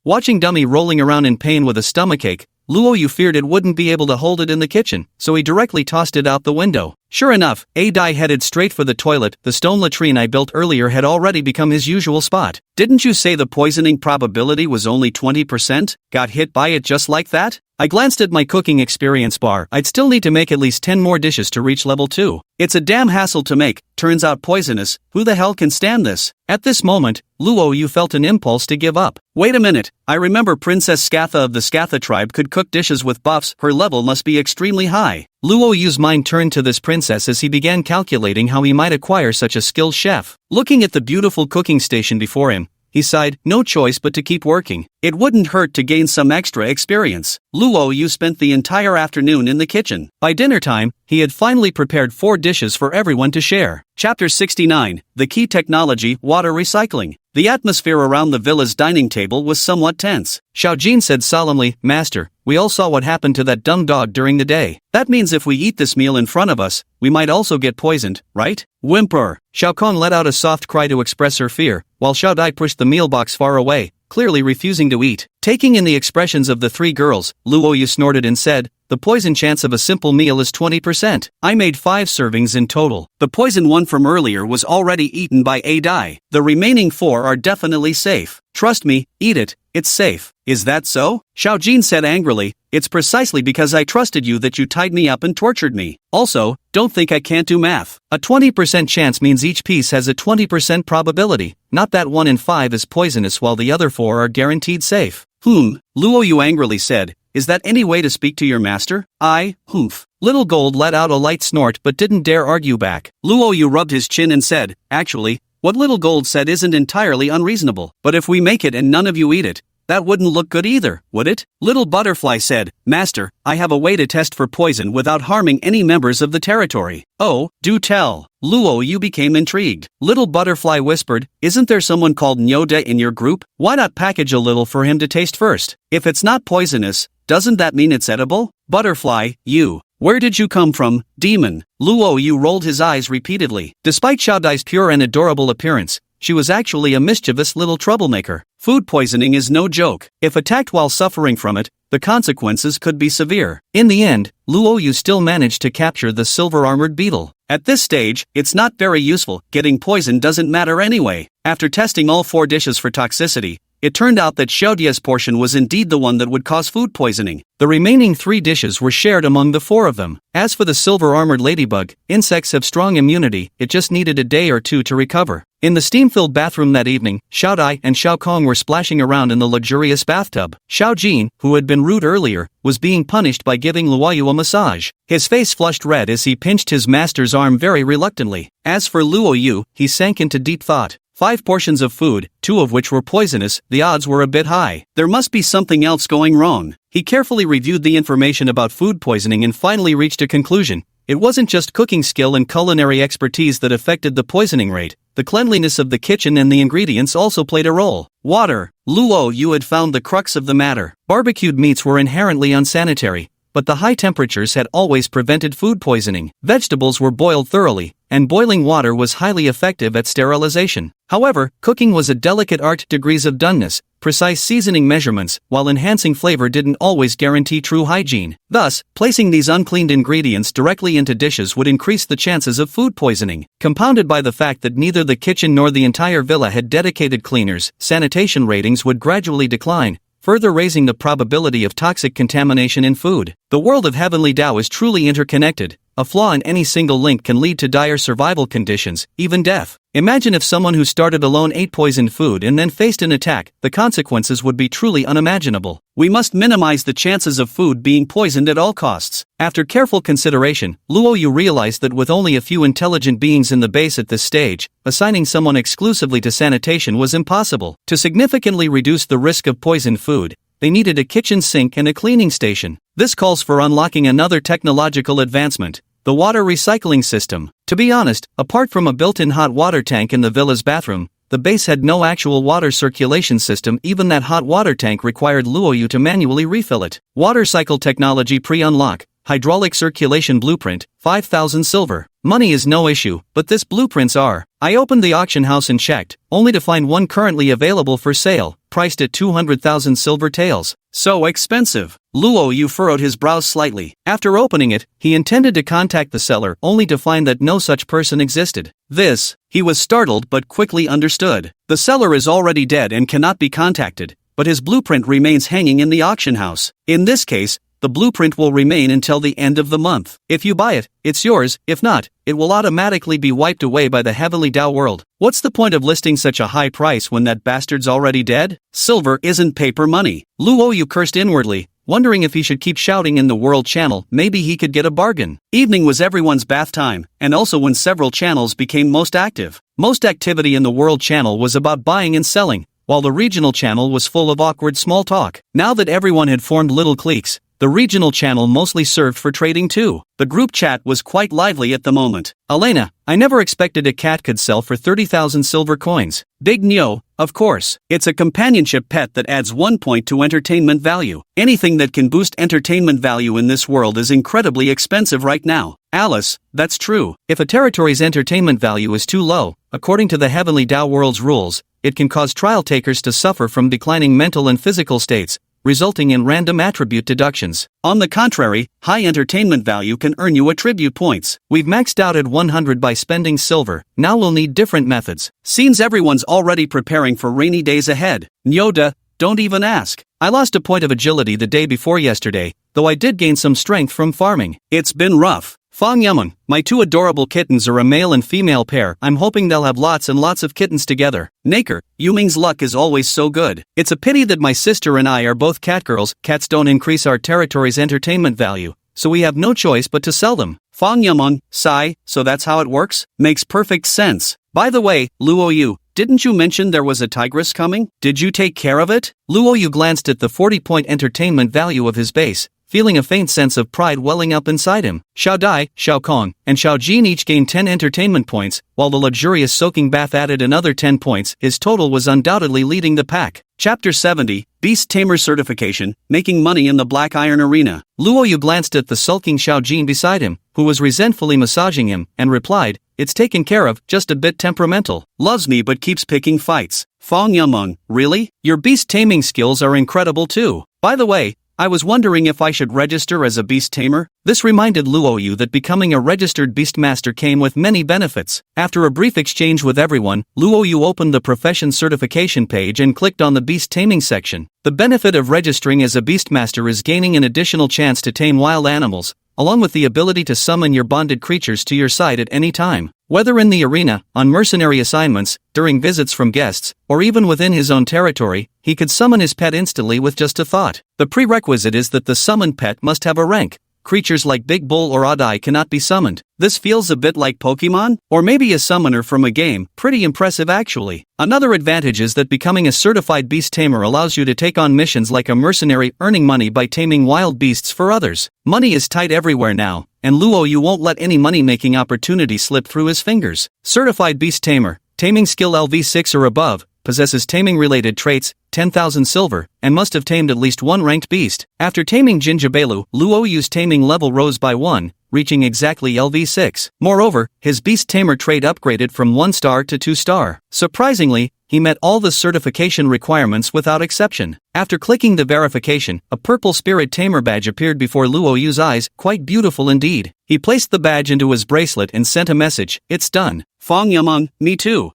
Watching Dummy rolling around in pain with a stomachache, Luo Yu feared it wouldn't be able to hold it in the kitchen, so he directly tossed it out the window. Sure enough, Dai headed straight for the toilet. The stone latrine I built earlier had already become his usual spot. "Didn't you say the poisoning probability was only 20%? Got hit by it just like that?" I glanced at my cooking experience bar. I'd still need to make at least 10 more dishes to reach level 2. It's a damn hassle to make, turns out poisonous. Who the hell can stand this? At this moment, Luo Yu felt an impulse to give up. Wait a minute, I remember Princess Scatha of the Scatha tribe could cook dishes with buffs. Her level must be extremely high. Luo Yu's mind turned to this princess as he began calculating how he might acquire such a skilled chef. Looking at the beautiful cooking station before him, he sighed, no choice but to keep working. It wouldn't hurt to gain some extra experience. Luo Yu spent the entire afternoon in the kitchen. By dinner time, he had finally prepared 4 dishes for everyone to share. Chapter 69, The Key Technology, Water Recycling. The atmosphere around the villa's dining table was somewhat tense. Xiao Jin said solemnly, "Master, we all saw what happened to that dumb dog during the day. That means if we eat this meal in front of us, we might also get poisoned, right?" Whimper. Xiao Kong let out a soft cry to express her fear, while Xiao Dai pushed the meal box far away, clearly refusing to eat. Taking in the expressions of the 3 girls, Luo Yu snorted and said, "The poison chance of a simple meal is 20%. I made 5 servings in total. The poison one from earlier was already eaten by Dai. The remaining 4 are definitely safe. Trust me, eat it, it's safe." "Is that so?" Xiao Jin said angrily. "It's precisely because I trusted you that you tied me up and tortured me. Also, don't think I can't do math. A 20% chance means each piece has a 20% probability, not that 1 in 5 is poisonous while the other 4 are guaranteed safe. Luo Yu angrily said, is that any way to speak to your master? Little Gold let out a light snort but didn't dare argue back. Luo Yu rubbed his chin and said, actually, what Little Gold said isn't entirely unreasonable. But if we make it and none of you eat it, that wouldn't look good either, would it? Little Butterfly said, Master, I have a way to test for poison without harming any members of the territory. Oh, do tell. Luo Yu became intrigued. Little Butterfly whispered, isn't there someone called Nyoda in your group? Why not package a little for him to taste first? If it's not poisonous, doesn't that mean it's edible? Butterfly, you. Where did you come from, demon? Luo Yu rolled his eyes repeatedly. Despite Xiaodai's pure and adorable appearance, she was actually a mischievous little troublemaker. Food poisoning is no joke. If attacked while suffering from it, the consequences could be severe. In the end, Luo Yu still managed to capture the silver-armored beetle. At this stage, it's not very useful, getting poisoned doesn't matter anyway. After testing all 4 dishes for toxicity, it turned out that Xiaodia's portion was indeed the one that would cause food poisoning. The remaining 3 dishes were shared among the 4 of them. As for the silver-armored ladybug, insects have strong immunity, it just needed a day or 2 to recover. In the steam-filled bathroom that evening, Xiaodai and Xiao Kong were splashing around in the luxurious bathtub. Xiao Jin, who had been rude earlier, was being punished by giving Luo Yu a massage. His face flushed red as he pinched his master's arm very reluctantly. As for Luo Yu, he sank into deep thought. 5 portions of food, 2 of which were poisonous, the odds were a bit high. There must be something else going wrong. He carefully reviewed the information about food poisoning and finally reached a conclusion. It wasn't just cooking skill and culinary expertise that affected the poisoning rate. The cleanliness of the kitchen and the ingredients also played a role. Water. Luo Yu had found the crux of the matter. Barbecued meats were inherently unsanitary, but the high temperatures had always prevented food poisoning. Vegetables were boiled thoroughly, and boiling water was highly effective at sterilization. However, cooking was a delicate art. Degrees of doneness, precise seasoning measurements, while enhancing flavor didn't always guarantee true hygiene. Thus, placing these uncleaned ingredients directly into dishes would increase the chances of food poisoning. Compounded by the fact that neither the kitchen nor the entire villa had dedicated cleaners, sanitation ratings would gradually decline, further raising the probability of toxic contamination in food. The world of Heavenly Tao is truly interconnected. A flaw in any single link can lead to dire survival conditions, even death. Imagine if someone who started alone ate poisoned food and then faced an attack, the consequences would be truly unimaginable. We must minimize the chances of food being poisoned at all costs. After careful consideration, Luo Yu realized that with only a few intelligent beings in the base at this stage, assigning someone exclusively to sanitation was impossible. To significantly reduce the risk of poisoned food, they needed a kitchen sink and a cleaning station. This calls for unlocking another technological advancement, the water recycling system. To be honest, apart from a built-in hot water tank in the villa's bathroom, the base had no actual water circulation system. Even that hot water tank required Luo Yu to manually refill it. Water cycle technology pre-unlock, hydraulic circulation blueprint, 5,000 silver. Money is no issue, but this blueprints are. I opened the auction house and checked, only to find one currently available for sale, priced at 200,000 silver taels. So expensive. Luo Yu furrowed his brows slightly. After opening it, he intended to contact the seller only to find that no such person existed. He was startled but quickly understood. The seller is already dead and cannot be contacted, but his blueprint remains hanging in the auction house. In this case, the blueprint will remain until the end of the month. If you buy it, it's yours. If not, it will automatically be wiped away by the Heavenly Tao world. What's the point of listing such a high price when that bastard's already dead? Silver isn't paper money. Luo Yu cursed inwardly, wondering if he should keep shouting in the world channel. Maybe he could get a bargain. Evening was everyone's bath time, and also when several channels became most active. Most activity in the world channel was about buying and selling, while the regional channel was full of awkward small talk. Now that everyone had formed little cliques, the regional channel mostly served for trading too. The group chat was quite lively at the moment. Elena, I never expected a cat could sell for 30,000 silver coins. Big Nyo, of course. It's a companionship pet that adds 1 point to entertainment value. Anything that can boost entertainment value in this world is incredibly expensive right now. Alice, that's true. If a territory's entertainment value is too low, according to the Heavenly Tao world's rules, it can cause trial takers to suffer from declining mental and physical states, resulting in random attribute deductions. On the contrary, high entertainment value can earn you attribute points. We've maxed out at 100 by spending silver, now we'll need different methods. Seems everyone's already preparing for rainy days ahead. Nyoda, don't even ask. I lost a point of agility the day before yesterday, though I did gain some strength from farming. It's been rough. Fong Yumon, my two adorable kittens are a male and female pair. I'm hoping they'll have lots and lots of kittens together. Naker, Yuming's luck is always so good. It's a pity that my sister and I are both catgirls. Cats don't increase our territory's entertainment value, so we have no choice but to sell them. Fong Yumon, sigh, so that's how it works? Makes perfect sense. By the way, Luo Yu, didn't you mention there was a tigress coming? Did you take care of it? Luo Yu glanced at the 40-point entertainment value of his base, feeling a faint sense of pride welling up inside him. Xiao Dai, Xiao Kong, and Xiao Jin each gained 10 entertainment points, while the luxurious soaking bath added another 10 points. His total was undoubtedly leading the pack. Chapter 70, Beast Tamer Certification, Making Money in the Black Iron Arena. Luo Yu glanced at the sulking Xiao Jin beside him, who was resentfully massaging him, and replied, "It's taken care of, just a bit temperamental. Loves me but keeps picking fights." Fong Yumong, really? Your beast taming skills are incredible too. By the way, I was wondering if I should register as a beast tamer. This reminded Luo Yu that becoming a registered beastmaster came with many benefits. After a brief exchange with everyone, Luo Yu opened the profession certification page and clicked on the beast taming section. The benefit of registering as a beastmaster is gaining an additional chance to tame wild animals, along with the ability to summon your bonded creatures to your side at any time. Whether in the arena, on mercenary assignments, during visits from guests, or even within his own territory, he could summon his pet instantly with just a thought. The prerequisite is that the summoned pet must have a rank. Creatures like Big Bull or Oddeye cannot be summoned. This feels a bit like Pokemon? Or maybe a summoner from a game. Pretty impressive actually. Another advantage is that becoming a certified beast tamer allows you to take on missions like a mercenary, earning money by taming wild beasts for others. Money is tight everywhere now, and Luo Yu won't let any money-making opportunity slip through his fingers. Certified beast tamer, taming skill LV6 or above, possesses taming-related traits, 10,000 silver, and must have tamed at least one ranked beast. After taming Jinjabelu, Luo Yu's taming level rose by 1, reaching exactly LV6. Moreover, his beast tamer trait upgraded from 1 star to 2 star. Surprisingly, he met all the certification requirements without exception. After clicking the verification, a purple spirit tamer badge appeared before Luo Yu's eyes, quite beautiful indeed. He placed the badge into his bracelet and sent a message, "It's done." Fong Yumong, me too.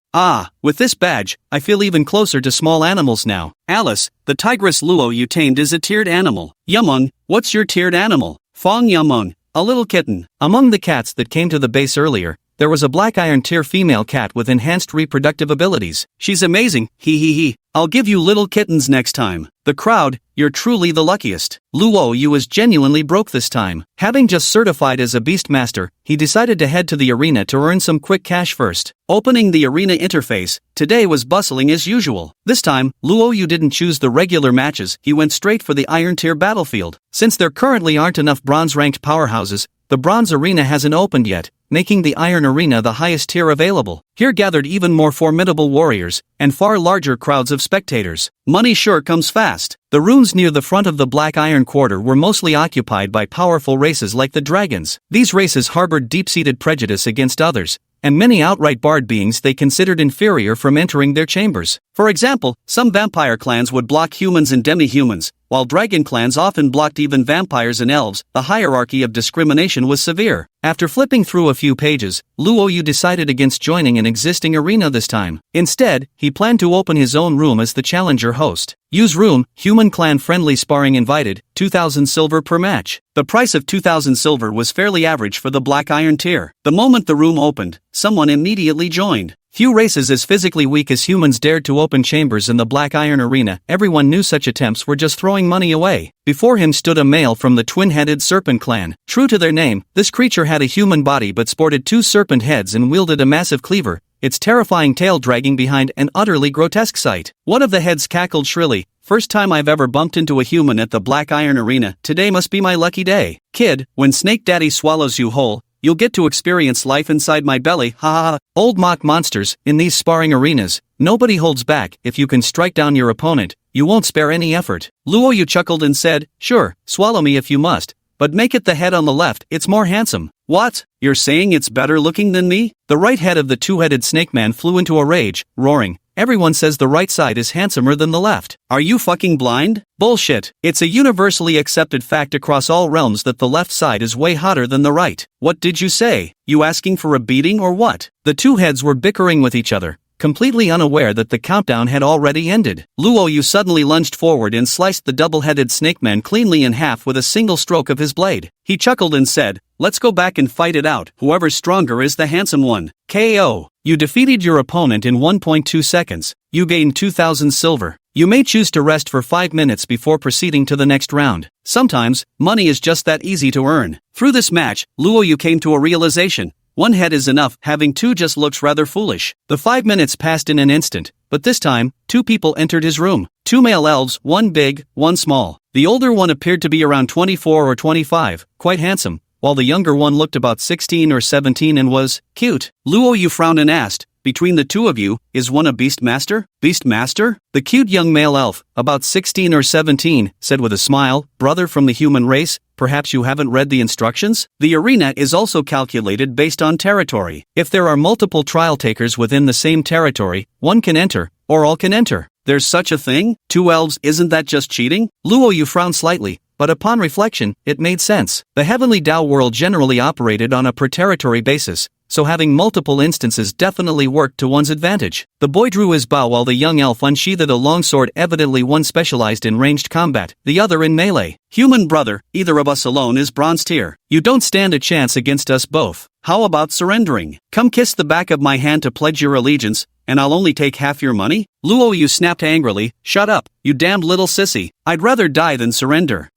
With this badge, I feel even closer to small animals now. Alice, the tigress Luo Yu tamed is a tiered animal. Yumong, what's your tiered animal? Fong Yumong, a little kitten. Among the cats that came to the base earlier, there was a black iron tier female cat with enhanced reproductive abilities. She's amazing, hee. I'll give you little kittens next time. The crowd, you're truly the luckiest. Luo Yu was genuinely broke this time. Having just certified as a beastmaster, he decided to head to the arena to earn some quick cash first. Opening the arena interface, today was bustling as usual. This time, Luo Yu didn't choose the regular matches, he went straight for the iron tier battlefield. Since there currently aren't enough bronze-ranked powerhouses, the bronze arena hasn't opened yet, making the iron arena the highest tier available. Here gathered even more formidable warriors, and far larger crowds of spectators. Money sure comes fast. The rooms near the front of the Black Iron Quarter were mostly occupied by powerful races like the dragons. These races harbored deep-seated prejudice against others, and many outright barred beings they considered inferior from entering their chambers. For example, some vampire clans would block humans and demi-humans, while dragon clans often blocked even vampires and elves. The hierarchy of discrimination was severe. After flipping through a few pages, Luo Yu decided against joining an existing arena this time. Instead, he planned to open his own room as the challenger host. Use room, human clan friendly sparring invited, 2,000 silver per match. The price of 2,000 silver was fairly average for the Black Iron tier. The moment the room opened, someone immediately joined. Few races as physically weak as humans dared to open chambers in the Black Iron arena. Everyone knew such attempts were just throwing money away. Before him stood a male from the twin-headed serpent clan. True to their name, this creature had a human body but sported 2 serpent heads and wielded a massive cleaver, its terrifying tail dragging behind an utterly grotesque sight. One of the heads cackled shrilly, "First time I've ever bumped into a human at the Black Iron arena. Today must be my lucky day. Kid, when Snake Daddy swallows you whole, you'll get to experience life inside my belly, ha ha ha." Old mock monsters, in these sparring arenas, nobody holds back. If you can strike down your opponent, you won't spare any effort. Luo Yu chuckled and said, "Sure, swallow me if you must, but make it the head on the left, it's more handsome." "What? You're saying it's better looking than me?" The right head of the two-headed snake man flew into a rage, roaring, "Everyone says the right side is handsomer than the left. Are you fucking blind? Bullshit. It's a universally accepted fact across all realms that the left side is way hotter than the right." "What did you say? You asking for a beating or what?" The two heads were bickering with each other, completely unaware that the countdown had already ended. Luo Yu suddenly lunged forward and sliced the double-headed snake man cleanly in half with a single stroke of his blade. He chuckled and said, "Let's go back and fight it out. Whoever's stronger is the handsome one." KO. You defeated your opponent in 1.2 seconds. You gained 2,000 silver. You may choose to rest for 5 minutes before proceeding to the next round. Sometimes, money is just that easy to earn. Through this match, Luo Yu came to a realization. One head is enough, having two just looks rather foolish. The 5 minutes passed in an instant, but this time, two people entered his room. Two male elves, one big, one small. The older one appeared to be around 24 or 25, quite handsome, while the younger one looked about 16 or 17 and was cute. Luo Yu frowned and asked, "Between the two of you, is one a beast master?" "Beast master?" The cute young male elf, about 16 or 17, said with a smile, "Brother from the human race, perhaps you haven't read the instructions? The arena is also calculated based on territory. If there are multiple trial takers within the same territory, one can enter, or all can enter." "There's such a thing? Two elves, isn't that just cheating?" Luo Yu frowned slightly, but upon reflection, it made sense. The heavenly Dao world generally operated on a per-territory basis, so having multiple instances definitely worked to one's advantage. The boy drew his bow while the young elf unsheathed a longsword, evidently one specialized in ranged combat, the other in melee. "Human brother, either of us alone is bronze tier. You don't stand a chance against us both. How about surrendering? Come kiss the back of my hand to pledge your allegiance, and I'll only take half your money?" Luo Yu snapped angrily, "Shut up, you damned little sissy. I'd rather die than surrender."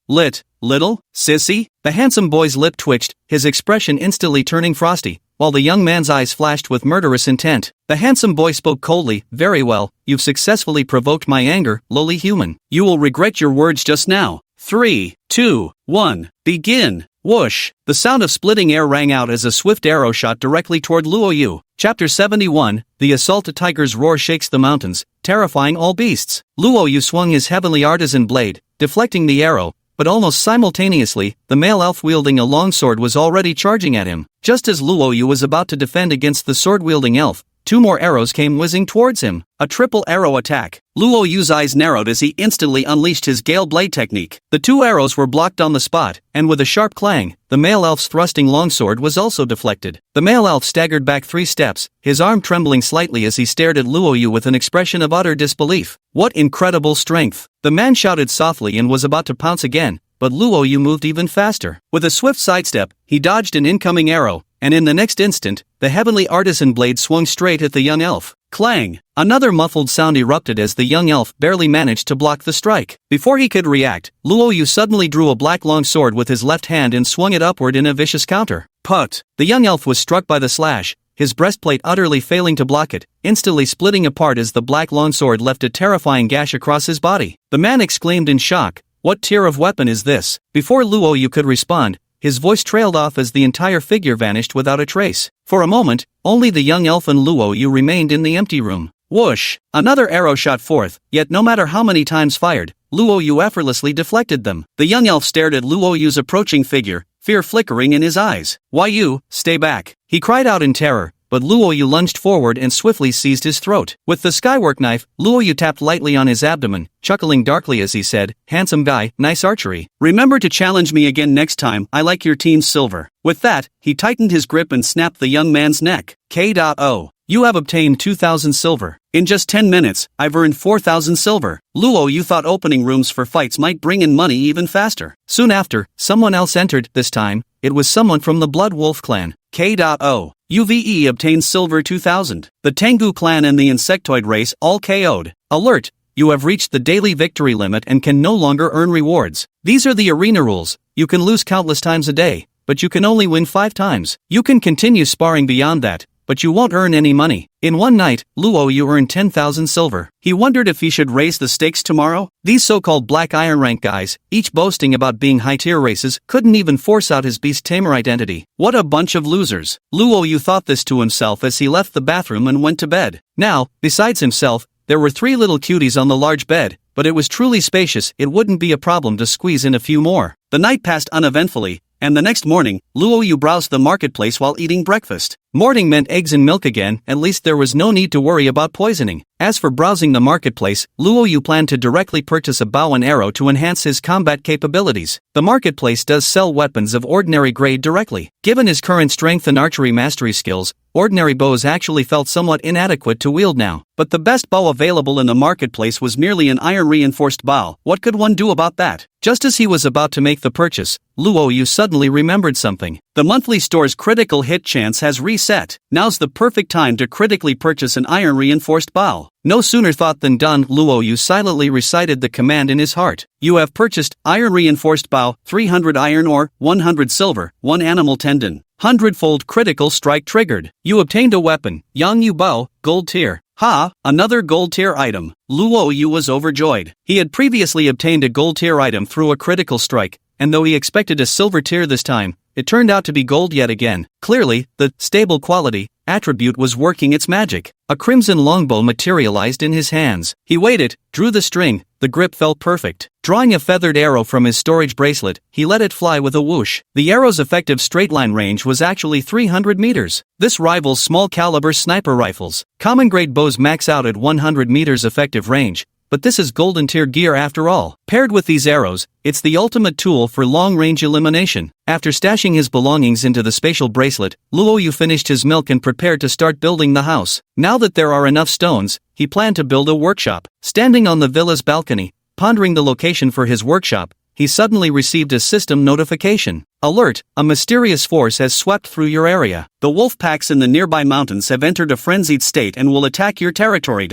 Little? Sissy? The handsome boy's lip twitched, his expression instantly turning frosty, while the young man's eyes flashed with murderous intent. The handsome boy spoke coldly, "Very well, you've successfully provoked my anger, lowly human. You will regret your words just now. 3, 2, 1, begin." Whoosh! The sound of splitting air rang out as a swift arrow shot directly toward Luo Yu. Chapter 71, The Assault Tiger's Roar Shakes the Mountains, Terrifying All Beasts. Luo Yu swung his heavenly artisan blade, deflecting the arrow, but almost simultaneously, the male elf wielding a longsword was already charging at him. Just as Luo Yu was about to defend against the sword-wielding elf, two more arrows came whizzing towards him. A triple arrow attack. Luo Yu's eyes narrowed as he instantly unleashed his Gale Blade technique. The two arrows were blocked on the spot, and with a sharp clang, the male elf's thrusting longsword was also deflected. The male elf staggered back 3 steps, his arm trembling slightly as he stared at Luo Yu with an expression of utter disbelief. "What incredible strength!" The man shouted softly and was about to pounce again, but Luo Yu moved even faster. With a swift sidestep, he dodged an incoming arrow, and in the next instant, the heavenly artisan blade swung straight at the young elf. Clang! Another muffled sound erupted as the young elf barely managed to block the strike. Before he could react, Luo Yu suddenly drew a black long sword with his left hand and swung it upward in a vicious counter. Put! The young elf was struck by the slash, his breastplate utterly failing to block it, instantly splitting apart as the black longsword left a terrifying gash across his body. The man exclaimed in shock, "What tier of weapon is this?" Before Luo Yu could respond, his voice trailed off as the entire figure vanished without a trace. For a moment, only the young elf and Luo Yu remained in the empty room. Whoosh! Another arrow shot forth, yet no matter how many times fired, Luo Yu effortlessly deflected them. The young elf stared at Luo Yu's approaching figure, fear flickering in his eyes. "Why you, stay back!" he cried out in terror, but Luo Yu lunged forward and swiftly seized his throat. With the skywork knife, Luo Yu tapped lightly on his abdomen, chuckling darkly as he said, "Handsome guy, nice archery. Remember to challenge me again next time, I like your team's silver." With that, he tightened his grip and snapped the young man's neck. K.O. You have obtained 2,000 silver. In just 10 minutes, I've earned 4,000 silver. Luo Yu thought opening rooms for fights might bring in money even faster. Soon after, someone else entered. This time, it was someone from the Blood Wolf clan. K.O. UVE obtained silver 2,000. The Tengu clan and the insectoid race all KO'd. Alert! You have reached the daily victory limit and can no longer earn rewards. These are the arena rules. You can lose countless times a day, but you can only win 5 times. You can continue sparring beyond that, but you won't earn any money. In one night, Luo Yu earned 10,000 silver. He wondered if he should raise the stakes tomorrow. These so-called black iron rank guys, each boasting about being high-tier races, couldn't even force out his beast tamer identity. What a bunch of losers. Luo Yu thought this to himself as he left the bathroom and went to bed. Now, besides himself, there were 3 little cuties on the large bed, but it was truly spacious. It wouldn't be a problem to squeeze in a few more. The night passed uneventfully, and the next morning, Luo Yu browsed the marketplace while eating breakfast. Morning meant eggs and milk again, at least there was no need to worry about poisoning. As for browsing the marketplace, Luo Yu planned to directly purchase a bow and arrow to enhance his combat capabilities. The marketplace does sell weapons of ordinary grade directly. Given his current strength and archery mastery skills, ordinary bows actually felt somewhat inadequate to wield now. But the best bow available in the marketplace was merely an iron-reinforced bow. What could one do about that? Just as he was about to make the purchase, Luo Yu suddenly remembered something. The monthly store's critical hit chance has reset. Now's the perfect time to critically purchase an iron-reinforced bow. No sooner thought than done, Luo Yu silently recited the command in his heart. You have purchased iron-reinforced bow, 300 iron ore, 100 silver, 1 animal tendon. 100-fold critical strike triggered. You obtained a weapon, Yang Yu Bow, gold tier. Ha, another gold tier item. Luo Yu was overjoyed. He had previously obtained a gold tier item through a critical strike, and though he expected a silver tier this time, it turned out to be gold yet again. Clearly, the stable quality attribute was working its magic. A crimson longbow materialized in his hands. He weighed it, drew the string, the grip felt perfect. Drawing a feathered arrow from his storage bracelet, he let it fly with a whoosh. The arrow's effective straight-line range was actually 300 meters. This rivals small-caliber sniper rifles. Common-grade bows max out at 100 meters effective range, but this is golden tier gear after all. Paired with these arrows, it's the ultimate tool for long-range elimination. After stashing his belongings into the spatial bracelet, Luo Yu finished his milk and prepared to start building the house. Now that there are enough stones, he planned to build a workshop. Standing on the villa's balcony, pondering the location for his workshop, he suddenly received a system notification. Alert, a mysterious force has swept through your area. The wolf packs in the nearby mountains have entered a frenzied state and will attack your territory.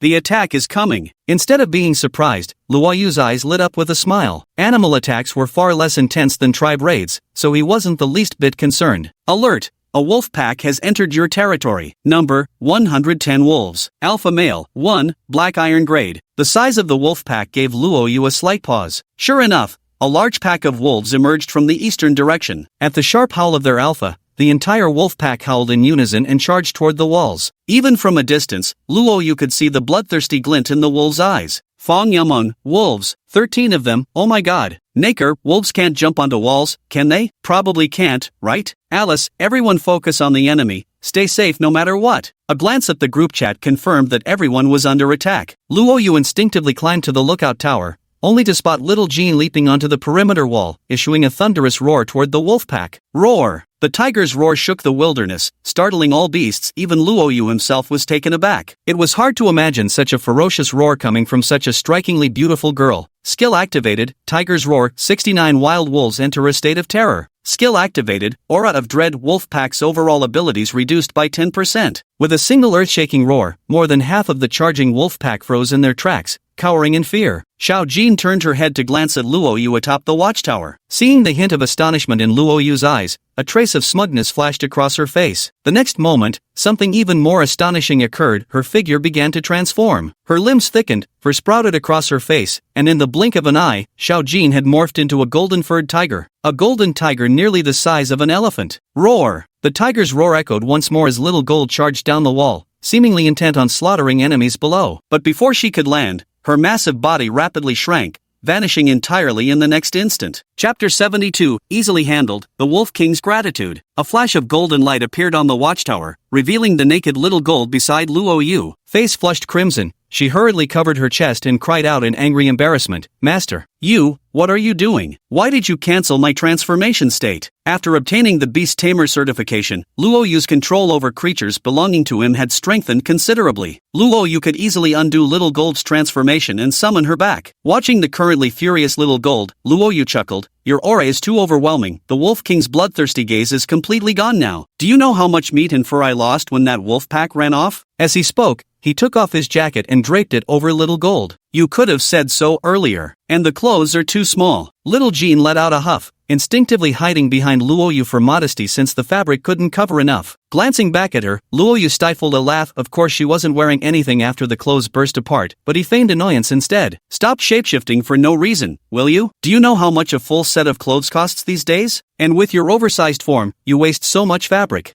The attack is coming. Instead of being surprised, Luo Yu's eyes lit up with a smile. Animal attacks were far less intense than tribe raids, so he wasn't the least bit concerned. Alert! A wolf pack has entered your territory. Number, 110 wolves. Alpha male, 1, black iron grade. The size of the wolf pack gave Luo Yu a slight pause. Sure enough, a large pack of wolves emerged from the eastern direction. At the sharp howl of their alpha, the entire wolf pack howled in unison and charged toward the walls. Even from a distance, Luo Yu could see the bloodthirsty glint in the wolves' eyes. Fong Yameng, wolves, 13 of them, oh my god. Naker, wolves can't jump onto walls, can they? Probably can't, right? Alice, everyone focus on the enemy, stay safe no matter what. A glance at the group chat confirmed that everyone was under attack. Luo Yu instinctively climbed to the lookout tower, only to spot little Jean leaping onto the perimeter wall, issuing a thunderous roar toward the wolf pack. Roar! The tiger's roar shook the wilderness, startling all beasts. Even Luo Yu himself was taken aback. It was hard to imagine such a ferocious roar coming from such a strikingly beautiful girl. Skill activated, Tiger's Roar, 69 wild wolves enter a state of terror. Skill activated, Aura of Dread, wolf pack's overall abilities reduced by 10%. With a single earth-shaking roar, more than half of the charging wolf pack froze in their tracks, cowering in fear. Xiao Jin turned her head to glance at Luo Yu atop the watchtower. Seeing the hint of astonishment in Luo Yu's eyes, a trace of smugness flashed across her face. The next moment, something even more astonishing occurred. Her figure began to transform. Her limbs thickened, fur sprouted across her face, and in the blink of an eye, Xiao Jin had morphed into a golden-furred tiger. A golden tiger nearly the size of an elephant. Roar! The tiger's roar echoed once more as Little Gold charged down the wall, seemingly intent on slaughtering enemies below. But before she could land, her massive body rapidly shrank, vanishing entirely in the next instant. Chapter 72, Easily Handled, The Wolf King's Gratitude. A flash of golden light appeared on the watchtower, revealing the naked Little Gold beside Luo Yu. Face flushed crimson, she hurriedly covered her chest and cried out in angry embarrassment, "Master, what are you doing? Why did you cancel my transformation state?" After obtaining the Beast Tamer certification, Luo Yu's control over creatures belonging to him had strengthened considerably. Luo Yu could easily undo Little Gold's transformation and summon her back. Watching the currently furious Little Gold, Luo Yu chuckled, "Your aura is too overwhelming. The Wolf King's bloodthirsty gaze is completely gone now. Do you know how much meat and fur I lost when that wolf pack ran off?" As he spoke, he took off his jacket and draped it over Little Gold. "You could have said so earlier. And the clothes are too small." Little Jean let out a huff, instinctively hiding behind Luo Yu for modesty since the fabric couldn't cover enough. Glancing back at her, Luo Yu stifled a laugh. Of course she wasn't wearing anything after the clothes burst apart, but he feigned annoyance instead. "Stop shapeshifting for no reason, will you? Do you know how much a full set of clothes costs these days? And with your oversized form, you waste so much fabric."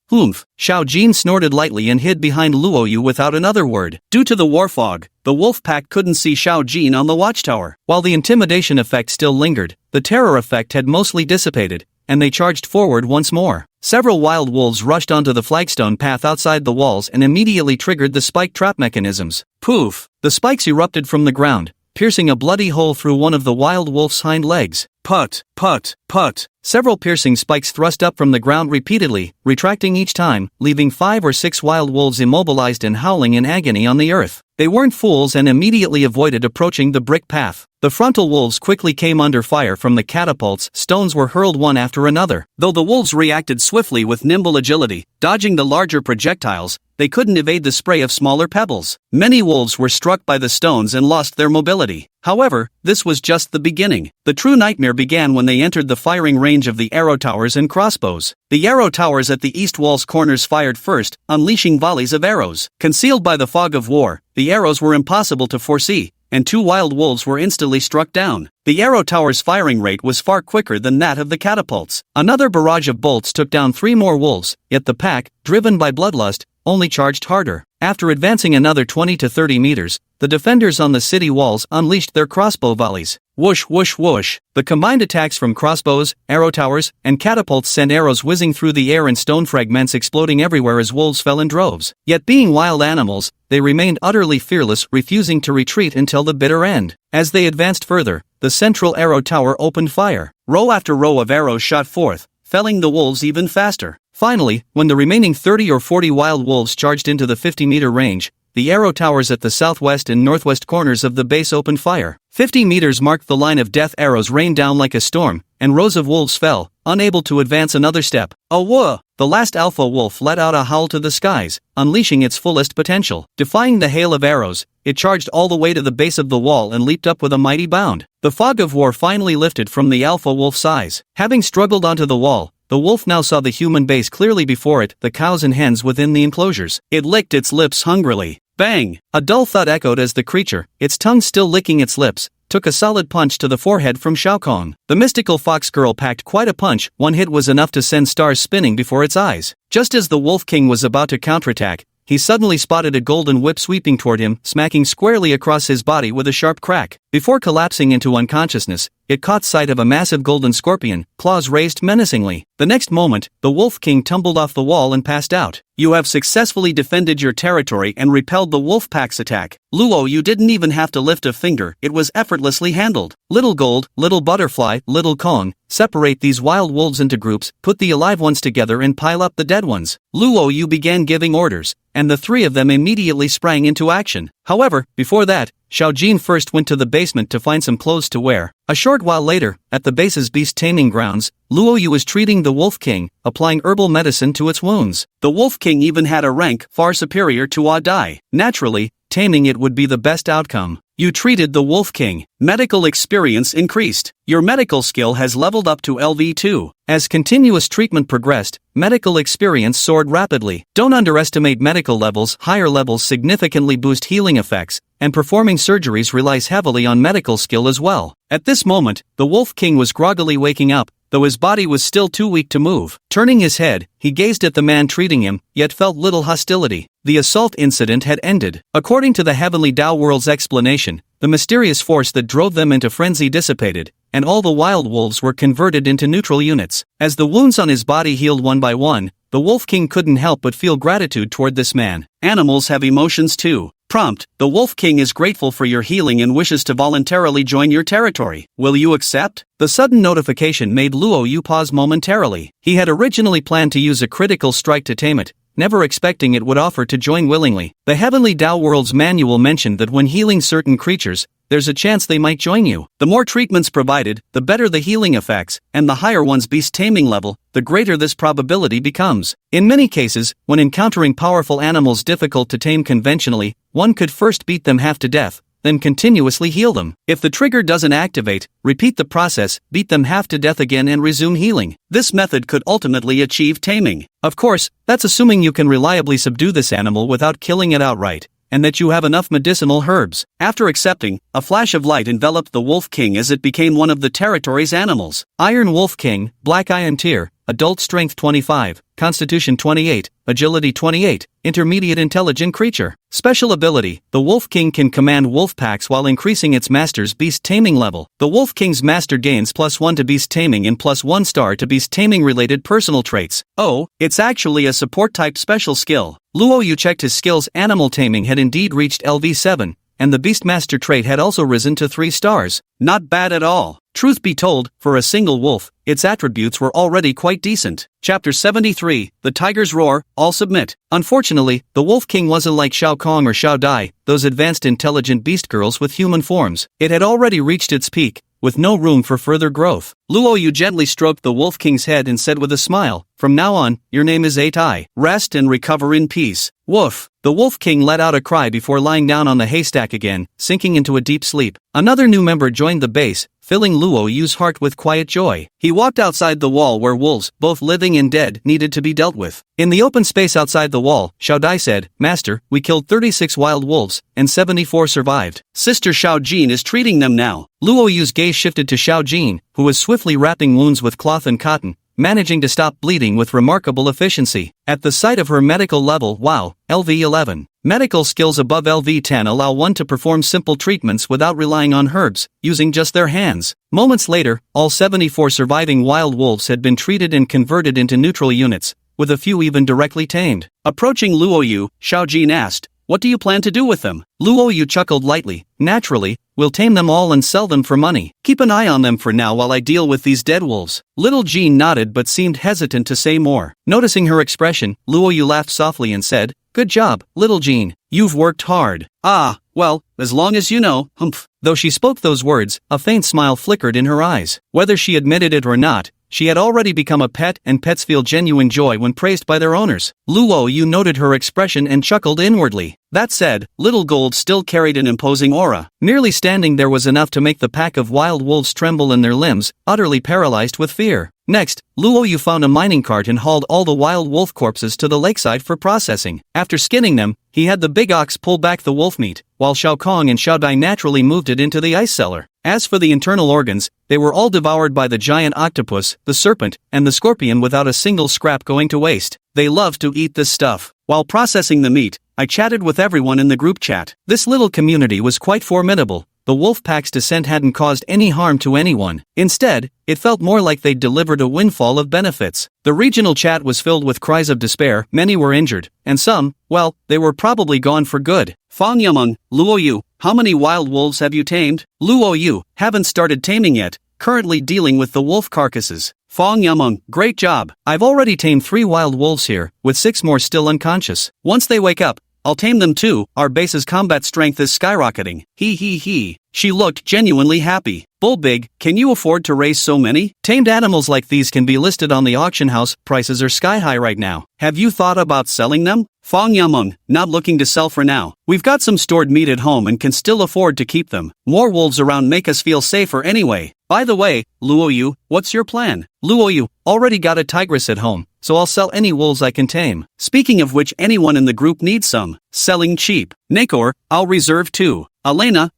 Humph. Xiao Jin snorted lightly and hid behind Luo Yu without another word. Due to the war fog, the wolf pack couldn't see Xiao Jin on the watchtower. While the intimidation effect still lingered, the terror effect had mostly dissipated, and they charged forward once more. Several wild wolves rushed onto the flagstone path outside the walls and immediately triggered the spike trap mechanisms. Poof! The spikes erupted from the ground, piercing a bloody hole through one of the wild wolf's hind legs. Put, put, put. Several piercing spikes thrust up from the ground repeatedly, retracting each time, leaving 5 or 6 wild wolves immobilized and howling in agony on the earth. They weren't fools and immediately avoided approaching the brick path. The frontal wolves quickly came under fire from the catapults. Stones were hurled one after another. Though the wolves reacted swiftly with nimble agility, dodging the larger projectiles, they couldn't evade the spray of smaller pebbles. Many wolves were struck by the stones and lost their mobility. However, this was just the beginning. The true nightmare began when they entered the firing range of the arrow towers and crossbows. The arrow towers at the east wall's corners fired first, unleashing volleys of arrows. Concealed by the fog of war, the arrows were impossible to foresee, and 2 wild wolves were instantly struck down. The arrow tower's firing rate was far quicker than that of the catapults. Another barrage of bolts took down 3 more wolves, yet the pack, driven by bloodlust, only charged harder. After advancing another 20 to 30 meters, the defenders on the city walls unleashed their crossbow volleys. Whoosh whoosh whoosh. The combined attacks from crossbows, arrow towers, and catapults sent arrows whizzing through the air and stone fragments exploding everywhere as wolves fell in droves. Yet being wild animals, they remained utterly fearless, refusing to retreat until the bitter end. As they advanced further, the central arrow tower opened fire. Row after row of arrows shot forth, felling the wolves even faster. Finally, when the remaining 30 or 40 wild wolves charged into the 50-meter range, the arrow towers at the southwest and northwest corners of the base opened fire. 50 meters marked the line of death. Arrows rained down like a storm, and rows of wolves fell, unable to advance another step. Awooh! The last alpha wolf let out a howl to the skies, unleashing its fullest potential. Defying the hail of arrows, it charged all the way to the base of the wall and leaped up with a mighty bound. The fog of war finally lifted from the alpha wolf's eyes. Having struggled onto the wall, the wolf now saw the human base clearly before it, the cows and hens within the enclosures. It licked its lips hungrily. Bang! A dull thud echoed as the creature, its tongue still licking its lips, took a solid punch to the forehead from Shao Kong. The mystical fox girl packed quite a punch. One hit was enough to send stars spinning before its eyes. Just as the Wolf King was about to counterattack, he suddenly spotted a golden whip sweeping toward him, smacking squarely across his body with a sharp crack. Before collapsing into unconsciousness, it caught sight of a massive golden scorpion, claws raised menacingly. The next moment, the Wolf King tumbled off the wall and passed out. You have successfully defended your territory and repelled the wolf pack's attack. Luo, you didn't even have to lift a finger, it was effortlessly handled. Little Gold, Little Butterfly, Little Kong, separate these wild wolves into groups, put the alive ones together and pile up the dead ones. Luo, you began giving orders, and the 3 of them immediately sprang into action. However, before that, Xiao Jin first went to the basement to find some clothes to wear. A short while later, at the base's beast taming grounds, Luo Yu was treating the Wolf King, applying herbal medicine to its wounds. The Wolf King even had a rank far superior to Wa Dai. Naturally, taming it would be the best outcome. You treated the Wolf King. Medical experience increased. Your medical skill has leveled up to LV2. As continuous treatment progressed, medical experience soared rapidly. Don't underestimate medical levels. Higher levels significantly boost healing effects, and performing surgeries relies heavily on medical skill as well. At this moment, the Wolf King was groggily waking up, though his body was still too weak to move. Turning his head, he gazed at the man treating him, yet felt little hostility. The assault incident had ended. According to the Heavenly Tao World's explanation, the mysterious force that drove them into frenzy dissipated, and all the wild wolves were converted into neutral units. As the wounds on his body healed one by one, the Wolf King couldn't help but feel gratitude toward this man. Animals have emotions too. Prompt: the Wolf King is grateful for your healing and wishes to voluntarily join your territory. Will you accept? The sudden notification made Luo Yu pause momentarily. He had originally planned to use a critical strike to tame it, never expecting it would offer to join willingly. The Heavenly Tao World's manual mentioned that when healing certain creatures, there's a chance they might join you. The more treatments provided, the better the healing effects, and the higher one's beast taming level, the greater this probability becomes. In many cases, when encountering powerful animals difficult to tame conventionally, one could first beat them half to death, then continuously heal them. If the trigger doesn't activate, repeat the process, beat them half to death again and resume healing. This method could ultimately achieve taming. Of course, that's assuming you can reliably subdue this animal without killing it outright, and that you have enough medicinal herbs. After accepting, a flash of light enveloped the Wolf King as it became one of the territory's animals. Iron Wolf King, Black Iron Tear, adult strength 25, constitution 28, agility 28, intermediate intelligent creature. Special ability, the Wolf King can command wolf packs while increasing its master's beast taming level. The Wolf King's master gains +1 to beast taming and +1 star to beast taming related personal traits. Oh, it's actually a support type special skill. Luo Yu checked his skills. Animal taming had indeed reached LV7, and the Beastmaster trait had also risen to 3 stars. Not bad at all. Truth be told, for a single wolf, its attributes were already quite decent. Chapter 73, The Tiger's Roar, All Submit. Unfortunately, the Wolf King wasn't like Shao Kong or Shao Dai, those advanced intelligent beast girls with human forms. It had already reached its peak, with no room for further growth. Luo Yu gently stroked the Wolf King's head and said with a smile, "From now on, your name is Eitai. Rest and recover in peace." Woof. The Wolf King let out a cry before lying down on the haystack again, sinking into a deep sleep. Another new member joined the base, filling Luo Yu's heart with quiet joy. He walked outside the wall where wolves, both living and dead, needed to be dealt with. In the open space outside the wall, Shao Dai said, "Master, we killed 36 wild wolves, and 74 survived. Sister Shao Jin is treating them now." Luo Yu's gaze shifted to Shao Jin, who was swiftly wrapping wounds with cloth and cotton, managing to stop bleeding with remarkable efficiency. At the sight of her medical level, wow, LV11. Medical skills above LV10 allow one to perform simple treatments without relying on herbs, using just their hands. Moments later, all 74 surviving wild wolves had been treated and converted into neutral units, with a few even directly tamed. Approaching Luo Yu, Shao Jin asked, "What do you plan to do with them?" Luo Yu chuckled lightly. "Naturally, we'll tame them all and sell them for money. Keep an eye on them for now while I deal with these dead wolves." Little Jean nodded but seemed hesitant to say more. Noticing her expression, Luo Yu laughed softly and said, "Good job, little Jean. You've worked hard." "Ah, well, as long as you know, humph." Though she spoke those words, a faint smile flickered in her eyes. Whether she admitted it or not, she had already become a pet, and pets feel genuine joy when praised by their owners. Luo Yu noted her expression and chuckled inwardly. That said, Little Gold still carried an imposing aura. Merely standing there was enough to make the pack of wild wolves tremble in their limbs, utterly paralyzed with fear. Next, Luo Yu found a mining cart and hauled all the wild wolf corpses to the lakeside for processing. After skinning them, he had the big ox pull back the wolf meat, while Shao Kong and Shao Dai naturally moved it into the ice cellar. As for the internal organs, they were all devoured by the giant octopus, the serpent, and the scorpion without a single scrap going to waste. They loved to eat this stuff. While processing the meat, I chatted with everyone in the group chat. This little community was quite formidable. The wolf pack's descent hadn't caused any harm to anyone. Instead, it felt more like they'd delivered a windfall of benefits. The regional chat was filled with cries of despair. Many were injured, and some, well, they were probably gone for good. Fang Yameng, Luo Yu, how many wild wolves have you tamed? Luo Yu, haven't started taming yet, currently dealing with the wolf carcasses. Fang Yameng, great job. I've already tamed 3 wild wolves here, with 6 more still unconscious. Once they wake up, I'll tame them too. Our base's combat strength is skyrocketing. He. She looked genuinely happy. Bullbig, can you afford to raise so many? Tamed animals like these can be listed on the auction house. Prices are sky high right now. Have you thought about selling them? Fang Yameng, not looking to sell for now. We've got some stored meat at home and can still afford to keep them. More wolves around make us feel safer anyway. By the way, Luo Yu, what's your plan? Luo Yu, already got a tigress at home, so I'll sell any wolves I can tame. Speaking of which, anyone in the group needs some. Selling cheap. Nakor, I'll reserve 2. Elena,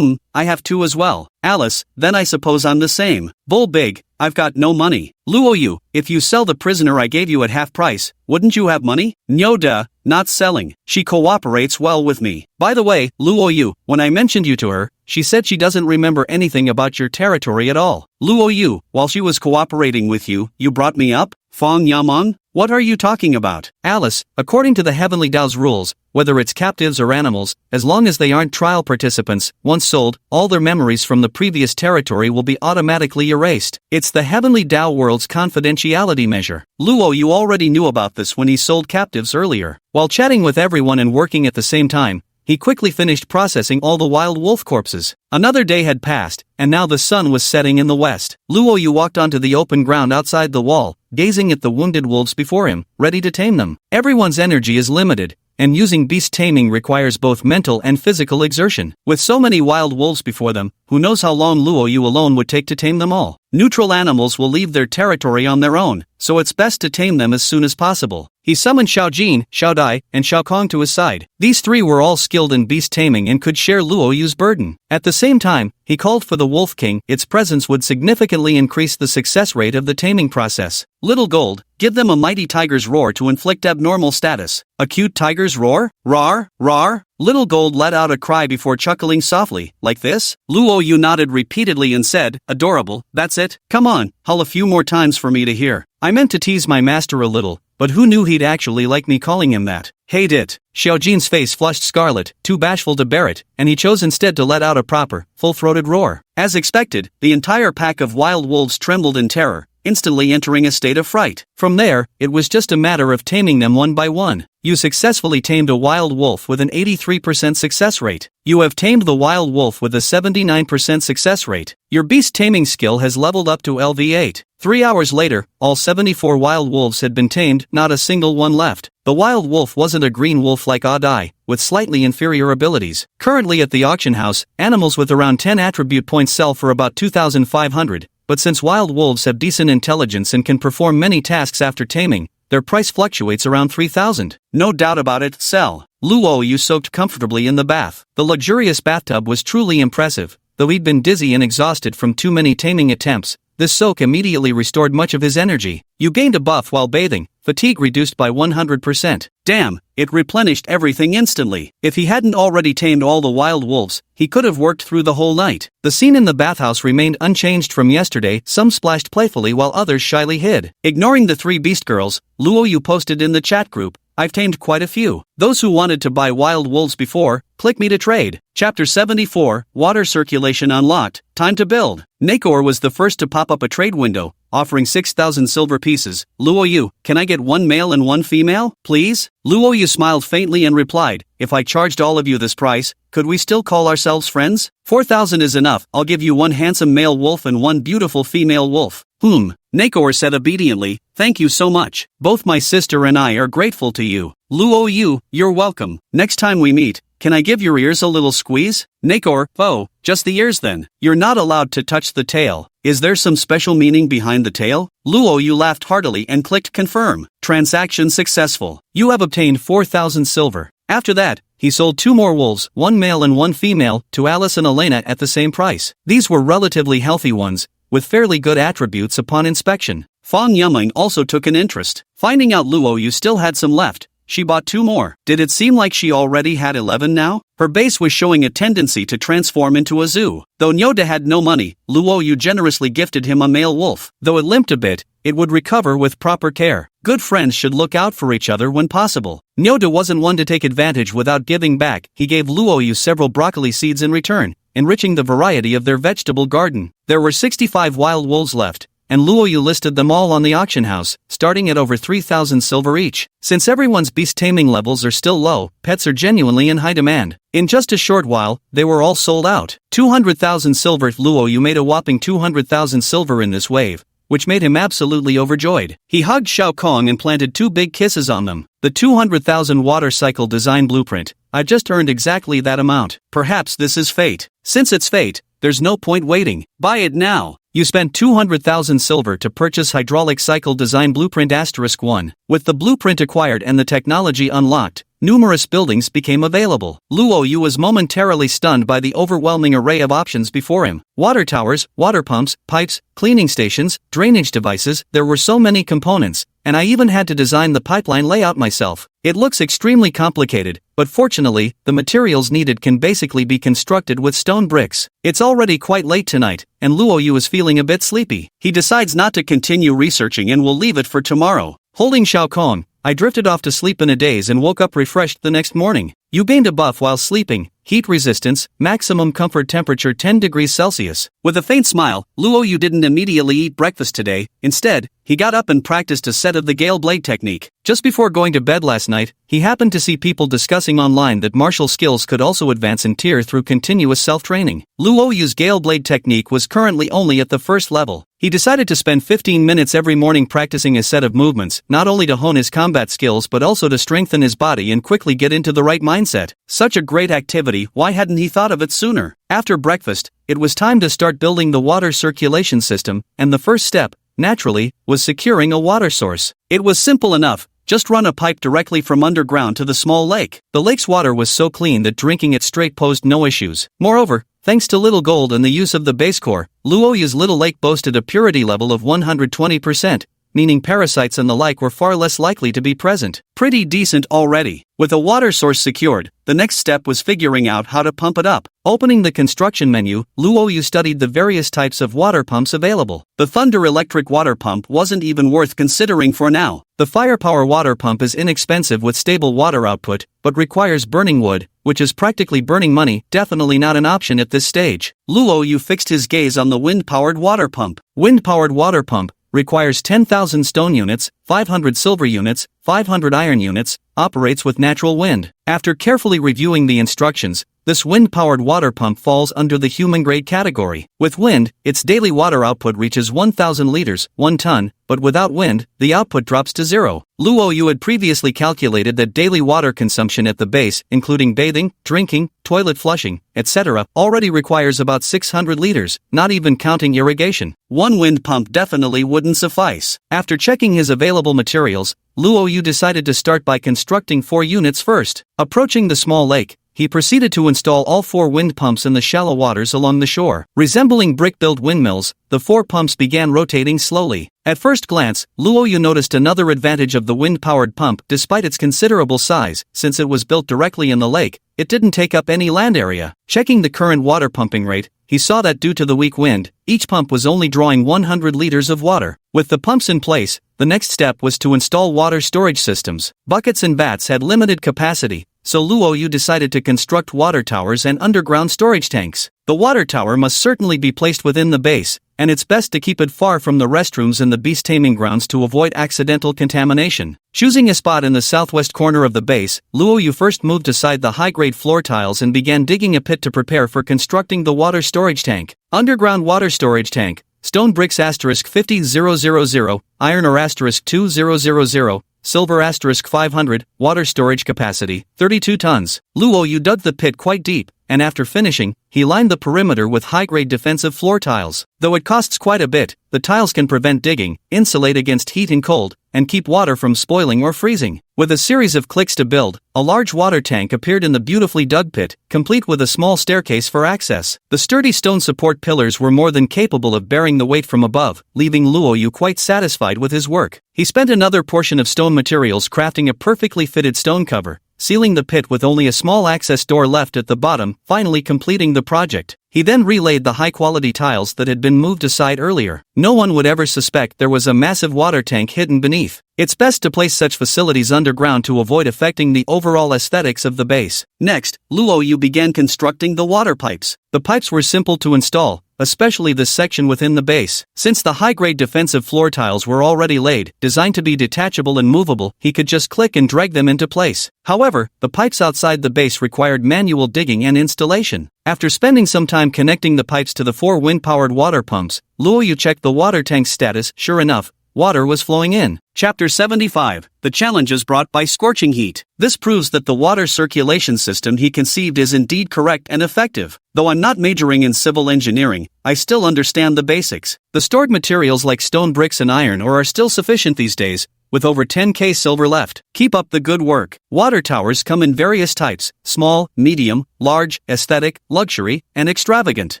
I have 2 as well. Alice, then I suppose I'm the same. Bullbig, I've got no money. Luo Yu, if you sell the prisoner I gave you at half price, wouldn't you have money? Nyoda, not selling. She cooperates well with me. By the way, Luo Yu, when I mentioned you to her, she said she doesn't remember anything about your territory at all. Luo Yu, while she was cooperating with you, you brought me up? Fang Yameng? What are you talking about? Alice, according to the Heavenly Tao's rules, whether it's captives or animals, as long as they aren't trial participants, once sold, all their memories from the previous territory will be automatically erased. It's the Heavenly Tao world's confidentiality measure. Luo Yu already knew about this when he sold captives earlier. While chatting with everyone and working at the same time, he quickly finished processing all the wild wolf corpses. Another day had passed, and now the sun was setting in the west. Luo Yu walked onto the open ground outside the wall, gazing at the wounded wolves before him, ready to tame them. Everyone's energy is limited, and using beast taming requires both mental and physical exertion. With so many wild wolves before them, who knows how long Luo Yu alone would take to tame them all. Neutral animals will leave their territory on their own, so it's best to tame them as soon as possible. He summoned Xiao Jin, Xiao Dai, and Xiao Kong to his side. These three were all skilled in beast taming and could share Luo Yu's burden. At the same time, he called for the Wolf King. Its presence would significantly increase the success rate of the taming process. Little Gold, give them a mighty tiger's roar to inflict abnormal status. A cute tiger's roar? Roar, roar. Little Gold let out a cry before chuckling softly, like this. Luo Yu nodded repeatedly and said, adorable, that's it. Come on, hull a few more times for me to hear. I meant to tease my master a little, but who knew he'd actually like me calling him that? Hate it. Xiao Jin's face flushed scarlet, too bashful to bear it, and he chose instead to let out a proper, full-throated roar. As expected, the entire pack of wild wolves trembled in terror, instantly entering a state of fright. From there, it was just a matter of taming them one by one. You successfully tamed a wild wolf with an 83% success rate. You have tamed the wild wolf with a 79% success rate. Your beast taming skill has leveled up to LV8. 3 hours later, all 74 wild wolves had been tamed, not a single one left. The wild wolf wasn't a green wolf like Adai, with slightly inferior abilities. Currently at the auction house, animals with around 10 attribute points sell for about 2,500, but since wild wolves have decent intelligence and can perform many tasks after taming, their price fluctuates around 3,000. No doubt about it, sell. Luo Yu soaked comfortably in the bath. The luxurious bathtub was truly impressive, though he'd been dizzy and exhausted from too many taming attempts. This soak immediately restored much of his energy. You gained a buff while bathing, fatigue reduced by 100%. Damn, it replenished everything instantly. If he hadn't already tamed all the wild wolves, he could have worked through the whole night. The scene in the bathhouse remained unchanged from yesterday, some splashed playfully while others shyly hid. Ignoring the three beast girls, Luo Yu posted in the chat group, I've tamed quite a few. Those who wanted to buy wild wolves before, click me to trade. Chapter 74, Water Circulation Unlocked, Time to Build. Nakor was the first to pop up a trade window, offering 6,000 silver pieces. Luo Yu, can I get one male and one female, please? Luo Yu smiled faintly and replied, if I charged all of you this price, could we still call ourselves friends? 4,000 is enough, I'll give you one handsome male wolf and one beautiful female wolf. Nakor said obediently, thank you so much. Both my sister and I are grateful to you. Luo Yu, you're welcome. Next time we meet, can I give your ears a little squeeze? Nakor, oh, just the ears then. You're not allowed to touch the tail. Is there some special meaning behind the tail? Luo Yu laughed heartily and clicked confirm. Transaction successful. You have obtained 4,000 silver. After that, he sold 2 more wolves, one male and one female, to Alice and Elena at the same price. These were relatively healthy ones, with fairly good attributes upon inspection. Fang Yuming also took an interest. Finding out Luo Yu still had some left, she bought 2 more. Did it seem like she already had 11 now? Her base was showing a tendency to transform into a zoo. Though Nyoda had no money, Luo Yu generously gifted him a male wolf. Though it limped a bit, it would recover with proper care. Good friends should look out for each other when possible. Nyoda wasn't one to take advantage without giving back. He gave Luo Yu several broccoli seeds in return, enriching the variety of their vegetable garden. There were 65 wild wolves left, and Luo Yu listed them all on the auction house, starting at over 3,000 silver each. Since everyone's beast taming levels are still low, pets are genuinely in high demand. In just a short while, they were all sold out. 200,000 silver. Luo Yu made a whopping 200,000 silver in this wave, which made him absolutely overjoyed. He hugged Xiao Kong and planted 2 big kisses on them. The 200,000 water cycle design blueprint. I just earned exactly that amount. Perhaps this is fate. Since it's fate, there's no point waiting. Buy it now. You spent 200,000 silver to purchase Hydraulic Cycle Design Blueprint *1. With the blueprint acquired and the technology unlocked, numerous buildings became available. Luo Yu was momentarily stunned by the overwhelming array of options before him. Water towers, water pumps, pipes, cleaning stations, drainage devices, there were so many components, and I even had to design the pipeline layout myself. It looks extremely complicated, but fortunately, the materials needed can basically be constructed with stone bricks. It's already quite late tonight, and Luo Yu is feeling a bit sleepy. He decides not to continue researching and will leave it for tomorrow. Holding Xiao Kong, I drifted off to sleep in a daze and woke up refreshed the next morning. You gained a buff while sleeping. Heat resistance, maximum comfort temperature 10 degrees Celsius. With a faint smile, Luo Yu didn't immediately eat breakfast today. Instead, he got up and practiced a set of the Gale Blade technique. Just before going to bed last night, he happened to see people discussing online that martial skills could also advance in tier through continuous self-training. Luo Yu's Gale Blade technique was currently only at the first level. He decided to spend 15 minutes every morning practicing a set of movements, not only to hone his combat skills but also to strengthen his body and quickly get into the right mindset. Such a great activity, why hadn't he thought of it sooner? After breakfast, it was time to start building the water circulation system, and the first step, naturally, was securing a water source. It was simple enough. Just run a pipe directly from underground to the small lake. The lake's water was so clean that drinking it straight posed no issues. Moreover, thanks to Little Gold and the use of the base core, Luoyu's little lake boasted a purity level of 120%, meaning parasites and the like were far less likely to be present. Pretty decent already. With a water source secured, the next step was figuring out how to pump it up. Opening the construction menu, Luoyu studied the various types of water pumps available. The Thunder electric water pump wasn't even worth considering for now. The firepower water pump is inexpensive with stable water output, but requires burning wood, which is practically burning money, definitely not an option at this stage. Luoyu fixed his gaze on the wind-powered water pump. Wind-powered water pump requires 10,000 stone units, 500 silver units, 500 iron units, operates with natural wind. After carefully reviewing the instructions, this wind-powered water pump falls under the human-grade category. With wind, its daily water output reaches 1,000 liters, 1 ton, but without wind, the output drops to 0. Luoyu had previously calculated that daily water consumption at the base, including bathing, drinking, toilet flushing, etc., already requires about 600 liters, not even counting irrigation. One wind pump definitely wouldn't suffice. After checking his available materials, Luoyu decided to start by constructing 4 units first. Approaching the small lake, he proceeded to install all 4 wind pumps in the shallow waters along the shore. Resembling brick-built windmills, the 4 pumps began rotating slowly. At first glance, Luoyu noticed another advantage of the wind-powered pump. Despite its considerable size, since it was built directly in the lake, it didn't take up any land area. Checking the current water pumping rate, he saw that due to the weak wind, each pump was only drawing 100 liters of water. With the pumps in place, the next step was to install water storage systems. Buckets and bats had limited capacity, so Luoyu decided to construct water towers and underground storage tanks. The water tower must certainly be placed within the base, and it's best to keep it far from the restrooms and the beast taming grounds to avoid accidental contamination. Choosing a spot in the southwest corner of the base, Luoyu first moved aside the high-grade floor tiles and began digging a pit to prepare for constructing the water storage tank. Underground water storage tank, stone bricks *50000, iron ore *2000, silver *500, water storage capacity, 32 tons. Luoyu dug the pit quite deep, and after finishing, he lined the perimeter with high-grade defensive floor tiles. Though it costs quite a bit, the tiles can prevent digging, insulate against heat and cold, and keep water from spoiling or freezing. With a series of clicks to build, a large water tank appeared in the beautifully dug pit, complete with a small staircase for access. The sturdy stone support pillars were more than capable of bearing the weight from above, leaving Luoyu quite satisfied with his work. He spent another portion of stone materials crafting a perfectly fitted stone cover, sealing the pit with only a small access door left at the bottom, finally completing the project. He then relaid the high-quality tiles that had been moved aside earlier. No one would ever suspect there was a massive water tank hidden beneath. It's best to place such facilities underground to avoid affecting the overall aesthetics of the base. Next, Luoyu began constructing the water pipes. The pipes were simple to install, especially the section within the base. Since the high-grade defensive floor tiles were already laid, designed to be detachable and movable, he could just click and drag them into place. However, the pipes outside the base required manual digging and installation. After spending some time connecting the pipes to the 4 wind-powered water pumps, Luoyu checked the water tank's status. Sure enough, water was flowing in. Chapter 75, The Challenges Brought by Scorching Heat. This proves that the water circulation system he conceived is indeed correct and effective. Though I'm not majoring in civil engineering, I still understand the basics. The stored materials like stone bricks and iron ore are still sufficient these days, with over 10k silver left. Keep up the good work. Water towers come in various types: small, medium, large, aesthetic, luxury, and extravagant.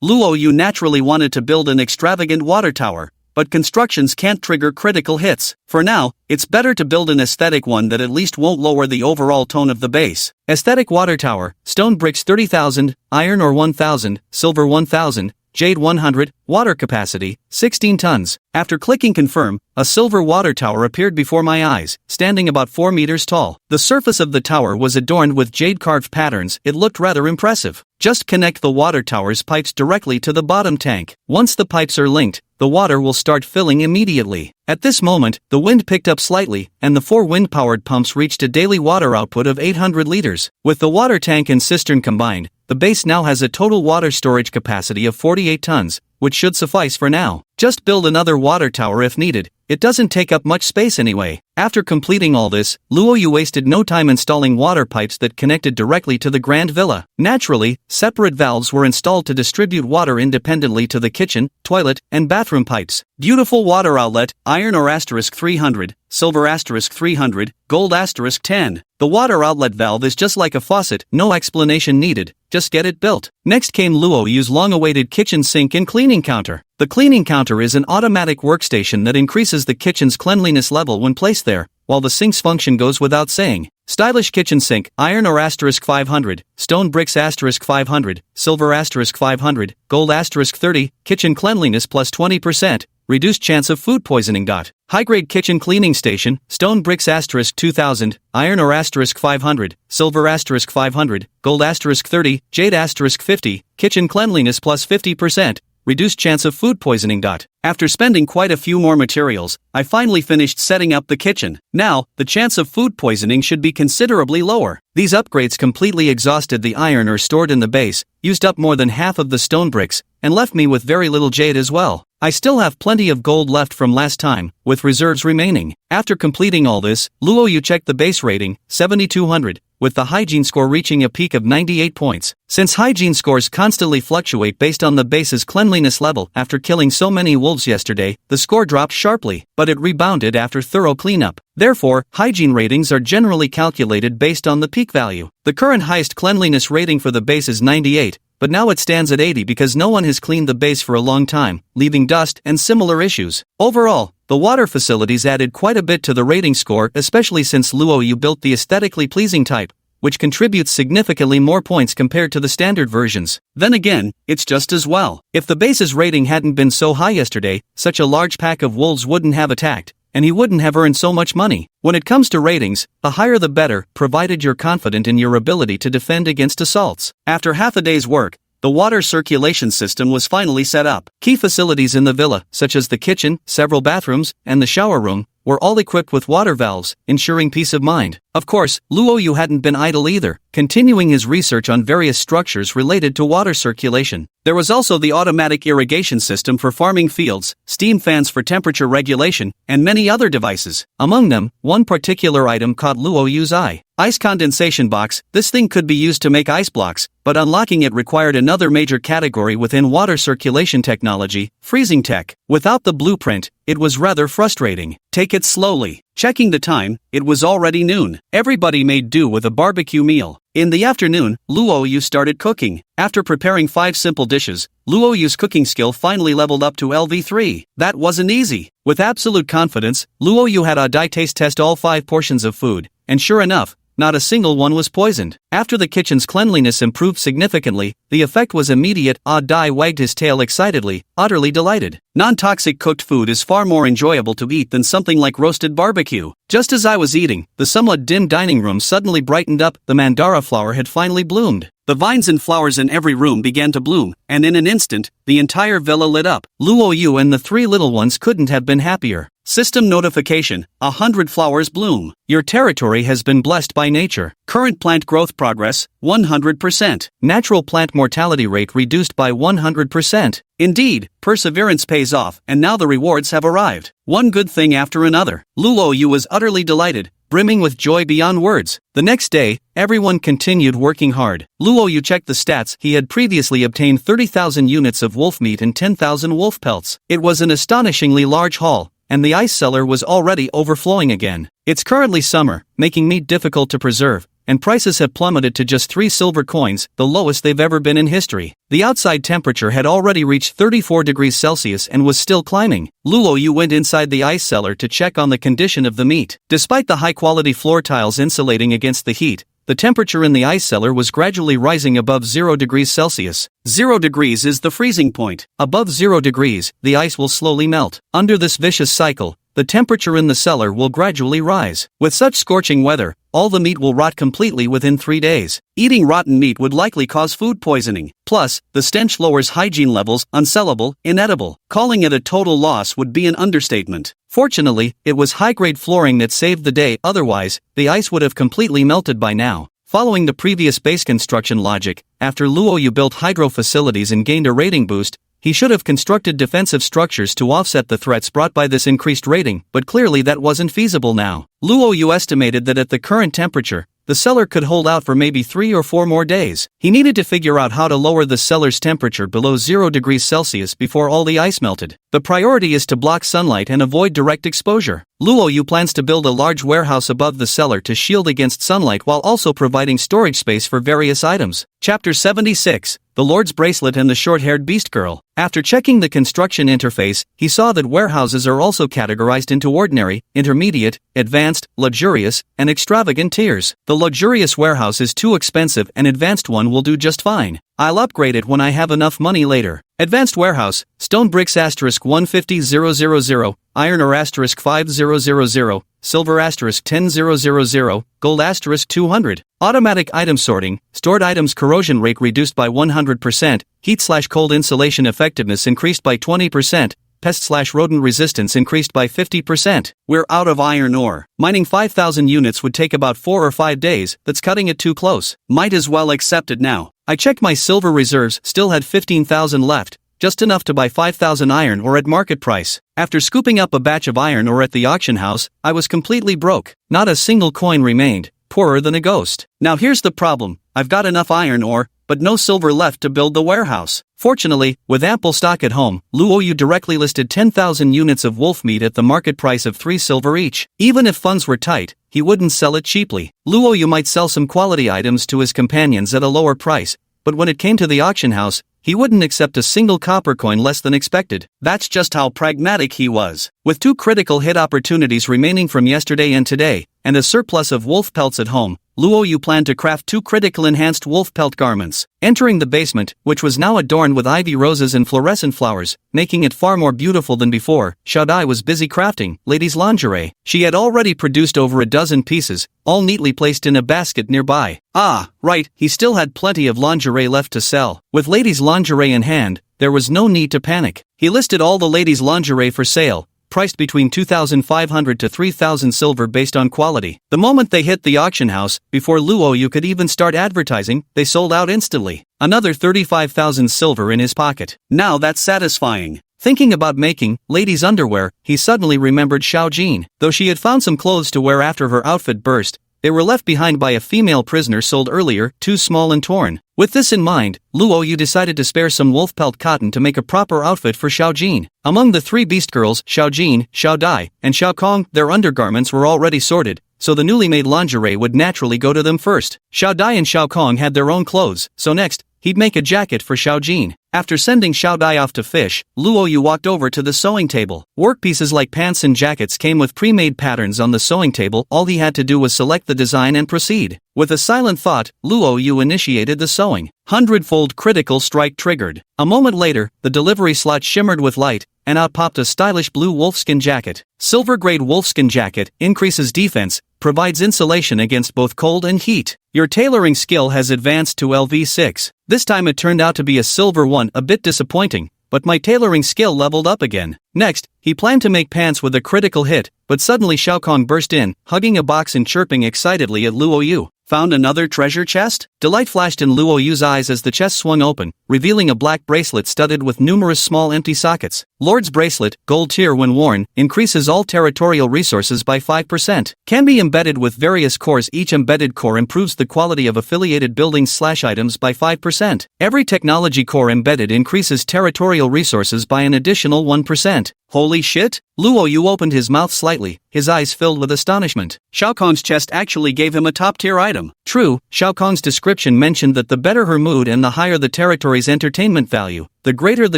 Luoyu naturally wanted to build an extravagant water tower, but constructions can't trigger critical hits. For now, it's better to build an aesthetic one that at least won't lower the overall tone of the base. Aesthetic water tower, stone bricks 30,000, iron ore 1,000, silver 1,000, jade 100, water capacity, 16 tons. After clicking confirm, a silver water tower appeared before my eyes, standing about 4 meters tall. The surface of the tower was adorned with jade carved patterns. It looked rather impressive. Just connect the water tower's pipes directly to the bottom tank. Once the pipes are linked, the water will start filling immediately. At this moment, the wind picked up slightly, and the 4 wind-powered pumps reached a daily water output of 800 liters. With the water tank and cistern combined, the base now has a total water storage capacity of 48 tons, which should suffice for now. Just build another water tower if needed, it doesn't take up much space anyway. After completing all this, Luoyu wasted no time installing water pipes that connected directly to the grand villa. Naturally, separate valves were installed to distribute water independently to the kitchen, toilet, and bathroom pipes. Beautiful water outlet, iron or asterisk 300, silver asterisk 300, gold asterisk 10. The water outlet valve is just like a faucet, no explanation needed, just get it built. Next came Luoyu's long-awaited kitchen sink and cleaning counter. The cleaning counter is an automatic workstation that increases the kitchen's cleanliness level when placed there, while the sink's function goes without saying. Stylish kitchen sink, iron or asterisk 500, stone bricks asterisk 500, silver asterisk 500, gold asterisk 30, kitchen cleanliness plus 20%, reduced chance of food poisoning. High-grade kitchen cleaning station, stone bricks asterisk 2000, iron or asterisk 500, silver asterisk 500, gold asterisk 30, jade asterisk 50, kitchen cleanliness plus 50%, reduced chance of food poisoning. After spending quite a few more materials, I finally finished setting up the kitchen. Now, the chance of food poisoning should be considerably lower. These upgrades completely exhausted the iron ore stored in the base, used up more than half of the stone bricks, and left me with very little jade as well. I still have plenty of gold left from last time, with reserves remaining. After completing all this, Luoyu checked the base rating, 7200, with the hygiene score reaching a peak of 98 points. Since hygiene scores constantly fluctuate based on the base's cleanliness level, after killing so many wolves yesterday, the score dropped sharply, but it rebounded after thorough cleanup. Therefore, hygiene ratings are generally calculated based on the peak value. The current highest cleanliness rating for the base is 98, but now it stands at 80 because no one has cleaned the base for a long time, leaving dust and similar issues. Overall, the water facilities added quite a bit to the rating score, especially since Luoyu built the aesthetically pleasing type, which contributes significantly more points compared to the standard versions. Then again, it's just as well. If the base's rating hadn't been so high yesterday, such a large pack of wolves wouldn't have attacked, and he wouldn't have earned so much money. When it comes to ratings, the higher the better, provided you're confident in your ability to defend against assaults. After half a day's work, the water circulation system was finally set up. Key facilities in the villa, such as the kitchen, several bathrooms, and the shower room, were all equipped with water valves, ensuring peace of mind. Of course, Luoyu hadn't been idle either, continuing his research on various structures related to water circulation. There was also the automatic irrigation system for farming fields, steam fans for temperature regulation, and many other devices. Among them, one particular item caught Luoyu's eye. Ice condensation box. This thing could be used to make ice blocks, but unlocking it required another major category within water circulation technology, freezing tech. Without the blueprint, it was rather frustrating. Take it slowly. Checking the time, it was already noon. Everybody made do with a barbecue meal. In the afternoon, Luoyu started cooking. After preparing 5 simple dishes, Luoyu's cooking skill finally leveled up to LV3. That wasn't easy. With absolute confidence, Luoyu had Adai taste test all 5 portions of food, and sure enough, not a single one was poisoned. After the kitchen's cleanliness improved significantly, the effect was immediate. Adai wagged his tail excitedly, utterly delighted. Non-toxic cooked food is far more enjoyable to eat than something like roasted barbecue. Just as I was eating, the somewhat dim dining room suddenly brightened up. The mandara flower had finally bloomed. The vines and flowers in every room began to bloom, and in an instant, the entire villa lit up. Luoyu and the 3 little ones couldn't have been happier. System notification, 100 flowers bloom. Your territory has been blessed by nature. Current plant growth progress, 100%. Natural plant mortality rate reduced by 100%. Indeed, perseverance pays off, and now the rewards have arrived. One good thing after another. Luoyu was utterly delighted, brimming with joy beyond words. The next day, everyone continued working hard. Luoyu checked the stats. He had previously obtained 30,000 units of wolf meat and 10,000 wolf pelts. It was an astonishingly large haul, and the ice cellar was already overflowing again. It's currently summer, making meat difficult to preserve, and prices have plummeted to just 3 silver coins, the lowest they've ever been in history. The outside temperature had already reached 34 degrees Celsius and was still climbing. Luoyu went inside the ice cellar to check on the condition of the meat. Despite the high-quality floor tiles insulating against the heat, the temperature in the ice cellar was gradually rising above 0 degrees Celsius. 0 degrees is the freezing point. Above 0 degrees, the ice will slowly melt. Under this vicious cycle, the temperature in the cellar will gradually rise. With such scorching weather, all the meat will rot completely within 3 days. Eating rotten meat would likely cause food poisoning. Plus, the stench lowers hygiene levels, unsellable, inedible. Calling it a total loss would be an understatement. Fortunately, it was high-grade flooring that saved the day, otherwise, the ice would have completely melted by now. Following the previous base construction logic, after Luoyu built hydro facilities and gained a rating boost, He should have constructed defensive structures to offset the threats brought by this increased rating, but clearly that wasn't feasible now. Luo Yu estimated that at the current temperature, the cellar could hold out for maybe 3 or 4 more days. He needed to figure out how to lower the cellar's temperature below 0 degrees Celsius before all the ice melted. The priority is to block sunlight and avoid direct exposure. Luo Yu plans to build a large warehouse above the cellar to shield against sunlight while also providing storage space for various items. Chapter 76, The Lord's Bracelet and the Short-Haired Beast Girl. After checking the construction interface, he saw that warehouses are also categorized into ordinary, intermediate, advanced, luxurious, and extravagant tiers. The luxurious warehouse is too expensive, and advanced one will do just fine. I'll upgrade it when I have enough money later. Advanced warehouse, stone bricks asterisk 150,000, iron ore asterisk 5000, silver asterisk 10,000, gold asterisk 200. Automatic item sorting, stored items corrosion rate reduced by 100%, heat/cold insulation effectiveness increased by 20%, pest/rodent resistance increased by 50%. We're out of iron ore. Mining 5,000 units would take about 4 or 5 days, that's cutting it too close. Might as well accept it now. I checked my silver reserves, still had 15,000 left, just enough to buy 5,000 iron ore at market price. After scooping up a batch of iron ore at the auction house, I was completely broke. Not a single coin remained, poorer than a ghost. Now here's the problem, I've got enough iron ore, but no silver left to build the warehouse. Fortunately, with ample stock at home, Luo Yu directly listed 10,000 units of wolf meat at the market price of 3 silver each. Even if funds were tight, he wouldn't sell it cheaply. Luo Yu might sell some quality items to his companions at a lower price, but when it came to the auction house, he wouldn't accept a single copper coin less than expected. That's just how pragmatic he was. With 2 critical hit opportunities remaining from yesterday and today, and a surplus of wolf pelts at home, Luo Yu planned to craft 2 critical enhanced wolf pelt garments. Entering the basement, which was now adorned with ivy roses and fluorescent flowers, making it far more beautiful than before, Xiaodai was busy crafting ladies' lingerie. She had already produced over a dozen pieces, all neatly placed in a basket nearby. Ah, right, he still had plenty of lingerie left to sell. With ladies' lingerie in hand, there was no need to panic. He listed all the ladies' lingerie for sale, priced between 2,500 to 3,000 silver based on quality. The moment they hit the auction house, before Luo Yu could even start advertising, they sold out instantly. Another 35,000 silver in his pocket. Now that's satisfying. Thinking about making ladies' underwear, he suddenly remembered Xiao Jin. Though she had found some clothes to wear after her outfit burst, they were left behind by a female prisoner sold earlier, too small and torn. With this in mind, Luo Yu decided to spare some wolf pelt cotton to make a proper outfit for Xiao Jin. Among the 3 beast girls, Xiao Jin, Xiao Dai, and Xiao Kong, their undergarments were already sorted, so the newly made lingerie would naturally go to them first. Xiao Dai and Xiao Kong had their own clothes, so next, he'd make a jacket for Xiao Jin. After sending Xiao Dai off to fish, Luo Yu walked over to the sewing table. Workpieces like pants and jackets came with pre-made patterns on the sewing table. All he had to do was select the design and proceed. With a silent thought, Luo Yu initiated the sewing. 100-fold critical strike triggered. A moment later, the delivery slot shimmered with light, and out popped a stylish blue wolfskin jacket. Silver-grade wolfskin jacket increases defense, provides insulation against both cold and heat. Your tailoring skill has advanced to LV6. This time it turned out to be a silver one, a bit disappointing, but my tailoring skill leveled up again. Next, he planned to make pants with a critical hit, but suddenly Xiao Kong burst in, hugging a box and chirping excitedly at Luo Yu. Found another treasure chest? Delight flashed in Luo Yu's eyes as the chest swung open, revealing a black bracelet studded with numerous small empty sockets. Lord's Bracelet, gold tier when worn, increases all territorial resources by 5%. Can be embedded with various cores. Each embedded core improves the quality of affiliated buildings/items by 5%. Every technology core embedded increases territorial resources by an additional 1%. Holy shit? Luo Yu opened his mouth slightly, his eyes filled with astonishment. Xiao Kong's chest actually gave him a top-tier item. True, Xiao Kong's description mentioned that the better her mood and the higher the territory's entertainment value, the greater the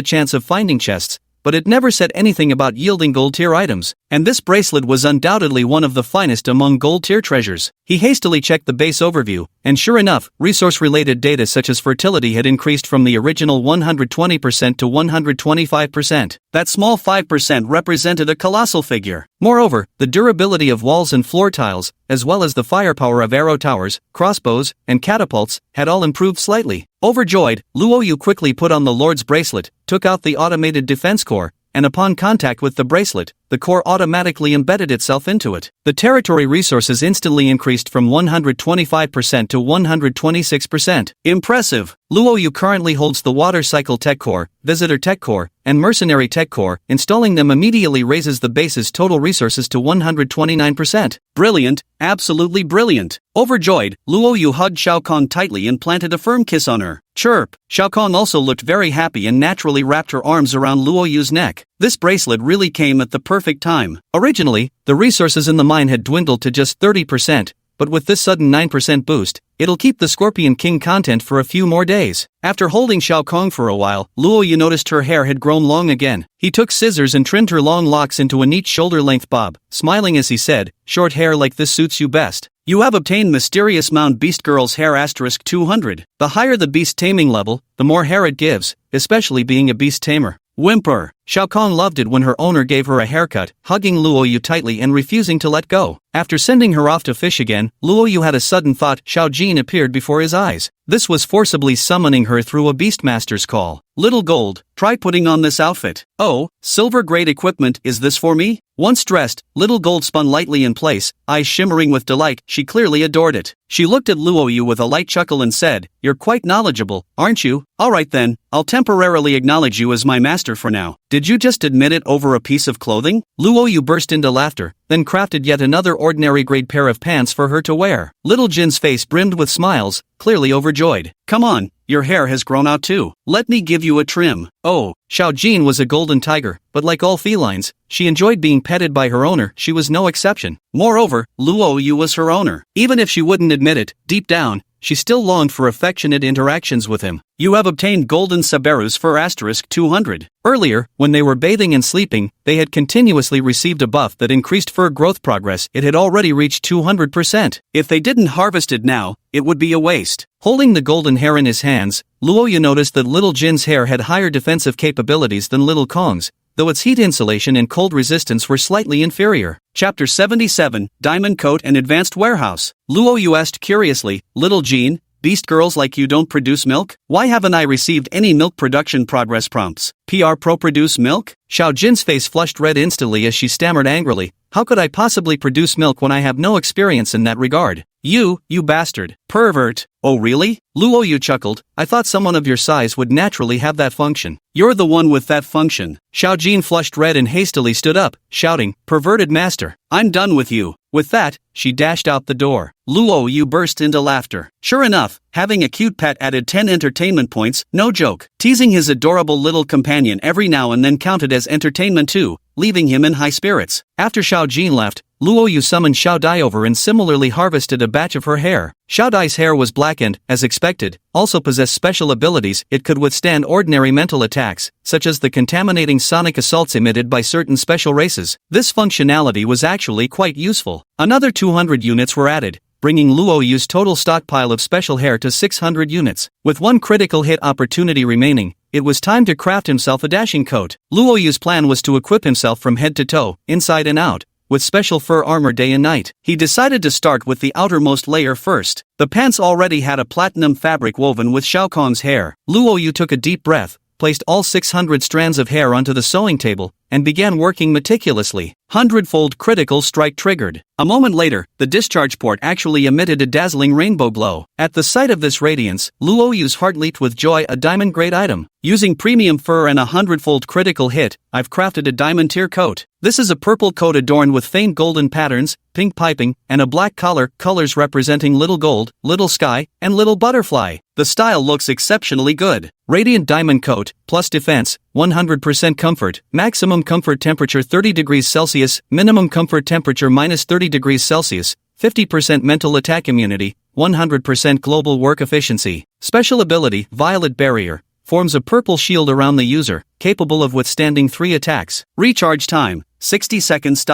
chance of finding chests, but it never said anything about yielding gold-tier items, and this bracelet was undoubtedly one of the finest among gold-tier treasures. He hastily checked the base overview, and sure enough, resource-related data such as fertility had increased from the original 120% to 125%. That small 5% represented a colossal figure. Moreover, the durability of walls and floor tiles, as well as the firepower of arrow towers, crossbows, and catapults, had all improved slightly. Overjoyed, Luo Yu quickly put on the Lord's Bracelet, took out the automated defense core, and upon contact with the bracelet, the core automatically embedded itself into it. The territory resources instantly increased from 125% to 126%. Impressive! Luoyu currently holds the Water Cycle Tech Core, Visitor Tech Core, and Mercenary Tech Core. Installing them immediately raises the base's total resources to 129%. Brilliant, absolutely brilliant. Overjoyed, Luoyu hugged Shao Kong tightly and planted a firm kiss on her. Chirp! Shao Kong also looked very happy and naturally wrapped her arms around Luoyu's neck. This bracelet really came at the perfect time. Originally, the resources in the mine had dwindled to just 30%, but with this sudden 9% boost, it'll keep the Scorpion King content for a few more days. After holding Shao Kong for a while, Luoyu noticed her hair had grown long again. He took scissors and trimmed her long locks into a neat shoulder-length bob, smiling as he said, "Short hair like this suits you best. You have obtained Mysterious Mound Beast Girl's hair *200. The higher the beast taming level, the more hair it gives, especially being a beast tamer." Whimper. Shao Kong loved it when her owner gave her a haircut, hugging Luoyu tightly and refusing to let go. After sending her off to fish again, Luoyu had a sudden thought. Xiao Jin appeared before his eyes. This was forcibly summoning her through a Beastmaster's call. "Little Gold, try putting on this outfit." "Oh, silver-grade equipment, is this for me?" Once dressed, Little Gold spun lightly in place, eyes shimmering with delight. She clearly adored it. She looked at Luoyu with a light chuckle and said, "You're quite knowledgeable, aren't you? Alright then, I'll temporarily acknowledge you as my master for now." "Did you just admit it over a piece of clothing?" Luoyu burst into laughter, then crafted yet another ordinary-grade pair of pants for her to wear. Little Jin's face brimmed with smiles, clearly overjoyed. "Come on, your hair has grown out too. Let me give you a trim." Oh, Xiao Jin was a golden tiger, but like all felines, she enjoyed being petted by her owner. She was no exception. Moreover, Luoyu was her owner. Even if she wouldn't admit it, deep down, she still longed for affectionate interactions with him. "You have obtained golden Saberus for *200. Earlier, when they were bathing and sleeping, they had continuously received a buff that increased fur growth progress. It had already reached 200%. If they didn't harvest it now, it would be a waste. Holding the golden hair in his hands, Luoyu noticed that Little Jin's hair had higher defensive capabilities than Little Kong's, though its heat insulation and cold resistance were slightly inferior. Chapter 77, Diamond Coat and Advanced Warehouse. Luoyu asked curiously, "Little Jin, beast girls like you don't produce milk? Why haven't I received any milk production progress prompts? PR Pro produce milk?" Xiao Jin's face flushed red instantly as she stammered angrily, "How could I possibly produce milk when I have no experience in that regard? You bastard. Pervert." "Oh really?" Luoyu chuckled, "I thought someone of your size would naturally have that function." "You're the one with that function." Xiao Jin flushed red and hastily stood up, shouting, "Perverted master, I'm done with you." With that, she dashed out the door. Luoyu burst into laughter. Sure enough, having a cute pet added 10 entertainment points, no joke. Teasing his adorable little companion every now and then counted as entertainment too, leaving him in high spirits. After Xiao Jin left, Luoyu summoned Xiao Dai over and similarly harvested a batch of her hair. Xiao Dai's hair was black and, as expected, also possessed special abilities. It could withstand ordinary mental attacks, such as the contaminating sonic assaults emitted by certain special races. This functionality was actually quite useful. Another 200 units were added, bringing Luoyu's total stockpile of special hair to 600 units. With one critical hit opportunity remaining, it was time to craft himself a dashing coat. Luoyu's plan was to equip himself from head to toe, inside and out, with special fur armor day and night. He decided to start with the outermost layer first. The pants already had a platinum fabric woven with Shao Kong's hair. Luoyu took a deep breath, placed all 600 strands of hair onto the sewing table, and began working meticulously. 100-fold critical strike triggered. A moment later, the discharge port actually emitted a dazzling rainbow glow. At the sight of this radiance, Luoyu's heart leaped with joy. A diamond-grade item. Using premium fur and a 100-fold critical hit, I've crafted a diamond tier coat. This is a purple coat adorned with faint golden patterns, pink piping, and a black collar, colors representing Little Gold, Little Sky, and Little Butterfly. The style looks exceptionally good. Radiant diamond coat, plus defense, 100% comfort, maximum comfort temperature 30 degrees Celsius, minimum comfort temperature minus 30 degrees Celsius, 50% mental attack immunity, 100% global work efficiency. Special ability, Violet Barrier, forms a purple shield around the user, capable of withstanding 3 attacks. Recharge time, 60 seconds.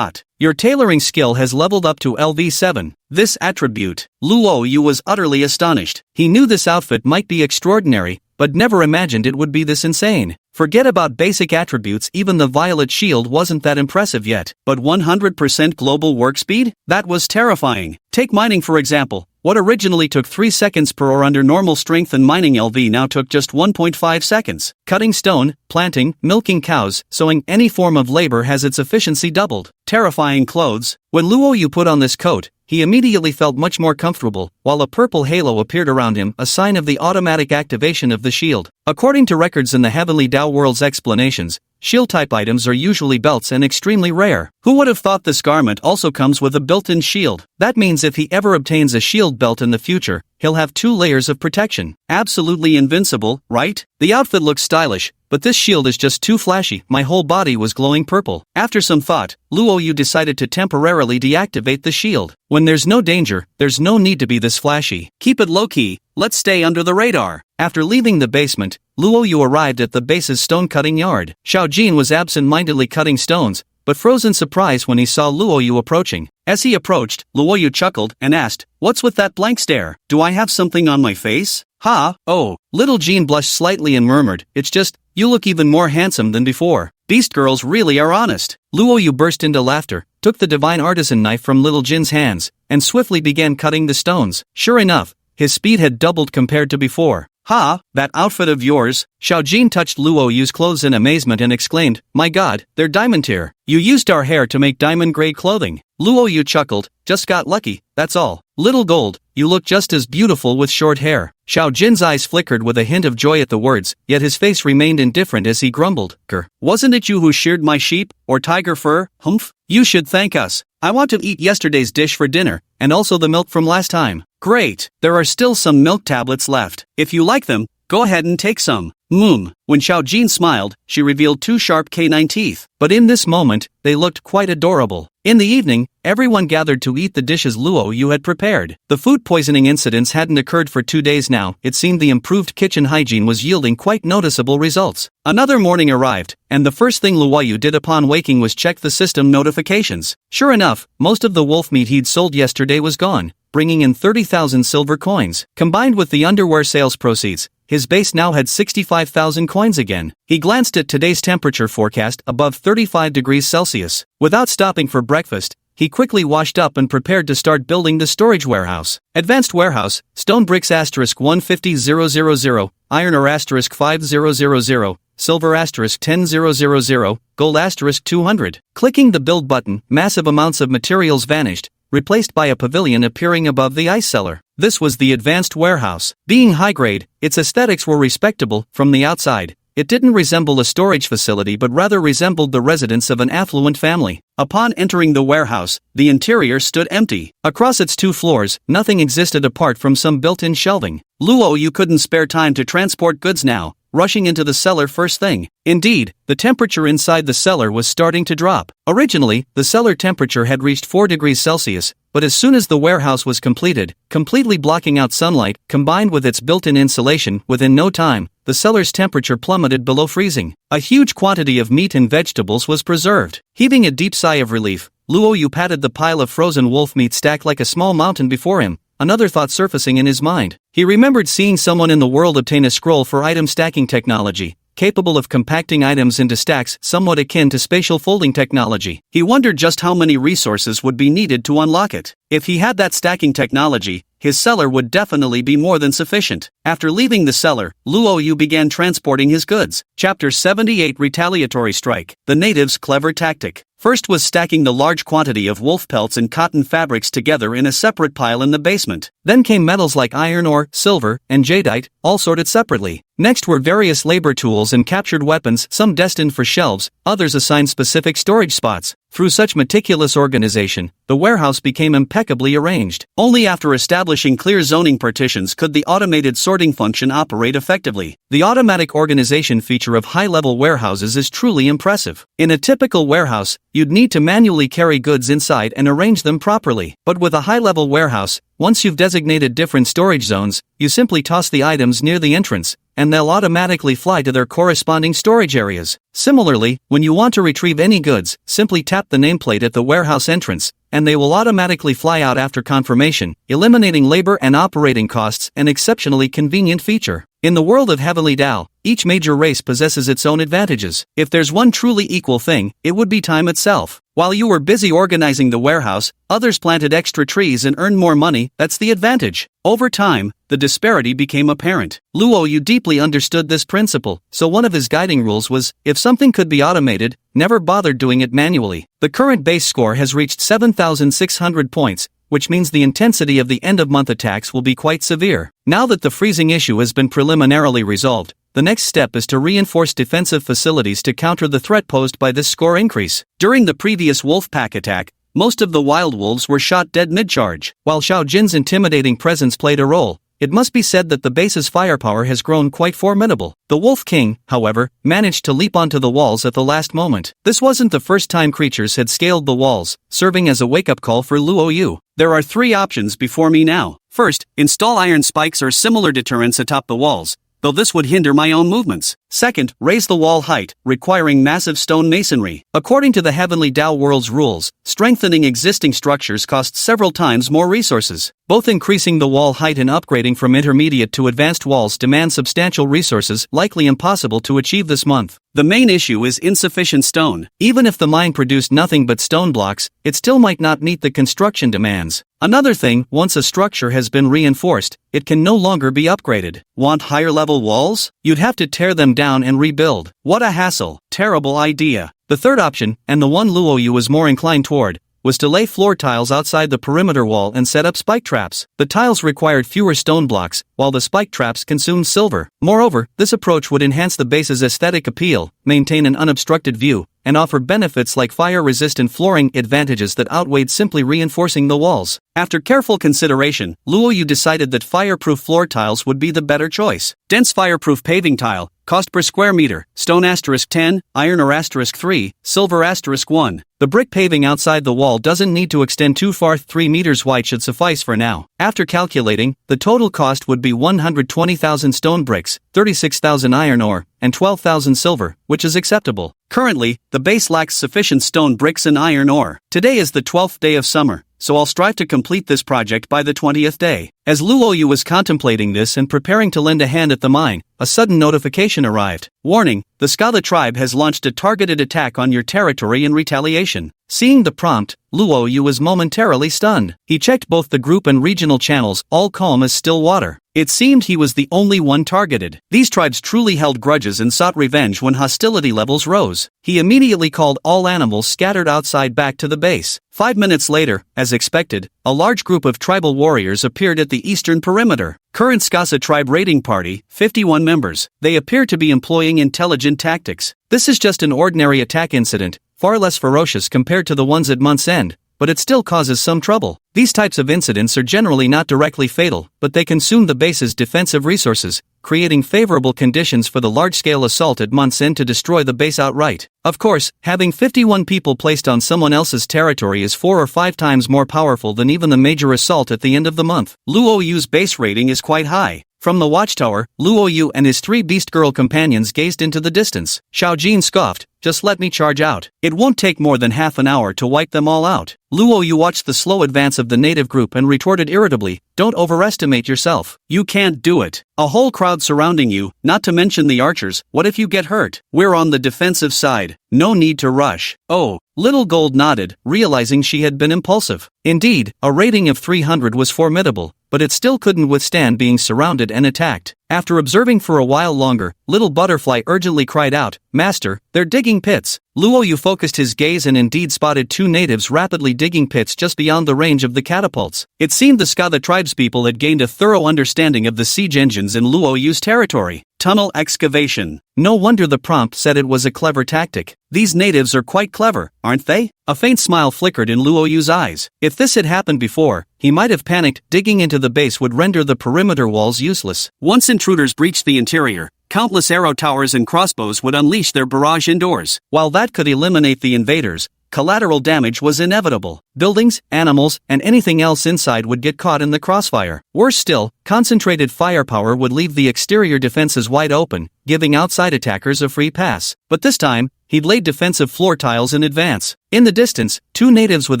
Your tailoring skill has leveled up to LV7. This attribute, Luoyu was utterly astonished. He knew this outfit might be extraordinary, but never imagined it would be this insane. Forget about basic attributes, even the violet shield wasn't that impressive yet. But 100% global work speed? That was terrifying. Take mining for example. What originally took 3 seconds per hour under normal strength and mining LV now took just 1.5 seconds. Cutting stone, planting, milking cows, sewing, any form of labor has its efficiency doubled. Terrifying clothes. When Luo Yu put on this coat, he immediately felt much more comfortable, while a purple halo appeared around him, a sign of the automatic activation of the shield. According to records in the Heavenly Dao World's explanations, shield-type items are usually belts and extremely rare. Who would have thought this garment also comes with a built-in shield? That means if he ever obtains a shield belt in the future, he'll have 2 layers of protection. Absolutely invincible, right? The outfit looks stylish, but this shield is just too flashy. My whole body was glowing purple. After some thought, Luo Yu decided to temporarily deactivate the shield. When there's no danger, there's no need to be this flashy. Keep it low-key, let's stay under the radar. After leaving the basement, Luo Yu arrived at the base's stone-cutting yard. Xiao Jin was absent-mindedly cutting stones, but froze in surprise when he saw Luo Yu approaching. As he approached, Luo Yu chuckled and asked, "What's with that blank stare? Do I have something on my face?" "Ha, oh." Little Jean blushed slightly and murmured, "It's just, you look even more handsome than before. Beast girls really are honest." Luo Yu burst into laughter, took the divine artisan knife from Little Jin's hands, and swiftly began cutting the stones. Sure enough, his speed had doubled compared to before. "Ha, that outfit of yours." Xiao Jin touched Luo Yu's clothes in amazement and exclaimed, "My god, they're diamond tier. You used our hair to make diamond-grade clothing." Luo Yu chuckled, "Just got lucky, that's all. Little gold, you look just as beautiful with short hair." Xiao Jin's eyes flickered with a hint of joy at the words, yet his face remained indifferent as he grumbled, "Grr. Wasn't it you who sheared my sheep, or tiger fur, humph? You should thank us. I want to eat yesterday's dish for dinner, and also the milk from last time." "Great, there are still some milk tablets left. If you like them, go ahead and take some." When Xiao Jin smiled, she revealed 2 sharp canine teeth. But in this moment, they looked quite adorable. In the evening, everyone gathered to eat the dishes Luo Yu had prepared. The food poisoning incidents hadn't occurred for 2 days now. It seemed the improved kitchen hygiene was yielding quite noticeable results. Another morning arrived, and the first thing Luo Yu did upon waking was check the system notifications. Sure enough, most of the wolf meat he'd sold yesterday was gone, bringing in 30,000 silver coins. Combined with the underwear sales proceeds, his base now had 65,000 coins again. He glanced at today's temperature forecast, above 35 degrees Celsius. Without stopping for breakfast, he quickly washed up and prepared to start building the storage warehouse. Advanced warehouse, stone bricks *150,000, iron ore *5000, silver *10000, gold *200. Clicking the build button, massive amounts of materials vanished, replaced by a pavilion appearing above the ice cellar. This was the advanced warehouse. Being high-grade, its aesthetics were respectable. From the outside, it didn't resemble a storage facility but rather resembled the residence of an affluent family. Upon entering the warehouse, the interior stood empty. Across its 2 floors, nothing existed apart from some built-in shelving. Luo Yu couldn't spare time to transport goods now, rushing into the cellar first thing. Indeed, the temperature inside the cellar was starting to drop. Originally, the cellar temperature had reached 4 degrees Celsius, but as soon as the warehouse was completed, completely blocking out sunlight, combined with its built-in insulation, within no time, the cellar's temperature plummeted below freezing. A huge quantity of meat and vegetables was preserved. Heaving a deep sigh of relief, Luo Yu patted the pile of frozen wolf meat stacked like a small mountain before him, another thought surfacing in his mind. He remembered seeing someone in the world obtain a scroll for item stacking technology, capable of compacting items into stacks somewhat akin to spatial folding technology. He wondered just how many resources would be needed to unlock it. If he had that stacking technology, his cellar would definitely be more than sufficient. After leaving the cellar, Luo Yu began transporting his goods. Chapter 78 Retaliatory Strike. The natives' clever tactic. First was stacking the large quantity of wolf pelts and cotton fabrics together in a separate pile in the basement. Then came metals like iron ore, silver, and jadeite, all sorted separately. Next were various labor tools and captured weapons, some destined for shelves, others assigned specific storage spots. Through such meticulous organization, the warehouse became impeccably arranged. Only after establishing clear zoning partitions could the automated sorting function operate effectively. The automatic organization feature of high-level warehouses is truly impressive. In a typical warehouse, you'd need to manually carry goods inside and arrange them properly. But with a high-level warehouse, once you've designated different storage zones, you simply toss the items near the entrance, and they'll automatically fly to their corresponding storage areas. Similarly, when you want to retrieve any goods, simply tap the nameplate at the warehouse entrance, and they will automatically fly out after confirmation, eliminating labor and operating costs, an exceptionally convenient feature. In the world of Heavenly Dao, Each major race possesses its own advantages. If there's one truly equal thing, it would be time itself. While you were busy organizing the warehouse, others planted extra trees and earned more money. That's the advantage. Over time, the disparity became apparent. Luo Yu deeply understood this principle, so one of his guiding rules was, if something could be automated, never bother doing it manually. The current base score has reached 7,600 points, which means the intensity of the end-of-month attacks will be quite severe. Now that the freezing issue has been preliminarily resolved, the next step is to reinforce defensive facilities to counter the threat posed by this score increase. During the previous wolf pack attack, most of the wild wolves were shot dead mid-charge. While Xiao Jin's intimidating presence played a role, it must be said that the base's firepower has grown quite formidable. The Wolf King, however, managed to leap onto the walls at the last moment. This wasn't the first time creatures had scaled the walls, serving as a wake-up call for Luo Yu. There are 3 options before me now. First, install iron spikes or similar deterrents atop the walls, though this would hinder my own movements. Second, raise the wall height, requiring massive stone masonry. According to the Heavenly Tao World's rules, strengthening existing structures costs several times more resources. Both increasing the wall height and upgrading from intermediate to advanced walls demand substantial resources, likely impossible to achieve this month. The main issue is insufficient stone. Even if the mine produced nothing but stone blocks, it still might not meet the construction demands. Another thing, once a structure has been reinforced, it can no longer be upgraded. Want higher level walls? You'd have to tear them down and rebuild. What a hassle. Terrible idea. The third option, and the one Luo Yu was more inclined toward, was to lay floor tiles outside the perimeter wall and set up spike traps. The tiles required fewer stone blocks, while the spike traps consumed silver. Moreover, this approach would enhance the base's aesthetic appeal, maintain an unobstructed view, and offer benefits like fire-resistant flooring, advantages that outweighed simply reinforcing the walls. After careful consideration, Luo Yu decided that fireproof floor tiles would be the better choice. Dense fireproof paving tile, cost per square meter, stone *10, iron or *3, silver *1. The brick paving outside the wall doesn't need to extend too far. 3 meters wide should suffice for now. After calculating, the total cost would be 120,000 stone bricks, 36,000 iron ore, and 12,000 silver, which is acceptable. Currently, the base lacks sufficient stone bricks and iron ore. Today is the 12th day of summer, so I'll strive to complete this project by the 20th day. As Luo Yu was contemplating this and preparing to lend a hand at the mine, a sudden notification arrived. Warning, the Skada tribe has launched a targeted attack on your territory in retaliation. Seeing the prompt, Luo Yu was momentarily stunned. He checked both the group and regional channels, all calm as still water. It seemed he was the only one targeted. These tribes truly held grudges and sought revenge when hostility levels rose. He immediately called all animals scattered outside back to the base. 5 minutes later, as expected, a large group of tribal warriors appeared at the eastern perimeter. Current Skasa tribe raiding party, 51 members. They appear to be employing intelligent tactics. This is just an ordinary attack incident, far less ferocious compared to the ones at month's end, but it still causes some trouble. These types of incidents are generally not directly fatal, but they consume the base's defensive resources, creating favorable conditions for the large-scale assault at month's end to destroy the base outright. Of course, having 51 people placed on someone else's territory is 4 or 5 times more powerful than even the major assault at the end of the month. Luo Yu's base rating is quite high. From the watchtower, Luo Yu and his 3 Beast Girl companions gazed into the distance. Xiao Jin scoffed, "Just let me charge out. It won't take more than half an hour to wipe them all out." Luo Yu watched the slow advance of the native group and retorted irritably, "Don't overestimate yourself. You can't do it. A whole crowd surrounding you, not to mention the archers. What if you get hurt? We're on the defensive side. No need to rush." Oh, Little Gold nodded, realizing she had been impulsive. Indeed, a rating of 300 was formidable, but it still couldn't withstand being surrounded and attacked. After observing for a while longer, Little Butterfly urgently cried out, "Master, they're digging pits." Luo Yu focused his gaze and indeed spotted 2 natives rapidly digging pits just beyond the range of the catapults. It seemed the Skada tribespeople had gained a thorough understanding of the siege engines in Luo Yu's territory. Tunnel excavation. No wonder the prompt said it was a clever tactic. These natives are quite clever, aren't they? A faint smile flickered in Luo Yu's eyes. If this had happened before, he might have panicked. Digging into the base would render the perimeter walls useless. Once intruders breached the interior, countless arrow towers and crossbows would unleash their barrage indoors. While that could eliminate the invaders, collateral damage was inevitable. Buildings, animals, and anything else inside would get caught in the crossfire. Worse still, concentrated firepower would leave the exterior defenses wide open, giving outside attackers a free pass. But this time, he'd laid defensive floor tiles in advance. In the distance, 2 natives with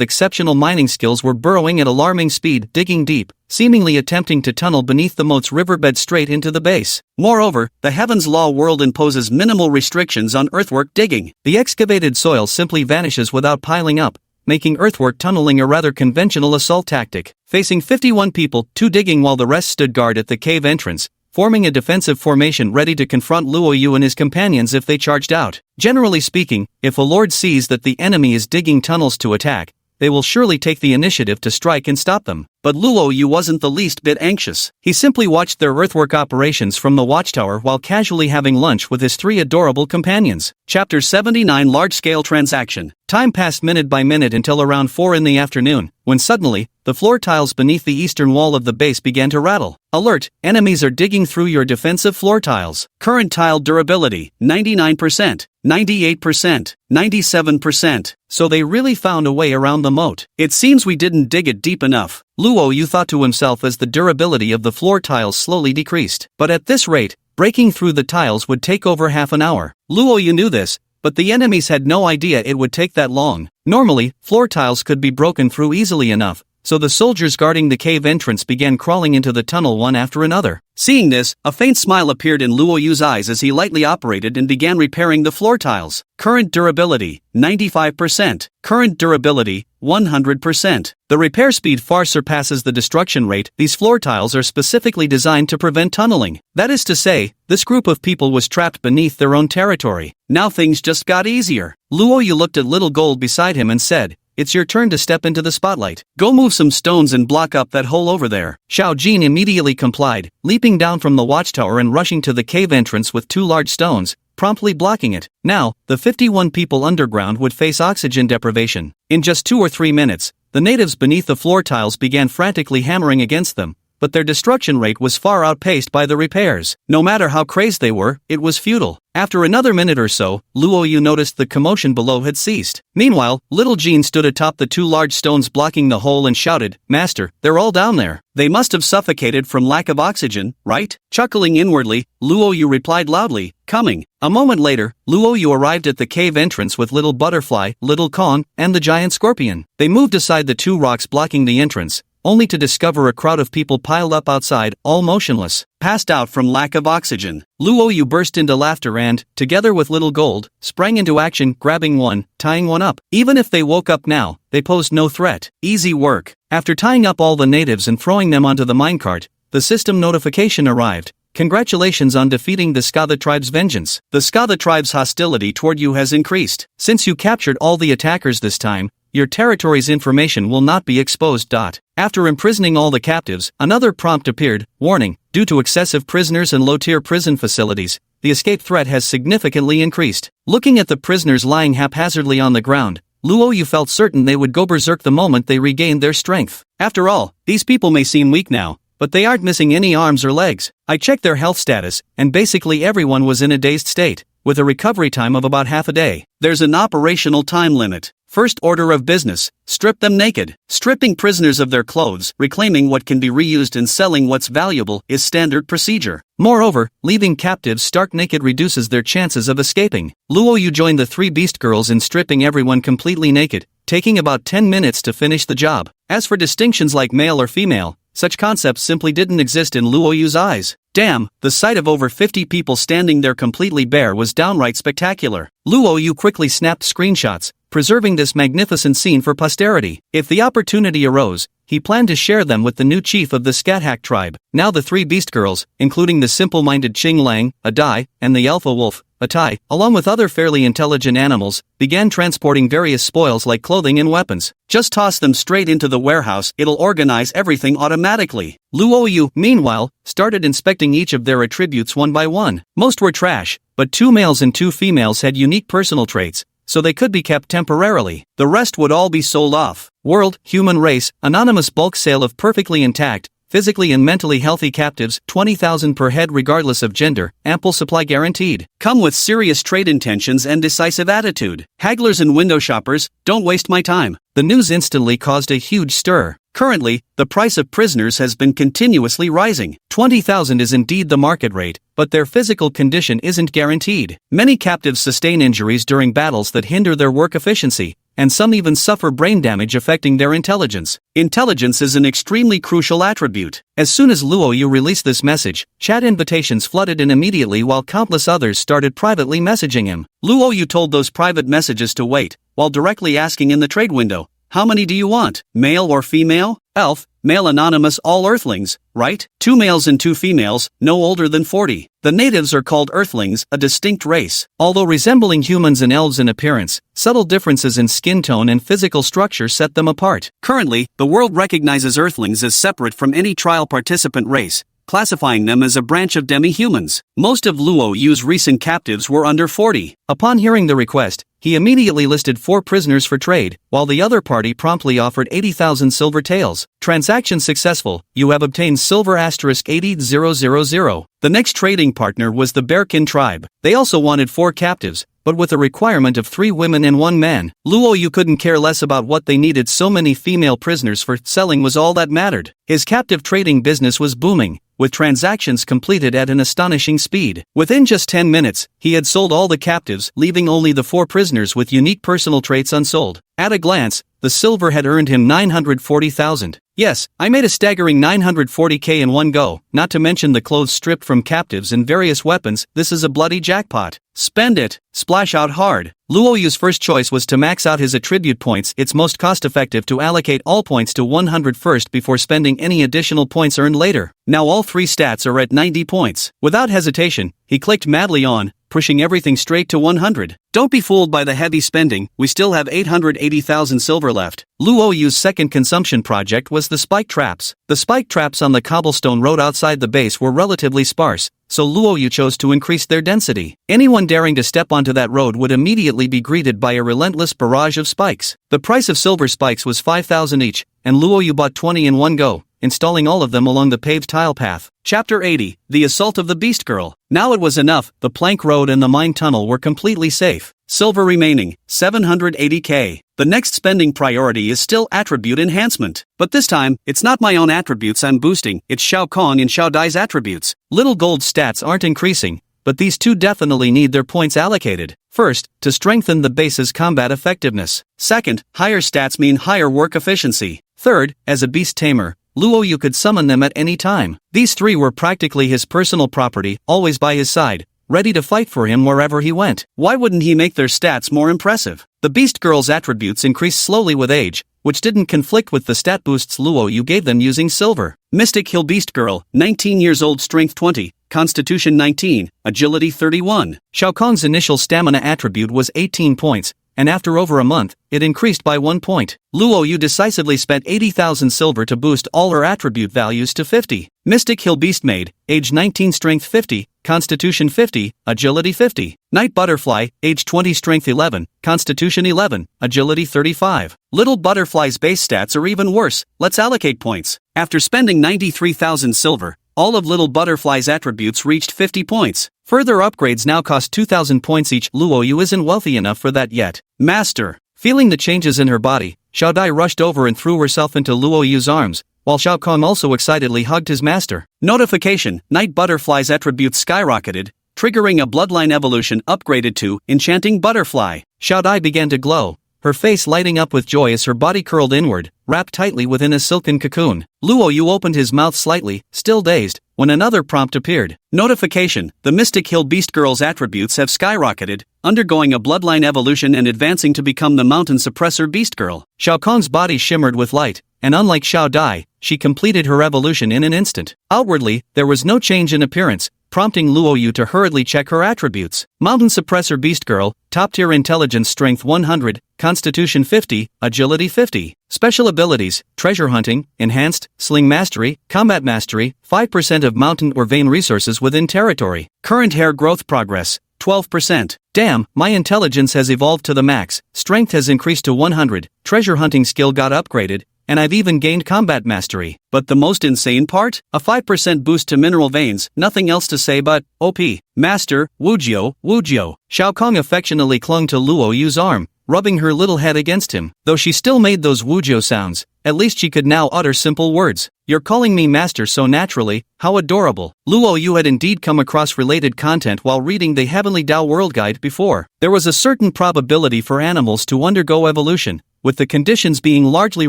exceptional mining skills were burrowing at alarming speed, digging deep, seemingly attempting to tunnel beneath the moat's riverbed straight into the base. Moreover, the Heaven's Law world imposes minimal restrictions on earthwork digging. The excavated soil simply vanishes without piling up, making earthwork tunneling a rather conventional assault tactic. Facing 51 people, 2 digging while the rest stood guard at the cave entrance, forming a defensive formation ready to confront Luo Yu and his companions if they charged out. Generally speaking, if a lord sees that the enemy is digging tunnels to attack, they will surely take the initiative to strike and stop them. But Luo Yu wasn't the least bit anxious. He simply watched their earthwork operations from the watchtower while casually having lunch with his 3 adorable companions. Chapter 79 Large-Scale Transaction. Time passed minute by minute until around 4 in the afternoon, when suddenly, the floor tiles beneath the eastern wall of the base began to rattle. Alert! Enemies are digging through your defensive floor tiles. Current tile durability, 99%, 98%, 97%. So they really found a way around the moat. It seems we didn't dig it deep enough, Luo Yu thought to himself as the durability of the floor tiles slowly decreased. But at this rate, breaking through the tiles would take over half an hour. Luo Yu knew this, but the enemies had no idea it would take that long. Normally, floor tiles could be broken through easily enough, so the soldiers guarding the cave entrance began crawling into the tunnel one after another. Seeing this, a faint smile appeared in Luo Yu's eyes as he lightly operated and began repairing the floor tiles. Current durability, 95%. Current durability, 100%. The repair speed far surpasses the destruction rate. These floor tiles are specifically designed to prevent tunneling. That is to say, this group of people was trapped beneath their own territory. Now things just got easier. Luo Yu looked at Little Gold beside him and said, "It's your turn to step into the spotlight. Go move some stones and block up that hole over there." Xiao Jin immediately complied, leaping down from the watchtower and rushing to the cave entrance with 2 large stones, promptly blocking it. Now, the 51 people underground would face oxygen deprivation. In just 2 or 3 minutes, the natives beneath the floor tiles began frantically hammering against them, but their destruction rate was far outpaced by the repairs. No matter how crazed they were, it was futile. After another minute or so, Luo Yu noticed the commotion below had ceased. Meanwhile, Little Jean stood atop the 2 large stones blocking the hole and shouted, "Master, they're all down there." They must have suffocated from lack of oxygen, right? Chuckling inwardly, Luo Yu replied loudly, "Coming." A moment later, Luo Yu arrived at the cave entrance with Little Butterfly, Little Kong, and the giant scorpion. They moved aside the 2 rocks blocking the entrance, only to discover a crowd of people piled up outside, all motionless, passed out from lack of oxygen. Luo Yu burst into laughter and, together with Little Gold, sprang into action, grabbing one, tying one up. Even if they woke up now, they posed no threat. Easy work. After tying up all the natives and throwing them onto the minecart, the system notification arrived. "Congratulations on defeating the Skatha tribe's vengeance. The Skatha tribe's hostility toward you has increased. Since you captured all the attackers this time, your territory's information will not be exposed. After imprisoning all the captives, another prompt appeared, warning, due to excessive prisoners and low-tier prison facilities, the escape threat has significantly increased. Looking at the prisoners lying haphazardly on the ground, Luo Yu felt certain they would go berserk the moment they regained their strength. After all, these people may seem weak now, but they aren't missing any arms or legs. I checked their health status, and basically everyone was in a dazed state, with a recovery time of about half a day. There's an operational time limit. First order of business, strip them naked. Stripping prisoners of their clothes, reclaiming what can be reused and selling what's valuable is standard procedure. Moreover, leaving captives stark naked reduces their chances of escaping. Luo Yu joined the 3 beast girls in stripping everyone completely naked, taking about 10 minutes to finish the job. As for distinctions like male or female, such concepts simply didn't exist in Luo Yu's eyes. Damn, the sight of over 50 people standing there completely bare was downright spectacular. Luo Yu quickly snapped screenshots, preserving this magnificent scene for posterity. If the opportunity arose, he planned to share them with the new chief of the Skathak tribe. Now the 3 beast girls, including the simple-minded Ching Lang, a Dai, and the alpha wolf, a Tai, along with other fairly intelligent animals, began transporting various spoils like clothing and weapons. Just toss them straight into the warehouse, it'll organize everything automatically. Luo Yu, meanwhile, started inspecting each of their attributes one by one. Most were trash, but 2 males and 2 females had unique personal traits, so they could be kept temporarily. The rest would all be sold off. World, human race, anonymous bulk sale of perfectly intact, physically and mentally healthy captives, 20,000 per head regardless of gender, ample supply guaranteed. Come with serious trade intentions and decisive attitude. Hagglers and window shoppers, don't waste my time. The news instantly caused a huge stir. Currently, the price of prisoners has been continuously rising. 20,000 is indeed the market rate, but their physical condition isn't guaranteed. Many captives sustain injuries during battles that hinder their work efficiency, and some even suffer brain damage affecting their intelligence. Intelligence is an extremely crucial attribute. As soon as Luo Yu released this message, chat invitations flooded in immediately while countless others started privately messaging him. Luo Yu told those private messages to wait, while directly asking in the trade window, "How many do you want, male or female?" Elf, male anonymous all earthlings, right? 2 males and 2 females, no older than 40. The natives are called earthlings, a distinct race. Although resembling humans and elves in appearance, subtle differences in skin tone and physical structure set them apart. Currently, the world recognizes earthlings as separate from any trial participant race, classifying them as a branch of demi-humans. Most of Luo Yu's recent captives were under 40. Upon hearing the request, he immediately listed 4 prisoners for trade, while the other party promptly offered 80,000 silver taels. Transaction successful, you have obtained silver *80,000. The next trading partner was the Bearkin tribe. They also wanted 4 captives, but with a requirement of 3 women and 1 man. Luo Yu couldn't care less about what they needed, so many female prisoners for selling was all that mattered. His captive trading business was booming, with transactions completed at an astonishing speed. Within just 10 minutes, he had sold all the captives, leaving only the 4 prisoners with unique personal traits unsold. At a glance, the silver had earned him 940,000. Yes, I made a staggering 940k in one go, not to mention the clothes stripped from captives and various weapons. This is a bloody jackpot. Spend it, splash out hard. Luo Yu's first choice was to max out his attribute points. It's most cost-effective to allocate all points to 100 first before spending any additional points earned later. Now all 3 stats are at 90 points. Without hesitation, he clicked madly on, pushing everything straight to 100. Don't be fooled by the heavy spending, we still have 880,000 silver left. Luo Yu's second consumption project was the spike traps. The spike traps on the cobblestone road outside the base were relatively sparse, so Luo Yu chose to increase their density. Anyone daring to step onto that road would immediately be greeted by a relentless barrage of spikes. The price of silver spikes was 5,000 each, and Luo Yu bought 20 in one go, installing all of them along the paved tile path. Chapter 80, The Assault of the Beast Girl. Now it was enough, the plank road and the mine tunnel were completely safe. Silver remaining, 780k. The next spending priority is still attribute enhancement. But this time, it's not my own attributes I'm boosting, it's Shao Kong and Shao Dai's attributes. Little gold stats aren't increasing, but these two definitely need their points allocated. First, to strengthen the base's combat effectiveness. Second, higher stats mean higher work efficiency. Third, as a beast tamer, Luo Yu could summon them at any time. These 3 were practically his personal property, always by his side, ready to fight for him wherever he went. Why wouldn't he make their stats more impressive? The Beast Girl's attributes increased slowly with age, which didn't conflict with the stat boosts Luo Yu gave them using silver. Mystic Hill Beast Girl, 19 years old, strength 20, constitution 19, agility 31. Shao Kong's initial stamina attribute was 18 points, and after over a month, it increased by 1 point. Luo Yu decisively spent 80,000 silver to boost all her attribute values to 50. Mystic Hill Beast Maid, age 19, strength 50, constitution 50, agility 50. Night Butterfly, age 20, strength 11, constitution 11, agility 35. Little Butterfly's base stats are even worse. Let's allocate points. After spending 93,000 silver, all of Little Butterfly's attributes reached 50 points. Further upgrades now cost 2,000 points each. Luo Yu isn't wealthy enough for that yet. Master. Feeling the changes in her body, Shao Dai rushed over and threw herself into Luo Yu's arms, while Shao Kong also excitedly hugged his master. Notification, Night Butterfly's attributes skyrocketed, triggering a bloodline evolution upgraded to Enchanting Butterfly. Shao Dai began to glow, her face lighting up with joy as her body curled inward, wrapped tightly within a silken cocoon. Luo Yu opened his mouth slightly, still dazed, when another prompt appeared. Notification, the Mystic Hill Beast Girl's attributes have skyrocketed, undergoing a bloodline evolution and advancing to become the Mountain Suppressor Beast Girl. Shao Kong's body shimmered with light, and unlike Shao Dai, she completed her evolution in an instant. Outwardly, there was no change in appearance, prompting Luo Yu to hurriedly check her attributes. Mountain Suppressor Beast Girl, top-tier intelligence strength 100, constitution 50, agility 50. Special abilities, treasure hunting, enhanced, sling mastery, combat mastery, 5% of mountain or vein resources within territory. Current hair growth progress, 12%. Damn, my intelligence has evolved to the max, strength has increased to 100, treasure hunting skill got upgraded, and I've even gained combat mastery. But the most insane part? A 5% boost to mineral veins, nothing else to say but, OP. Master, Wujio, Wujio. Shao Kong affectionately clung to Luo Yu's arm, rubbing her little head against him. Though she still made those wujo sounds, at least she could now utter simple words. You're calling me master so naturally, how adorable. Luo Yu had indeed come across related content while reading the Heavenly Tao World Guide before. There was a certain probability for animals to undergo evolution, with the conditions being largely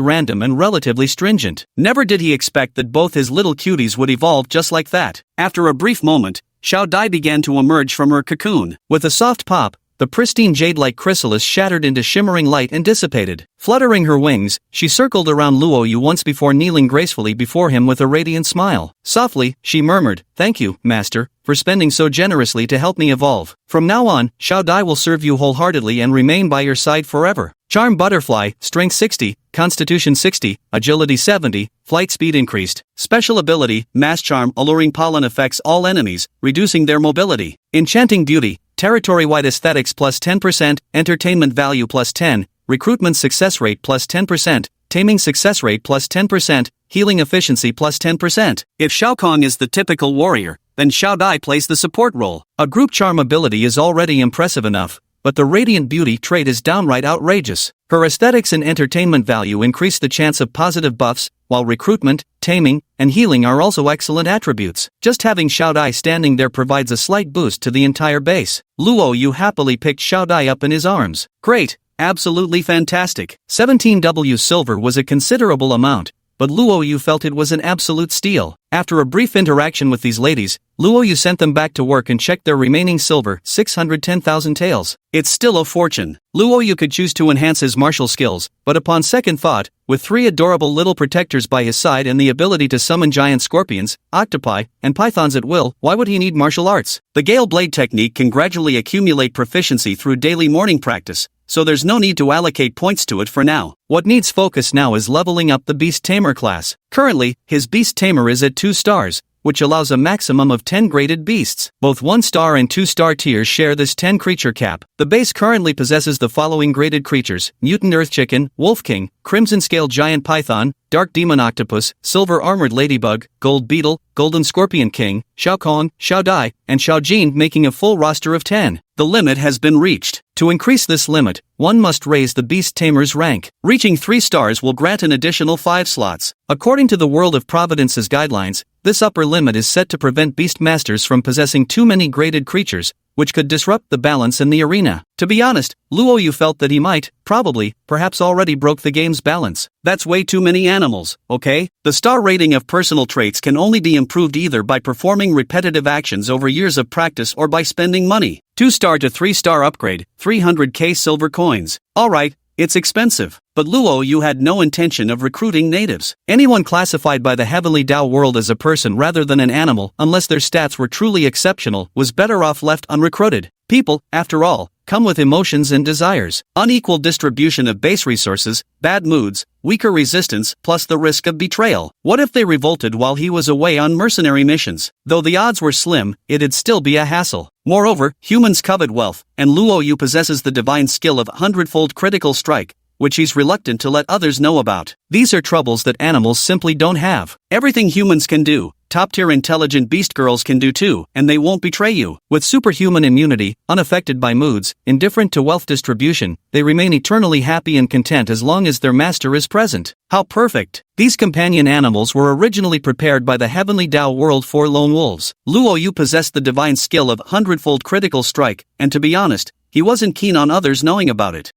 random and relatively stringent. Never did he expect that both his little cuties would evolve just like that. After a brief moment, Xiao Dai began to emerge from her cocoon. With a soft pop, the pristine jade-like chrysalis shattered into shimmering light and dissipated. Fluttering her wings, she circled around Luo Yu once before kneeling gracefully before him with a radiant smile. Softly, she murmured, "Thank you, master, for spending so generously to help me evolve. From now on, Xiao Dai will serve you wholeheartedly and remain by your side forever." Charm Butterfly, Strength 60, Constitution 60, Agility 70, Flight Speed increased. Special ability, Mass Charm. Alluring pollen affects all enemies, reducing their mobility. Enchanting Beauty, Territory-wide aesthetics plus 10%, entertainment value plus 10, recruitment success rate plus 10%, taming success rate plus 10%, healing efficiency plus 10%. If Shao Kong is the typical warrior, then Xiao Dai plays the support role. A group charm ability is already impressive enough, but the radiant beauty trait is downright outrageous. Her aesthetics and entertainment value increase the chance of positive buffs, while recruitment, taming, and healing are also excellent attributes. Just having Xiao Dai standing there provides a slight boost to the entire base. Luo Yu happily picked Xiao Dai up in his arms. Great, absolutely fantastic. 17W silver was a considerable amount, but Luo Yu felt it was an absolute steal. After a brief interaction with these ladies, Luo Yu sent them back to work and checked their remaining silver, 610,000 taels. It's still a fortune. Luo Yu could choose to enhance his martial skills, but upon second thought, with 3 adorable little protectors by his side and the ability to summon giant scorpions, octopi, and pythons at will, why would he need martial arts? The Gale Blade technique can gradually accumulate proficiency through daily morning practice, so there's no need to allocate points to it for now. What needs focus now is leveling up the Beast Tamer class. Currently, his Beast Tamer is at 2 stars, which allows a maximum of 10 graded beasts. Both 1-star and 2-star tiers share this 10 creature cap. The base currently possesses the following graded creatures: Mutant Earth Chicken, Wolf King, Crimson Scale Giant Python, Dark Demon Octopus, Silver Armored Ladybug, Gold Beetle, Golden Scorpion King, Xiao Kong, Xiao Dai, and Xiao Jin, making a full roster of 10. The limit has been reached. To increase this limit, one must raise the Beast Tamer's rank. Reaching 3 stars will grant an additional 5 slots. According to the World of Providence's guidelines, this upper limit is set to prevent Beast Masters from possessing too many graded creatures, which could disrupt the balance in the arena. To be honest, Luo Yu felt that he might, perhaps already broke the game's balance. That's way too many animals, okay? The star rating of personal traits can only be improved either by performing repetitive actions over years of practice or by spending money. 2-star to 3-star upgrade, 300k silver coins. Alright, it's expensive, but Luo Yu had no intention of recruiting natives. Anyone classified by the Heavenly Tao world as a person rather than an animal, unless their stats were truly exceptional, was better off left unrecruited. People, after all, come with emotions and desires. Unequal distribution of base resources, bad moods, weaker resistance, plus the risk of betrayal. What if they revolted while he was away on mercenary missions? Though the odds were slim, it'd still be a hassle. Moreover, humans covet wealth, and Luo Yu possesses the divine skill of 100-fold critical strike, which he's reluctant to let others know about. These are troubles that animals simply don't have. Everything humans can do, top-tier intelligent beast girls can do too, and they won't betray you. With superhuman immunity, unaffected by moods, indifferent to wealth distribution, they remain eternally happy and content as long as their master is present. How perfect! These companion animals were originally prepared by the Heavenly Tao world for lone wolves. Luo Yu possessed the divine skill of 100-fold critical strike, and to be honest, he wasn't keen on others knowing about it.